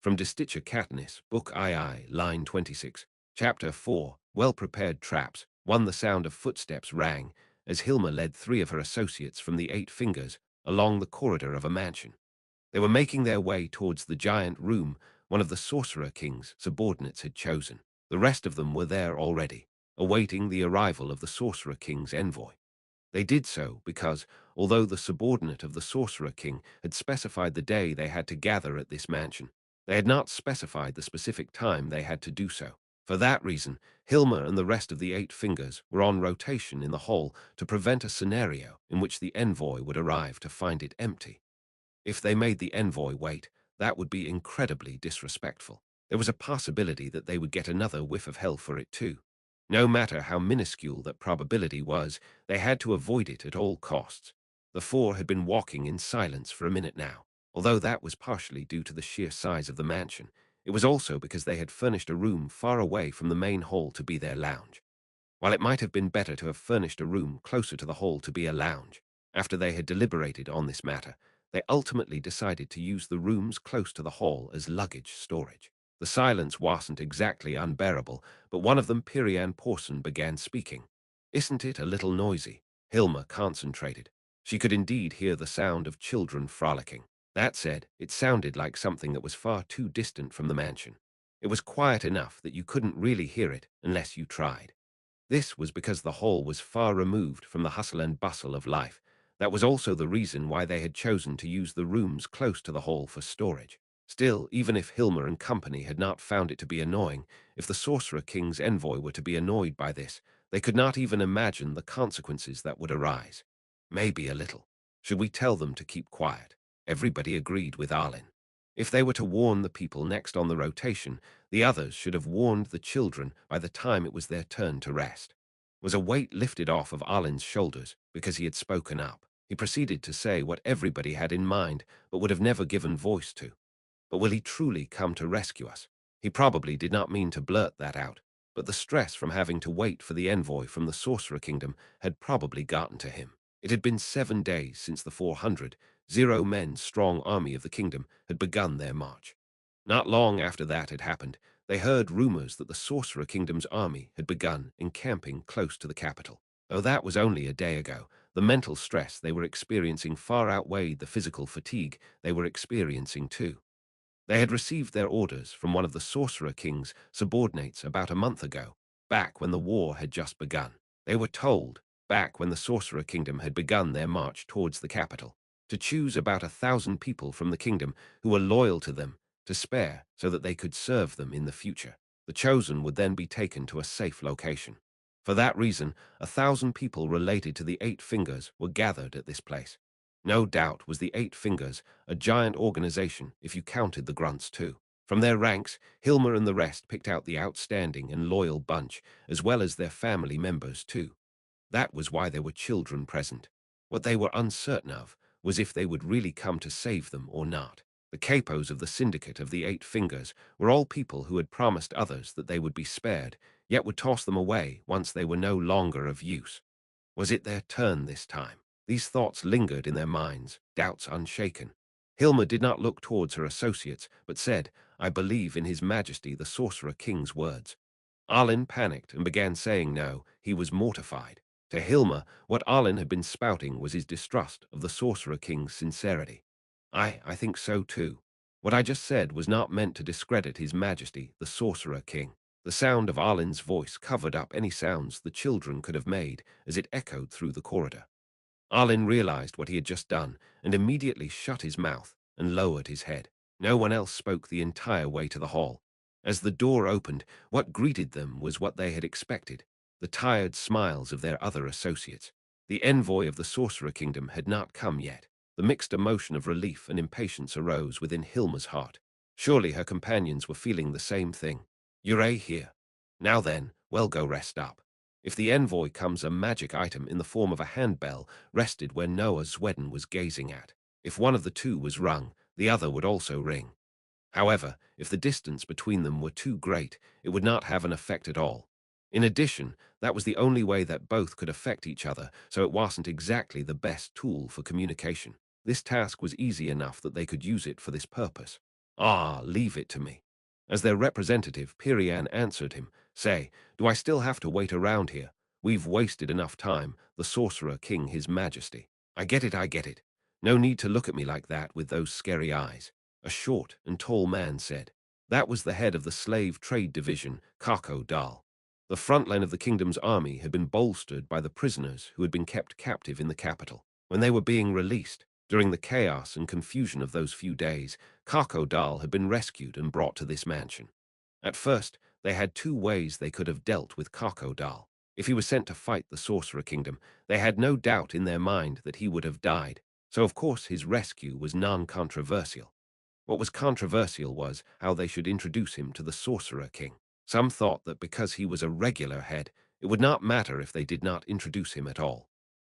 From Disticha Catanis, Book II, line 26. Chapter 4, Well-Prepared Traps. 1. The sound of footsteps rang as Hilma led three of her associates from the 8 Fingers along the corridor of a mansion. They were making their way towards the giant room one of the Sorcerer King's subordinates had chosen. The rest of them were there already, awaiting the arrival of the Sorcerer King's envoy. They did so because, although the subordinate of the Sorcerer King had specified the day they had to gather at this mansion, they had not specified the specific time they had to do so. For that reason, Hilma and the rest of the 8 Fingers were on rotation in the hall to prevent a scenario in which the envoy would arrive to find it empty. If they made the envoy wait, that would be incredibly disrespectful. There was a possibility that they would get another whiff of hell for it too. No matter how minuscule that probability was, they had to avoid it at all costs. The 4 had been walking in silence for a minute now. Although that was partially due to the sheer size of the mansion, it was also because they had furnished a room far away from the main hall to be their lounge. While it might have been better to have furnished a room closer to the hall to be a lounge, after they had deliberated on this matter, they ultimately decided to use the rooms close to the hall as luggage storage. The silence wasn't exactly unbearable, but one of them, Pirian Porson, began speaking. Isn't it a little noisy? Hilma concentrated. She could indeed hear the sound of children frolicking. That said, it sounded like something that was far too distant from the mansion. It was quiet enough that you couldn't really hear it unless you tried. This was because the hall was far removed from the hustle and bustle of life. That was also the reason why they had chosen to use the rooms close to the hall for storage. Still, even if Hilma and company had not found it to be annoying, if the Sorcerer King's envoy were to be annoyed by this, they could not even imagine the consequences that would arise. Maybe a little. Should we tell them to keep quiet? Everybody agreed with Arlen. If they were to warn the people next on the rotation, the others should have warned the children by the time it was their turn to rest. Was a weight lifted off of Arlen's shoulders because he had spoken up. He proceeded to say what everybody had in mind but would have never given voice to. But will he truly come to rescue us? He probably did not mean to blurt that out, but the stress from having to wait for the envoy from the Sorcerer Kingdom had probably gotten to him. It had been 7 days since the 400 men strong army of the kingdom had begun their march. Not long after that had happened, they heard rumors that the Sorcerer Kingdom's army had begun encamping close to the capital. Though that was only a day ago, the mental stress they were experiencing far outweighed the physical fatigue they were experiencing too. They had received their orders from one of the Sorcerer King's subordinates about a month ago, back when the war had just begun. They were told, back when the Sorcerer Kingdom had begun their march towards the capital, to choose about 1,000 people from the kingdom who were loyal to them to spare so that they could serve them in the future. The chosen would then be taken to a safe location. For that reason, 1,000 people related to the Eight Fingers were gathered at this place. No doubt was the Eight Fingers a giant organization if you counted the grunts too. From their ranks, Hilma and the rest picked out the outstanding and loyal bunch, as well as their family members too. That was why there were children present. What they were uncertain of was if they would really come to save them or not. The capos of the Syndicate of the Eight Fingers were all people who had promised others that they would be spared, yet would toss them away once they were no longer of use. Was it their turn this time? These thoughts lingered in their minds, doubts unshaken. Hilma did not look towards her associates, but said, "I believe in His Majesty the Sorcerer King's words." Arlen panicked and began saying no. He was mortified. To Hilma, what Arlen had been spouting was his distrust of the Sorcerer King's sincerity. I think so too. What I just said was not meant to discredit His Majesty the Sorcerer King. The sound of Arlen's voice covered up any sounds the children could have made as it echoed through the corridor. Arlen realized what he had just done and immediately shut his mouth and lowered his head. No one else spoke the entire way to the hall. As the door opened, what greeted them was what they had expected, the tired smiles of their other associates. The envoy of the Sorcerer Kingdom had not come yet. The mixed emotion of relief and impatience arose within Hilma's heart. Surely her companions were feeling the same thing. "You're here. Now then, well, go rest up." If the envoy comes, a magic item in the form of a handbell rested where Noah Zweden was gazing at. If one of the two was rung, the other would also ring. However, if the distance between them were too great, it would not have an effect at all. In addition, that was the only way that both could affect each other, so it wasn't exactly the best tool for communication. This task was easy enough that they could use it for this purpose. "Ah, leave it to me." As their representative, Pirian answered him, "Say, do I still have to wait around here? We've wasted enough time, the Sorcerer King, His Majesty." I get it. No need to look at me like that with those scary eyes," a short and tall man said. That was the head of the Slave Trade Division, Kako Dal. The front line of the kingdom's army had been bolstered by the prisoners who had been kept captive in the capital. When they were being released, during the chaos and confusion of those few days, Kako Dal had been rescued and brought to this mansion. At first, they had two ways they could have dealt with Kako Dal. If he was sent to fight the Sorcerer Kingdom, they had no doubt in their mind that he would have died, so of course his rescue was non-controversial. What was controversial was how they should introduce him to the Sorcerer King. Some thought that because he was a regular head, it would not matter if they did not introduce him at all.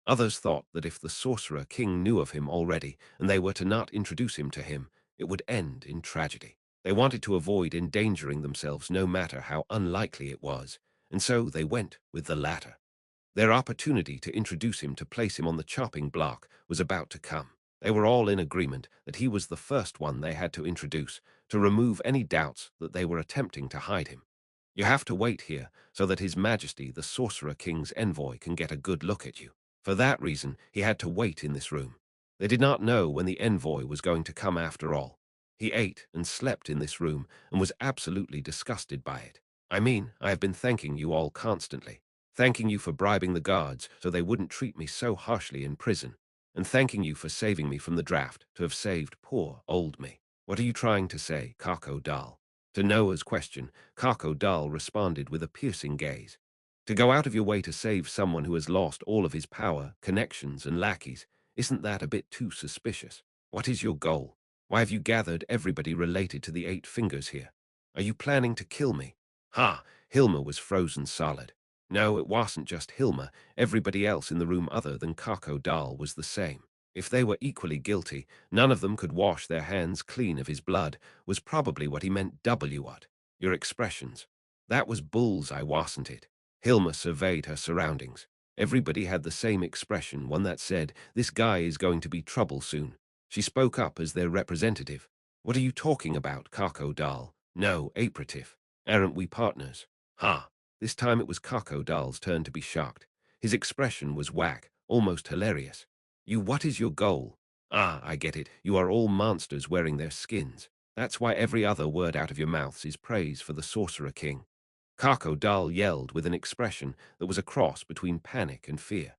Others thought that if the Sorcerer King knew of him already and they were to not introduce him to him, it would end in tragedy. They wanted to avoid endangering themselves no matter how unlikely it was, and so they went with the latter. Their opportunity to introduce him to place him on the chopping block was about to come. They were all in agreement that he was the first one they had to introduce, to remove any doubts that they were attempting to hide him. "You have to wait here so that His Majesty the Sorcerer King's envoy can get a good look at you." For that reason, he had to wait in this room. They did not know when the envoy was going to come after all. He ate and slept in this room and was absolutely disgusted by it. "I mean, I have been thanking you all constantly. Thanking you for bribing the guards so they wouldn't treat me so harshly in prison. And thanking you for saving me from the draft to have saved poor old me." "What are you trying to say, Kako Dal?" To Noah's question, Kako Dal responded with a piercing gaze. "To go out of your way to save someone who has lost all of his power, connections, and lackeys, isn't that a bit too suspicious? What is your goal? Why have you gathered everybody related to the Eight Fingers here? Are you planning to kill me? Ha! Hilma was frozen solid. No, it wasn't just Hilma. Everybody else in the room other than Kako Dal was the same. If they were equally guilty, none of them could wash their hands clean of his blood, was probably what he meant. What? Your expressions. That was bullseye, wasn't it? Hilma surveyed her surroundings. Everybody had the same expression, one that said, "This guy is going to be trouble soon." She spoke up as their representative. "What are you talking about, Kako Dal?" "No, Apratif. Aren't we partners?" Ha! This time it was Kako Dal's turn to be shocked. His expression was whack, almost hilarious. What is your goal?" "Ah, I get it. You are all monsters wearing their skins. That's why every other word out of your mouths is praise for the Sorcerer King." Kako Dal yelled with an expression that was a cross between panic and fear.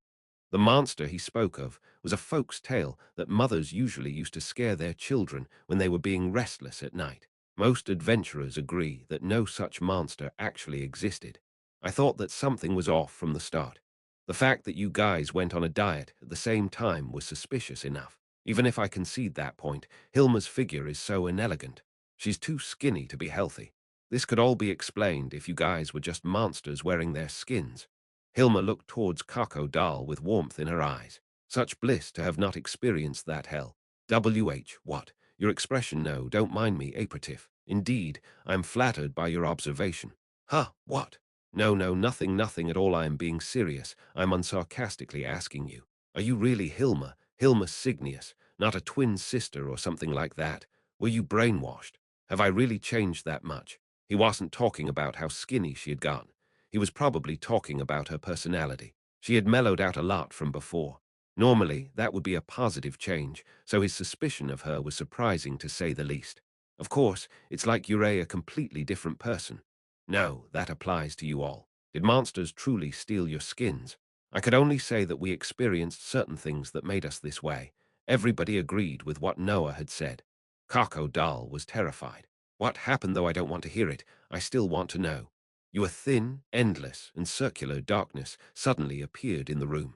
The monster he spoke of was a folk's tale that mothers usually used to scare their children when they were being restless at night. Most adventurers agree that no such monster actually existed. I thought that something was off from the start. The fact that you guys went on a diet at the same time was suspicious enough. Even if I concede that point, Hilma's figure is so inelegant. She's too skinny to be healthy. This could all be explained if you guys were just monsters wearing their skins. Hilma looked towards Kako Dal with warmth in her eyes. Such bliss to have not experienced that hell. What? Your expression, no, don't mind me, Apratif. Indeed, I am flattered by your observation. Huh, what? No, nothing at all. I am being serious. I am unsarcastically asking you. Are you really Hilma, Hilma Signius, not a twin sister or something like that? Were you brainwashed? Have I really changed that much? He wasn't talking about how skinny she had gotten. He was probably talking about her personality. She had mellowed out a lot from before. Normally, that would be a positive change, so his suspicion of her was surprising to say the least. Of course, it's like you're a completely different person. No, that applies to you all. Did monsters truly steal your skins? I could only say that we experienced certain things that made us this way. Everybody agreed with what Noah had said. Kako Dal was terrified. What happened, though? I don't want to hear it. I still want to know. A thin, endless, and circular darkness suddenly appeared in the room.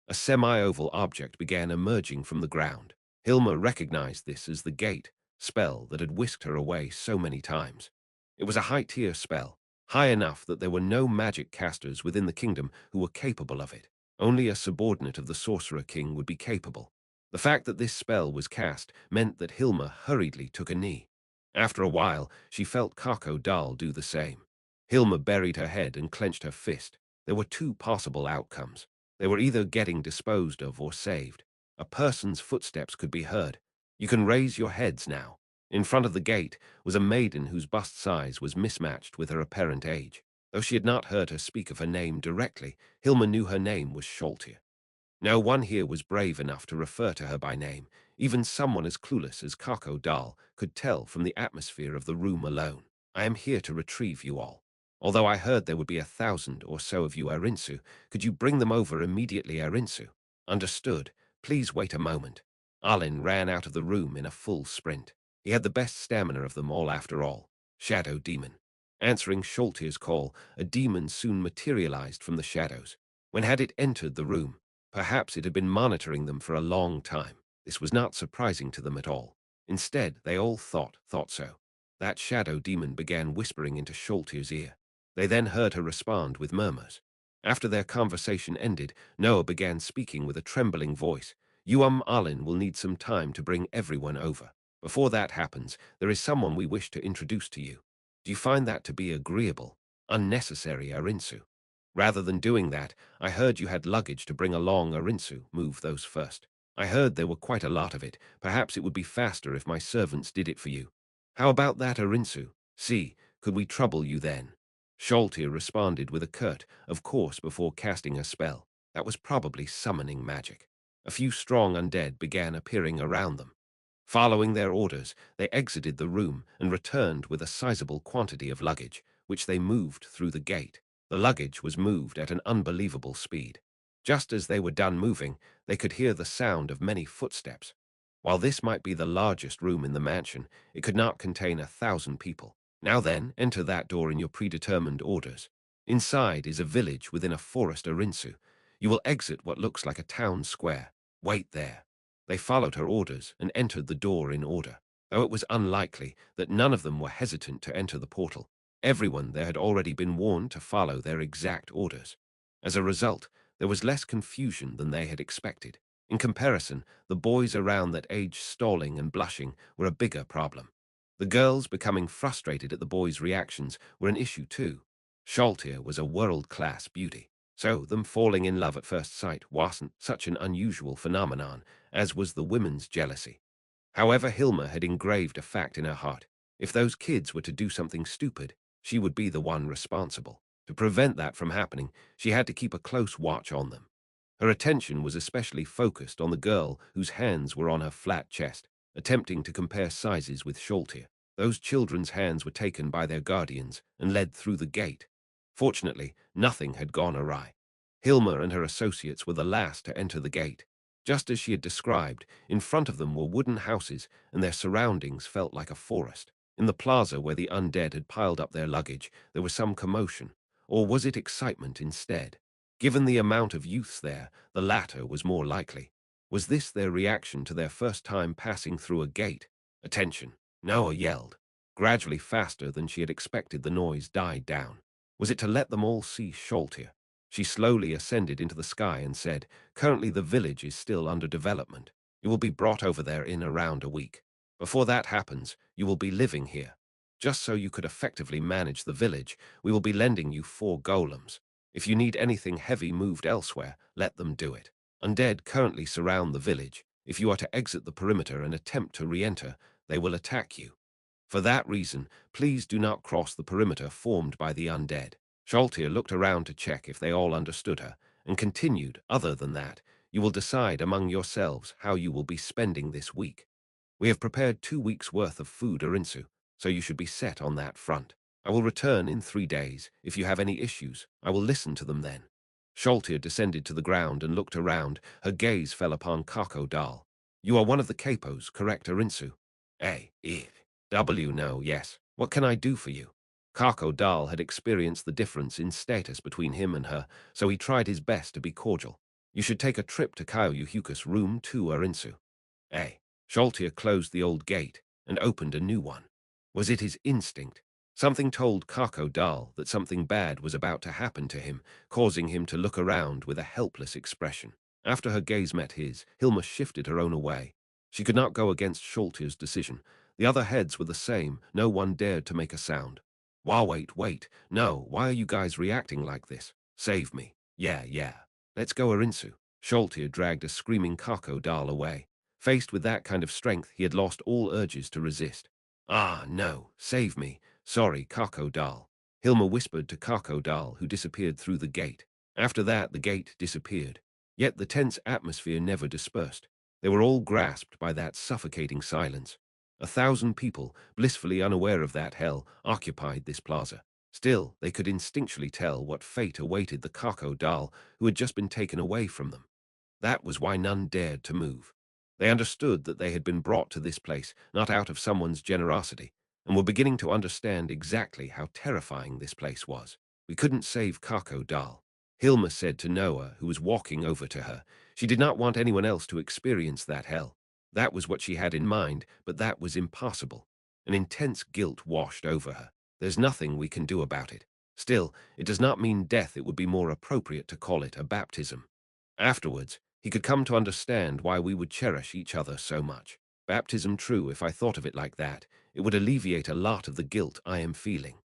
A semi-oval object began emerging from the ground. Hilma recognized this as the gate spell that had whisked her away so many times. It was a high-tier spell, high enough that there were no magic casters within the kingdom who were capable of it. Only a subordinate of the Sorcerer King would be capable. The fact that this spell was cast meant that Hilma hurriedly took a knee. After a while, she felt Kako Dal do the same. Hilma buried her head and clenched her fist. There were two possible outcomes. They were either getting disposed of or saved. A person's footsteps could be heard. You can raise your heads now. In front of the gate was a maiden whose bust size was mismatched with her apparent age. Though she had not heard her speak of her name directly, Hilma knew her name was Sholtir. No one here was brave enough to refer to her by name. Even someone as clueless as Kako Dal could tell from the atmosphere of the room alone. "I am here to retrieve you all. Although I heard there would be 1,000 or so of you, Ainz, could you bring them over immediately, Ainz?" "Understood. Please wait a moment." Alin ran out of the room in a full sprint. He had the best stamina of them all after all. Shadow Demon. Answering Sholtir's call, a demon soon materialized from the shadows. When had it entered the room? Perhaps it had been monitoring them for a long time. This was not surprising to them at all. Instead, they all thought so. That shadow demon began whispering into Sholtir's ear. They then heard her respond with murmurs. After their conversation ended, Noah began speaking with a trembling voice. "You Alin will need some time to bring everyone over. Before that happens, there is someone we wish to introduce to you. Do you find that to be agreeable? Unnecessary, Ainz? Rather than doing that, I heard you had luggage to bring along, Ainz. Move those first. I heard there were quite a lot of it. Perhaps it would be faster if my servants did it for you. How about that, Ainz? See, could we trouble you then?" Sholtir responded with a curt, "Of course," before casting a spell. That was probably summoning magic. A few strong undead began appearing around them. Following their orders, they exited the room and returned with a sizable quantity of luggage, which they moved through the gate. The luggage was moved at an unbelievable speed. Just as they were done moving, they could hear the sound of many footsteps. While this might be the largest room in the mansion, it could not contain 1,000 people. Now then, enter that door in your predetermined orders. Inside is a village within a forest, Ainz. You will exit what looks like a town square. Wait there. They followed her orders and entered the door in order. Though it was unlikely that none of them were hesitant to enter the portal, everyone there had already been warned to follow their exact orders. As a result, there was less confusion than they had expected. In comparison, the boys around that age stalling and blushing were a bigger problem. The girls becoming frustrated at the boys' reactions were an issue too. Sholtir was a world-class beauty, so them falling in love at first sight wasn't such an unusual phenomenon as was the women's jealousy. However, Hilma had engraved a fact in her heart. If those kids were to do something stupid, she would be the one responsible. To prevent that from happening, she had to keep a close watch on them. Her attention was especially focused on the girl whose hands were on her flat chest, attempting to compare sizes with Sholtir. Those children's hands were taken by their guardians and led through the gate. Fortunately, nothing had gone awry. Hilma and her associates were the last to enter the gate. Just as she had described, in front of them were wooden houses, and their surroundings felt like a forest. In the plaza where the undead had piled up their luggage, there was some commotion. Or was it excitement instead? Given the amount of youths there, the latter was more likely. Was this their reaction to their first time passing through a gate? Attention! Noah yelled. Gradually faster than she had expected, the noise died down. Was it to let them all see Sholtir? She slowly ascended into the sky and said, "Currently the village is still under development. You will be brought over there in around a week. Before that happens, you will be living here. Just so you could effectively manage the village, we will be lending you 4 golems. If you need anything heavy moved elsewhere, let them do it. Undead currently surround the village. If you are to exit the perimeter and attempt to re-enter, they will attack you. For that reason, please do not cross the perimeter formed by the undead." Sholtir looked around to check if they all understood her, and continued, "Other than that, you will decide among yourselves how you will be spending this week. We have prepared 2 weeks' worth of food Arinsu, so you should be set on that front. I will return in 3 days. If you have any issues, I will listen to them then." Sholtir descended to the ground and looked around. Her gaze fell upon Kako Dal. "You are one of the capos, correct, Arinsu?" "A, E, W, no, yes. What can I do for you?" Kako Dal had experienced the difference in status between him and her, so he tried his best to be cordial. "You should take a trip to Kayuhukas room 2 Arinsu." A. Sholtir closed the old gate and opened a new one. Was it his instinct? Something told Kako Dal that something bad was about to happen to him, causing him to look around with a helpless expression. After her gaze met his, Hilma shifted her own away. She could not go against Sholtir's decision. The other heads were the same. No one dared to make a sound. "Wow, wait. No, why are you guys reacting like this? Save me." Yeah. Let's go, Arinsu." Sholtir dragged a screaming Kako Dal away. Faced with that kind of strength, he had lost all urges to resist. "Ah, no, save me. Sorry, Kako Dal." Hilma whispered to Kako Dal, who disappeared through the gate. After that, the gate disappeared. Yet the tense atmosphere never dispersed. They were all grasped by that suffocating silence. 1,000 people, blissfully unaware of that hell, occupied this plaza. Still, they could instinctually tell what fate awaited the Kako Dal who had just been taken away from them. That was why none dared to move. They understood that they had been brought to this place, not out of someone's generosity, and were beginning to understand exactly how terrifying this place was. "We couldn't save Kako Dal," Hilma said to Noah, who was walking over to her. She did not want anyone else to experience that hell. That was what she had in mind, but that was impossible. An intense guilt washed over her. "There's nothing we can do about it. Still, it does not mean death. It would be more appropriate to call it a baptism." Afterwards, he could come to understand why we would cherish each other so much. Baptism, true, if I thought of it like that, it would alleviate a lot of the guilt I am feeling.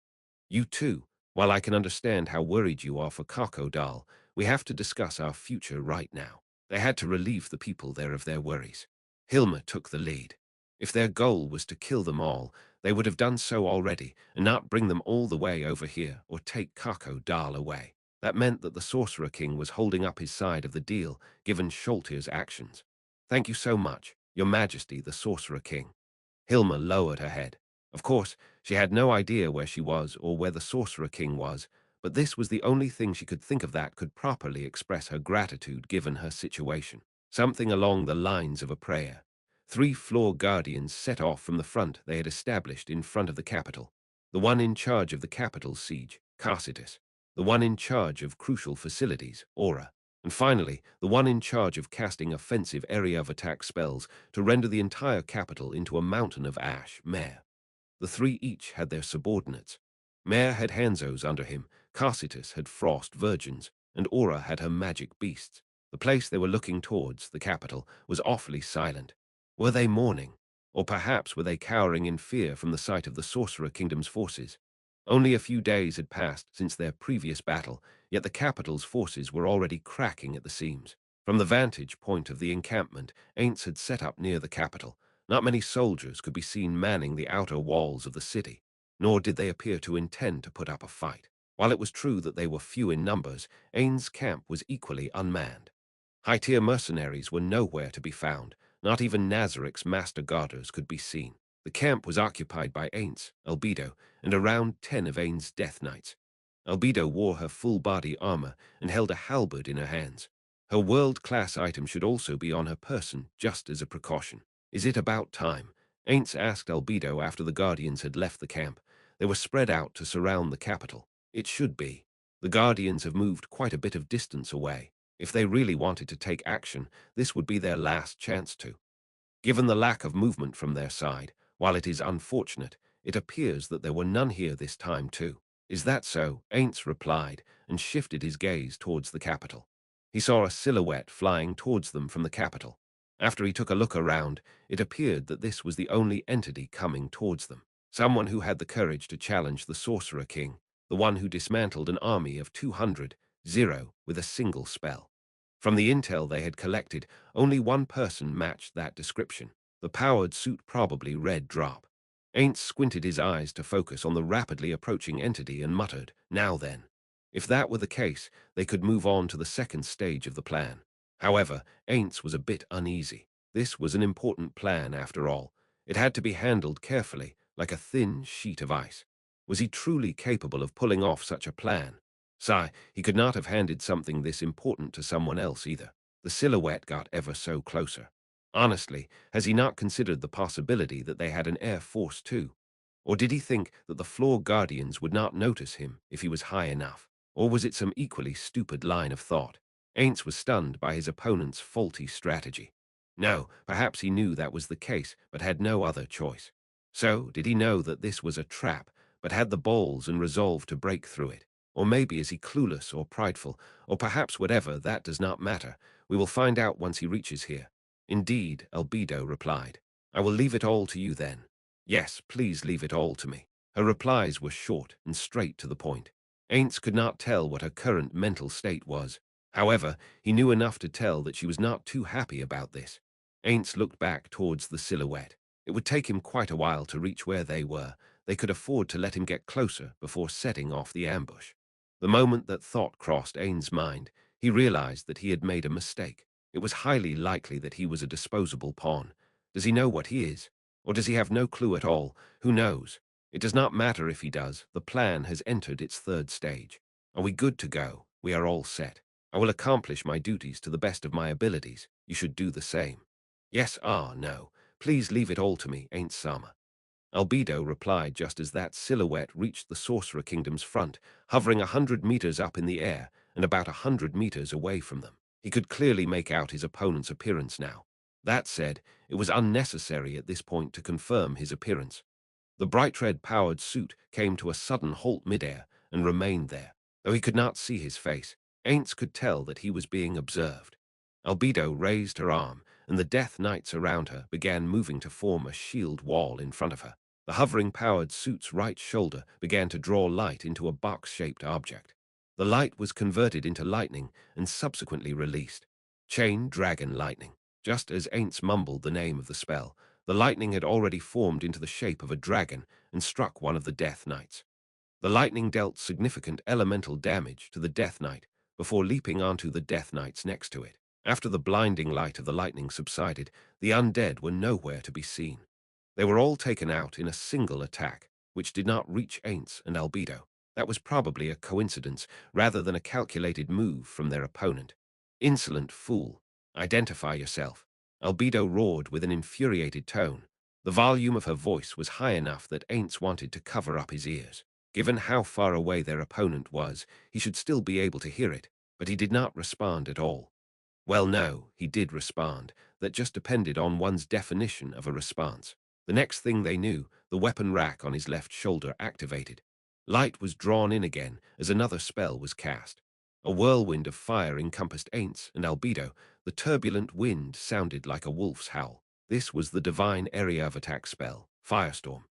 You too, while I can understand how worried you are for Kako Dal, we have to discuss our future right now. They had to relieve the people there of their worries. Hilma took the lead. If their goal was to kill them all, they would have done so already and not bring them all the way over here or take Kako Dal away. That meant that the Sorcerer King was holding up his side of the deal, given Sholtir's actions. "Thank you so much, Your Majesty, the Sorcerer King." Hilma lowered her head. Of course, she had no idea where she was or where the Sorcerer King was, but this was the only thing she could think of that could properly express her gratitude given her situation. Something along the lines of a prayer. 3 floor guardians set off from the front they had established in front of the capital. The one in charge of the capital's siege, Carcitus. The one in charge of crucial facilities, Aura. and finally, the one in charge of casting offensive area of attack spells to render the entire capital into a mountain of ash, Mare. The three each had their subordinates. Mare had Hanzos under him, Carcitus had Frost Virgins, and Aura had her magic beasts. The place they were looking towards, the capital, was awfully silent. Were they mourning? Or perhaps were they cowering in fear from the sight of the Sorcerer Kingdom's forces? Only a few days had passed since their previous battle, yet the capital's forces were already cracking at the seams. From the vantage point of the encampment Ainz had set up near the capital, not many soldiers could be seen manning the outer walls of the city, nor did they appear to intend to put up a fight. While it was true that they were few in numbers, Ainz's camp was equally unmanned. High-tier mercenaries were nowhere to be found. Not even Nazaric's master guarders could be seen. The camp was occupied by Ainz, Albedo, and around 10 of Ainz's Death Knights. Albedo wore her full-body armor and held a halberd in her hands. Her world-class item should also be on her person, just as a precaution. Is it about time? Ainz asked Albedo after the Guardians had left the camp. They were spread out to surround the capital. It should be. The Guardians have moved quite a bit of distance away. If they really wanted to take action, this would be their last chance to. Given the lack of movement from their side, while it is unfortunate, it appears that there were none here this time too. Is that so? Ainz replied, and shifted his gaze towards the capital. He saw a silhouette flying towards them from the capital. After he took a look around, it appeared that this was the only entity coming towards them. Someone who had the courage to challenge the Sorcerer King, the one who dismantled an army of 200, with a single spell. From the intel they had collected, only one person matched that description. The powered suit probably Red Drop. Ainz squinted his eyes to focus on the rapidly approaching entity and muttered, "Now then." If that were the case, they could move on to the second stage of the plan. However, Ainz was a bit uneasy. This was an important plan after all. It had to be handled carefully, like a thin sheet of ice. Was he truly capable of pulling off such a plan? Sigh, he could not have handed something this important to someone else either. The silhouette got ever so closer. Honestly, has he not considered the possibility that they had an air force too? Or did he think that the floor guardians would not notice him if he was high enough? Or was it some equally stupid line of thought? Ainz was stunned by his opponent's faulty strategy. No, perhaps he knew that was the case, but had no other choice. So, did he know that this was a trap, but had the balls and resolve to break through it? Or maybe is he clueless or prideful, or perhaps whatever, that does not matter. We will find out once he reaches here. Indeed, Albedo replied. I will leave it all to you then. Yes, please leave it all to me. Her replies were short and straight to the point. Ainz could not tell what her current mental state was. However, he knew enough to tell that she was not too happy about this. Ainz looked back towards the silhouette. It would take him quite a while to reach where they were. They could afford to let him get closer before setting off the ambush. The moment that thought crossed Ainz's mind, he realized that he had made a mistake. It was highly likely that he was a disposable pawn. Does he know what he is? Or does he have no clue at all? Who knows? It does not matter if he does. The plan has entered its third stage. Are we good to go? We are all set. I will accomplish my duties to the best of my abilities. You should do the same. Yes, no. Please leave it all to me, Ain't Sama. Albedo replied just as that silhouette reached the Sorcerer Kingdom's front, hovering 100 meters up in the air and about 100 meters away from them. He could clearly make out his opponent's appearance now. That said, it was unnecessary at this point to confirm his appearance. The bright red-powered suit came to a sudden halt midair and remained there. Though he could not see his face, Ainz could tell that he was being observed. Albedo raised her arm, and the Death Knights around her began moving to form a shield wall in front of her. The hovering powered suit's right shoulder began to draw light into a box-shaped object. The light was converted into lightning and subsequently released. Chain Dragon Lightning. Just as Ainz mumbled the name of the spell, the lightning had already formed into the shape of a dragon and struck one of the Death Knights. The lightning dealt significant elemental damage to the Death Knight before leaping onto the Death Knights next to it. After the blinding light of the lightning subsided, the undead were nowhere to be seen. They were all taken out in a single attack, which did not reach Ainz and Albedo. That was probably a coincidence rather than a calculated move from their opponent. Insolent fool. Identify yourself. Albedo roared with an infuriated tone. The volume of her voice was high enough that Ainz wanted to cover up his ears. Given how far away their opponent was, he should still be able to hear it, but he did not respond at all. Well, no, he did respond. That just depended on one's definition of a response. The next thing they knew, the weapon rack on his left shoulder activated. Light was drawn in again as another spell was cast. A whirlwind of fire encompassed Ainz and Albedo. The turbulent wind sounded like a wolf's howl. This was the divine area of attack spell, Firestorm.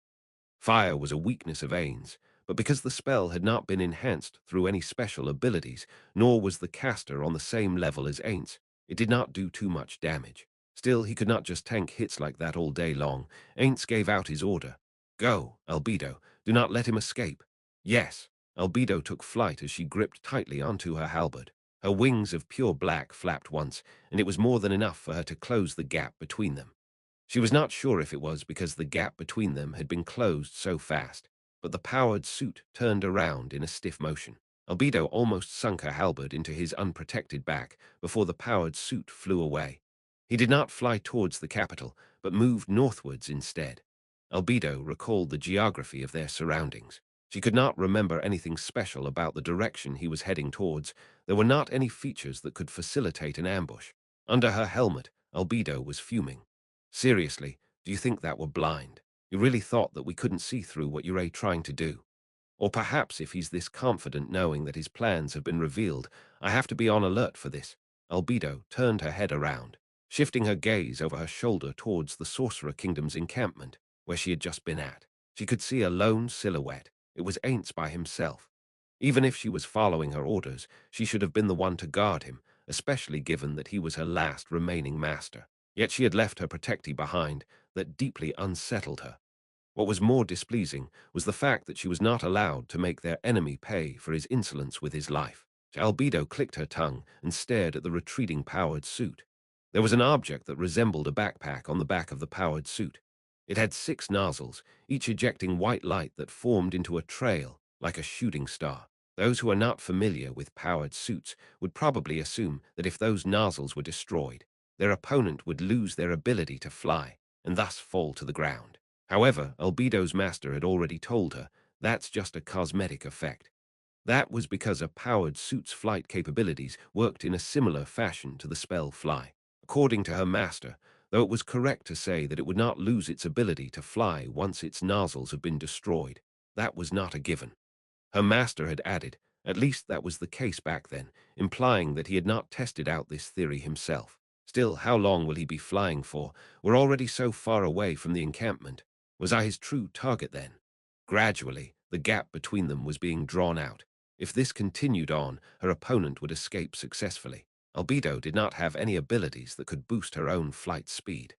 Fire was a weakness of Ainz, but because the spell had not been enhanced through any special abilities, nor was the caster on the same level as Ainz, it did not do too much damage. Still, he could not just tank hits like that all day long. Ainz gave out his order. Go, Albedo, do not let him escape. Yes, Albedo took flight as she gripped tightly onto her halberd. Her wings of pure black flapped once, and it was more than enough for her to close the gap between them. She was not sure if it was because the gap between them had been closed so fast, but the powered suit turned around in a stiff motion. Albedo almost sunk her halberd into his unprotected back before the powered suit flew away. He did not fly towards the capital, but moved northwards instead. Albedo recalled the geography of their surroundings. She could not remember anything special about the direction he was heading towards. There were not any features that could facilitate an ambush. Under her helmet, Albedo was fuming. Seriously, do you think that we're blind? You really thought that we couldn't see through what you're trying to do? Or perhaps if he's this confident knowing that his plans have been revealed, I have to be on alert for this. Albedo turned her head around, shifting her gaze over her shoulder towards the Sorcerer Kingdom's encampment, where she had just been at. She could see a lone silhouette. It was Ainz by himself. Even if she was following her orders, she should have been the one to guard him, especially given that he was her last remaining master. Yet she had left her protectee behind that deeply unsettled her. What was more displeasing was the fact that she was not allowed to make their enemy pay for his insolence with his life. Albedo clicked her tongue and stared at the retreating powered suit. There was an object that resembled a backpack on the back of the powered suit. It had 6 nozzles, each ejecting white light that formed into a trail like a shooting star. Those who are not familiar with powered suits would probably assume that if those nozzles were destroyed, their opponent would lose their ability to fly and thus fall to the ground. However, Albedo's master had already told her that's just a cosmetic effect. That was because a powered suit's flight capabilities worked in a similar fashion to the spell fly. According to her master, though it was correct to say that it would not lose its ability to fly once its nozzles had been destroyed, that was not a given. Her master had added, at least that was the case back then, implying that he had not tested out this theory himself. Still, how long will he be flying for? We're already so far away from the encampment. Was I his true target then? Gradually, the gap between them was being drawn out. If this continued on, her opponent would escape successfully. Albedo did not have any abilities that could boost her own flight speed.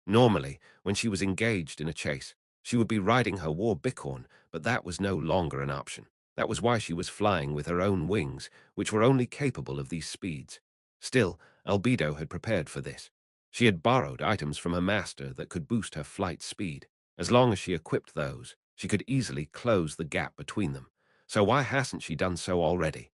Normally, when she was engaged in a chase, she would be riding her war bicorn, but that was no longer an option. That was why she was flying with her own wings, which were only capable of these speeds. Still, Albedo had prepared for this. She had borrowed items from her master that could boost her flight speed. As long as she equipped those, she could easily close the gap between them. So why hasn't she done so already?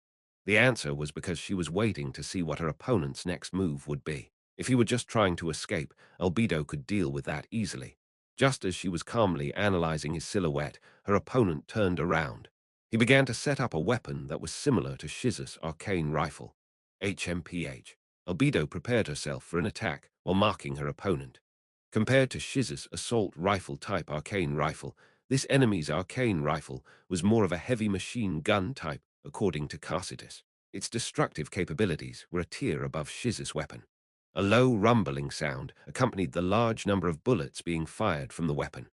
The answer was because she was waiting to see what her opponent's next move would be. If he were just trying to escape, Albedo could deal with that easily. Just as she was calmly analyzing his silhouette, her opponent turned around. He began to set up a weapon that was similar to Shiz's arcane rifle, HMPH. Albedo prepared herself for an attack while marking her opponent. Compared to Shiz's assault rifle type arcane rifle, this enemy's arcane rifle was more of a heavy machine gun type, according to Carcitus. Its destructive capabilities were a tier above Shiz's weapon. A low rumbling sound accompanied the large number of bullets being fired from the weapon.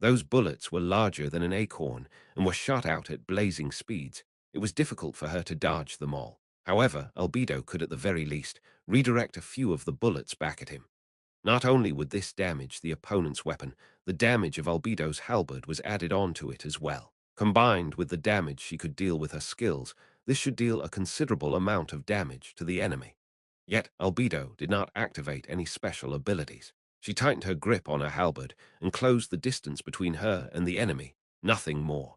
Those bullets were larger than an acorn and were shot out at blazing speeds. It was difficult for her to dodge them all. However, Albedo could at the very least redirect a few of the bullets back at him. Not only would this damage the opponent's weapon, the damage of Albedo's halberd was added onto it as well. Combined with the damage she could deal with her skills, this should deal a considerable amount of damage to the enemy. Yet Albedo did not activate any special abilities. She tightened her grip on her halberd and closed the distance between her and the enemy, nothing more.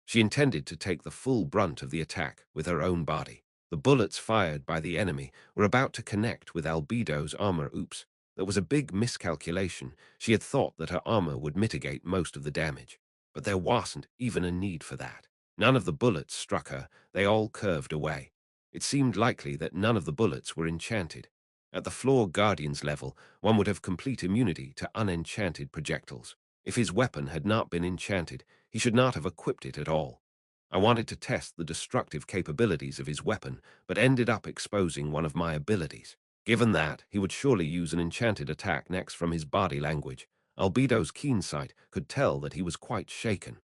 She intended to take the full brunt of the attack with her own body. The bullets fired by the enemy were about to connect with Albedo's armor. Oops, that was a big miscalculation. She had thought that her armor would mitigate most of the damage, but there wasn't even a need for that. None of the bullets struck her, they all curved away. It seemed likely that none of the bullets were enchanted. At the Floor Guardian's level, one would have complete immunity to unenchanted projectiles. If his weapon had not been enchanted, he should not have equipped it at all. I wanted to test the destructive capabilities of his weapon, but ended up exposing one of my abilities. Given that, he would surely use an enchanted attack next. From his body language, Albedo's keen sight could tell that he was quite shaken.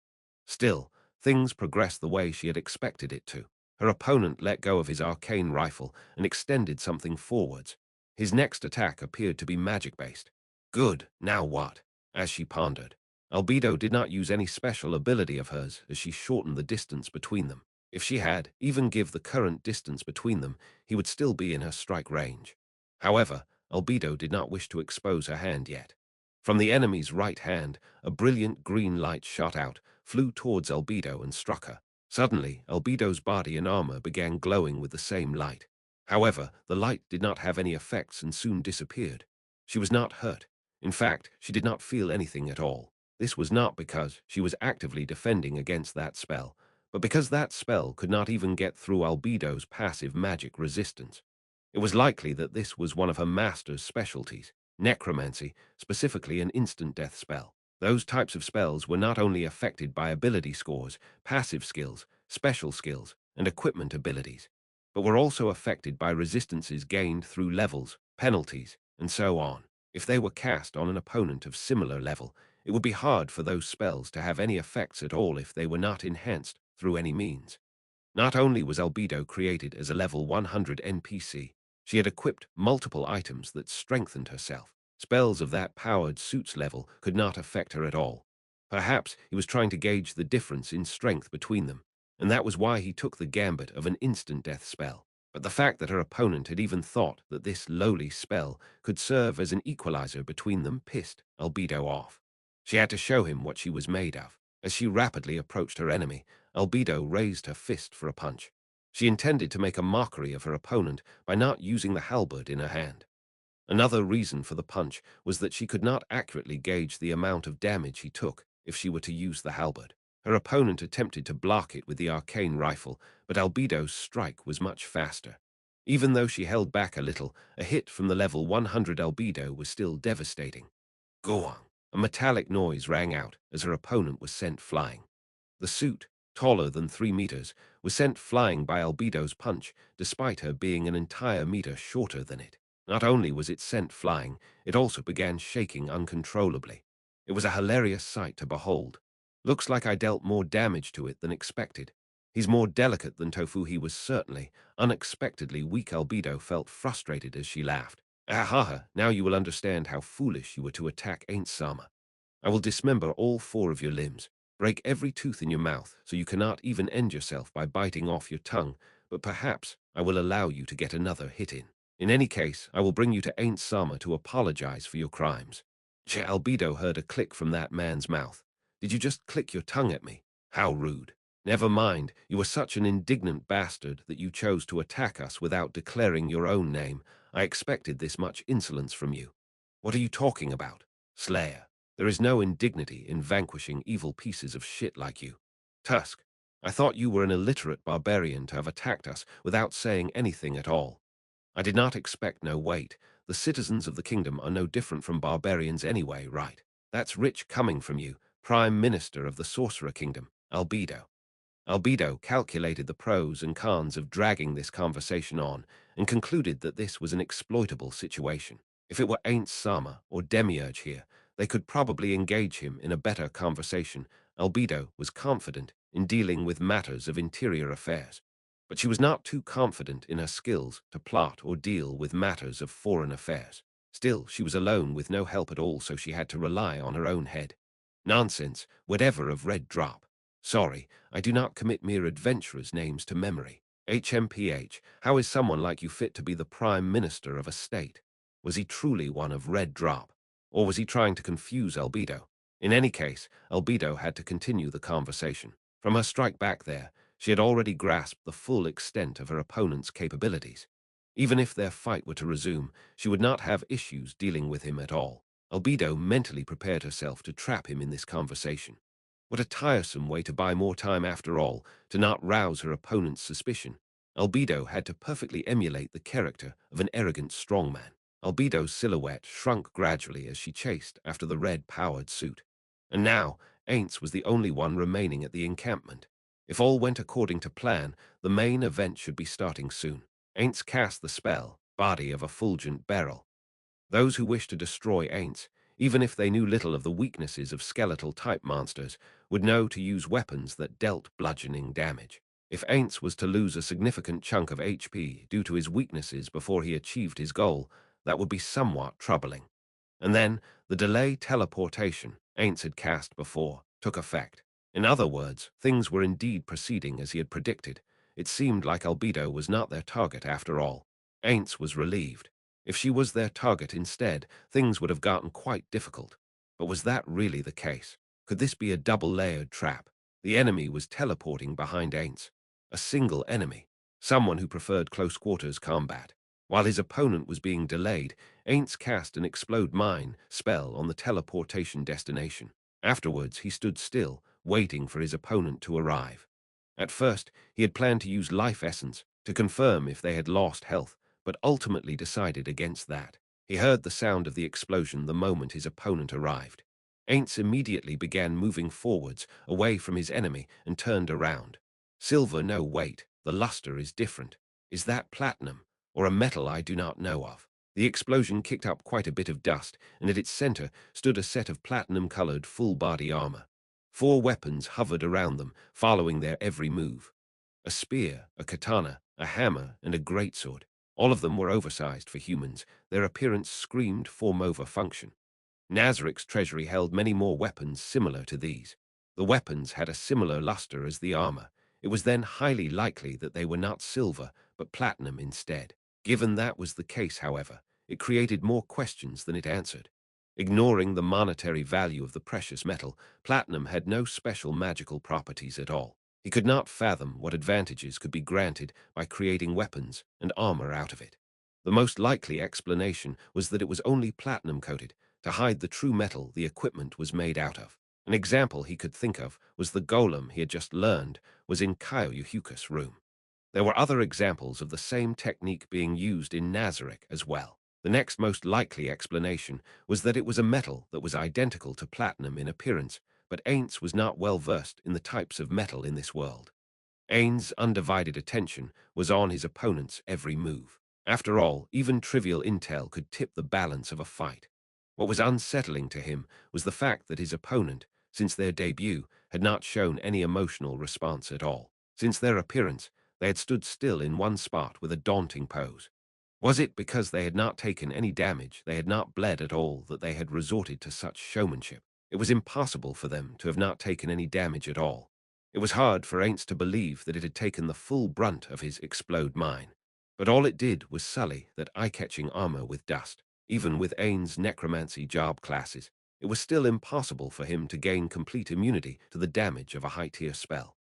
Still, things progressed the way she had expected it to. Her opponent let go of his arcane rifle and extended something forwards. His next attack appeared to be magic-based. Good, now what? As she pondered. Albedo did not use any special ability of hers as she shortened the distance between them. If she had, even give the current distance between them, he would still be in her strike range. However, Albedo did not wish to expose her hand yet. From the enemy's right hand, a brilliant green light shot out, flew towards Albedo and struck her. Suddenly, Albedo's body and armor began glowing with the same light. However, the light did not have any effects and soon disappeared. She was not hurt. In fact, she did not feel anything at all. This was not because she was actively defending against that spell, but because that spell could not even get through Albedo's passive magic resistance. It was likely that this was one of her master's specialties, necromancy, specifically an instant death spell. Those types of spells were not only affected by ability scores, passive skills, special skills, and equipment abilities, but were also affected by resistances gained through levels, penalties, and so on. If they were cast on an opponent of similar level, it would be hard for those spells to have any effects at all if they were not enhanced through any means. Not only was Albedo created as a level 100 NPC, she had equipped multiple items that strengthened herself. Spells of that powered suit's level could not affect her at all. Perhaps he was trying to gauge the difference in strength between them, and that was why he took the gambit of an instant death spell. But the fact that her opponent had even thought that this lowly spell could serve as an equalizer between them pissed Albedo off. She had to show him what she was made of. As she rapidly approached her enemy, Albedo raised her fist for a punch. She intended to make a mockery of her opponent by not using the halberd in her hand. Another reason for the punch was that she could not accurately gauge the amount of damage he took if she were to use the halberd. Her opponent attempted to block it with the arcane rifle, but Albedo's strike was much faster. Even though she held back a little, a hit from the level 100 Albedo was still devastating. Goang! A metallic noise rang out as her opponent was sent flying. The suit, taller than 3 meters, was sent flying by Albedo's punch, despite her being an entire meter shorter than it. Not only was it sent flying, it also began shaking uncontrollably. It was a hilarious sight to behold. Looks like I dealt more damage to it than expected. He's more delicate than Tofu. He was certainly, unexpectedly weak. Albedo felt frustrated as she laughed. Ahaha, now you will understand how foolish you were to attack Ainz Ooal. I will dismember all 4 of your limbs, break every tooth in your mouth so you cannot even end yourself by biting off your tongue, but perhaps I will allow you to get another hit in. In any case, I will bring you to Ainz Ooal to apologize for your crimes. Albedo heard a click from that man's mouth. Did you just click your tongue at me? How rude. Never mind, you were such an indignant bastard that you chose to attack us without declaring your own name. I expected this much insolence from you. What are you talking about? Slayer. There is no indignity in vanquishing evil pieces of shit like you. Tusk, I thought you were an illiterate barbarian to have attacked us without saying anything at all. I did not expect no wait. The citizens of the kingdom are no different from barbarians anyway, right? That's rich coming from you, Prime Minister of the Sorcerer Kingdom, Albedo. Albedo calculated the pros and cons of dragging this conversation on and concluded that this was an exploitable situation. If it were Ainz Ooal or Demiurge here, they could probably engage him in a better conversation. Albedo was confident in dealing with matters of interior affairs, but she was not too confident in her skills to plot or deal with matters of foreign affairs. Still, she was alone with no help at all, so she had to rely on her own head. Nonsense, whatever of Red Drop. Sorry, I do not commit mere adventurers' names to memory. HMPH, how is someone like you fit to be the Prime Minister of a state? Was he truly one of Red Drop? Or was he trying to confuse Albedo? In any case, Albedo had to continue the conversation. From her strike back there, she had already grasped the full extent of her opponent's capabilities. Even if their fight were to resume, she would not have issues dealing with him at all. Albedo mentally prepared herself to trap him in this conversation. What a tiresome way to buy more time after all, to not rouse her opponent's suspicion. Albedo had to perfectly emulate the character of an arrogant strongman. Albedo's silhouette shrunk gradually as she chased after the red-powered suit. And now, Ainz was the only one remaining at the encampment. If all went according to plan, the main event should be starting soon. Ainz cast the spell, Body of Effulgent Beryl. Those who wished to destroy Ainz, even if they knew little of the weaknesses of skeletal-type monsters, would know to use weapons that dealt bludgeoning damage. If Ainz was to lose a significant chunk of HP due to his weaknesses before he achieved his goal, that would be somewhat troubling. And then, the delay teleportation Ainz had cast before took effect. In other words, things were indeed proceeding as he had predicted. It seemed like Albedo was not their target after all. Ainz was relieved. If she was their target instead, things would have gotten quite difficult. But was that really the case? Could this be a double-layered trap? The enemy was teleporting behind Ainz. A single enemy, someone who preferred close-quarters combat. While his opponent was being delayed, Ainz cast an Explode Mine spell on the teleportation destination. Afterwards, he stood still, waiting for his opponent to arrive. At first, he had planned to use Life Essence to confirm if they had lost health, but ultimately decided against that. He heard the sound of the explosion the moment his opponent arrived. Ainz immediately began moving forwards, away from his enemy, and turned around. Silver, no, wait, the luster is different. Is that platinum, or a metal I do not know of? The explosion kicked up quite a bit of dust, and at its center stood a set of platinum-colored full-body armor. 4 weapons hovered around them, following their every move. A spear, a katana, a hammer, and a greatsword. All of them were oversized for humans. Their appearance screamed form-over function. Nazarik's treasury held many more weapons similar to these. The weapons had a similar luster as the armor. It was then highly likely that they were not silver, but platinum instead. Given that was the case, however, it created more questions than it answered. Ignoring the monetary value of the precious metal, platinum had no special magical properties at all. He could not fathom what advantages could be granted by creating weapons and armor out of it. The most likely explanation was that it was only platinum-coated, to hide the true metal the equipment was made out of. An example he could think of was the golem he had just learned was in Kyoyuhuka's room. There were other examples of the same technique being used in Nazarik as well. The next most likely explanation was that it was a metal that was identical to platinum in appearance, but Ainz was not well versed in the types of metal in this world. Ainz's undivided attention was on his opponent's every move. After all, even trivial intel could tip the balance of a fight. What was unsettling to him was the fact that his opponent, since their debut, had not shown any emotional response at all. Since their appearance, they had stood still in one spot with a daunting pose. Was it because they had not taken any damage, they had not bled at all, that they had resorted to such showmanship? It was impossible for them to have not taken any damage at all. It was hard for Ainz to believe that it had taken the full brunt of his Explode Mine. But all it did was sully that eye-catching armor with dust. Even with Ainz's necromancy job classes, it was still impossible for him to gain complete immunity to the damage of a high-tier spell.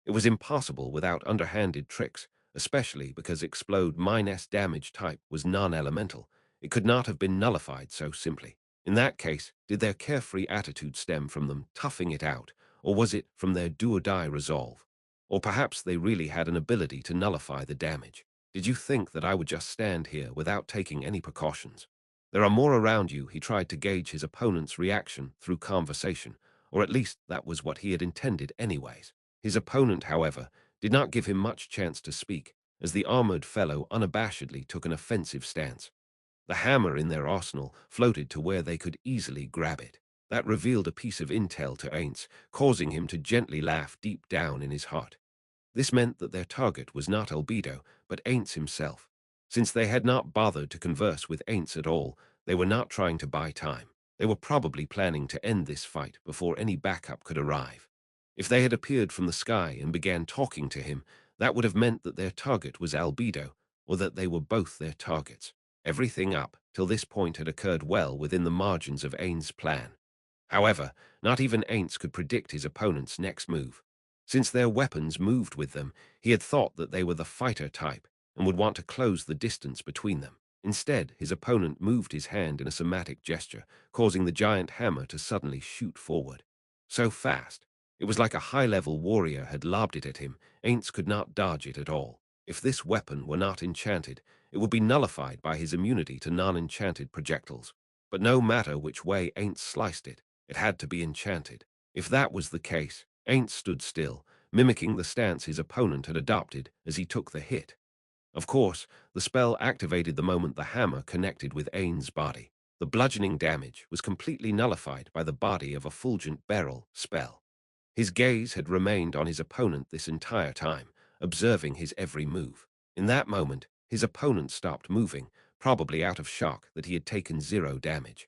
It was impossible without underhanded tricks, especially because Explode Mine's damage type was non-elemental. It could not have been nullified so simply. In that case, did their carefree attitude stem from them toughing it out, or was it from their do-or-die resolve? Or perhaps they really had an ability to nullify the damage. Did you think that I would just stand here without taking any precautions? There are more around you. He tried to gauge his opponent's reaction through conversation, or at least that was what he had intended anyways. His opponent, however, did not give him much chance to speak, as the armored fellow unabashedly took an offensive stance. The hammer in their arsenal floated to where they could easily grab it. That revealed a piece of intel to Ainz, causing him to gently laugh deep down in his heart. This meant that their target was not Albedo, but Ainz himself. Since they had not bothered to converse with Ainz at all, they were not trying to buy time. They were probably planning to end this fight before any backup could arrive. If they had appeared from the sky and began talking to him, that would have meant that their target was Albedo, or that they were both their targets. Everything up till this point had occurred well within the margins of Ainz's plan. However, not even Ainz could predict his opponent's next move. Since their weapons moved with them, he had thought that they were the fighter type and would want to close the distance between them. Instead, his opponent moved his hand in a somatic gesture, causing the giant hammer to suddenly shoot forward. So fast, it was like a high-level warrior had lobbed it at him. Ainz could not dodge it at all. If this weapon were not enchanted, it would be nullified by his immunity to non-enchanted projectiles. But no matter which way Ainz sliced it, it had to be enchanted. If that was the case, Ainz stood still, mimicking the stance his opponent had adopted as he took the hit. Of course, the spell activated the moment the hammer connected with Ainz's body. The bludgeoning damage was completely nullified by the body of a fulgent beryl spell. His gaze had remained on his opponent this entire time, observing his every move. In that moment, his opponent stopped moving, probably out of shock that he had taken 0 damage.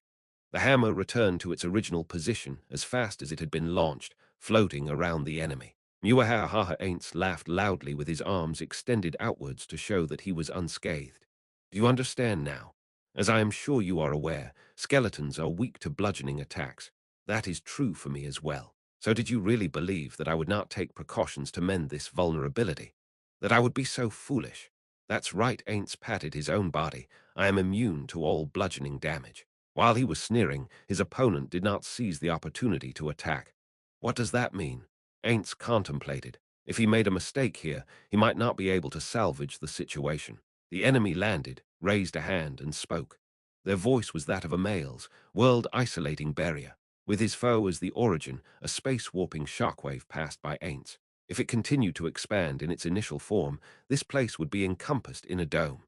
The hammer returned to its original position as fast as it had been launched, floating around the enemy. Muahaha Ainz laughed loudly with his arms extended outwards to show that he was unscathed. Do you understand now? As I am sure you are aware, skeletons are weak to bludgeoning attacks. That is true for me as well. So did you really believe that I would not take precautions to mend this vulnerability? That I would be so foolish? That's right, Ainz patted his own body. I am immune to all bludgeoning damage. While he was sneering, his opponent did not seize the opportunity to attack. What does that mean? Ainz contemplated. If he made a mistake here, he might not be able to salvage the situation. The enemy landed, raised a hand, and spoke. Their voice was that of a male's, world-isolating barrier. With his foe as the origin, a space-warping shockwave passed by Ainz. If it continued to expand in its initial form, this place would be encompassed in a dome.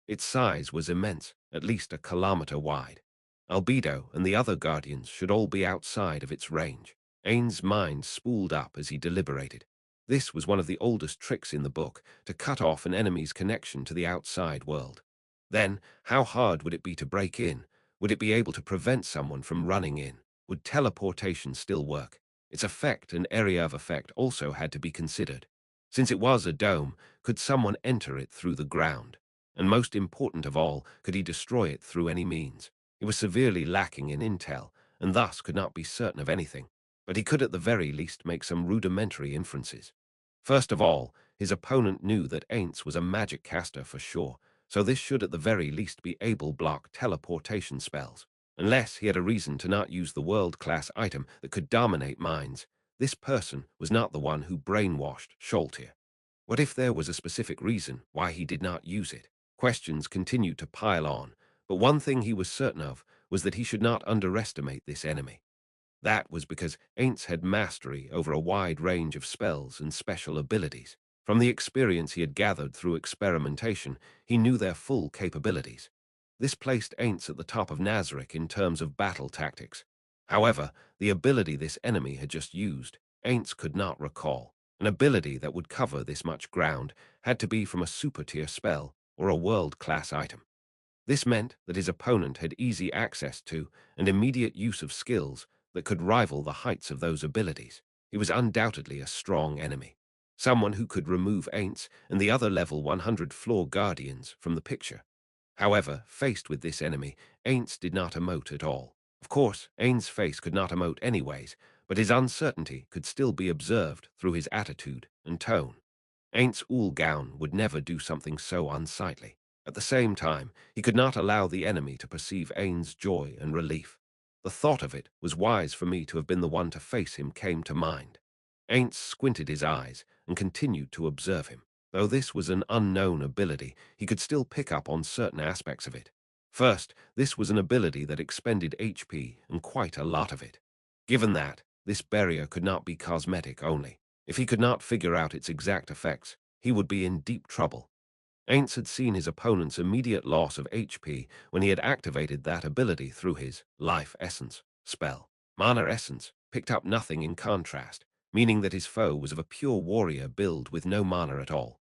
Its size was immense, at least a kilometer wide. Albedo and the other guardians should all be outside of its range. Ainz's mind spooled up as he deliberated. This was one of the oldest tricks in the book, to cut off an enemy's connection to the outside world. Then, how hard would it be to break in? Would it be able to prevent someone from running in? Would teleportation still work? Its effect and area of effect also had to be considered. Since it was a dome, could someone enter it through the ground? And most important of all, could he destroy it through any means? He was severely lacking in intel, and thus could not be certain of anything, but he could at the very least make some rudimentary inferences. First of all, his opponent knew that Ainz was a magic caster for sure, so this should at the very least be able block teleportation spells. Unless he had a reason to not use the world-class item that could dominate minds, this person was not the one who brainwashed Scholtier. What if there was a specific reason why he did not use it? Questions continued to pile on, but one thing he was certain of was that he should not underestimate this enemy. That was because Ainz had mastery over a wide range of spells and special abilities. From the experience he had gathered through experimentation, he knew their full capabilities. This placed Ainz at the top of Nazarick in terms of battle tactics. However, the ability this enemy had just used, Ainz could not recall. An ability that would cover this much ground had to be from a super-tier spell or a world-class item. This meant that his opponent had easy access to and immediate use of skills that could rival the heights of those abilities. He was undoubtedly a strong enemy, someone who could remove Ainz and the other level 100 floor guardians from the picture. However, faced with this enemy, Ainz did not emote at all. Of course, Ainz's face could not emote anyways, but his uncertainty could still be observed through his attitude and tone. Ainz Ooal Gown would never do something so unsightly. At the same time, he could not allow the enemy to perceive Ainz's joy and relief. The thought of it was wise for me to have been the one to face him came to mind. Ainz squinted his eyes and continued to observe him. Though this was an unknown ability, he could still pick up on certain aspects of it. First, this was an ability that expended HP and quite a lot of it. Given that, this barrier could not be cosmetic only. If he could not figure out its exact effects, he would be in deep trouble. Ainz had seen his opponent's immediate loss of HP when he had activated that ability through his Life Essence spell. Mana Essence picked up nothing in contrast, meaning that his foe was of a pure warrior build with no mana at all.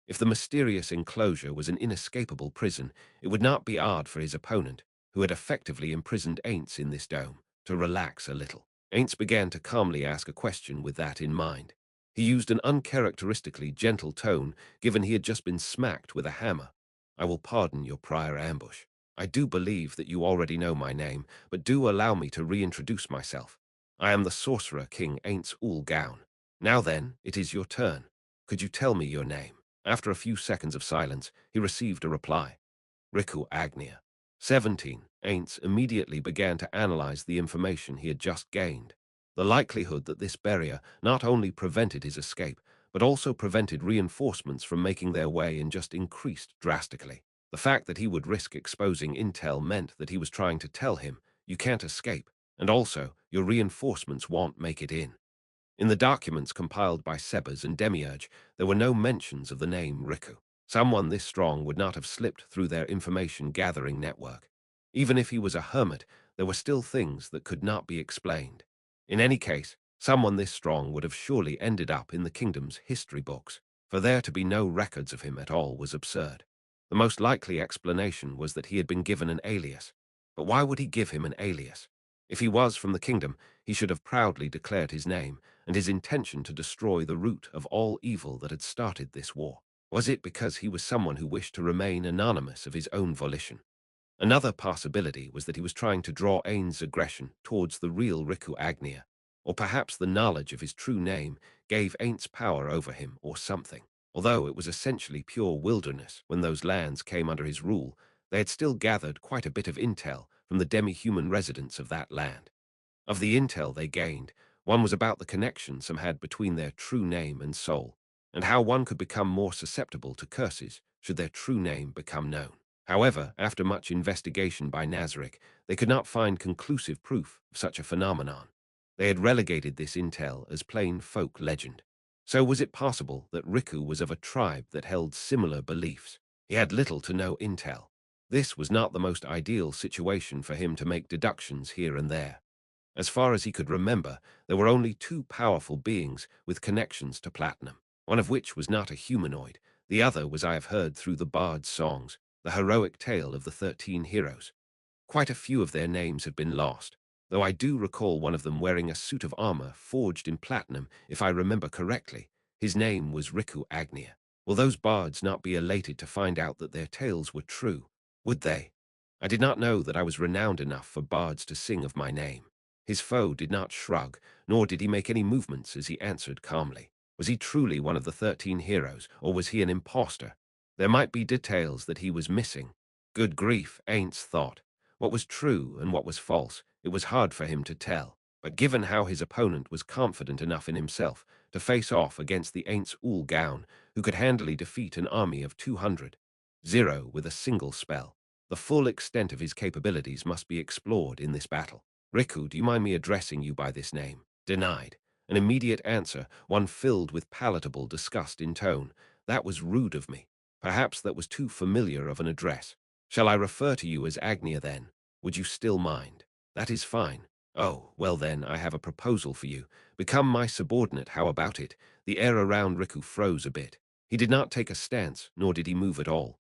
If the mysterious enclosure was an inescapable prison, it would not be hard for his opponent, who had effectively imprisoned Ainz in this dome, to relax a little. Ainz began to calmly ask a question with that in mind. He used an uncharacteristically gentle tone, given he had just been smacked with a hammer. I will pardon your prior ambush. I do believe that you already know my name, but do allow me to reintroduce myself. I am the Sorcerer King Ainz Ooal Gown. Now then, it is your turn. Could you tell me your name? After a few seconds of silence, he received a reply. Riku Agnia. 17. Ainz immediately began to analyze the information he had just gained. The likelihood that this barrier not only prevented his escape, but also prevented reinforcements from making their way and just increased drastically. The fact that he would risk exposing intel meant that he was trying to tell him, you can't escape, and also, your reinforcements won't make it in. In the documents compiled by Sebas and Demiurge, there were no mentions of the name Riku. Someone this strong would not have slipped through their information-gathering network. Even if he was a hermit, there were still things that could not be explained. In any case, someone this strong would have surely ended up in the kingdom's history books. For there to be no records of him at all was absurd. The most likely explanation was that he had been given an alias. But why would he give him an alias? If he was from the kingdom, he should have proudly declared his name and his intention to destroy the root of all evil that had started this war. Was it because he was someone who wished to remain anonymous of his own volition? Another possibility was that he was trying to draw Ainz's aggression towards the real Riku Agnia, or perhaps the knowledge of his true name gave Ainz power over him or something. Although it was essentially pure wilderness when those lands came under his rule, they had still gathered quite a bit of intel from the demi-human residents of that land. Of the intel they gained, one was about the connection some had between their true name and soul, and how one could become more susceptible to curses should their true name become known. However, after much investigation by Nazarick, they could not find conclusive proof of such a phenomenon. They had relegated this intel as plain folk legend. So was it possible that Riku was of a tribe that held similar beliefs? He had little to no intel. This was not the most ideal situation for him to make deductions here and there. As far as he could remember, there were only two powerful beings with connections to platinum, one of which was not a humanoid. The other was I have heard through the bard's songs, the heroic tale of the 13 heroes. Quite a few of their names have been lost, though I do recall one of them wearing a suit of armor forged in platinum, if I remember correctly. His name was Riku Agnia. Will those bards not be elated to find out that their tales were true? Would they? I did not know that I was renowned enough for bards to sing of my name. His foe did not shrug, nor did he make any movements as he answered calmly. Was he truly one of the 13 heroes, or was he an impostor? There might be details that he was missing. Good grief, Ainz thought. What was true and what was false, it was hard for him to tell. But given how his opponent was confident enough in himself to face off against the Ainz Ooal Gown, who could handily defeat an army of 200, with a single spell, the full extent of his capabilities must be explored in this battle. Riku, do you mind me addressing you by this name? Denied. An immediate answer, one filled with palatable disgust in tone. That was rude of me. Perhaps that was too familiar of an address. Shall I refer to you as Agnia then? Would you still mind? That is fine. Oh, well then, I have a proposal for you. Become my subordinate, how about it? The air around Riku froze a bit. He did not take a stance, nor did he move at all.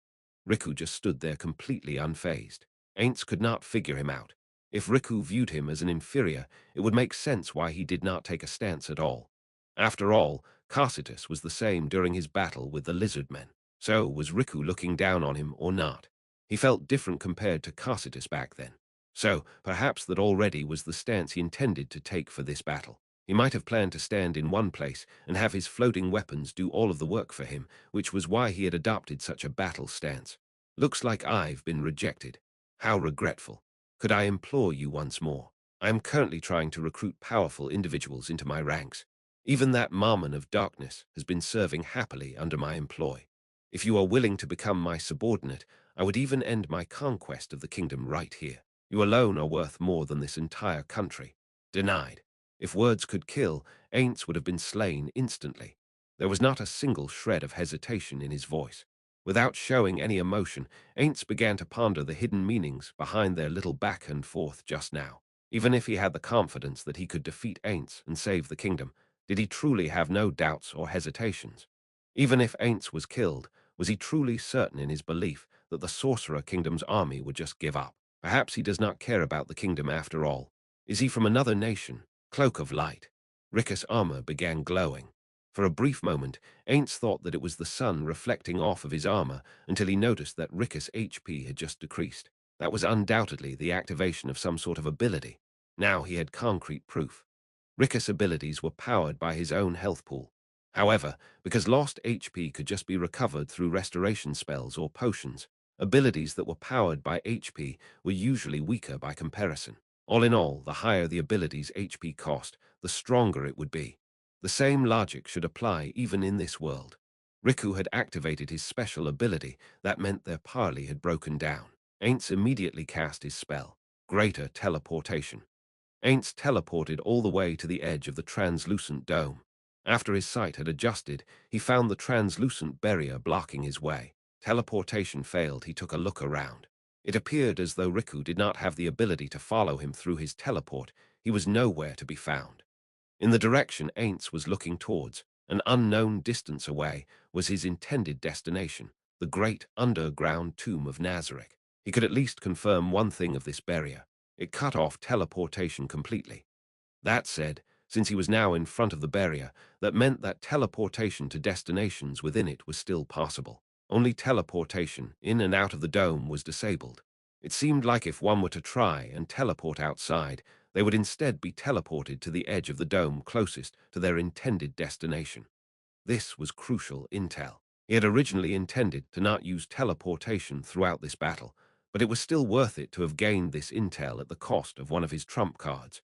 Riku just stood there completely unfazed. Ainz could not figure him out. If Riku viewed him as an inferior, it would make sense why he did not take a stance at all. After all, Carcitus was the same during his battle with the lizard men. So was Riku looking down on him or not? He felt different compared to Carcitus back then. So, perhaps that already was the stance he intended to take for this battle. He might have planned to stand in one place and have his floating weapons do all of the work for him, which was why he had adopted such a battle stance. Looks like I've been rejected. How regretful. Could I implore you once more? I am currently trying to recruit powerful individuals into my ranks. Even that Marmon of Darkness has been serving happily under my employ. If you are willing to become my subordinate, I would even end my conquest of the kingdom right here. You alone are worth more than this entire country. Denied. If words could kill, Ainz would have been slain instantly. There was not a single shred of hesitation in his voice. Without showing any emotion, Ainz began to ponder the hidden meanings behind their little back and forth just now. Even if he had the confidence that he could defeat Ainz and save the kingdom, did he truly have no doubts or hesitations? Even if Ainz was killed, was he truly certain in his belief that the Sorcerer Kingdom's army would just give up? Perhaps he does not care about the kingdom after all. Is he from another nation? Cloak of Light. Rickus' armor began glowing. For a brief moment, Ainz thought that it was the sun reflecting off of his armor until he noticed that Rickus' HP had just decreased. That was undoubtedly the activation of some sort of ability. Now he had concrete proof. Rickus' abilities were powered by his own health pool. However, because lost HP could just be recovered through restoration spells or potions, abilities that were powered by HP were usually weaker by comparison. All in all, the higher the ability's HP cost, the stronger it would be. The same logic should apply even in this world. Riku had activated his special ability. That meant their parley had broken down. Ainz immediately cast his spell, Greater Teleportation. Ainz teleported all the way to the edge of the translucent dome. After his sight had adjusted, he found the translucent barrier blocking his way. Teleportation failed. He took a look around. It appeared as though Riku did not have the ability to follow him through his teleport. He was nowhere to be found. In the direction Ainz was looking towards, an unknown distance away, was his intended destination, the great underground tomb of Nazarick. He could at least confirm one thing of this barrier. It cut off teleportation completely. That said, since he was now in front of the barrier, that meant that teleportation to destinations within it was still possible. Only teleportation in and out of the dome was disabled. It seemed like if one were to try and teleport outside, they would instead be teleported to the edge of the dome closest to their intended destination. This was crucial intel. He had originally intended to not use teleportation throughout this battle, but it was still worth it to have gained this intel at the cost of one of his trump cards.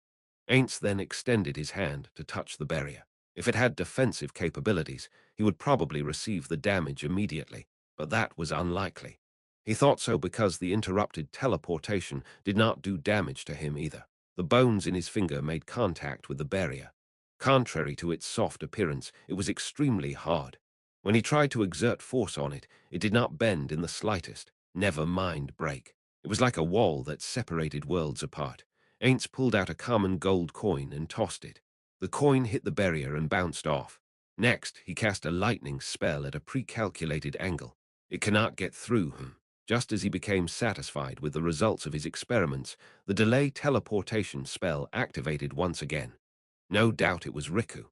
Ainz then extended his hand to touch the barrier. If it had defensive capabilities, he would probably receive the damage immediately, but that was unlikely. He thought so because the interrupted teleportation did not do damage to him either. The bones in his finger made contact with the barrier. Contrary to its soft appearance, it was extremely hard. When he tried to exert force on it, it did not bend in the slightest, never mind break. It was like a wall that separated worlds apart. Ainz pulled out a common gold coin and tossed it. The coin hit the barrier and bounced off. Next, he cast a lightning spell at a pre-calculated angle. It cannot get through him. Just as he became satisfied with the results of his experiments, the delay teleportation spell activated once again. No doubt it was Riku.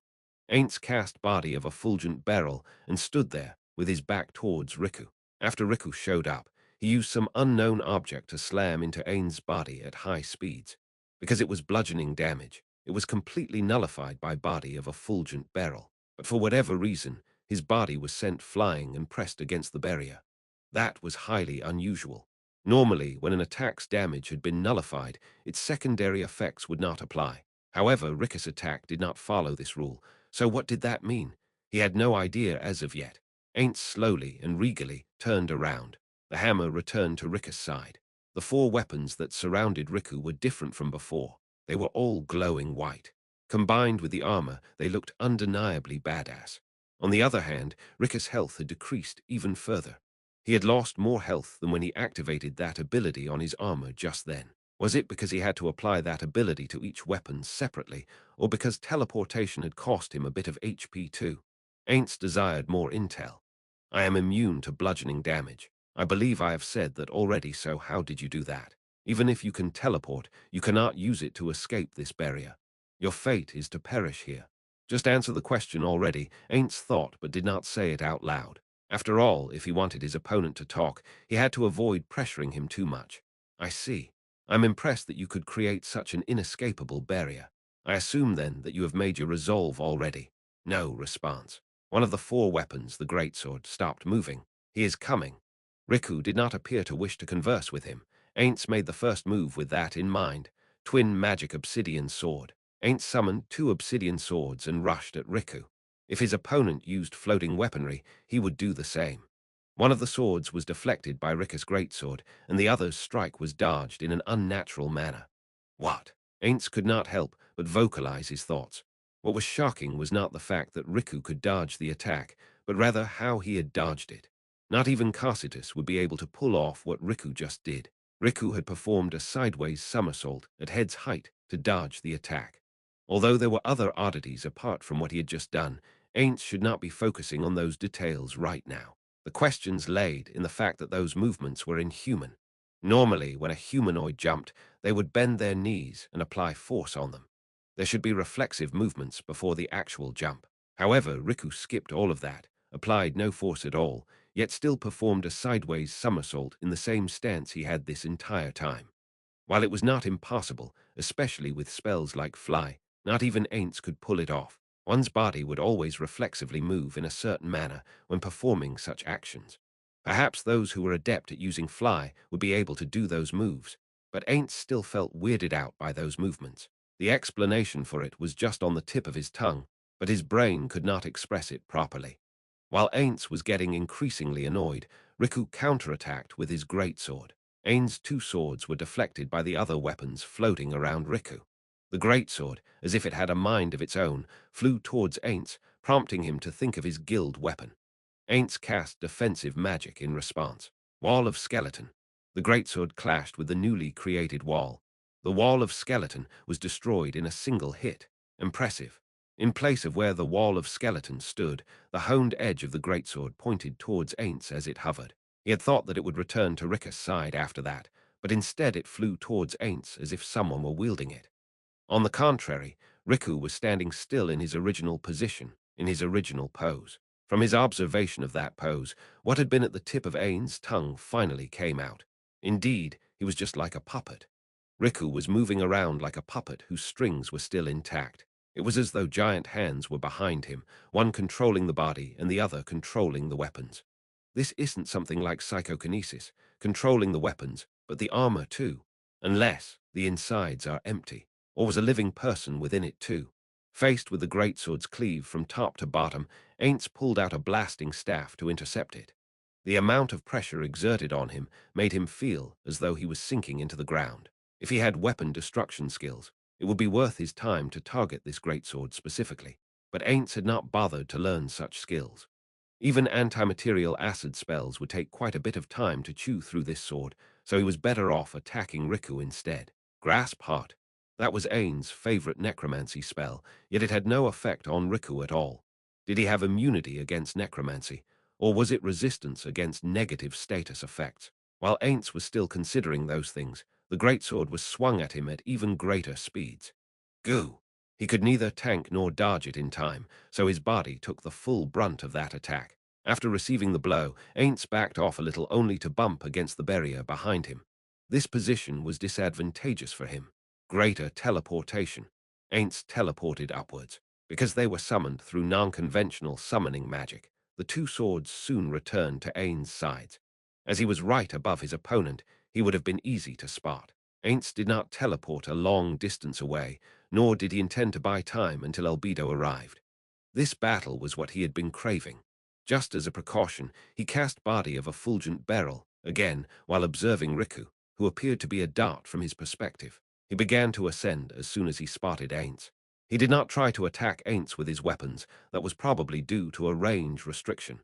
Ainz cast Body of Effulgent Beryl and stood there, with his back towards Riku. After Riku showed up, he used some unknown object to slam into Ainz's body at high speeds. Because it was bludgeoning damage, it was completely nullified by Body of Effulgent Beryl. But for whatever reason, his body was sent flying and pressed against the barrier. That was highly unusual. Normally, when an attack's damage had been nullified, its secondary effects would not apply. However, Riku's attack did not follow this rule, so what did that mean? He had no idea as of yet. Ainz slowly and regally turned around. The hammer returned to Riku's side. The four weapons that surrounded Riku were different from before. They were all glowing white. Combined with the armor, they looked undeniably badass. On the other hand, Riku's health had decreased even further. He had lost more health than when he activated that ability on his armor just then. Was it because he had to apply that ability to each weapon separately, or because teleportation had cost him a bit of HP too? Ainz desired more intel. I am immune to bludgeoning damage. I believe I have said that already, so how did you do that? Even if you can teleport, you cannot use it to escape this barrier. Your fate is to perish here. Just answer the question already, Ainz thought but did not say it out loud. After all, if he wanted his opponent to talk, he had to avoid pressuring him too much. I see. I'm impressed that you could create such an inescapable barrier. I assume, then, that you have made your resolve already. No response. One of the four weapons, the greatsword, stopped moving. He is coming. Riku did not appear to wish to converse with him. Ainz made the first move with that in mind. Twin magic obsidian sword. Ainz summoned two obsidian swords and rushed at Riku. If his opponent used floating weaponry, he would do the same. One of the swords was deflected by Riku's greatsword, and the other's strike was dodged in an unnatural manner. What? Ainz could not help but vocalize his thoughts. What was shocking was not the fact that Riku could dodge the attack, but rather how he had dodged it. Not even Cositus would be able to pull off what Riku just did. Riku had performed a sideways somersault at head's height to dodge the attack. Although there were other oddities apart from what he had just done, Ainz should not be focusing on those details right now. The questions laid in the fact that those movements were inhuman. Normally, when a humanoid jumped, they would bend their knees and apply force on them. There should be reflexive movements before the actual jump. However, Riku skipped all of that, applied no force at all, yet still performed a sideways somersault in the same stance he had this entire time. While it was not impossible, especially with spells like Fly, not even Ainz could pull it off. One's body would always reflexively move in a certain manner when performing such actions. Perhaps those who were adept at using Fly would be able to do those moves, but Ainz still felt weirded out by those movements. The explanation for it was just on the tip of his tongue, but his brain could not express it properly. While Ainz was getting increasingly annoyed, Riku counterattacked with his greatsword. Ainz's two swords were deflected by the other weapons floating around Riku. The greatsword, as if it had a mind of its own, flew towards Ainz, prompting him to think of his guild weapon. Ainz cast defensive magic in response. Wall of Skeleton. The greatsword clashed with the newly created wall. The wall of skeleton was destroyed in a single hit. Impressive. In place of where the wall of skeleton stood, the honed edge of the greatsword pointed towards Ainz as it hovered. He had thought that it would return to Rika's side after that, but instead it flew towards Ainz as if someone were wielding it. On the contrary, Riku was standing still in his original position, in his original pose. From his observation of that pose, what had been at the tip of Ainz's tongue finally came out. Indeed, he was just like a puppet. Riku was moving around like a puppet whose strings were still intact. It was as though giant hands were behind him, one controlling the body and the other controlling the weapons. This isn't something like psychokinesis, controlling the weapons, but the armor too, unless the insides are empty, or was a living person within it too. Faced with the greatsword's cleave from top to bottom, Ainz pulled out a blasting staff to intercept it. The amount of pressure exerted on him made him feel as though he was sinking into the ground. If he had weapon destruction skills, it would be worth his time to target this greatsword specifically, but Ainz had not bothered to learn such skills. Even antimaterial acid spells would take quite a bit of time to chew through this sword, so he was better off attacking Riku instead. Grasp Heart. That was Ainz's favorite necromancy spell, yet it had no effect on Riku at all. Did he have immunity against necromancy, or was it resistance against negative status effects? While Ainz was still considering those things, the greatsword was swung at him at even greater speeds. Goo! He could neither tank nor dodge it in time, so his body took the full brunt of that attack. After receiving the blow, Ainz backed off a little only to bump against the barrier behind him. This position was disadvantageous for him. Greater teleportation. Ainz teleported upwards. Because they were summoned through non-conventional summoning magic, the two swords soon returned to Ainz's sides. As he was right above his opponent, he would have been easy to spot. Ainz did not teleport a long distance away, nor did he intend to buy time until Albedo arrived. This battle was what he had been craving. Just as a precaution, he cast Body of Effulgent Beryl, again, while observing Riku, who appeared to be a dart from his perspective. He began to ascend as soon as he spotted Ainz. He did not try to attack Ainz with his weapons, that was probably due to a range restriction.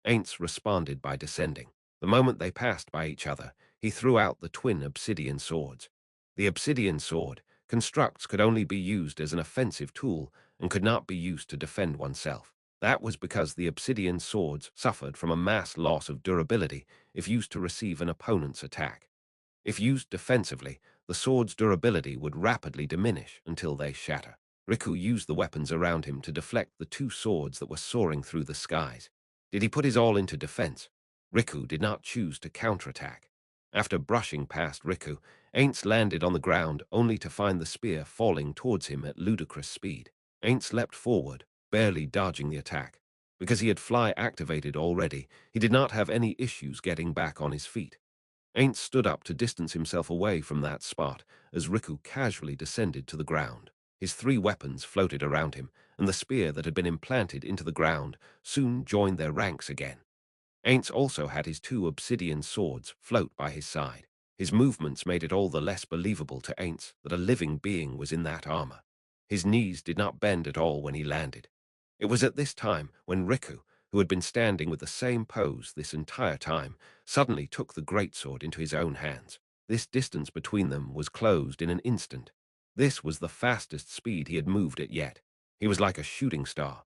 Ainz responded by descending. The moment they passed by each other, he threw out the twin obsidian swords. The obsidian sword, constructs could only be used as an offensive tool and could not be used to defend oneself. That was because the obsidian swords suffered from a mass loss of durability if used to receive an opponent's attack. If used defensively, the sword's durability would rapidly diminish until they shatter. Riku used the weapons around him to deflect the two swords that were soaring through the skies. Did he put his all into defense? Riku did not choose to counterattack. After brushing past Riku, Ainz landed on the ground only to find the spear falling towards him at ludicrous speed. Ainz leapt forward, barely dodging the attack. Because he had fly activated already, he did not have any issues getting back on his feet. Ainz stood up to distance himself away from that spot as Riku casually descended to the ground. His three weapons floated around him, and the spear that had been implanted into the ground soon joined their ranks again. Ainz also had his two obsidian swords float by his side. His movements made it all the less believable to Ainz that a living being was in that armor. His knees did not bend at all when he landed. It was at this time when Riku, who had been standing with the same pose this entire time, suddenly took the greatsword into his own hands. This distance between them was closed in an instant. This was the fastest speed he had moved at yet. He was like a shooting star.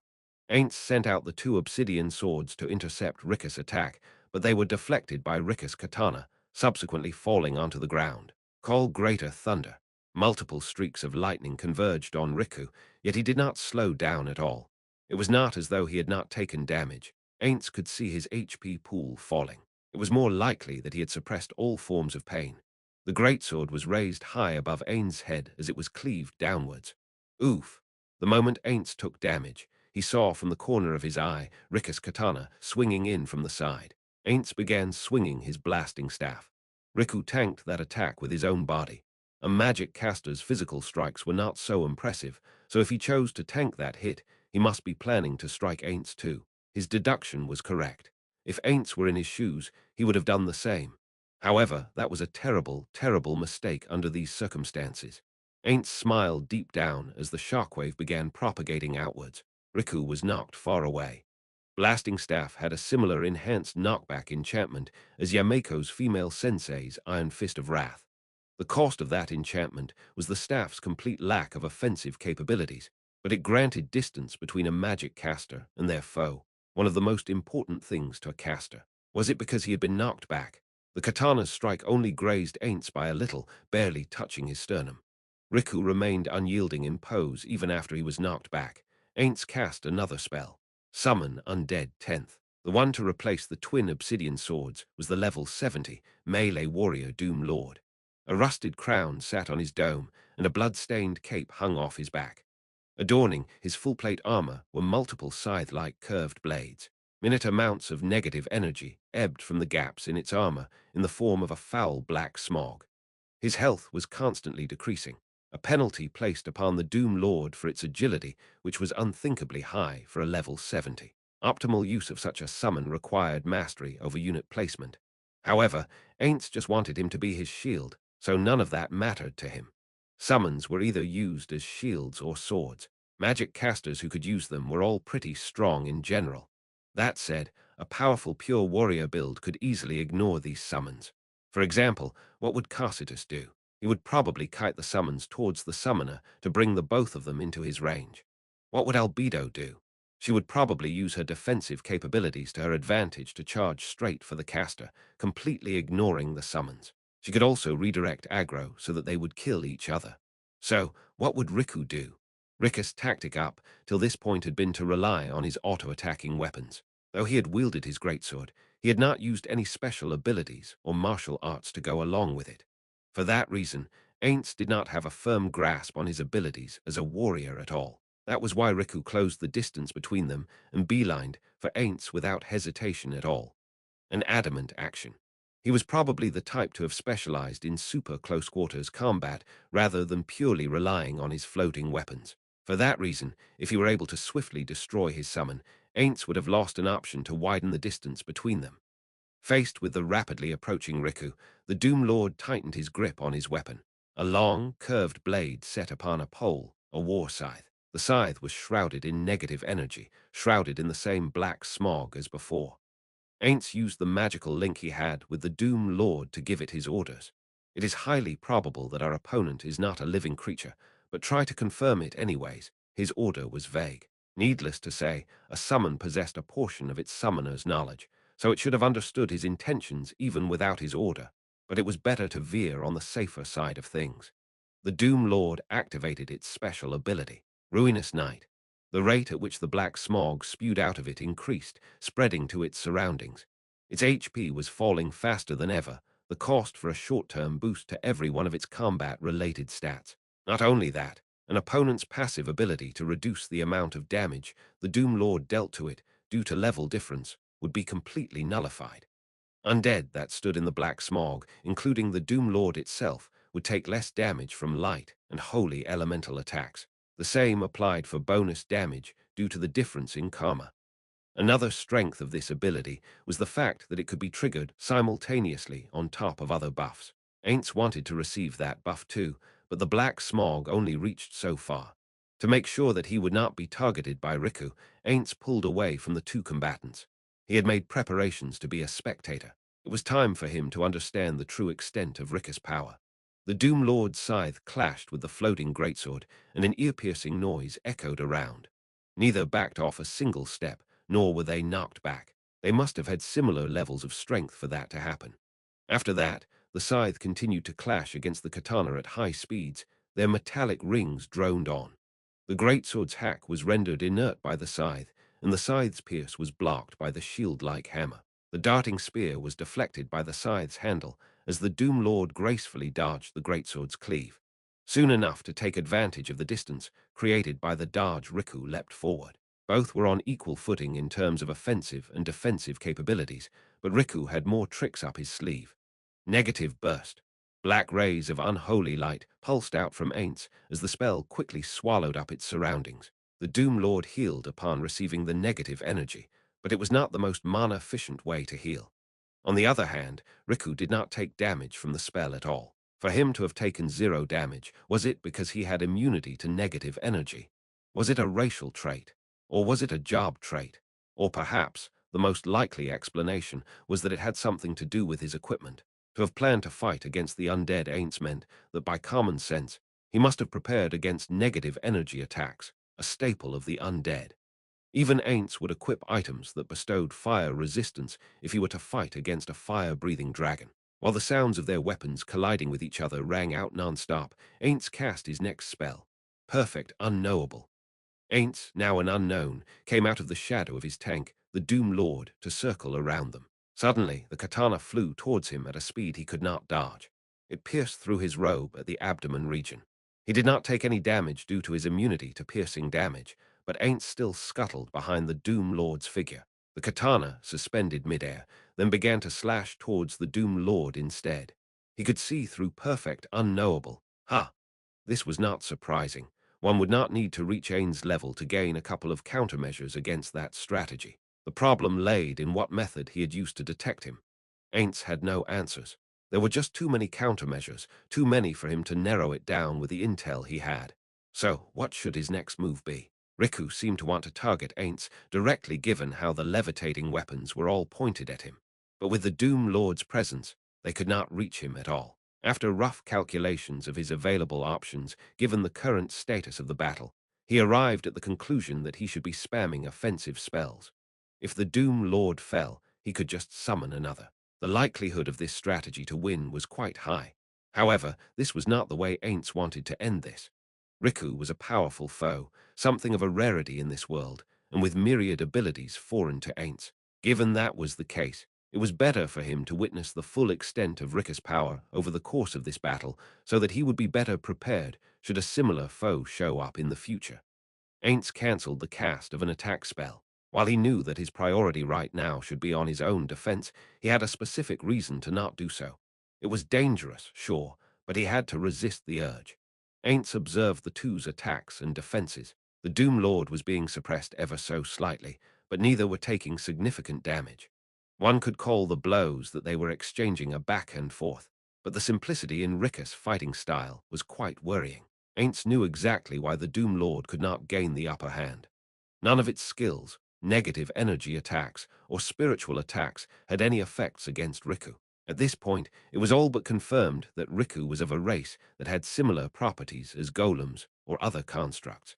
Ainz sent out the two obsidian swords to intercept Rika's attack, but they were deflected by Rika's katana, subsequently falling onto the ground. Call greater thunder. Multiple streaks of lightning converged on Riku, yet he did not slow down at all. It was not as though he had not taken damage. Ainz could see his HP pool falling. It was more likely that he had suppressed all forms of pain. The greatsword was raised high above Ainz's head as it was cleaved downwards. Oof! The moment Ainz took damage, he saw from the corner of his eye Rika's katana swinging in from the side. Ainz began swinging his blasting staff. Riku tanked that attack with his own body. A magic caster's physical strikes were not so impressive, so if he chose to tank that hit, he must be planning to strike Ainz too. His deduction was correct. If Ainz were in his shoes, he would have done the same. However, that was a terrible, terrible mistake under these circumstances. Ainz smiled deep down as the shockwave began propagating outwards. Riku was knocked far away. Blasting Staff had a similar enhanced knockback enchantment as Yameko's female sensei's Iron Fist of Wrath. The cost of that enchantment was the staff's complete lack of offensive capabilities, but it granted distance between a magic caster and their foe, one of the most important things to a caster. Was it because he had been knocked back? The katana's strike only grazed Ainz by a little, barely touching his sternum. Riku remained unyielding in pose even after he was knocked back. Ainz cast another spell. Summon Undead 10th. The one to replace the twin obsidian swords was the level 70 melee warrior Doom Lord. A rusted crown sat on his dome, and a blood-stained cape hung off his back. Adorning his full-plate armor were multiple scythe-like curved blades. Minute amounts of negative energy ebbed from the gaps in its armor in the form of a foul black smog. His health was constantly decreasing, a penalty placed upon the Doom Lord for its agility, which was unthinkably high for a level 70. Optimal use of such a summon required mastery over unit placement. However, Ainz just wanted him to be his shield, so none of that mattered to him. Summons were either used as shields or swords. Magic casters who could use them were all pretty strong in general. That said, a powerful pure warrior build could easily ignore these summons. For example, what would Carcitus do? He would probably kite the summons towards the summoner to bring the both of them into his range. What would Albedo do? She would probably use her defensive capabilities to her advantage to charge straight for the caster, completely ignoring the summons. She could also redirect aggro so that they would kill each other. So, what would Riku do? Riku's tactic up till this point had been to rely on his auto-attacking weapons. Though he had wielded his greatsword, he had not used any special abilities or martial arts to go along with it. For that reason, Ainz did not have a firm grasp on his abilities as a warrior at all. That was why Riku closed the distance between them and beelined for Ainz without hesitation at all. An adamant action. He was probably the type to have specialized in super close-quarters combat rather than purely relying on his floating weapons. For that reason, if he were able to swiftly destroy his summon, Ainz would have lost an option to widen the distance between them. Faced with the rapidly approaching Riku, the Doom Lord tightened his grip on his weapon. A long, curved blade set upon a pole, a war scythe. The scythe was shrouded in negative energy, shrouded in the same black smog as before. Ainz used the magical link he had with the Doom Lord to give it his orders. It is highly probable that our opponent is not a living creature, but try to confirm it anyways. His order was vague. Needless to say, a summon possessed a portion of its summoner's knowledge, so it should have understood his intentions even without his order, but it was better to veer on the safer side of things. The Doom Lord activated its special ability, Ruinous Night. The rate at which the black smog spewed out of it increased, spreading to its surroundings. Its HP was falling faster than ever, the cost for a short-term boost to every one of its combat-related stats. Not only that, an opponent's passive ability to reduce the amount of damage the Doom Lord dealt to it due to level difference would be completely nullified. Undead that stood in the black smog, including the Doom Lord itself, would take less damage from light and holy elemental attacks. The same applied for bonus damage due to the difference in karma. Another strength of this ability was the fact that it could be triggered simultaneously on top of other buffs. Ainz wanted to receive that buff too, but the black smog only reached so far. To make sure that he would not be targeted by Riku, Ainz pulled away from the two combatants. He had made preparations to be a spectator. It was time for him to understand the true extent of Riku's power. The Doom Lord's scythe clashed with the floating greatsword, and an ear-piercing noise echoed around. Neither backed off a single step, nor were they knocked back. They must have had similar levels of strength for that to happen. After that, the scythe continued to clash against the katana at high speeds. Their metallic rings droned on. The greatsword's hack was rendered inert by the scythe, and the scythe's pierce was blocked by the shield-like hammer. The darting spear was deflected by the scythe's handle as the Doom Lord gracefully dodged the greatsword's cleave. Soon enough to take advantage of the distance created by the dodge, Riku leapt forward. Both were on equal footing in terms of offensive and defensive capabilities, but Riku had more tricks up his sleeve. Negative burst. Black rays of unholy light pulsed out from Ainz as the spell quickly swallowed up its surroundings. The Doom Lord healed upon receiving the negative energy, but it was not the most mana-efficient way to heal. On the other hand, Riku did not take damage from the spell at all. For him to have taken 0 damage, was it because he had immunity to negative energy? Was it a racial trait? Or was it a job trait? Or perhaps, the most likely explanation was that it had something to do with his equipment. To have planned to fight against the undead Ainz meant that by common sense, he must have prepared against negative energy attacks, a staple of the undead. Even Ainz would equip items that bestowed fire resistance if he were to fight against a fire-breathing dragon. While the sounds of their weapons colliding with each other rang out non-stop, Ainz cast his next spell, Perfect Unknowable. Ainz, now an unknown, came out of the shadow of his tank, the Doom Lord, to circle around them. Suddenly, the katana flew towards him at a speed he could not dodge. It pierced through his robe at the abdomen region. He did not take any damage due to his immunity to piercing damage, but Ainz still scuttled behind the Doom Lord's figure. The katana suspended midair, then began to slash towards the Doom Lord instead. He could see through Perfect Unknowable. Ha! This was not surprising. One would not need to reach Ainz' level to gain a couple of countermeasures against that strategy. The problem laid in what method he had used to detect him. Ainz had no answers. There were just too many countermeasures, too many for him to narrow it down with the intel he had. So, what should his next move be? Riku seemed to want to target Ainz directly given how the levitating weapons were all pointed at him. But with the Doom Lord's presence, they could not reach him at all. After rough calculations of his available options, given the current status of the battle, he arrived at the conclusion that he should be spamming offensive spells. If the Doom Lord fell, he could just summon another. The likelihood of this strategy to win was quite high. However, this was not the way Ainz wanted to end this. Riku was a powerful foe, something of a rarity in this world, and with myriad abilities foreign to Ainz. Given that was the case, it was better for him to witness the full extent of Riku's power over the course of this battle, so that he would be better prepared should a similar foe show up in the future. Ainz cancelled the cast of an attack spell. While he knew that his priority right now should be on his own defense, he had a specific reason to not do so. It was dangerous, sure, but he had to resist the urge. Ainz observed the two's attacks and defenses. The Doom Lord was being suppressed ever so slightly, but neither were taking significant damage. One could call the blows that they were exchanging a back and forth, but the simplicity in Riku's fighting style was quite worrying. Ainz knew exactly why the Doom Lord could not gain the upper hand. None of its skills, negative energy attacks, or spiritual attacks had any effects against Riku. At this point, it was all but confirmed that Riku was of a race that had similar properties as golems or other constructs.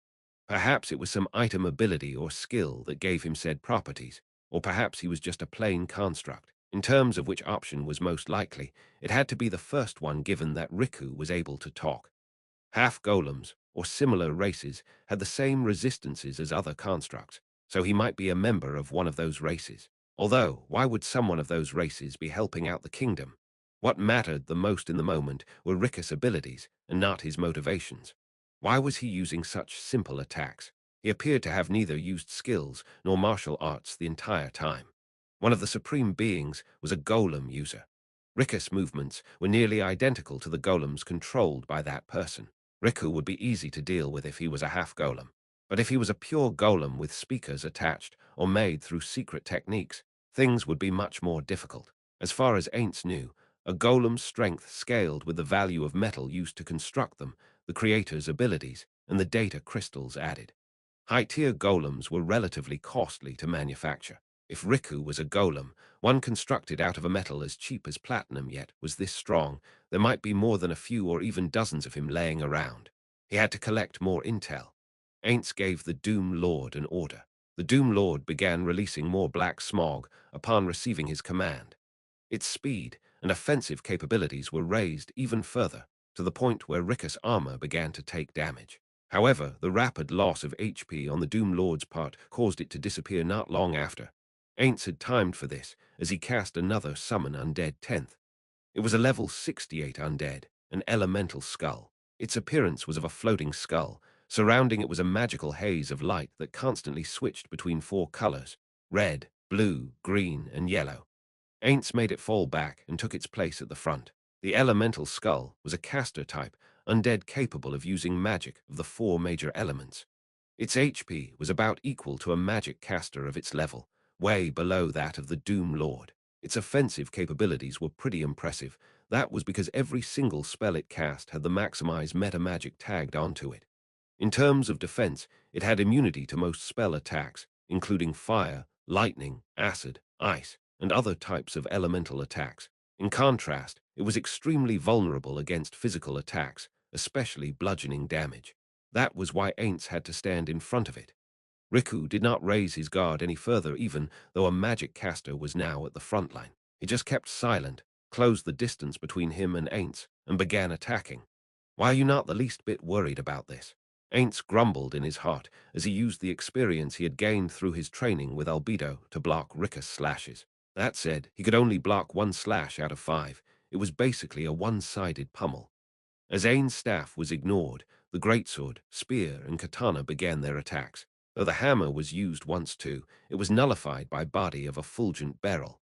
Perhaps it was some item ability or skill that gave him said properties, or perhaps he was just a plain construct. In terms of which option was most likely, it had to be the first one given that Riku was able to talk. Half-golems, or similar races, had the same resistances as other constructs, so he might be a member of one of those races. Although, why would someone of those races be helping out the kingdom? What mattered the most in the moment were Riku's abilities, and not his motivations. Why was he using such simple attacks? He appeared to have neither used skills nor martial arts the entire time. One of the supreme beings was a golem user. Riku's movements were nearly identical to the golems controlled by that person. Riku would be easy to deal with if he was a half-golem. But if he was a pure golem with speakers attached or made through secret techniques, things would be much more difficult. As far as Ainz knew, a golem's strength scaled with the value of metal used to construct them, the creator's abilities, and the data crystals added. High-tier golems were relatively costly to manufacture. If Riku was a golem, one constructed out of a metal as cheap as platinum yet was this strong, there might be more than a few or even dozens of him laying around. He had to collect more intel. Ainz gave the Doom Lord an order. The Doom Lord began releasing more black smog upon receiving his command. Its speed and offensive capabilities were raised even further, to the point where Riku's armor began to take damage. However, the rapid loss of HP on the Doom Lord's part caused it to disappear not long after. Ainz had timed for this, as he cast another Summon Undead 10th. It was a level 68 undead, an elemental skull. Its appearance was of a floating skull. Surrounding it was a magical haze of light that constantly switched between 4 colors: red, blue, green, and yellow. Ainz made it fall back and took its place at the front. The elemental skull was a caster type, undead capable of using magic of the 4 major elements. Its HP was about equal to a magic caster of its level, way below that of the Doom Lord. Its offensive capabilities were pretty impressive. That was because every single spell it cast had the maximized meta magic tagged onto it. In terms of defense, it had immunity to most spell attacks, including fire, lightning, acid, ice, and other types of elemental attacks. In contrast, it was extremely vulnerable against physical attacks, especially bludgeoning damage. That was why Ainz had to stand in front of it. Riku did not raise his guard any further even though a magic caster was now at the front line. He just kept silent, closed the distance between him and Ainz, and began attacking. Why are you not the least bit worried about this? Ainz grumbled in his heart as he used the experience he had gained through his training with Albedo to block Rika's slashes. That said, he could only block one slash out of 5. It was basically a one-sided pummel. As Ainz's staff was ignored, the greatsword, spear, and katana began their attacks. Though the hammer was used once too, it was nullified by body of a fulgent beryl.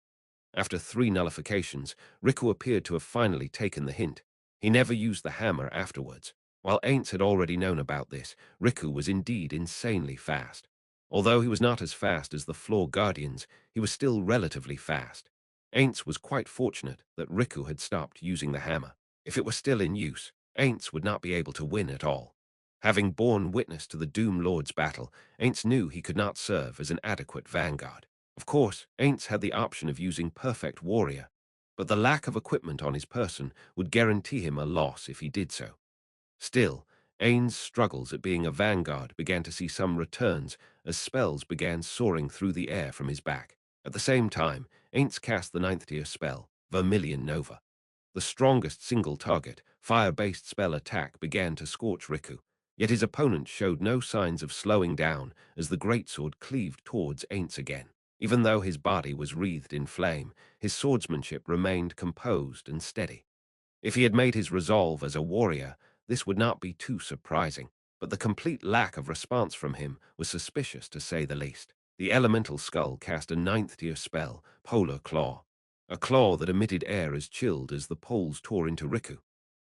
After 3 nullifications, Riku appeared to have finally taken the hint. He never used the hammer afterwards. While Ainz had already known about this, Riku was indeed insanely fast. Although he was not as fast as the Floor Guardians, he was still relatively fast. Ainz was quite fortunate that Riku had stopped using the hammer. If it were still in use, Ainz would not be able to win at all. Having borne witness to the Doom Lord's battle, Ainz knew he could not serve as an adequate vanguard. Of course, Ainz had the option of using Perfect Warrior, but the lack of equipment on his person would guarantee him a loss if he did so. Still, Ainz's struggles at being a vanguard began to see some returns as spells began soaring through the air from his back. At the same time, Ainz cast the 9th tier spell, Vermilion Nova. The strongest single-target, fire-based spell attack began to scorch Riku, yet his opponent showed no signs of slowing down as the greatsword cleaved towards Ainz again. Even though his body was wreathed in flame, his swordsmanship remained composed and steady. If he had made his resolve as a warrior, this would not be too surprising, but the complete lack of response from him was suspicious to say the least. The elemental skull cast a 9th tier spell, Polar Claw, a claw that emitted air as chilled as the poles tore into Riku.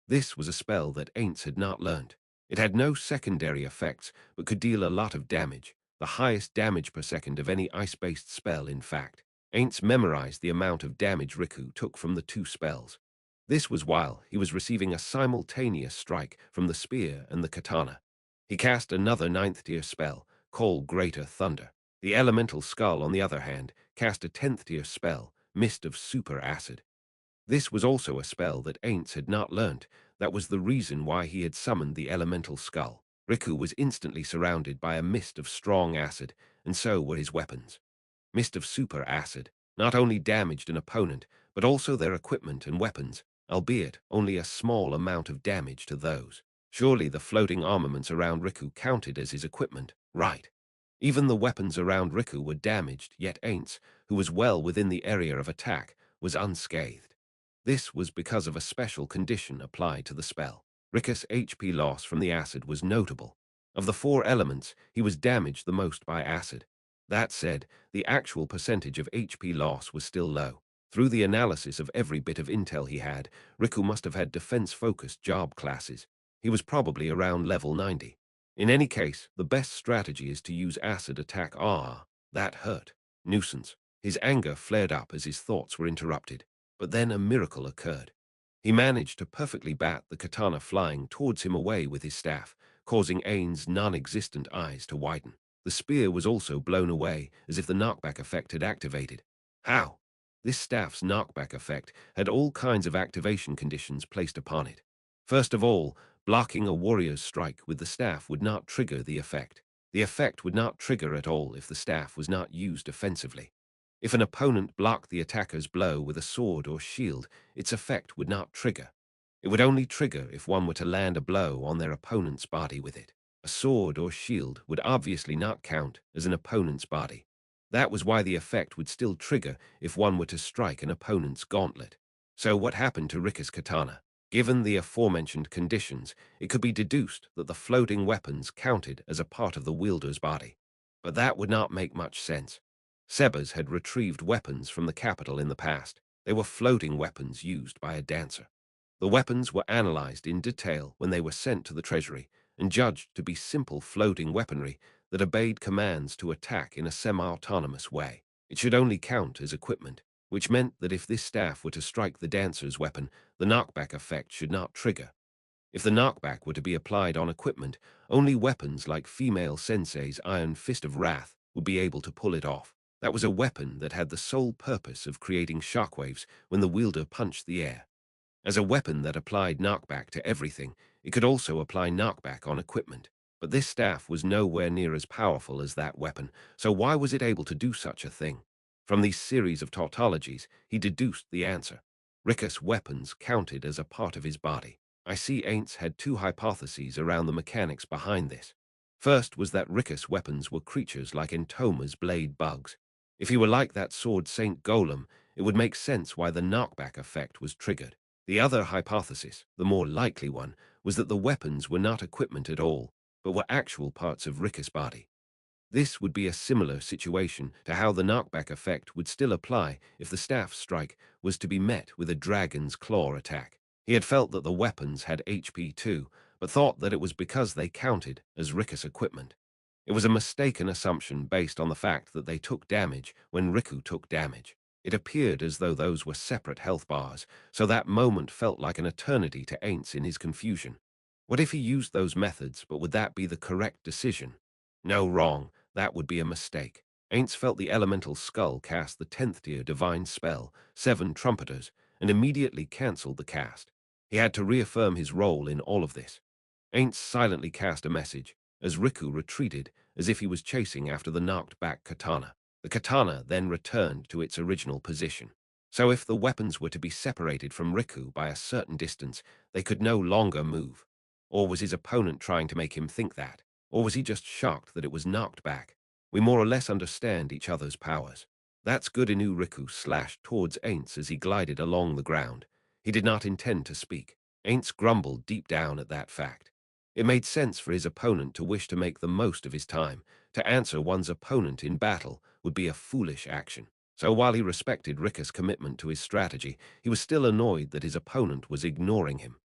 This was a spell that Ainz had not learnt. It had no secondary effects, but could deal a lot of damage, the highest damage per second of any ice-based spell, in fact. Ainz memorized the amount of damage Riku took from the 2 spells. This was while he was receiving a simultaneous strike from the spear and the katana. He cast another 9th tier spell, Call Greater Thunder. The elemental skull, on the other hand, cast a 10th tier spell, Mist of Super Acid. This was also a spell that Ainz had not learnt. That was the reason why he had summoned the elemental skull. Riku was instantly surrounded by a mist of strong acid, and so were his weapons. Mist of Super Acid not only damaged an opponent, but also their equipment and weapons, albeit only a small amount of damage to those. Surely the floating armaments around Riku counted as his equipment, right? Even the weapons around Riku were damaged, yet Ainz, who was well within the area of attack, was unscathed. This was because of a special condition applied to the spell. Riku's HP loss from the acid was notable. Of the 4 elements, he was damaged the most by acid. That said, the actual percentage of HP loss was still low. Through the analysis of every bit of intel he had, Riku must have had defense-focused job classes. He was probably around level 90. In any case, the best strategy is to use acid attack. That hurt. Nuisance. His anger flared up as his thoughts were interrupted. But then a miracle occurred. He managed to perfectly bat the katana flying towards him away with his staff, causing Ainz's non-existent eyes to widen. The spear was also blown away, as if the knockback effect had activated. How? This staff's knockback effect had all kinds of activation conditions placed upon it. First of all, blocking a warrior's strike with the staff would not trigger the effect. The effect would not trigger at all if the staff was not used offensively. If an opponent blocked the attacker's blow with a sword or shield, its effect would not trigger. It would only trigger if one were to land a blow on their opponent's body with it. A sword or shield would obviously not count as an opponent's body. That was why the effect would still trigger if one were to strike an opponent's gauntlet. So what happened to Riku's katana? Given the aforementioned conditions, it could be deduced that the floating weapons counted as a part of the wielder's body. But that would not make much sense. Sebas had retrieved weapons from the capital in the past. They were floating weapons used by a dancer. The weapons were analyzed in detail when they were sent to the treasury, and judged to be simple floating weaponry that obeyed commands to attack in a semi-autonomous way. It should only count as equipment, which meant that if this staff were to strike the dancer's weapon, the knockback effect should not trigger. If the knockback were to be applied on equipment, only weapons like female sensei's Iron Fist of Wrath would be able to pull it off. That was a weapon that had the sole purpose of creating shockwaves when the wielder punched the air. As a weapon that applied knockback to everything, it could also apply knockback on equipment. But this staff was nowhere near as powerful as that weapon, so why was it able to do such a thing? From these series of tautologies, he deduced the answer. Rick's weapons counted as a part of his body. I see Ainz had two hypotheses around the mechanics behind this. First was that Rick's weapons were creatures like Entoma's blade bugs. If he were like that sword Saint Golem, it would make sense why the knockback effect was triggered. The other hypothesis, the more likely one, was that the weapons were not equipment at all, but were actual parts of Rick's body. This would be a similar situation to how the knockback effect would still apply if the staff strike was to be met with a dragon's claw attack. He had felt that the weapons had HP too, but thought that it was because they counted as Rick's equipment. It was a mistaken assumption based on the fact that they took damage when Riku took damage. It appeared as though those were separate health bars, so that moment felt like an eternity to Ainz in his confusion. What if he used those methods, but would that be the correct decision? No, wrong. That would be a mistake. Ainz felt the elemental skull cast the 10th tier divine spell, 7 Trumpeters, and immediately cancelled the cast. He had to reaffirm his role in all of this. Ainz silently cast a message, as Riku retreated as if he was chasing after the knocked-back katana. The katana then returned to its original position. So if the weapons were to be separated from Riku by a certain distance, they could no longer move. Or was his opponent trying to make him think that? Or was he just shocked that it was knocked back? We more or less understand each other's powers. That's good. Inu Riku slashed towards Ainz as he glided along the ground. He did not intend to speak. Ainz grumbled deep down at that fact. It made sense for his opponent to wish to make the most of his time. To answer one's opponent in battle would be a foolish action. So while he respected Rick's commitment to his strategy, he was still annoyed that his opponent was ignoring him.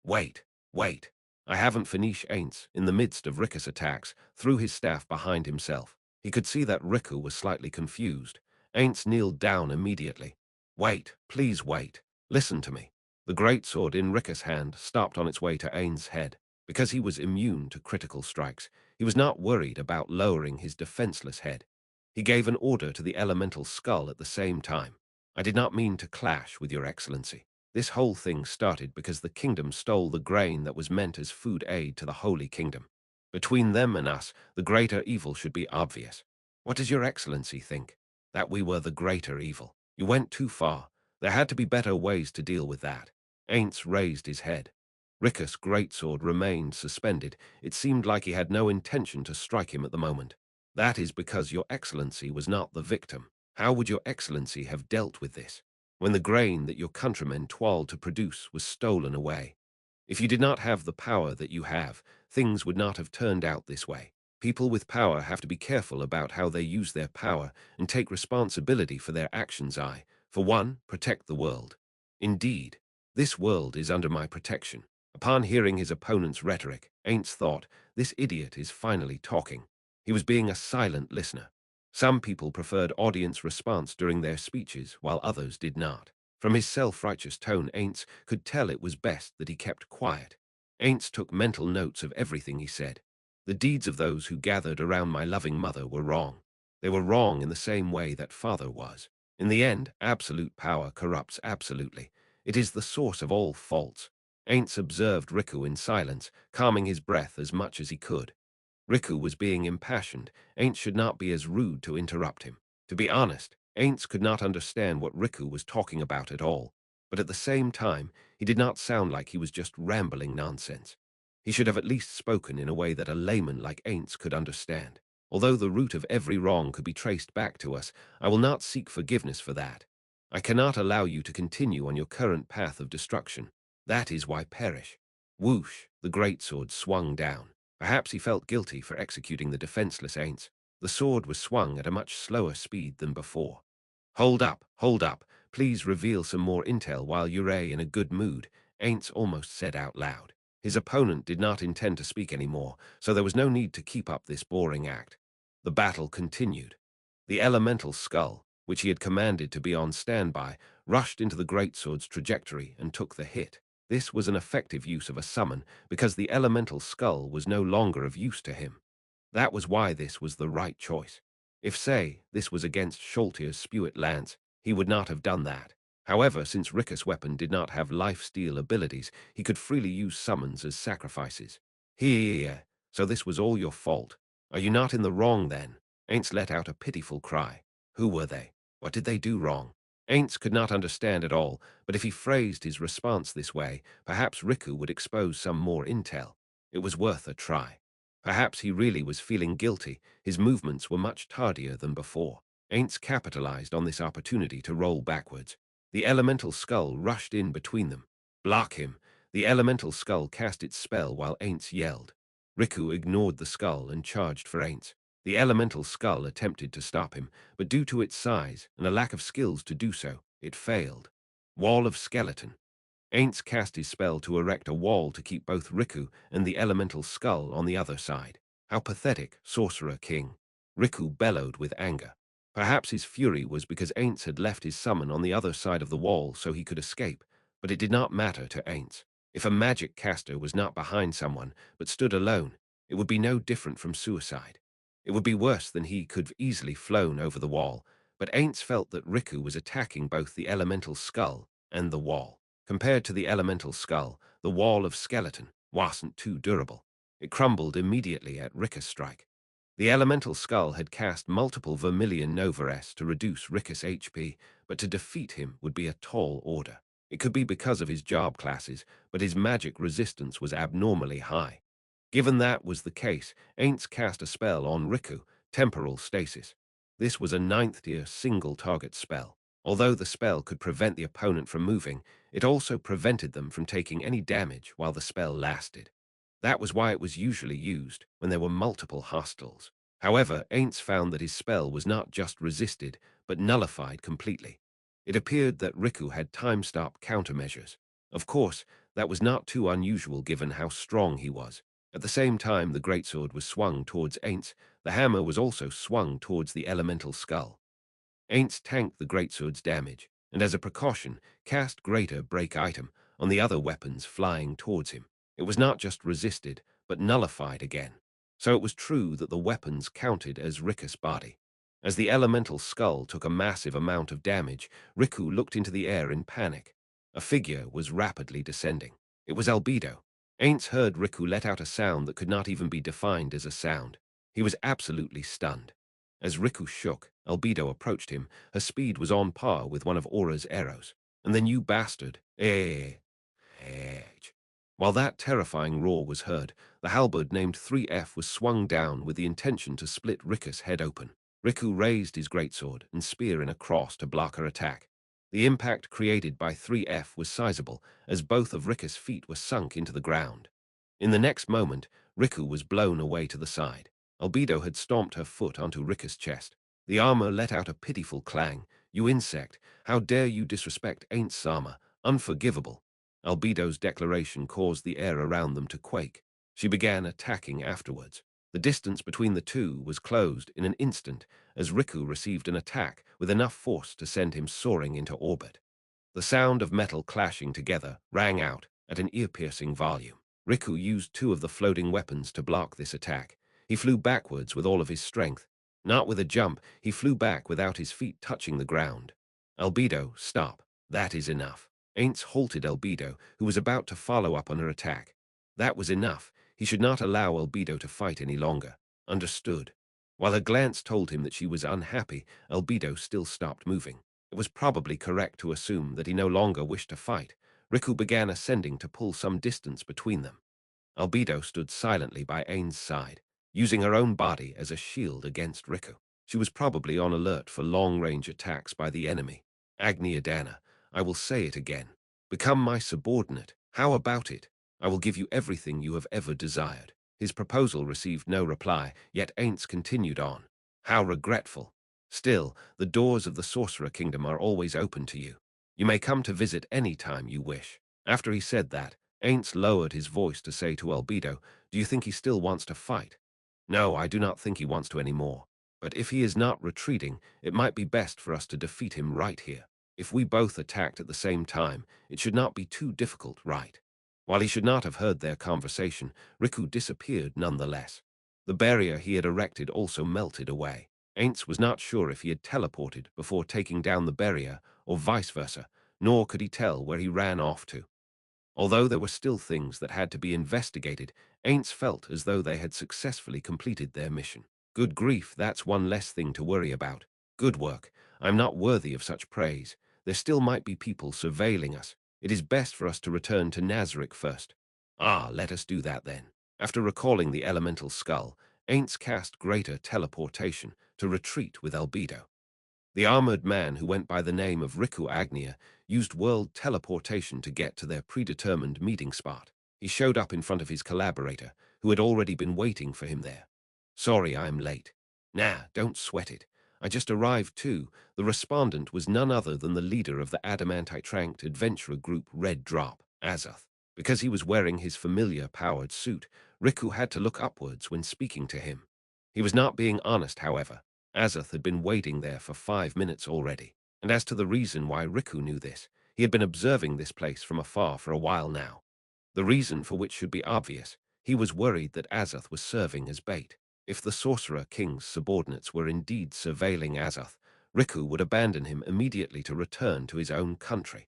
Wait, wait. I haven't finished. Ainz, in the midst of Rick's attacks, threw his staff behind himself. He could see that Riku was slightly confused. Ainz kneeled down immediately. Wait, please wait. Listen to me. The greatsword in Rick's hand stopped on its way to Ainz's head. Because he was immune to critical strikes, he was not worried about lowering his defenseless head. He gave an order to the elemental skull at the same time. I did not mean to clash with your excellency. This whole thing started because the kingdom stole the grain that was meant as food aid to the Holy Kingdom. Between them and us, the greater evil should be obvious. What does your excellency think? That we were the greater evil. You went too far. There had to be better ways to deal with that. Ainz raised his head. Rick's greatsword remained suspended. It seemed like he had no intention to strike him at the moment. That is because your excellency was not the victim. How would your excellency have dealt with this, when the grain that your countrymen toiled to produce was stolen away? If you did not have the power that you have, things would not have turned out this way. People with power have to be careful about how they use their power and take responsibility for their actions. I, for one, protect the world. Indeed, this world is under my protection. Upon hearing his opponent's rhetoric, Ainz thought, this idiot is finally talking. He was being a silent listener. Some people preferred audience response during their speeches, while others did not. From his self-righteous tone, Ainz could tell it was best that he kept quiet. Ainz took mental notes of everything he said. The deeds of those who gathered around my loving mother were wrong. They were wrong in the same way that father was. In the end, absolute power corrupts absolutely. It is the source of all faults. Ainz observed Riku in silence, calming his breath as much as he could. Riku was being impassioned. Ainz should not be as rude to interrupt him. To be honest, Ainz could not understand what Riku was talking about at all, but at the same time, he did not sound like he was just rambling nonsense. He should have at least spoken in a way that a layman like Ainz could understand. Although the root of every wrong could be traced back to us, I will not seek forgiveness for that. I cannot allow you to continue on your current path of destruction. That is why perish. Whoosh, the greatsword swung down. Perhaps he felt guilty for executing the defenseless Ainz. The sword was swung at a much slower speed than before. Hold up, please reveal some more intel while you're in a good mood, Ainz almost said out loud. His opponent did not intend to speak anymore, so there was no need to keep up this boring act. The battle continued. The elemental skull, which he had commanded to be on standby, rushed into the greatsword's trajectory and took the hit. This was an effective use of a summon, because the elemental skull was no longer of use to him. That was why this was the right choice. If, say, this was against Sholtier's Spewit lance, he would not have done that. However, since Rickus' weapon did not have life-steal abilities, he could freely use summons as sacrifices. Here, so this was all your fault. Are you not in the wrong, then? Ainz let out a pitiful cry. Who were they? What did they do wrong? Ainz could not understand at all, but if he phrased his response this way, perhaps Riku would expose some more intel. It was worth a try. Perhaps he really was feeling guilty. His movements were much tardier than before. Ainz capitalized on this opportunity to roll backwards. The elemental skull rushed in between them. Block him! The elemental skull cast its spell while Ainz yelled. Riku ignored the skull and charged for Ainz. The elemental skull attempted to stop him, but due to its size and a lack of skills to do so, it failed. Wall of Skeleton. Ainz cast his spell to erect a wall to keep both Riku and the elemental skull on the other side. How pathetic, Sorcerer King! Riku bellowed with anger. Perhaps his fury was because Ainz had left his summon on the other side of the wall so he could escape, but it did not matter to Ainz. If a magic caster was not behind someone, but stood alone, it would be no different from suicide. It would be worse than he could have easily flown over the wall, but Ainz felt that Riku was attacking both the elemental skull and the wall. Compared to the elemental skull, the wall of skeleton wasn't too durable. It crumbled immediately at Rickus' strike. The elemental skull had cast multiple Vermilion Novares to reduce Rickus' HP, but to defeat him would be a tall order. It could be because of his job classes, but his magic resistance was abnormally high. Given that was the case, Ainz cast a spell on Riku, Temporal Stasis. This was a 9th-tier single-target spell. Although the spell could prevent the opponent from moving, it also prevented them from taking any damage while the spell lasted. That was why it was usually used when there were multiple hostiles. However, Ainz found that his spell was not just resisted, but nullified completely. It appeared that Riku had time-stop countermeasures. Of course, that was not too unusual given how strong he was. At the same time the greatsword was swung towards Ainz, the hammer was also swung towards the elemental skull. Ainz tanked the greatsword's damage, and as a precaution, cast Greater Break Item on the other weapons flying towards him. It was not just resisted, but nullified again. So it was true that the weapons counted as Rickus' body. As the elemental skull took a massive amount of damage, Riku looked into the air in panic. A figure was rapidly descending. It was Albedo. Ainz heard Riku let out a sound that could not even be defined as a sound. He was absolutely stunned. As Riku shook, Albedo approached him. Her speed was on par with one of Aura's arrows. And then you bastard, While that terrifying roar was heard, the halberd named 3F was swung down with the intention to split Rickus' head open. Riku raised his greatsword and spear in a cross to block her attack. The impact created by 3F was sizable, as both of Rickus' feet were sunk into the ground. In the next moment, Riku was blown away to the side. Albedo had stomped her foot onto Rickus' chest. The armor let out a pitiful clang. You insect, how dare you disrespect Ainz Sama? Unforgivable. Albedo's declaration caused the air around them to quake. She began attacking afterwards. The distance between the two was closed in an instant as Riku received an attack with enough force to send him soaring into orbit. The sound of metal clashing together rang out at an ear-piercing volume. Riku used two of the floating weapons to block this attack. He flew backwards with all of his strength. Not with a jump, he flew back without his feet touching the ground. Albedo, stop. That is enough. Ainz halted Albedo, who was about to follow up on her attack. That was enough. He should not allow Albedo to fight any longer. Understood. While her glance told him that she was unhappy, Albedo still stopped moving. It was probably correct to assume that he no longer wished to fight. Riku began ascending to pull some distance between them. Albedo stood silently by Ainz's side, using her own body as a shield against Riku. She was probably on alert for long-range attacks by the enemy. Agni Adana, I will say it again. Become my subordinate. How about it? I will give you everything you have ever desired. His proposal received no reply, yet Ainz continued on. How regretful. Still, the doors of the Sorcerer Kingdom are always open to you. You may come to visit any time you wish. After he said that, Ainz lowered his voice to say to Albedo, "Do you think he still wants to fight?" "No, I do not think he wants to anymore. But if he is not retreating, it might be best for us to defeat him right here. If we both attacked at the same time, it should not be too difficult, right?" While he should not have heard their conversation, Riku disappeared nonetheless. The barrier he had erected also melted away. Ainz was not sure if he had teleported before taking down the barrier or vice versa, nor could he tell where he ran off to. Although there were still things that had to be investigated, Ainz felt as though they had successfully completed their mission. Good grief, that's one less thing to worry about. Good work. I'm not worthy of such praise. There still might be people surveilling us. It is best for us to return to Nazarick first. Ah, let us do that then. After recalling the elemental skull, Ainz cast greater teleportation to retreat with Albedo. The armored man who went by the name of Riku Agnia used world teleportation to get to their predetermined meeting spot. He showed up in front of his collaborator, who had already been waiting for him there. "Sorry I'm late." "Nah, don't sweat it. I just arrived too." The respondent was none other than the leader of the Adamantite-tranked adventurer group Red Drop, Azoth. Because he was wearing his familiar powered suit, Riku had to look upwards when speaking to him. He was not being honest, however. Azoth had been waiting there for 5 minutes already, and as to the reason why Riku knew this, he had been observing this place from afar for a while now. The reason for which should be obvious. He was worried that Azoth was serving as bait. If the Sorcerer King's subordinates were indeed surveilling Azoth, Riku would abandon him immediately to return to his own country.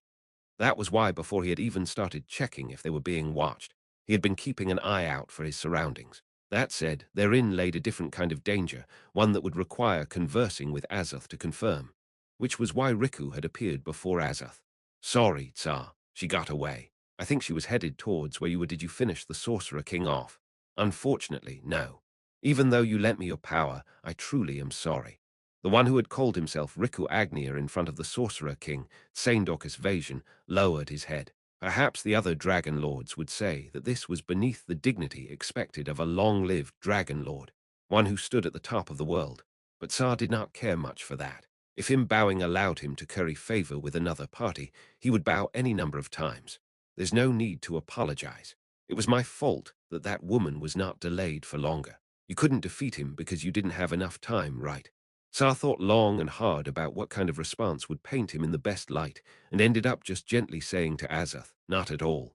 That was why, before he had even started checking if they were being watched, he had been keeping an eye out for his surroundings. That said, therein laid a different kind of danger, one that would require conversing with Azoth to confirm, which was why Riku had appeared before Azoth. "Sorry, Tsar, she got away. I think she was headed towards where you were. Did you finish the Sorcerer King off?" "Unfortunately, no. Even though you lent me your power, I truly am sorry." The one who had called himself Riku Agnia in front of the Sorcerer King, Saindorcus Vasion, lowered his head. Perhaps the other Dragon Lords would say that this was beneath the dignity expected of a long-lived Dragon Lord, one who stood at the top of the world. But Tsar did not care much for that. If him bowing allowed him to curry favor with another party, he would bow any number of times. There's no need to apologize. It was my fault that that woman was not delayed for longer. You couldn't defeat him because you didn't have enough time, right? Tsar thought long and hard about what kind of response would paint him in the best light, and ended up just gently saying to Azoth, "Not at all."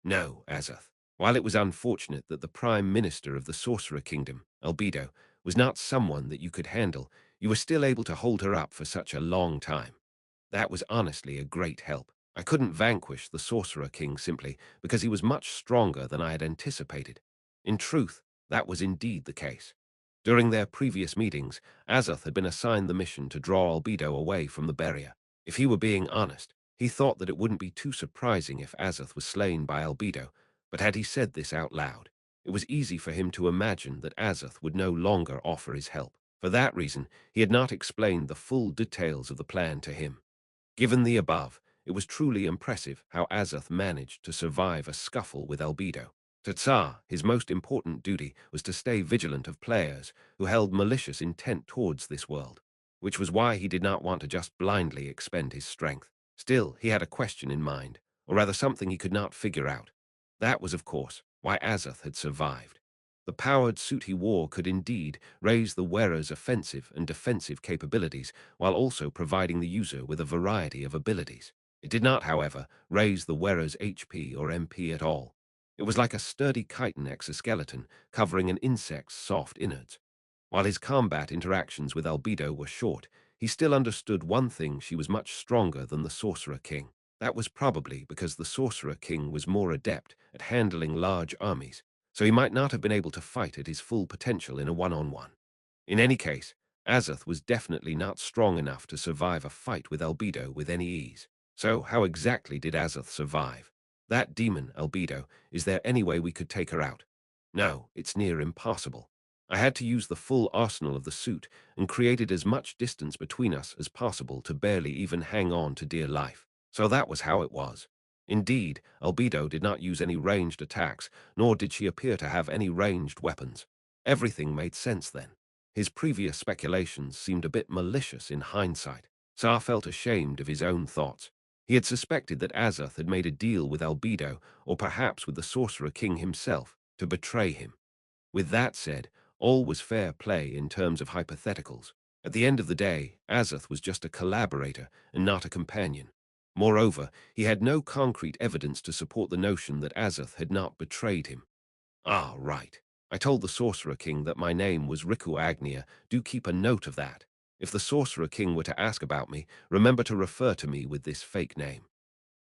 "No, Azoth. While it was unfortunate that the Prime Minister of the Sorcerer Kingdom, Albedo, was not someone that you could handle, you were still able to hold her up for such a long time. That was honestly a great help. I couldn't vanquish the Sorcerer King simply because he was much stronger than I had anticipated. In truth, that was indeed the case. During their previous meetings, Azoth had been assigned the mission to draw Albedo away from the barrier. If he were being honest, he thought that it wouldn't be too surprising if Azoth was slain by Albedo, but had he said this out loud, it was easy for him to imagine that Azoth would no longer offer his help. For that reason, he had not explained the full details of the plan to him. Given the above, it was truly impressive how Azoth managed to survive a scuffle with Albedo. To Tsar, his most important duty was to stay vigilant of players who held malicious intent towards this world, which was why he did not want to just blindly expend his strength. Still, he had a question in mind, or rather something he could not figure out. That was, of course, why Azoth had survived. The powered suit he wore could indeed raise the wearer's offensive and defensive capabilities while also providing the user with a variety of abilities. It did not, however, raise the wearer's HP or MP at all. It was like a sturdy chitin exoskeleton covering an insect's soft innards. While his combat interactions with Albedo were short, he still understood one thing: she was much stronger than the Sorcerer King. That was probably because the Sorcerer King was more adept at handling large armies, so he might not have been able to fight at his full potential in a one-on-one. In any case, Azoth was definitely not strong enough to survive a fight with Albedo with any ease. So how exactly did Azoth survive? That demon, Albedo, is there any way we could take her out? No, it's near impossible. I had to use the full arsenal of the suit and created as much distance between us as possible to barely even hang on to dear life. So that was how it was. Indeed, Albedo did not use any ranged attacks, nor did she appear to have any ranged weapons. Everything made sense then. His previous speculations seemed a bit malicious in hindsight. Tsar felt ashamed of his own thoughts. He had suspected that Azoth had made a deal with Albedo, or perhaps with the Sorcerer King himself, to betray him. With that said, all was fair play in terms of hypotheticals. At the end of the day, Azoth was just a collaborator and not a companion. Moreover, he had no concrete evidence to support the notion that Azoth had not betrayed him. Ah, right. I told the Sorcerer King that my name was Riku Agnia. Do keep a note of that. If the Sorcerer King were to ask about me, remember to refer to me with this fake name.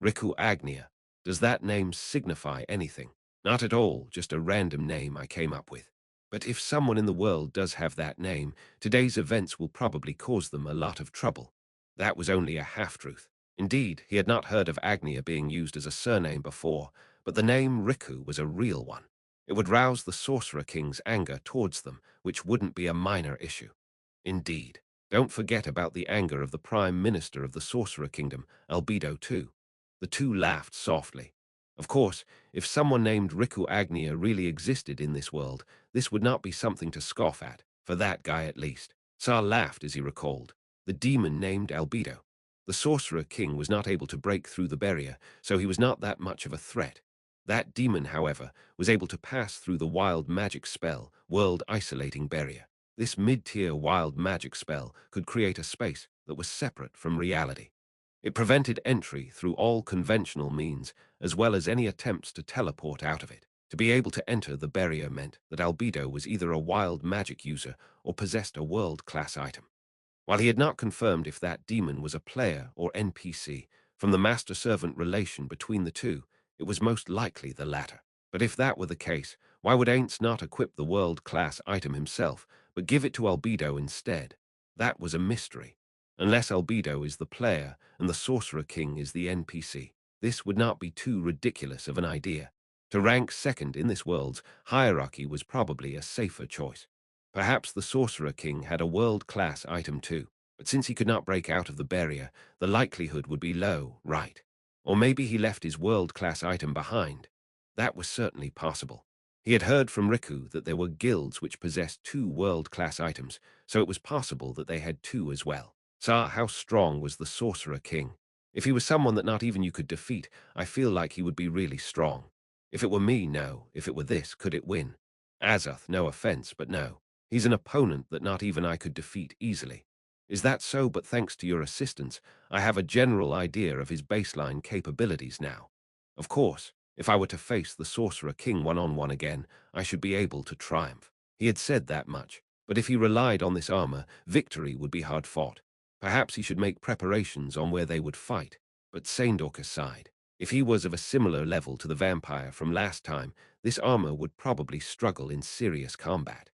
Riku Agnia. Does that name signify anything? Not at all, just a random name I came up with. But if someone in the world does have that name, today's events will probably cause them a lot of trouble. That was only a half-truth. Indeed, he had not heard of Agnia being used as a surname before, but the name Riku was a real one. It would rouse the Sorcerer King's anger towards them, which wouldn't be a minor issue. Indeed. Don't forget about the anger of the Prime Minister of the Sorcerer Kingdom, Albedo too. The two laughed softly. Of course, if someone named Riku Agnia really existed in this world, this would not be something to scoff at, for that guy at least. Sar laughed as he recalled. The demon named Albedo. The Sorcerer King was not able to break through the barrier, so he was not that much of a threat. That demon, however, was able to pass through the wild magic spell, world isolating barrier. This mid-tier wild magic spell could create a space that was separate from reality. It prevented entry through all conventional means, as well as any attempts to teleport out of it. To be able to enter the barrier meant that Albedo was either a wild magic user or possessed a world-class item. While he had not confirmed if that demon was a player or NPC, from the master-servant relation between the two, it was most likely the latter. But if that were the case, why would Ainz not equip the world-class item himself, but give it to Albedo instead? That was a mystery. Unless Albedo is the player and the Sorcerer King is the NPC, this would not be too ridiculous of an idea. To rank second in this world's hierarchy was probably a safer choice. Perhaps the Sorcerer King had a world-class item too, but since he could not break out of the barrier, the likelihood would be low, right? Or maybe he left his world-class item behind. That was certainly possible. He had heard from Riku that there were guilds which possessed two world-class items, so it was possible that they had two as well. So how strong was the Sorcerer King? If he was someone that not even you could defeat, I feel like he would be really strong. If it were me, no. If it were this, could it win? Azoth, no offense, but no. He's an opponent that not even I could defeat easily. Is that so? But thanks to your assistance, I have a general idea of his baseline capabilities now. Of course, if I were to face the Sorcerer King one-on-one again, I should be able to triumph. He had said that much, but if he relied on this armor, victory would be hard-fought. Perhaps he should make preparations on where they would fight. But Saindork aside, if he was of a similar level to the vampire from last time, this armor would probably struggle in serious combat.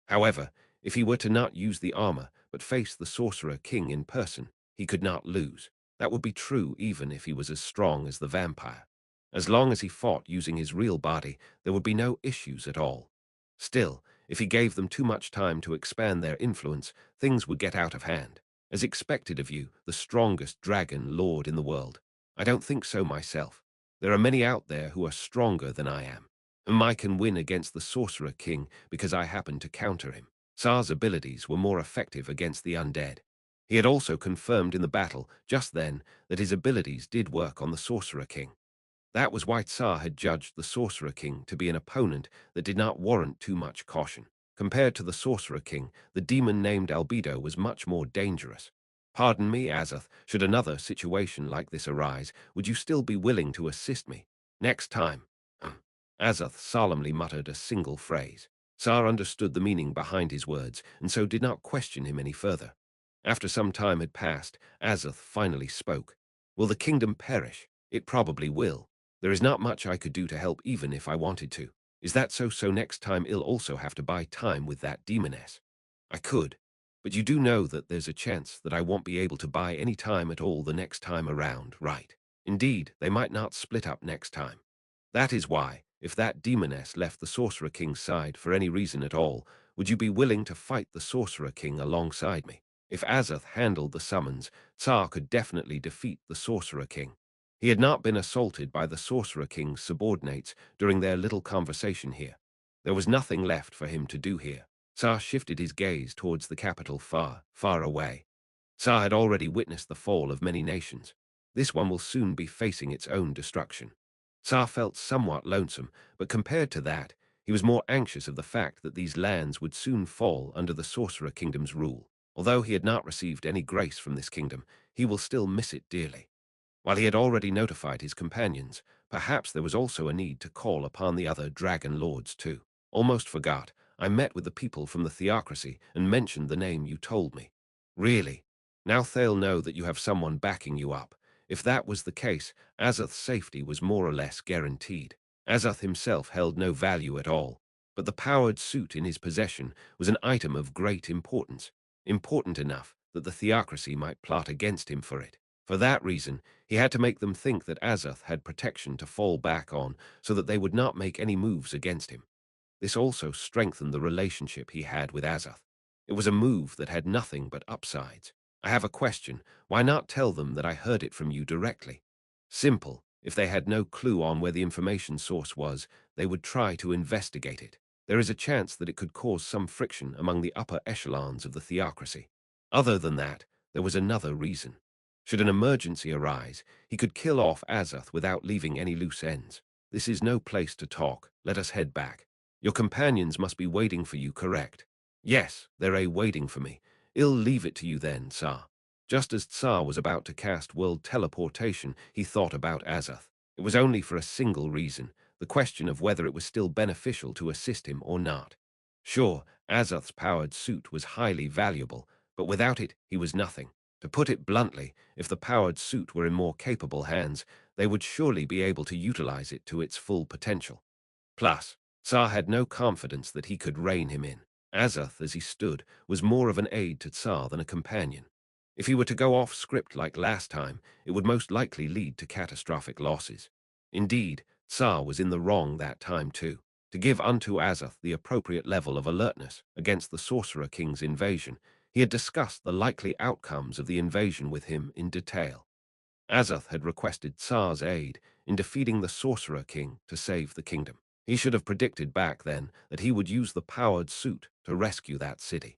However, if he were to not use the armor, but face the Sorcerer King in person, he could not lose. That would be true even if he was as strong as the vampire. As long as he fought using his real body, there would be no issues at all. Still, if he gave them too much time to expand their influence, things would get out of hand. As expected of you, the strongest dragon lord in the world. I don't think so myself. There are many out there who are stronger than I am. I can win against the Sorcerer King because I happen to counter him. Sar's abilities were more effective against the undead. He had also confirmed in the battle, just then, that his abilities did work on the Sorcerer King. That was why Tsar had judged the Sorcerer King to be an opponent that did not warrant too much caution. Compared to the Sorcerer King, the demon named Albedo was much more dangerous. Pardon me, Azoth, should another situation like this arise, would you still be willing to assist me? Next time. Azoth solemnly muttered a single phrase. Tsar understood the meaning behind his words, and so did not question him any further. After some time had passed, Azoth finally spoke. Will the kingdom perish? It probably will. There is not much I could do to help even if I wanted to. Is that so? So next time I'll also have to buy time with that demoness. I could, but you do know that there's a chance that I won't be able to buy any time at all the next time around, right? Indeed, they might not split up next time. That is why, if that demoness left the Sorcerer King's side for any reason at all, would you be willing to fight the Sorcerer King alongside me? If Azoth handled the summons, Tsar could definitely defeat the Sorcerer King. He had not been assaulted by the Sorcerer King's subordinates during their little conversation here. There was nothing left for him to do here. Tsar shifted his gaze towards the capital far, far away. Tsar had already witnessed the fall of many nations. This one will soon be facing its own destruction. Tsar felt somewhat lonesome, but compared to that, he was more anxious of the fact that these lands would soon fall under the Sorcerer Kingdom's rule. Although he had not received any grace from this kingdom, he will still miss it dearly. While he had already notified his companions, perhaps there was also a need to call upon the other dragon lords too. Almost forgot, I met with the people from the theocracy and mentioned the name you told me. Really? Now they'll know that you have someone backing you up. If that was the case, Azoth's safety was more or less guaranteed. Azoth himself held no value at all, but the powered suit in his possession was an item of great importance, important enough that the theocracy might plot against him for it. For that reason, he had to make them think that Azoth had protection to fall back on so that they would not make any moves against him. This also strengthened the relationship he had with Azoth. It was a move that had nothing but upsides. I have a question. Why not tell them that I heard it from you directly? Simple. If they had no clue on where the information source was, they would try to investigate it. There is a chance that it could cause some friction among the upper echelons of the theocracy. Other than that, there was another reason. Should an emergency arise, he could kill off Azoth without leaving any loose ends. This is no place to talk. Let us head back. Your companions must be waiting for you, correct? Yes, they're waiting for me. I'll leave it to you then, Tsar. Just as Tsar was about to cast world teleportation, he thought about Azoth. It was only for a single reason, the question of whether it was still beneficial to assist him or not. Sure, Azoth's powered suit was highly valuable, but without it, he was nothing. To put it bluntly, if the powered suit were in more capable hands, they would surely be able to utilize it to its full potential. Plus, Tsar had no confidence that he could rein him in. Azoth, as he stood, was more of an aid to Tsar than a companion. If he were to go off script like last time, it would most likely lead to catastrophic losses. Indeed, Tsar was in the wrong that time too. To give unto Azoth the appropriate level of alertness against the Sorcerer King's invasion, he had discussed the likely outcomes of the invasion with him in detail. Azoth had requested Tsar's aid in defeating the Sorcerer King to save the kingdom. He should have predicted back then that he would use the powered suit to rescue that city.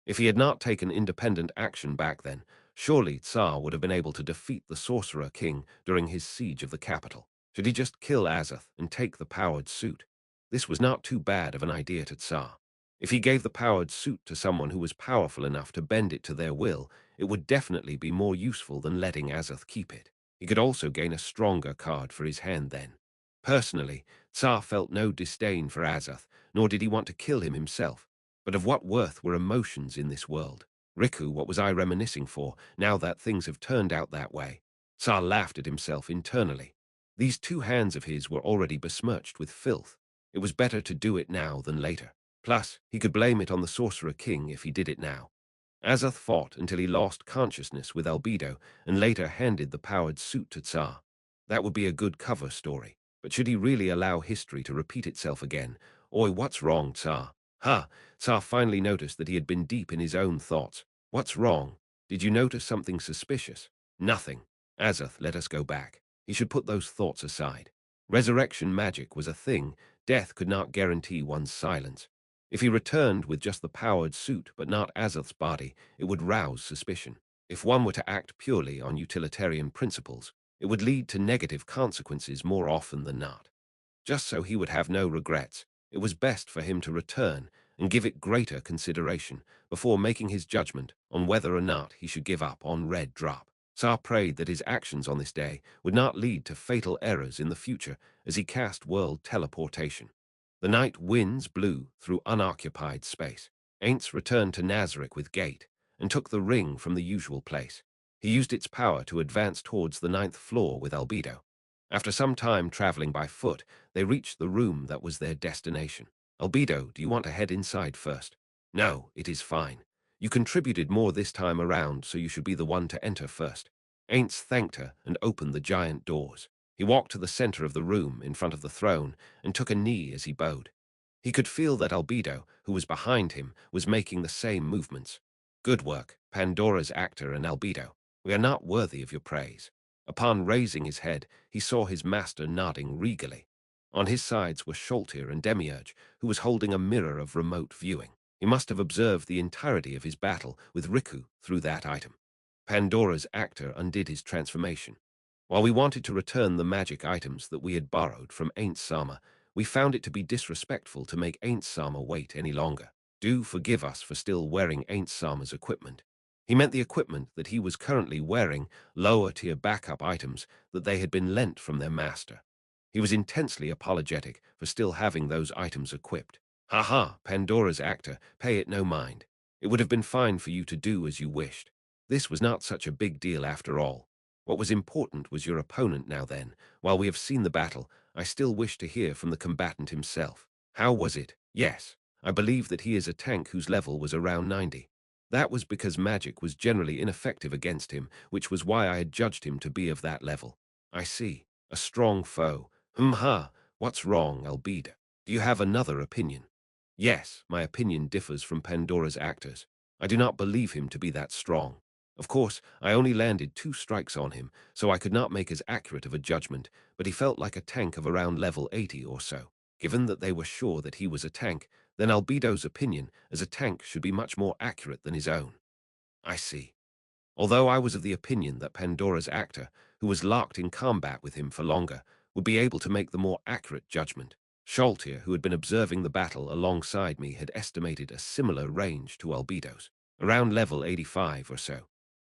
If he had not taken independent action back then, surely Tsar would have been able to defeat the Sorcerer King during his siege of the capital. Should he just kill Azoth and take the powered suit? This was not too bad of an idea to Tsar. If he gave the powered suit to someone who was powerful enough to bend it to their will, it would definitely be more useful than letting Azoth keep it. He could also gain a stronger card for his hand then. Personally, Tsar felt no disdain for Azoth, nor did he want to kill him himself. But of what worth were emotions in this world? Riku, what was I reminiscing for, now that things have turned out that way? Tsar laughed at himself internally. These two hands of his were already besmirched with filth. It was better to do it now than later. Plus, he could blame it on the Sorcerer King if he did it now. Azoth fought until he lost consciousness with Albedo and later handed the powered suit to Tsar. That would be a good cover story. But should he really allow history to repeat itself again? Oi, what's wrong, Tsar? Ha! Tsar finally noticed that he had been deep in his own thoughts. What's wrong? Did you notice something suspicious? Nothing. Azoth, let us go back. He should put those thoughts aside. Resurrection magic was a thing. Death could not guarantee one's silence. If he returned with just the powered suit but not Azoth's body, it would rouse suspicion. If one were to act purely on utilitarian principles, it would lead to negative consequences more often than not. Just so he would have no regrets, it was best for him to return and give it greater consideration before making his judgment on whether or not he should give up on Red Drop. Tsar prayed that his actions on this day would not lead to fatal errors in the future as he cast world teleportation. The night winds blew through unoccupied space. Ainz returned to Nazarick with Gate and took the ring from the usual place. He used its power to advance towards the 9th floor with Albedo. After some time traveling by foot, they reached the room that was their destination. Albedo, do you want to head inside first? No, it is fine. You contributed more this time around, so you should be the one to enter first. Ainz thanked her and opened the giant doors. He walked to the center of the room in front of the throne and took a knee as he bowed. He could feel that Albedo, who was behind him, was making the same movements. Good work, Pandora's actor and Albedo. We are not worthy of your praise. Upon raising his head, he saw his master nodding regally. On his sides were Sholtir and Demiurge, who was holding a mirror of remote viewing. He must have observed the entirety of his battle with Riku through that item. Pandora's actor undid his transformation. While we wanted to return the magic items that we had borrowed from Ainz Sama, we found it to be disrespectful to make Ainz Sama wait any longer. Do forgive us for still wearing Ainz Sama's equipment. He meant the equipment that he was currently wearing, lower-tier backup items that they had been lent from their master. He was intensely apologetic for still having those items equipped. Ha ha, Pandora's actor, pay it no mind. It would have been fine for you to do as you wished. This was not such a big deal after all. What was important was your opponent now then. While we have seen the battle, I still wish to hear from the combatant himself. How was it? Yes, I believe that he is a tank whose level was around 90. That was because magic was generally ineffective against him, which was why I had judged him to be of that level. I see. A strong foe. Ha, what's wrong, Albedo? Do you have another opinion? Yes, my opinion differs from Pandora's actors. I do not believe him to be that strong. Of course, I only landed 2 strikes on him, so I could not make as accurate of a judgment, but he felt like a tank of around level 80 or so. Given that they were sure that he was a tank, then Albedo's opinion as a tank should be much more accurate than his own. I see. Although I was of the opinion that Pandora's actor, who was locked in combat with him for longer, would be able to make the more accurate judgment. Sholtier, who had been observing the battle alongside me, had estimated a similar range to Albedo's, around level 85 or so.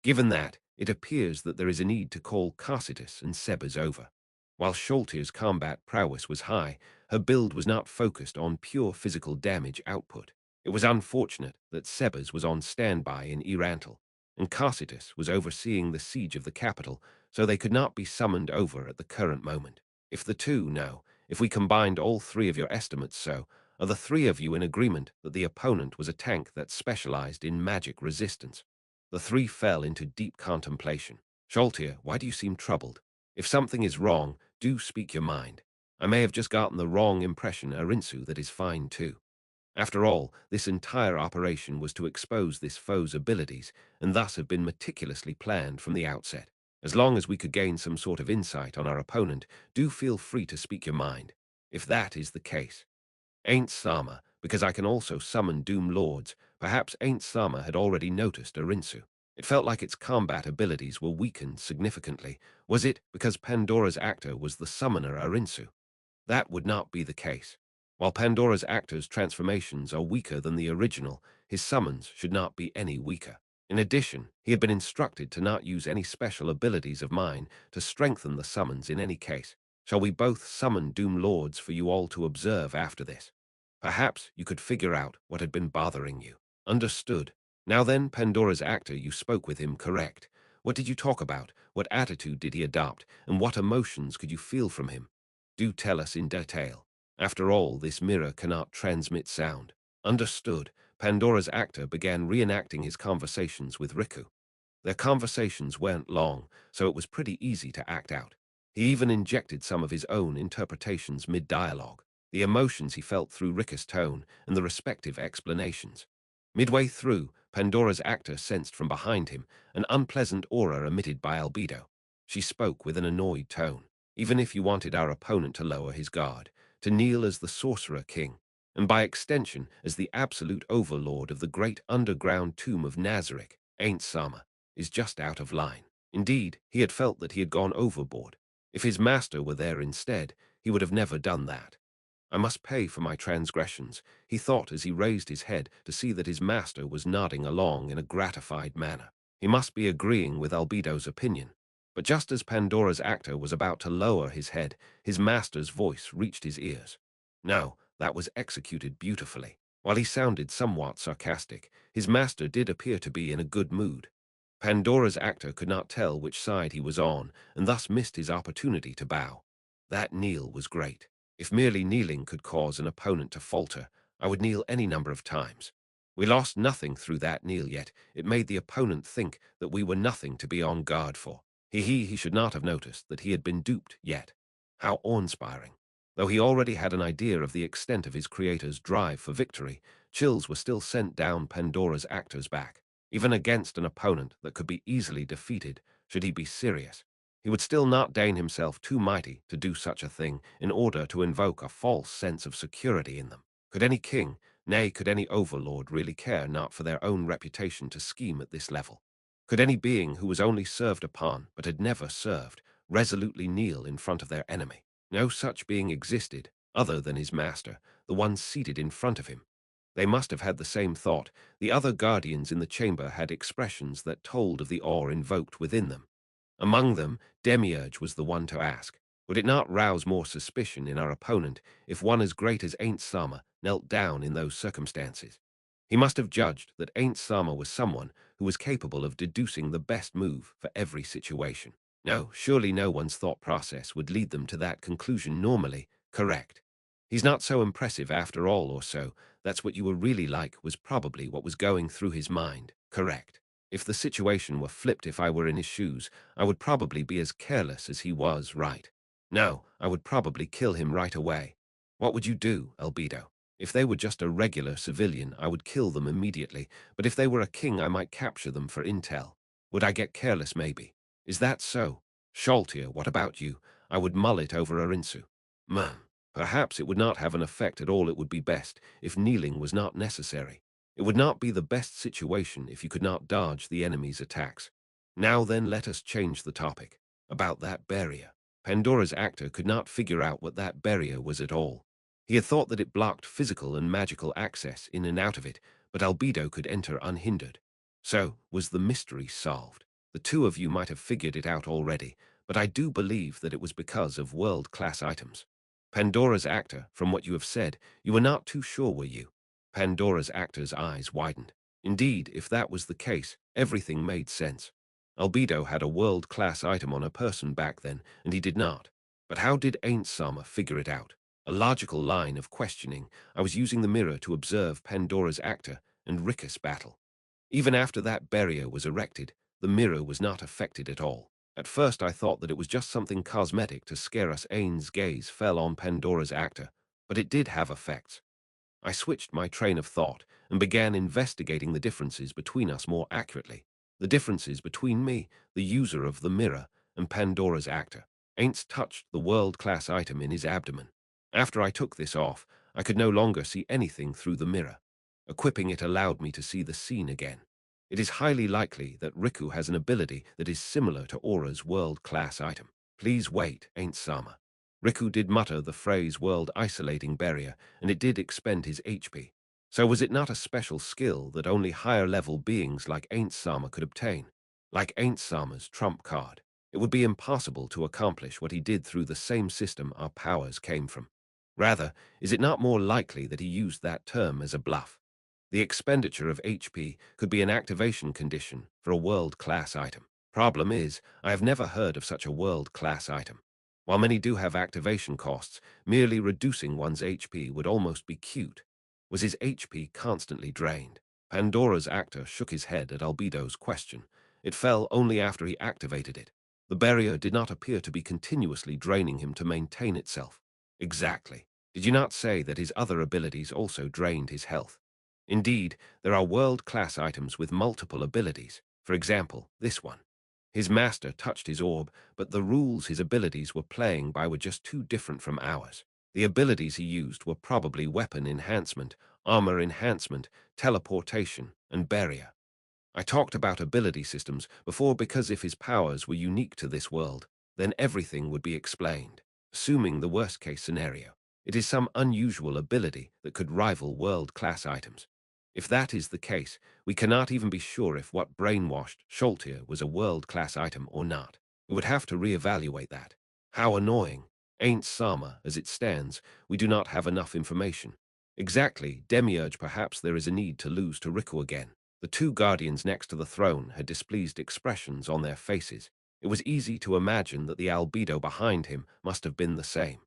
Given that, it appears that there is a need to call Carcitus and Sebas over. While Sholtier's combat prowess was high, her build was not focused on pure physical damage output. It was unfortunate that Sebas was on standby in Irantal, and Carcitus was overseeing the siege of the capital, so they could not be summoned over at the current moment. If the two, now, if we combined all 3 of your estimates, so, are the 3 of you in agreement that the opponent was a tank that specialized in magic resistance? The 3 fell into deep contemplation. Sholtier, why do you seem troubled? If something is wrong, do speak your mind. I may have just gotten the wrong impression, Arinsu, that is fine too. After all, this entire operation was to expose this foe's abilities, and thus have been meticulously planned from the outset. As long as we could gain some sort of insight on our opponent, do feel free to speak your mind, if that is the case. Ain't Sama, because I can also summon Doom Lords. Perhaps Ain't Sama had already noticed Arinsu. It felt like its combat abilities were weakened significantly. Was it because Pandora's actor was the summoner Arinsu? That would not be the case. While Pandora's actor's transformations are weaker than the original, his summons should not be any weaker. In addition, he had been instructed to not use any special abilities of mine to strengthen the summons in any case. Shall we both summon Doom Lords for you all to observe after this? Perhaps you could figure out what had been bothering you. Understood. Now then, Pandora's actor, you spoke with him, correct? What did you talk about? What attitude did he adopt? And what emotions could you feel from him? Do tell us in detail. After all, this mirror cannot transmit sound. Understood. Pandora's actor began reenacting his conversations with Riku. Their conversations weren't long, so it was pretty easy to act out. He even injected some of his own interpretations mid-dialogue, the emotions he felt through Riku's tone and the respective explanations. Midway through, Pandora's actor sensed from behind him an unpleasant aura emitted by Albedo. She spoke with an annoyed tone. Even if you wanted our opponent to lower his guard, to kneel as the Sorcerer King, and by extension as the absolute overlord of the great underground tomb of Nazarick, Ain't Sama, is just out of line. Indeed, he had felt that he had gone overboard. If his master were there instead, he would have never done that. I must pay for my transgressions, he thought as he raised his head to see that his master was nodding along in a gratified manner. He must be agreeing with Albedo's opinion. But just as Pandora's actor was about to lower his head, his master's voice reached his ears. No, that was executed beautifully. While he sounded somewhat sarcastic, his master did appear to be in a good mood. Pandora's actor could not tell which side he was on, and thus missed his opportunity to bow. That kneel was great. If merely kneeling could cause an opponent to falter, I would kneel any number of times. We lost nothing through that kneel, yet it made the opponent think that we were nothing to be on guard for. He should not have noticed that he had been duped yet. How awe-inspiring. Though he already had an idea of the extent of his creator's drive for victory, chills were still sent down Pandora's actor's back. Even against an opponent that could be easily defeated, should he be serious, he would still not deign himself too mighty to do such a thing in order to invoke a false sense of security in them. Could any king, nay, could any overlord really care not for their own reputation to scheme at this level? Could any being who was only served upon but had never served resolutely kneel in front of their enemy. No such being existed, other than his master, the one seated in front of him. They must have had the same thought. The other guardians in the chamber had expressions that told of the awe invoked within them. Among them, Demiurge was the one to ask, would it not rouse more suspicion in our opponent if one as great as Ainz Sama knelt down in those circumstances? He must have judged that Ainz Sama was someone who was capable of deducing the best move for every situation. No, surely no one's thought process would lead them to that conclusion normally, correct? He's not so impressive after all, or so. That's what you were really like was probably what was going through his mind, correct? If the situation were flipped, if I were in his shoes, I would probably be as careless as he was, right? No, I would probably kill him right away. What would you do, Albedo? If they were just a regular civilian, I would kill them immediately, but if they were a king, I might capture them for intel. Would I get careless, maybe? Is that so? Sholtir, what about you? I would mull it over Arinsu. Perhaps it would not have an effect at all. It would be best if kneeling was not necessary. It would not be the best situation if you could not dodge the enemy's attacks. Now then, let us change the topic. About that barrier. Pandora's actor could not figure out what that barrier was at all. He had thought that it blocked physical and magical access in and out of it, but Albedo could enter unhindered. So, was the mystery solved? The two of you might have figured it out already, but I do believe that it was because of world-class items. Pandora's actor, from what you have said, you were not too sure, were you? Pandora's actor's eyes widened. Indeed, if that was the case, everything made sense. Albedo had a world-class item on a person back then, and he did not. But how did Ainz Sama figure it out? A logical line of questioning. I was using the mirror to observe Pandora's actor and Rickus battle. Even after that barrier was erected, the mirror was not affected at all. At first I thought that it was just something cosmetic to scare us. Ain's gaze fell on Pandora's actor, but it did have effects. I switched my train of thought and began investigating the differences between us more accurately. The differences between me, the user of the mirror, and Pandora's actor. Ainz touched the world-class item in his abdomen. After I took this off, I could no longer see anything through the mirror. Equipping it allowed me to see the scene again. It is highly likely that Riku has an ability that is similar to Aura's world-class item. Please wait, Ainz Sama. Riku did mutter the phrase world-isolating barrier, and it did expend his HP. So was it not a special skill that only higher-level beings like Ainz Sama could obtain? Like Ainz Sama's trump card, it would be impossible to accomplish what he did through the same system our powers came from. Rather, is it not more likely that he used that term as a bluff? The expenditure of HP could be an activation condition for a world-class item. Problem is, I have never heard of such a world-class item. While many do have activation costs, merely reducing one's HP would almost be cute. Was his HP constantly drained? Pandora's actor shook his head at Albedo's question. It fell only after he activated it. The barrier did not appear to be continuously draining him to maintain itself. Exactly. Did you not say that his other abilities also drained his health? Indeed, there are world-class items with multiple abilities. For example, this one. His master touched his orb, but the rules his abilities were playing by were just too different from ours. The abilities he used were probably weapon enhancement, armor enhancement, teleportation, and barrier. I talked about ability systems before because if his powers were unique to this world, then everything would be explained. Assuming the worst-case scenario, it is some unusual ability that could rival world-class items. If that is the case, we cannot even be sure if what brainwashed Sholtir was a world-class item or not. We would have to reevaluate that. How annoying. Ain't Sama, as it stands, we do not have enough information. Exactly, Demiurge, perhaps there is a need to lose to Riku again. The two guardians next to the throne had displeased expressions on their faces. It was easy to imagine that the albedo behind him must have been the same.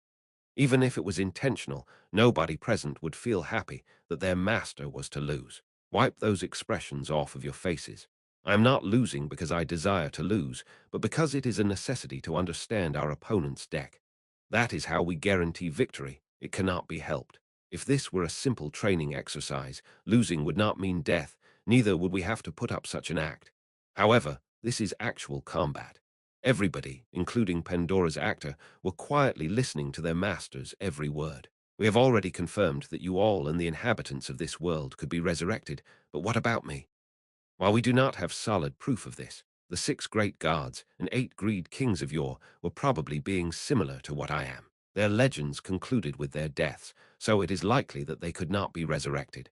Even if it was intentional, nobody present would feel happy that their master was to lose. Wipe those expressions off of your faces. I am not losing because I desire to lose, but because it is a necessity to understand our opponent's deck. That is how we guarantee victory. It cannot be helped. If this were a simple training exercise, losing would not mean death, neither would we have to put up such an act. However, this is actual combat. Everybody, including Pandora's actor, were quietly listening to their master's every word. We have already confirmed that you all and the inhabitants of this world could be resurrected, but what about me? While we do not have solid proof of this, The 6 great gods and 8 greed kings of yore were probably beings similar to what I am. Their legends concluded with their deaths, so it is likely that they could not be resurrected.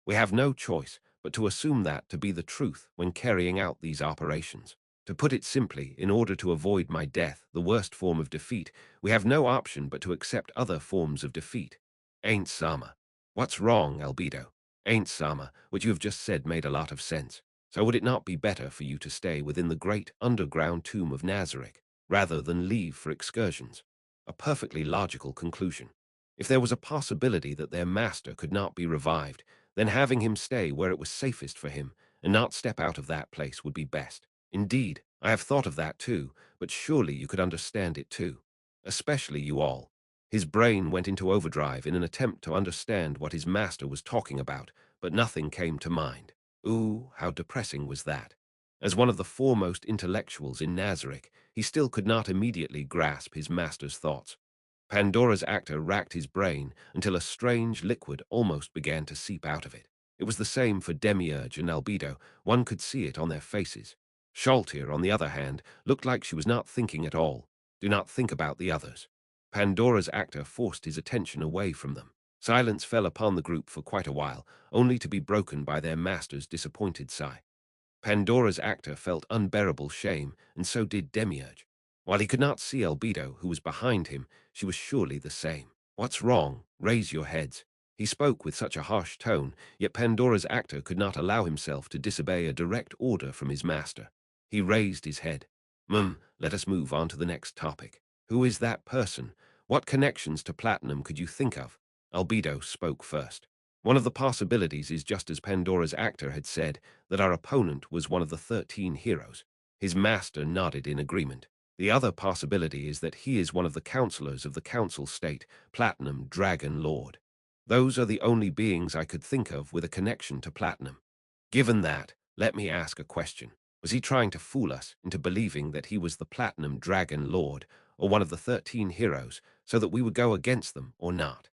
We have no choice but to assume that to be the truth when carrying out these operations. To put it simply, in order to avoid my death, the worst form of defeat, we have no option but to accept other forms of defeat. Ain't Sama. What's wrong, Albedo? Ain't Sama, what you have just said made a lot of sense. So would it not be better for you to stay within the great underground tomb of Nazarick, rather than leave for excursions? A perfectly logical conclusion. If there was a possibility that their master could not be revived, then having him stay where it was safest for him and not step out of that place would be best. Indeed, I have thought of that too, but surely you could understand it too. Especially you all. His brain went into overdrive in an attempt to understand what his master was talking about, but nothing came to mind. Ooh, how depressing was that. As one of the foremost intellectuals in Nazarick, he still could not immediately grasp his master's thoughts. Pandora's actor racked his brain until a strange liquid almost began to seep out of it. It was the same for Demiurge and Albedo. One could see it on their faces. Sholtir, on the other hand, looked like she was not thinking at all. Do not think about the others. Pandora's actor forced his attention away from them. Silence fell upon the group for quite a while, only to be broken by their master's disappointed sigh. Pandora's actor felt unbearable shame, and so did Demiurge. While he could not see Albedo, who was behind him, she was surely the same. What's wrong? Raise your heads. He spoke with such a harsh tone, yet Pandora's actor could not allow himself to disobey a direct order from his master. He raised his head. Let us move on to the next topic. Who is that person? What connections to platinum could you think of? Albedo spoke first. One of the possibilities is just as Pandora's actor had said, that our opponent was one of the 13 heroes. His master nodded in agreement. The other possibility is that he is one of the counselors of the council state, Platinum Dragon Lord. Those are the only beings I could think of with a connection to Platinum. Given that, let me ask a question. Was he trying to fool us into believing that he was the Platinum Dragon Lord, or one of the 13 heroes, so that we would go against them or not?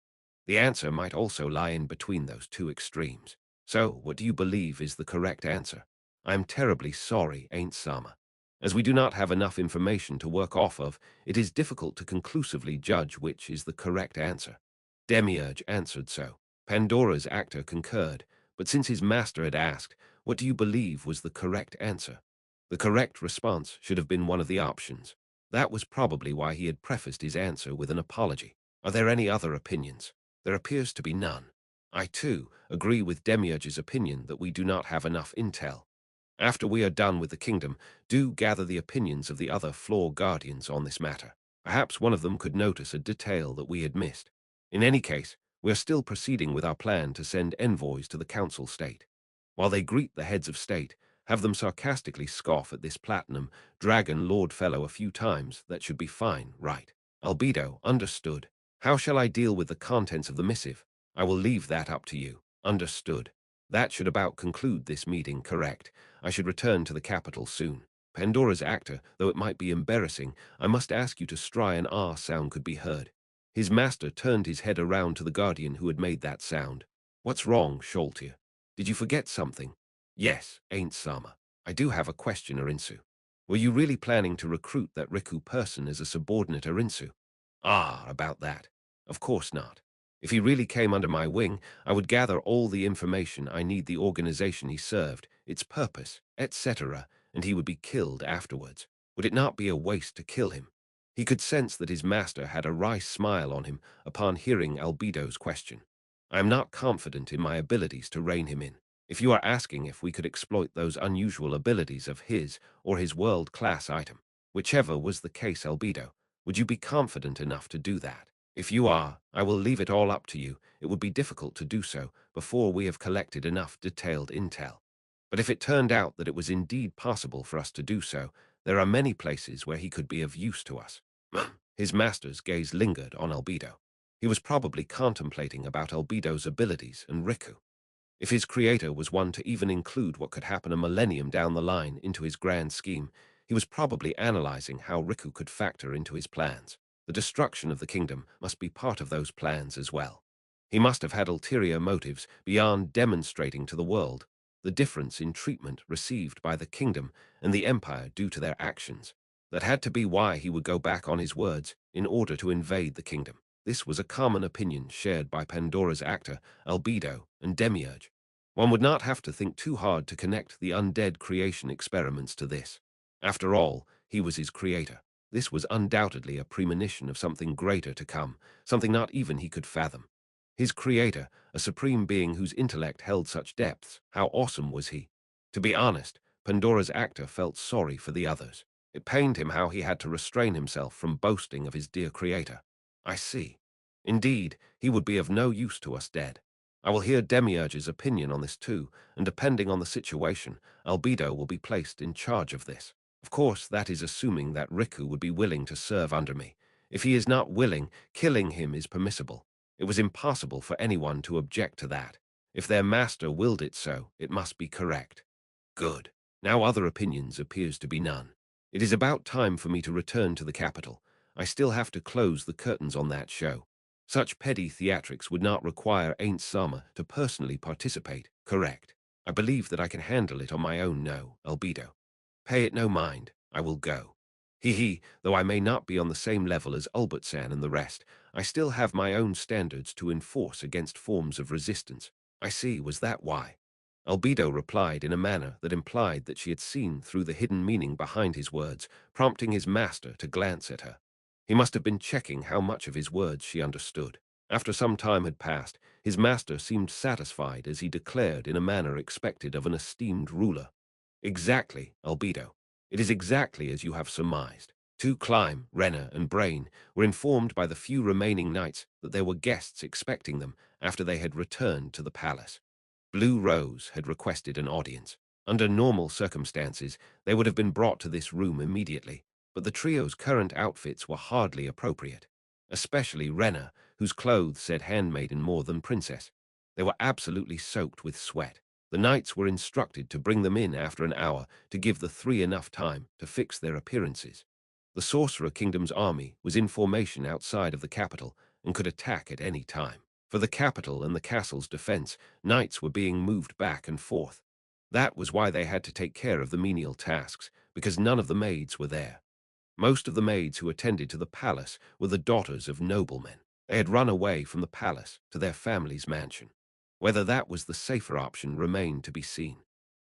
The answer might also lie in between those two extremes. So, what do you believe is the correct answer? I am terribly sorry, Ain't Sama. As we do not have enough information to work off of, it is difficult to conclusively judge which is the correct answer. Demiurge answered so. Pandora's actor concurred, but since his master had asked, what do you believe was the correct answer? The correct response should have been one of the options. That was probably why he had prefaced his answer with an apology. Are there any other opinions? There appears to be none. I, too, agree with Demiurge's opinion that we do not have enough intel. After we are done with the kingdom, do gather the opinions of the other floor guardians on this matter. Perhaps one of them could notice a detail that we had missed. In any case, we are still proceeding with our plan to send envoys to the council state. While they greet the heads of state, have them sarcastically scoff at this platinum dragon lord fellow a few times. That should be fine, right? Albedo, understood. How shall I deal with the contents of the missive? I will leave that up to you. Understood. That should about conclude this meeting, correct? I should return to the capital soon. Pandora's actor, though it might be embarrassing, I must ask you to stry an R sound could be heard. His master turned his head around to the guardian who had made that sound. What's wrong, Sholtir? Did you forget something? Yes, Ain't Sama. I do have a question, Arinsu. Were you really planning to recruit that Riku person as a subordinate Arinsu? Ah, about that. Of course not. If he really came under my wing, I would gather all the information I need the organization he served, its purpose, etc., and he would be killed afterwards. Would it not be a waste to kill him? He could sense that his master had a wry smile on him upon hearing Albedo's question. I am not confident in my abilities to rein him in. If you are asking if we could exploit those unusual abilities of his or his world-class item, whichever was the case, Albedo, would you be confident enough to do that? If you are, I will leave it all up to you. It would be difficult to do so before we have collected enough detailed intel. But if it turned out that it was indeed possible for us to do so, there are many places where he could be of use to us. His master's gaze lingered on Albedo. He was probably contemplating about Albedo's abilities and Riku. If his creator was one to even include what could happen a millennium down the line into his grand scheme, he was probably analyzing how Riku could factor into his plans. The destruction of the kingdom must be part of those plans as well. He must have had ulterior motives beyond demonstrating to the world. the difference in treatment received by the kingdom and the empire due to their actions. That had to be why he would go back on his words in order to invade the kingdom. This was a common opinion shared by Pandora's actor, Albedo, and Demiurge. One would not have to think too hard to connect the undead creation experiments to this. After all, he was his creator. This was undoubtedly a premonition of something greater to come, something not even he could fathom. His creator, a supreme being whose intellect held such depths, how awesome was he? To be honest, Pandora's actor felt sorry for the others. It pained him how he had to restrain himself from boasting of his dear creator. I see. Indeed, he would be of no use to us dead. I will hear Demiurge's opinion on this too, and depending on the situation, Albedo will be placed in charge of this. Of course, that is assuming that Riku would be willing to serve under me. If he is not willing, killing him is permissible. It was impossible for anyone to object to that. If their master willed it so, it must be correct. Good. Now other opinions appears to be none. It is about time for me to return to the capital. I still have to close the curtains on that show. Such petty theatrics would not require Ainz Sama to personally participate, correct? I believe that I can handle it on my own, no, Albedo. Pay it no mind, I will go. Though I may not be on the same level as Ulbertsan and the rest, I still have my own standards to enforce against forms of resistance. I see, was that why? Albedo replied in a manner that implied that she had seen through the hidden meaning behind his words, prompting his master to glance at her. He must have been checking how much of his words she understood. After some time had passed, his master seemed satisfied as he declared in a manner expected of an esteemed ruler. Exactly, Albedo. It is exactly as you have surmised. Climb, Renner, and Brain were informed by the few remaining knights that there were guests expecting them after they had returned to the palace. Blue Rose had requested an audience. Under normal circumstances, they would have been brought to this room immediately, but the trio's current outfits were hardly appropriate, especially Renner, whose clothes said handmaiden more than princess. They were absolutely soaked with sweat. The knights were instructed to bring them in after an hour to give the three enough time to fix their appearances. The Sorcerer Kingdom's army was in formation outside of the capital and could attack at any time. For the capital and the castle's defense, knights were being moved back and forth. That was why they had to take care of the menial tasks, because none of the maids were there. Most of the maids who attended to the palace were the daughters of noblemen. They had run away from the palace to their family's mansion. Whether that was the safer option remained to be seen.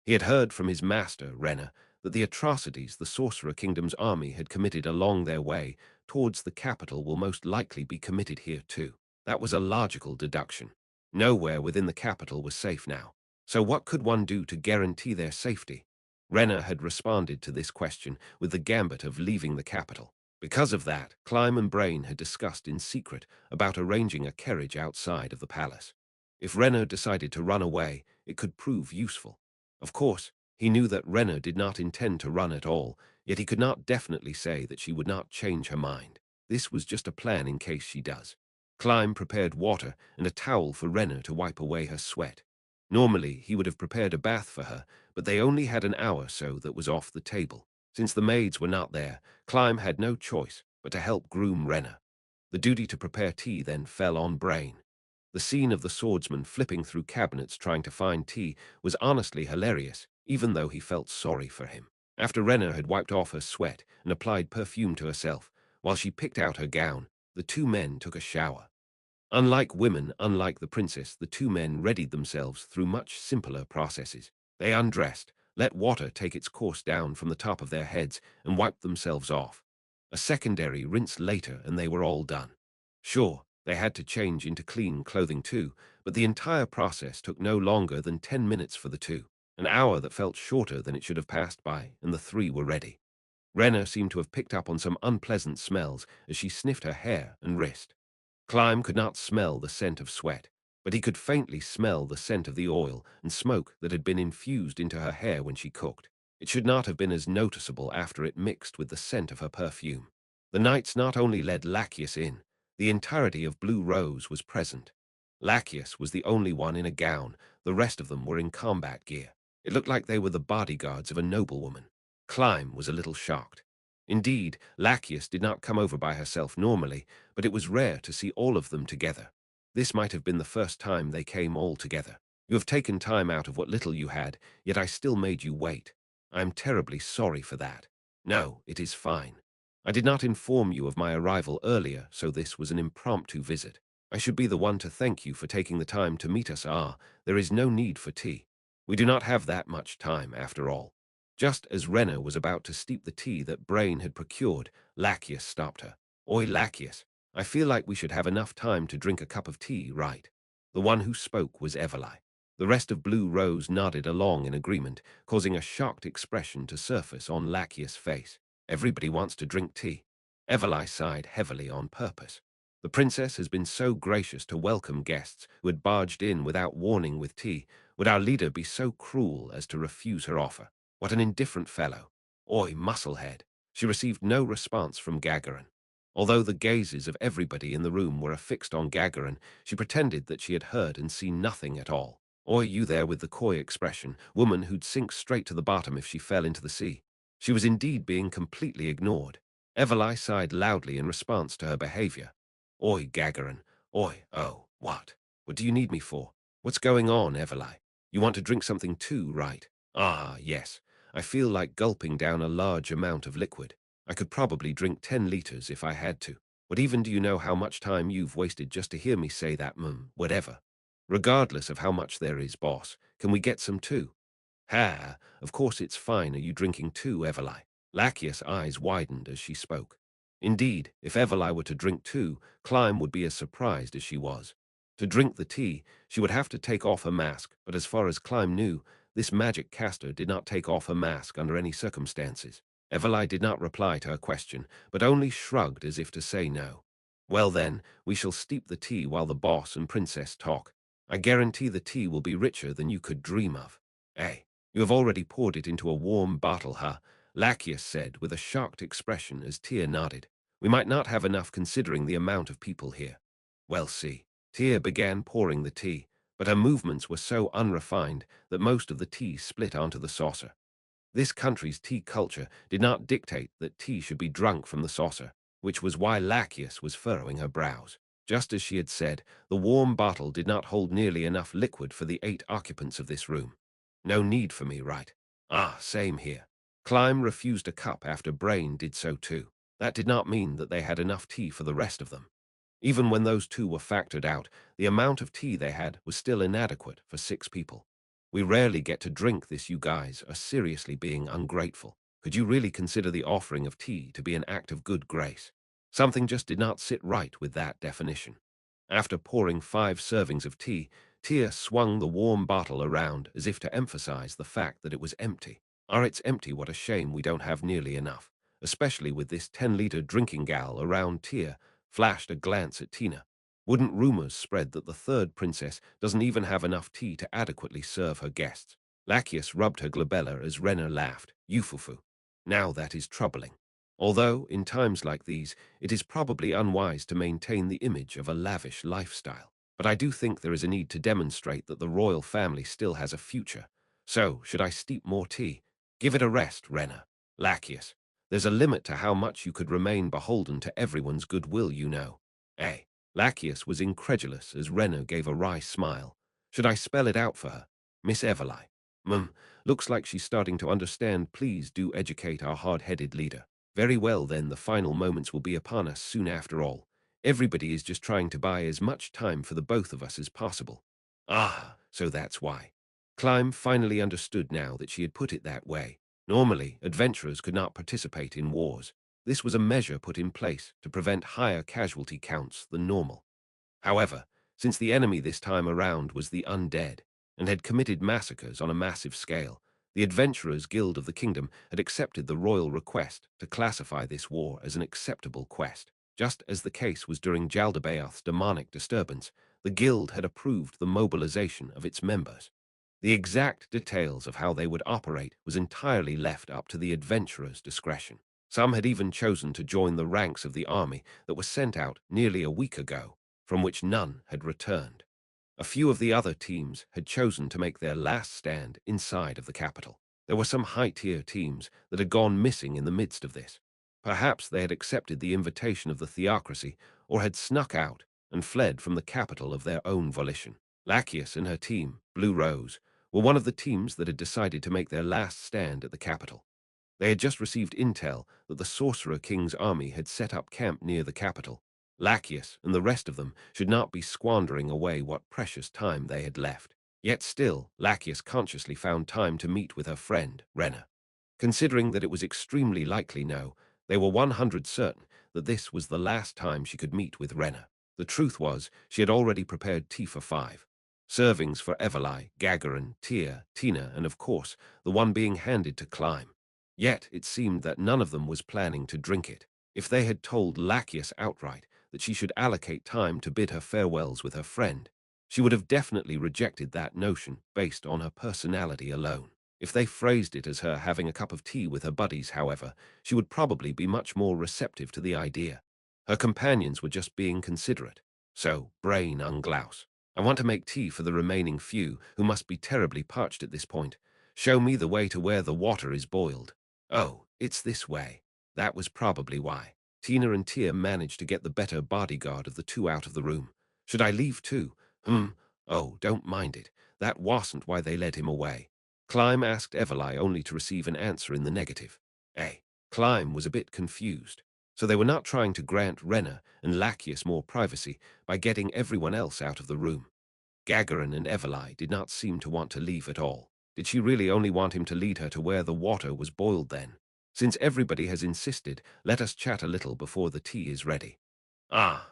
He had heard from his master, Renner, that the atrocities the Sorcerer Kingdom's army had committed along their way towards the capital will most likely be committed here too. That was a logical deduction. Nowhere within the capital was safe now. So what could one do to guarantee their safety? Renner had responded to this question with the gambit of leaving the capital. Because of that, Climb and Brain had discussed in secret about arranging a carriage outside of the palace. If Renner decided to run away, it could prove useful. Of course, he knew that Renner did not intend to run at all, yet he could not definitely say that she would not change her mind. This was just a plan in case she does. Climb prepared water and a towel for Renner to wipe away her sweat. Normally, he would have prepared a bath for her, but they only had an hour so that was off the table. Since the maids were not there, Climb had no choice but to help groom Renner. The duty to prepare tea then fell on Brain. The scene of the swordsman flipping through cabinets trying to find tea was honestly hilarious, even though he felt sorry for him. After Renner had wiped off her sweat and applied perfume to herself, while she picked out her gown, the two men took a shower. Unlike women, unlike the princess, the two men readied themselves through much simpler processes. They undressed, let water take its course down from the top of their heads, and wiped themselves off. A secondary rinse later, and they were all done. Sure, they had to change into clean clothing too, but the entire process took no longer than 10 minutes for the two, an hour that felt shorter than it should have passed by, and the three were ready. Renner seemed to have picked up on some unpleasant smells as she sniffed her hair and wrist. Climb could not smell the scent of sweat, but he could faintly smell the scent of the oil and smoke that had been infused into her hair when she cooked. It should not have been as noticeable after it mixed with the scent of her perfume. The knights not only led Lachius in, the entirety of Blue Rose was present. Lachius was the only one in a gown, the rest of them were in combat gear. It looked like they were the bodyguards of a noblewoman. Climb was a little shocked. Indeed, Lachius did not come over by herself normally, but it was rare to see all of them together. This might have been the first time they came all together. You have taken time out of what little you had, yet I still made you wait. I am terribly sorry for that. No, it is fine. I did not inform you of my arrival earlier, so this was an impromptu visit. I should be the one to thank you for taking the time to meet us. There is no need for tea. We do not have that much time, after all. Just as Renna was about to steep the tea that Brain had procured, Lachius stopped her. Oi, Lachius, I feel like we should have enough time to drink a cup of tea, right? The one who spoke was Everly. The rest of Blue Rose nodded along in agreement, causing a shocked expression to surface on Lachius' face. Everybody wants to drink tea. Everly sighed heavily on purpose. The princess has been so gracious to welcome guests who had barged in without warning with tea. Would our leader be so cruel as to refuse her offer? What an indifferent fellow. Oi, musclehead. She received no response from Gagarin. Although the gazes of everybody in the room were affixed on Gagarin, she pretended that she had heard and seen nothing at all. Oi, you there with the coy expression, woman who'd sink straight to the bottom if she fell into the sea. She was indeed being completely ignored. Everly sighed loudly in response to her behavior. Oi, Gagarin. Oi, oh, what? What do you need me for? What's going on, Everly? You want to drink something too, right? Ah, yes. I feel like gulping down a large amount of liquid. I could probably drink 10 liters if I had to. But even do you know how much time you've wasted just to hear me say that, whatever? Regardless of how much there is, boss, can we get some too? Ha, of course it's fine. Are you drinking too, Everly? Lachius' eyes widened as she spoke. Indeed, if Everly were to drink too, Climb would be as surprised as she was. To drink the tea, she would have to take off her mask, but as far as Climb knew, this magic caster did not take off her mask under any circumstances. Everly did not reply to her question, but only shrugged as if to say no. Well then, we shall steep the tea while the boss and princess talk. I guarantee the tea will be richer than you could dream of. Eh? You have already poured it into a warm bottle, huh? Lachius said with a shocked expression as Tyr nodded. We might not have enough considering the amount of people here. Well, see. Tyr began pouring the tea, but her movements were so unrefined that most of the tea split onto the saucer. This country's tea culture did not dictate that tea should be drunk from the saucer, which was why Lachius was furrowing her brows. Just as she had said, the warm bottle did not hold nearly enough liquid for the 8 occupants of this room. No need for me, right? Ah, same here. Climb refused a cup after Brain did so too. That did not mean that they had enough tea for the rest of them. Even when those 2 were factored out, the amount of tea they had was still inadequate for 6 people. We rarely get to drink this. You guys are seriously being ungrateful. Could you really consider the offering of tea to be an act of good grace? Something just did not sit right with that definition. After pouring 5 servings of tea, Tyr swung the warm bottle around as if to emphasize the fact that it was empty. It's empty, what a shame we don't have nearly enough. Especially with this 10-liter drinking gal around. Tyr flashed a glance at Tina. Wouldn't rumors spread that the 3rd princess doesn't even have enough tea to adequately serve her guests? Lachius rubbed her glabella as Renner laughed. Yufufu. Now that is troubling. Although, in times like these, it is probably unwise to maintain the image of a lavish lifestyle. But I do think there is a need to demonstrate that the royal family still has a future. So, should I steep more tea? Give it a rest, Renner. Lachius. There's a limit to how much you could remain beholden to everyone's goodwill, you know. Eh? Lachius was incredulous as Renner gave a wry smile. Should I spell it out for her? Miss Everly. Looks like she's starting to understand. Please do educate our hard-headed leader. Very well then, the final moments will be upon us soon after all. Everybody is just trying to buy as much time for the both of us as possible. Ah, so that's why. Climb finally understood now that she had put it that way. Normally, adventurers could not participate in wars. This was a measure put in place to prevent higher casualty counts than normal. However, since the enemy this time around was the undead, and had committed massacres on a massive scale, the Adventurers Guild of the Kingdom had accepted the royal request to classify this war as an acceptable quest. Just as the case was during Jaldabaoth's demonic disturbance, the guild had approved the mobilization of its members. The exact details of how they would operate was entirely left up to the adventurers' discretion. Some had even chosen to join the ranks of the army that was sent out nearly a week ago, from which none had returned. A few of the other teams had chosen to make their last stand inside of the capital. There were some high-tier teams that had gone missing in the midst of this. Perhaps they had accepted the invitation of the theocracy or had snuck out and fled from the capital of their own volition. Lachius and her team, Blue Rose, were one of the teams that had decided to make their last stand at the capital. They had just received intel that the Sorcerer King's army had set up camp near the capital. Lachius and the rest of them should not be squandering away what precious time they had left. Yet still, Lachius consciously found time to meet with her friend, Rena. Considering that it was extremely likely no, they were 100 certain that this was the last time she could meet with Rena. The truth was, she had already prepared tea for 5. Servings for Everlai, Gagarin, Tina, and of course, the one being handed to Climb. Yet it seemed that none of them was planning to drink it. If they had told Lachius outright that she should allocate time to bid her farewells with her friend, she would have definitely rejected that notion based on her personality alone. If they phrased it as her having a cup of tea with her buddies, however, she would probably be much more receptive to the idea. Her companions were just being considerate. So, brain unglouse. I want to make tea for the remaining few, who must be terribly parched at this point. Show me the way to where the water is boiled. Oh, it's this way. That was probably why. Tina and Tia managed to get the better bodyguard of the two out of the room. Should I leave too? Oh, don't mind it. That wasn't why they led him away. Climb asked Everlai only to receive an answer in the negative. Climb was a bit confused. So they were not trying to grant Rena and Lachius more privacy by getting everyone else out of the room. Gagarin and Everlai did not seem to want to leave at all. Did she really only want him to lead her to where the water was boiled then? Since everybody has insisted, let us chat a little before the tea is ready.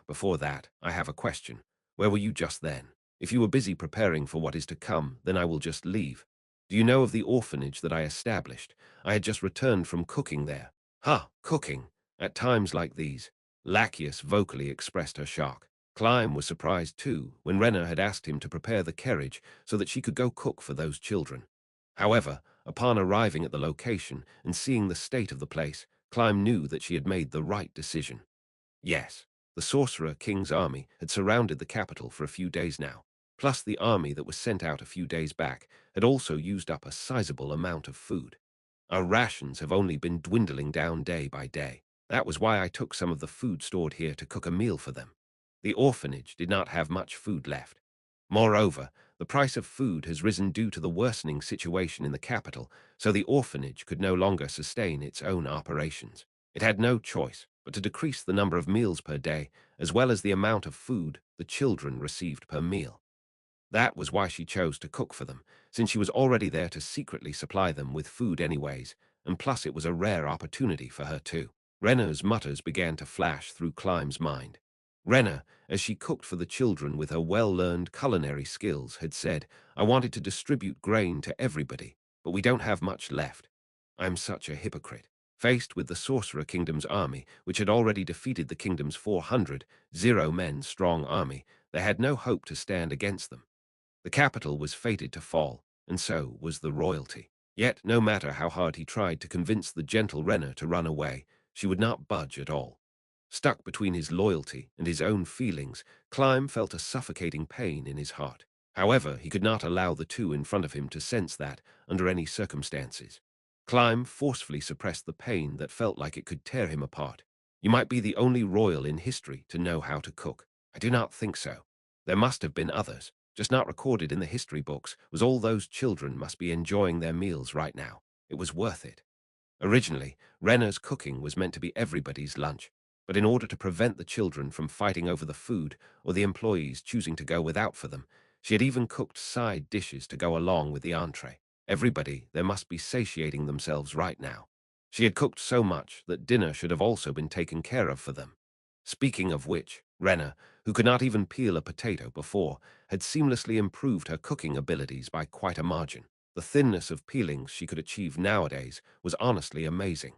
Before that, I have a question. Where were you just then? If you were busy preparing for what is to come, then I will just leave. Do you know of the orphanage that I established? I had just returned from cooking there. Cooking. At times like these, Lachius vocally expressed her shock. Climb was surprised too when Rena had asked him to prepare the carriage so that she could go cook for those children. However, upon arriving at the location and seeing the state of the place, Climb knew that she had made the right decision. Yes, the Sorcerer King's army had surrounded the capital for a few days now, plus the army that was sent out a few days back had also used up a sizable amount of food. Our rations have only been dwindling down day by day. That was why I took some of the food stored here to cook a meal for them. The orphanage did not have much food left. Moreover, the price of food has risen due to the worsening situation in the capital, so the orphanage could no longer sustain its own operations. It had no choice but to decrease the number of meals per day, as well as the amount of food the children received per meal. That was why she chose to cook for them, since she was already there to secretly supply them with food anyways, and plus it was a rare opportunity for her too. Rena's mutters began to flash through Climb's mind. Rena, as she cooked for the children with her well-learned culinary skills, had said, I wanted to distribute grain to everybody, but we don't have much left. I'm such a hypocrite. Faced with the Sorcerer Kingdom's army, which had already defeated the kingdom's 400, men strong army, they had no hope to stand against them. The capital was fated to fall, and so was the royalty. Yet, no matter how hard he tried to convince the gentle Rena to run away, she would not budge at all. Stuck between his loyalty and his own feelings, Climb felt a suffocating pain in his heart. However, he could not allow the two in front of him to sense that under any circumstances. Climb forcefully suppressed the pain that felt like it could tear him apart. You might be the only royal in history to know how to cook. I do not think so. There must have been others, just not recorded in the history books, was all those children must be enjoying their meals right now. It was worth it. Originally, Rena's cooking was meant to be everybody's lunch, but in order to prevent the children from fighting over the food or the employees choosing to go without for them, she had even cooked side dishes to go along with the entree. Everybody there must be satiating themselves right now. She had cooked so much that dinner should have also been taken care of for them. Speaking of which, Rena, who could not even peel a potato before, had seamlessly improved her cooking abilities by quite a margin. The thinness of peelings she could achieve nowadays was honestly amazing.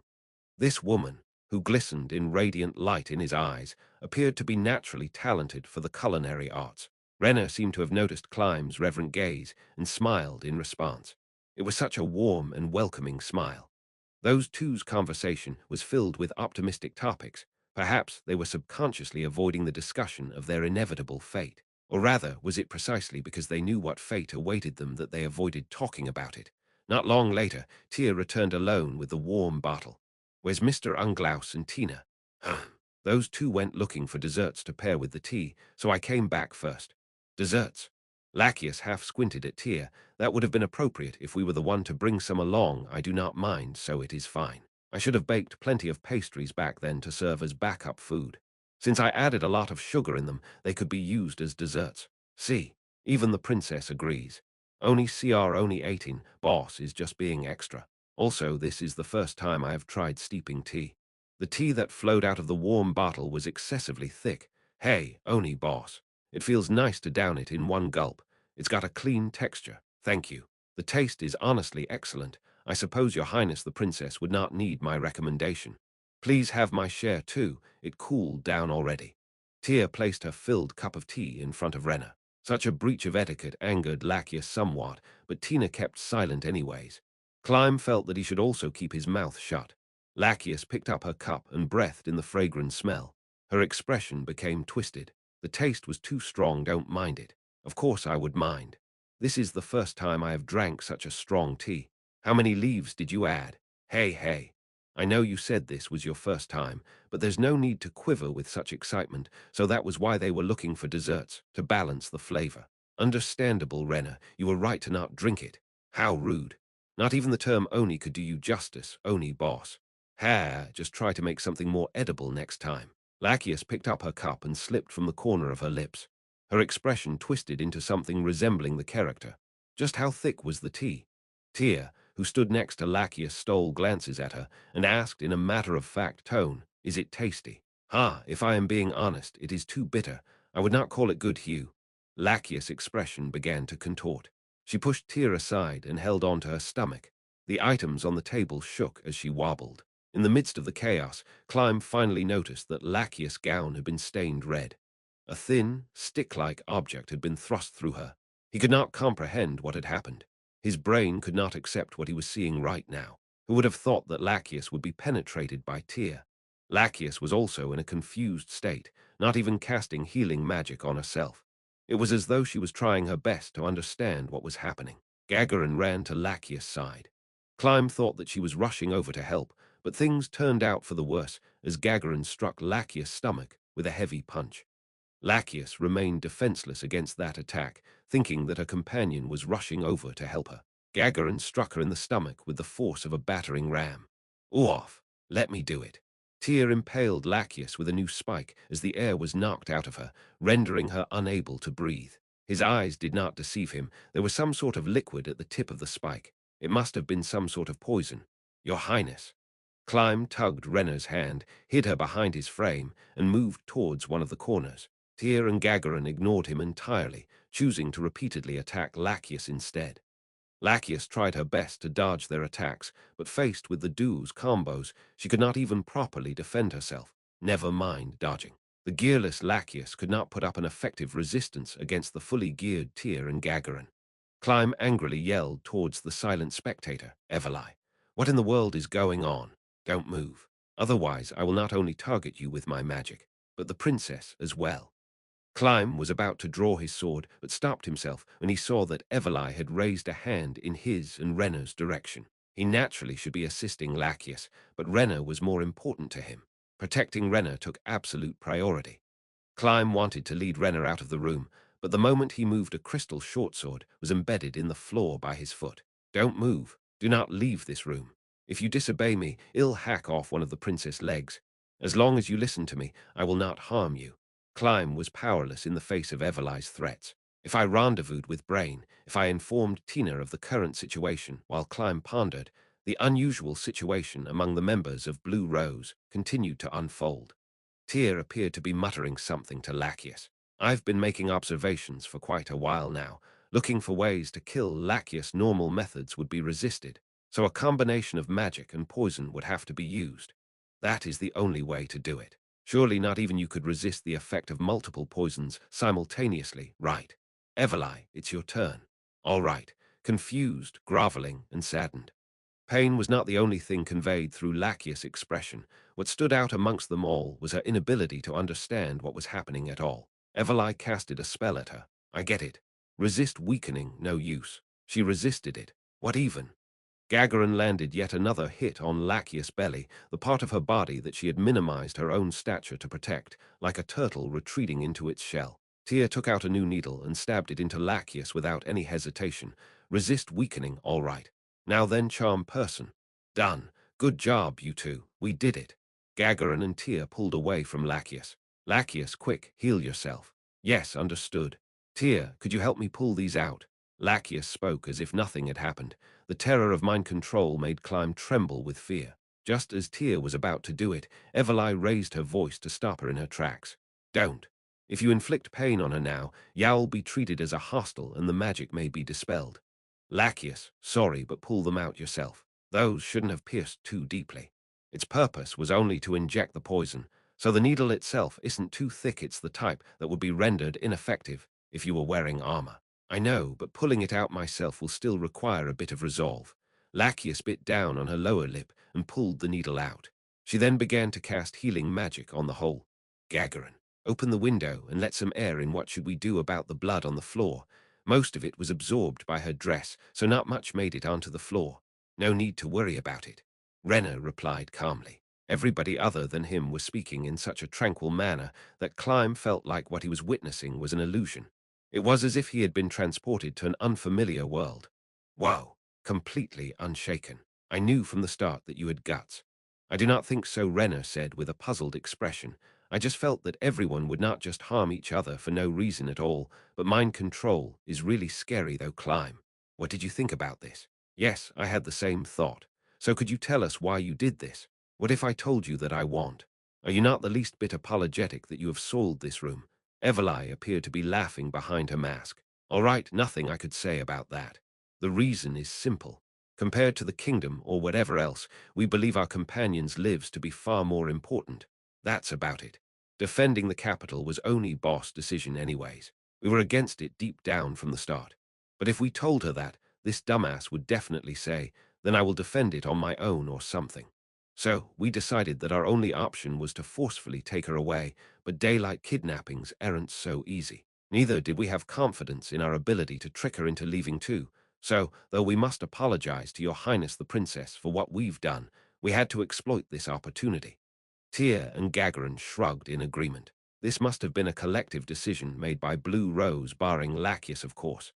This woman, who glistened in radiant light in his eyes, appeared to be naturally talented for the culinary arts. Rena seemed to have noticed Climb's reverent gaze and smiled in response. It was such a warm and welcoming smile. Those two's conversation was filled with optimistic topics. Perhaps they were subconsciously avoiding the discussion of their inevitable fate. Or rather, was it precisely because they knew what fate awaited them that they avoided talking about it? Not long later, Tia returned alone with the warm bottle. Where's Mr. Unglaus and Tina? Those two went looking for desserts to pair with the tea, so I came back first. Desserts? Lachius half squinted at Tyr. That would have been appropriate if we were the one to bring some along. I do not mind, so it is fine. I should have baked plenty of pastries back then to serve as backup food. Since I added a lot of sugar in them, they could be used as desserts. See, even the princess agrees. Only 18, boss is just being extra. Also, this is the first time I have tried steeping tea. The tea that flowed out of the warm bottle was excessively thick. Hey, Oni boss. It feels nice to down it in one gulp. It's got a clean texture. Thank you. The taste is honestly excellent. I suppose your highness the princess would not need my recommendation. Please have my share too. It cooled down already. Tyr placed her filled cup of tea in front of Renna. Such a breach of etiquette angered Lachius somewhat, but Tina kept silent anyways. Climb felt that he should also keep his mouth shut. Lachius picked up her cup and breathed in the fragrant smell. Her expression became twisted. The taste was too strong, don't mind it. Of course I would mind. This is the first time I have drank such a strong tea. How many leaves did you add? Hey. I know you said this was your first time, but there's no need to quiver with such excitement, so that was why they were looking for desserts, to balance the flavor. Understandable, Renna. You were right to not drink it. How rude. Not even the term Oni could do you justice, Oni boss. Just try to make something more edible next time. Lachius picked up her cup and slipped from the corner of her lips. Her expression twisted into something resembling the character. Just how thick was the tea? Tyr, who stood next to Lachius, stole glances at her and asked in a matter-of-fact tone, "Is it tasty?" If I am being honest, it is too bitter. I would not call it good hue. Lachius' expression began to contort. She pushed Tyr aside and held on to her stomach. The items on the table shook as she wobbled. In the midst of the chaos, Climb finally noticed that Lachius' gown had been stained red. A thin, stick-like object had been thrust through her. He could not comprehend what had happened. His brain could not accept what he was seeing right now. Who would have thought that Lachius would be penetrated by Tyr? Lachius was also in a confused state, not even casting healing magic on herself. It was as though she was trying her best to understand what was happening. Gagarin ran to Lachius' side. Climb thought that she was rushing over to help, but things turned out for the worse as Gagarin struck Lachius' stomach with a heavy punch. Lachius remained defenseless against that attack, thinking that her companion was rushing over to help her. Gagarin struck her in the stomach with the force of a battering ram. Off! Let me do it. Tyr impaled Lachius with a new spike as the air was knocked out of her, rendering her unable to breathe. His eyes did not deceive him. There was some sort of liquid at the tip of the spike. It must have been some sort of poison. Your Highness. Climb tugged Renna's hand, hid her behind his frame, and moved towards one of the corners. Tyr and Gagarin ignored him entirely, choosing to repeatedly attack Lachius instead. Lachius tried her best to dodge their attacks, but faced with the duo's combos, she could not even properly defend herself, never mind dodging. The gearless Lachius could not put up an effective resistance against the fully geared Tyr and Gagarin. Climb angrily yelled towards the silent spectator, Everlai. What in the world is going on? Don't move. Otherwise, I will not only target you with my magic, but the princess as well. Climb was about to draw his sword, but stopped himself when he saw that Everlai had raised a hand in his and Renna's direction. He naturally should be assisting Lachius, but Renna was more important to him. Protecting Renna took absolute priority. Climb wanted to lead Renna out of the room, but the moment he moved, a crystal shortsword was embedded in the floor by his foot. Don't move. Do not leave this room. If you disobey me, I'll hack off one of the princess' legs. As long as you listen to me, I will not harm you. Climb was powerless in the face of Everlai's threats. If I rendezvoused with Brain, if I informed Tina of the current situation while Climb pondered, the unusual situation among the members of Blue Rose continued to unfold. Tyr appeared to be muttering something to Lachius. I've been making observations for quite a while now, looking for ways to kill Lachius. Normal methods would be resisted, so a combination of magic and poison would have to be used. That is the only way to do it. Surely not even you could resist the effect of multiple poisons simultaneously, right? Everlai, it's your turn. All right, confused, groveling, and saddened. Pain was not the only thing conveyed through Lachius' expression. What stood out amongst them all was her inability to understand what was happening at all. Everlai casted a spell at her. I get it. Resist weakening, no use. She resisted it. What even? Gagarin landed yet another hit on Lachius' belly, the part of her body that she had minimized her own stature to protect, like a turtle retreating into its shell. Tia took out a new needle and stabbed it into Lachius without any hesitation. Resist weakening, all right. Now then, charm person. Done. Good job, you two. We did it. Gagarin and Tia pulled away from Lachius. Lachius, quick, heal yourself. Yes, understood. Tia, could you help me pull these out? Lachius spoke as if nothing had happened. The terror of mind control made Climb tremble with fear. Just as Tia was about to do it, Everly raised her voice to stop her in her tracks. Don't. If you inflict pain on her now, Yow'll be treated as a hostile and the magic may be dispelled. Lachius, sorry, but pull them out yourself. Those shouldn't have pierced too deeply. Its purpose was only to inject the poison, so the needle itself isn't too thick. It's the type that would be rendered ineffective if you were wearing armor. I know, but pulling it out myself will still require a bit of resolve. Lachius bit down on her lower lip and pulled the needle out. She then began to cast healing magic on the hole. Gagarin, open the window and let some air in. What should we do about the blood on the floor? Most of it was absorbed by her dress, so not much made it onto the floor. No need to worry about it. Renner replied calmly. Everybody other than him was speaking in such a tranquil manner that Climb felt like what he was witnessing was an illusion. It was as if he had been transported to an unfamiliar world. Whoa, completely unshaken. I knew from the start that you had guts. I do not think so, Renner said with a puzzled expression. I just felt that everyone would not just harm each other for no reason at all, but mind control is really scary though. Climb. What did you think about this? Yes, I had the same thought. So could you tell us why you did this? What if I told you that I want? Are you not the least bit apologetic that you have soiled this room? Everly appeared to be laughing behind her mask. All right, nothing I could say about that. The reason is simple. Compared to the kingdom or whatever else, we believe our companions' lives to be far more important. That's about it. Defending the capital was only boss decision anyways. We were against it deep down from the start. But if we told her that, this dumbass would definitely say, then I will defend it on my own or something. So, we decided that our only option was to forcefully take her away, but daylight kidnappings aren't so easy. Neither did we have confidence in our ability to trick her into leaving too. So, though we must apologize to Your Highness the Princess for what we've done, we had to exploit this opportunity. Tia and Gagarin shrugged in agreement. This must have been a collective decision made by Blue Rose, barring Lachius, of course.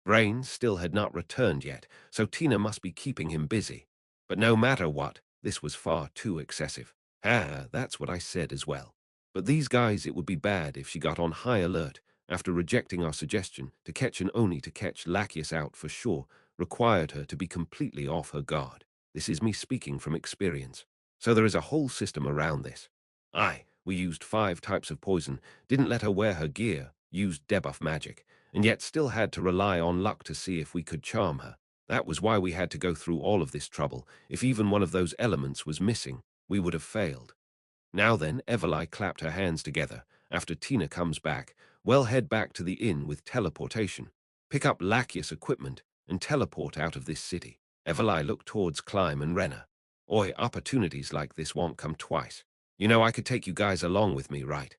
Brains still had not returned yet, so Tina must be keeping him busy. But no matter what, this was far too excessive. That's what I said as well. But these guys, it would be bad if she got on high alert after rejecting our suggestion to catch an Oni to catch Lachius out for sure, required her to be completely off her guard. This is me speaking from experience. So there is a whole system around this. Aye, we used 5 types of poison, didn't let her wear her gear, used debuff magic, and yet still had to rely on luck to see if we could charm her. That was why we had to go through all of this trouble. If even one of those elements was missing, we would have failed. Now then, Everly clapped her hands together. After Tina comes back, we'll head back to the inn with teleportation. Pick up Lachius equipment and teleport out of this city. Everly looked towards Climb and Renner. Oi, opportunities like this won't come twice. You know I could take you guys along with me, right?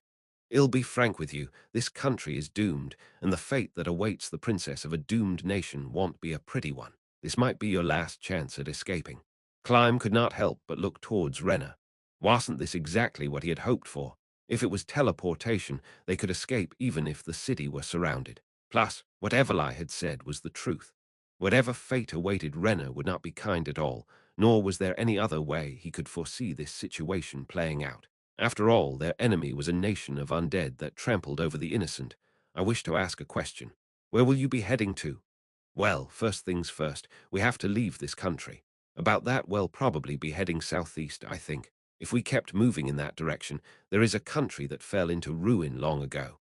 I'll be frank with you, this country is doomed, and the fate that awaits the princess of a doomed nation won't be a pretty one. This might be your last chance at escaping. Climb could not help but look towards Renner. Wasn't this exactly what he had hoped for? If it was teleportation, they could escape even if the city were surrounded. Plus, what Everly had said was the truth. Whatever fate awaited Renner would not be kind at all, nor was there any other way he could foresee this situation playing out. After all, their enemy was a nation of undead that trampled over the innocent. I wish to ask a question. Where will you be heading to? Well, first things first, we have to leave this country. About that, we'll probably be heading southeast, I think. If we kept moving in that direction, there is a country that fell into ruin long ago.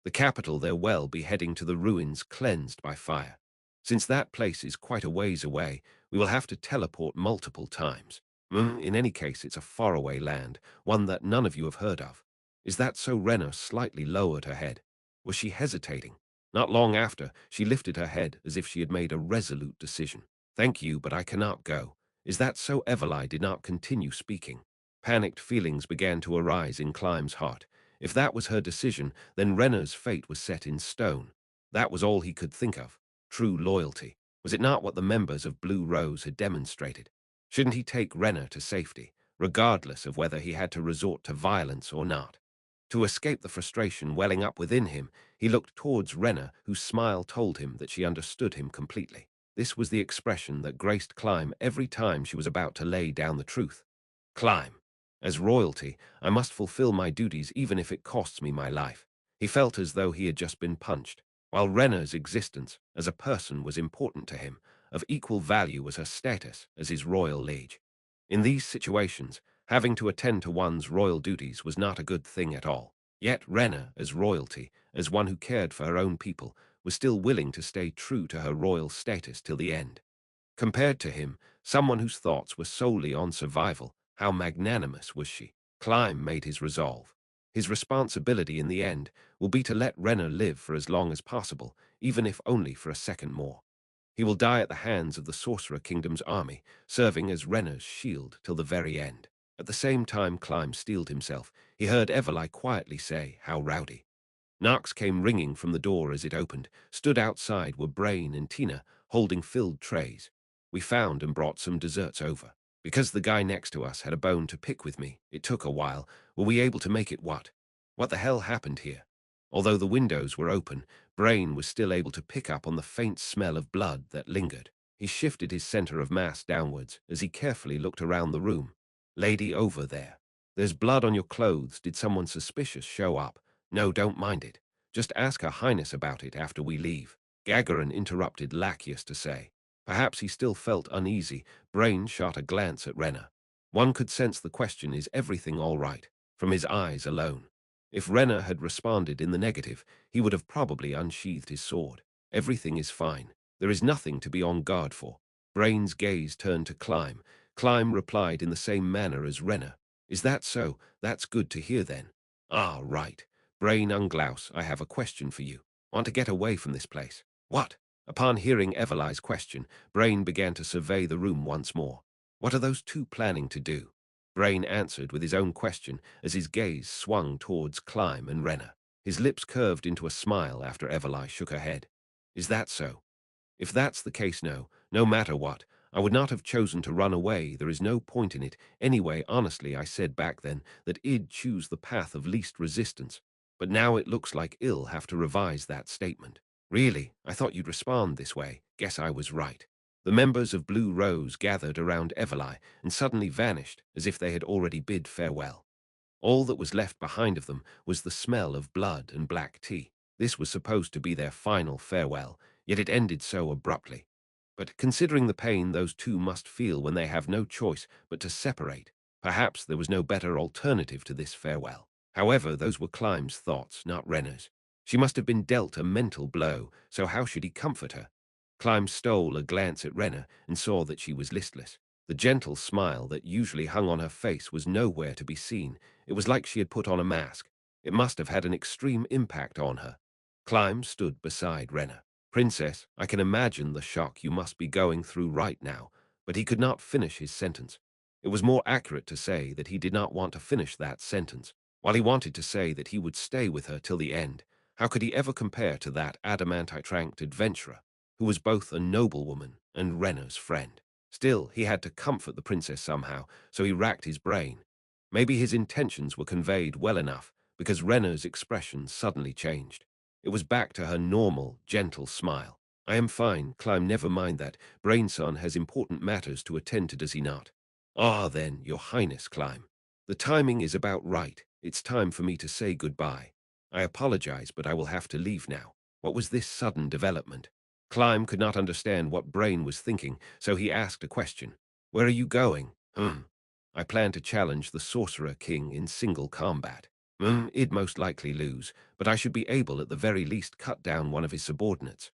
The capital there will be heading to the ruins cleansed by fire. Since that place is quite a ways away, we will have to teleport multiple times. In any case, it's a faraway land, one that none of you have heard of. Is that so? Renner slightly lowered her head. Was she hesitating? Not long after, she lifted her head as if she had made a resolute decision. Thank you, but I cannot go. Is that so? Everly did not continue speaking. Panicked feelings began to arise in Climb's heart. If that was her decision, then Renner's fate was set in stone. That was all he could think of. True loyalty. Was it not what the members of Blue Rose had demonstrated? Shouldn't he take Renner to safety, regardless of whether he had to resort to violence or not? To escape the frustration welling up within him, he looked towards Renna, whose smile told him that she understood him completely. This was the expression that graced Climb every time she was about to lay down the truth. Climb. As royalty, I must fulfill my duties even if it costs me my life. He felt as though he had just been punched. While Renna's existence as a person was important to him, of equal value was her status as his royal liege. In these situations, having to attend to one's royal duties was not a good thing at all. Yet Renna, as royalty, as one who cared for her own people, was still willing to stay true to her royal status till the end. Compared to him, someone whose thoughts were solely on survival, how magnanimous was she? Climb made his resolve. His responsibility in the end will be to let Renna live for as long as possible, even if only for a second more. He will die at the hands of the Sorcerer Kingdom's army, serving as Renna's shield till the very end. At the same time Climb steeled himself, he heard Everly quietly say, "How rowdy." Knocks came ringing from the door as it opened. Stood outside were Brain and Tina, holding filled trays. We found and brought some desserts over. Because the guy next to us had a bone to pick with me, it took a while. Were we able to make it what? What the hell happened here? Although the windows were open, Brain was still able to pick up on the faint smell of blood that lingered. He shifted his center of mass downwards as he carefully looked around the room. "Lady over there. There's blood on your clothes. Did someone suspicious show up?" "No, don't mind it. Just ask Her Highness about it after we leave," Gagarin interrupted Lachius to say. Perhaps he still felt uneasy. Brain shot a glance at Renna. One could sense the question, "Is everything all right?" from his eyes alone. If Renna had responded in the negative, he would have probably unsheathed his sword. "Everything is fine. There is nothing to be on guard for." Brain's gaze turned to Climb. Climb replied in the same manner as Renna. "Is that so? That's good to hear then." "Ah, right. Brain Unglaus, I have a question for you. Want to get away from this place?" "What?" Upon hearing Everly's question, Brain began to survey the room once more. "What are those two planning to do?" Brain answered with his own question as his gaze swung towards Climb and Renna. His lips curved into a smile after Everly shook her head. "Is that so? If that's the case, no matter what, I would not have chosen to run away. There is no point in it. Anyway, honestly, I said back then that I'd choose the path of least resistance. But now it looks like I'll have to revise that statement." "Really? I thought you'd respond this way. Guess I was right." The members of Blue Rose gathered around Everly and suddenly vanished as if they had already bid farewell. All that was left behind of them was the smell of blood and black tea. This was supposed to be their final farewell, yet it ended so abruptly. But considering the pain those two must feel when they have no choice but to separate, perhaps there was no better alternative to this farewell. However, those were Climb's thoughts, not Renner's. She must have been dealt a mental blow, so how should he comfort her? Climb stole a glance at Renner and saw that she was listless. The gentle smile that usually hung on her face was nowhere to be seen. It was like she had put on a mask. It must have had an extreme impact on her. Climb stood beside Renner. "Princess, I can imagine the shock you must be going through right now," but he could not finish his sentence. It was more accurate to say that he did not want to finish that sentence. While he wanted to say that he would stay with her till the end, how could he ever compare to that adamantite-ranked adventurer, who was both a noblewoman and Renner's friend? Still, he had to comfort the princess somehow, so he racked his brain. Maybe his intentions were conveyed well enough, because Renner's expression suddenly changed. It was back to her normal, gentle smile. "I am fine, Climb, never mind that. Brainson has important matters to attend to, does he not?" "Ah, then, your highness, Climb. The timing is about right. It's time for me to say goodbye. I apologize, but I will have to leave now." What was this sudden development? Climb could not understand what Brain was thinking, so he asked a question. "Where are you going?" "I plan to challenge the Sorcerer King in single combat." "I'd most likely lose, but I should be able at the very least cut down one of his subordinates."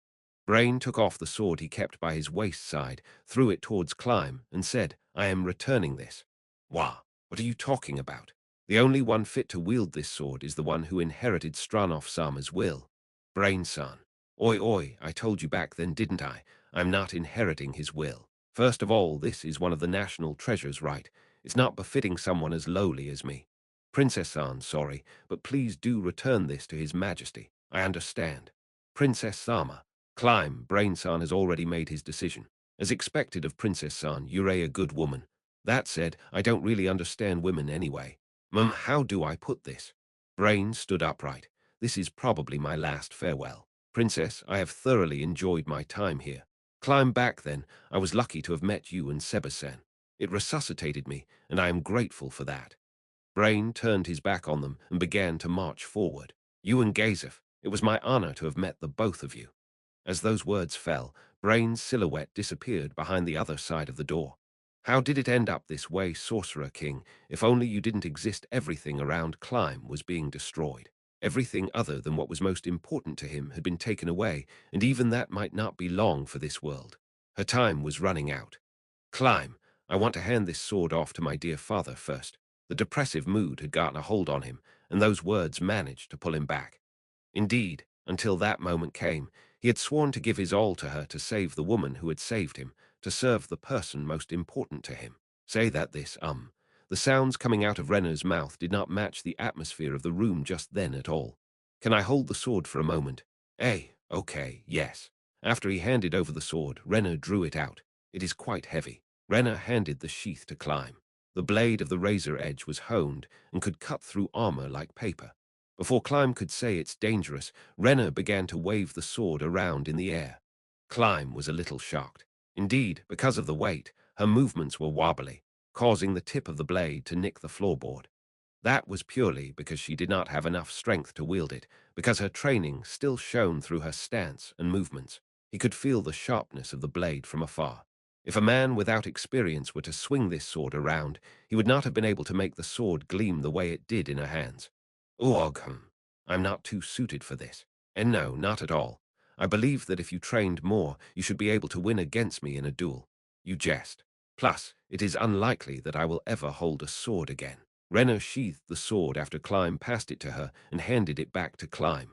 Brain took off the sword he kept by his waist side, threw it towards Climb, and said, "I am returning this." "Wah, what are you talking about? The only one fit to wield this sword is the one who inherited Stranoff Sama's will." "Brain-son. Oi, oi, I told you back then, didn't I? I'm not inheriting his will. First of all, this is one of the national treasures, right? It's not befitting someone as lowly as me. Princess-san, sorry, but please do return this to His Majesty. I understand." "Princess Sama." "Climb, Brain-san has already made his decision. As expected of Princess-san, you're a good woman. That said, I don't really understand women anyway." How do I put this?" Brain stood upright. This is probably my last farewell. Princess, I have thoroughly enjoyed my time here. Climb back then. I was lucky to have met you and Sebasen. It resuscitated me, and I am grateful for that. Brain turned his back on them and began to march forward. You and Gazef, it was my honor to have met the both of you. As those words fell, Brain's silhouette disappeared behind the other side of the door. How did it end up this way, Sorcerer King? If only you didn't exist, everything around Climb was being destroyed. Everything other than what was most important to him had been taken away, and even that might not be long for this world. Her time was running out. Climb, I want to hand this sword off to my dear father first. The depressive mood had gotten a hold on him, and those words managed to pull him back. Indeed, until that moment came, he had sworn to give his all to her, to save the woman who had saved him, to serve the person most important to him. Say that the sounds coming out of Renner's mouth did not match the atmosphere of the room just then at all. Can I hold the sword for a moment? Okay, yes. After he handed over the sword, Renner drew it out. It is quite heavy. Renner handed the sheath to Climb. The blade of the razor edge was honed and could cut through armor like paper. Before Climb could say it's dangerous, Renner began to wave the sword around in the air. Climb was a little shocked. Indeed, because of the weight, her movements were wobbly, causing the tip of the blade to nick the floorboard. That was purely because she did not have enough strength to wield it, because her training still shone through her stance and movements. He could feel the sharpness of the blade from afar. If a man without experience were to swing this sword around, he would not have been able to make the sword gleam the way it did in her hands. I'm not too suited for this. And no, not at all. I believe that if you trained more, you should be able to win against me in a duel. You jest. Plus, it is unlikely that I will ever hold a sword again. Renner sheathed the sword after Climb passed it to her and handed it back to Climb.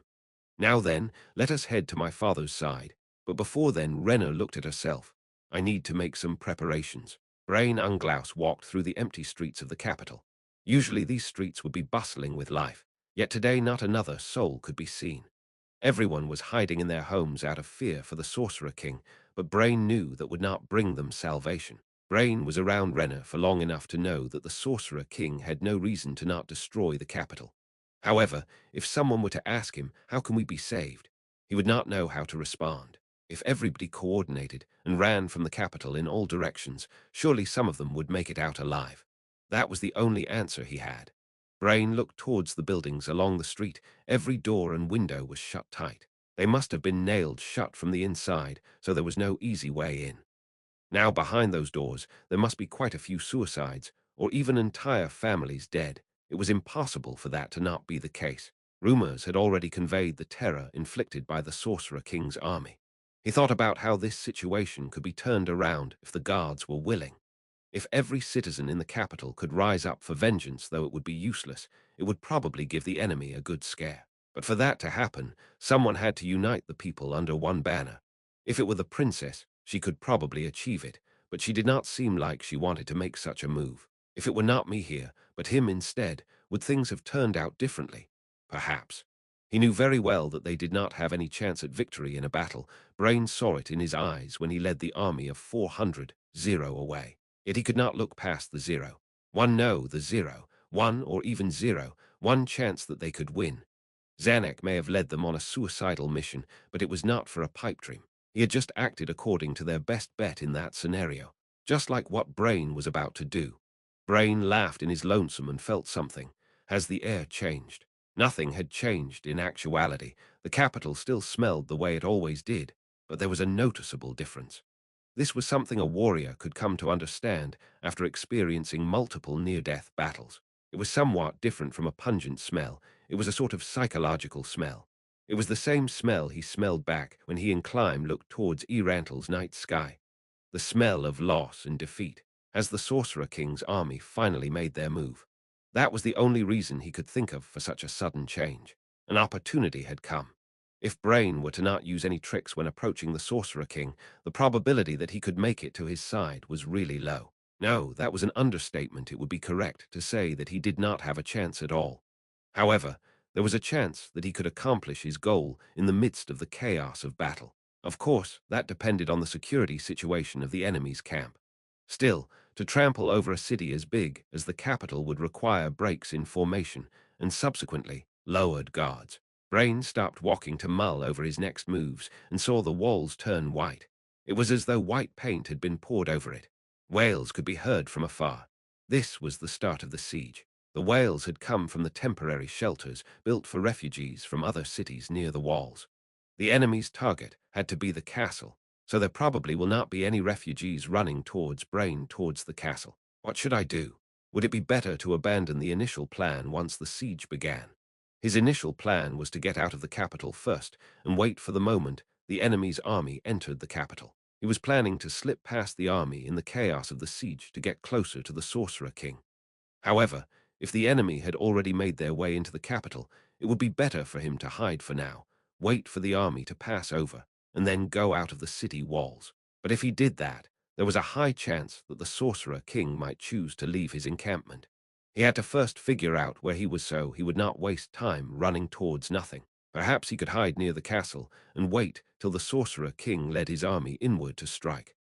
Now then, let us head to my father's side. But before then, Renner looked at herself. I need to make some preparations. Brain Unglaus walked through the empty streets of the capital. Usually these streets would be bustling with life, yet today not another soul could be seen. Everyone was hiding in their homes out of fear for the Sorcerer King, but Brain knew that would not bring them salvation. Brain was around Renner for long enough to know that the Sorcerer King had no reason to not destroy the capital. However, if someone were to ask him, how can we be saved? He would not know how to respond. If everybody coordinated and ran from the capital in all directions, surely some of them would make it out alive. That was the only answer he had. Brain looked towards the buildings along the street. Every door and window was shut tight. They must have been nailed shut from the inside, so there was no easy way in. Now behind those doors, there must be quite a few suicides, or even entire families dead. It was impossible for that to not be the case. Rumors had already conveyed the terror inflicted by the Sorcerer King's army. He thought about how this situation could be turned around if the guards were willing. If every citizen in the capital could rise up for vengeance, though it would be useless, it would probably give the enemy a good scare. But for that to happen, someone had to unite the people under one banner. If it were the princess, she could probably achieve it, but she did not seem like she wanted to make such a move. If it were not me here, but him instead, would things have turned out differently? Perhaps. He knew very well that they did not have any chance at victory in a battle. Brain saw it in his eyes when he led the army of 400, 0 away. Yet he could not look past the 0. The 0, 1 or even 0, one chance that they could win. Zanuck may have led them on a suicidal mission, but it was not for a pipe dream. He had just acted according to their best bet in that scenario, just like what Brain was about to do. Brain laughed in his lonesome and felt something. Has the air changed? Nothing had changed in actuality. The capital still smelled the way it always did, but there was a noticeable difference. This was something a warrior could come to understand after experiencing multiple near-death battles. It was somewhat different from a pungent smell. It was a sort of psychological smell. It was the same smell he smelled back when he and Climb looked towards Erantl's night sky. The smell of loss and defeat, as the Sorcerer King's army finally made their move. That was the only reason he could think of for such a sudden change. An opportunity had come. If Brain were to not use any tricks when approaching the Sorcerer King, the probability that he could make it to his side was really low. No, that was an understatement. It would be correct to say that he did not have a chance at all. However, there was a chance that he could accomplish his goal in the midst of the chaos of battle. Of course, that depended on the security situation of the enemy's camp. Still, to trample over a city as big as the capital would require breaks in formation and subsequently lowered guards. Brain stopped walking to mull over his next moves and saw the walls turn white. It was as though white paint had been poured over it. Wails could be heard from afar. This was the start of the siege. The wails had come from the temporary shelters built for refugees from other cities near the walls. The enemy's target had to be the castle, so there probably will not be any refugees running towards Brain towards the castle. What should I do? Would it be better to abandon the initial plan once the siege began? His initial plan was to get out of the capital first and wait for the moment the enemy's army entered the capital. He was planning to slip past the army in the chaos of the siege to get closer to the Sorcerer King. However, if the enemy had already made their way into the capital, it would be better for him to hide for now, wait for the army to pass over, and then go out of the city walls. But if he did that, there was a high chance that the Sorcerer King might choose to leave his encampment. He had to first figure out where he was so he would not waste time running towards nothing. Perhaps he could hide near the castle and wait till the Sorcerer King led his army inward to strike.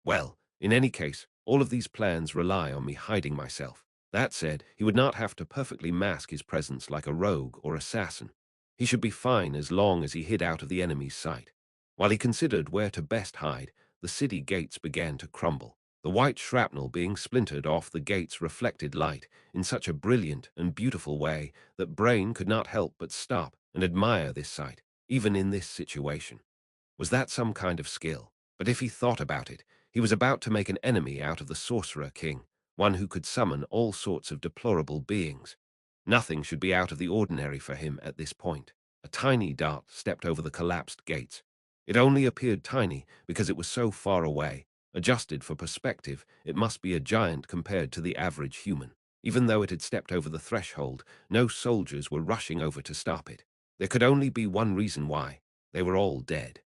Well, in any case, all of these plans rely on me hiding myself. That said, he would not have to perfectly mask his presence like a rogue or assassin. He should be fine as long as he hid out of the enemy's sight. While he considered where to best hide, the city gates began to crumble. The white shrapnel being splintered off the gates reflected light in such a brilliant and beautiful way that Brain could not help but stop and admire this sight, even in this situation. Was that some kind of skill? But if he thought about it, he was about to make an enemy out of the Sorcerer King, one who could summon all sorts of deplorable beings. Nothing should be out of the ordinary for him at this point. A tiny dart stepped over the collapsed gates. It only appeared tiny because it was so far away. Adjusted for perspective, it must be a giant compared to the average human. Even though it had stepped over the threshold, no soldiers were rushing over to stop it. There could only be one reason why. They were all dead.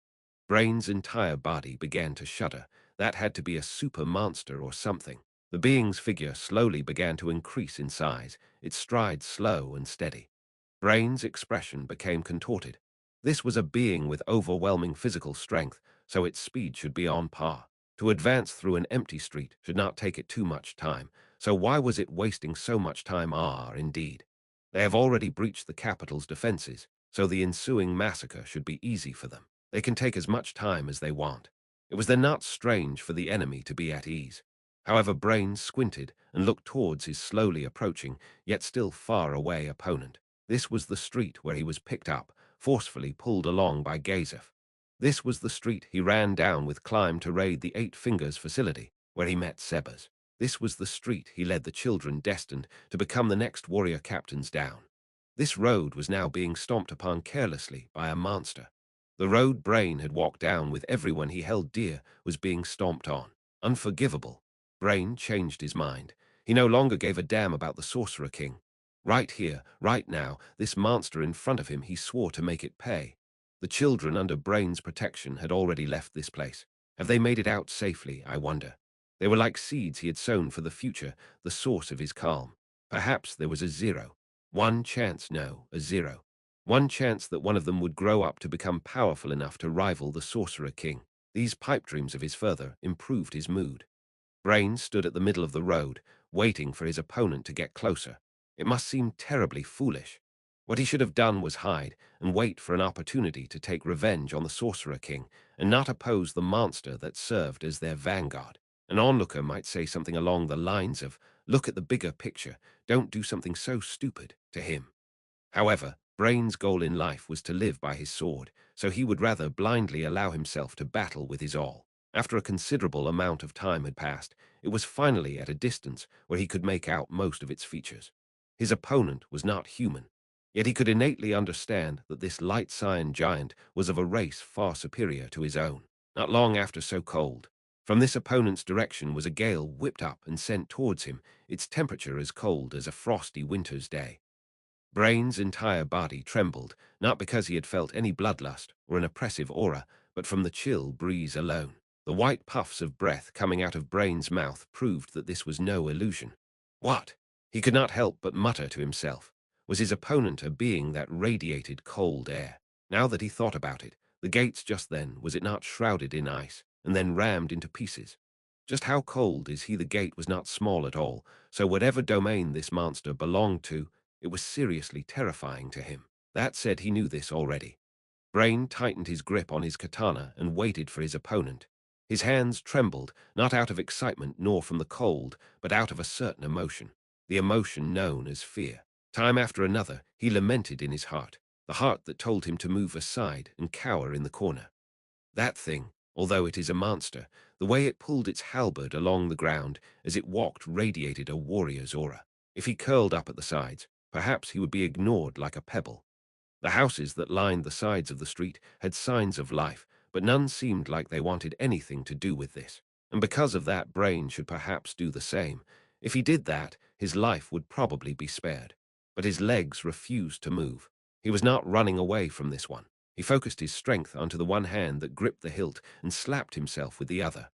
Brain's entire body began to shudder. That had to be a super monster or something. The being's figure slowly began to increase in size, its stride slow and steady. Brain's expression became contorted. This was a being with overwhelming physical strength, so its speed should be on par. To advance through an empty street should not take it too much time, so why was it wasting so much time? Indeed. They have already breached the capital's defenses, so the ensuing massacre should be easy for them. They can take as much time as they want. It was then not strange for the enemy to be at ease. However, Brain squinted and looked towards his slowly approaching, yet still far away opponent. This was the street where he was picked up, forcefully pulled along by Gazef. This was the street he ran down with Climb to raid the Eight Fingers facility, where he met Sebas. This was the street he led the children destined to become the next warrior captains down. This road was now being stomped upon carelessly by a monster. The road Brain had walked down with everyone he held dear was being stomped on. Unforgivable. Brain changed his mind. He no longer gave a damn about the Sorcerer King. Right here, right now, this monster in front of him, he swore to make it pay. The children under Brain's protection had already left this place. Have they made it out safely, I wonder? They were like seeds he had sown for the future, the source of his calm. Perhaps there was a zero. One chance, no, a zero. One chance that one of them would grow up to become powerful enough to rival the Sorcerer King. These pipe dreams of his further improved his mood. Brain stood at the middle of the road, waiting for his opponent to get closer. It must seem terribly foolish. What he should have done was hide and wait for an opportunity to take revenge on the Sorcerer King and not oppose the monster that served as their vanguard. An onlooker might say something along the lines of, "Look at the bigger picture, don't do something so stupid," to him. However, Brain's goal in life was to live by his sword, so he would rather blindly allow himself to battle with his all. After a considerable amount of time had passed, it was finally at a distance where he could make out most of its features. His opponent was not human, yet he could innately understand that this light scion giant was of a race far superior to his own. Not long after so cold, from this opponent's direction was a gale whipped up and sent towards him, its temperature as cold as a frosty winter's day. Brain's entire body trembled, not because he had felt any bloodlust or an oppressive aura, but from the chill breeze alone. The white puffs of breath coming out of Brain's mouth proved that this was no illusion. What? He could not help but mutter to himself. Was his opponent a being that radiated cold air? Now that he thought about it, the gates just then, was it not shrouded in ice, and then rammed into pieces? Just how cold is he? The gate was not small at all, so whatever domain this monster belonged to, It was seriously terrifying to him. That said, he knew this already. Brain tightened his grip on his katana and waited for his opponent. His hands trembled, not out of excitement nor from the cold, but out of a certain emotion, the emotion known as fear. Time after another, he lamented in his heart, the heart that told him to move aside and cower in the corner. That thing, although it is a monster, the way it pulled its halberd along the ground as it walked radiated a warrior's aura. If he curled up at the sides, perhaps he would be ignored like a pebble. The houses that lined the sides of the street had signs of life, but none seemed like they wanted anything to do with this. And because of that, Brain should perhaps do the same. If he did that, his life would probably be spared. But his legs refused to move. He was not running away from this one. He focused his strength onto the one hand that gripped the hilt and slapped himself with the other.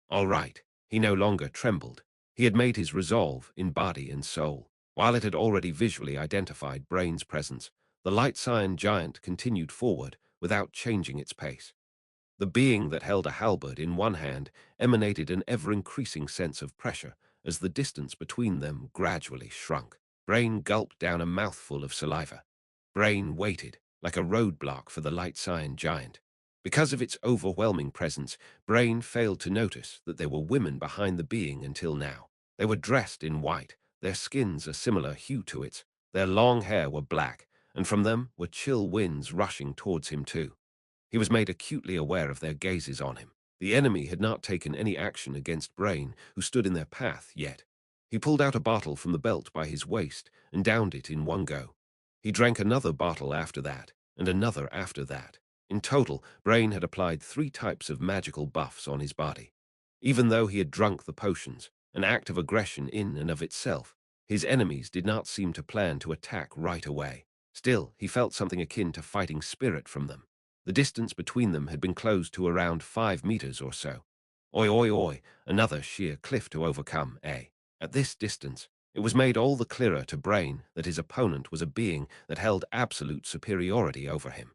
All right, he no longer trembled. He had made his resolve in body and soul. While it had already visually identified Brain's presence, the light scion giant continued forward without changing its pace. The being that held a halberd in one hand emanated an ever-increasing sense of pressure as the distance between them gradually shrunk. Brain gulped down a mouthful of saliva. Brain waited, like a roadblock for the light scion giant. Because of its overwhelming presence, Brain failed to notice that there were women behind the being until now. They were dressed in white, their skins a similar hue to its, their long hair were black, and from them were chill winds rushing towards him too. He was made acutely aware of their gazes on him. The enemy had not taken any action against Brain, who stood in their path, yet. He pulled out a bottle from the belt by his waist and downed it in one go. He drank another bottle after that, and another after that. In total, Brain had applied 3 types of magical buffs on his body. Even though he had drunk the potions, an act of aggression in and of itself, his enemies did not seem to plan to attack right away. Still, he felt something akin to fighting spirit from them. The distance between them had been closed to around 5 meters or so. Oi, oi, oi, another sheer cliff to overcome, eh? At this distance, it was made all the clearer to Brain that his opponent was a being that held absolute superiority over him.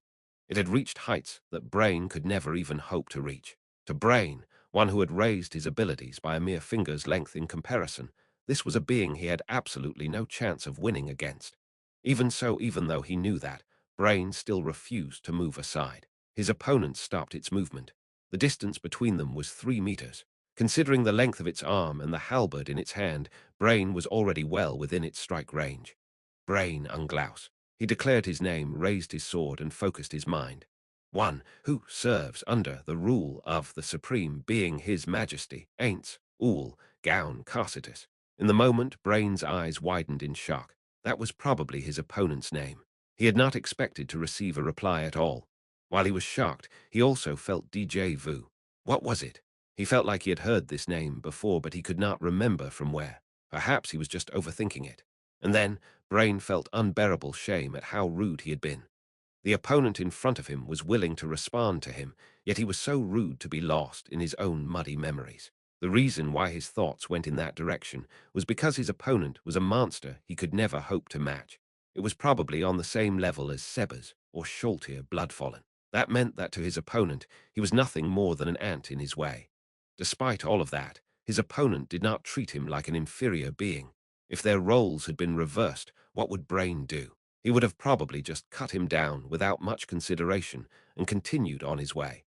It had reached heights that Brain could never even hope to reach. To Brain, one who had raised his abilities by a mere finger's length in comparison, this was a being he had absolutely no chance of winning against. Even so, even though he knew that, Brain still refused to move aside. His opponent stopped its movement. The distance between them was 3 meters. Considering the length of its arm and the halberd in its hand, Brain was already well within its strike range. Brain Unglaus. He declared his name, raised his sword, and focused his mind. One who serves under the rule of the supreme being His Majesty, Ainz Ooal Gown Carcitus. In the moment, Brain's eyes widened in shock. That was probably his opponent's name. He had not expected to receive a reply at all. While he was shocked, he also felt déjà vu. What was it? He felt like he had heard this name before, but he could not remember from where. Perhaps he was just overthinking it. And then, Brain felt unbearable shame at how rude he had been. The opponent in front of him was willing to respond to him, yet he was so rude to be lost in his own muddy memories. The reason why his thoughts went in that direction was because his opponent was a monster he could never hope to match. It was probably on the same level as Sebas or Sholtir Bloodfallen. That meant that to his opponent, he was nothing more than an ant in his way. Despite all of that, his opponent did not treat him like an inferior being. If their roles had been reversed, what would Brain do? He would have probably just cut him down without much consideration and continued on his way.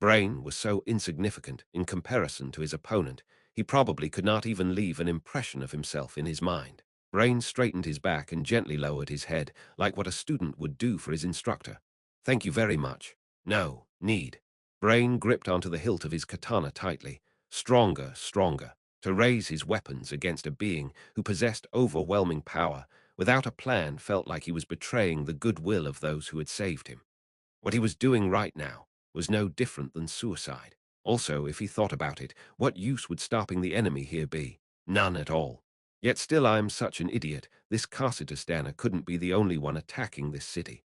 Brain was so insignificant in comparison to his opponent, he probably could not even leave an impression of himself in his mind. Brain straightened his back and gently lowered his head, like what a student would do for his instructor. Thank you very much. No need. Brain gripped onto the hilt of his katana tightly, stronger, stronger, to raise his weapons against a being who possessed overwhelming power. Without a plan, felt like he was betraying the goodwill of those who had saved him. What he was doing right now was no different than suicide. Also, if he thought about it, what use would stopping the enemy here be? None at all. Yet still I am such an idiot, this Carcitus couldn't be the only one attacking this city.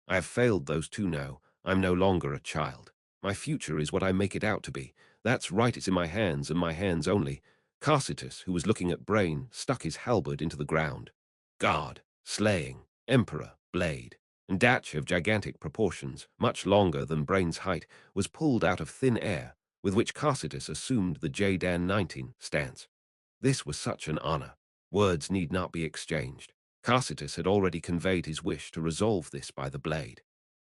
I have failed those two now. I'm no longer a child. My future is what I make it out to be. That's right, it's in my hands and my hands only. Carcitus, who was looking at Brain, stuck his halberd into the ground. God, slaying, emperor, blade, and datch of gigantic proportions, much longer than Brain's height, was pulled out of thin air, with which Carcitus assumed the Jdan 19 stance. This was such an honor. Words need not be exchanged. Carcitus had already conveyed his wish to resolve this by the blade.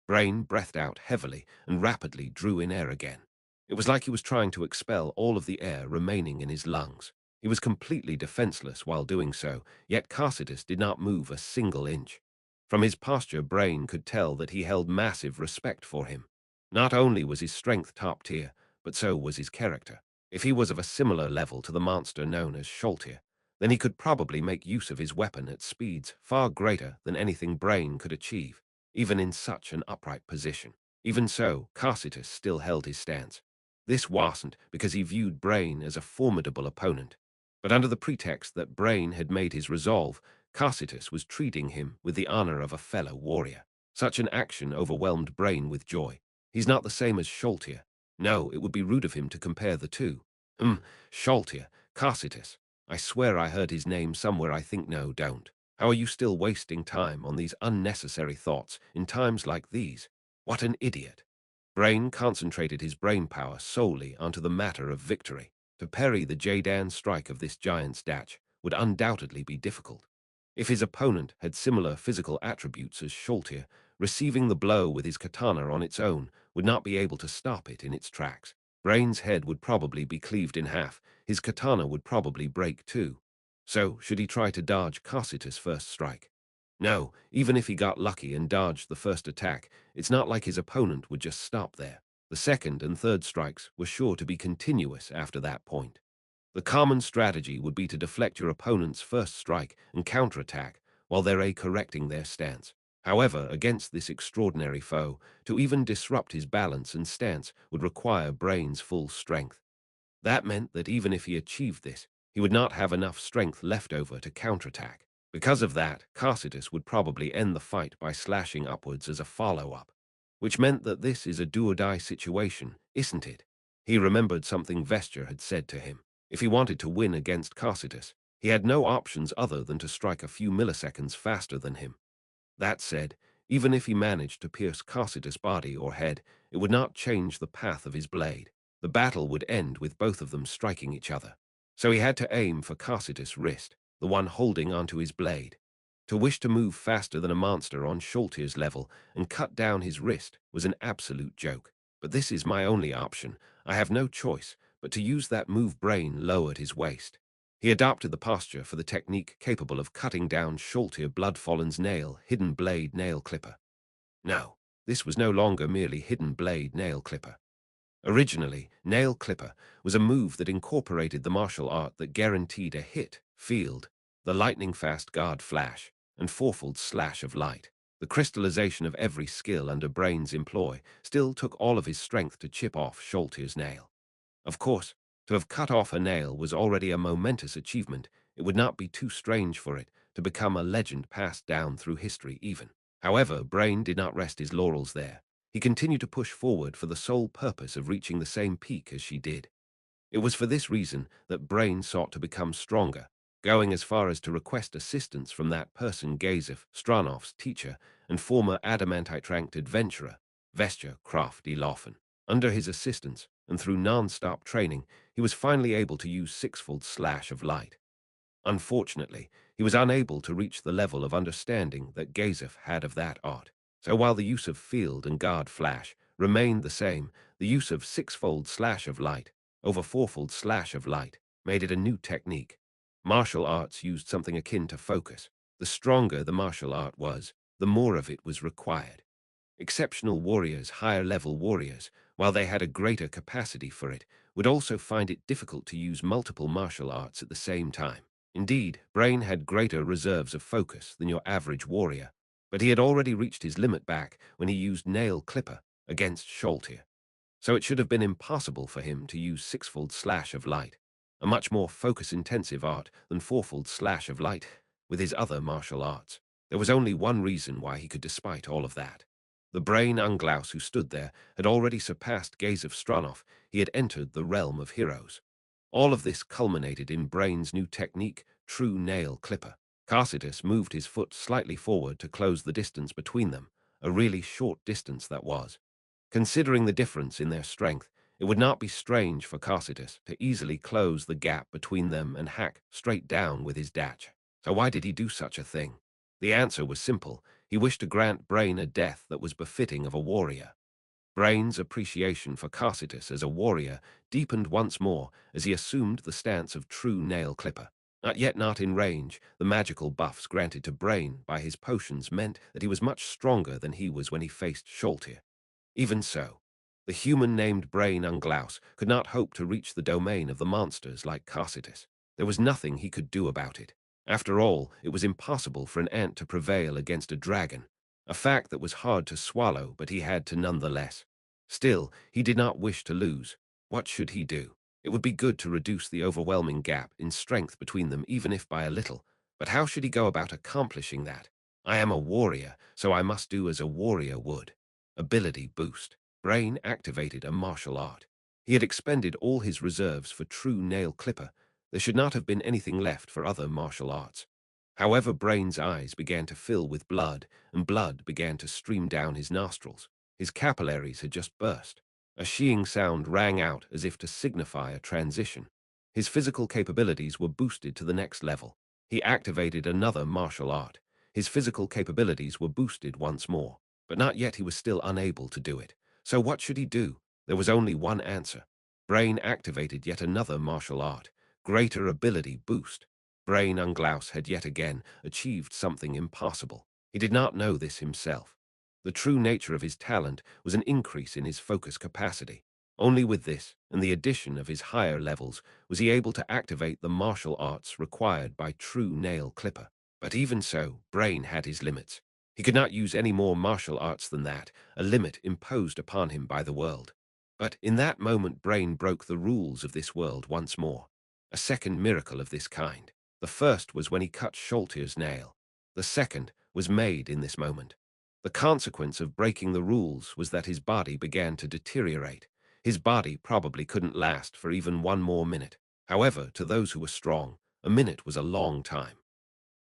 Brain breathed out heavily and rapidly drew in air again. It was like he was trying to expel all of the air remaining in his lungs. He was completely defenseless while doing so, yet Carcitus did not move a single inch. From his posture, Brain could tell that he held massive respect for him. Not only was his strength top tier, but so was his character. If he was of a similar level to the monster known as Sholtir, then he could probably make use of his weapon at speeds far greater than anything Brain could achieve, even in such an upright position. Even so, Carcitus still held his stance. This wasn't because he viewed Brain as a formidable opponent, but under the pretext that Brain had made his resolve, Carcitus was treating him with the honor of a fellow warrior. Such an action overwhelmed Brain with joy. He's not the same as Sholtir. No, it would be rude of him to compare the two. Sholtir, Carcitus. I swear I heard his name somewhere. I think no, don't. How are you still wasting time on these unnecessary thoughts in times like these? What an idiot. Brain concentrated his brain power solely onto the matter of victory. To parry the Jadan strike of this giant's dash would undoubtedly be difficult. If his opponent had similar physical attributes as Sholtir, receiving the blow with his katana on its own would not be able to stop it in its tracks. Brain's head would probably be cleaved in half. His katana would probably break too. So, should he try to dodge Carcitus' first strike? No, even if he got lucky and dodged the first attack, it's not like his opponent would just stop there. The second and third strikes were sure to be continuous after that point. The common strategy would be to deflect your opponent's first strike and counterattack while they're correcting their stance. However, against this extraordinary foe, to even disrupt his balance and stance would require Brain's full strength. That meant that even if he achieved this, he would not have enough strength left over to counterattack. Because of that, Carcitus would probably end the fight by slashing upwards as a follow-up, which meant that this is a do-or-die situation, isn't it? He remembered something Vesture had said to him. If he wanted to win against Carcitus, he had no options other than to strike a few milliseconds faster than him. That said, even if he managed to pierce Carcitus' body or head, it would not change the path of his blade. The battle would end with both of them striking each other. So he had to aim for Carcitus' wrist, the one holding onto his blade. To wish to move faster than a monster on Sholtir's level and cut down his wrist was an absolute joke. But this is my only option. I have no choice but to use that move. Brain lowered his waist. He adopted the posture for the technique capable of cutting down Sholtir Bloodfallen's hidden blade nail clipper. No, this was no longer merely hidden blade nail clipper. Originally, nail clipper was a move that incorporated the martial art that guaranteed a hit, field, the lightning-fast guard flash, and fourfold slash of light. The crystallization of every skill under Brain's employ still took all of his strength to chip off Sholtir's nail. Of course, to have cut off a nail was already a momentous achievement. It would not be too strange for it to become a legend passed down through history even. However, Brain did not rest his laurels there. He continued to push forward for the sole purpose of reaching the same peak as she did. It was for this reason that Brain sought to become stronger, going as far as to request assistance from that person Gazef, Stranov's teacher and former adamantite-ranked adventurer, Vesture Crafty Loffen. Under his assistance, and through non-stop training, he was finally able to use sixfold slash of light. Unfortunately, he was unable to reach the level of understanding that Gazef had of that art. So while the use of field and guard flash remained the same, the use of sixfold slash of light over fourfold slash of light made it a new technique. Martial arts used something akin to focus. The stronger the martial art was, the more of it was required. Exceptional warriors, higher-level warriors, while they had a greater capacity for it, would also find it difficult to use multiple martial arts at the same time. Indeed, Brain had greater reserves of focus than your average warrior, but he had already reached his limit back when he used Nail Clipper against Sholtir. So it should have been impossible for him to use sixfold slash of light, a much more focus-intensive art than fourfold slash of light with his other martial arts. There was only one reason why he could despite all of that. The Brain Unglaus who stood there had already surpassed Gaze of Stranov. He had entered the realm of heroes. All of this culminated in Brain's new technique, True Nail Clipper. Carcitus moved his foot slightly forward to close the distance between them, a really short distance that was. Considering the difference in their strength, it would not be strange for Carcitus to easily close the gap between them and hack straight down with his dash. So why did he do such a thing? The answer was simple. He wished to grant Brain a death that was befitting of a warrior. Brain's appreciation for Carsitus as a warrior deepened once more as he assumed the stance of true nail clipper. Not in range, the magical buffs granted to Brain by his potions meant that he was much stronger than he was when he faced Sholtir. Even so, the human named Brain Unglaus could not hope to reach the domain of the monsters like Carsitus. There was nothing he could do about it. After all, it was impossible for an ant to prevail against a dragon, a fact that was hard to swallow, but he had to nonetheless. Still, he did not wish to lose. What should he do? It would be good to reduce the overwhelming gap in strength between them, even if by a little. But how should he go about accomplishing that? I am a warrior, so I must do as a warrior would. Ability boost. Brain activated a martial art. He had expended all his reserves for true nail clipper. There should not have been anything left for other martial arts. However, Brain's eyes began to fill with blood, and blood began to stream down his nostrils. His capillaries had just burst. A sheeing sound rang out as if to signify a transition. His physical capabilities were boosted to the next level. He activated another martial art. His physical capabilities were boosted once more, but not yet he was still unable to do it. So what should he do? There was only one answer. Brain activated yet another martial art. Greater ability boost. Brain Unglaus had yet again achieved something impossible. He did not know this himself. The true nature of his talent was an increase in his focus capacity. Only with this, and the addition of his higher levels, was he able to activate the martial arts required by true nail clipper. But even so, Brain had his limits. He could not use any more martial arts than that, a limit imposed upon him by the world. But in that moment Brain broke the rules of this world once more. A second miracle of this kind. The first was when he cut Sholtir's nail. The second was made in this moment. The consequence of breaking the rules was that his body began to deteriorate. His body probably couldn't last for even one more minute. However, to those who were strong, a minute was a long time.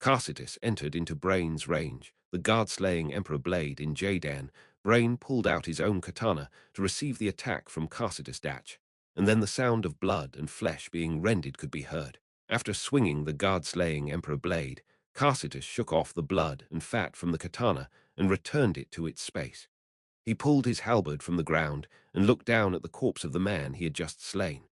Carsitus entered into Brain's range, the god-slaying Emperor blade in Jadan. Brain pulled out his own katana to receive the attack from Carsitus Datch, and then the sound of blood and flesh being rended could be heard. After swinging the god-slaying Emperor blade, Carsitus shook off the blood and fat from the katana and returned it to its space. He pulled his halberd from the ground and looked down at the corpse of the man he had just slain.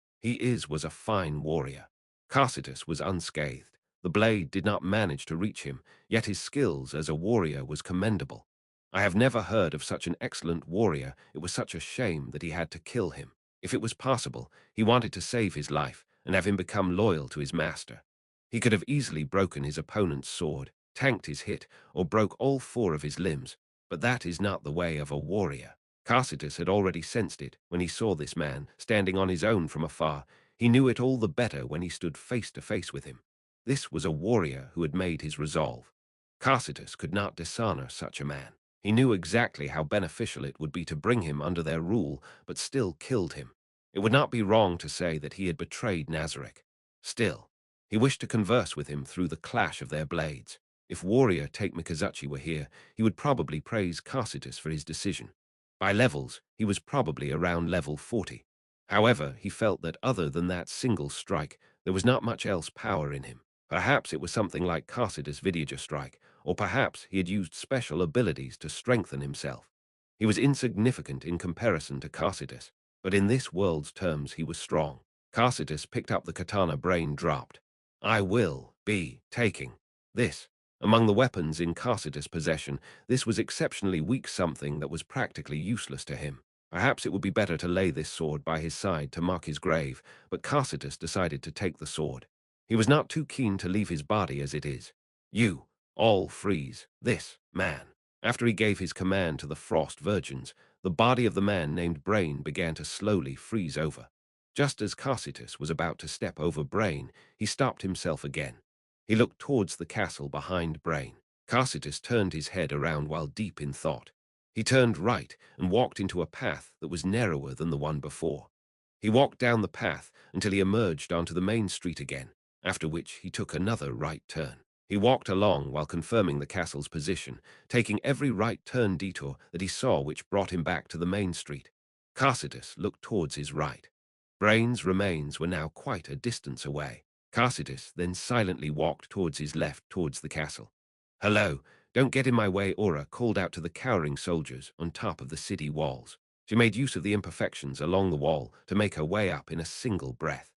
Was a fine warrior. Carsitus was unscathed. The blade did not manage to reach him, yet his skills as a warrior was commendable. I have never heard of such an excellent warrior. It was such a shame that he had to kill him. If it was possible, he wanted to save his life and have him become loyal to his master. He could have easily broken his opponent's sword, tanked his hit, or broke all four of his limbs, but that is not the way of a warrior. Carsitus had already sensed it when he saw this man standing on his own from afar. He knew it all the better when he stood face to face with him. This was a warrior who had made his resolve. Carsitus could not dishonor such a man. He knew exactly how beneficial it would be to bring him under their rule, but still killed him. It would not be wrong to say that he had betrayed Nazarick. Still, he wished to converse with him through the clash of their blades. If warrior Take Mikazuchi were here, he would probably praise Carsitus for his decision. By levels, he was probably around level 40. However, he felt that other than that single strike, there was not much else power in him. Perhaps it was something like Carsitus' Vidyaja strike, or perhaps he had used special abilities to strengthen himself. He was insignificant in comparison to Carsitus, but in this world's terms he was strong. Carsitus picked up the katana. Brain dropped. I will be taking this. Among the weapons in Carsitus' possession, this was exceptionally weak, something that was practically useless to him. Perhaps it would be better to lay this sword by his side to mark his grave, but Carsitus decided to take the sword. He was not too keen to leave his body as it is. You all freeze this man. After he gave his command to the Frost Virgins, the body of the man named Brain began to slowly freeze over. Just as Carsitus was about to step over Brain, he stopped himself again. He looked towards the castle behind Brain. Carsitus turned his head around while deep in thought. He turned right and walked into a path that was narrower than the one before. He walked down the path until he emerged onto the main street again, after which he took another right turn. He walked along while confirming the castle's position, taking every right turn detour that he saw which brought him back to the main street. Carsitus looked towards his right. Brain's remains were now quite a distance away. Carsitus then silently walked towards his left towards the castle. Hello, don't get in my way, Aura called out to the cowering soldiers on top of the city walls. She made use of the imperfections along the wall to make her way up in a single breath.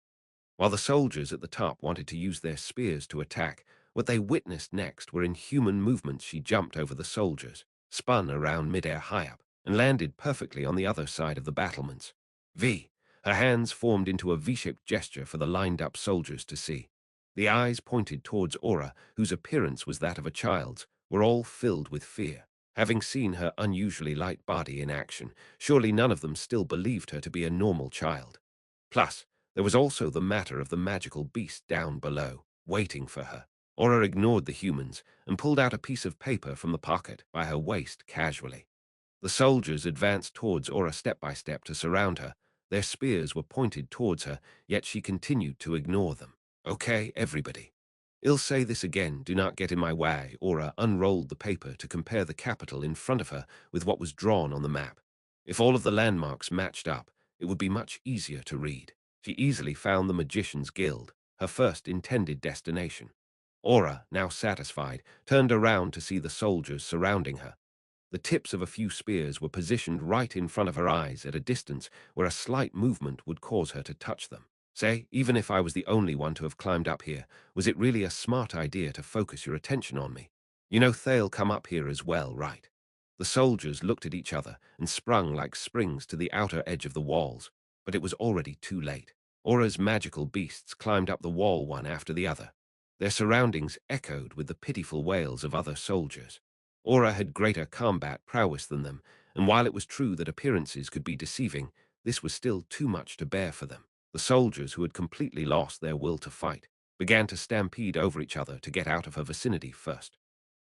While the soldiers at the top wanted to use their spears to attack, what they witnessed next were inhuman movements. She jumped over the soldiers, spun around midair high up, and landed perfectly on the other side of the battlements. V. Her hands formed into a V-shaped gesture for the lined-up soldiers to see. The eyes pointed towards Aura, whose appearance was that of a child's, were all filled with fear. Having seen her unusually light body in action, surely none of them still believed her to be a normal child. Plus, there was also the matter of the magical beast down below, waiting for her. Aura ignored the humans and pulled out a piece of paper from the pocket by her waist casually. The soldiers advanced towards Aura step by step to surround her. Their spears were pointed towards her, yet she continued to ignore them. Okay, everybody. I'll say this again, do not get in my way. Aura unrolled the paper to compare the capital in front of her with what was drawn on the map. If all of the landmarks matched up, it would be much easier to read. She easily found the Magician's Guild, her first intended destination. Aura, now satisfied, turned around to see the soldiers surrounding her. The tips of a few spears were positioned right in front of her eyes at a distance where a slight movement would cause her to touch them. Say, even if I was the only one to have climbed up here, was it really a smart idea to focus your attention on me? You know they'll come up here as well, right? The soldiers looked at each other and sprung like springs to the outer edge of the walls, but it was already too late. Aura's magical beasts climbed up the wall one after the other. Their surroundings echoed with the pitiful wails of other soldiers. Aura had greater combat prowess than them, and while it was true that appearances could be deceiving, this was still too much to bear for them. The soldiers, who had completely lost their will to fight, began to stampede over each other to get out of her vicinity first.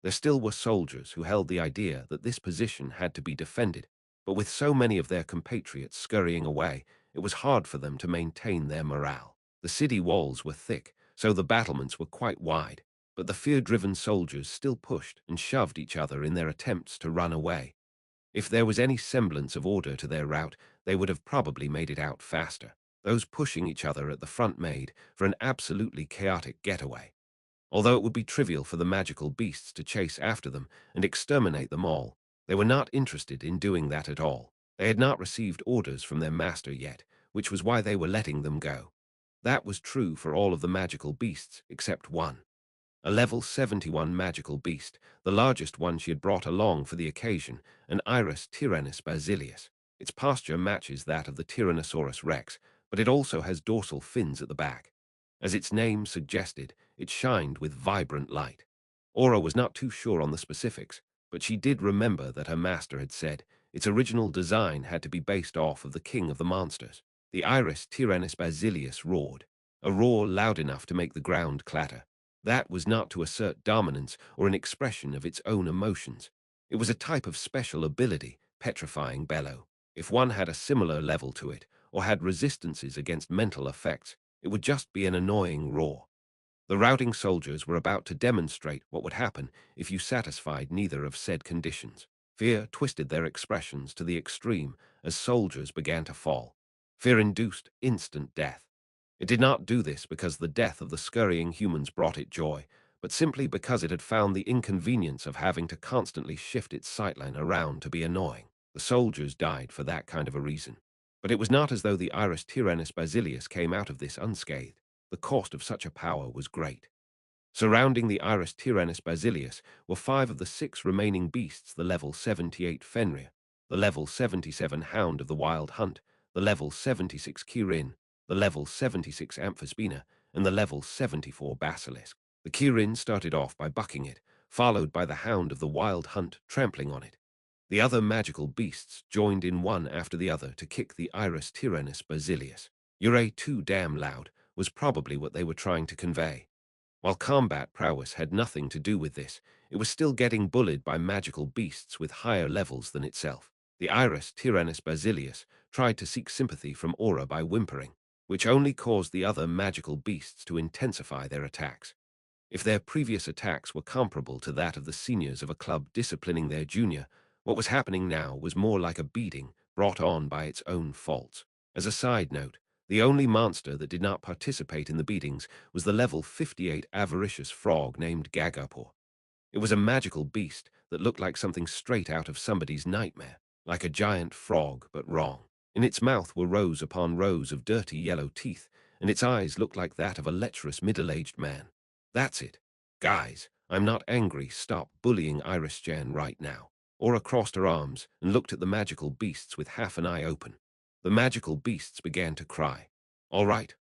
There still were soldiers who held the idea that this position had to be defended, but with so many of their compatriots scurrying away, it was hard for them to maintain their morale. The city walls were thick, so the battlements were quite wide, but the fear-driven soldiers still pushed and shoved each other in their attempts to run away. If there was any semblance of order to their route, they would have probably made it out faster. Those pushing each other at the front made for an absolutely chaotic getaway. Although it would be trivial for the magical beasts to chase after them and exterminate them all, they were not interested in doing that at all. They had not received orders from their master yet, which was why they were letting them go. That was true for all of the magical beasts except one. A level 71 magical beast, the largest one she had brought along for the occasion, an Iris Tyrannus basilius. Its posture matches that of the Tyrannosaurus rex, but it also has dorsal fins at the back. As its name suggested, it shined with vibrant light. Aura was not too sure on the specifics, but she did remember that her master had said its original design had to be based off of the king of the monsters. The Iris Tyrannus basilius roared, a roar loud enough to make the ground clatter. That was not to assert dominance or an expression of its own emotions. It was a type of special ability, petrifying bellow. If one had a similar level to it, or had resistances against mental effects, it would just be an annoying roar. The routing soldiers were about to demonstrate what would happen if you satisfied neither of said conditions. Fear twisted their expressions to the extreme as soldiers began to fall. Fear induced instant death. It did not do this because the death of the scurrying humans brought it joy, but simply because it had found the inconvenience of having to constantly shift its sightline around to be annoying. The soldiers died for that kind of a reason. But it was not as though the Iris Tyrannus basilius came out of this unscathed. The cost of such a power was great. Surrounding the Iris Tyrannus basilius were 5 of the 6 remaining beasts: the level 78 Fenrir, the level 77 Hound of the Wild Hunt, the level 76 Kirin, the level 76 Amphispina, and the level 74 Basilisk. The Kirin started off by bucking it, followed by the Hound of the Wild Hunt trampling on it. The other magical beasts joined in one after the other to kick the Iris Tyrannus basilius. "You're too damn loud," was probably what they were trying to convey. While combat prowess had nothing to do with this, it was still getting bullied by magical beasts with higher levels than itself. The Iris Tyrannus basilius tried to seek sympathy from Aura by whimpering, which only caused the other magical beasts to intensify their attacks. If their previous attacks were comparable to that of the seniors of a club disciplining their junior, what was happening now was more like a beating brought on by its own faults. As a side note, the only monster that did not participate in the beatings was the level 58 avaricious frog named Gagapur. It was a magical beast that looked like something straight out of somebody's nightmare, like a giant frog, but wrong. In its mouth were rows upon rows of dirty yellow teeth, and its eyes looked like that of a lecherous middle-aged man. That's it. Guys, I'm not angry. Stop bullying Iris Jan right now. Aura crossed her arms and looked at the magical beasts with half an eye open. The magical beasts began to cry. All right,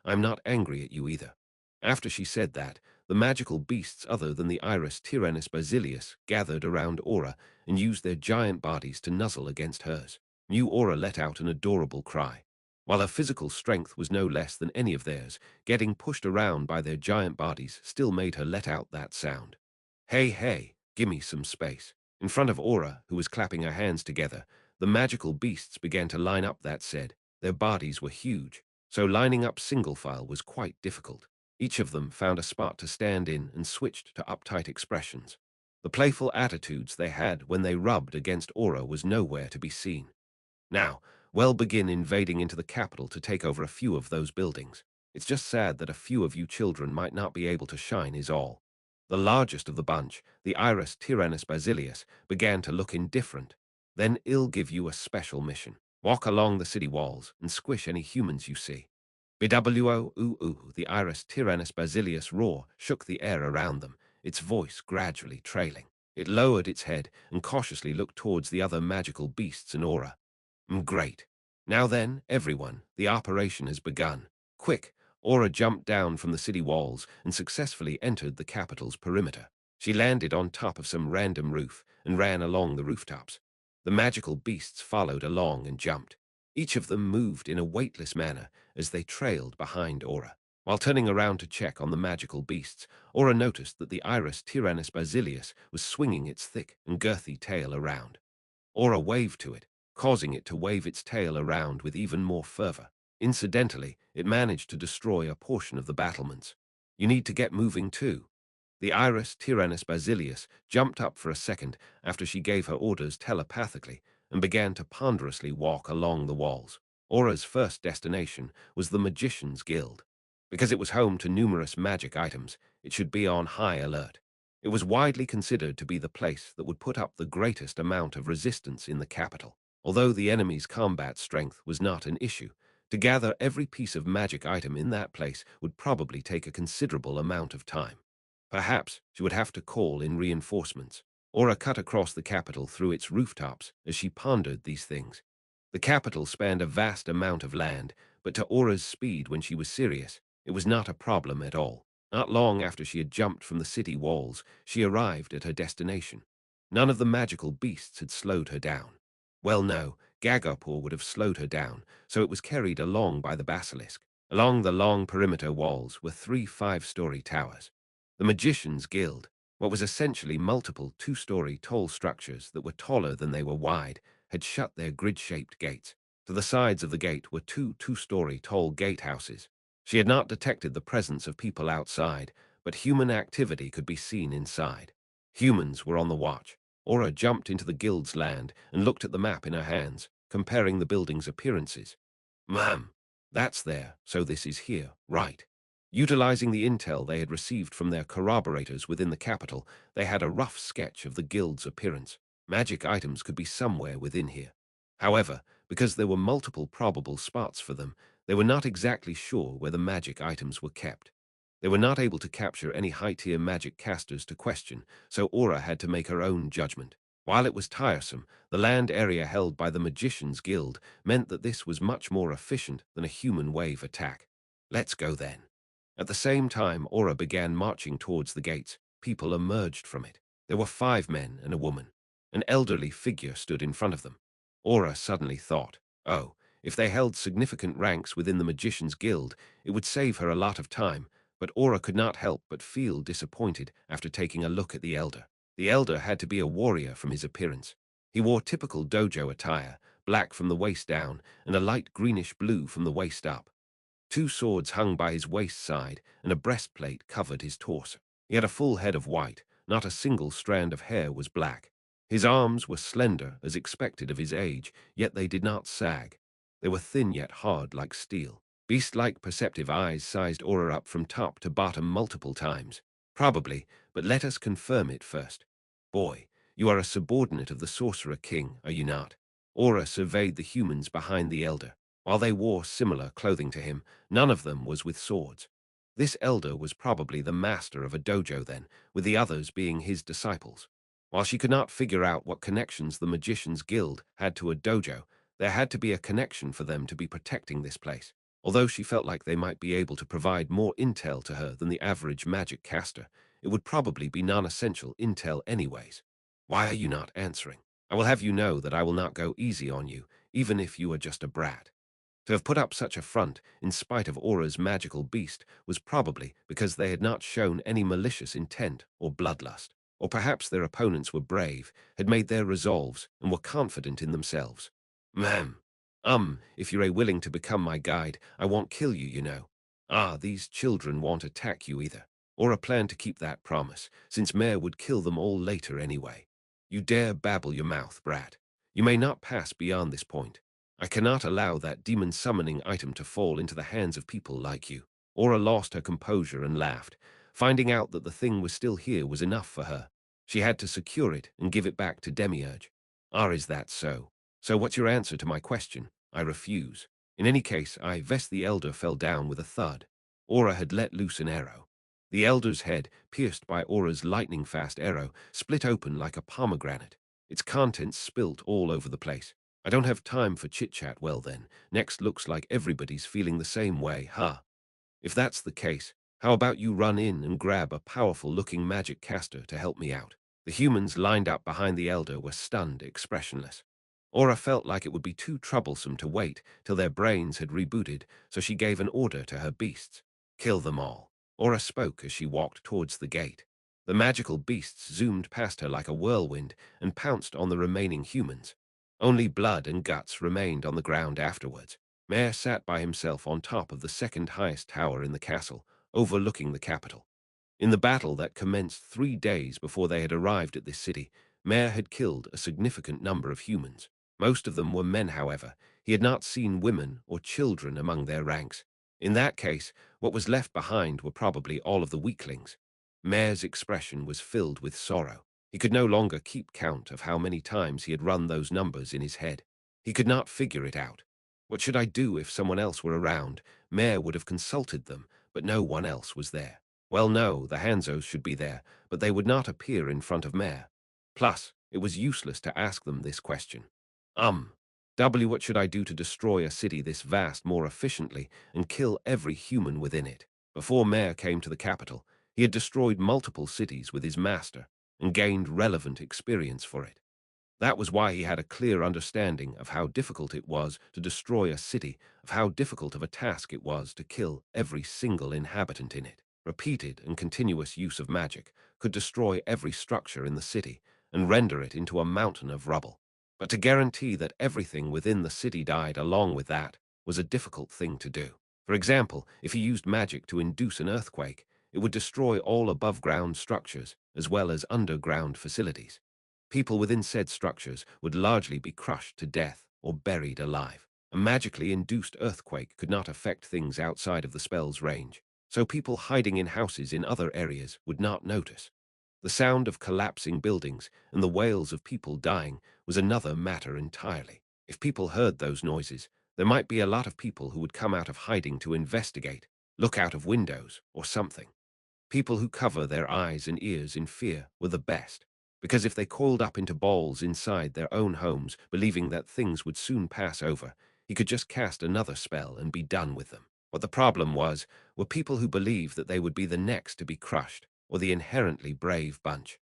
I'm not angry at you either. After she said that, the magical beasts other than the Iris Tyrannus Basilius gathered around Aura and used their giant bodies to nuzzle against hers. New Aura let out an adorable cry. While her physical strength was no less than any of theirs, getting pushed around by their giant bodies still made her let out that sound. Hey, gimme some space. In front of Aura, who was clapping her hands together, the magical beasts began to line up. That said, their bodies were huge, so lining up single file was quite difficult. Each of them found a spot to stand in and switched to uptight expressions. The playful attitudes they had when they rubbed against Aura was nowhere to be seen. Now, we'll begin invading into the capital to take over a few of those buildings. It's just sad that a few of you children might not be able to shine is all. The largest of the bunch, the Iris Tyrannus Basilius, began to look indifferent. Then I'll give you a special mission. Walk along the city walls and squish any humans you see. Bwo, the Iris Tyrannus Basilius roar shook the air around them, its voice gradually trailing. It lowered its head and cautiously looked towards the other magical beasts in Aura. Great. Now then, everyone, the operation has begun. Quick, Aura jumped down from the city walls and successfully entered the capital's perimeter. She landed on top of some random roof and ran along the rooftops. The magical beasts followed along and jumped. Each of them moved in a weightless manner as they trailed behind Aura. While turning around to check on the magical beasts, Aura noticed that the Iris Tyrannus Basilius was swinging its thick and girthy tail around. Aura waved to it, causing it to wave its tail around with even more fervor. Incidentally, it managed to destroy a portion of the battlements. You need to get moving too. The Iris Tyrannus Basilius jumped up for a second after she gave her orders telepathically and began to ponderously walk along the walls. Aura's first destination was the Magician's Guild. Because it was home to numerous magic items, it should be on high alert. It was widely considered to be the place that would put up the greatest amount of resistance in the capital. Although the enemy's combat strength was not an issue, to gather every piece of magic item in that place would probably take a considerable amount of time. Perhaps she would have to call in reinforcements. Aura cut across the capital through its rooftops as she pondered these things. The capital spanned a vast amount of land, but to Aura's speed when she was serious, it was not a problem at all. Not long after she had jumped from the city walls, she arrived at her destination. None of the magical beasts had slowed her down. Well, no, Gagapur would have slowed her down, so it was carried along by the basilisk. Along the long perimeter walls were 3 5-story towers. The Magician's Guild, what was essentially multiple 2-story tall structures that were taller than they were wide, had shut their grid-shaped gates. To the sides of the gate were 2 2-story tall gatehouses. She had not detected the presence of people outside, but human activity could be seen inside. Humans were on the watch. Aura jumped into the guild's land and looked at the map in her hands, comparing the building's appearances. Ma'am, that's there, so this is here, right? Utilizing the intel they had received from their corroborators within the capital, they had a rough sketch of the guild's appearance. Magic items could be somewhere within here. However, because there were multiple probable spots for them, they were not exactly sure where the magic items were kept. They were not able to capture any high-tier magic casters to question, so Aura had to make her own judgment. While it was tiresome, the land area held by the Magician's Guild meant that this was much more efficient than a human wave attack. Let's go then. At the same time Aura began marching towards the gates, people emerged from it. There were 5 men and a woman. An elderly figure stood in front of them. Aura suddenly thought, oh, if they held significant ranks within the Magician's Guild, it would save her a lot of time, but Aura could not help but feel disappointed after taking a look at the elder. The elder had to be a warrior from his appearance. He wore typical dojo attire, black from the waist down and a light greenish-blue from the waist up. 2 swords hung by his waist side, and a breastplate covered his torso. He had a full head of white, not a single strand of hair was black. His arms were slender, as expected of his age, yet they did not sag. They were thin yet hard like steel. Beast-like perceptive eyes sized Aura up from top to bottom multiple times. Probably, but let us confirm it first. Boy, you are a subordinate of the Sorcerer King, are you not? Aura surveyed the humans behind the elder. While they wore similar clothing to him, none of them was with swords. This elder was probably the master of a dojo then, with the others being his disciples. While she could not figure out what connections the Magicians Guild had to a dojo, there had to be a connection for them to be protecting this place. Although she felt like they might be able to provide more intel to her than the average magic caster, it would probably be non-essential intel anyways. Why are you not answering? I will have you know that I will not go easy on you, even if you are just a brat. To have put up such a front, in spite of Aura's magical beast, was probably because they had not shown any malicious intent or bloodlust. Or perhaps their opponents were brave, had made their resolves, and were confident in themselves. Ma'am, if you're willing to become my guide, I won't kill you, you know. Ah, these children won't attack you either, or a plan to keep that promise, since Mare would kill them all later anyway. You dare babble your mouth, brat. You may not pass beyond this point. I cannot allow that demon summoning item to fall into the hands of people like you. Aura lost her composure and laughed. Finding out that the thing was still here was enough for her. She had to secure it and give it back to Demiurge. Ah, is that so? So what's your answer to my question? I refuse. In any case, the elder fell down with a thud. Aura had let loose an arrow. The elder's head, pierced by Aura's lightning-fast arrow, split open like a pomegranate. Its contents spilt all over the place. I don't have time for chit-chat. Well then, next looks like everybody's feeling the same way, huh? If that's the case, how about you run in and grab a powerful-looking magic caster to help me out? The humans lined up behind the elder were stunned, expressionless. Aura felt like it would be too troublesome to wait till their brains had rebooted, so she gave an order to her beasts. Kill them all. Aura spoke as she walked towards the gate. The magical beasts zoomed past her like a whirlwind and pounced on the remaining humans. Only blood and guts remained on the ground afterwards. Mare sat by himself on top of the second highest tower in the castle, overlooking the capital. In the battle that commenced 3 days before they had arrived at this city, Mare had killed a significant number of humans. Most of them were men, however. He had not seen women or children among their ranks. In that case, what was left behind were probably all of the weaklings. Mare's expression was filled with sorrow. He could no longer keep count of how many times he had run those numbers in his head. He could not figure it out. What should I do if someone else were around? Mare would have consulted them, but no one else was there. Well, no, the Hanzos should be there, but they would not appear in front of Mare. Plus, it was useless to ask them this question. What should I do to destroy a city this vast more efficiently and kill every human within it? Before Mare came to the capital, he had destroyed multiple cities with his master and gained relevant experience for it. That was why he had a clear understanding of how difficult it was to destroy a city, of how difficult of a task it was to kill every single inhabitant in it. Repeated and continuous use of magic could destroy every structure in the city and render it into a mountain of rubble. But to guarantee that everything within the city died along with that was a difficult thing to do. For example, if he used magic to induce an earthquake, it would destroy all above-ground structures as well as underground facilities. People within said structures would largely be crushed to death or buried alive. A magically induced earthquake could not affect things outside of the spell's range, so people hiding in houses in other areas would not notice. The sound of collapsing buildings and the wails of people dying was another matter entirely. If people heard those noises, there might be a lot of people who would come out of hiding to investigate, look out of windows, or something. People who cover their eyes and ears in fear were the best, because if they coiled up into balls inside their own homes, believing that things would soon pass over, he could just cast another spell and be done with them. What the problem was, were people who believed that they would be the next to be crushed, or the inherently brave bunch.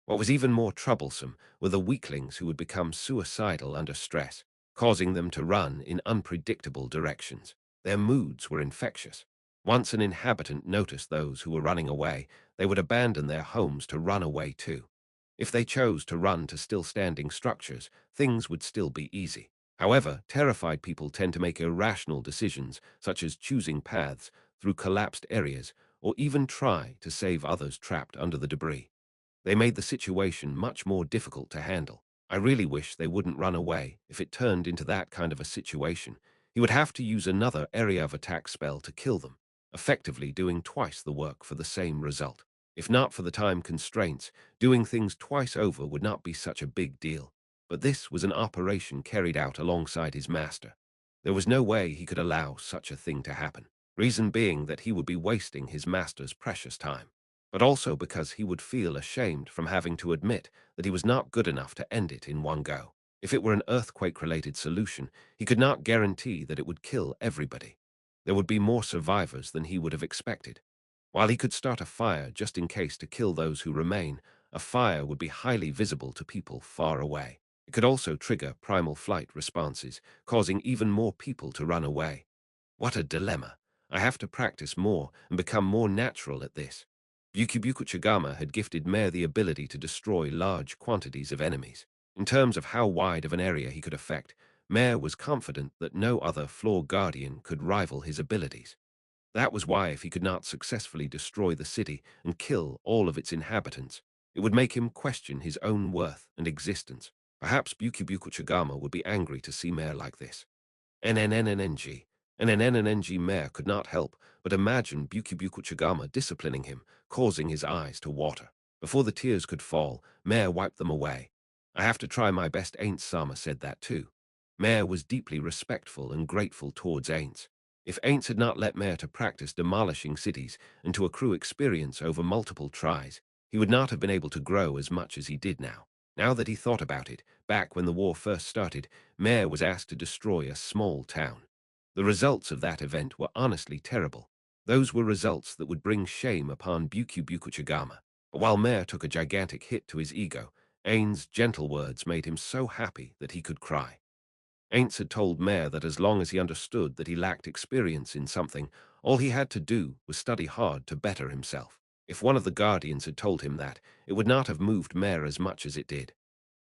What was even more troublesome were the weaklings who would become suicidal under stress, causing them to run in unpredictable directions. Their moods were infectious. Once an inhabitant noticed those who were running away, they would abandon their homes to run away too. If they chose to run to still-standing structures, things would still be easy. However, terrified people tend to make irrational decisions, such as choosing paths through collapsed areas, or even try to save others trapped under the debris. They made the situation much more difficult to handle. I really wish they wouldn't run away if it turned into that kind of a situation. He would have to use another area of attack spell to kill them, effectively doing twice the work for the same result. If not for the time constraints, doing things twice over would not be such a big deal. But this was an operation carried out alongside his master. There was no way he could allow such a thing to happen, reason being that he would be wasting his master's precious time, but also because he would feel ashamed from having to admit that he was not good enough to end it in one go. If it were an earthquake-related solution, he could not guarantee that it would kill everybody. There would be more survivors than he would have expected. While he could start a fire just in case to kill those who remain, a fire would be highly visible to people far away. It could also trigger primal flight responses, causing even more people to run away. What a dilemma. I have to practice more and become more natural at this. Bukibuku Chagama had gifted Mare the ability to destroy large quantities of enemies. In terms of how wide of an area he could affect, Mare was confident that no other Floor Guardian could rival his abilities. That was why if he could not successfully destroy the city and kill all of its inhabitants, it would make him question his own worth and existence. Perhaps Bukibuku Chagama would be angry to see Mare like this. NNNNG. NNNNG Mare could not help but imagine Bukibuku Chagama disciplining him, causing his eyes to water. Before the tears could fall, Mare wiped them away. I have to try my best. Ainz Sama said that too. Mare was deeply respectful and grateful towards Ainz. If Ainz had not let Mare to practice demolishing cities and to accrue experience over multiple tries, he would not have been able to grow as much as he did now. Now that he thought about it, back when the war first started, Mare was asked to destroy a small town. The results of that event were honestly terrible. Those were results that would bring shame upon Bukibuku Chagama. But while Mare took a gigantic hit to his ego, Ainz's gentle words made him so happy that he could cry. Ainz had told Mare that as long as he understood that he lacked experience in something, all he had to do was study hard to better himself. If one of the Guardians had told him that, it would not have moved Mare as much as it did.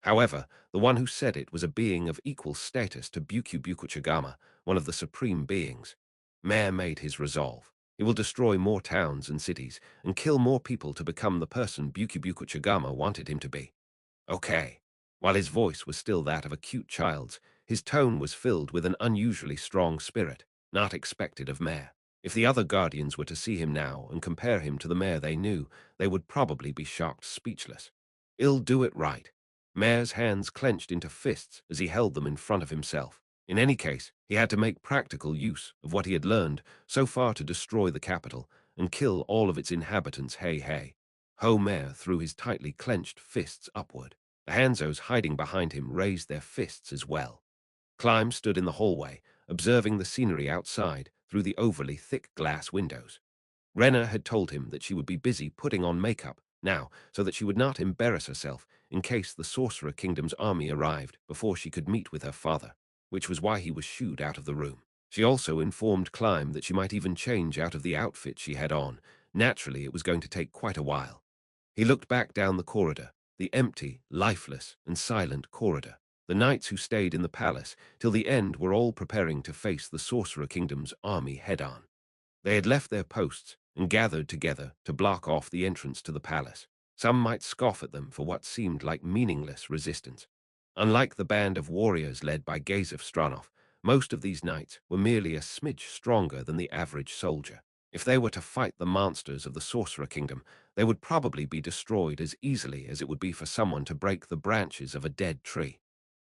However, the one who said it was a being of equal status to Bukibuku Chagama, one of the supreme beings. Mare made his resolve. He will destroy more towns and cities and kill more people to become the person Bukibuku Chagama wanted him to be. Okay. While his voice was still that of a cute child's, his tone was filled with an unusually strong spirit, not expected of Mare. If the other Guardians were to see him now and compare him to the Mare they knew, they would probably be shocked speechless. He'll do it right. Mare's hands clenched into fists as he held them in front of himself. In any case, he had to make practical use of what he had learned so far to destroy the capital and kill all of its inhabitants. Hey, hey. Ho Mare threw his tightly clenched fists upward. The Hanzos hiding behind him raised their fists as well. Climb stood in the hallway, observing the scenery outside through the overly thick glass windows. Renna had told him that she would be busy putting on makeup now so that she would not embarrass herself in case the Sorcerer Kingdom's army arrived before she could meet with her father, which was why he was shooed out of the room. She also informed Climb that she might even change out of the outfit she had on. Naturally, it was going to take quite a while. He looked back down the corridor, the empty, lifeless, and silent corridor. The knights who stayed in the palace till the end were all preparing to face the Sorcerer Kingdom's army head-on. They had left their posts and gathered together to block off the entrance to the palace. Some might scoff at them for what seemed like meaningless resistance. Unlike the band of warriors led by Gazef Stranov, most of these knights were merely a smidge stronger than the average soldier. If they were to fight the monsters of the Sorcerer Kingdom, they would probably be destroyed as easily as it would be for someone to break the branches of a dead tree.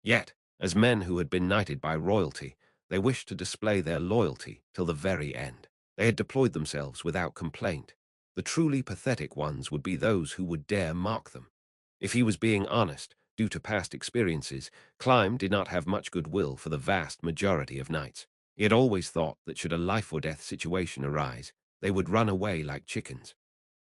Yet, as men who had been knighted by royalty, they wished to display their loyalty till the very end. They had deployed themselves without complaint. The truly pathetic ones would be those who would dare mock them. If he was being honest, due to past experiences, Climb did not have much goodwill for the vast majority of knights. He had always thought that should a life-or-death situation arise, they would run away like chickens.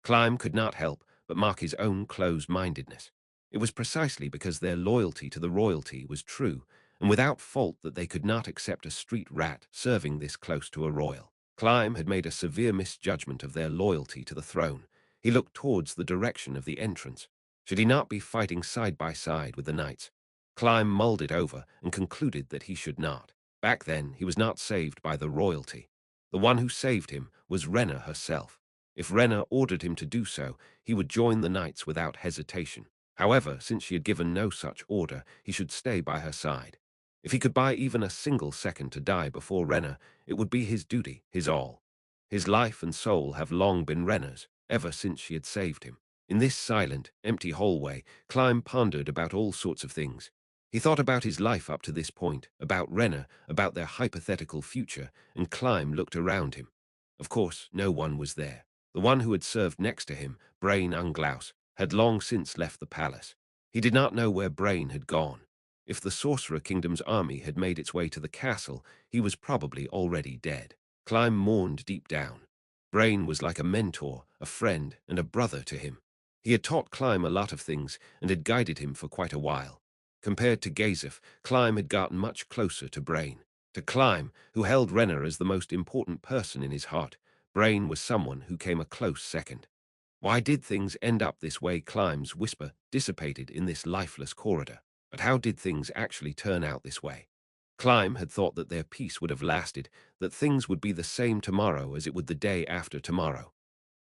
Climb could not help but mark his own closed-mindedness. It was precisely because their loyalty to the royalty was true and without fault that they could not accept a street rat serving this close to a royal. Climb had made a severe misjudgment of their loyalty to the throne. He looked towards the direction of the entrance. Should he not be fighting side by side with the knights? Climb mulled it over and concluded that he should not. Back then, he was not saved by the royalty. The one who saved him was Renna herself. If Renna ordered him to do so, he would join the knights without hesitation. However, since she had given no such order, he should stay by her side. If he could buy even a single second to die before Renna, it would be his duty, his all. His life and soul have long been Renna's. ever since she had saved him. In this silent, empty hallway, Climb pondered about all sorts of things. He thought about his life up to this point, about Renna, about their hypothetical future, and Climb looked around him. Of course, no one was there. The one who had served next to him, Brain Unglaus, had long since left the palace. He did not know where Brain had gone. If the Sorcerer Kingdom's army had made its way to the castle, he was probably already dead. Climb mourned deep down. Brain was like a mentor, a friend, and a brother to him. He had taught Climb a lot of things and had guided him for quite a while. Compared to Gazef, Climb had gotten much closer to Brain. To Climb, who held Renner as the most important person in his heart, Brain was someone who came a close second. Why did things end up this way? Climb's whisper dissipated in this lifeless corridor. But how did things actually turn out this way? Climb had thought that their peace would have lasted, that things would be the same tomorrow as it would the day after tomorrow.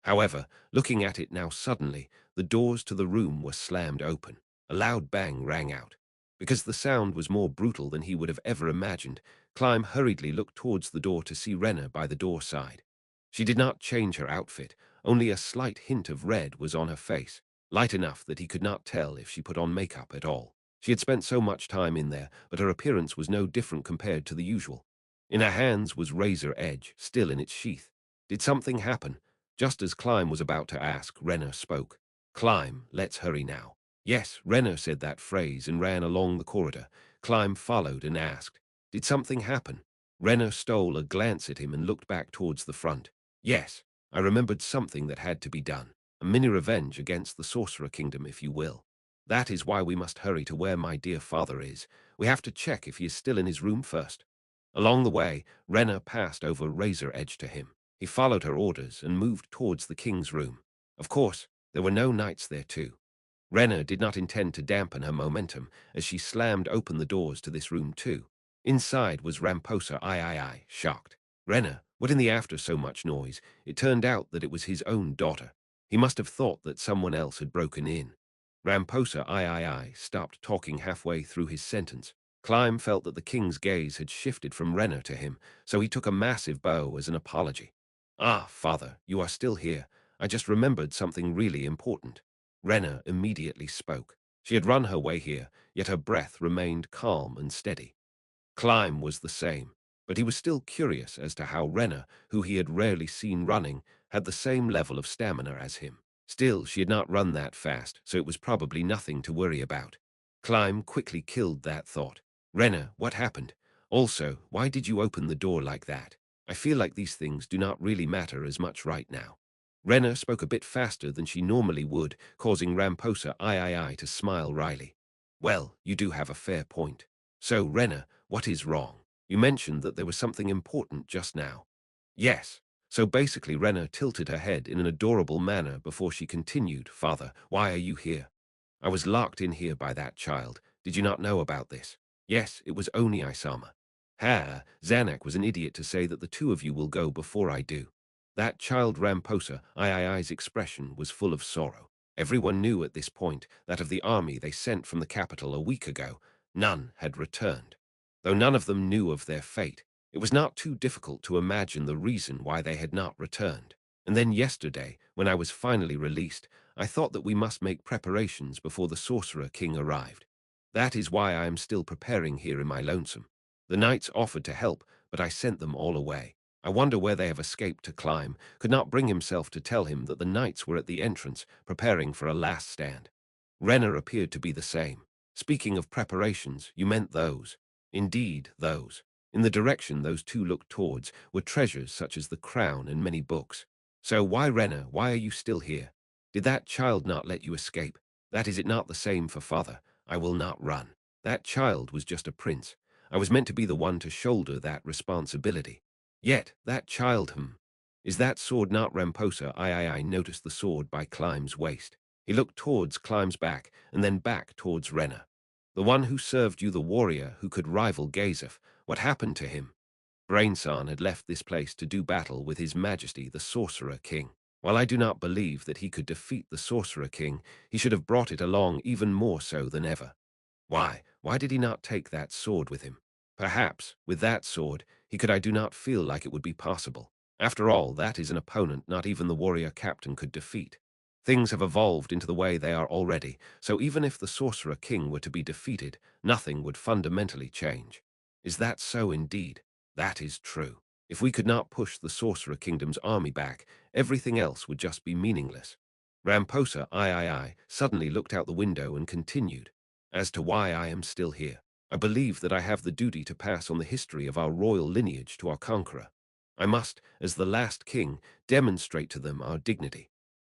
However, looking at it now suddenly, the doors to the room were slammed open. A loud bang rang out. Because the sound was more brutal than he would have ever imagined, Climb hurriedly looked towards the door to see Renna by the door side. She did not change her outfit, only a slight hint of red was on her face, light enough that he could not tell if she put on makeup at all. She had spent so much time in there, but her appearance was no different compared to the usual. In her hands was razor edge, still in its sheath. Did something happen? Just as Climb was about to ask, Renner spoke. Climb, let's hurry now. Yes, Renner said that phrase and ran along the corridor. Climb followed and asked, did something happen? Renner stole a glance at him and looked back towards the front. Yes, I remembered something that had to be done. A mini revenge against the Sorcerer Kingdom, if you will. That is why we must hurry to where my dear father is. We have to check if he is still in his room first. Along the way, Renner passed over Razor Edge to him. He followed her orders and moved towards the king's room. Of course, there were no knights there too. Renner did not intend to dampen her momentum as she slammed open the doors to this room too. Inside was Ramposa III, shocked. Renner, what in the after so much noise? It turned out that it was his own daughter. He must have thought that someone else had broken in. Ramposa III stopped talking halfway through his sentence. Climb felt that the king's gaze had shifted from Renner to him, so he took a massive bow as an apology. Ah, father, you are still here. I just remembered something really important. Renner immediately spoke. She had run her way here, yet her breath remained calm and steady. Climb was the same, but he was still curious as to how Renner, who he had rarely seen running, had the same level of stamina as him. Still, she had not run that fast, so it was probably nothing to worry about. Climb quickly killed that thought. Renner, what happened? Also, why did you open the door like that? I feel like these things do not really matter as much right now. Renner spoke a bit faster than she normally would, causing Ramposa III to smile wryly. Well, you do have a fair point. So, Renner, what is wrong? You mentioned that there was something important just now. Yes. So basically Renner tilted her head in an adorable manner before she continued, Father, why are you here? I was locked in here by that child. Did you not know about this? Yes, it was Oni Isama. Ha, Zanak was an idiot to say that the two of you will go before I do. That child Ramposa III's expression was full of sorrow. Everyone knew at this point that of the army they sent from the capital a week ago, none had returned. Though none of them knew of their fate, it was not too difficult to imagine the reason why they had not returned. And then yesterday, when I was finally released, I thought that we must make preparations before the Sorcerer King arrived. That is why I am still preparing here in my lonesome. The knights offered to help, but I sent them all away. I wonder where they have escaped to Climb, could not bring himself to tell him that the knights were at the entrance, preparing for a last stand. Renner appeared to be the same. Speaking of preparations, you meant those. Indeed, those. In the direction those two looked towards were treasures such as the crown and many books. So why, Renner, why are you still here? Did that child not let you escape? That is it not the same for father? I will not run. That child was just a prince. I was meant to be the one to shoulder that responsibility. Yet, that child, is that sword not Ramposa? I noticed the sword by Climb's waist. He looked towards Climb's back, and then back towards Renner. The one who served you, the warrior who could rival Gazef. What happened to him? Brainsan had left this place to do battle with His Majesty the Sorcerer King. While I do not believe that he could defeat the Sorcerer King, he should have brought it along even more so than ever. Why? Why did he not take that sword with him? Perhaps, with that sword, he could I do not feel like it would be possible. After all, that is an opponent not even the warrior captain could defeat. Things have evolved into the way they are already, so even if the sorcerer king were to be defeated, nothing would fundamentally change. Is that so indeed? That is true. If we could not push the sorcerer kingdom's army back, everything else would just be meaningless. Ramposa III suddenly looked out the window and continued. As to why I am still here, I believe that I have the duty to pass on the history of our royal lineage to our conqueror. I must, as the last king, demonstrate to them our dignity.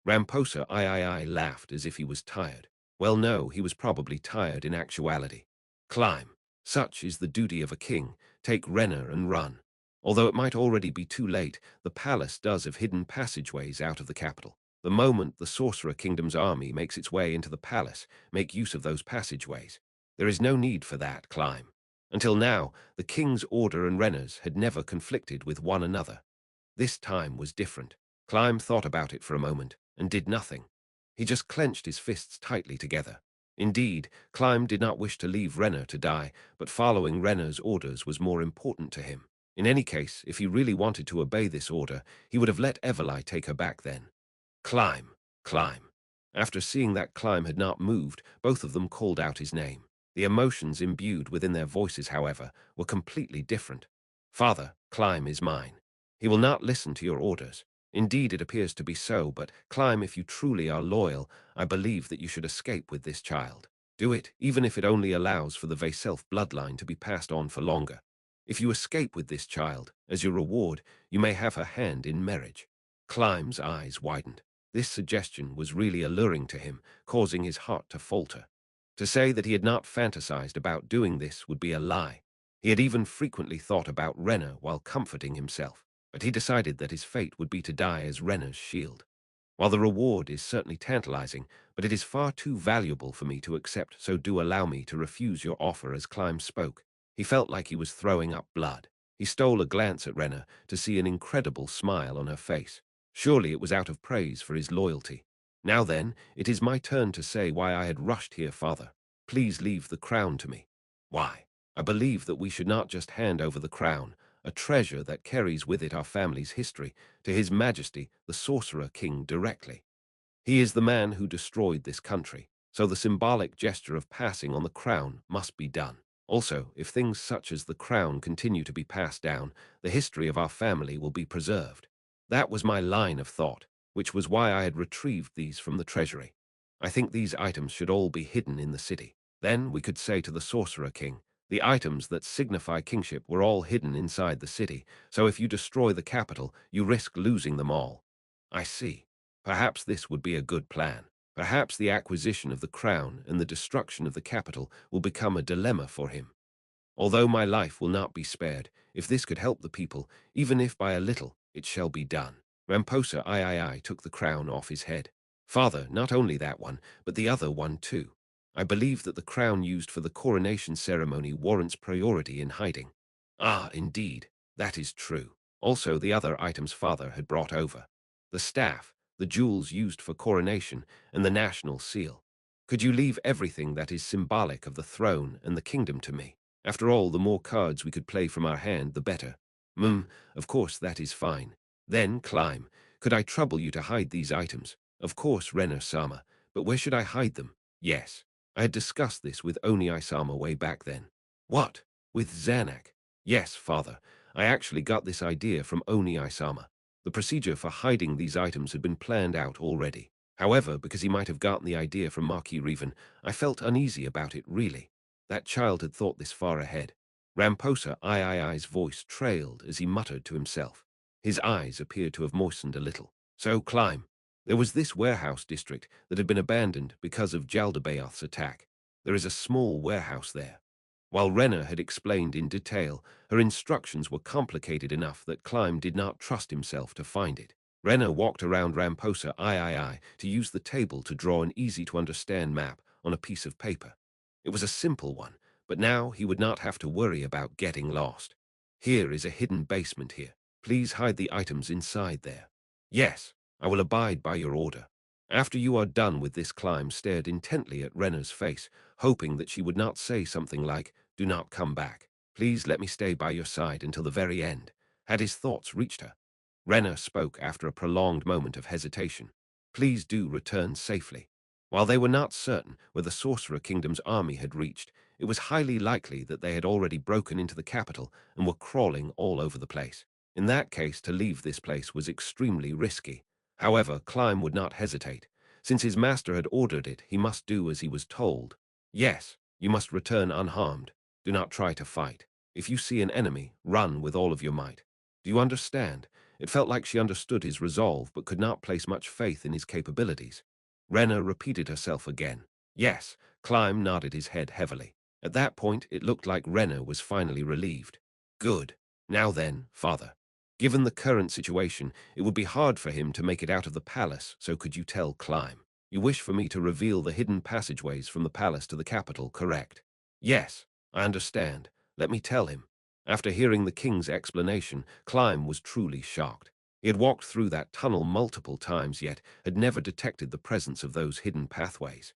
Ramposa III laughed as if he was tired. Well, no, he was probably tired in actuality. Climb. Such is the duty of a king. Take Renner and run. Although it might already be too late, the palace does have hidden passageways out of the capital. The moment the Sorcerer Kingdom's army makes its way into the palace, make use of those passageways. There is no need for that, Climb. Until now, the king's order and Renner's had never conflicted with one another. This time was different. Climb thought about it for a moment and did nothing. He just clenched his fists tightly together. Indeed, Climb did not wish to leave Renner to die, but following Renner's orders was more important to him. In any case, if he really wanted to obey this order, he would have let Everly take her back then. Climb, Climb. After seeing that Climb had not moved, both of them called out his name. The emotions imbued within their voices, however, were completely different. Father, Climb is mine. He will not listen to your orders. Indeed, it appears to be so, but Climb, if you truly are loyal, I believe that you should escape with this child. Do it, even if it only allows for the Vaself bloodline to be passed on for longer. If you escape with this child, as your reward, you may have her hand in marriage. Climb's eyes widened. This suggestion was really alluring to him, causing his heart to falter. To say that he had not fantasized about doing this would be a lie. He had even frequently thought about Renner while comforting himself, but he decided that his fate would be to die as Renner's shield. While the reward is certainly tantalizing, but it is far too valuable for me to accept, so do allow me to refuse your offer. As Climb spoke, he felt like he was throwing up blood. He stole a glance at Renner to see an incredible smile on her face. Surely it was out of praise for his loyalty. Now then, it is my turn to say why I had rushed here, father. Please leave the crown to me. Why? I believe that we should not just hand over the crown, a treasure that carries with it our family's history, to His Majesty, the Sorcerer King, directly. He is the man who destroyed this country, so the symbolic gesture of passing on the crown must be done. Also, if things such as the crown continue to be passed down, the history of our family will be preserved. That was my line of thought, which was why I had retrieved these from the treasury. I think these items should all be hidden in the city. Then we could say to the Sorcerer King, the items that signify kingship were all hidden inside the city, so if you destroy the capital, you risk losing them all. I see. Perhaps this would be a good plan. Perhaps the acquisition of the crown and the destruction of the capital will become a dilemma for him. Although my life will not be spared, if this could help the people, even if by a little, it shall be done. Ramposa III took the crown off his head. Father, not only that one, but the other one too. I believe that the crown used for the coronation ceremony warrants priority in hiding. Ah, indeed, that is true. Also, the other items father had brought over. The staff, the jewels used for coronation, and the national seal. Could you leave everything that is symbolic of the throne and the kingdom to me? After all, the more cards we could play from our hand, the better. Of course that is fine. Then, Climb, could I trouble you to hide these items? Of course, Renner-sama, but where should I hide them? Yes, I had discussed this with Oni-sama way back then. What? With Zanak? Yes, father, I actually got this idea from Oni-sama. The procedure for hiding these items had been planned out already. However, because he might have gotten the idea from Marquis Reven, I felt uneasy about it, really. That child had thought this far ahead. Ramposa III's voice trailed as he muttered to himself. His eyes appeared to have moistened a little. So, Climb. There was this warehouse district that had been abandoned because of Jaldabaoth's attack. There is a small warehouse there. While Renner had explained in detail, her instructions were complicated enough that Climb did not trust himself to find it. Renner walked around Ramposa III to use the table to draw an easy-to-understand map on a piece of paper. It was a simple one, but now he would not have to worry about getting lost. Here is a hidden basement here. Please hide the items inside there. Yes, I will abide by your order. After you are done with this, Climb stared intently at Renner's face, hoping that she would not say something like, "Do not come back. Please let me stay by your side until the very end." Had his thoughts reached her? Renner spoke after a prolonged moment of hesitation. Please do return safely. While they were not certain where the Sorcerer Kingdom's army had reached, it was highly likely that they had already broken into the capital and were crawling all over the place. In that case, to leave this place was extremely risky. However, Climb would not hesitate. Since his master had ordered it, he must do as he was told. Yes, you must return unharmed. Do not try to fight. If you see an enemy, run with all of your might. Do you understand? It felt like she understood his resolve but could not place much faith in his capabilities. Renner repeated herself again. Yes, Climb nodded his head heavily. At that point, it looked like Renner was finally relieved. Good. Now then, father. Given the current situation, it would be hard for him to make it out of the palace, so could you tell Climb? You wish for me to reveal the hidden passageways from the palace to the capital, correct? Yes, I understand. Let me tell him. After hearing the king's explanation, Climb was truly shocked. He had walked through that tunnel multiple times, yet had never detected the presence of those hidden pathways.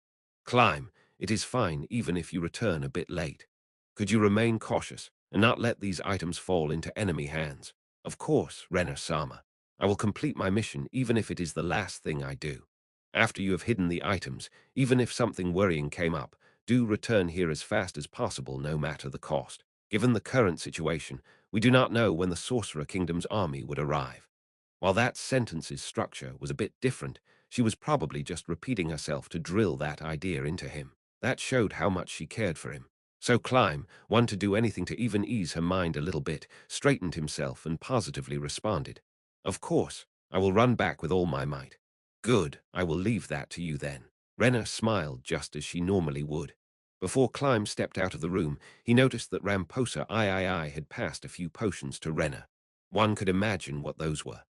Climb, it is fine even if you return a bit late. Could you remain cautious and not let these items fall into enemy hands? Of course, Renner-sama. I will complete my mission even if it is the last thing I do. After you have hidden the items, even if something worrying came up, do return here as fast as possible no matter the cost. Given the current situation, we do not know when the Sorcerer Kingdom's army would arrive. While that sentence's structure was a bit different, she was probably just repeating herself to drill that idea into him. That showed how much she cared for him. So Climb, one to do anything to even ease her mind a little bit, straightened himself and positively responded. Of course, I will run back with all my might. Good, I will leave that to you then. Renner smiled just as she normally would. Before Climb stepped out of the room, he noticed that Ramposa III had passed a few potions to Renner. One could imagine what those were.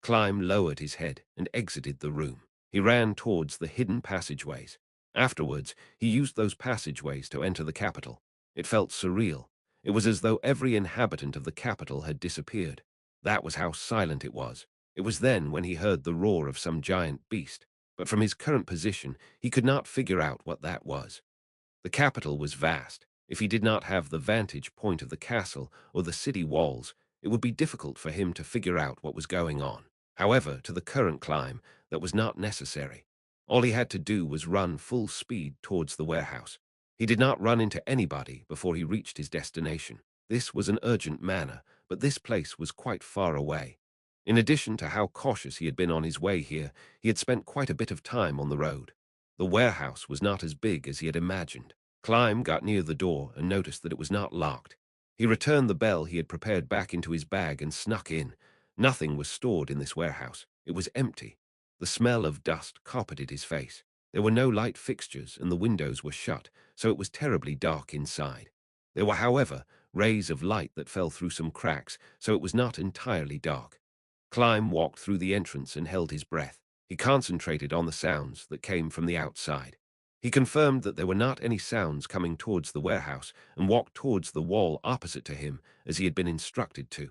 Climb lowered his head and exited the room. He ran towards the hidden passageways. Afterwards, he used those passageways to enter the capital. It felt surreal. It was as though every inhabitant of the capital had disappeared. That was how silent it was. It was then when he heard the roar of some giant beast, but from his current position, he could not figure out what that was. The capital was vast. If he did not have the vantage point of the castle or the city walls, it would be difficult for him to figure out what was going on. However, to the current Climb, that was not necessary. All he had to do was run full speed towards the warehouse. He did not run into anybody before he reached his destination. This was an urgent manner, but this place was quite far away. In addition to how cautious he had been on his way here, he had spent quite a bit of time on the road. The warehouse was not as big as he had imagined. Climb got near the door and noticed that it was not locked. He returned the bell he had prepared back into his bag and snuck in. Nothing was stored in this warehouse. It was empty. The smell of dust carpeted his face. There were no light fixtures and the windows were shut, so it was terribly dark inside. There were, however, rays of light that fell through some cracks, so it was not entirely dark. Climb walked through the entrance and held his breath. He concentrated on the sounds that came from the outside. He confirmed that there were not any sounds coming towards the warehouse and walked towards the wall opposite to him as he had been instructed to.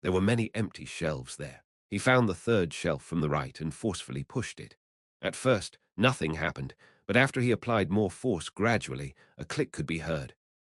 There were many empty shelves there. He found the third shelf from the right and forcefully pushed it. At first, nothing happened, but after he applied more force gradually, a click could be heard.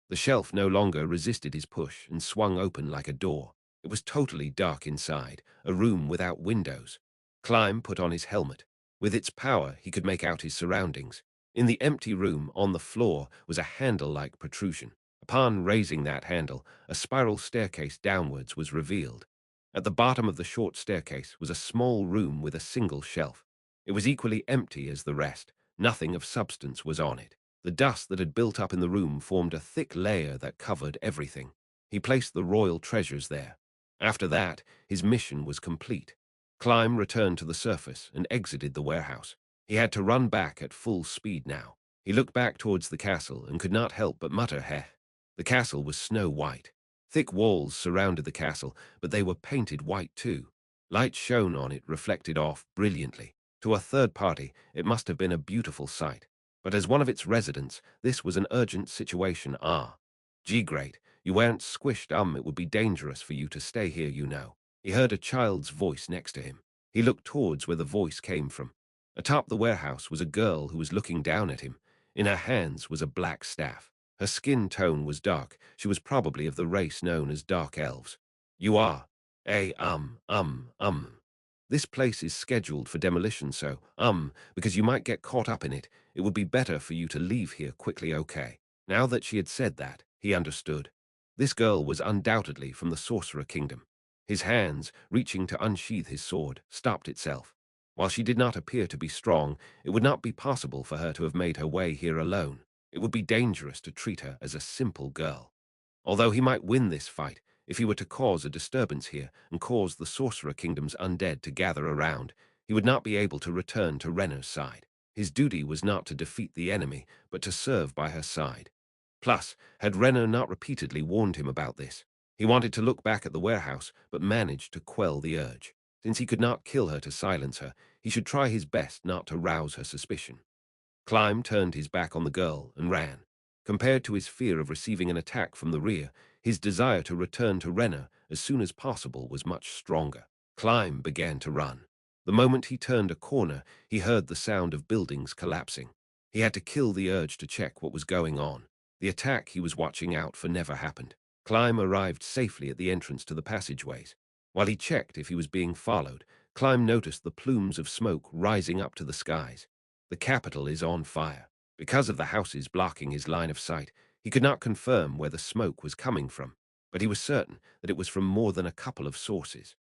The shelf no longer resisted his push and swung open like a door. It was totally dark inside, a room without windows. Climb put on his helmet. With its power, he could make out his surroundings. In the empty room, on the floor, was a handle-like protrusion. Upon raising that handle, a spiral staircase downwards was revealed. At the bottom of the short staircase was a small room with a single shelf. It was equally empty as the rest. Nothing of substance was on it. The dust that had built up in the room formed a thick layer that covered everything. He placed the royal treasures there. After that, his mission was complete. Climb returned to the surface and exited the warehouse. He had to run back at full speed now. He looked back towards the castle and could not help but mutter, "Heh." The castle was snow-white. Thick walls surrounded the castle, but they were painted white too. Light shone on it, reflected off brilliantly. To a third party, it must have been a beautiful sight. But as one of its residents, this was an urgent situation. Gee, great. You weren't squished. It would be dangerous for you to stay here, you know. He heard a child's voice next to him. He looked towards where the voice came from. Atop the warehouse was a girl who was looking down at him. In her hands was a black staff. Her skin tone was dark. She was probably of the race known as Dark Elves. You are. Hey, This place is scheduled for demolition, so, because you might get caught up in it, it would be better for you to leave here quickly, okay? Now that she had said that, he understood. This girl was undoubtedly from the Sorcerer Kingdom. His hands, reaching to unsheath his sword, stopped itself. While she did not appear to be strong, it would not be possible for her to have made her way here alone. It would be dangerous to treat her as a simple girl. Although he might win this fight, if he were to cause a disturbance here and cause the Sorcerer Kingdom's undead to gather around, he would not be able to return to Renner's side. His duty was not to defeat the enemy, but to serve by her side. Plus, had Renner not repeatedly warned him about this? He wanted to look back at the warehouse, but managed to quell the urge. Since he could not kill her to silence her, he should try his best not to rouse her suspicion. Climb turned his back on the girl and ran. Compared to his fear of receiving an attack from the rear, his desire to return to Renner as soon as possible was much stronger. Climb began to run. The moment he turned a corner, he heard the sound of buildings collapsing. He had to kill the urge to check what was going on. The attack he was watching out for never happened. Climb arrived safely at the entrance to the passageways. While he checked if he was being followed, Climb noticed the plumes of smoke rising up to the skies. The capital is on fire. Because of the houses blocking his line of sight, he could not confirm where the smoke was coming from, but he was certain that it was from more than a couple of sources.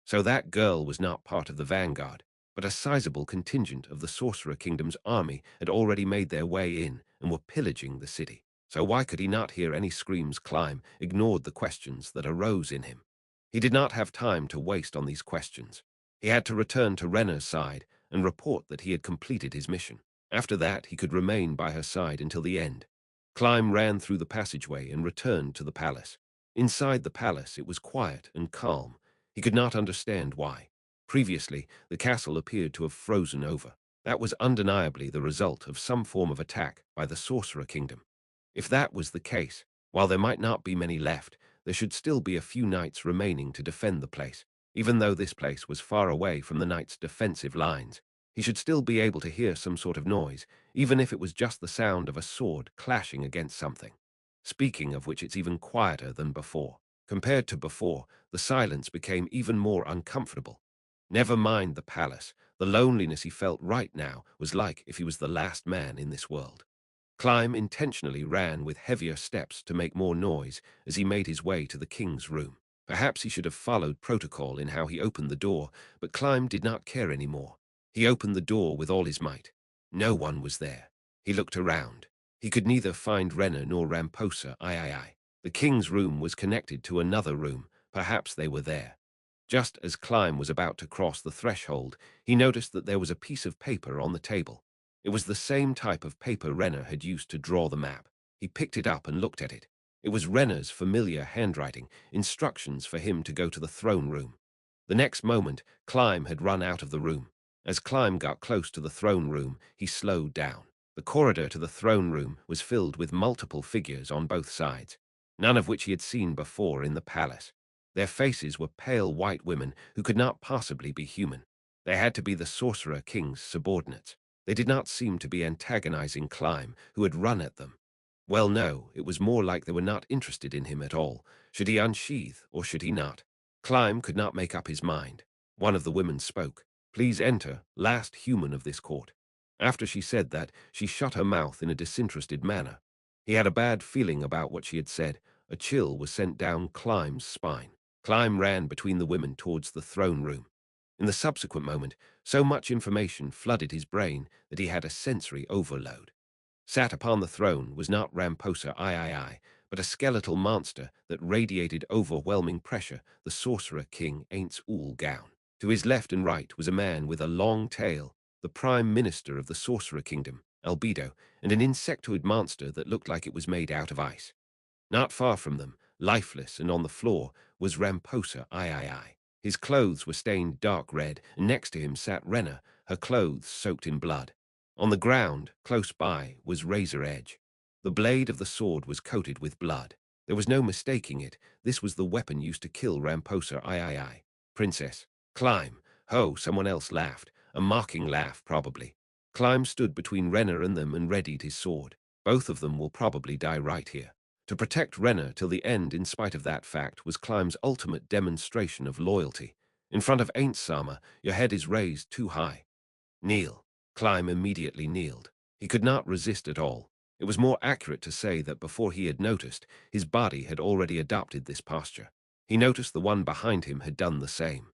So that girl was not part of the vanguard, but a sizable contingent of the Sorcerer Kingdom's army had already made their way in and were pillaging the city. So why could he not hear any screams? Climb ignored the questions that arose in him. He did not have time to waste on these questions. He had to return to Renner's side and report that he had completed his mission. After that, he could remain by her side until the end. Climb ran through the passageway and returned to the palace. Inside the palace, it was quiet and calm. He could not understand why. Previously, the castle appeared to have frozen over. That was undeniably the result of some form of attack by the Sorcerer Kingdom. If that was the case, while there might not be many left, there should still be a few knights remaining to defend the place. Even though this place was far away from the knights' defensive lines, he should still be able to hear some sort of noise, even if it was just the sound of a sword clashing against something. Speaking of which, it's even quieter than before. Compared to before, the silence became even more uncomfortable. Never mind the palace, the loneliness he felt right now was like if he was the last man in this world. Climb intentionally ran with heavier steps to make more noise as he made his way to the king's room. Perhaps he should have followed protocol in how he opened the door, but Climb did not care anymore. He opened the door with all his might. No one was there. He looked around. He could neither find Renner nor Ramposa. The king's room was connected to another room. Perhaps they were there. Just as Climb was about to cross the threshold, he noticed that there was a piece of paper on the table. It was the same type of paper Renner had used to draw the map. He picked it up and looked at it. It was Renner's familiar handwriting, instructions for him to go to the throne room. The next moment, Climb had run out of the room. As Climb got close to the throne room, he slowed down. The corridor to the throne room was filled with multiple figures on both sides, none of which he had seen before in the palace. Their faces were pale white women who could not possibly be human. They had to be the Sorcerer King's subordinates. They did not seem to be antagonizing Climb, who had run at them. Well, no, it was more like they were not interested in him at all. Should he unsheath, or should he not? Climb could not make up his mind. One of the women spoke. "Please enter, last human of this court." After she said that, she shut her mouth in a disinterested manner. He had a bad feeling about what she had said. A chill was sent down Climb's spine. Climb ran between the women towards the throne room. In the subsequent moment, so much information flooded his brain that he had a sensory overload. Sat upon the throne was not Ramposa but a skeletal monster that radiated overwhelming pressure, the Sorcerer King Ainz Ooal Gown. To his left and right was a man with a long tail, the Prime Minister of the Sorcerer Kingdom, Albedo, and an insectoid monster that looked like it was made out of ice. Not far from them, lifeless and on the floor, was Ramposa His clothes were stained dark red, and next to him sat Renner, her clothes soaked in blood. On the ground, close by, was Razor Edge. The blade of the sword was coated with blood. There was no mistaking it. This was the weapon used to kill Ramposa Princess. Climb. Ho, someone else laughed. A mocking laugh, probably. Climb stood between Renner and them and readied his sword. Both of them will probably die right here. To protect Renna till the end in spite of that fact was Climb's ultimate demonstration of loyalty. In front of Ainz Sama, your head is raised too high. Kneel. Climb immediately kneeled. He could not resist at all. It was more accurate to say that before he had noticed, his body had already adopted this posture. He noticed the one behind him had done the same.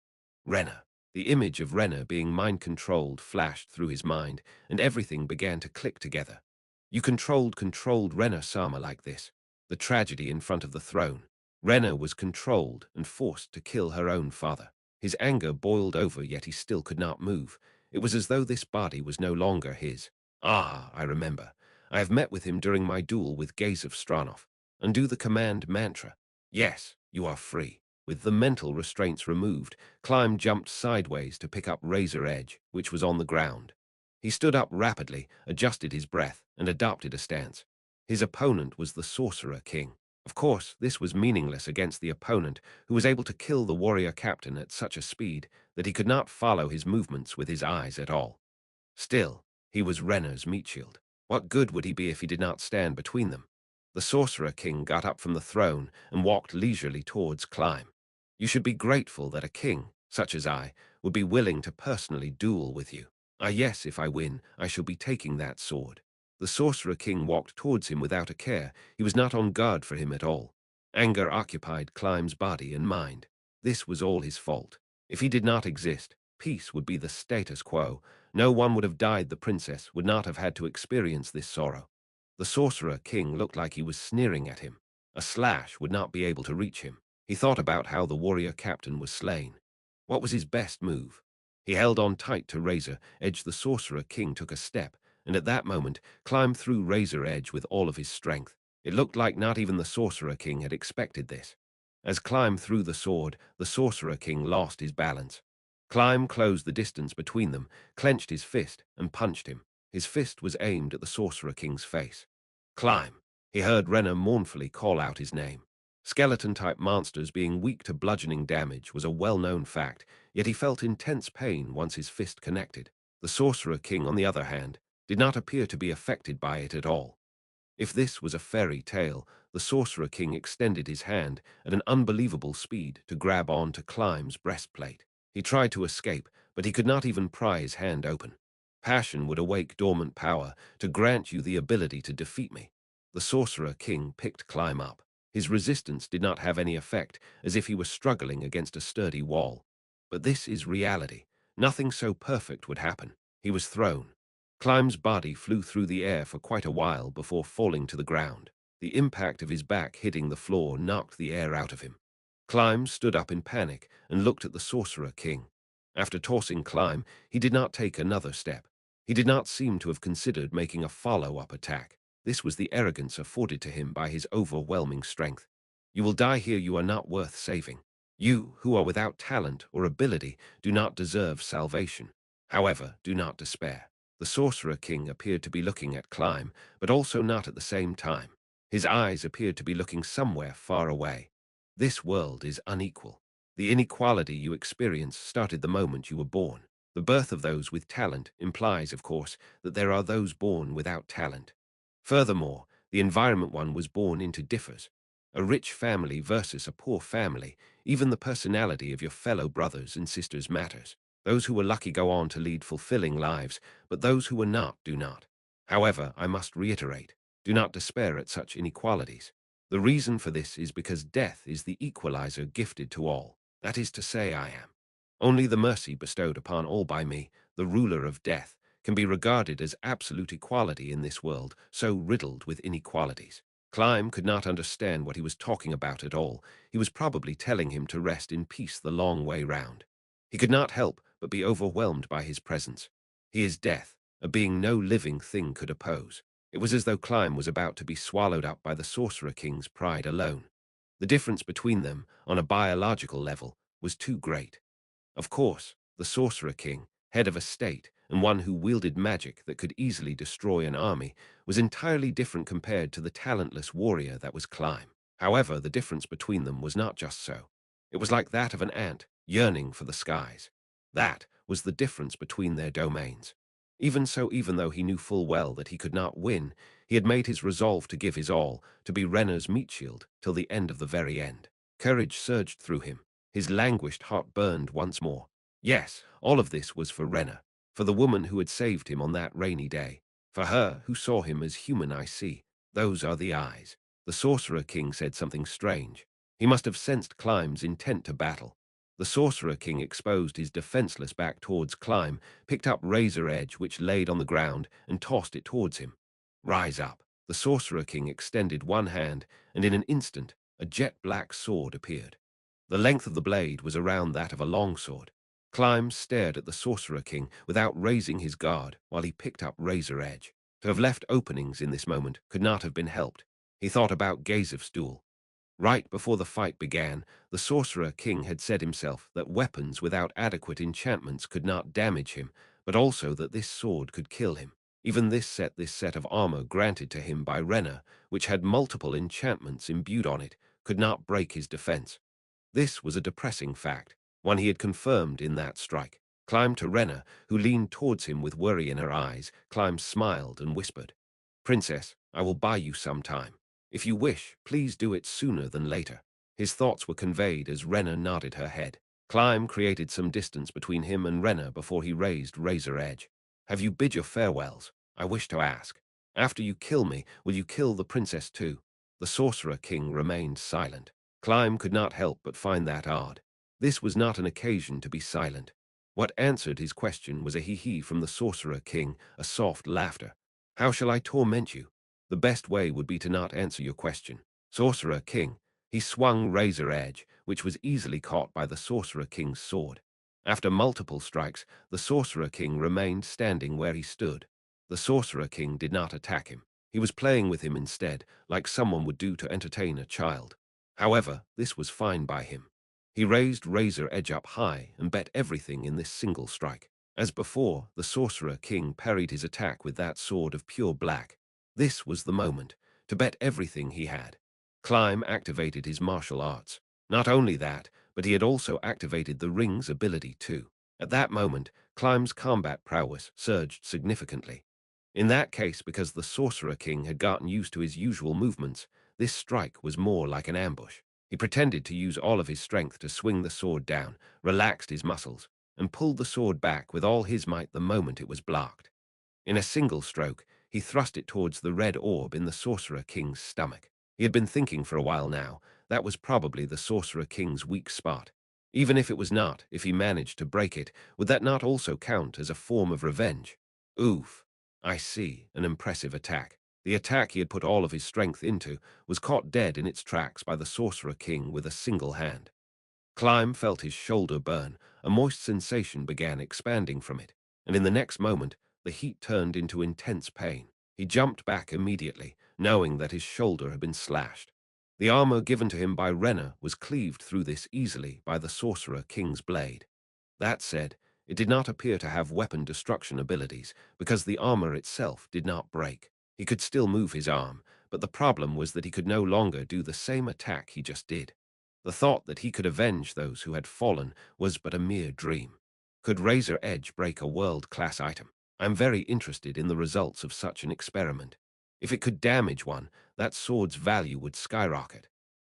Renna. The image of Renna being mind-controlled flashed through his mind, and everything began to click together. You controlled Renna Sama like this. The tragedy in front of the throne. Renna was controlled and forced to kill her own father. His anger boiled over, yet he still could not move. It was as though this body was no longer his. Ah, I remember. I have met with him during my duel with Gaze of Stranov. Undo the command mantra. Yes, you are free. With the mental restraints removed, Climb jumped sideways to pick up Razor Edge, which was on the ground. He stood up rapidly, adjusted his breath, and adopted a stance. His opponent was the Sorcerer King. Of course, this was meaningless against the opponent, who was able to kill the warrior captain at such a speed that he could not follow his movements with his eyes at all. Still, he was Renner's meat shield. What good would he be if he did not stand between them? The Sorcerer King got up from the throne and walked leisurely towards Climb. You should be grateful that a king, such as I, would be willing to personally duel with you. Ah yes, if I win, I shall be taking that sword. The Sorcerer King walked towards him without a care. He was not on guard for him at all. Anger occupied Climb's body and mind. This was all his fault. If he did not exist, peace would be the status quo. No one would have died. The princess would not have had to experience this sorrow. The Sorcerer King looked like he was sneering at him. A slash would not be able to reach him. He thought about how the warrior captain was slain. What was his best move? He held on tight to Razor Edge. The Sorcerer King took a step, and at that moment climbed through Razor Edge with all of his strength. It looked like not even the Sorcerer King had expected this. As Climb threw the sword, the Sorcerer King lost his balance. Climb closed the distance between them, clenched his fist, and punched him. His fist was aimed at the Sorcerer King's face. Climb! He heard Renner mournfully call out his name. Skeleton-type monsters being weak to bludgeoning damage was a well-known fact, yet he felt intense pain once his fist connected. The Sorcerer King, on the other hand, did not appear to be affected by it at all. If this was a fairy tale, the Sorcerer King extended his hand at an unbelievable speed to grab on to Climb's breastplate. He tried to escape, but he could not even pry his hand open. Passion would awake dormant power to grant you the ability to defeat me. The Sorcerer King picked Climb up. His resistance did not have any effect, as if he were struggling against a sturdy wall. But this is reality. Nothing so perfect would happen. He was thrown. Climb's body flew through the air for quite a while before falling to the ground. The impact of his back hitting the floor knocked the air out of him. Climb stood up in panic and looked at the Sorcerer King. After tossing Climb, he did not take another step. He did not seem to have considered making a follow-up attack. This was the arrogance afforded to him by his overwhelming strength. You will die here. You are not worth saving. You, who are without talent or ability, do not deserve salvation. However, do not despair. The Sorcerer King appeared to be looking at Climb, but also not at the same time. His eyes appeared to be looking somewhere far away. This world is unequal. The inequality you experience started the moment you were born. The birth of those with talent implies, of course, that there are those born without talent. Furthermore, the environment one was born into differs. A rich family versus a poor family, even the personality of your fellow brothers and sisters matters. Those who were lucky go on to lead fulfilling lives, but those who were not do not. However, I must reiterate, do not despair at such inequalities. The reason for this is because death is the equalizer gifted to all. That is to say, I am. Only the mercy bestowed upon all by me, the ruler of death, can be regarded as absolute equality in this world, so riddled with inequalities. Climb could not understand what he was talking about at all. He was probably telling him to rest in peace the long way round. He could not help but be overwhelmed by his presence. He is death, a being no living thing could oppose. It was as though Climb was about to be swallowed up by the Sorcerer King's pride alone. The difference between them, on a biological level, was too great. Of course, the Sorcerer King, head of a state, and one who wielded magic that could easily destroy an army, was entirely different compared to the talentless warrior that was Climb. However, the difference between them was not just so. It was like that of an ant yearning for the skies. That was the difference between their domains. Even so, even though he knew full well that he could not win, He had made his resolve to give his all, to be Renna's meat shield till the end of the very end. Courage surged through him. His languished heart burned once more. Yes, all of this was for Renna, for the woman who had saved him on that rainy day, for her who saw him as human. I see. Those are the eyes. The Sorcerer King said something strange. He must have sensed Climb's intent to battle. The Sorcerer King exposed his defenseless back towards Climb, picked up Razor Edge which laid on the ground, and tossed it towards him. Rise up. The Sorcerer King extended one hand, and in an instant a jet-black sword appeared. The length of the blade was around that of a longsword. Climb stared at the Sorcerer King without raising his guard while he picked up Razor Edge. To have left openings in this moment could not have been helped. He thought about Gazef's duel. Right before the fight began, the Sorcerer King had said himself that weapons without adequate enchantments could not damage him, but also that this sword could kill him. Even this set of armor granted to him by Renna, which had multiple enchantments imbued on it, could not break his defense. This was a depressing fact, one he had confirmed in that strike. Climb to Renna, who leaned towards him with worry in her eyes. Climb smiled and whispered, "Princess, I will buy you some time. If you wish, please do it sooner than later." His thoughts were conveyed as Renna nodded her head. Climb created some distance between him and Renna before he raised Razor Edge. "Have you bid your farewells? I wish to ask. After you kill me, will you kill the princess too?" The Sorcerer King remained silent. Climb could not help but find that odd. This was not an occasion to be silent. What answered his question was a hee-hee from the Sorcerer King, a soft laughter. "How shall I torment you? The best way would be to not answer your question. Sorcerer King." He swung Razor Edge, which was easily caught by the Sorcerer King's sword. After multiple strikes, the Sorcerer King remained standing where he stood. The Sorcerer King did not attack him. He was playing with him instead, like someone would do to entertain a child. However, this was fine by him. He raised Razor Edge up high and bet everything in this single strike. As before, the Sorcerer King parried his attack with that sword of pure black. This was the moment, to bet everything he had. Climb activated his martial arts. Not only that, but he had also activated the ring's ability too. At that moment, Climb's combat prowess surged significantly. In that case, because the Sorcerer King had gotten used to his usual movements, this strike was more like an ambush. He pretended to use all of his strength to swing the sword down, relaxed his muscles, and pulled the sword back with all his might the moment it was blocked. In a single stroke, he thrust it towards the red orb in the Sorcerer King's stomach. He had been thinking for a while now, that was probably the Sorcerer King's weak spot. Even if it was not, if he managed to break it, would that not also count as a form of revenge? Oof. I see, an impressive attack. The attack he had put all of his strength into was caught dead in its tracks by the Sorcerer King with a single hand. Climb felt his shoulder burn. A moist sensation began expanding from it, and in the next moment, the heat turned into intense pain. He jumped back immediately, knowing that his shoulder had been slashed. The armor given to him by Renna was cleaved through this easily by the Sorcerer King's blade. That said, it did not appear to have weapon destruction abilities, because the armor itself did not break. He could still move his arm, but the problem was that he could no longer do the same attack he just did. The thought that he could avenge those who had fallen was but a mere dream. Could Razor Edge break a world-class item? I'm very interested in the results of such an experiment. If it could damage one, that sword's value would skyrocket.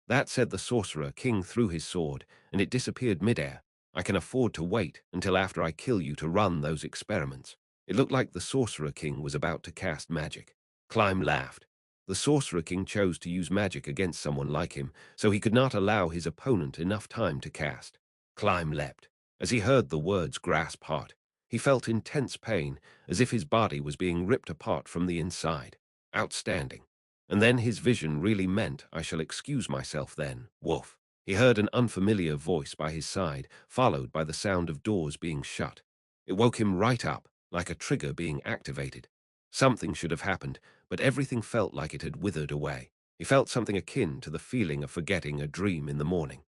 That said, the Sorcerer King threw his sword, and it disappeared midair. I can afford to wait until after I kill you to run those experiments. It looked like the Sorcerer King was about to cast magic. Climb laughed. The Sorcerer King chose to use magic against someone like him, so he could not allow his opponent enough time to cast. Climb leapt. As he heard the words grasp heart, he felt intense pain, as if his body was being ripped apart from the inside. Outstanding. And then his vision really meant, "I shall excuse myself then, Wolf." He heard an unfamiliar voice by his side, followed by the sound of doors being shut. It woke him right up, like a trigger being activated. Something should have happened, but everything felt like it had withered away. He felt something akin to the feeling of forgetting a dream in the morning.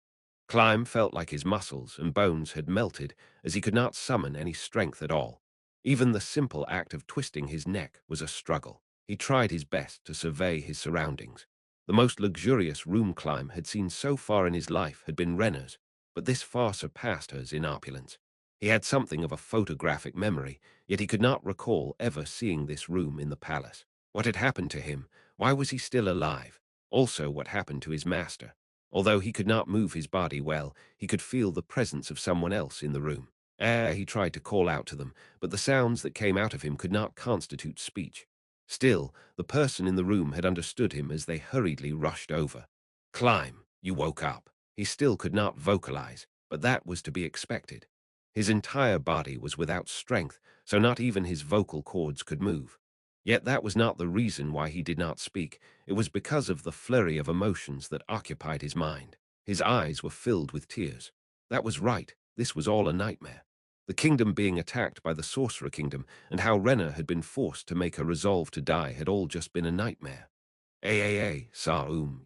Climb felt like his muscles and bones had melted, as he could not summon any strength at all. Even the simple act of twisting his neck was a struggle. He tried his best to survey his surroundings. The most luxurious room Climb had seen so far in his life had been Renna's, but this far surpassed hers in opulence. He had something of a photographic memory, yet he could not recall ever seeing this room in the palace. What had happened to him? Why was he still alive? Also, what happened to his master? Although he could not move his body well, he could feel the presence of someone else in the room. He tried to call out to them, but the sounds that came out of him could not constitute speech. Still, the person in the room had understood him as they hurriedly rushed over. Climb, you woke up. He still could not vocalize, but that was to be expected. His entire body was without strength, so not even his vocal cords could move. Yet that was not the reason why he did not speak. It was because of the flurry of emotions that occupied his mind. His eyes were filled with tears. That was right. This was all a nightmare. The kingdom being attacked by the Sorcerer Kingdom, and how Renna had been forced to make a resolve to die had all just been a nightmare.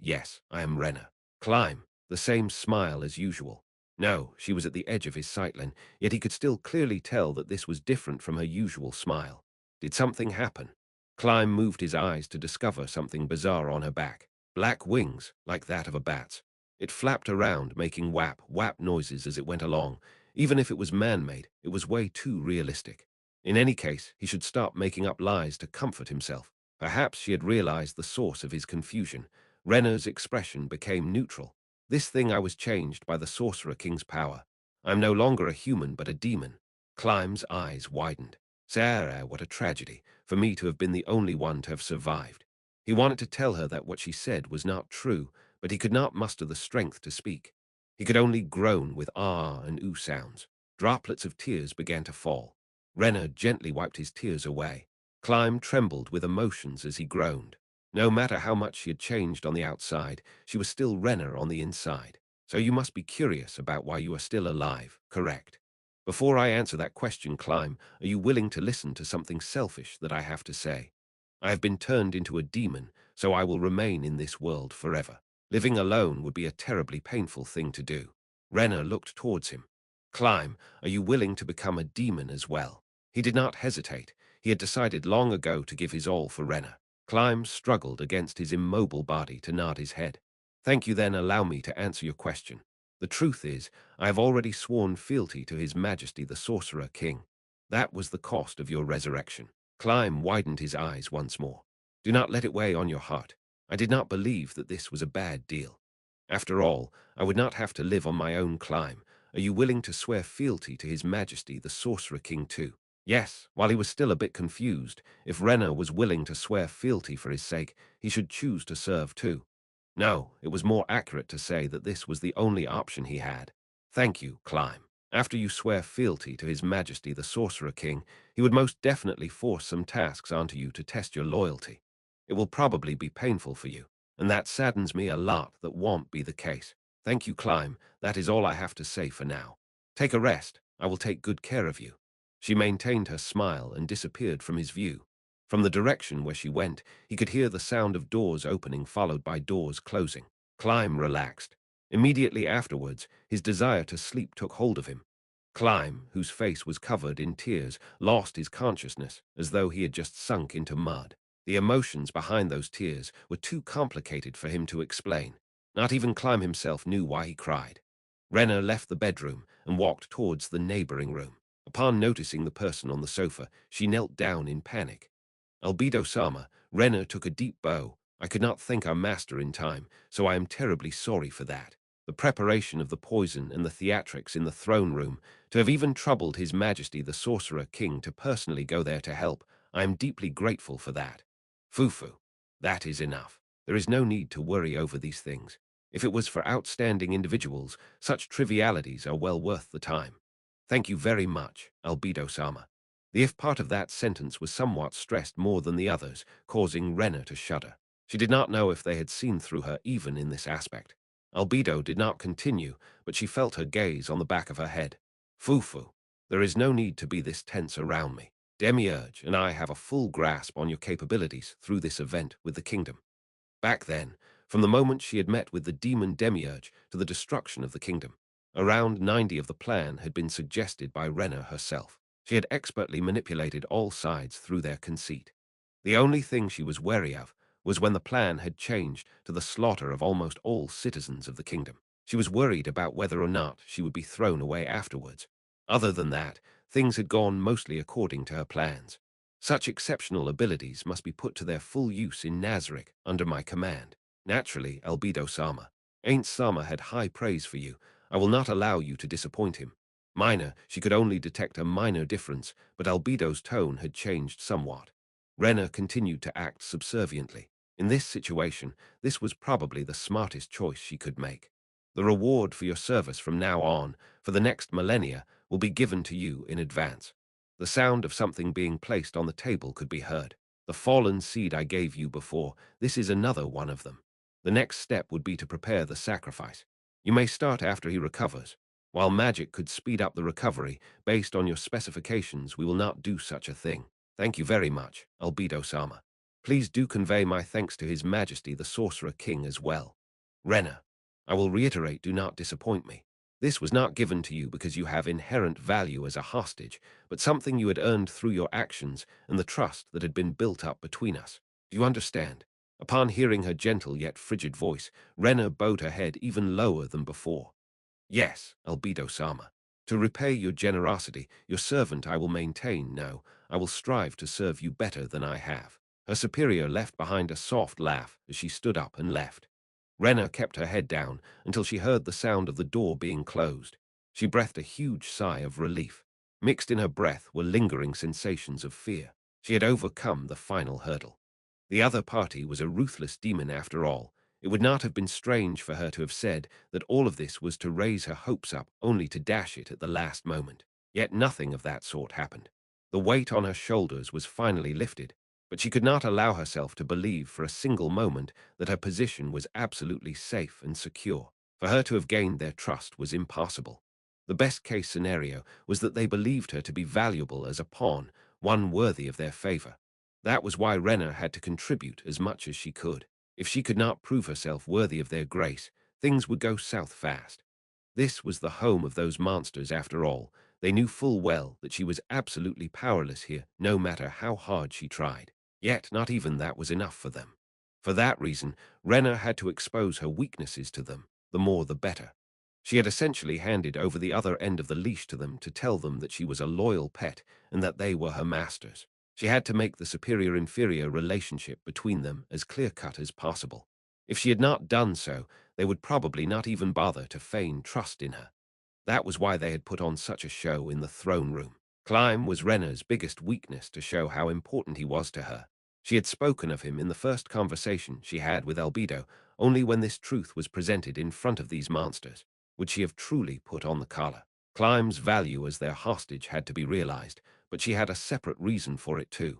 Yes, I am Renna. Climb, the same smile as usual. No, she was at the edge of his sightline, yet he could still clearly tell that this was different from her usual smile. Did something happen? Climb moved his eyes to discover something bizarre on her back. Black wings, like that of a bat's. It flapped around, making whap, whap noises as it went along. Even if it was man-made, it was way too realistic. In any case, he should stop making up lies to comfort himself. Perhaps she had realized the source of his confusion. Renner's expression became neutral. This thing I was changed by the Sorcerer King's power. I'm no longer a human, but a demon. Climb's eyes widened. Sarah, what a tragedy, for me to have been the only one to have survived. He wanted to tell her that what she said was not true, but he could not muster the strength to speak. He could only groan with ah and ooh sounds. Droplets of tears began to fall. Renner gently wiped his tears away. Climb trembled with emotions as he groaned. No matter how much she had changed on the outside, she was still Renner on the inside. So you must be curious about why you are still alive, correct? Before I answer that question, Climb, are you willing to listen to something selfish that I have to say? I have been turned into a demon, so I will remain in this world forever. Living alone would be a terribly painful thing to do. Renner looked towards him. Climb, are you willing to become a demon as well? He did not hesitate. He had decided long ago to give his all for Renner. Climb struggled against his immobile body to nod his head. Thank you, then allow me to answer your question. The truth is, I have already sworn fealty to His Majesty the Sorcerer King. That was the cost of your resurrection. Climb widened his eyes once more. Do not let it weigh on your heart. I did not believe that this was a bad deal. After all, I would not have to live on my own. Climb. Are you willing to swear fealty to His Majesty the Sorcerer King too? Yes, while he was still a bit confused, if Renner was willing to swear fealty for his sake, he should choose to serve too. No, it was more accurate to say that this was the only option he had. Thank you, Climb. After you swear fealty to His Majesty the Sorcerer King, he would most definitely force some tasks onto you to test your loyalty. It will probably be painful for you, and that saddens me a lot. That won't be the case. Thank you, Climb. That is all I have to say for now. Take a rest. I will take good care of you. She maintained her smile and disappeared from his view. From the direction where she went, he could hear the sound of doors opening followed by doors closing. Climb relaxed. Immediately afterwards, his desire to sleep took hold of him. Climb, whose face was covered in tears, lost his consciousness as though he had just sunk into mud. The emotions behind those tears were too complicated for him to explain. Not even Climb himself knew why he cried. Renner left the bedroom and walked towards the neighboring room. Upon noticing the person on the sofa, she knelt down in panic. Albedo-sama, Renner took a deep bow. I could not thank our master in time, so I am terribly sorry for that. The preparation of the poison and the theatrics in the throne room, to have even troubled His Majesty the Sorcerer King to personally go there to help, I am deeply grateful for that. Fufu. That is enough. There is no need to worry over these things. If it was for outstanding individuals, such trivialities are well worth the time. Thank you very much, Albedo-sama. The if part of that sentence was somewhat stressed more than the others, causing Renner to shudder. She did not know if they had seen through her even in this aspect. Albedo did not continue, but she felt her gaze on the back of her head. Fufu, there is no need to be this tense around me. Demiurge and I have a full grasp on your capabilities through this event with the kingdom. Back then, from the moment she had met with the demon Demiurge to the destruction of the kingdom, around 90 of the plan had been suggested by Renner herself. She had expertly manipulated all sides through their conceit. The only thing she was wary of was when the plan had changed to the slaughter of almost all citizens of the kingdom. She was worried about whether or not she would be thrown away afterwards. Other than that, things had gone mostly according to her plans. Such exceptional abilities must be put to their full use in Nazarick under my command. Naturally, Albedo-sama. Ainz-sama had high praise for you. I will not allow you to disappoint him. Minor, she could only detect a minor difference, but Albedo's tone had changed somewhat. Rena continued to act subserviently. In this situation, this was probably the smartest choice she could make. The reward for your service from now on, for the next millennia, will be given to you in advance. The sound of something being placed on the table could be heard. The fallen seed I gave you before, this is another one of them. The next step would be to prepare the sacrifice. You may start after he recovers. While magic could speed up the recovery, based on your specifications, we will not do such a thing. Thank you very much, Albedo-sama. Please do convey my thanks to His Majesty the Sorcerer King as well. Rena, I will reiterate, do not disappoint me. This was not given to you because you have inherent value as a hostage, but something you had earned through your actions and the trust that had been built up between us. Do you understand? Upon hearing her gentle yet frigid voice, Rena bowed her head even lower than before. Yes, Albedo-sama. To repay your generosity, your servant I will maintain. No, I will strive to serve you better than I have. Her superior left behind a soft laugh as she stood up and left. Rena kept her head down until she heard the sound of the door being closed. She breathed a huge sigh of relief. Mixed in her breath were lingering sensations of fear. She had overcome the final hurdle. The other party was a ruthless demon after all. It would not have been strange for her to have said that all of this was to raise her hopes up only to dash it at the last moment. Yet nothing of that sort happened. The weight on her shoulders was finally lifted, but she could not allow herself to believe for a single moment that her position was absolutely safe and secure. For her to have gained their trust was impossible. The best-case scenario was that they believed her to be valuable as a pawn, one worthy of their favor. That was why Rena had to contribute as much as she could. If she could not prove herself worthy of their grace, things would go south fast. This was the home of those monsters after all. They knew full well that she was absolutely powerless here, no matter how hard she tried. Yet not even that was enough for them. For that reason, Rena had to expose her weaknesses to them, the more the better. She had essentially handed over the other end of the leash to them to tell them that she was a loyal pet and that they were her masters. She had to make the superior-inferior relationship between them as clear-cut as possible. If she had not done so, they would probably not even bother to feign trust in her. That was why they had put on such a show in the throne room. Climb was Rena's biggest weakness to show how important he was to her. She had spoken of him in the first conversation she had with Albedo. Only when this truth was presented in front of these monsters would she have truly put on the collar. Climb's value as their hostage had to be realized, but she had a separate reason for it too.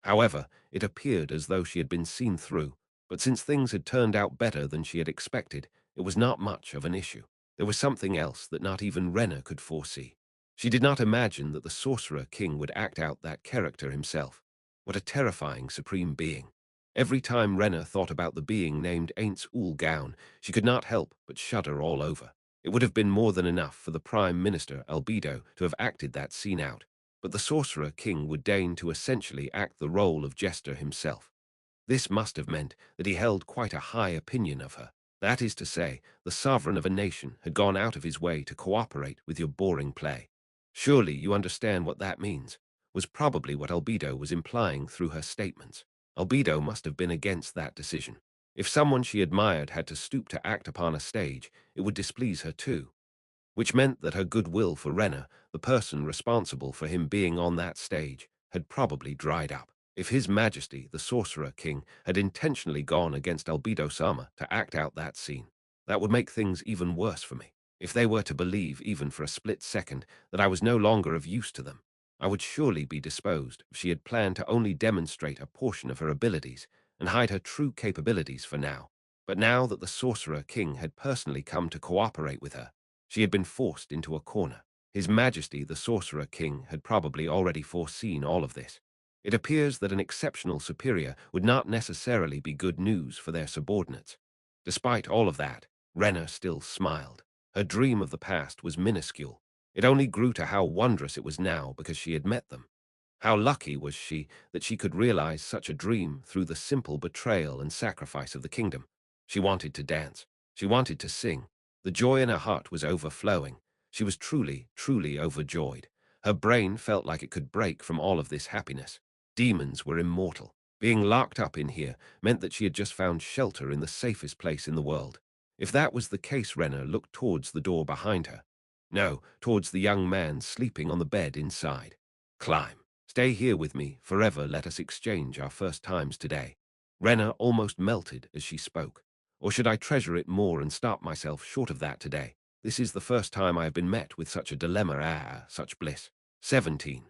However, it appeared as though she had been seen through, but since things had turned out better than she had expected, it was not much of an issue. There was something else that not even Rena could foresee. She did not imagine that the Sorcerer King would act out that character himself. What a terrifying supreme being. Every time Rena thought about the being named Ainz Ooal Gown, she could not help but shudder all over. It would have been more than enough for the Prime Minister, Albedo, to have acted that scene out, but the Sorcerer King would deign to essentially act the role of jester himself. This must have meant that he held quite a high opinion of her. That is to say, the sovereign of a nation had gone out of his way to cooperate with your boring play. Surely you understand what that means, was probably what Albedo was implying through her statements. Albedo must have been against that decision. If someone she admired had to stoop to act upon a stage, it would displease her too, which meant that her goodwill for Rena, the person responsible for him being on that stage, had probably dried up. If His Majesty, the Sorcerer King, had intentionally gone against Albedo-sama to act out that scene, that would make things even worse for me. If they were to believe, even for a split second, that I was no longer of use to them, I would surely be disposed if she had planned to only demonstrate a portion of her abilities and hide her true capabilities for now. But now that the Sorcerer King had personally come to cooperate with her, she had been forced into a corner. His Majesty, the Sorcerer King, had probably already foreseen all of this. It appears that an exceptional superior would not necessarily be good news for their subordinates. Despite all of that, Rena still smiled. Her dream of the past was minuscule. It only grew to how wondrous it was now because she had met them. How lucky was she that she could realize such a dream through the simple betrayal and sacrifice of the kingdom. She wanted to dance. She wanted to sing. The joy in her heart was overflowing. She was truly, truly overjoyed. Her brain felt like it could break from all of this happiness. Demons were immortal. Being locked up in here meant that she had just found shelter in the safest place in the world. If that was the case, Renner looked towards the door behind her. No, towards the young man sleeping on the bed inside. Climb. Stay here with me, forever let us exchange our first times today. Renner almost melted as she spoke. Or should I treasure it more and stop myself short of that today? This is the first time I have been met with such a dilemma, such bliss. 17.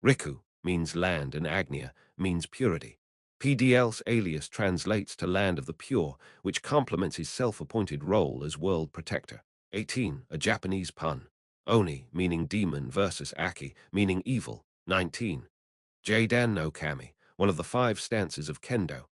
Riku means land and Agnia means purity. PDL's alias translates to Land of the Pure, which complements his self-appointed role as World Protector. 18. A Japanese pun. Oni, meaning demon, versus Aki, meaning evil. 19. Jaidan no Kami, one of the 5 stances of Kendo.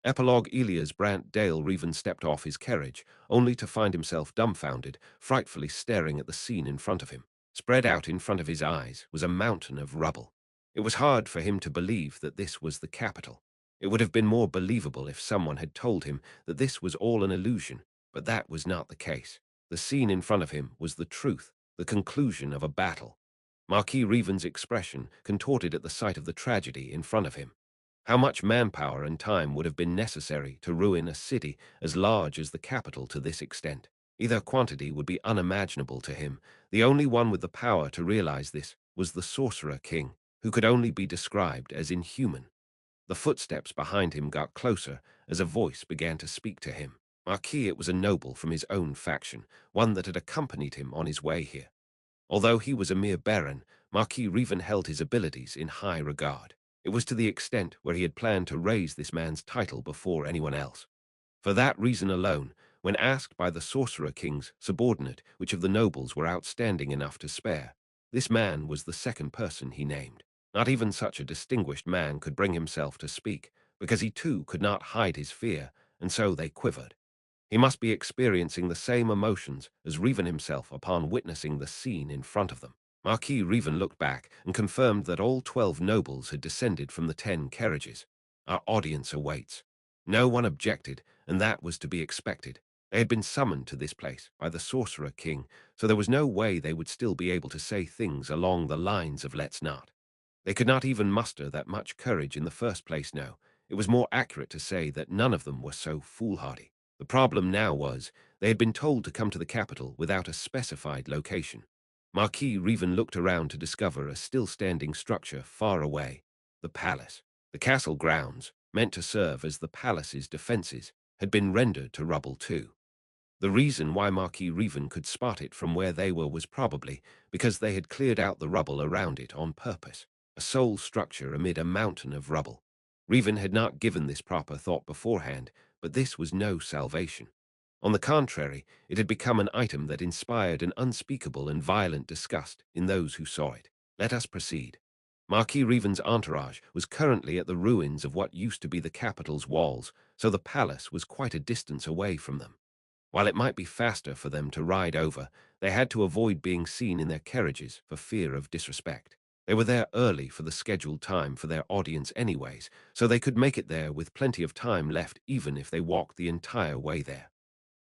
Epilogue. Elias Brant Dale Reven stepped off his carriage, only to find himself dumbfounded, frightfully staring at the scene in front of him. Spread out in front of his eyes was a mountain of rubble. It was hard for him to believe that this was the capital. It would have been more believable if someone had told him that this was all an illusion, but that was not the case. The scene in front of him was the truth, the conclusion of a battle. Marquis Reven's expression contorted at the sight of the tragedy in front of him. How much manpower and time would have been necessary to ruin a city as large as the capital to this extent? Either quantity would be unimaginable to him. The only one with the power to realize this was the Sorcerer King, who could only be described as inhuman. The footsteps behind him got closer as a voice began to speak to him. Marquis, it was a noble from his own faction, one that had accompanied him on his way here. Although he was a mere baron, Marquis Reven held his abilities in high regard. It was to the extent where he had planned to raise this man's title before anyone else. For that reason alone, when asked by the Sorcerer King's subordinate which of the nobles were outstanding enough to spare, this man was the second person he named. Not even such a distinguished man could bring himself to speak, because he too could not hide his fear, and so they quivered. He must be experiencing the same emotions as Reven himself upon witnessing the scene in front of them. Marquis Reven looked back and confirmed that all 12 nobles had descended from the 10 carriages. Our audience awaits. No one objected, and that was to be expected. They had been summoned to this place by the Sorcerer King, so there was no way they would still be able to say things along the lines of "let's not." They could not even muster that much courage in the first place, no. It was more accurate to say that none of them were so foolhardy. The problem now was, they had been told to come to the capital without a specified location. Marquis Reven looked around to discover a still-standing structure far away. The palace. The castle grounds, meant to serve as the palace's defenses, had been rendered to rubble too. The reason why Marquis Reven could spot it from where they were was probably because they had cleared out the rubble around it on purpose, a sole structure amid a mountain of rubble. Reven had not given this proper thought beforehand, but this was no salvation. On the contrary, it had become an item that inspired an unspeakable and violent disgust in those who saw it. Let us proceed. Marquis Reven's entourage was currently at the ruins of what used to be the capital's walls, so the palace was quite a distance away from them. While it might be faster for them to ride over, they had to avoid being seen in their carriages for fear of disrespect. They were there early for the scheduled time for their audience anyways, so they could make it there with plenty of time left even if they walked the entire way there.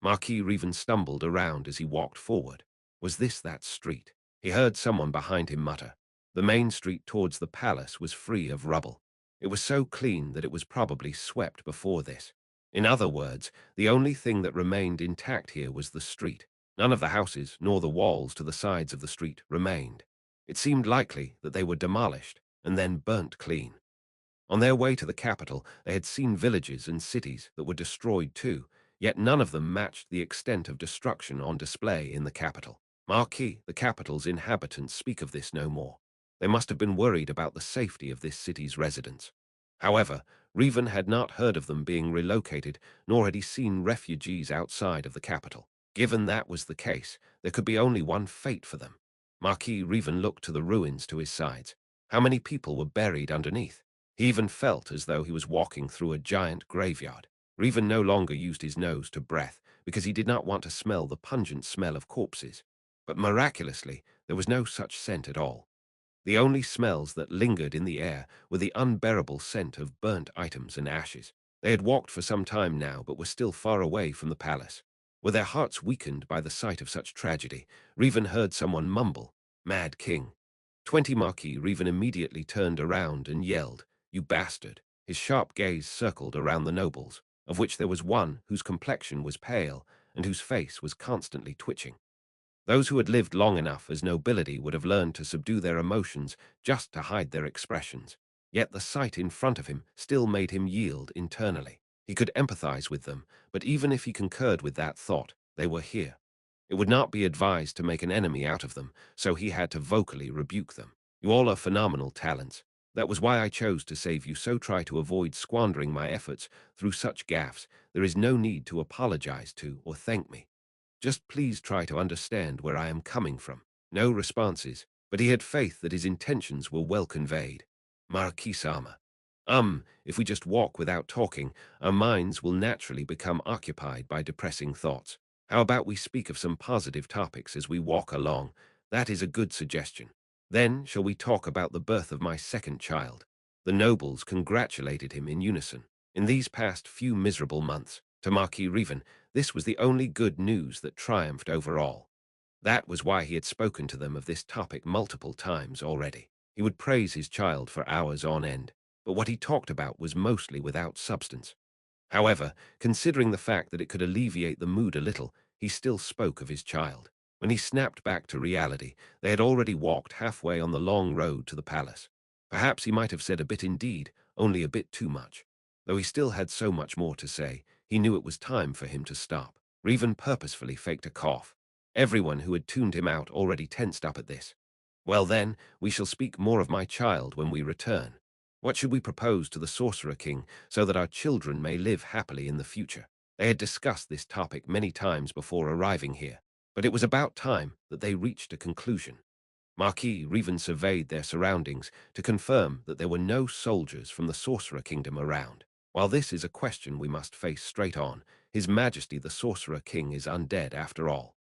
Marquis Reven stumbled around as he walked forward. Was this that street? He heard someone behind him mutter. The main street towards the palace was free of rubble. It was so clean that it was probably swept before this. In other words, the only thing that remained intact here was the street. None of the houses nor the walls to the sides of the street remained. It seemed likely that they were demolished and then burnt clean. On their way to the capital, they had seen villages and cities that were destroyed too, yet none of them matched the extent of destruction on display in the capital. Marquis, the capital's inhabitants, speak of this no more. They must have been worried about the safety of this city's residents. However, Reven had not heard of them being relocated, nor had he seen refugees outside of the capital. Given that was the case, there could be only one fate for them. Marquis Reven looked to the ruins to his sides. How many people were buried underneath? He even felt as though he was walking through a giant graveyard. Reven no longer used his nose to breath, because he did not want to smell the pungent smell of corpses. But miraculously, there was no such scent at all. The only smells that lingered in the air were the unbearable scent of burnt items and ashes. They had walked for some time now, but were still far away from the palace. With their hearts weakened by the sight of such tragedy, Reven heard someone mumble, "Mad King." 20 Marquis Reven immediately turned around and yelled, "You bastard." His sharp gaze circled around the nobles, of which there was one whose complexion was pale and whose face was constantly twitching. Those who had lived long enough as nobility would have learned to subdue their emotions just to hide their expressions. Yet the sight in front of him still made him yield internally. He could empathize with them, but even if he concurred with that thought, they were here. It would not be advised to make an enemy out of them, so he had to vocally rebuke them. "You all are phenomenal talents. That was why I chose to save you, so try to avoid squandering my efforts through such gaffes. There is no need to apologize to or thank me. Just please try to understand where I am coming from." No responses, but he had faith that his intentions were well conveyed. Marquis Sama. If we just walk without talking, our minds will naturally become occupied by depressing thoughts. How about we speak of some positive topics as we walk along? That is a good suggestion. Then shall we talk about the birth of my second child? The nobles congratulated him in unison. In these past few miserable months, to Marquis Revan, this was the only good news that triumphed over all. That was why he had spoken to them of this topic multiple times already. He would praise his child for hours on end, but what he talked about was mostly without substance. However, considering the fact that it could alleviate the mood a little, he still spoke of his child. When he snapped back to reality, they had already walked halfway on the long road to the palace. Perhaps he might have said a bit indeed, only a bit too much. Though he still had so much more to say, he knew it was time for him to stop. Revan purposefully faked a cough. Everyone who had tuned him out already tensed up at this. "Well then, we shall speak more of my child when we return. What should we propose to the Sorcerer King so that our children may live happily in the future?" They had discussed this topic many times before arriving here, but it was about time that they reached a conclusion. Marquis Revan surveyed their surroundings to confirm that there were no soldiers from the Sorcerer Kingdom around. "While this is a question we must face straight on, His Majesty the Sorcerer King is undead after all.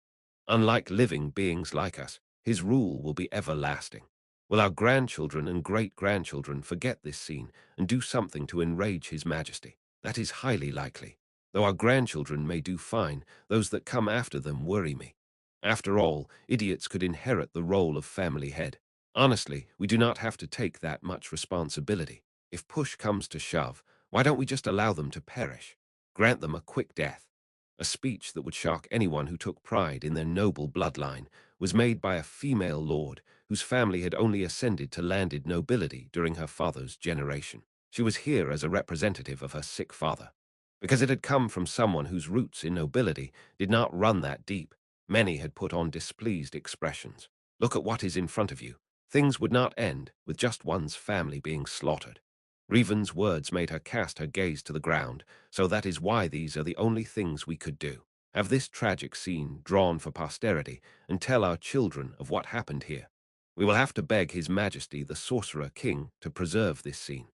Unlike living beings like us, his rule will be everlasting. Will our grandchildren and great-grandchildren forget this scene and do something to enrage His Majesty? That is highly likely. Though our grandchildren may do fine, those that come after them worry me. After all, idiots could inherit the role of family head. Honestly, we do not have to take that much responsibility. If push comes to shove, why don't we just allow them to perish? Grant them a quick death." A speech that would shock anyone who took pride in their noble bloodline was made by a female lord whose family had only ascended to landed nobility during her father's generation. She was here as a representative of her sick father. Because it had come from someone whose roots in nobility did not run that deep, many had put on displeased expressions. Look at what is in front of you. Things would not end with just one's family being slaughtered. Revan's words made her cast her gaze to the ground, so that is why these are the only things we could do. Have this tragic scene drawn for posterity and tell our children of what happened here. We will have to beg His Majesty the Sorcerer King to preserve this scene.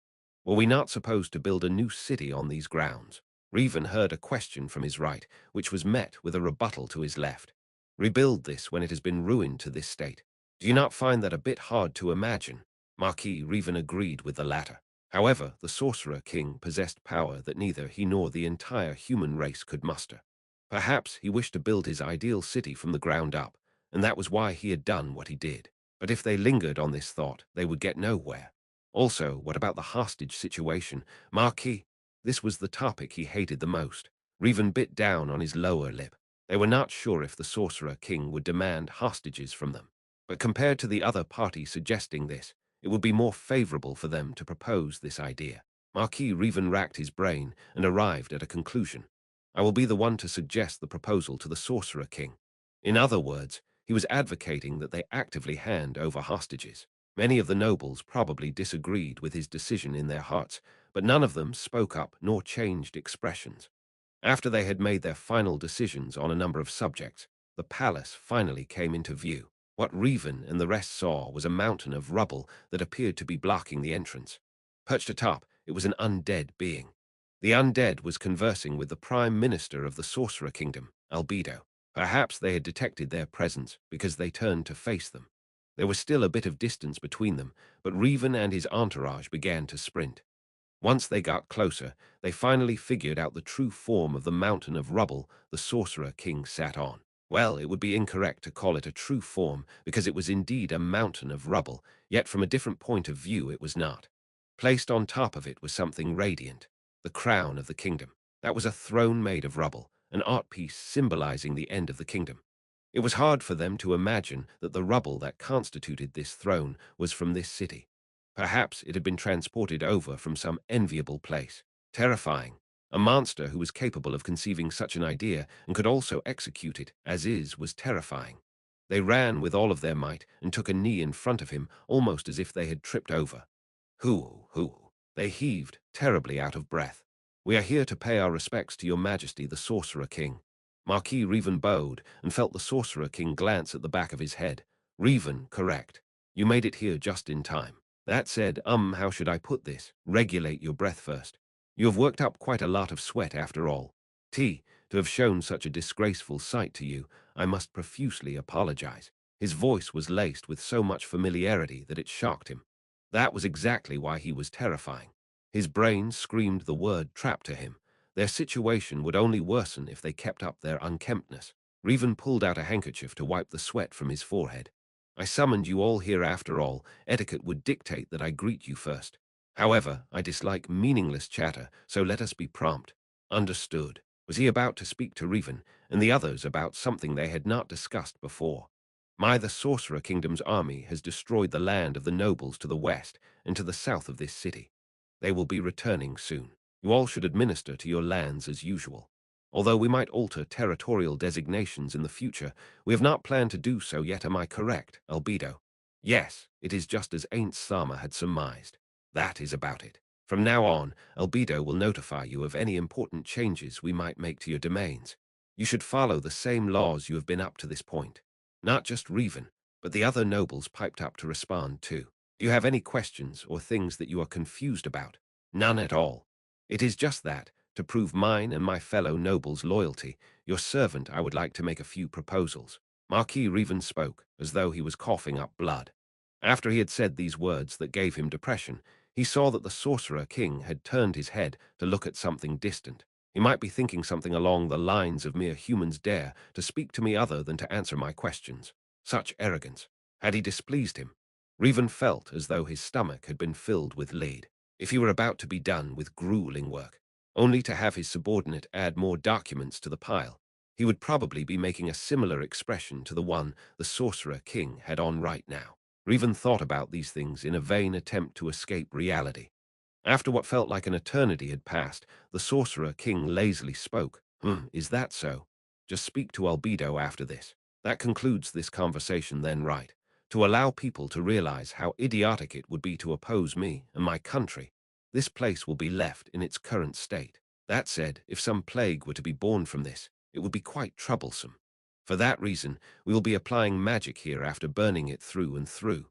Were we not supposed to build a new city on these grounds? Revan heard a question from his right, which was met with a rebuttal to his left. Rebuild this when it has been ruined to this state. Do you not find that a bit hard to imagine? Marquis Revan agreed with the latter. However, the Sorcerer King possessed power that neither he nor the entire human race could muster. Perhaps he wished to build his ideal city from the ground up, and that was why he had done what he did. But if they lingered on this thought, they would get nowhere. Also, what about the hostage situation? Marquis, this was the topic he hated the most. Revan bit down on his lower lip. They were not sure if the Sorcerer King would demand hostages from them. But compared to the other party suggesting this, it would be more favorable for them to propose this idea. Marquis Revan racked his brain and arrived at a conclusion. I will be the one to suggest the proposal to the Sorcerer King. In other words, he was advocating that they actively hand over hostages. Many of the nobles probably disagreed with his decision in their hearts, but none of them spoke up nor changed expressions. After they had made their final decisions on a number of subjects, the palace finally came into view. What Revan and the rest saw was a mountain of rubble that appeared to be blocking the entrance. Perched atop, it was an undead being. The undead was conversing with the Prime Minister of the Sorcerer Kingdom, Albedo. Perhaps they had detected their presence because they turned to face them. There was still a bit of distance between them, but Revan and his entourage began to sprint. Once they got closer, they finally figured out the true form of the mountain of rubble the Sorcerer King sat on. Well, it would be incorrect to call it a true form because it was indeed a mountain of rubble, yet from a different point of view it was not. Placed on top of it was something radiant, the crown of the kingdom. That was a throne made of rubble, an art piece symbolizing the end of the kingdom. It was hard for them to imagine that the rubble that constituted this throne was from this city. Perhaps it had been transported over from some enviable place. Terrifying. A monster who was capable of conceiving such an idea and could also execute it as is was terrifying. They ran with all of their might and took a knee in front of him, almost as if they had tripped over. Hoo, hoo. They heaved, terribly out of breath. We are here to pay our respects to your majesty, the Sorcerer King. Marquis Revan bowed and felt the Sorcerer King glance at the back of his head. Revan, correct. You made it here just in time. That said, how should I put this? Regulate your breath first. You have worked up quite a lot of sweat after all. To have shown such a disgraceful sight to you, I must profusely apologize. His voice was laced with so much familiarity that it shocked him. That was exactly why he was terrifying. His brain screamed the word trap to him. Their situation would only worsen if they kept up their unkemptness. Revan pulled out a handkerchief to wipe the sweat from his forehead. I summoned you all here after all. Etiquette would dictate that I greet you first. However, I dislike meaningless chatter, so let us be prompt. Understood. Was he about to speak to Revan and the others about something they had not discussed before? The Sorcerer Kingdom's army has destroyed the land of the nobles to the west and to the south of this city. They will be returning soon. You all should administer to your lands as usual. Although we might alter territorial designations in the future, we have not planned to do so yet. Am I correct, Albedo? Yes, it is just as Ainz Sama had surmised. That is about it. From now on, Albedo will notify you of any important changes we might make to your domains. You should follow the same laws you have been up to this point. Not just Revan, but the other nobles piped up to respond too. Do you have any questions or things that you are confused about? None at all. It is just that, to prove mine and my fellow nobles' loyalty, your servant, I would like to make a few proposals. Marquis Revan spoke, as though he was coughing up blood. After he had said these words that gave him depression, he saw that the Sorcerer King had turned his head to look at something distant. He might be thinking something along the lines of mere humans dare to speak to me other than to answer my questions. Such arrogance. Had he displeased him? Revan felt as though his stomach had been filled with lead. If he were about to be done with grueling work, only to have his subordinate add more documents to the pile, he would probably be making a similar expression to the one the Sorcerer King had on right now. Revan thought about these things in a vain attempt to escape reality. After what felt like an eternity had passed, the Sorcerer King lazily spoke. Is that so? Just speak to Albedo after this. That concludes this conversation then, right? To allow people to realize how idiotic it would be to oppose me and my country. This place will be left in its current state. That said, if some plague were to be born from this, it would be quite troublesome. For that reason, we will be applying magic here after burning it through and through.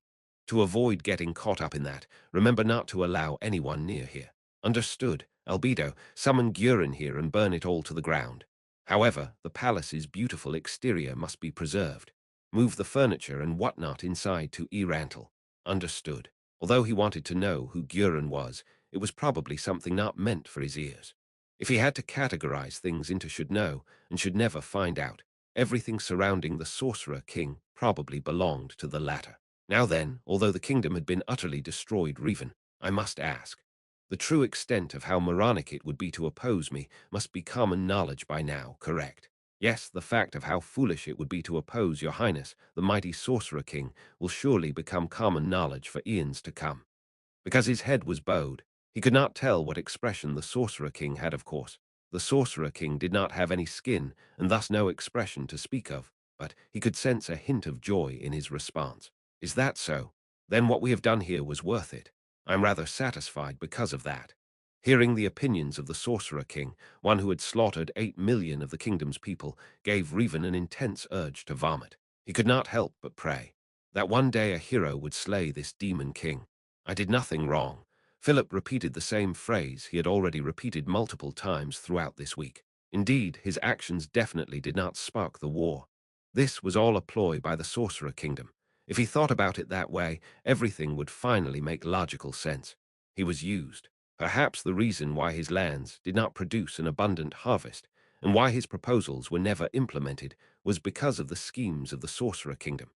To avoid getting caught up in that, remember not to allow anyone near here. Understood. Albedo, summon Gurin here and burn it all to the ground. However, the palace's beautiful exterior must be preserved. Move the furniture and whatnot inside to Yggdrasil. Understood. Although he wanted to know who Gurin was, it was probably something not meant for his ears. If he had to categorize things into should know and should never find out, everything surrounding the Sorcerer King probably belonged to the latter. Now then, although the kingdom had been utterly destroyed, Revan, I must ask. The true extent of how moronic it would be to oppose me must be common knowledge by now, correct? Yes, the fact of how foolish it would be to oppose your highness, the mighty Sorcerer King, will surely become common knowledge for eons to come. Because his head was bowed, he could not tell what expression the Sorcerer King had, of course. The Sorcerer King did not have any skin, and thus no expression to speak of, but he could sense a hint of joy in his response. Is that so? Then what we have done here was worth it. I'm rather satisfied because of that. Hearing the opinions of the Sorcerer King, one who had slaughtered 8 million of the kingdom's people, gave Revan an intense urge to vomit. He could not help but pray that one day a hero would slay this demon king. I did nothing wrong. Philip repeated the same phrase he had already repeated multiple times throughout this week. Indeed, his actions definitely did not spark the war. This was all a ploy by the Sorcerer Kingdom. If he thought about it that way, everything would finally make logical sense. He was used. Perhaps the reason why his lands did not produce an abundant harvest, and why his proposals were never implemented, was because of the schemes of the Sorcerer Kingdom.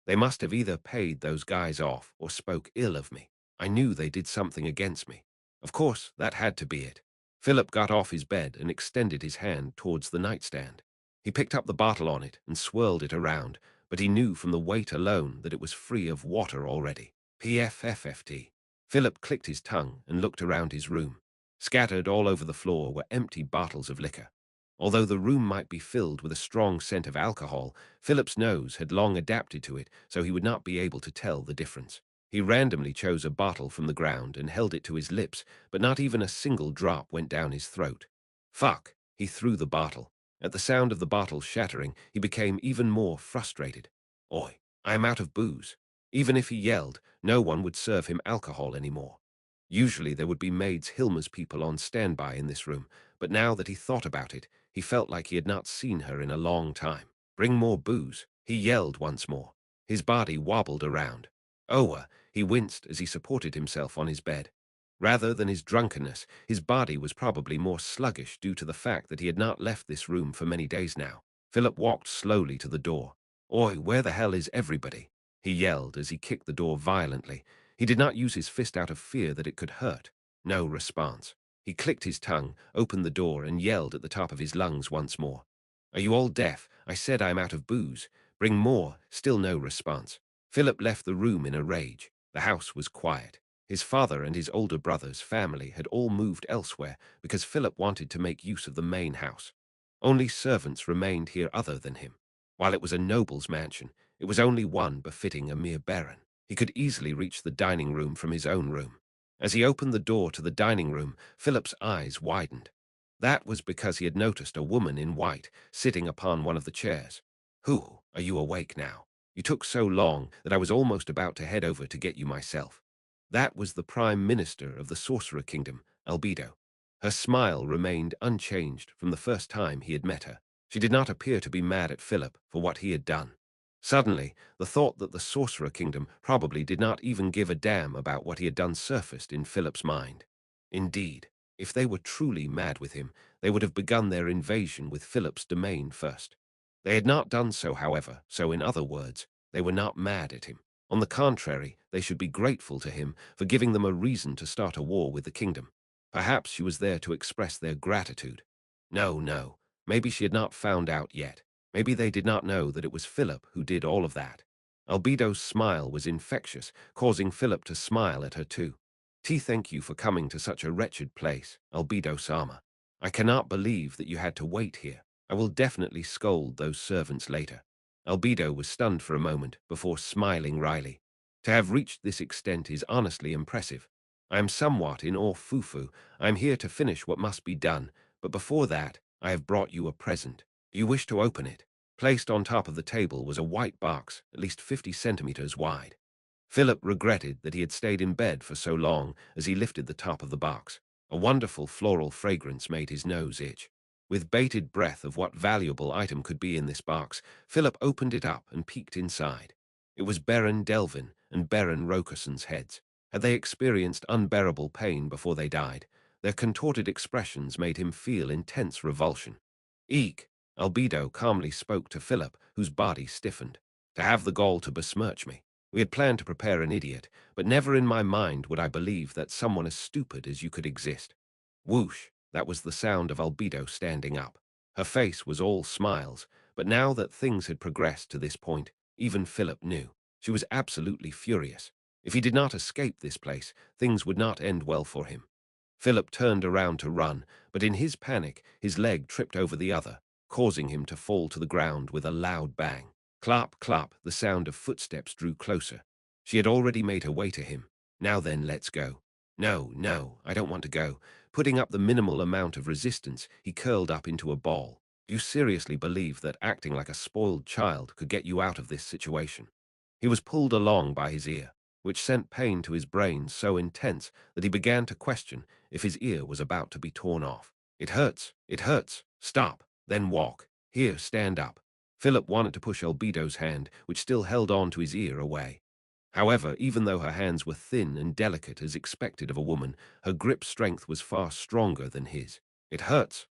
They must have either paid those guys off or spoke ill of me. I knew they did something against me. Of course, that had to be it. Philip got off his bed and extended his hand towards the nightstand. He picked up the bottle on it and swirled it around, but he knew from the weight alone that it was free of water already. PFFFT. Philip clicked his tongue and looked around his room. Scattered all over the floor were empty bottles of liquor. Although the room might be filled with a strong scent of alcohol, Philip's nose had long adapted to it, so he would not be able to tell the difference. He randomly chose a bottle from the ground and held it to his lips, but not even a single drop went down his throat. Fuck! He threw the bottle. At the sound of the bottle shattering, he became even more frustrated. Oi, I am out of booze. Even if he yelled, no one would serve him alcohol anymore. Usually there would be maids Hilma's people on standby in this room, but now that he thought about it, he felt like he had not seen her in a long time. Bring more booze, he yelled once more. His body wobbled around. Oa, he winced as he supported himself on his bed. Rather than his drunkenness, his body was probably more sluggish due to the fact that he had not left this room for many days now. Philip walked slowly to the door. Oi, where the hell is everybody? He yelled as he kicked the door violently. He did not use his fist out of fear that it could hurt. No response. He clicked his tongue, opened the door, and yelled at the top of his lungs once more. Are you all deaf? I said I'm out of booze. Bring more. Still no response. Philip left the room in a rage. The house was quiet. His father and his older brother's family had all moved elsewhere because Philip wanted to make use of the main house. Only servants remained here other than him. While it was a noble's mansion, it was only one befitting a mere baron. He could easily reach the dining room from his own room. As he opened the door to the dining room, Philip's eyes widened. That was because he had noticed a woman in white sitting upon one of the chairs. Who? Are you awake now? You took so long that I was almost about to head over to get you myself. That was the Prime Minister of the Sorcerer Kingdom, Albedo. Her smile remained unchanged from the first time he had met her. She did not appear to be mad at Philip for what he had done. Suddenly, the thought that the Sorcerer Kingdom probably did not even give a damn about what he had done surfaced in Philip's mind. Indeed, if they were truly mad with him, they would have begun their invasion with Philip's domain first. They had not done so, however, so in other words, they were not mad at him. On the contrary, they should be grateful to him for giving them a reason to start a war with the kingdom. Perhaps she was there to express their gratitude. No, maybe she had not found out yet. Maybe they did not know that it was Philip who did all of that. Albedo's smile was infectious, causing Philip to smile at her too. Thank you for coming to such a wretched place, Albedo-sama. I cannot believe that you had to wait here. I will definitely scold those servants later. Albedo was stunned for a moment before smiling wryly. To have reached this extent is honestly impressive. I am somewhat in awe, Fufu. I am here to finish what must be done, but before that, I have brought you a present. Do you wish to open it? Placed on top of the table was a white box, at least 50 centimeters wide. Philip regretted that he had stayed in bed for so long as he lifted the top of the box. A wonderful floral fragrance made his nose itch. With bated breath of what valuable item could be in this box, Philip opened it up and peeked inside. It was Baron Delvin and Baron Rokerson's heads. Had they experienced unbearable pain before they died? Their contorted expressions made him feel intense revulsion. Eek! Albedo calmly spoke to Philip, whose body stiffened. To have the gall to besmirch me. We had planned to prepare an idiot, but never in my mind would I believe that someone as stupid as you could exist. Whoosh! That was the sound of Albedo standing up. Her face was all smiles, but now that things had progressed to this point, even Philip knew. She was absolutely furious. If he did not escape this place, things would not end well for him. Philip turned around to run, but in his panic, his leg tripped over the other, causing him to fall to the ground with a loud bang. Clop, clop, the sound of footsteps drew closer. She had already made her way to him. Now then, let's go. No, I don't want to go. Putting up the minimal amount of resistance, he curled up into a ball. Do you seriously believe that acting like a spoiled child could get you out of this situation? He was pulled along by his ear, which sent pain to his brain so intense that he began to question if his ear was about to be torn off. It hurts. Stop, then walk. Here, stand up. Philip wanted to push Albedo's hand, which still held on to his ear, away. However, even though her hands were thin and delicate as expected of a woman, her grip strength was far stronger than his. It hurts.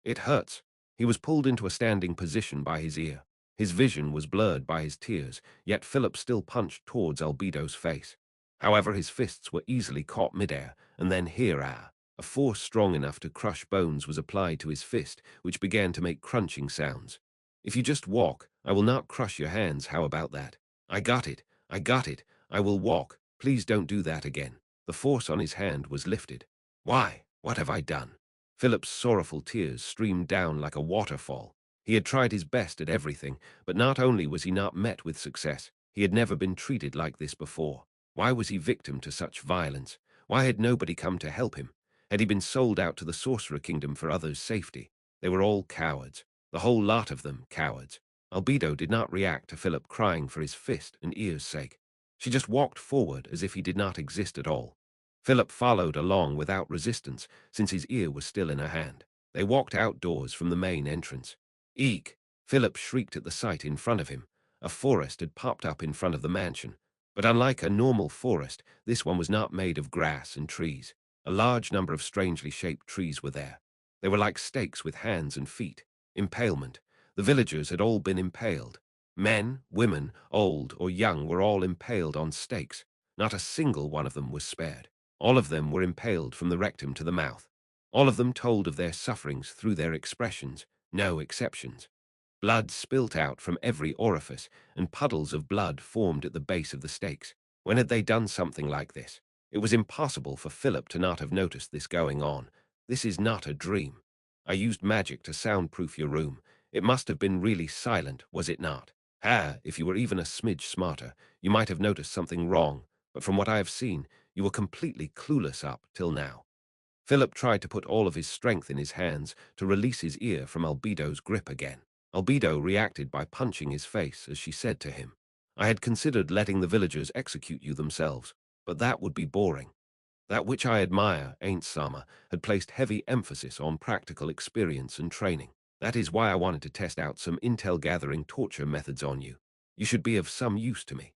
He was pulled into a standing position by his ear. His vision was blurred by his tears, yet Philip still punched towards Albedo's face. However, his fists were easily caught midair, and then here a force strong enough to crush bones was applied to his fist, which began to make crunching sounds. If you just walk, I will not crush your hands. How about that? I got it. I got it. I will walk. Please don't do that again. The force on his hand was lifted. Why? What have I done? Philip's sorrowful tears streamed down like a waterfall. He had tried his best at everything, but not only was he not met with success, he had never been treated like this before. Why was he victim to such violence? Why had nobody come to help him? Had he been sold out to the Sorcerer Kingdom for others' safety? They were all cowards. The whole lot of them cowards. Albedo did not react to Philip crying for his fist and ear's sake. She just walked forward as if he did not exist at all. Philip followed along without resistance, since his ear was still in her hand. They walked outdoors from the main entrance. Eek! Philip shrieked at the sight in front of him. A forest had popped up in front of the mansion. But unlike a normal forest, this one was not made of grass and trees. A large number of strangely shaped trees were there. They were like stakes with hands and feet. Impalement. The villagers had all been impaled. Men, women, old or young were all impaled on stakes. Not a single one of them was spared. All of them were impaled from the rectum to the mouth. All of them told of their sufferings through their expressions, no exceptions. Blood spilt out from every orifice, and puddles of blood formed at the base of the stakes. When had they done something like this? It was impossible for Philip to not have noticed this going on. This is not a dream. I used magic to soundproof your room. It must have been really silent, was it not? If you were even a smidge smarter, you might have noticed something wrong, but from what I have seen, you were completely clueless up till now. Philip tried to put all of his strength in his hands to release his ear from Albedo's grip again. Albedo reacted by punching his face as she said to him, I had considered letting the villagers execute you themselves, but that would be boring. That which I admire, Ainz Sama, had placed heavy emphasis on practical experience and training. That is why I wanted to test out some intel-gathering torture methods on you. You should be of some use to me.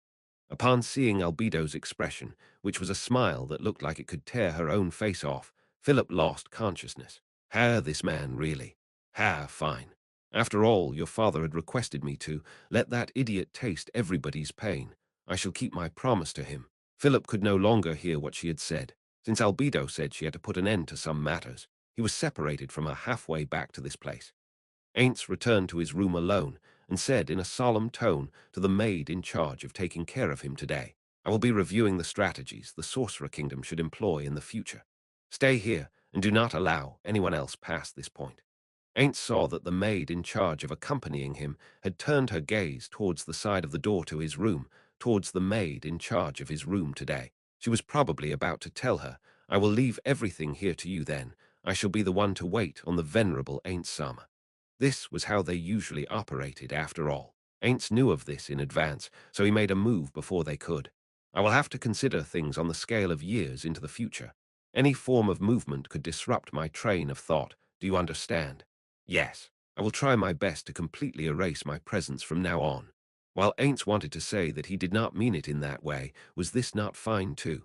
Upon seeing Albedo's expression, which was a smile that looked like it could tear her own face off, Philip lost consciousness. This man, really. Fine. After all, your father had requested me to let that idiot taste everybody's pain. I shall keep my promise to him. Philip could no longer hear what she had said. Since Albedo said she had to put an end to some matters, he was separated from her halfway back to this place. Ainz returned to his room alone and said in a solemn tone to the maid in charge of taking care of him today, I will be reviewing the strategies the Sorcerer Kingdom should employ in the future. Stay here and do not allow anyone else past this point. Ainz saw that the maid in charge of accompanying him had turned her gaze towards the side of the door to his room, towards the maid in charge of his room today. She was probably about to tell her, I will leave everything here to you then. I shall be the one to wait on the venerable Ainz Sama. This was how they usually operated, after all. Ainz knew of this in advance, so he made a move before they could. I will have to consider things on the scale of years into the future. Any form of movement could disrupt my train of thought. Do you understand? Yes, I will try my best to completely erase my presence from now on. While Ainz wanted to say that he did not mean it in that way, was this not fine too?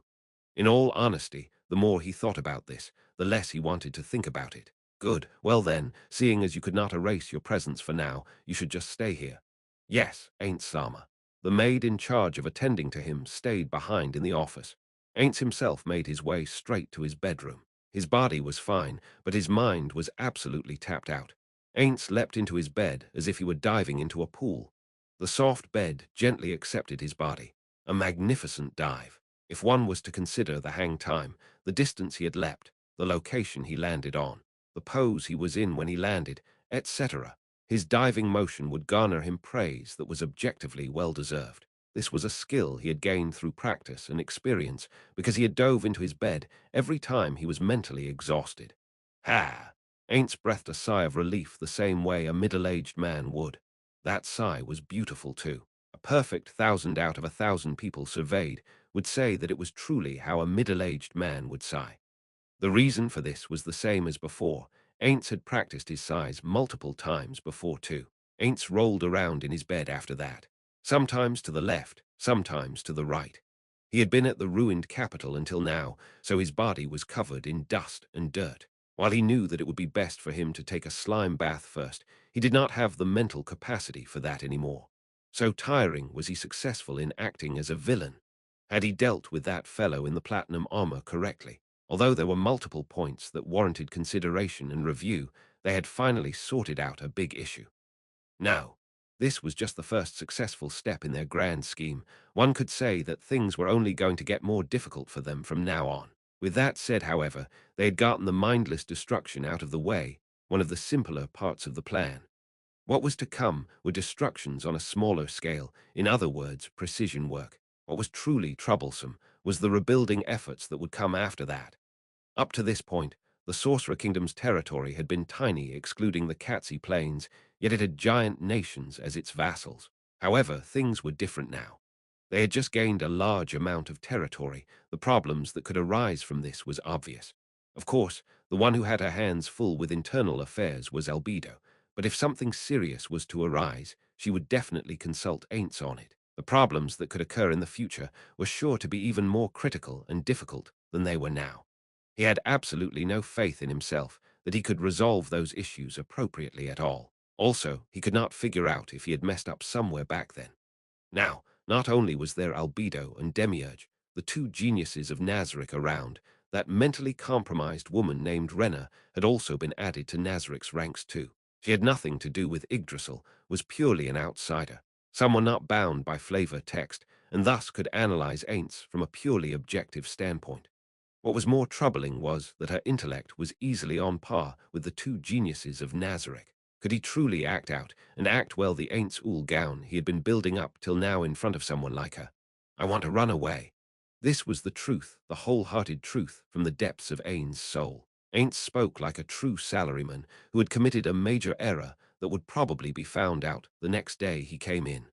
In all honesty, the more he thought about this, the less he wanted to think about it. Good, well then, seeing as you could not erase your presence for now, you should just stay here. Yes, Ainz Sama. The maid in charge of attending to him stayed behind in the office. Ainz himself made his way straight to his bedroom. His body was fine, but his mind was absolutely tapped out. Ainz leapt into his bed as if he were diving into a pool. The soft bed gently accepted his body. A magnificent dive. If one was to consider the hang time, the distance he had leapt, the location he landed on, the pose he was in when he landed, etc., his diving motion would garner him praise that was objectively well-deserved. This was a skill he had gained through practice and experience because he had dove into his bed every time he was mentally exhausted. Ainz breathed a sigh of relief the same way a middle-aged man would. That sigh was beautiful too. A perfect 1,000 out of 1,000 people surveyed would say that it was truly how a middle-aged man would sigh. The reason for this was the same as before. Ainz had practiced his sighs multiple times before too. Ainz rolled around in his bed after that, sometimes to the left, sometimes to the right. He had been at the ruined capital until now, so his body was covered in dust and dirt. While he knew that it would be best for him to take a slime bath first, he did not have the mental capacity for that anymore. So tiring was he successful in acting as a villain. Had he dealt with that fellow in the platinum armor correctly? Although there were multiple points that warranted consideration and review, they had finally sorted out a big issue. Now, this was just the first successful step in their grand scheme. One could say that things were only going to get more difficult for them from now on. With that said, however, they had gotten the mindless destruction out of the way, one of the simpler parts of the plan. What was to come were destructions on a smaller scale, in other words, precision work. What was truly troublesome was the rebuilding efforts that would come after that. Up to this point, the Sorcerer Kingdom's territory had been tiny, excluding the Katsi Plains, yet it had giant nations as its vassals. However, things were different now. They had just gained a large amount of territory. The problems that could arise from this was obvious. Of course, the one who had her hands full with internal affairs was Albedo, but if something serious was to arise, she would definitely consult Ainz on it. The problems that could occur in the future were sure to be even more critical and difficult than they were now. He had absolutely no faith in himself that he could resolve those issues appropriately at all. Also, he could not figure out if he had messed up somewhere back then. Now, not only was there Albedo and Demiurge, the two geniuses of Nazarick around, that mentally compromised woman named Renna had also been added to Nazarick's ranks too. She had nothing to do with Yggdrasil, was purely an outsider, someone not bound by flavor text, and thus could analyze Ainz from a purely objective standpoint. What was more troubling was that her intellect was easily on par with the two geniuses of Nazarick. Could he truly act out, and act well, the Ainz Ooal Gown he had been building up till now in front of someone like her? I want to run away. This was the truth, the wholehearted truth from the depths of Ainz's soul. Ainz spoke like a true salaryman who had committed a major error that would probably be found out the next day he came in.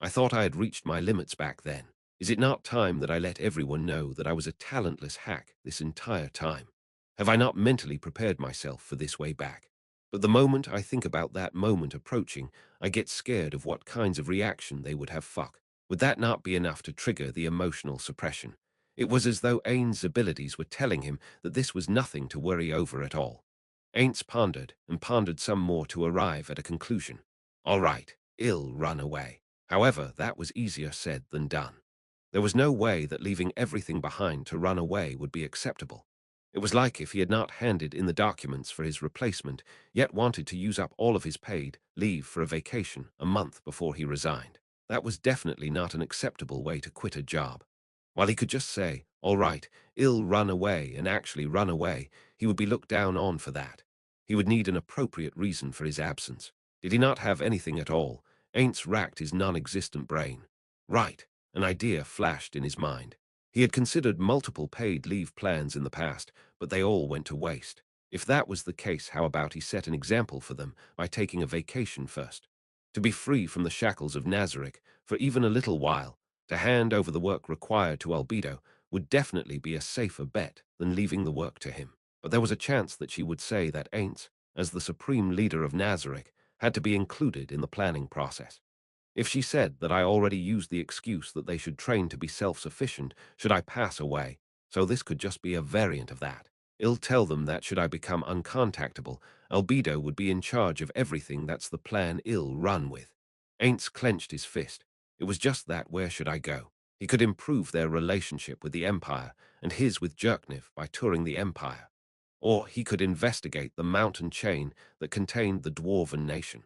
I thought I had reached my limits back then. Is it not time that I let everyone know that I was a talentless hack this entire time? Have I not mentally prepared myself for this way back? But the moment I think about that moment approaching, I get scared of what kinds of reaction they would have. Fuck. Would that not be enough to trigger the emotional suppression? It was as though Ainz's abilities were telling him that this was nothing to worry over at all. Ainz pondered and pondered some more to arrive at a conclusion. All right, I'll run away. However, that was easier said than done. There was no way that leaving everything behind to run away would be acceptable. It was like if he had not handed in the documents for his replacement, yet wanted to use up all of his paid leave for a vacation a month before he resigned. That was definitely not an acceptable way to quit a job. While he could just say, all right, I'll run away, and actually run away, he would be looked down on for that. He would need an appropriate reason for his absence. Did he not have anything at all? Ainz racked his non-existent brain. Right. An idea flashed in his mind. He had considered multiple paid leave plans in the past, but they all went to waste. If that was the case, how about he set an example for them by taking a vacation first? To be free from the shackles of Nazarick for even a little while, to hand over the work required to Albedo, would definitely be a safer bet than leaving the work to him. But there was a chance that she would say that Ainz, as the supreme leader of Nazarick, had to be included in the planning process. If she said that I already used the excuse that they should train to be self-sufficient should I pass away, so this could just be a variant of that. I'll tell them that should I become uncontactable, Albedo would be in charge of everything. That's the plan I'll run with. Ainz clenched his fist. It was just that. Where should I go? He could improve their relationship with the Empire and his with Jerkniv by touring the Empire. Or he could investigate the mountain chain that contained the Dwarven nation.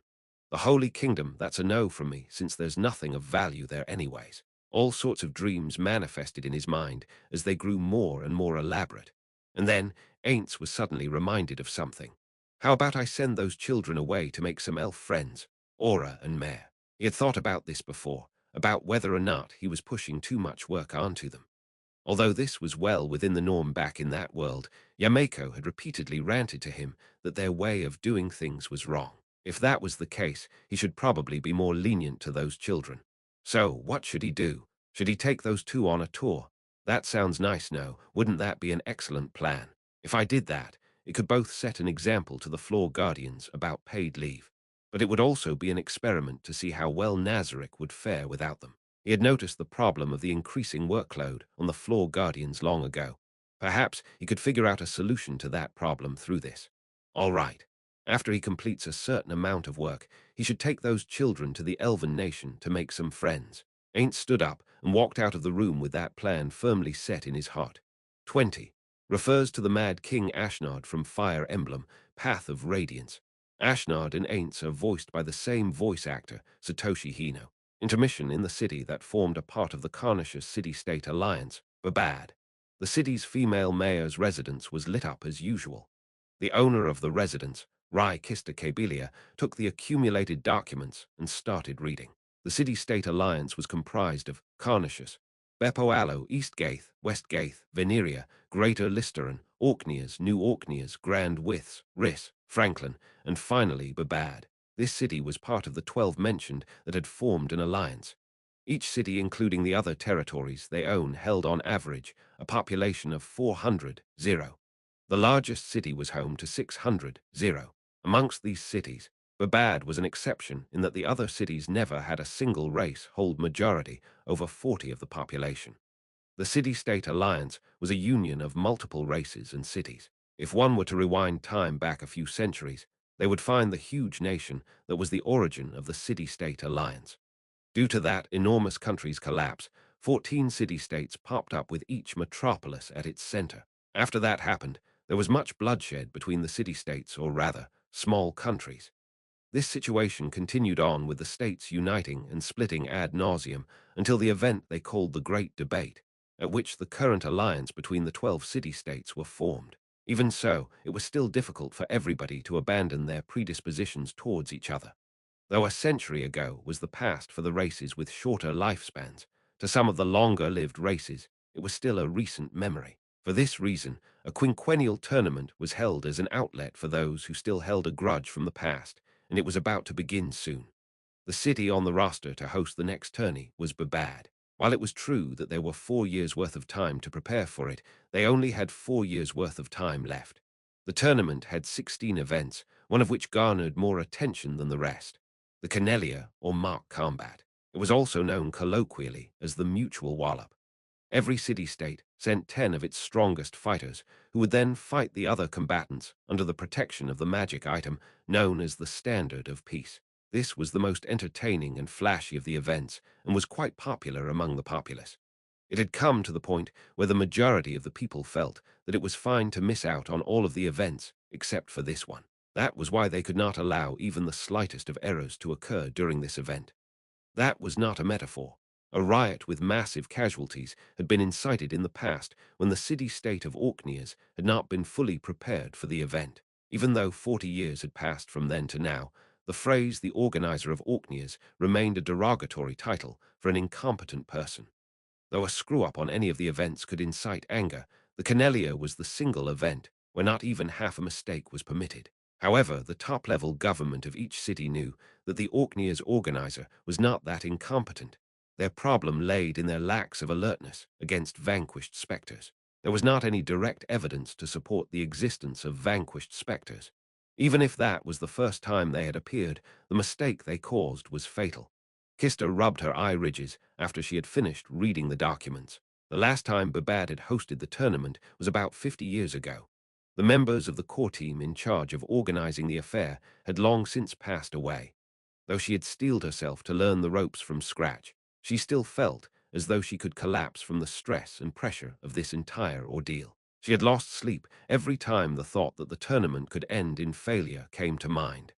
The Holy Kingdom, that's a no from me, since there's nothing of value there anyways. All sorts of dreams manifested in his mind as they grew more and more elaborate. And then Ainz was suddenly reminded of something. How about I send those children away to make some elf friends, Aura and Mare? He had thought about this before, about whether or not he was pushing too much work onto them. Although this was well within the norm back in that world, Yameko had repeatedly ranted to him that their way of doing things was wrong. If that was the case, he should probably be more lenient to those children. So, what should he do? Should he take those two on a tour? That sounds nice, no? Wouldn't that be an excellent plan? If I did that, it could both set an example to the Floor Guardians about paid leave, but it would also be an experiment to see how well Nazarick would fare without them. He had noticed the problem of the increasing workload on the Floor Guardians long ago. Perhaps he could figure out a solution to that problem through this. All right. After he completes a certain amount of work, he should take those children to the Elven nation to make some friends. Ainz stood up and walked out of the room with that plan firmly set in his heart. 20 refers to the Mad King Ashnard from Fire Emblem, Path of Radiance. Ashnard and Ainz are voiced by the same voice actor, Satoshi Hino. Intermission in the city that formed a part of the Carnoustia City-State Alliance, Babad. The city's female mayor's residence was lit up as usual. The owner of the residence, Rai Kista Kabelia, took the accumulated documents and started reading. The City-State Alliance was comprised of Carnoustia, Beppo Allo, Eastgaith, Westgaith, Veneria, Greater Listeran, Orkneys, New Orkneys, Grand Withs, Riss, Franklin, and finally Babad. This city was part of the 12 mentioned that had formed an alliance. Each city, including the other territories they own, held on average a population of 400. The largest city was home to 600. Amongst these cities, Babad was an exception in that the other cities never had a single race hold majority over 40 of the population. The City-State Alliance was a union of multiple races and cities. If one were to rewind time back a few centuries, they would find the huge nation that was the origin of the City-State Alliance. Due to that enormous country's collapse, 14 city-states popped up with each metropolis at its center. After that happened, there was much bloodshed between the city-states, or rather, small countries. This situation continued on with the states uniting and splitting ad nauseum until the event they called the Great Debate, at which the current alliance between the 12 city-states were formed. Even so, it was still difficult for everybody to abandon their predispositions towards each other. Though a century ago was the past for the races with shorter lifespans, to some of the longer-lived races, it was still a recent memory. For this reason, a quinquennial tournament was held as an outlet for those who still held a grudge from the past, and it was about to begin soon. The city on the roster to host the next tourney was Babad. While it was true that there were 4 years' worth of time to prepare for it, they only had 4 years' worth of time left. The tournament had 16 events, one of which garnered more attention than the rest. The Canelia, or mock combat. It was also known colloquially as the Mutual Wallop. Every city-state sent 10 of its strongest fighters, who would then fight the other combatants under the protection of the magic item known as the Standard of Peace. This was the most entertaining and flashy of the events and was quite popular among the populace. It had come to the point where the majority of the people felt that it was fine to miss out on all of the events except for this one. That was why they could not allow even the slightest of errors to occur during this event. That was not a metaphor. A riot with massive casualties had been incited in the past when the city-state of Orkneys had not been fully prepared for the event. Even though 40 years had passed from then to now, the phrase the organizer of Orkneys remained a derogatory title for an incompetent person. Though a screw-up on any of the events could incite anger, the Canelia was the single event where not even half a mistake was permitted. However, the top-level government of each city knew that the Orkneys organizer was not that incompetent. Their problem laid in their lacks of alertness against vanquished specters. There was not any direct evidence to support the existence of vanquished specters. Even if that was the first time they had appeared, the mistake they caused was fatal. Kista rubbed her eye ridges after she had finished reading the documents. The last time Babad had hosted the tournament was about 50 years ago. The members of the core team in charge of organizing the affair had long since passed away. Though she had steeled herself to learn the ropes from scratch, she still felt as though she could collapse from the stress and pressure of this entire ordeal. She had lost sleep every time the thought that the tournament could end in failure came to mind.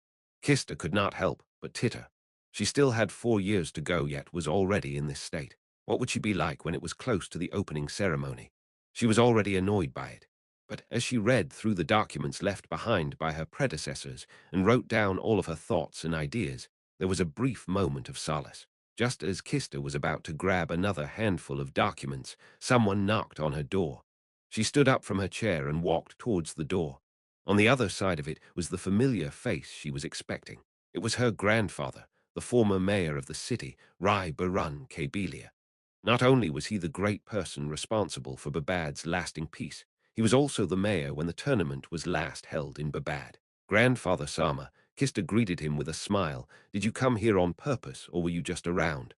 Kista could not help but titter. She still had 4 years to go, yet was already in this state. What would she be like when it was close to the opening ceremony? She was already annoyed by it. But as she read through the documents left behind by her predecessors and wrote down all of her thoughts and ideas, there was a brief moment of solace. Just as Kista was about to grab another handful of documents, someone knocked on her door. She stood up from her chair and walked towards the door. On the other side of it was the familiar face she was expecting. It was her grandfather, the former mayor of the city, Rai Barun Kabelia. Not only was he the great person responsible for Babad's lasting peace, he was also the mayor when the tournament was last held in Babad. Grandfather Sama, Kista greeted him with a smile. Did you come here on purpose, or were you just around?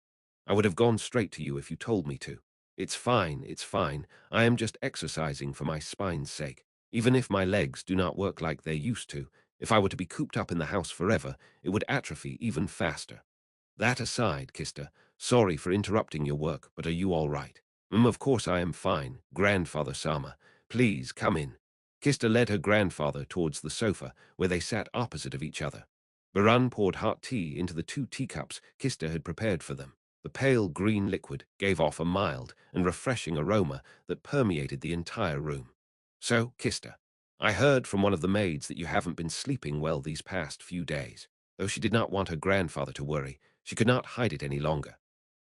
I would have gone straight to you if you told me to. It's fine, it's fine. I am just exercising for my spine's sake. Even if my legs do not work like they used to, if I were to be cooped up in the house forever, it would atrophy even faster. That aside, Kister, sorry for interrupting your work, but are you all right? Of course I am fine, Grandfather Sama. Please come in. Kister led her grandfather towards the sofa, where they sat opposite of each other. Baran poured hot tea into the 2 teacups Kister had prepared for them. The pale green liquid gave off a mild and refreshing aroma that permeated the entire room. So, Kister, I heard from one of the maids that you haven't been sleeping well these past few days. Though she did not want her grandfather to worry, she could not hide it any longer.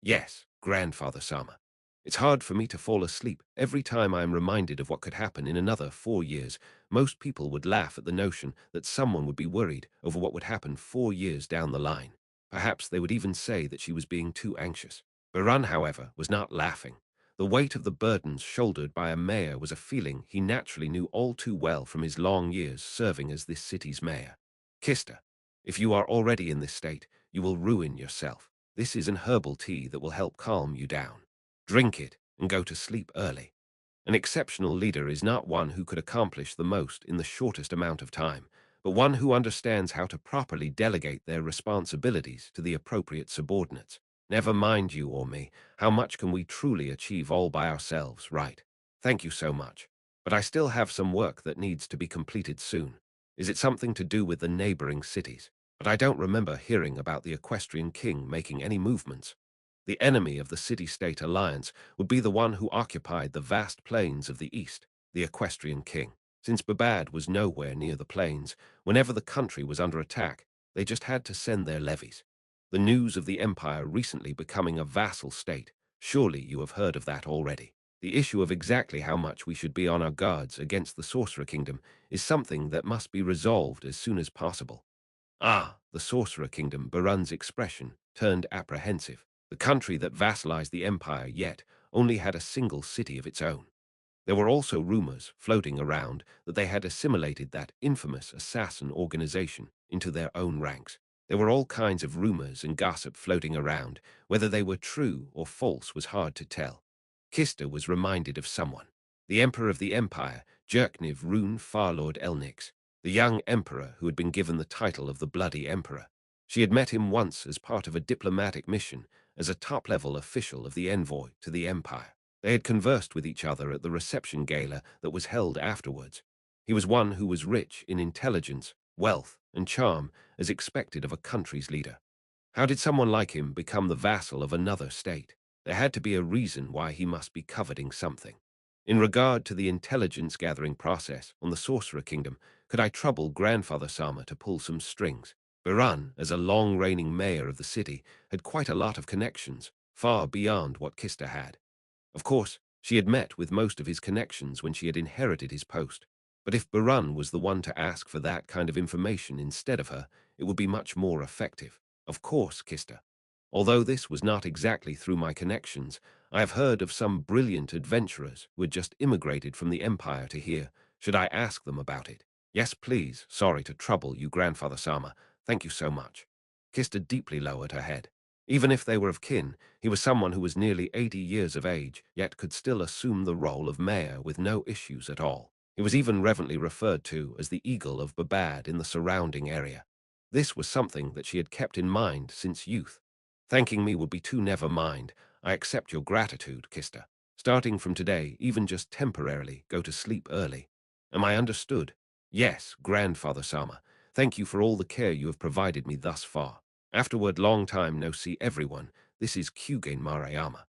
Yes, Grandfather Sama. It's hard for me to fall asleep every time I am reminded of what could happen in another 4 years. Most people would laugh at the notion that someone would be worried over what would happen 4 years down the line. Perhaps they would even say that she was being too anxious. Baran, however, was not laughing. The weight of the burdens shouldered by a mayor was a feeling he naturally knew all too well from his long years serving as this city's mayor. Kister, if you are already in this state, you will ruin yourself. This is an herbal tea that will help calm you down. Drink it and go to sleep early. An exceptional leader is not one who could accomplish the most in the shortest amount of time, but one who understands how to properly delegate their responsibilities to the appropriate subordinates. Never mind you or me, how much can we truly achieve all by ourselves, right? Thank you so much. But I still have some work that needs to be completed soon. Is it something to do with the neighboring cities? But I don't remember hearing about the Equestrian King making any movements. The enemy of the city-state alliance would be the one who occupied the vast plains of the east, the Equestrian King. Since Babad was nowhere near the plains, whenever the country was under attack, they just had to send their levies. The news of the empire recently becoming a vassal state, surely you have heard of that already. The issue of exactly how much we should be on our guards against the Sorcerer Kingdom is something that must be resolved as soon as possible. Ah, the Sorcerer Kingdom. Baran's expression turned apprehensive. The country that vassalized the empire yet only had a single city of its own. There were also rumors floating around that they had assimilated that infamous assassin organization into their own ranks. There were all kinds of rumors and gossip floating around. Whether they were true or false was hard to tell. Kister was reminded of someone. The emperor of the empire, Jerkniv Rune Farlord Elnix, the young emperor who had been given the title of the Bloody Emperor. She had met him once as part of a diplomatic mission as a top-level official of the envoy to the empire. They had conversed with each other at the reception gala that was held afterwards. He was one who was rich in intelligence, wealth, and charm, as expected of a country's leader. How did someone like him become the vassal of another state? There had to be a reason why he must be coveting something. In regard to the intelligence-gathering process on the Sorcerer Kingdom, could I trouble Grandfather Sama to pull some strings? Baran, as a long-reigning mayor of the city, had quite a lot of connections, far beyond what Kister had. Of course, she had met with most of his connections when she had inherited his post. But if Baran was the one to ask for that kind of information instead of her, it would be much more effective. Of course, Kister. Although this was not exactly through my connections, I have heard of some brilliant adventurers who had just immigrated from the Empire to here. Should I ask them about it? Yes, please. Sorry to trouble you, Grandfather Sama. Thank you so much. Kister deeply lowered her head. Even if they were of kin, he was someone who was nearly 80 years of age, yet could still assume the role of mayor with no issues at all. He was even reverently referred to as the Eagle of Babad in the surrounding area. This was something that she had kept in mind since youth. Thanking me would be too never mind. I accept your gratitude, Kister. Starting from today, even just temporarily, go to sleep early. Am I understood? Yes, Grandfather Sama. Thank you for all the care you have provided me thus far. Afterward, long time no see everyone. This is Kyugen Marayama.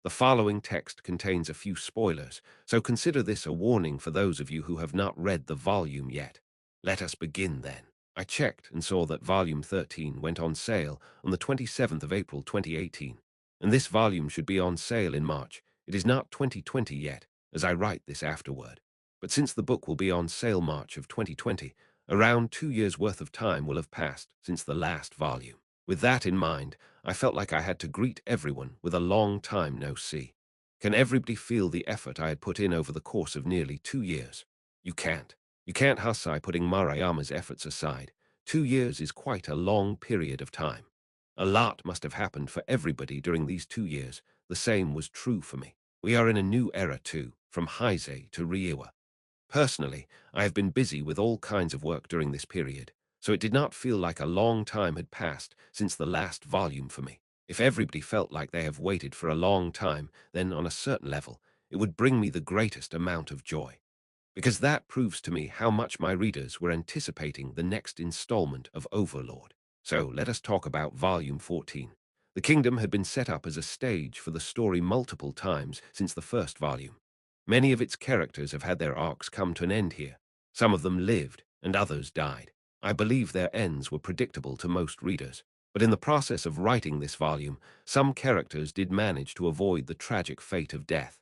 The following text contains a few spoilers, so consider this a warning for those of you who have not read the volume yet. Let us begin then. I checked and saw that volume 13 went on sale on the 27th of April 2018, and this volume should be on sale in March. It is not 2020 yet, as I write this afterward. But since the book will be on sale March of 2020, around 2 years' worth of time will have passed since the last volume. With that in mind, I felt like I had to greet everyone with a long time no see. Can everybody feel the effort I had put in over the course of nearly 2 years? You can't. You can't, Hasai, putting Marayama's efforts aside. 2 years is quite a long period of time. A lot must have happened for everybody during these 2 years. The same was true for me. We are in a new era too, from Heise to Reiwa. Personally, I have been busy with all kinds of work during this period. so it did not feel like a long time had passed since the last volume for me. If everybody felt like they have waited for a long time, then on a certain level, it would bring me the greatest amount of joy, because that proves to me how much my readers were anticipating the next installment of Overlord. So let us talk about Volume 14. The kingdom had been set up as a stage for the story multiple times since the first volume. Many of its characters have had their arcs come to an end here. Some of them lived, and others died. I believe their ends were predictable to most readers, but in the process of writing this volume, some characters did manage to avoid the tragic fate of death.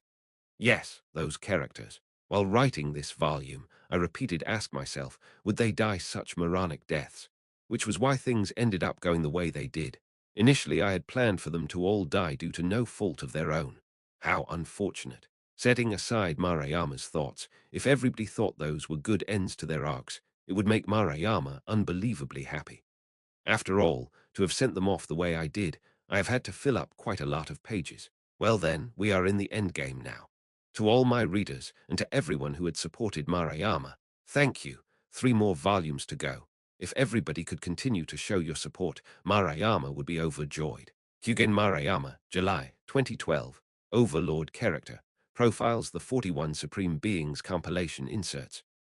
Yes, those characters. While writing this volume, I repeated ask myself, would they die such moronic deaths? Which was why things ended up going the way they did. Initially, I had planned for them to all die due to no fault of their own. How unfortunate. Setting aside Marayama's thoughts, if everybody thought those were good ends to their arcs, it would make Marayama unbelievably happy. After all, to have sent them off the way I did, I have had to fill up quite a lot of pages. Well then, we are in the endgame now. To all my readers, and to everyone who had supported Marayama, thank you. 3 more volumes to go. If everybody could continue to show your support, Marayama would be overjoyed. Hyugen Marayama, July 2012. Overlord character. Profiles the 41 Supreme Beings compilation inserts.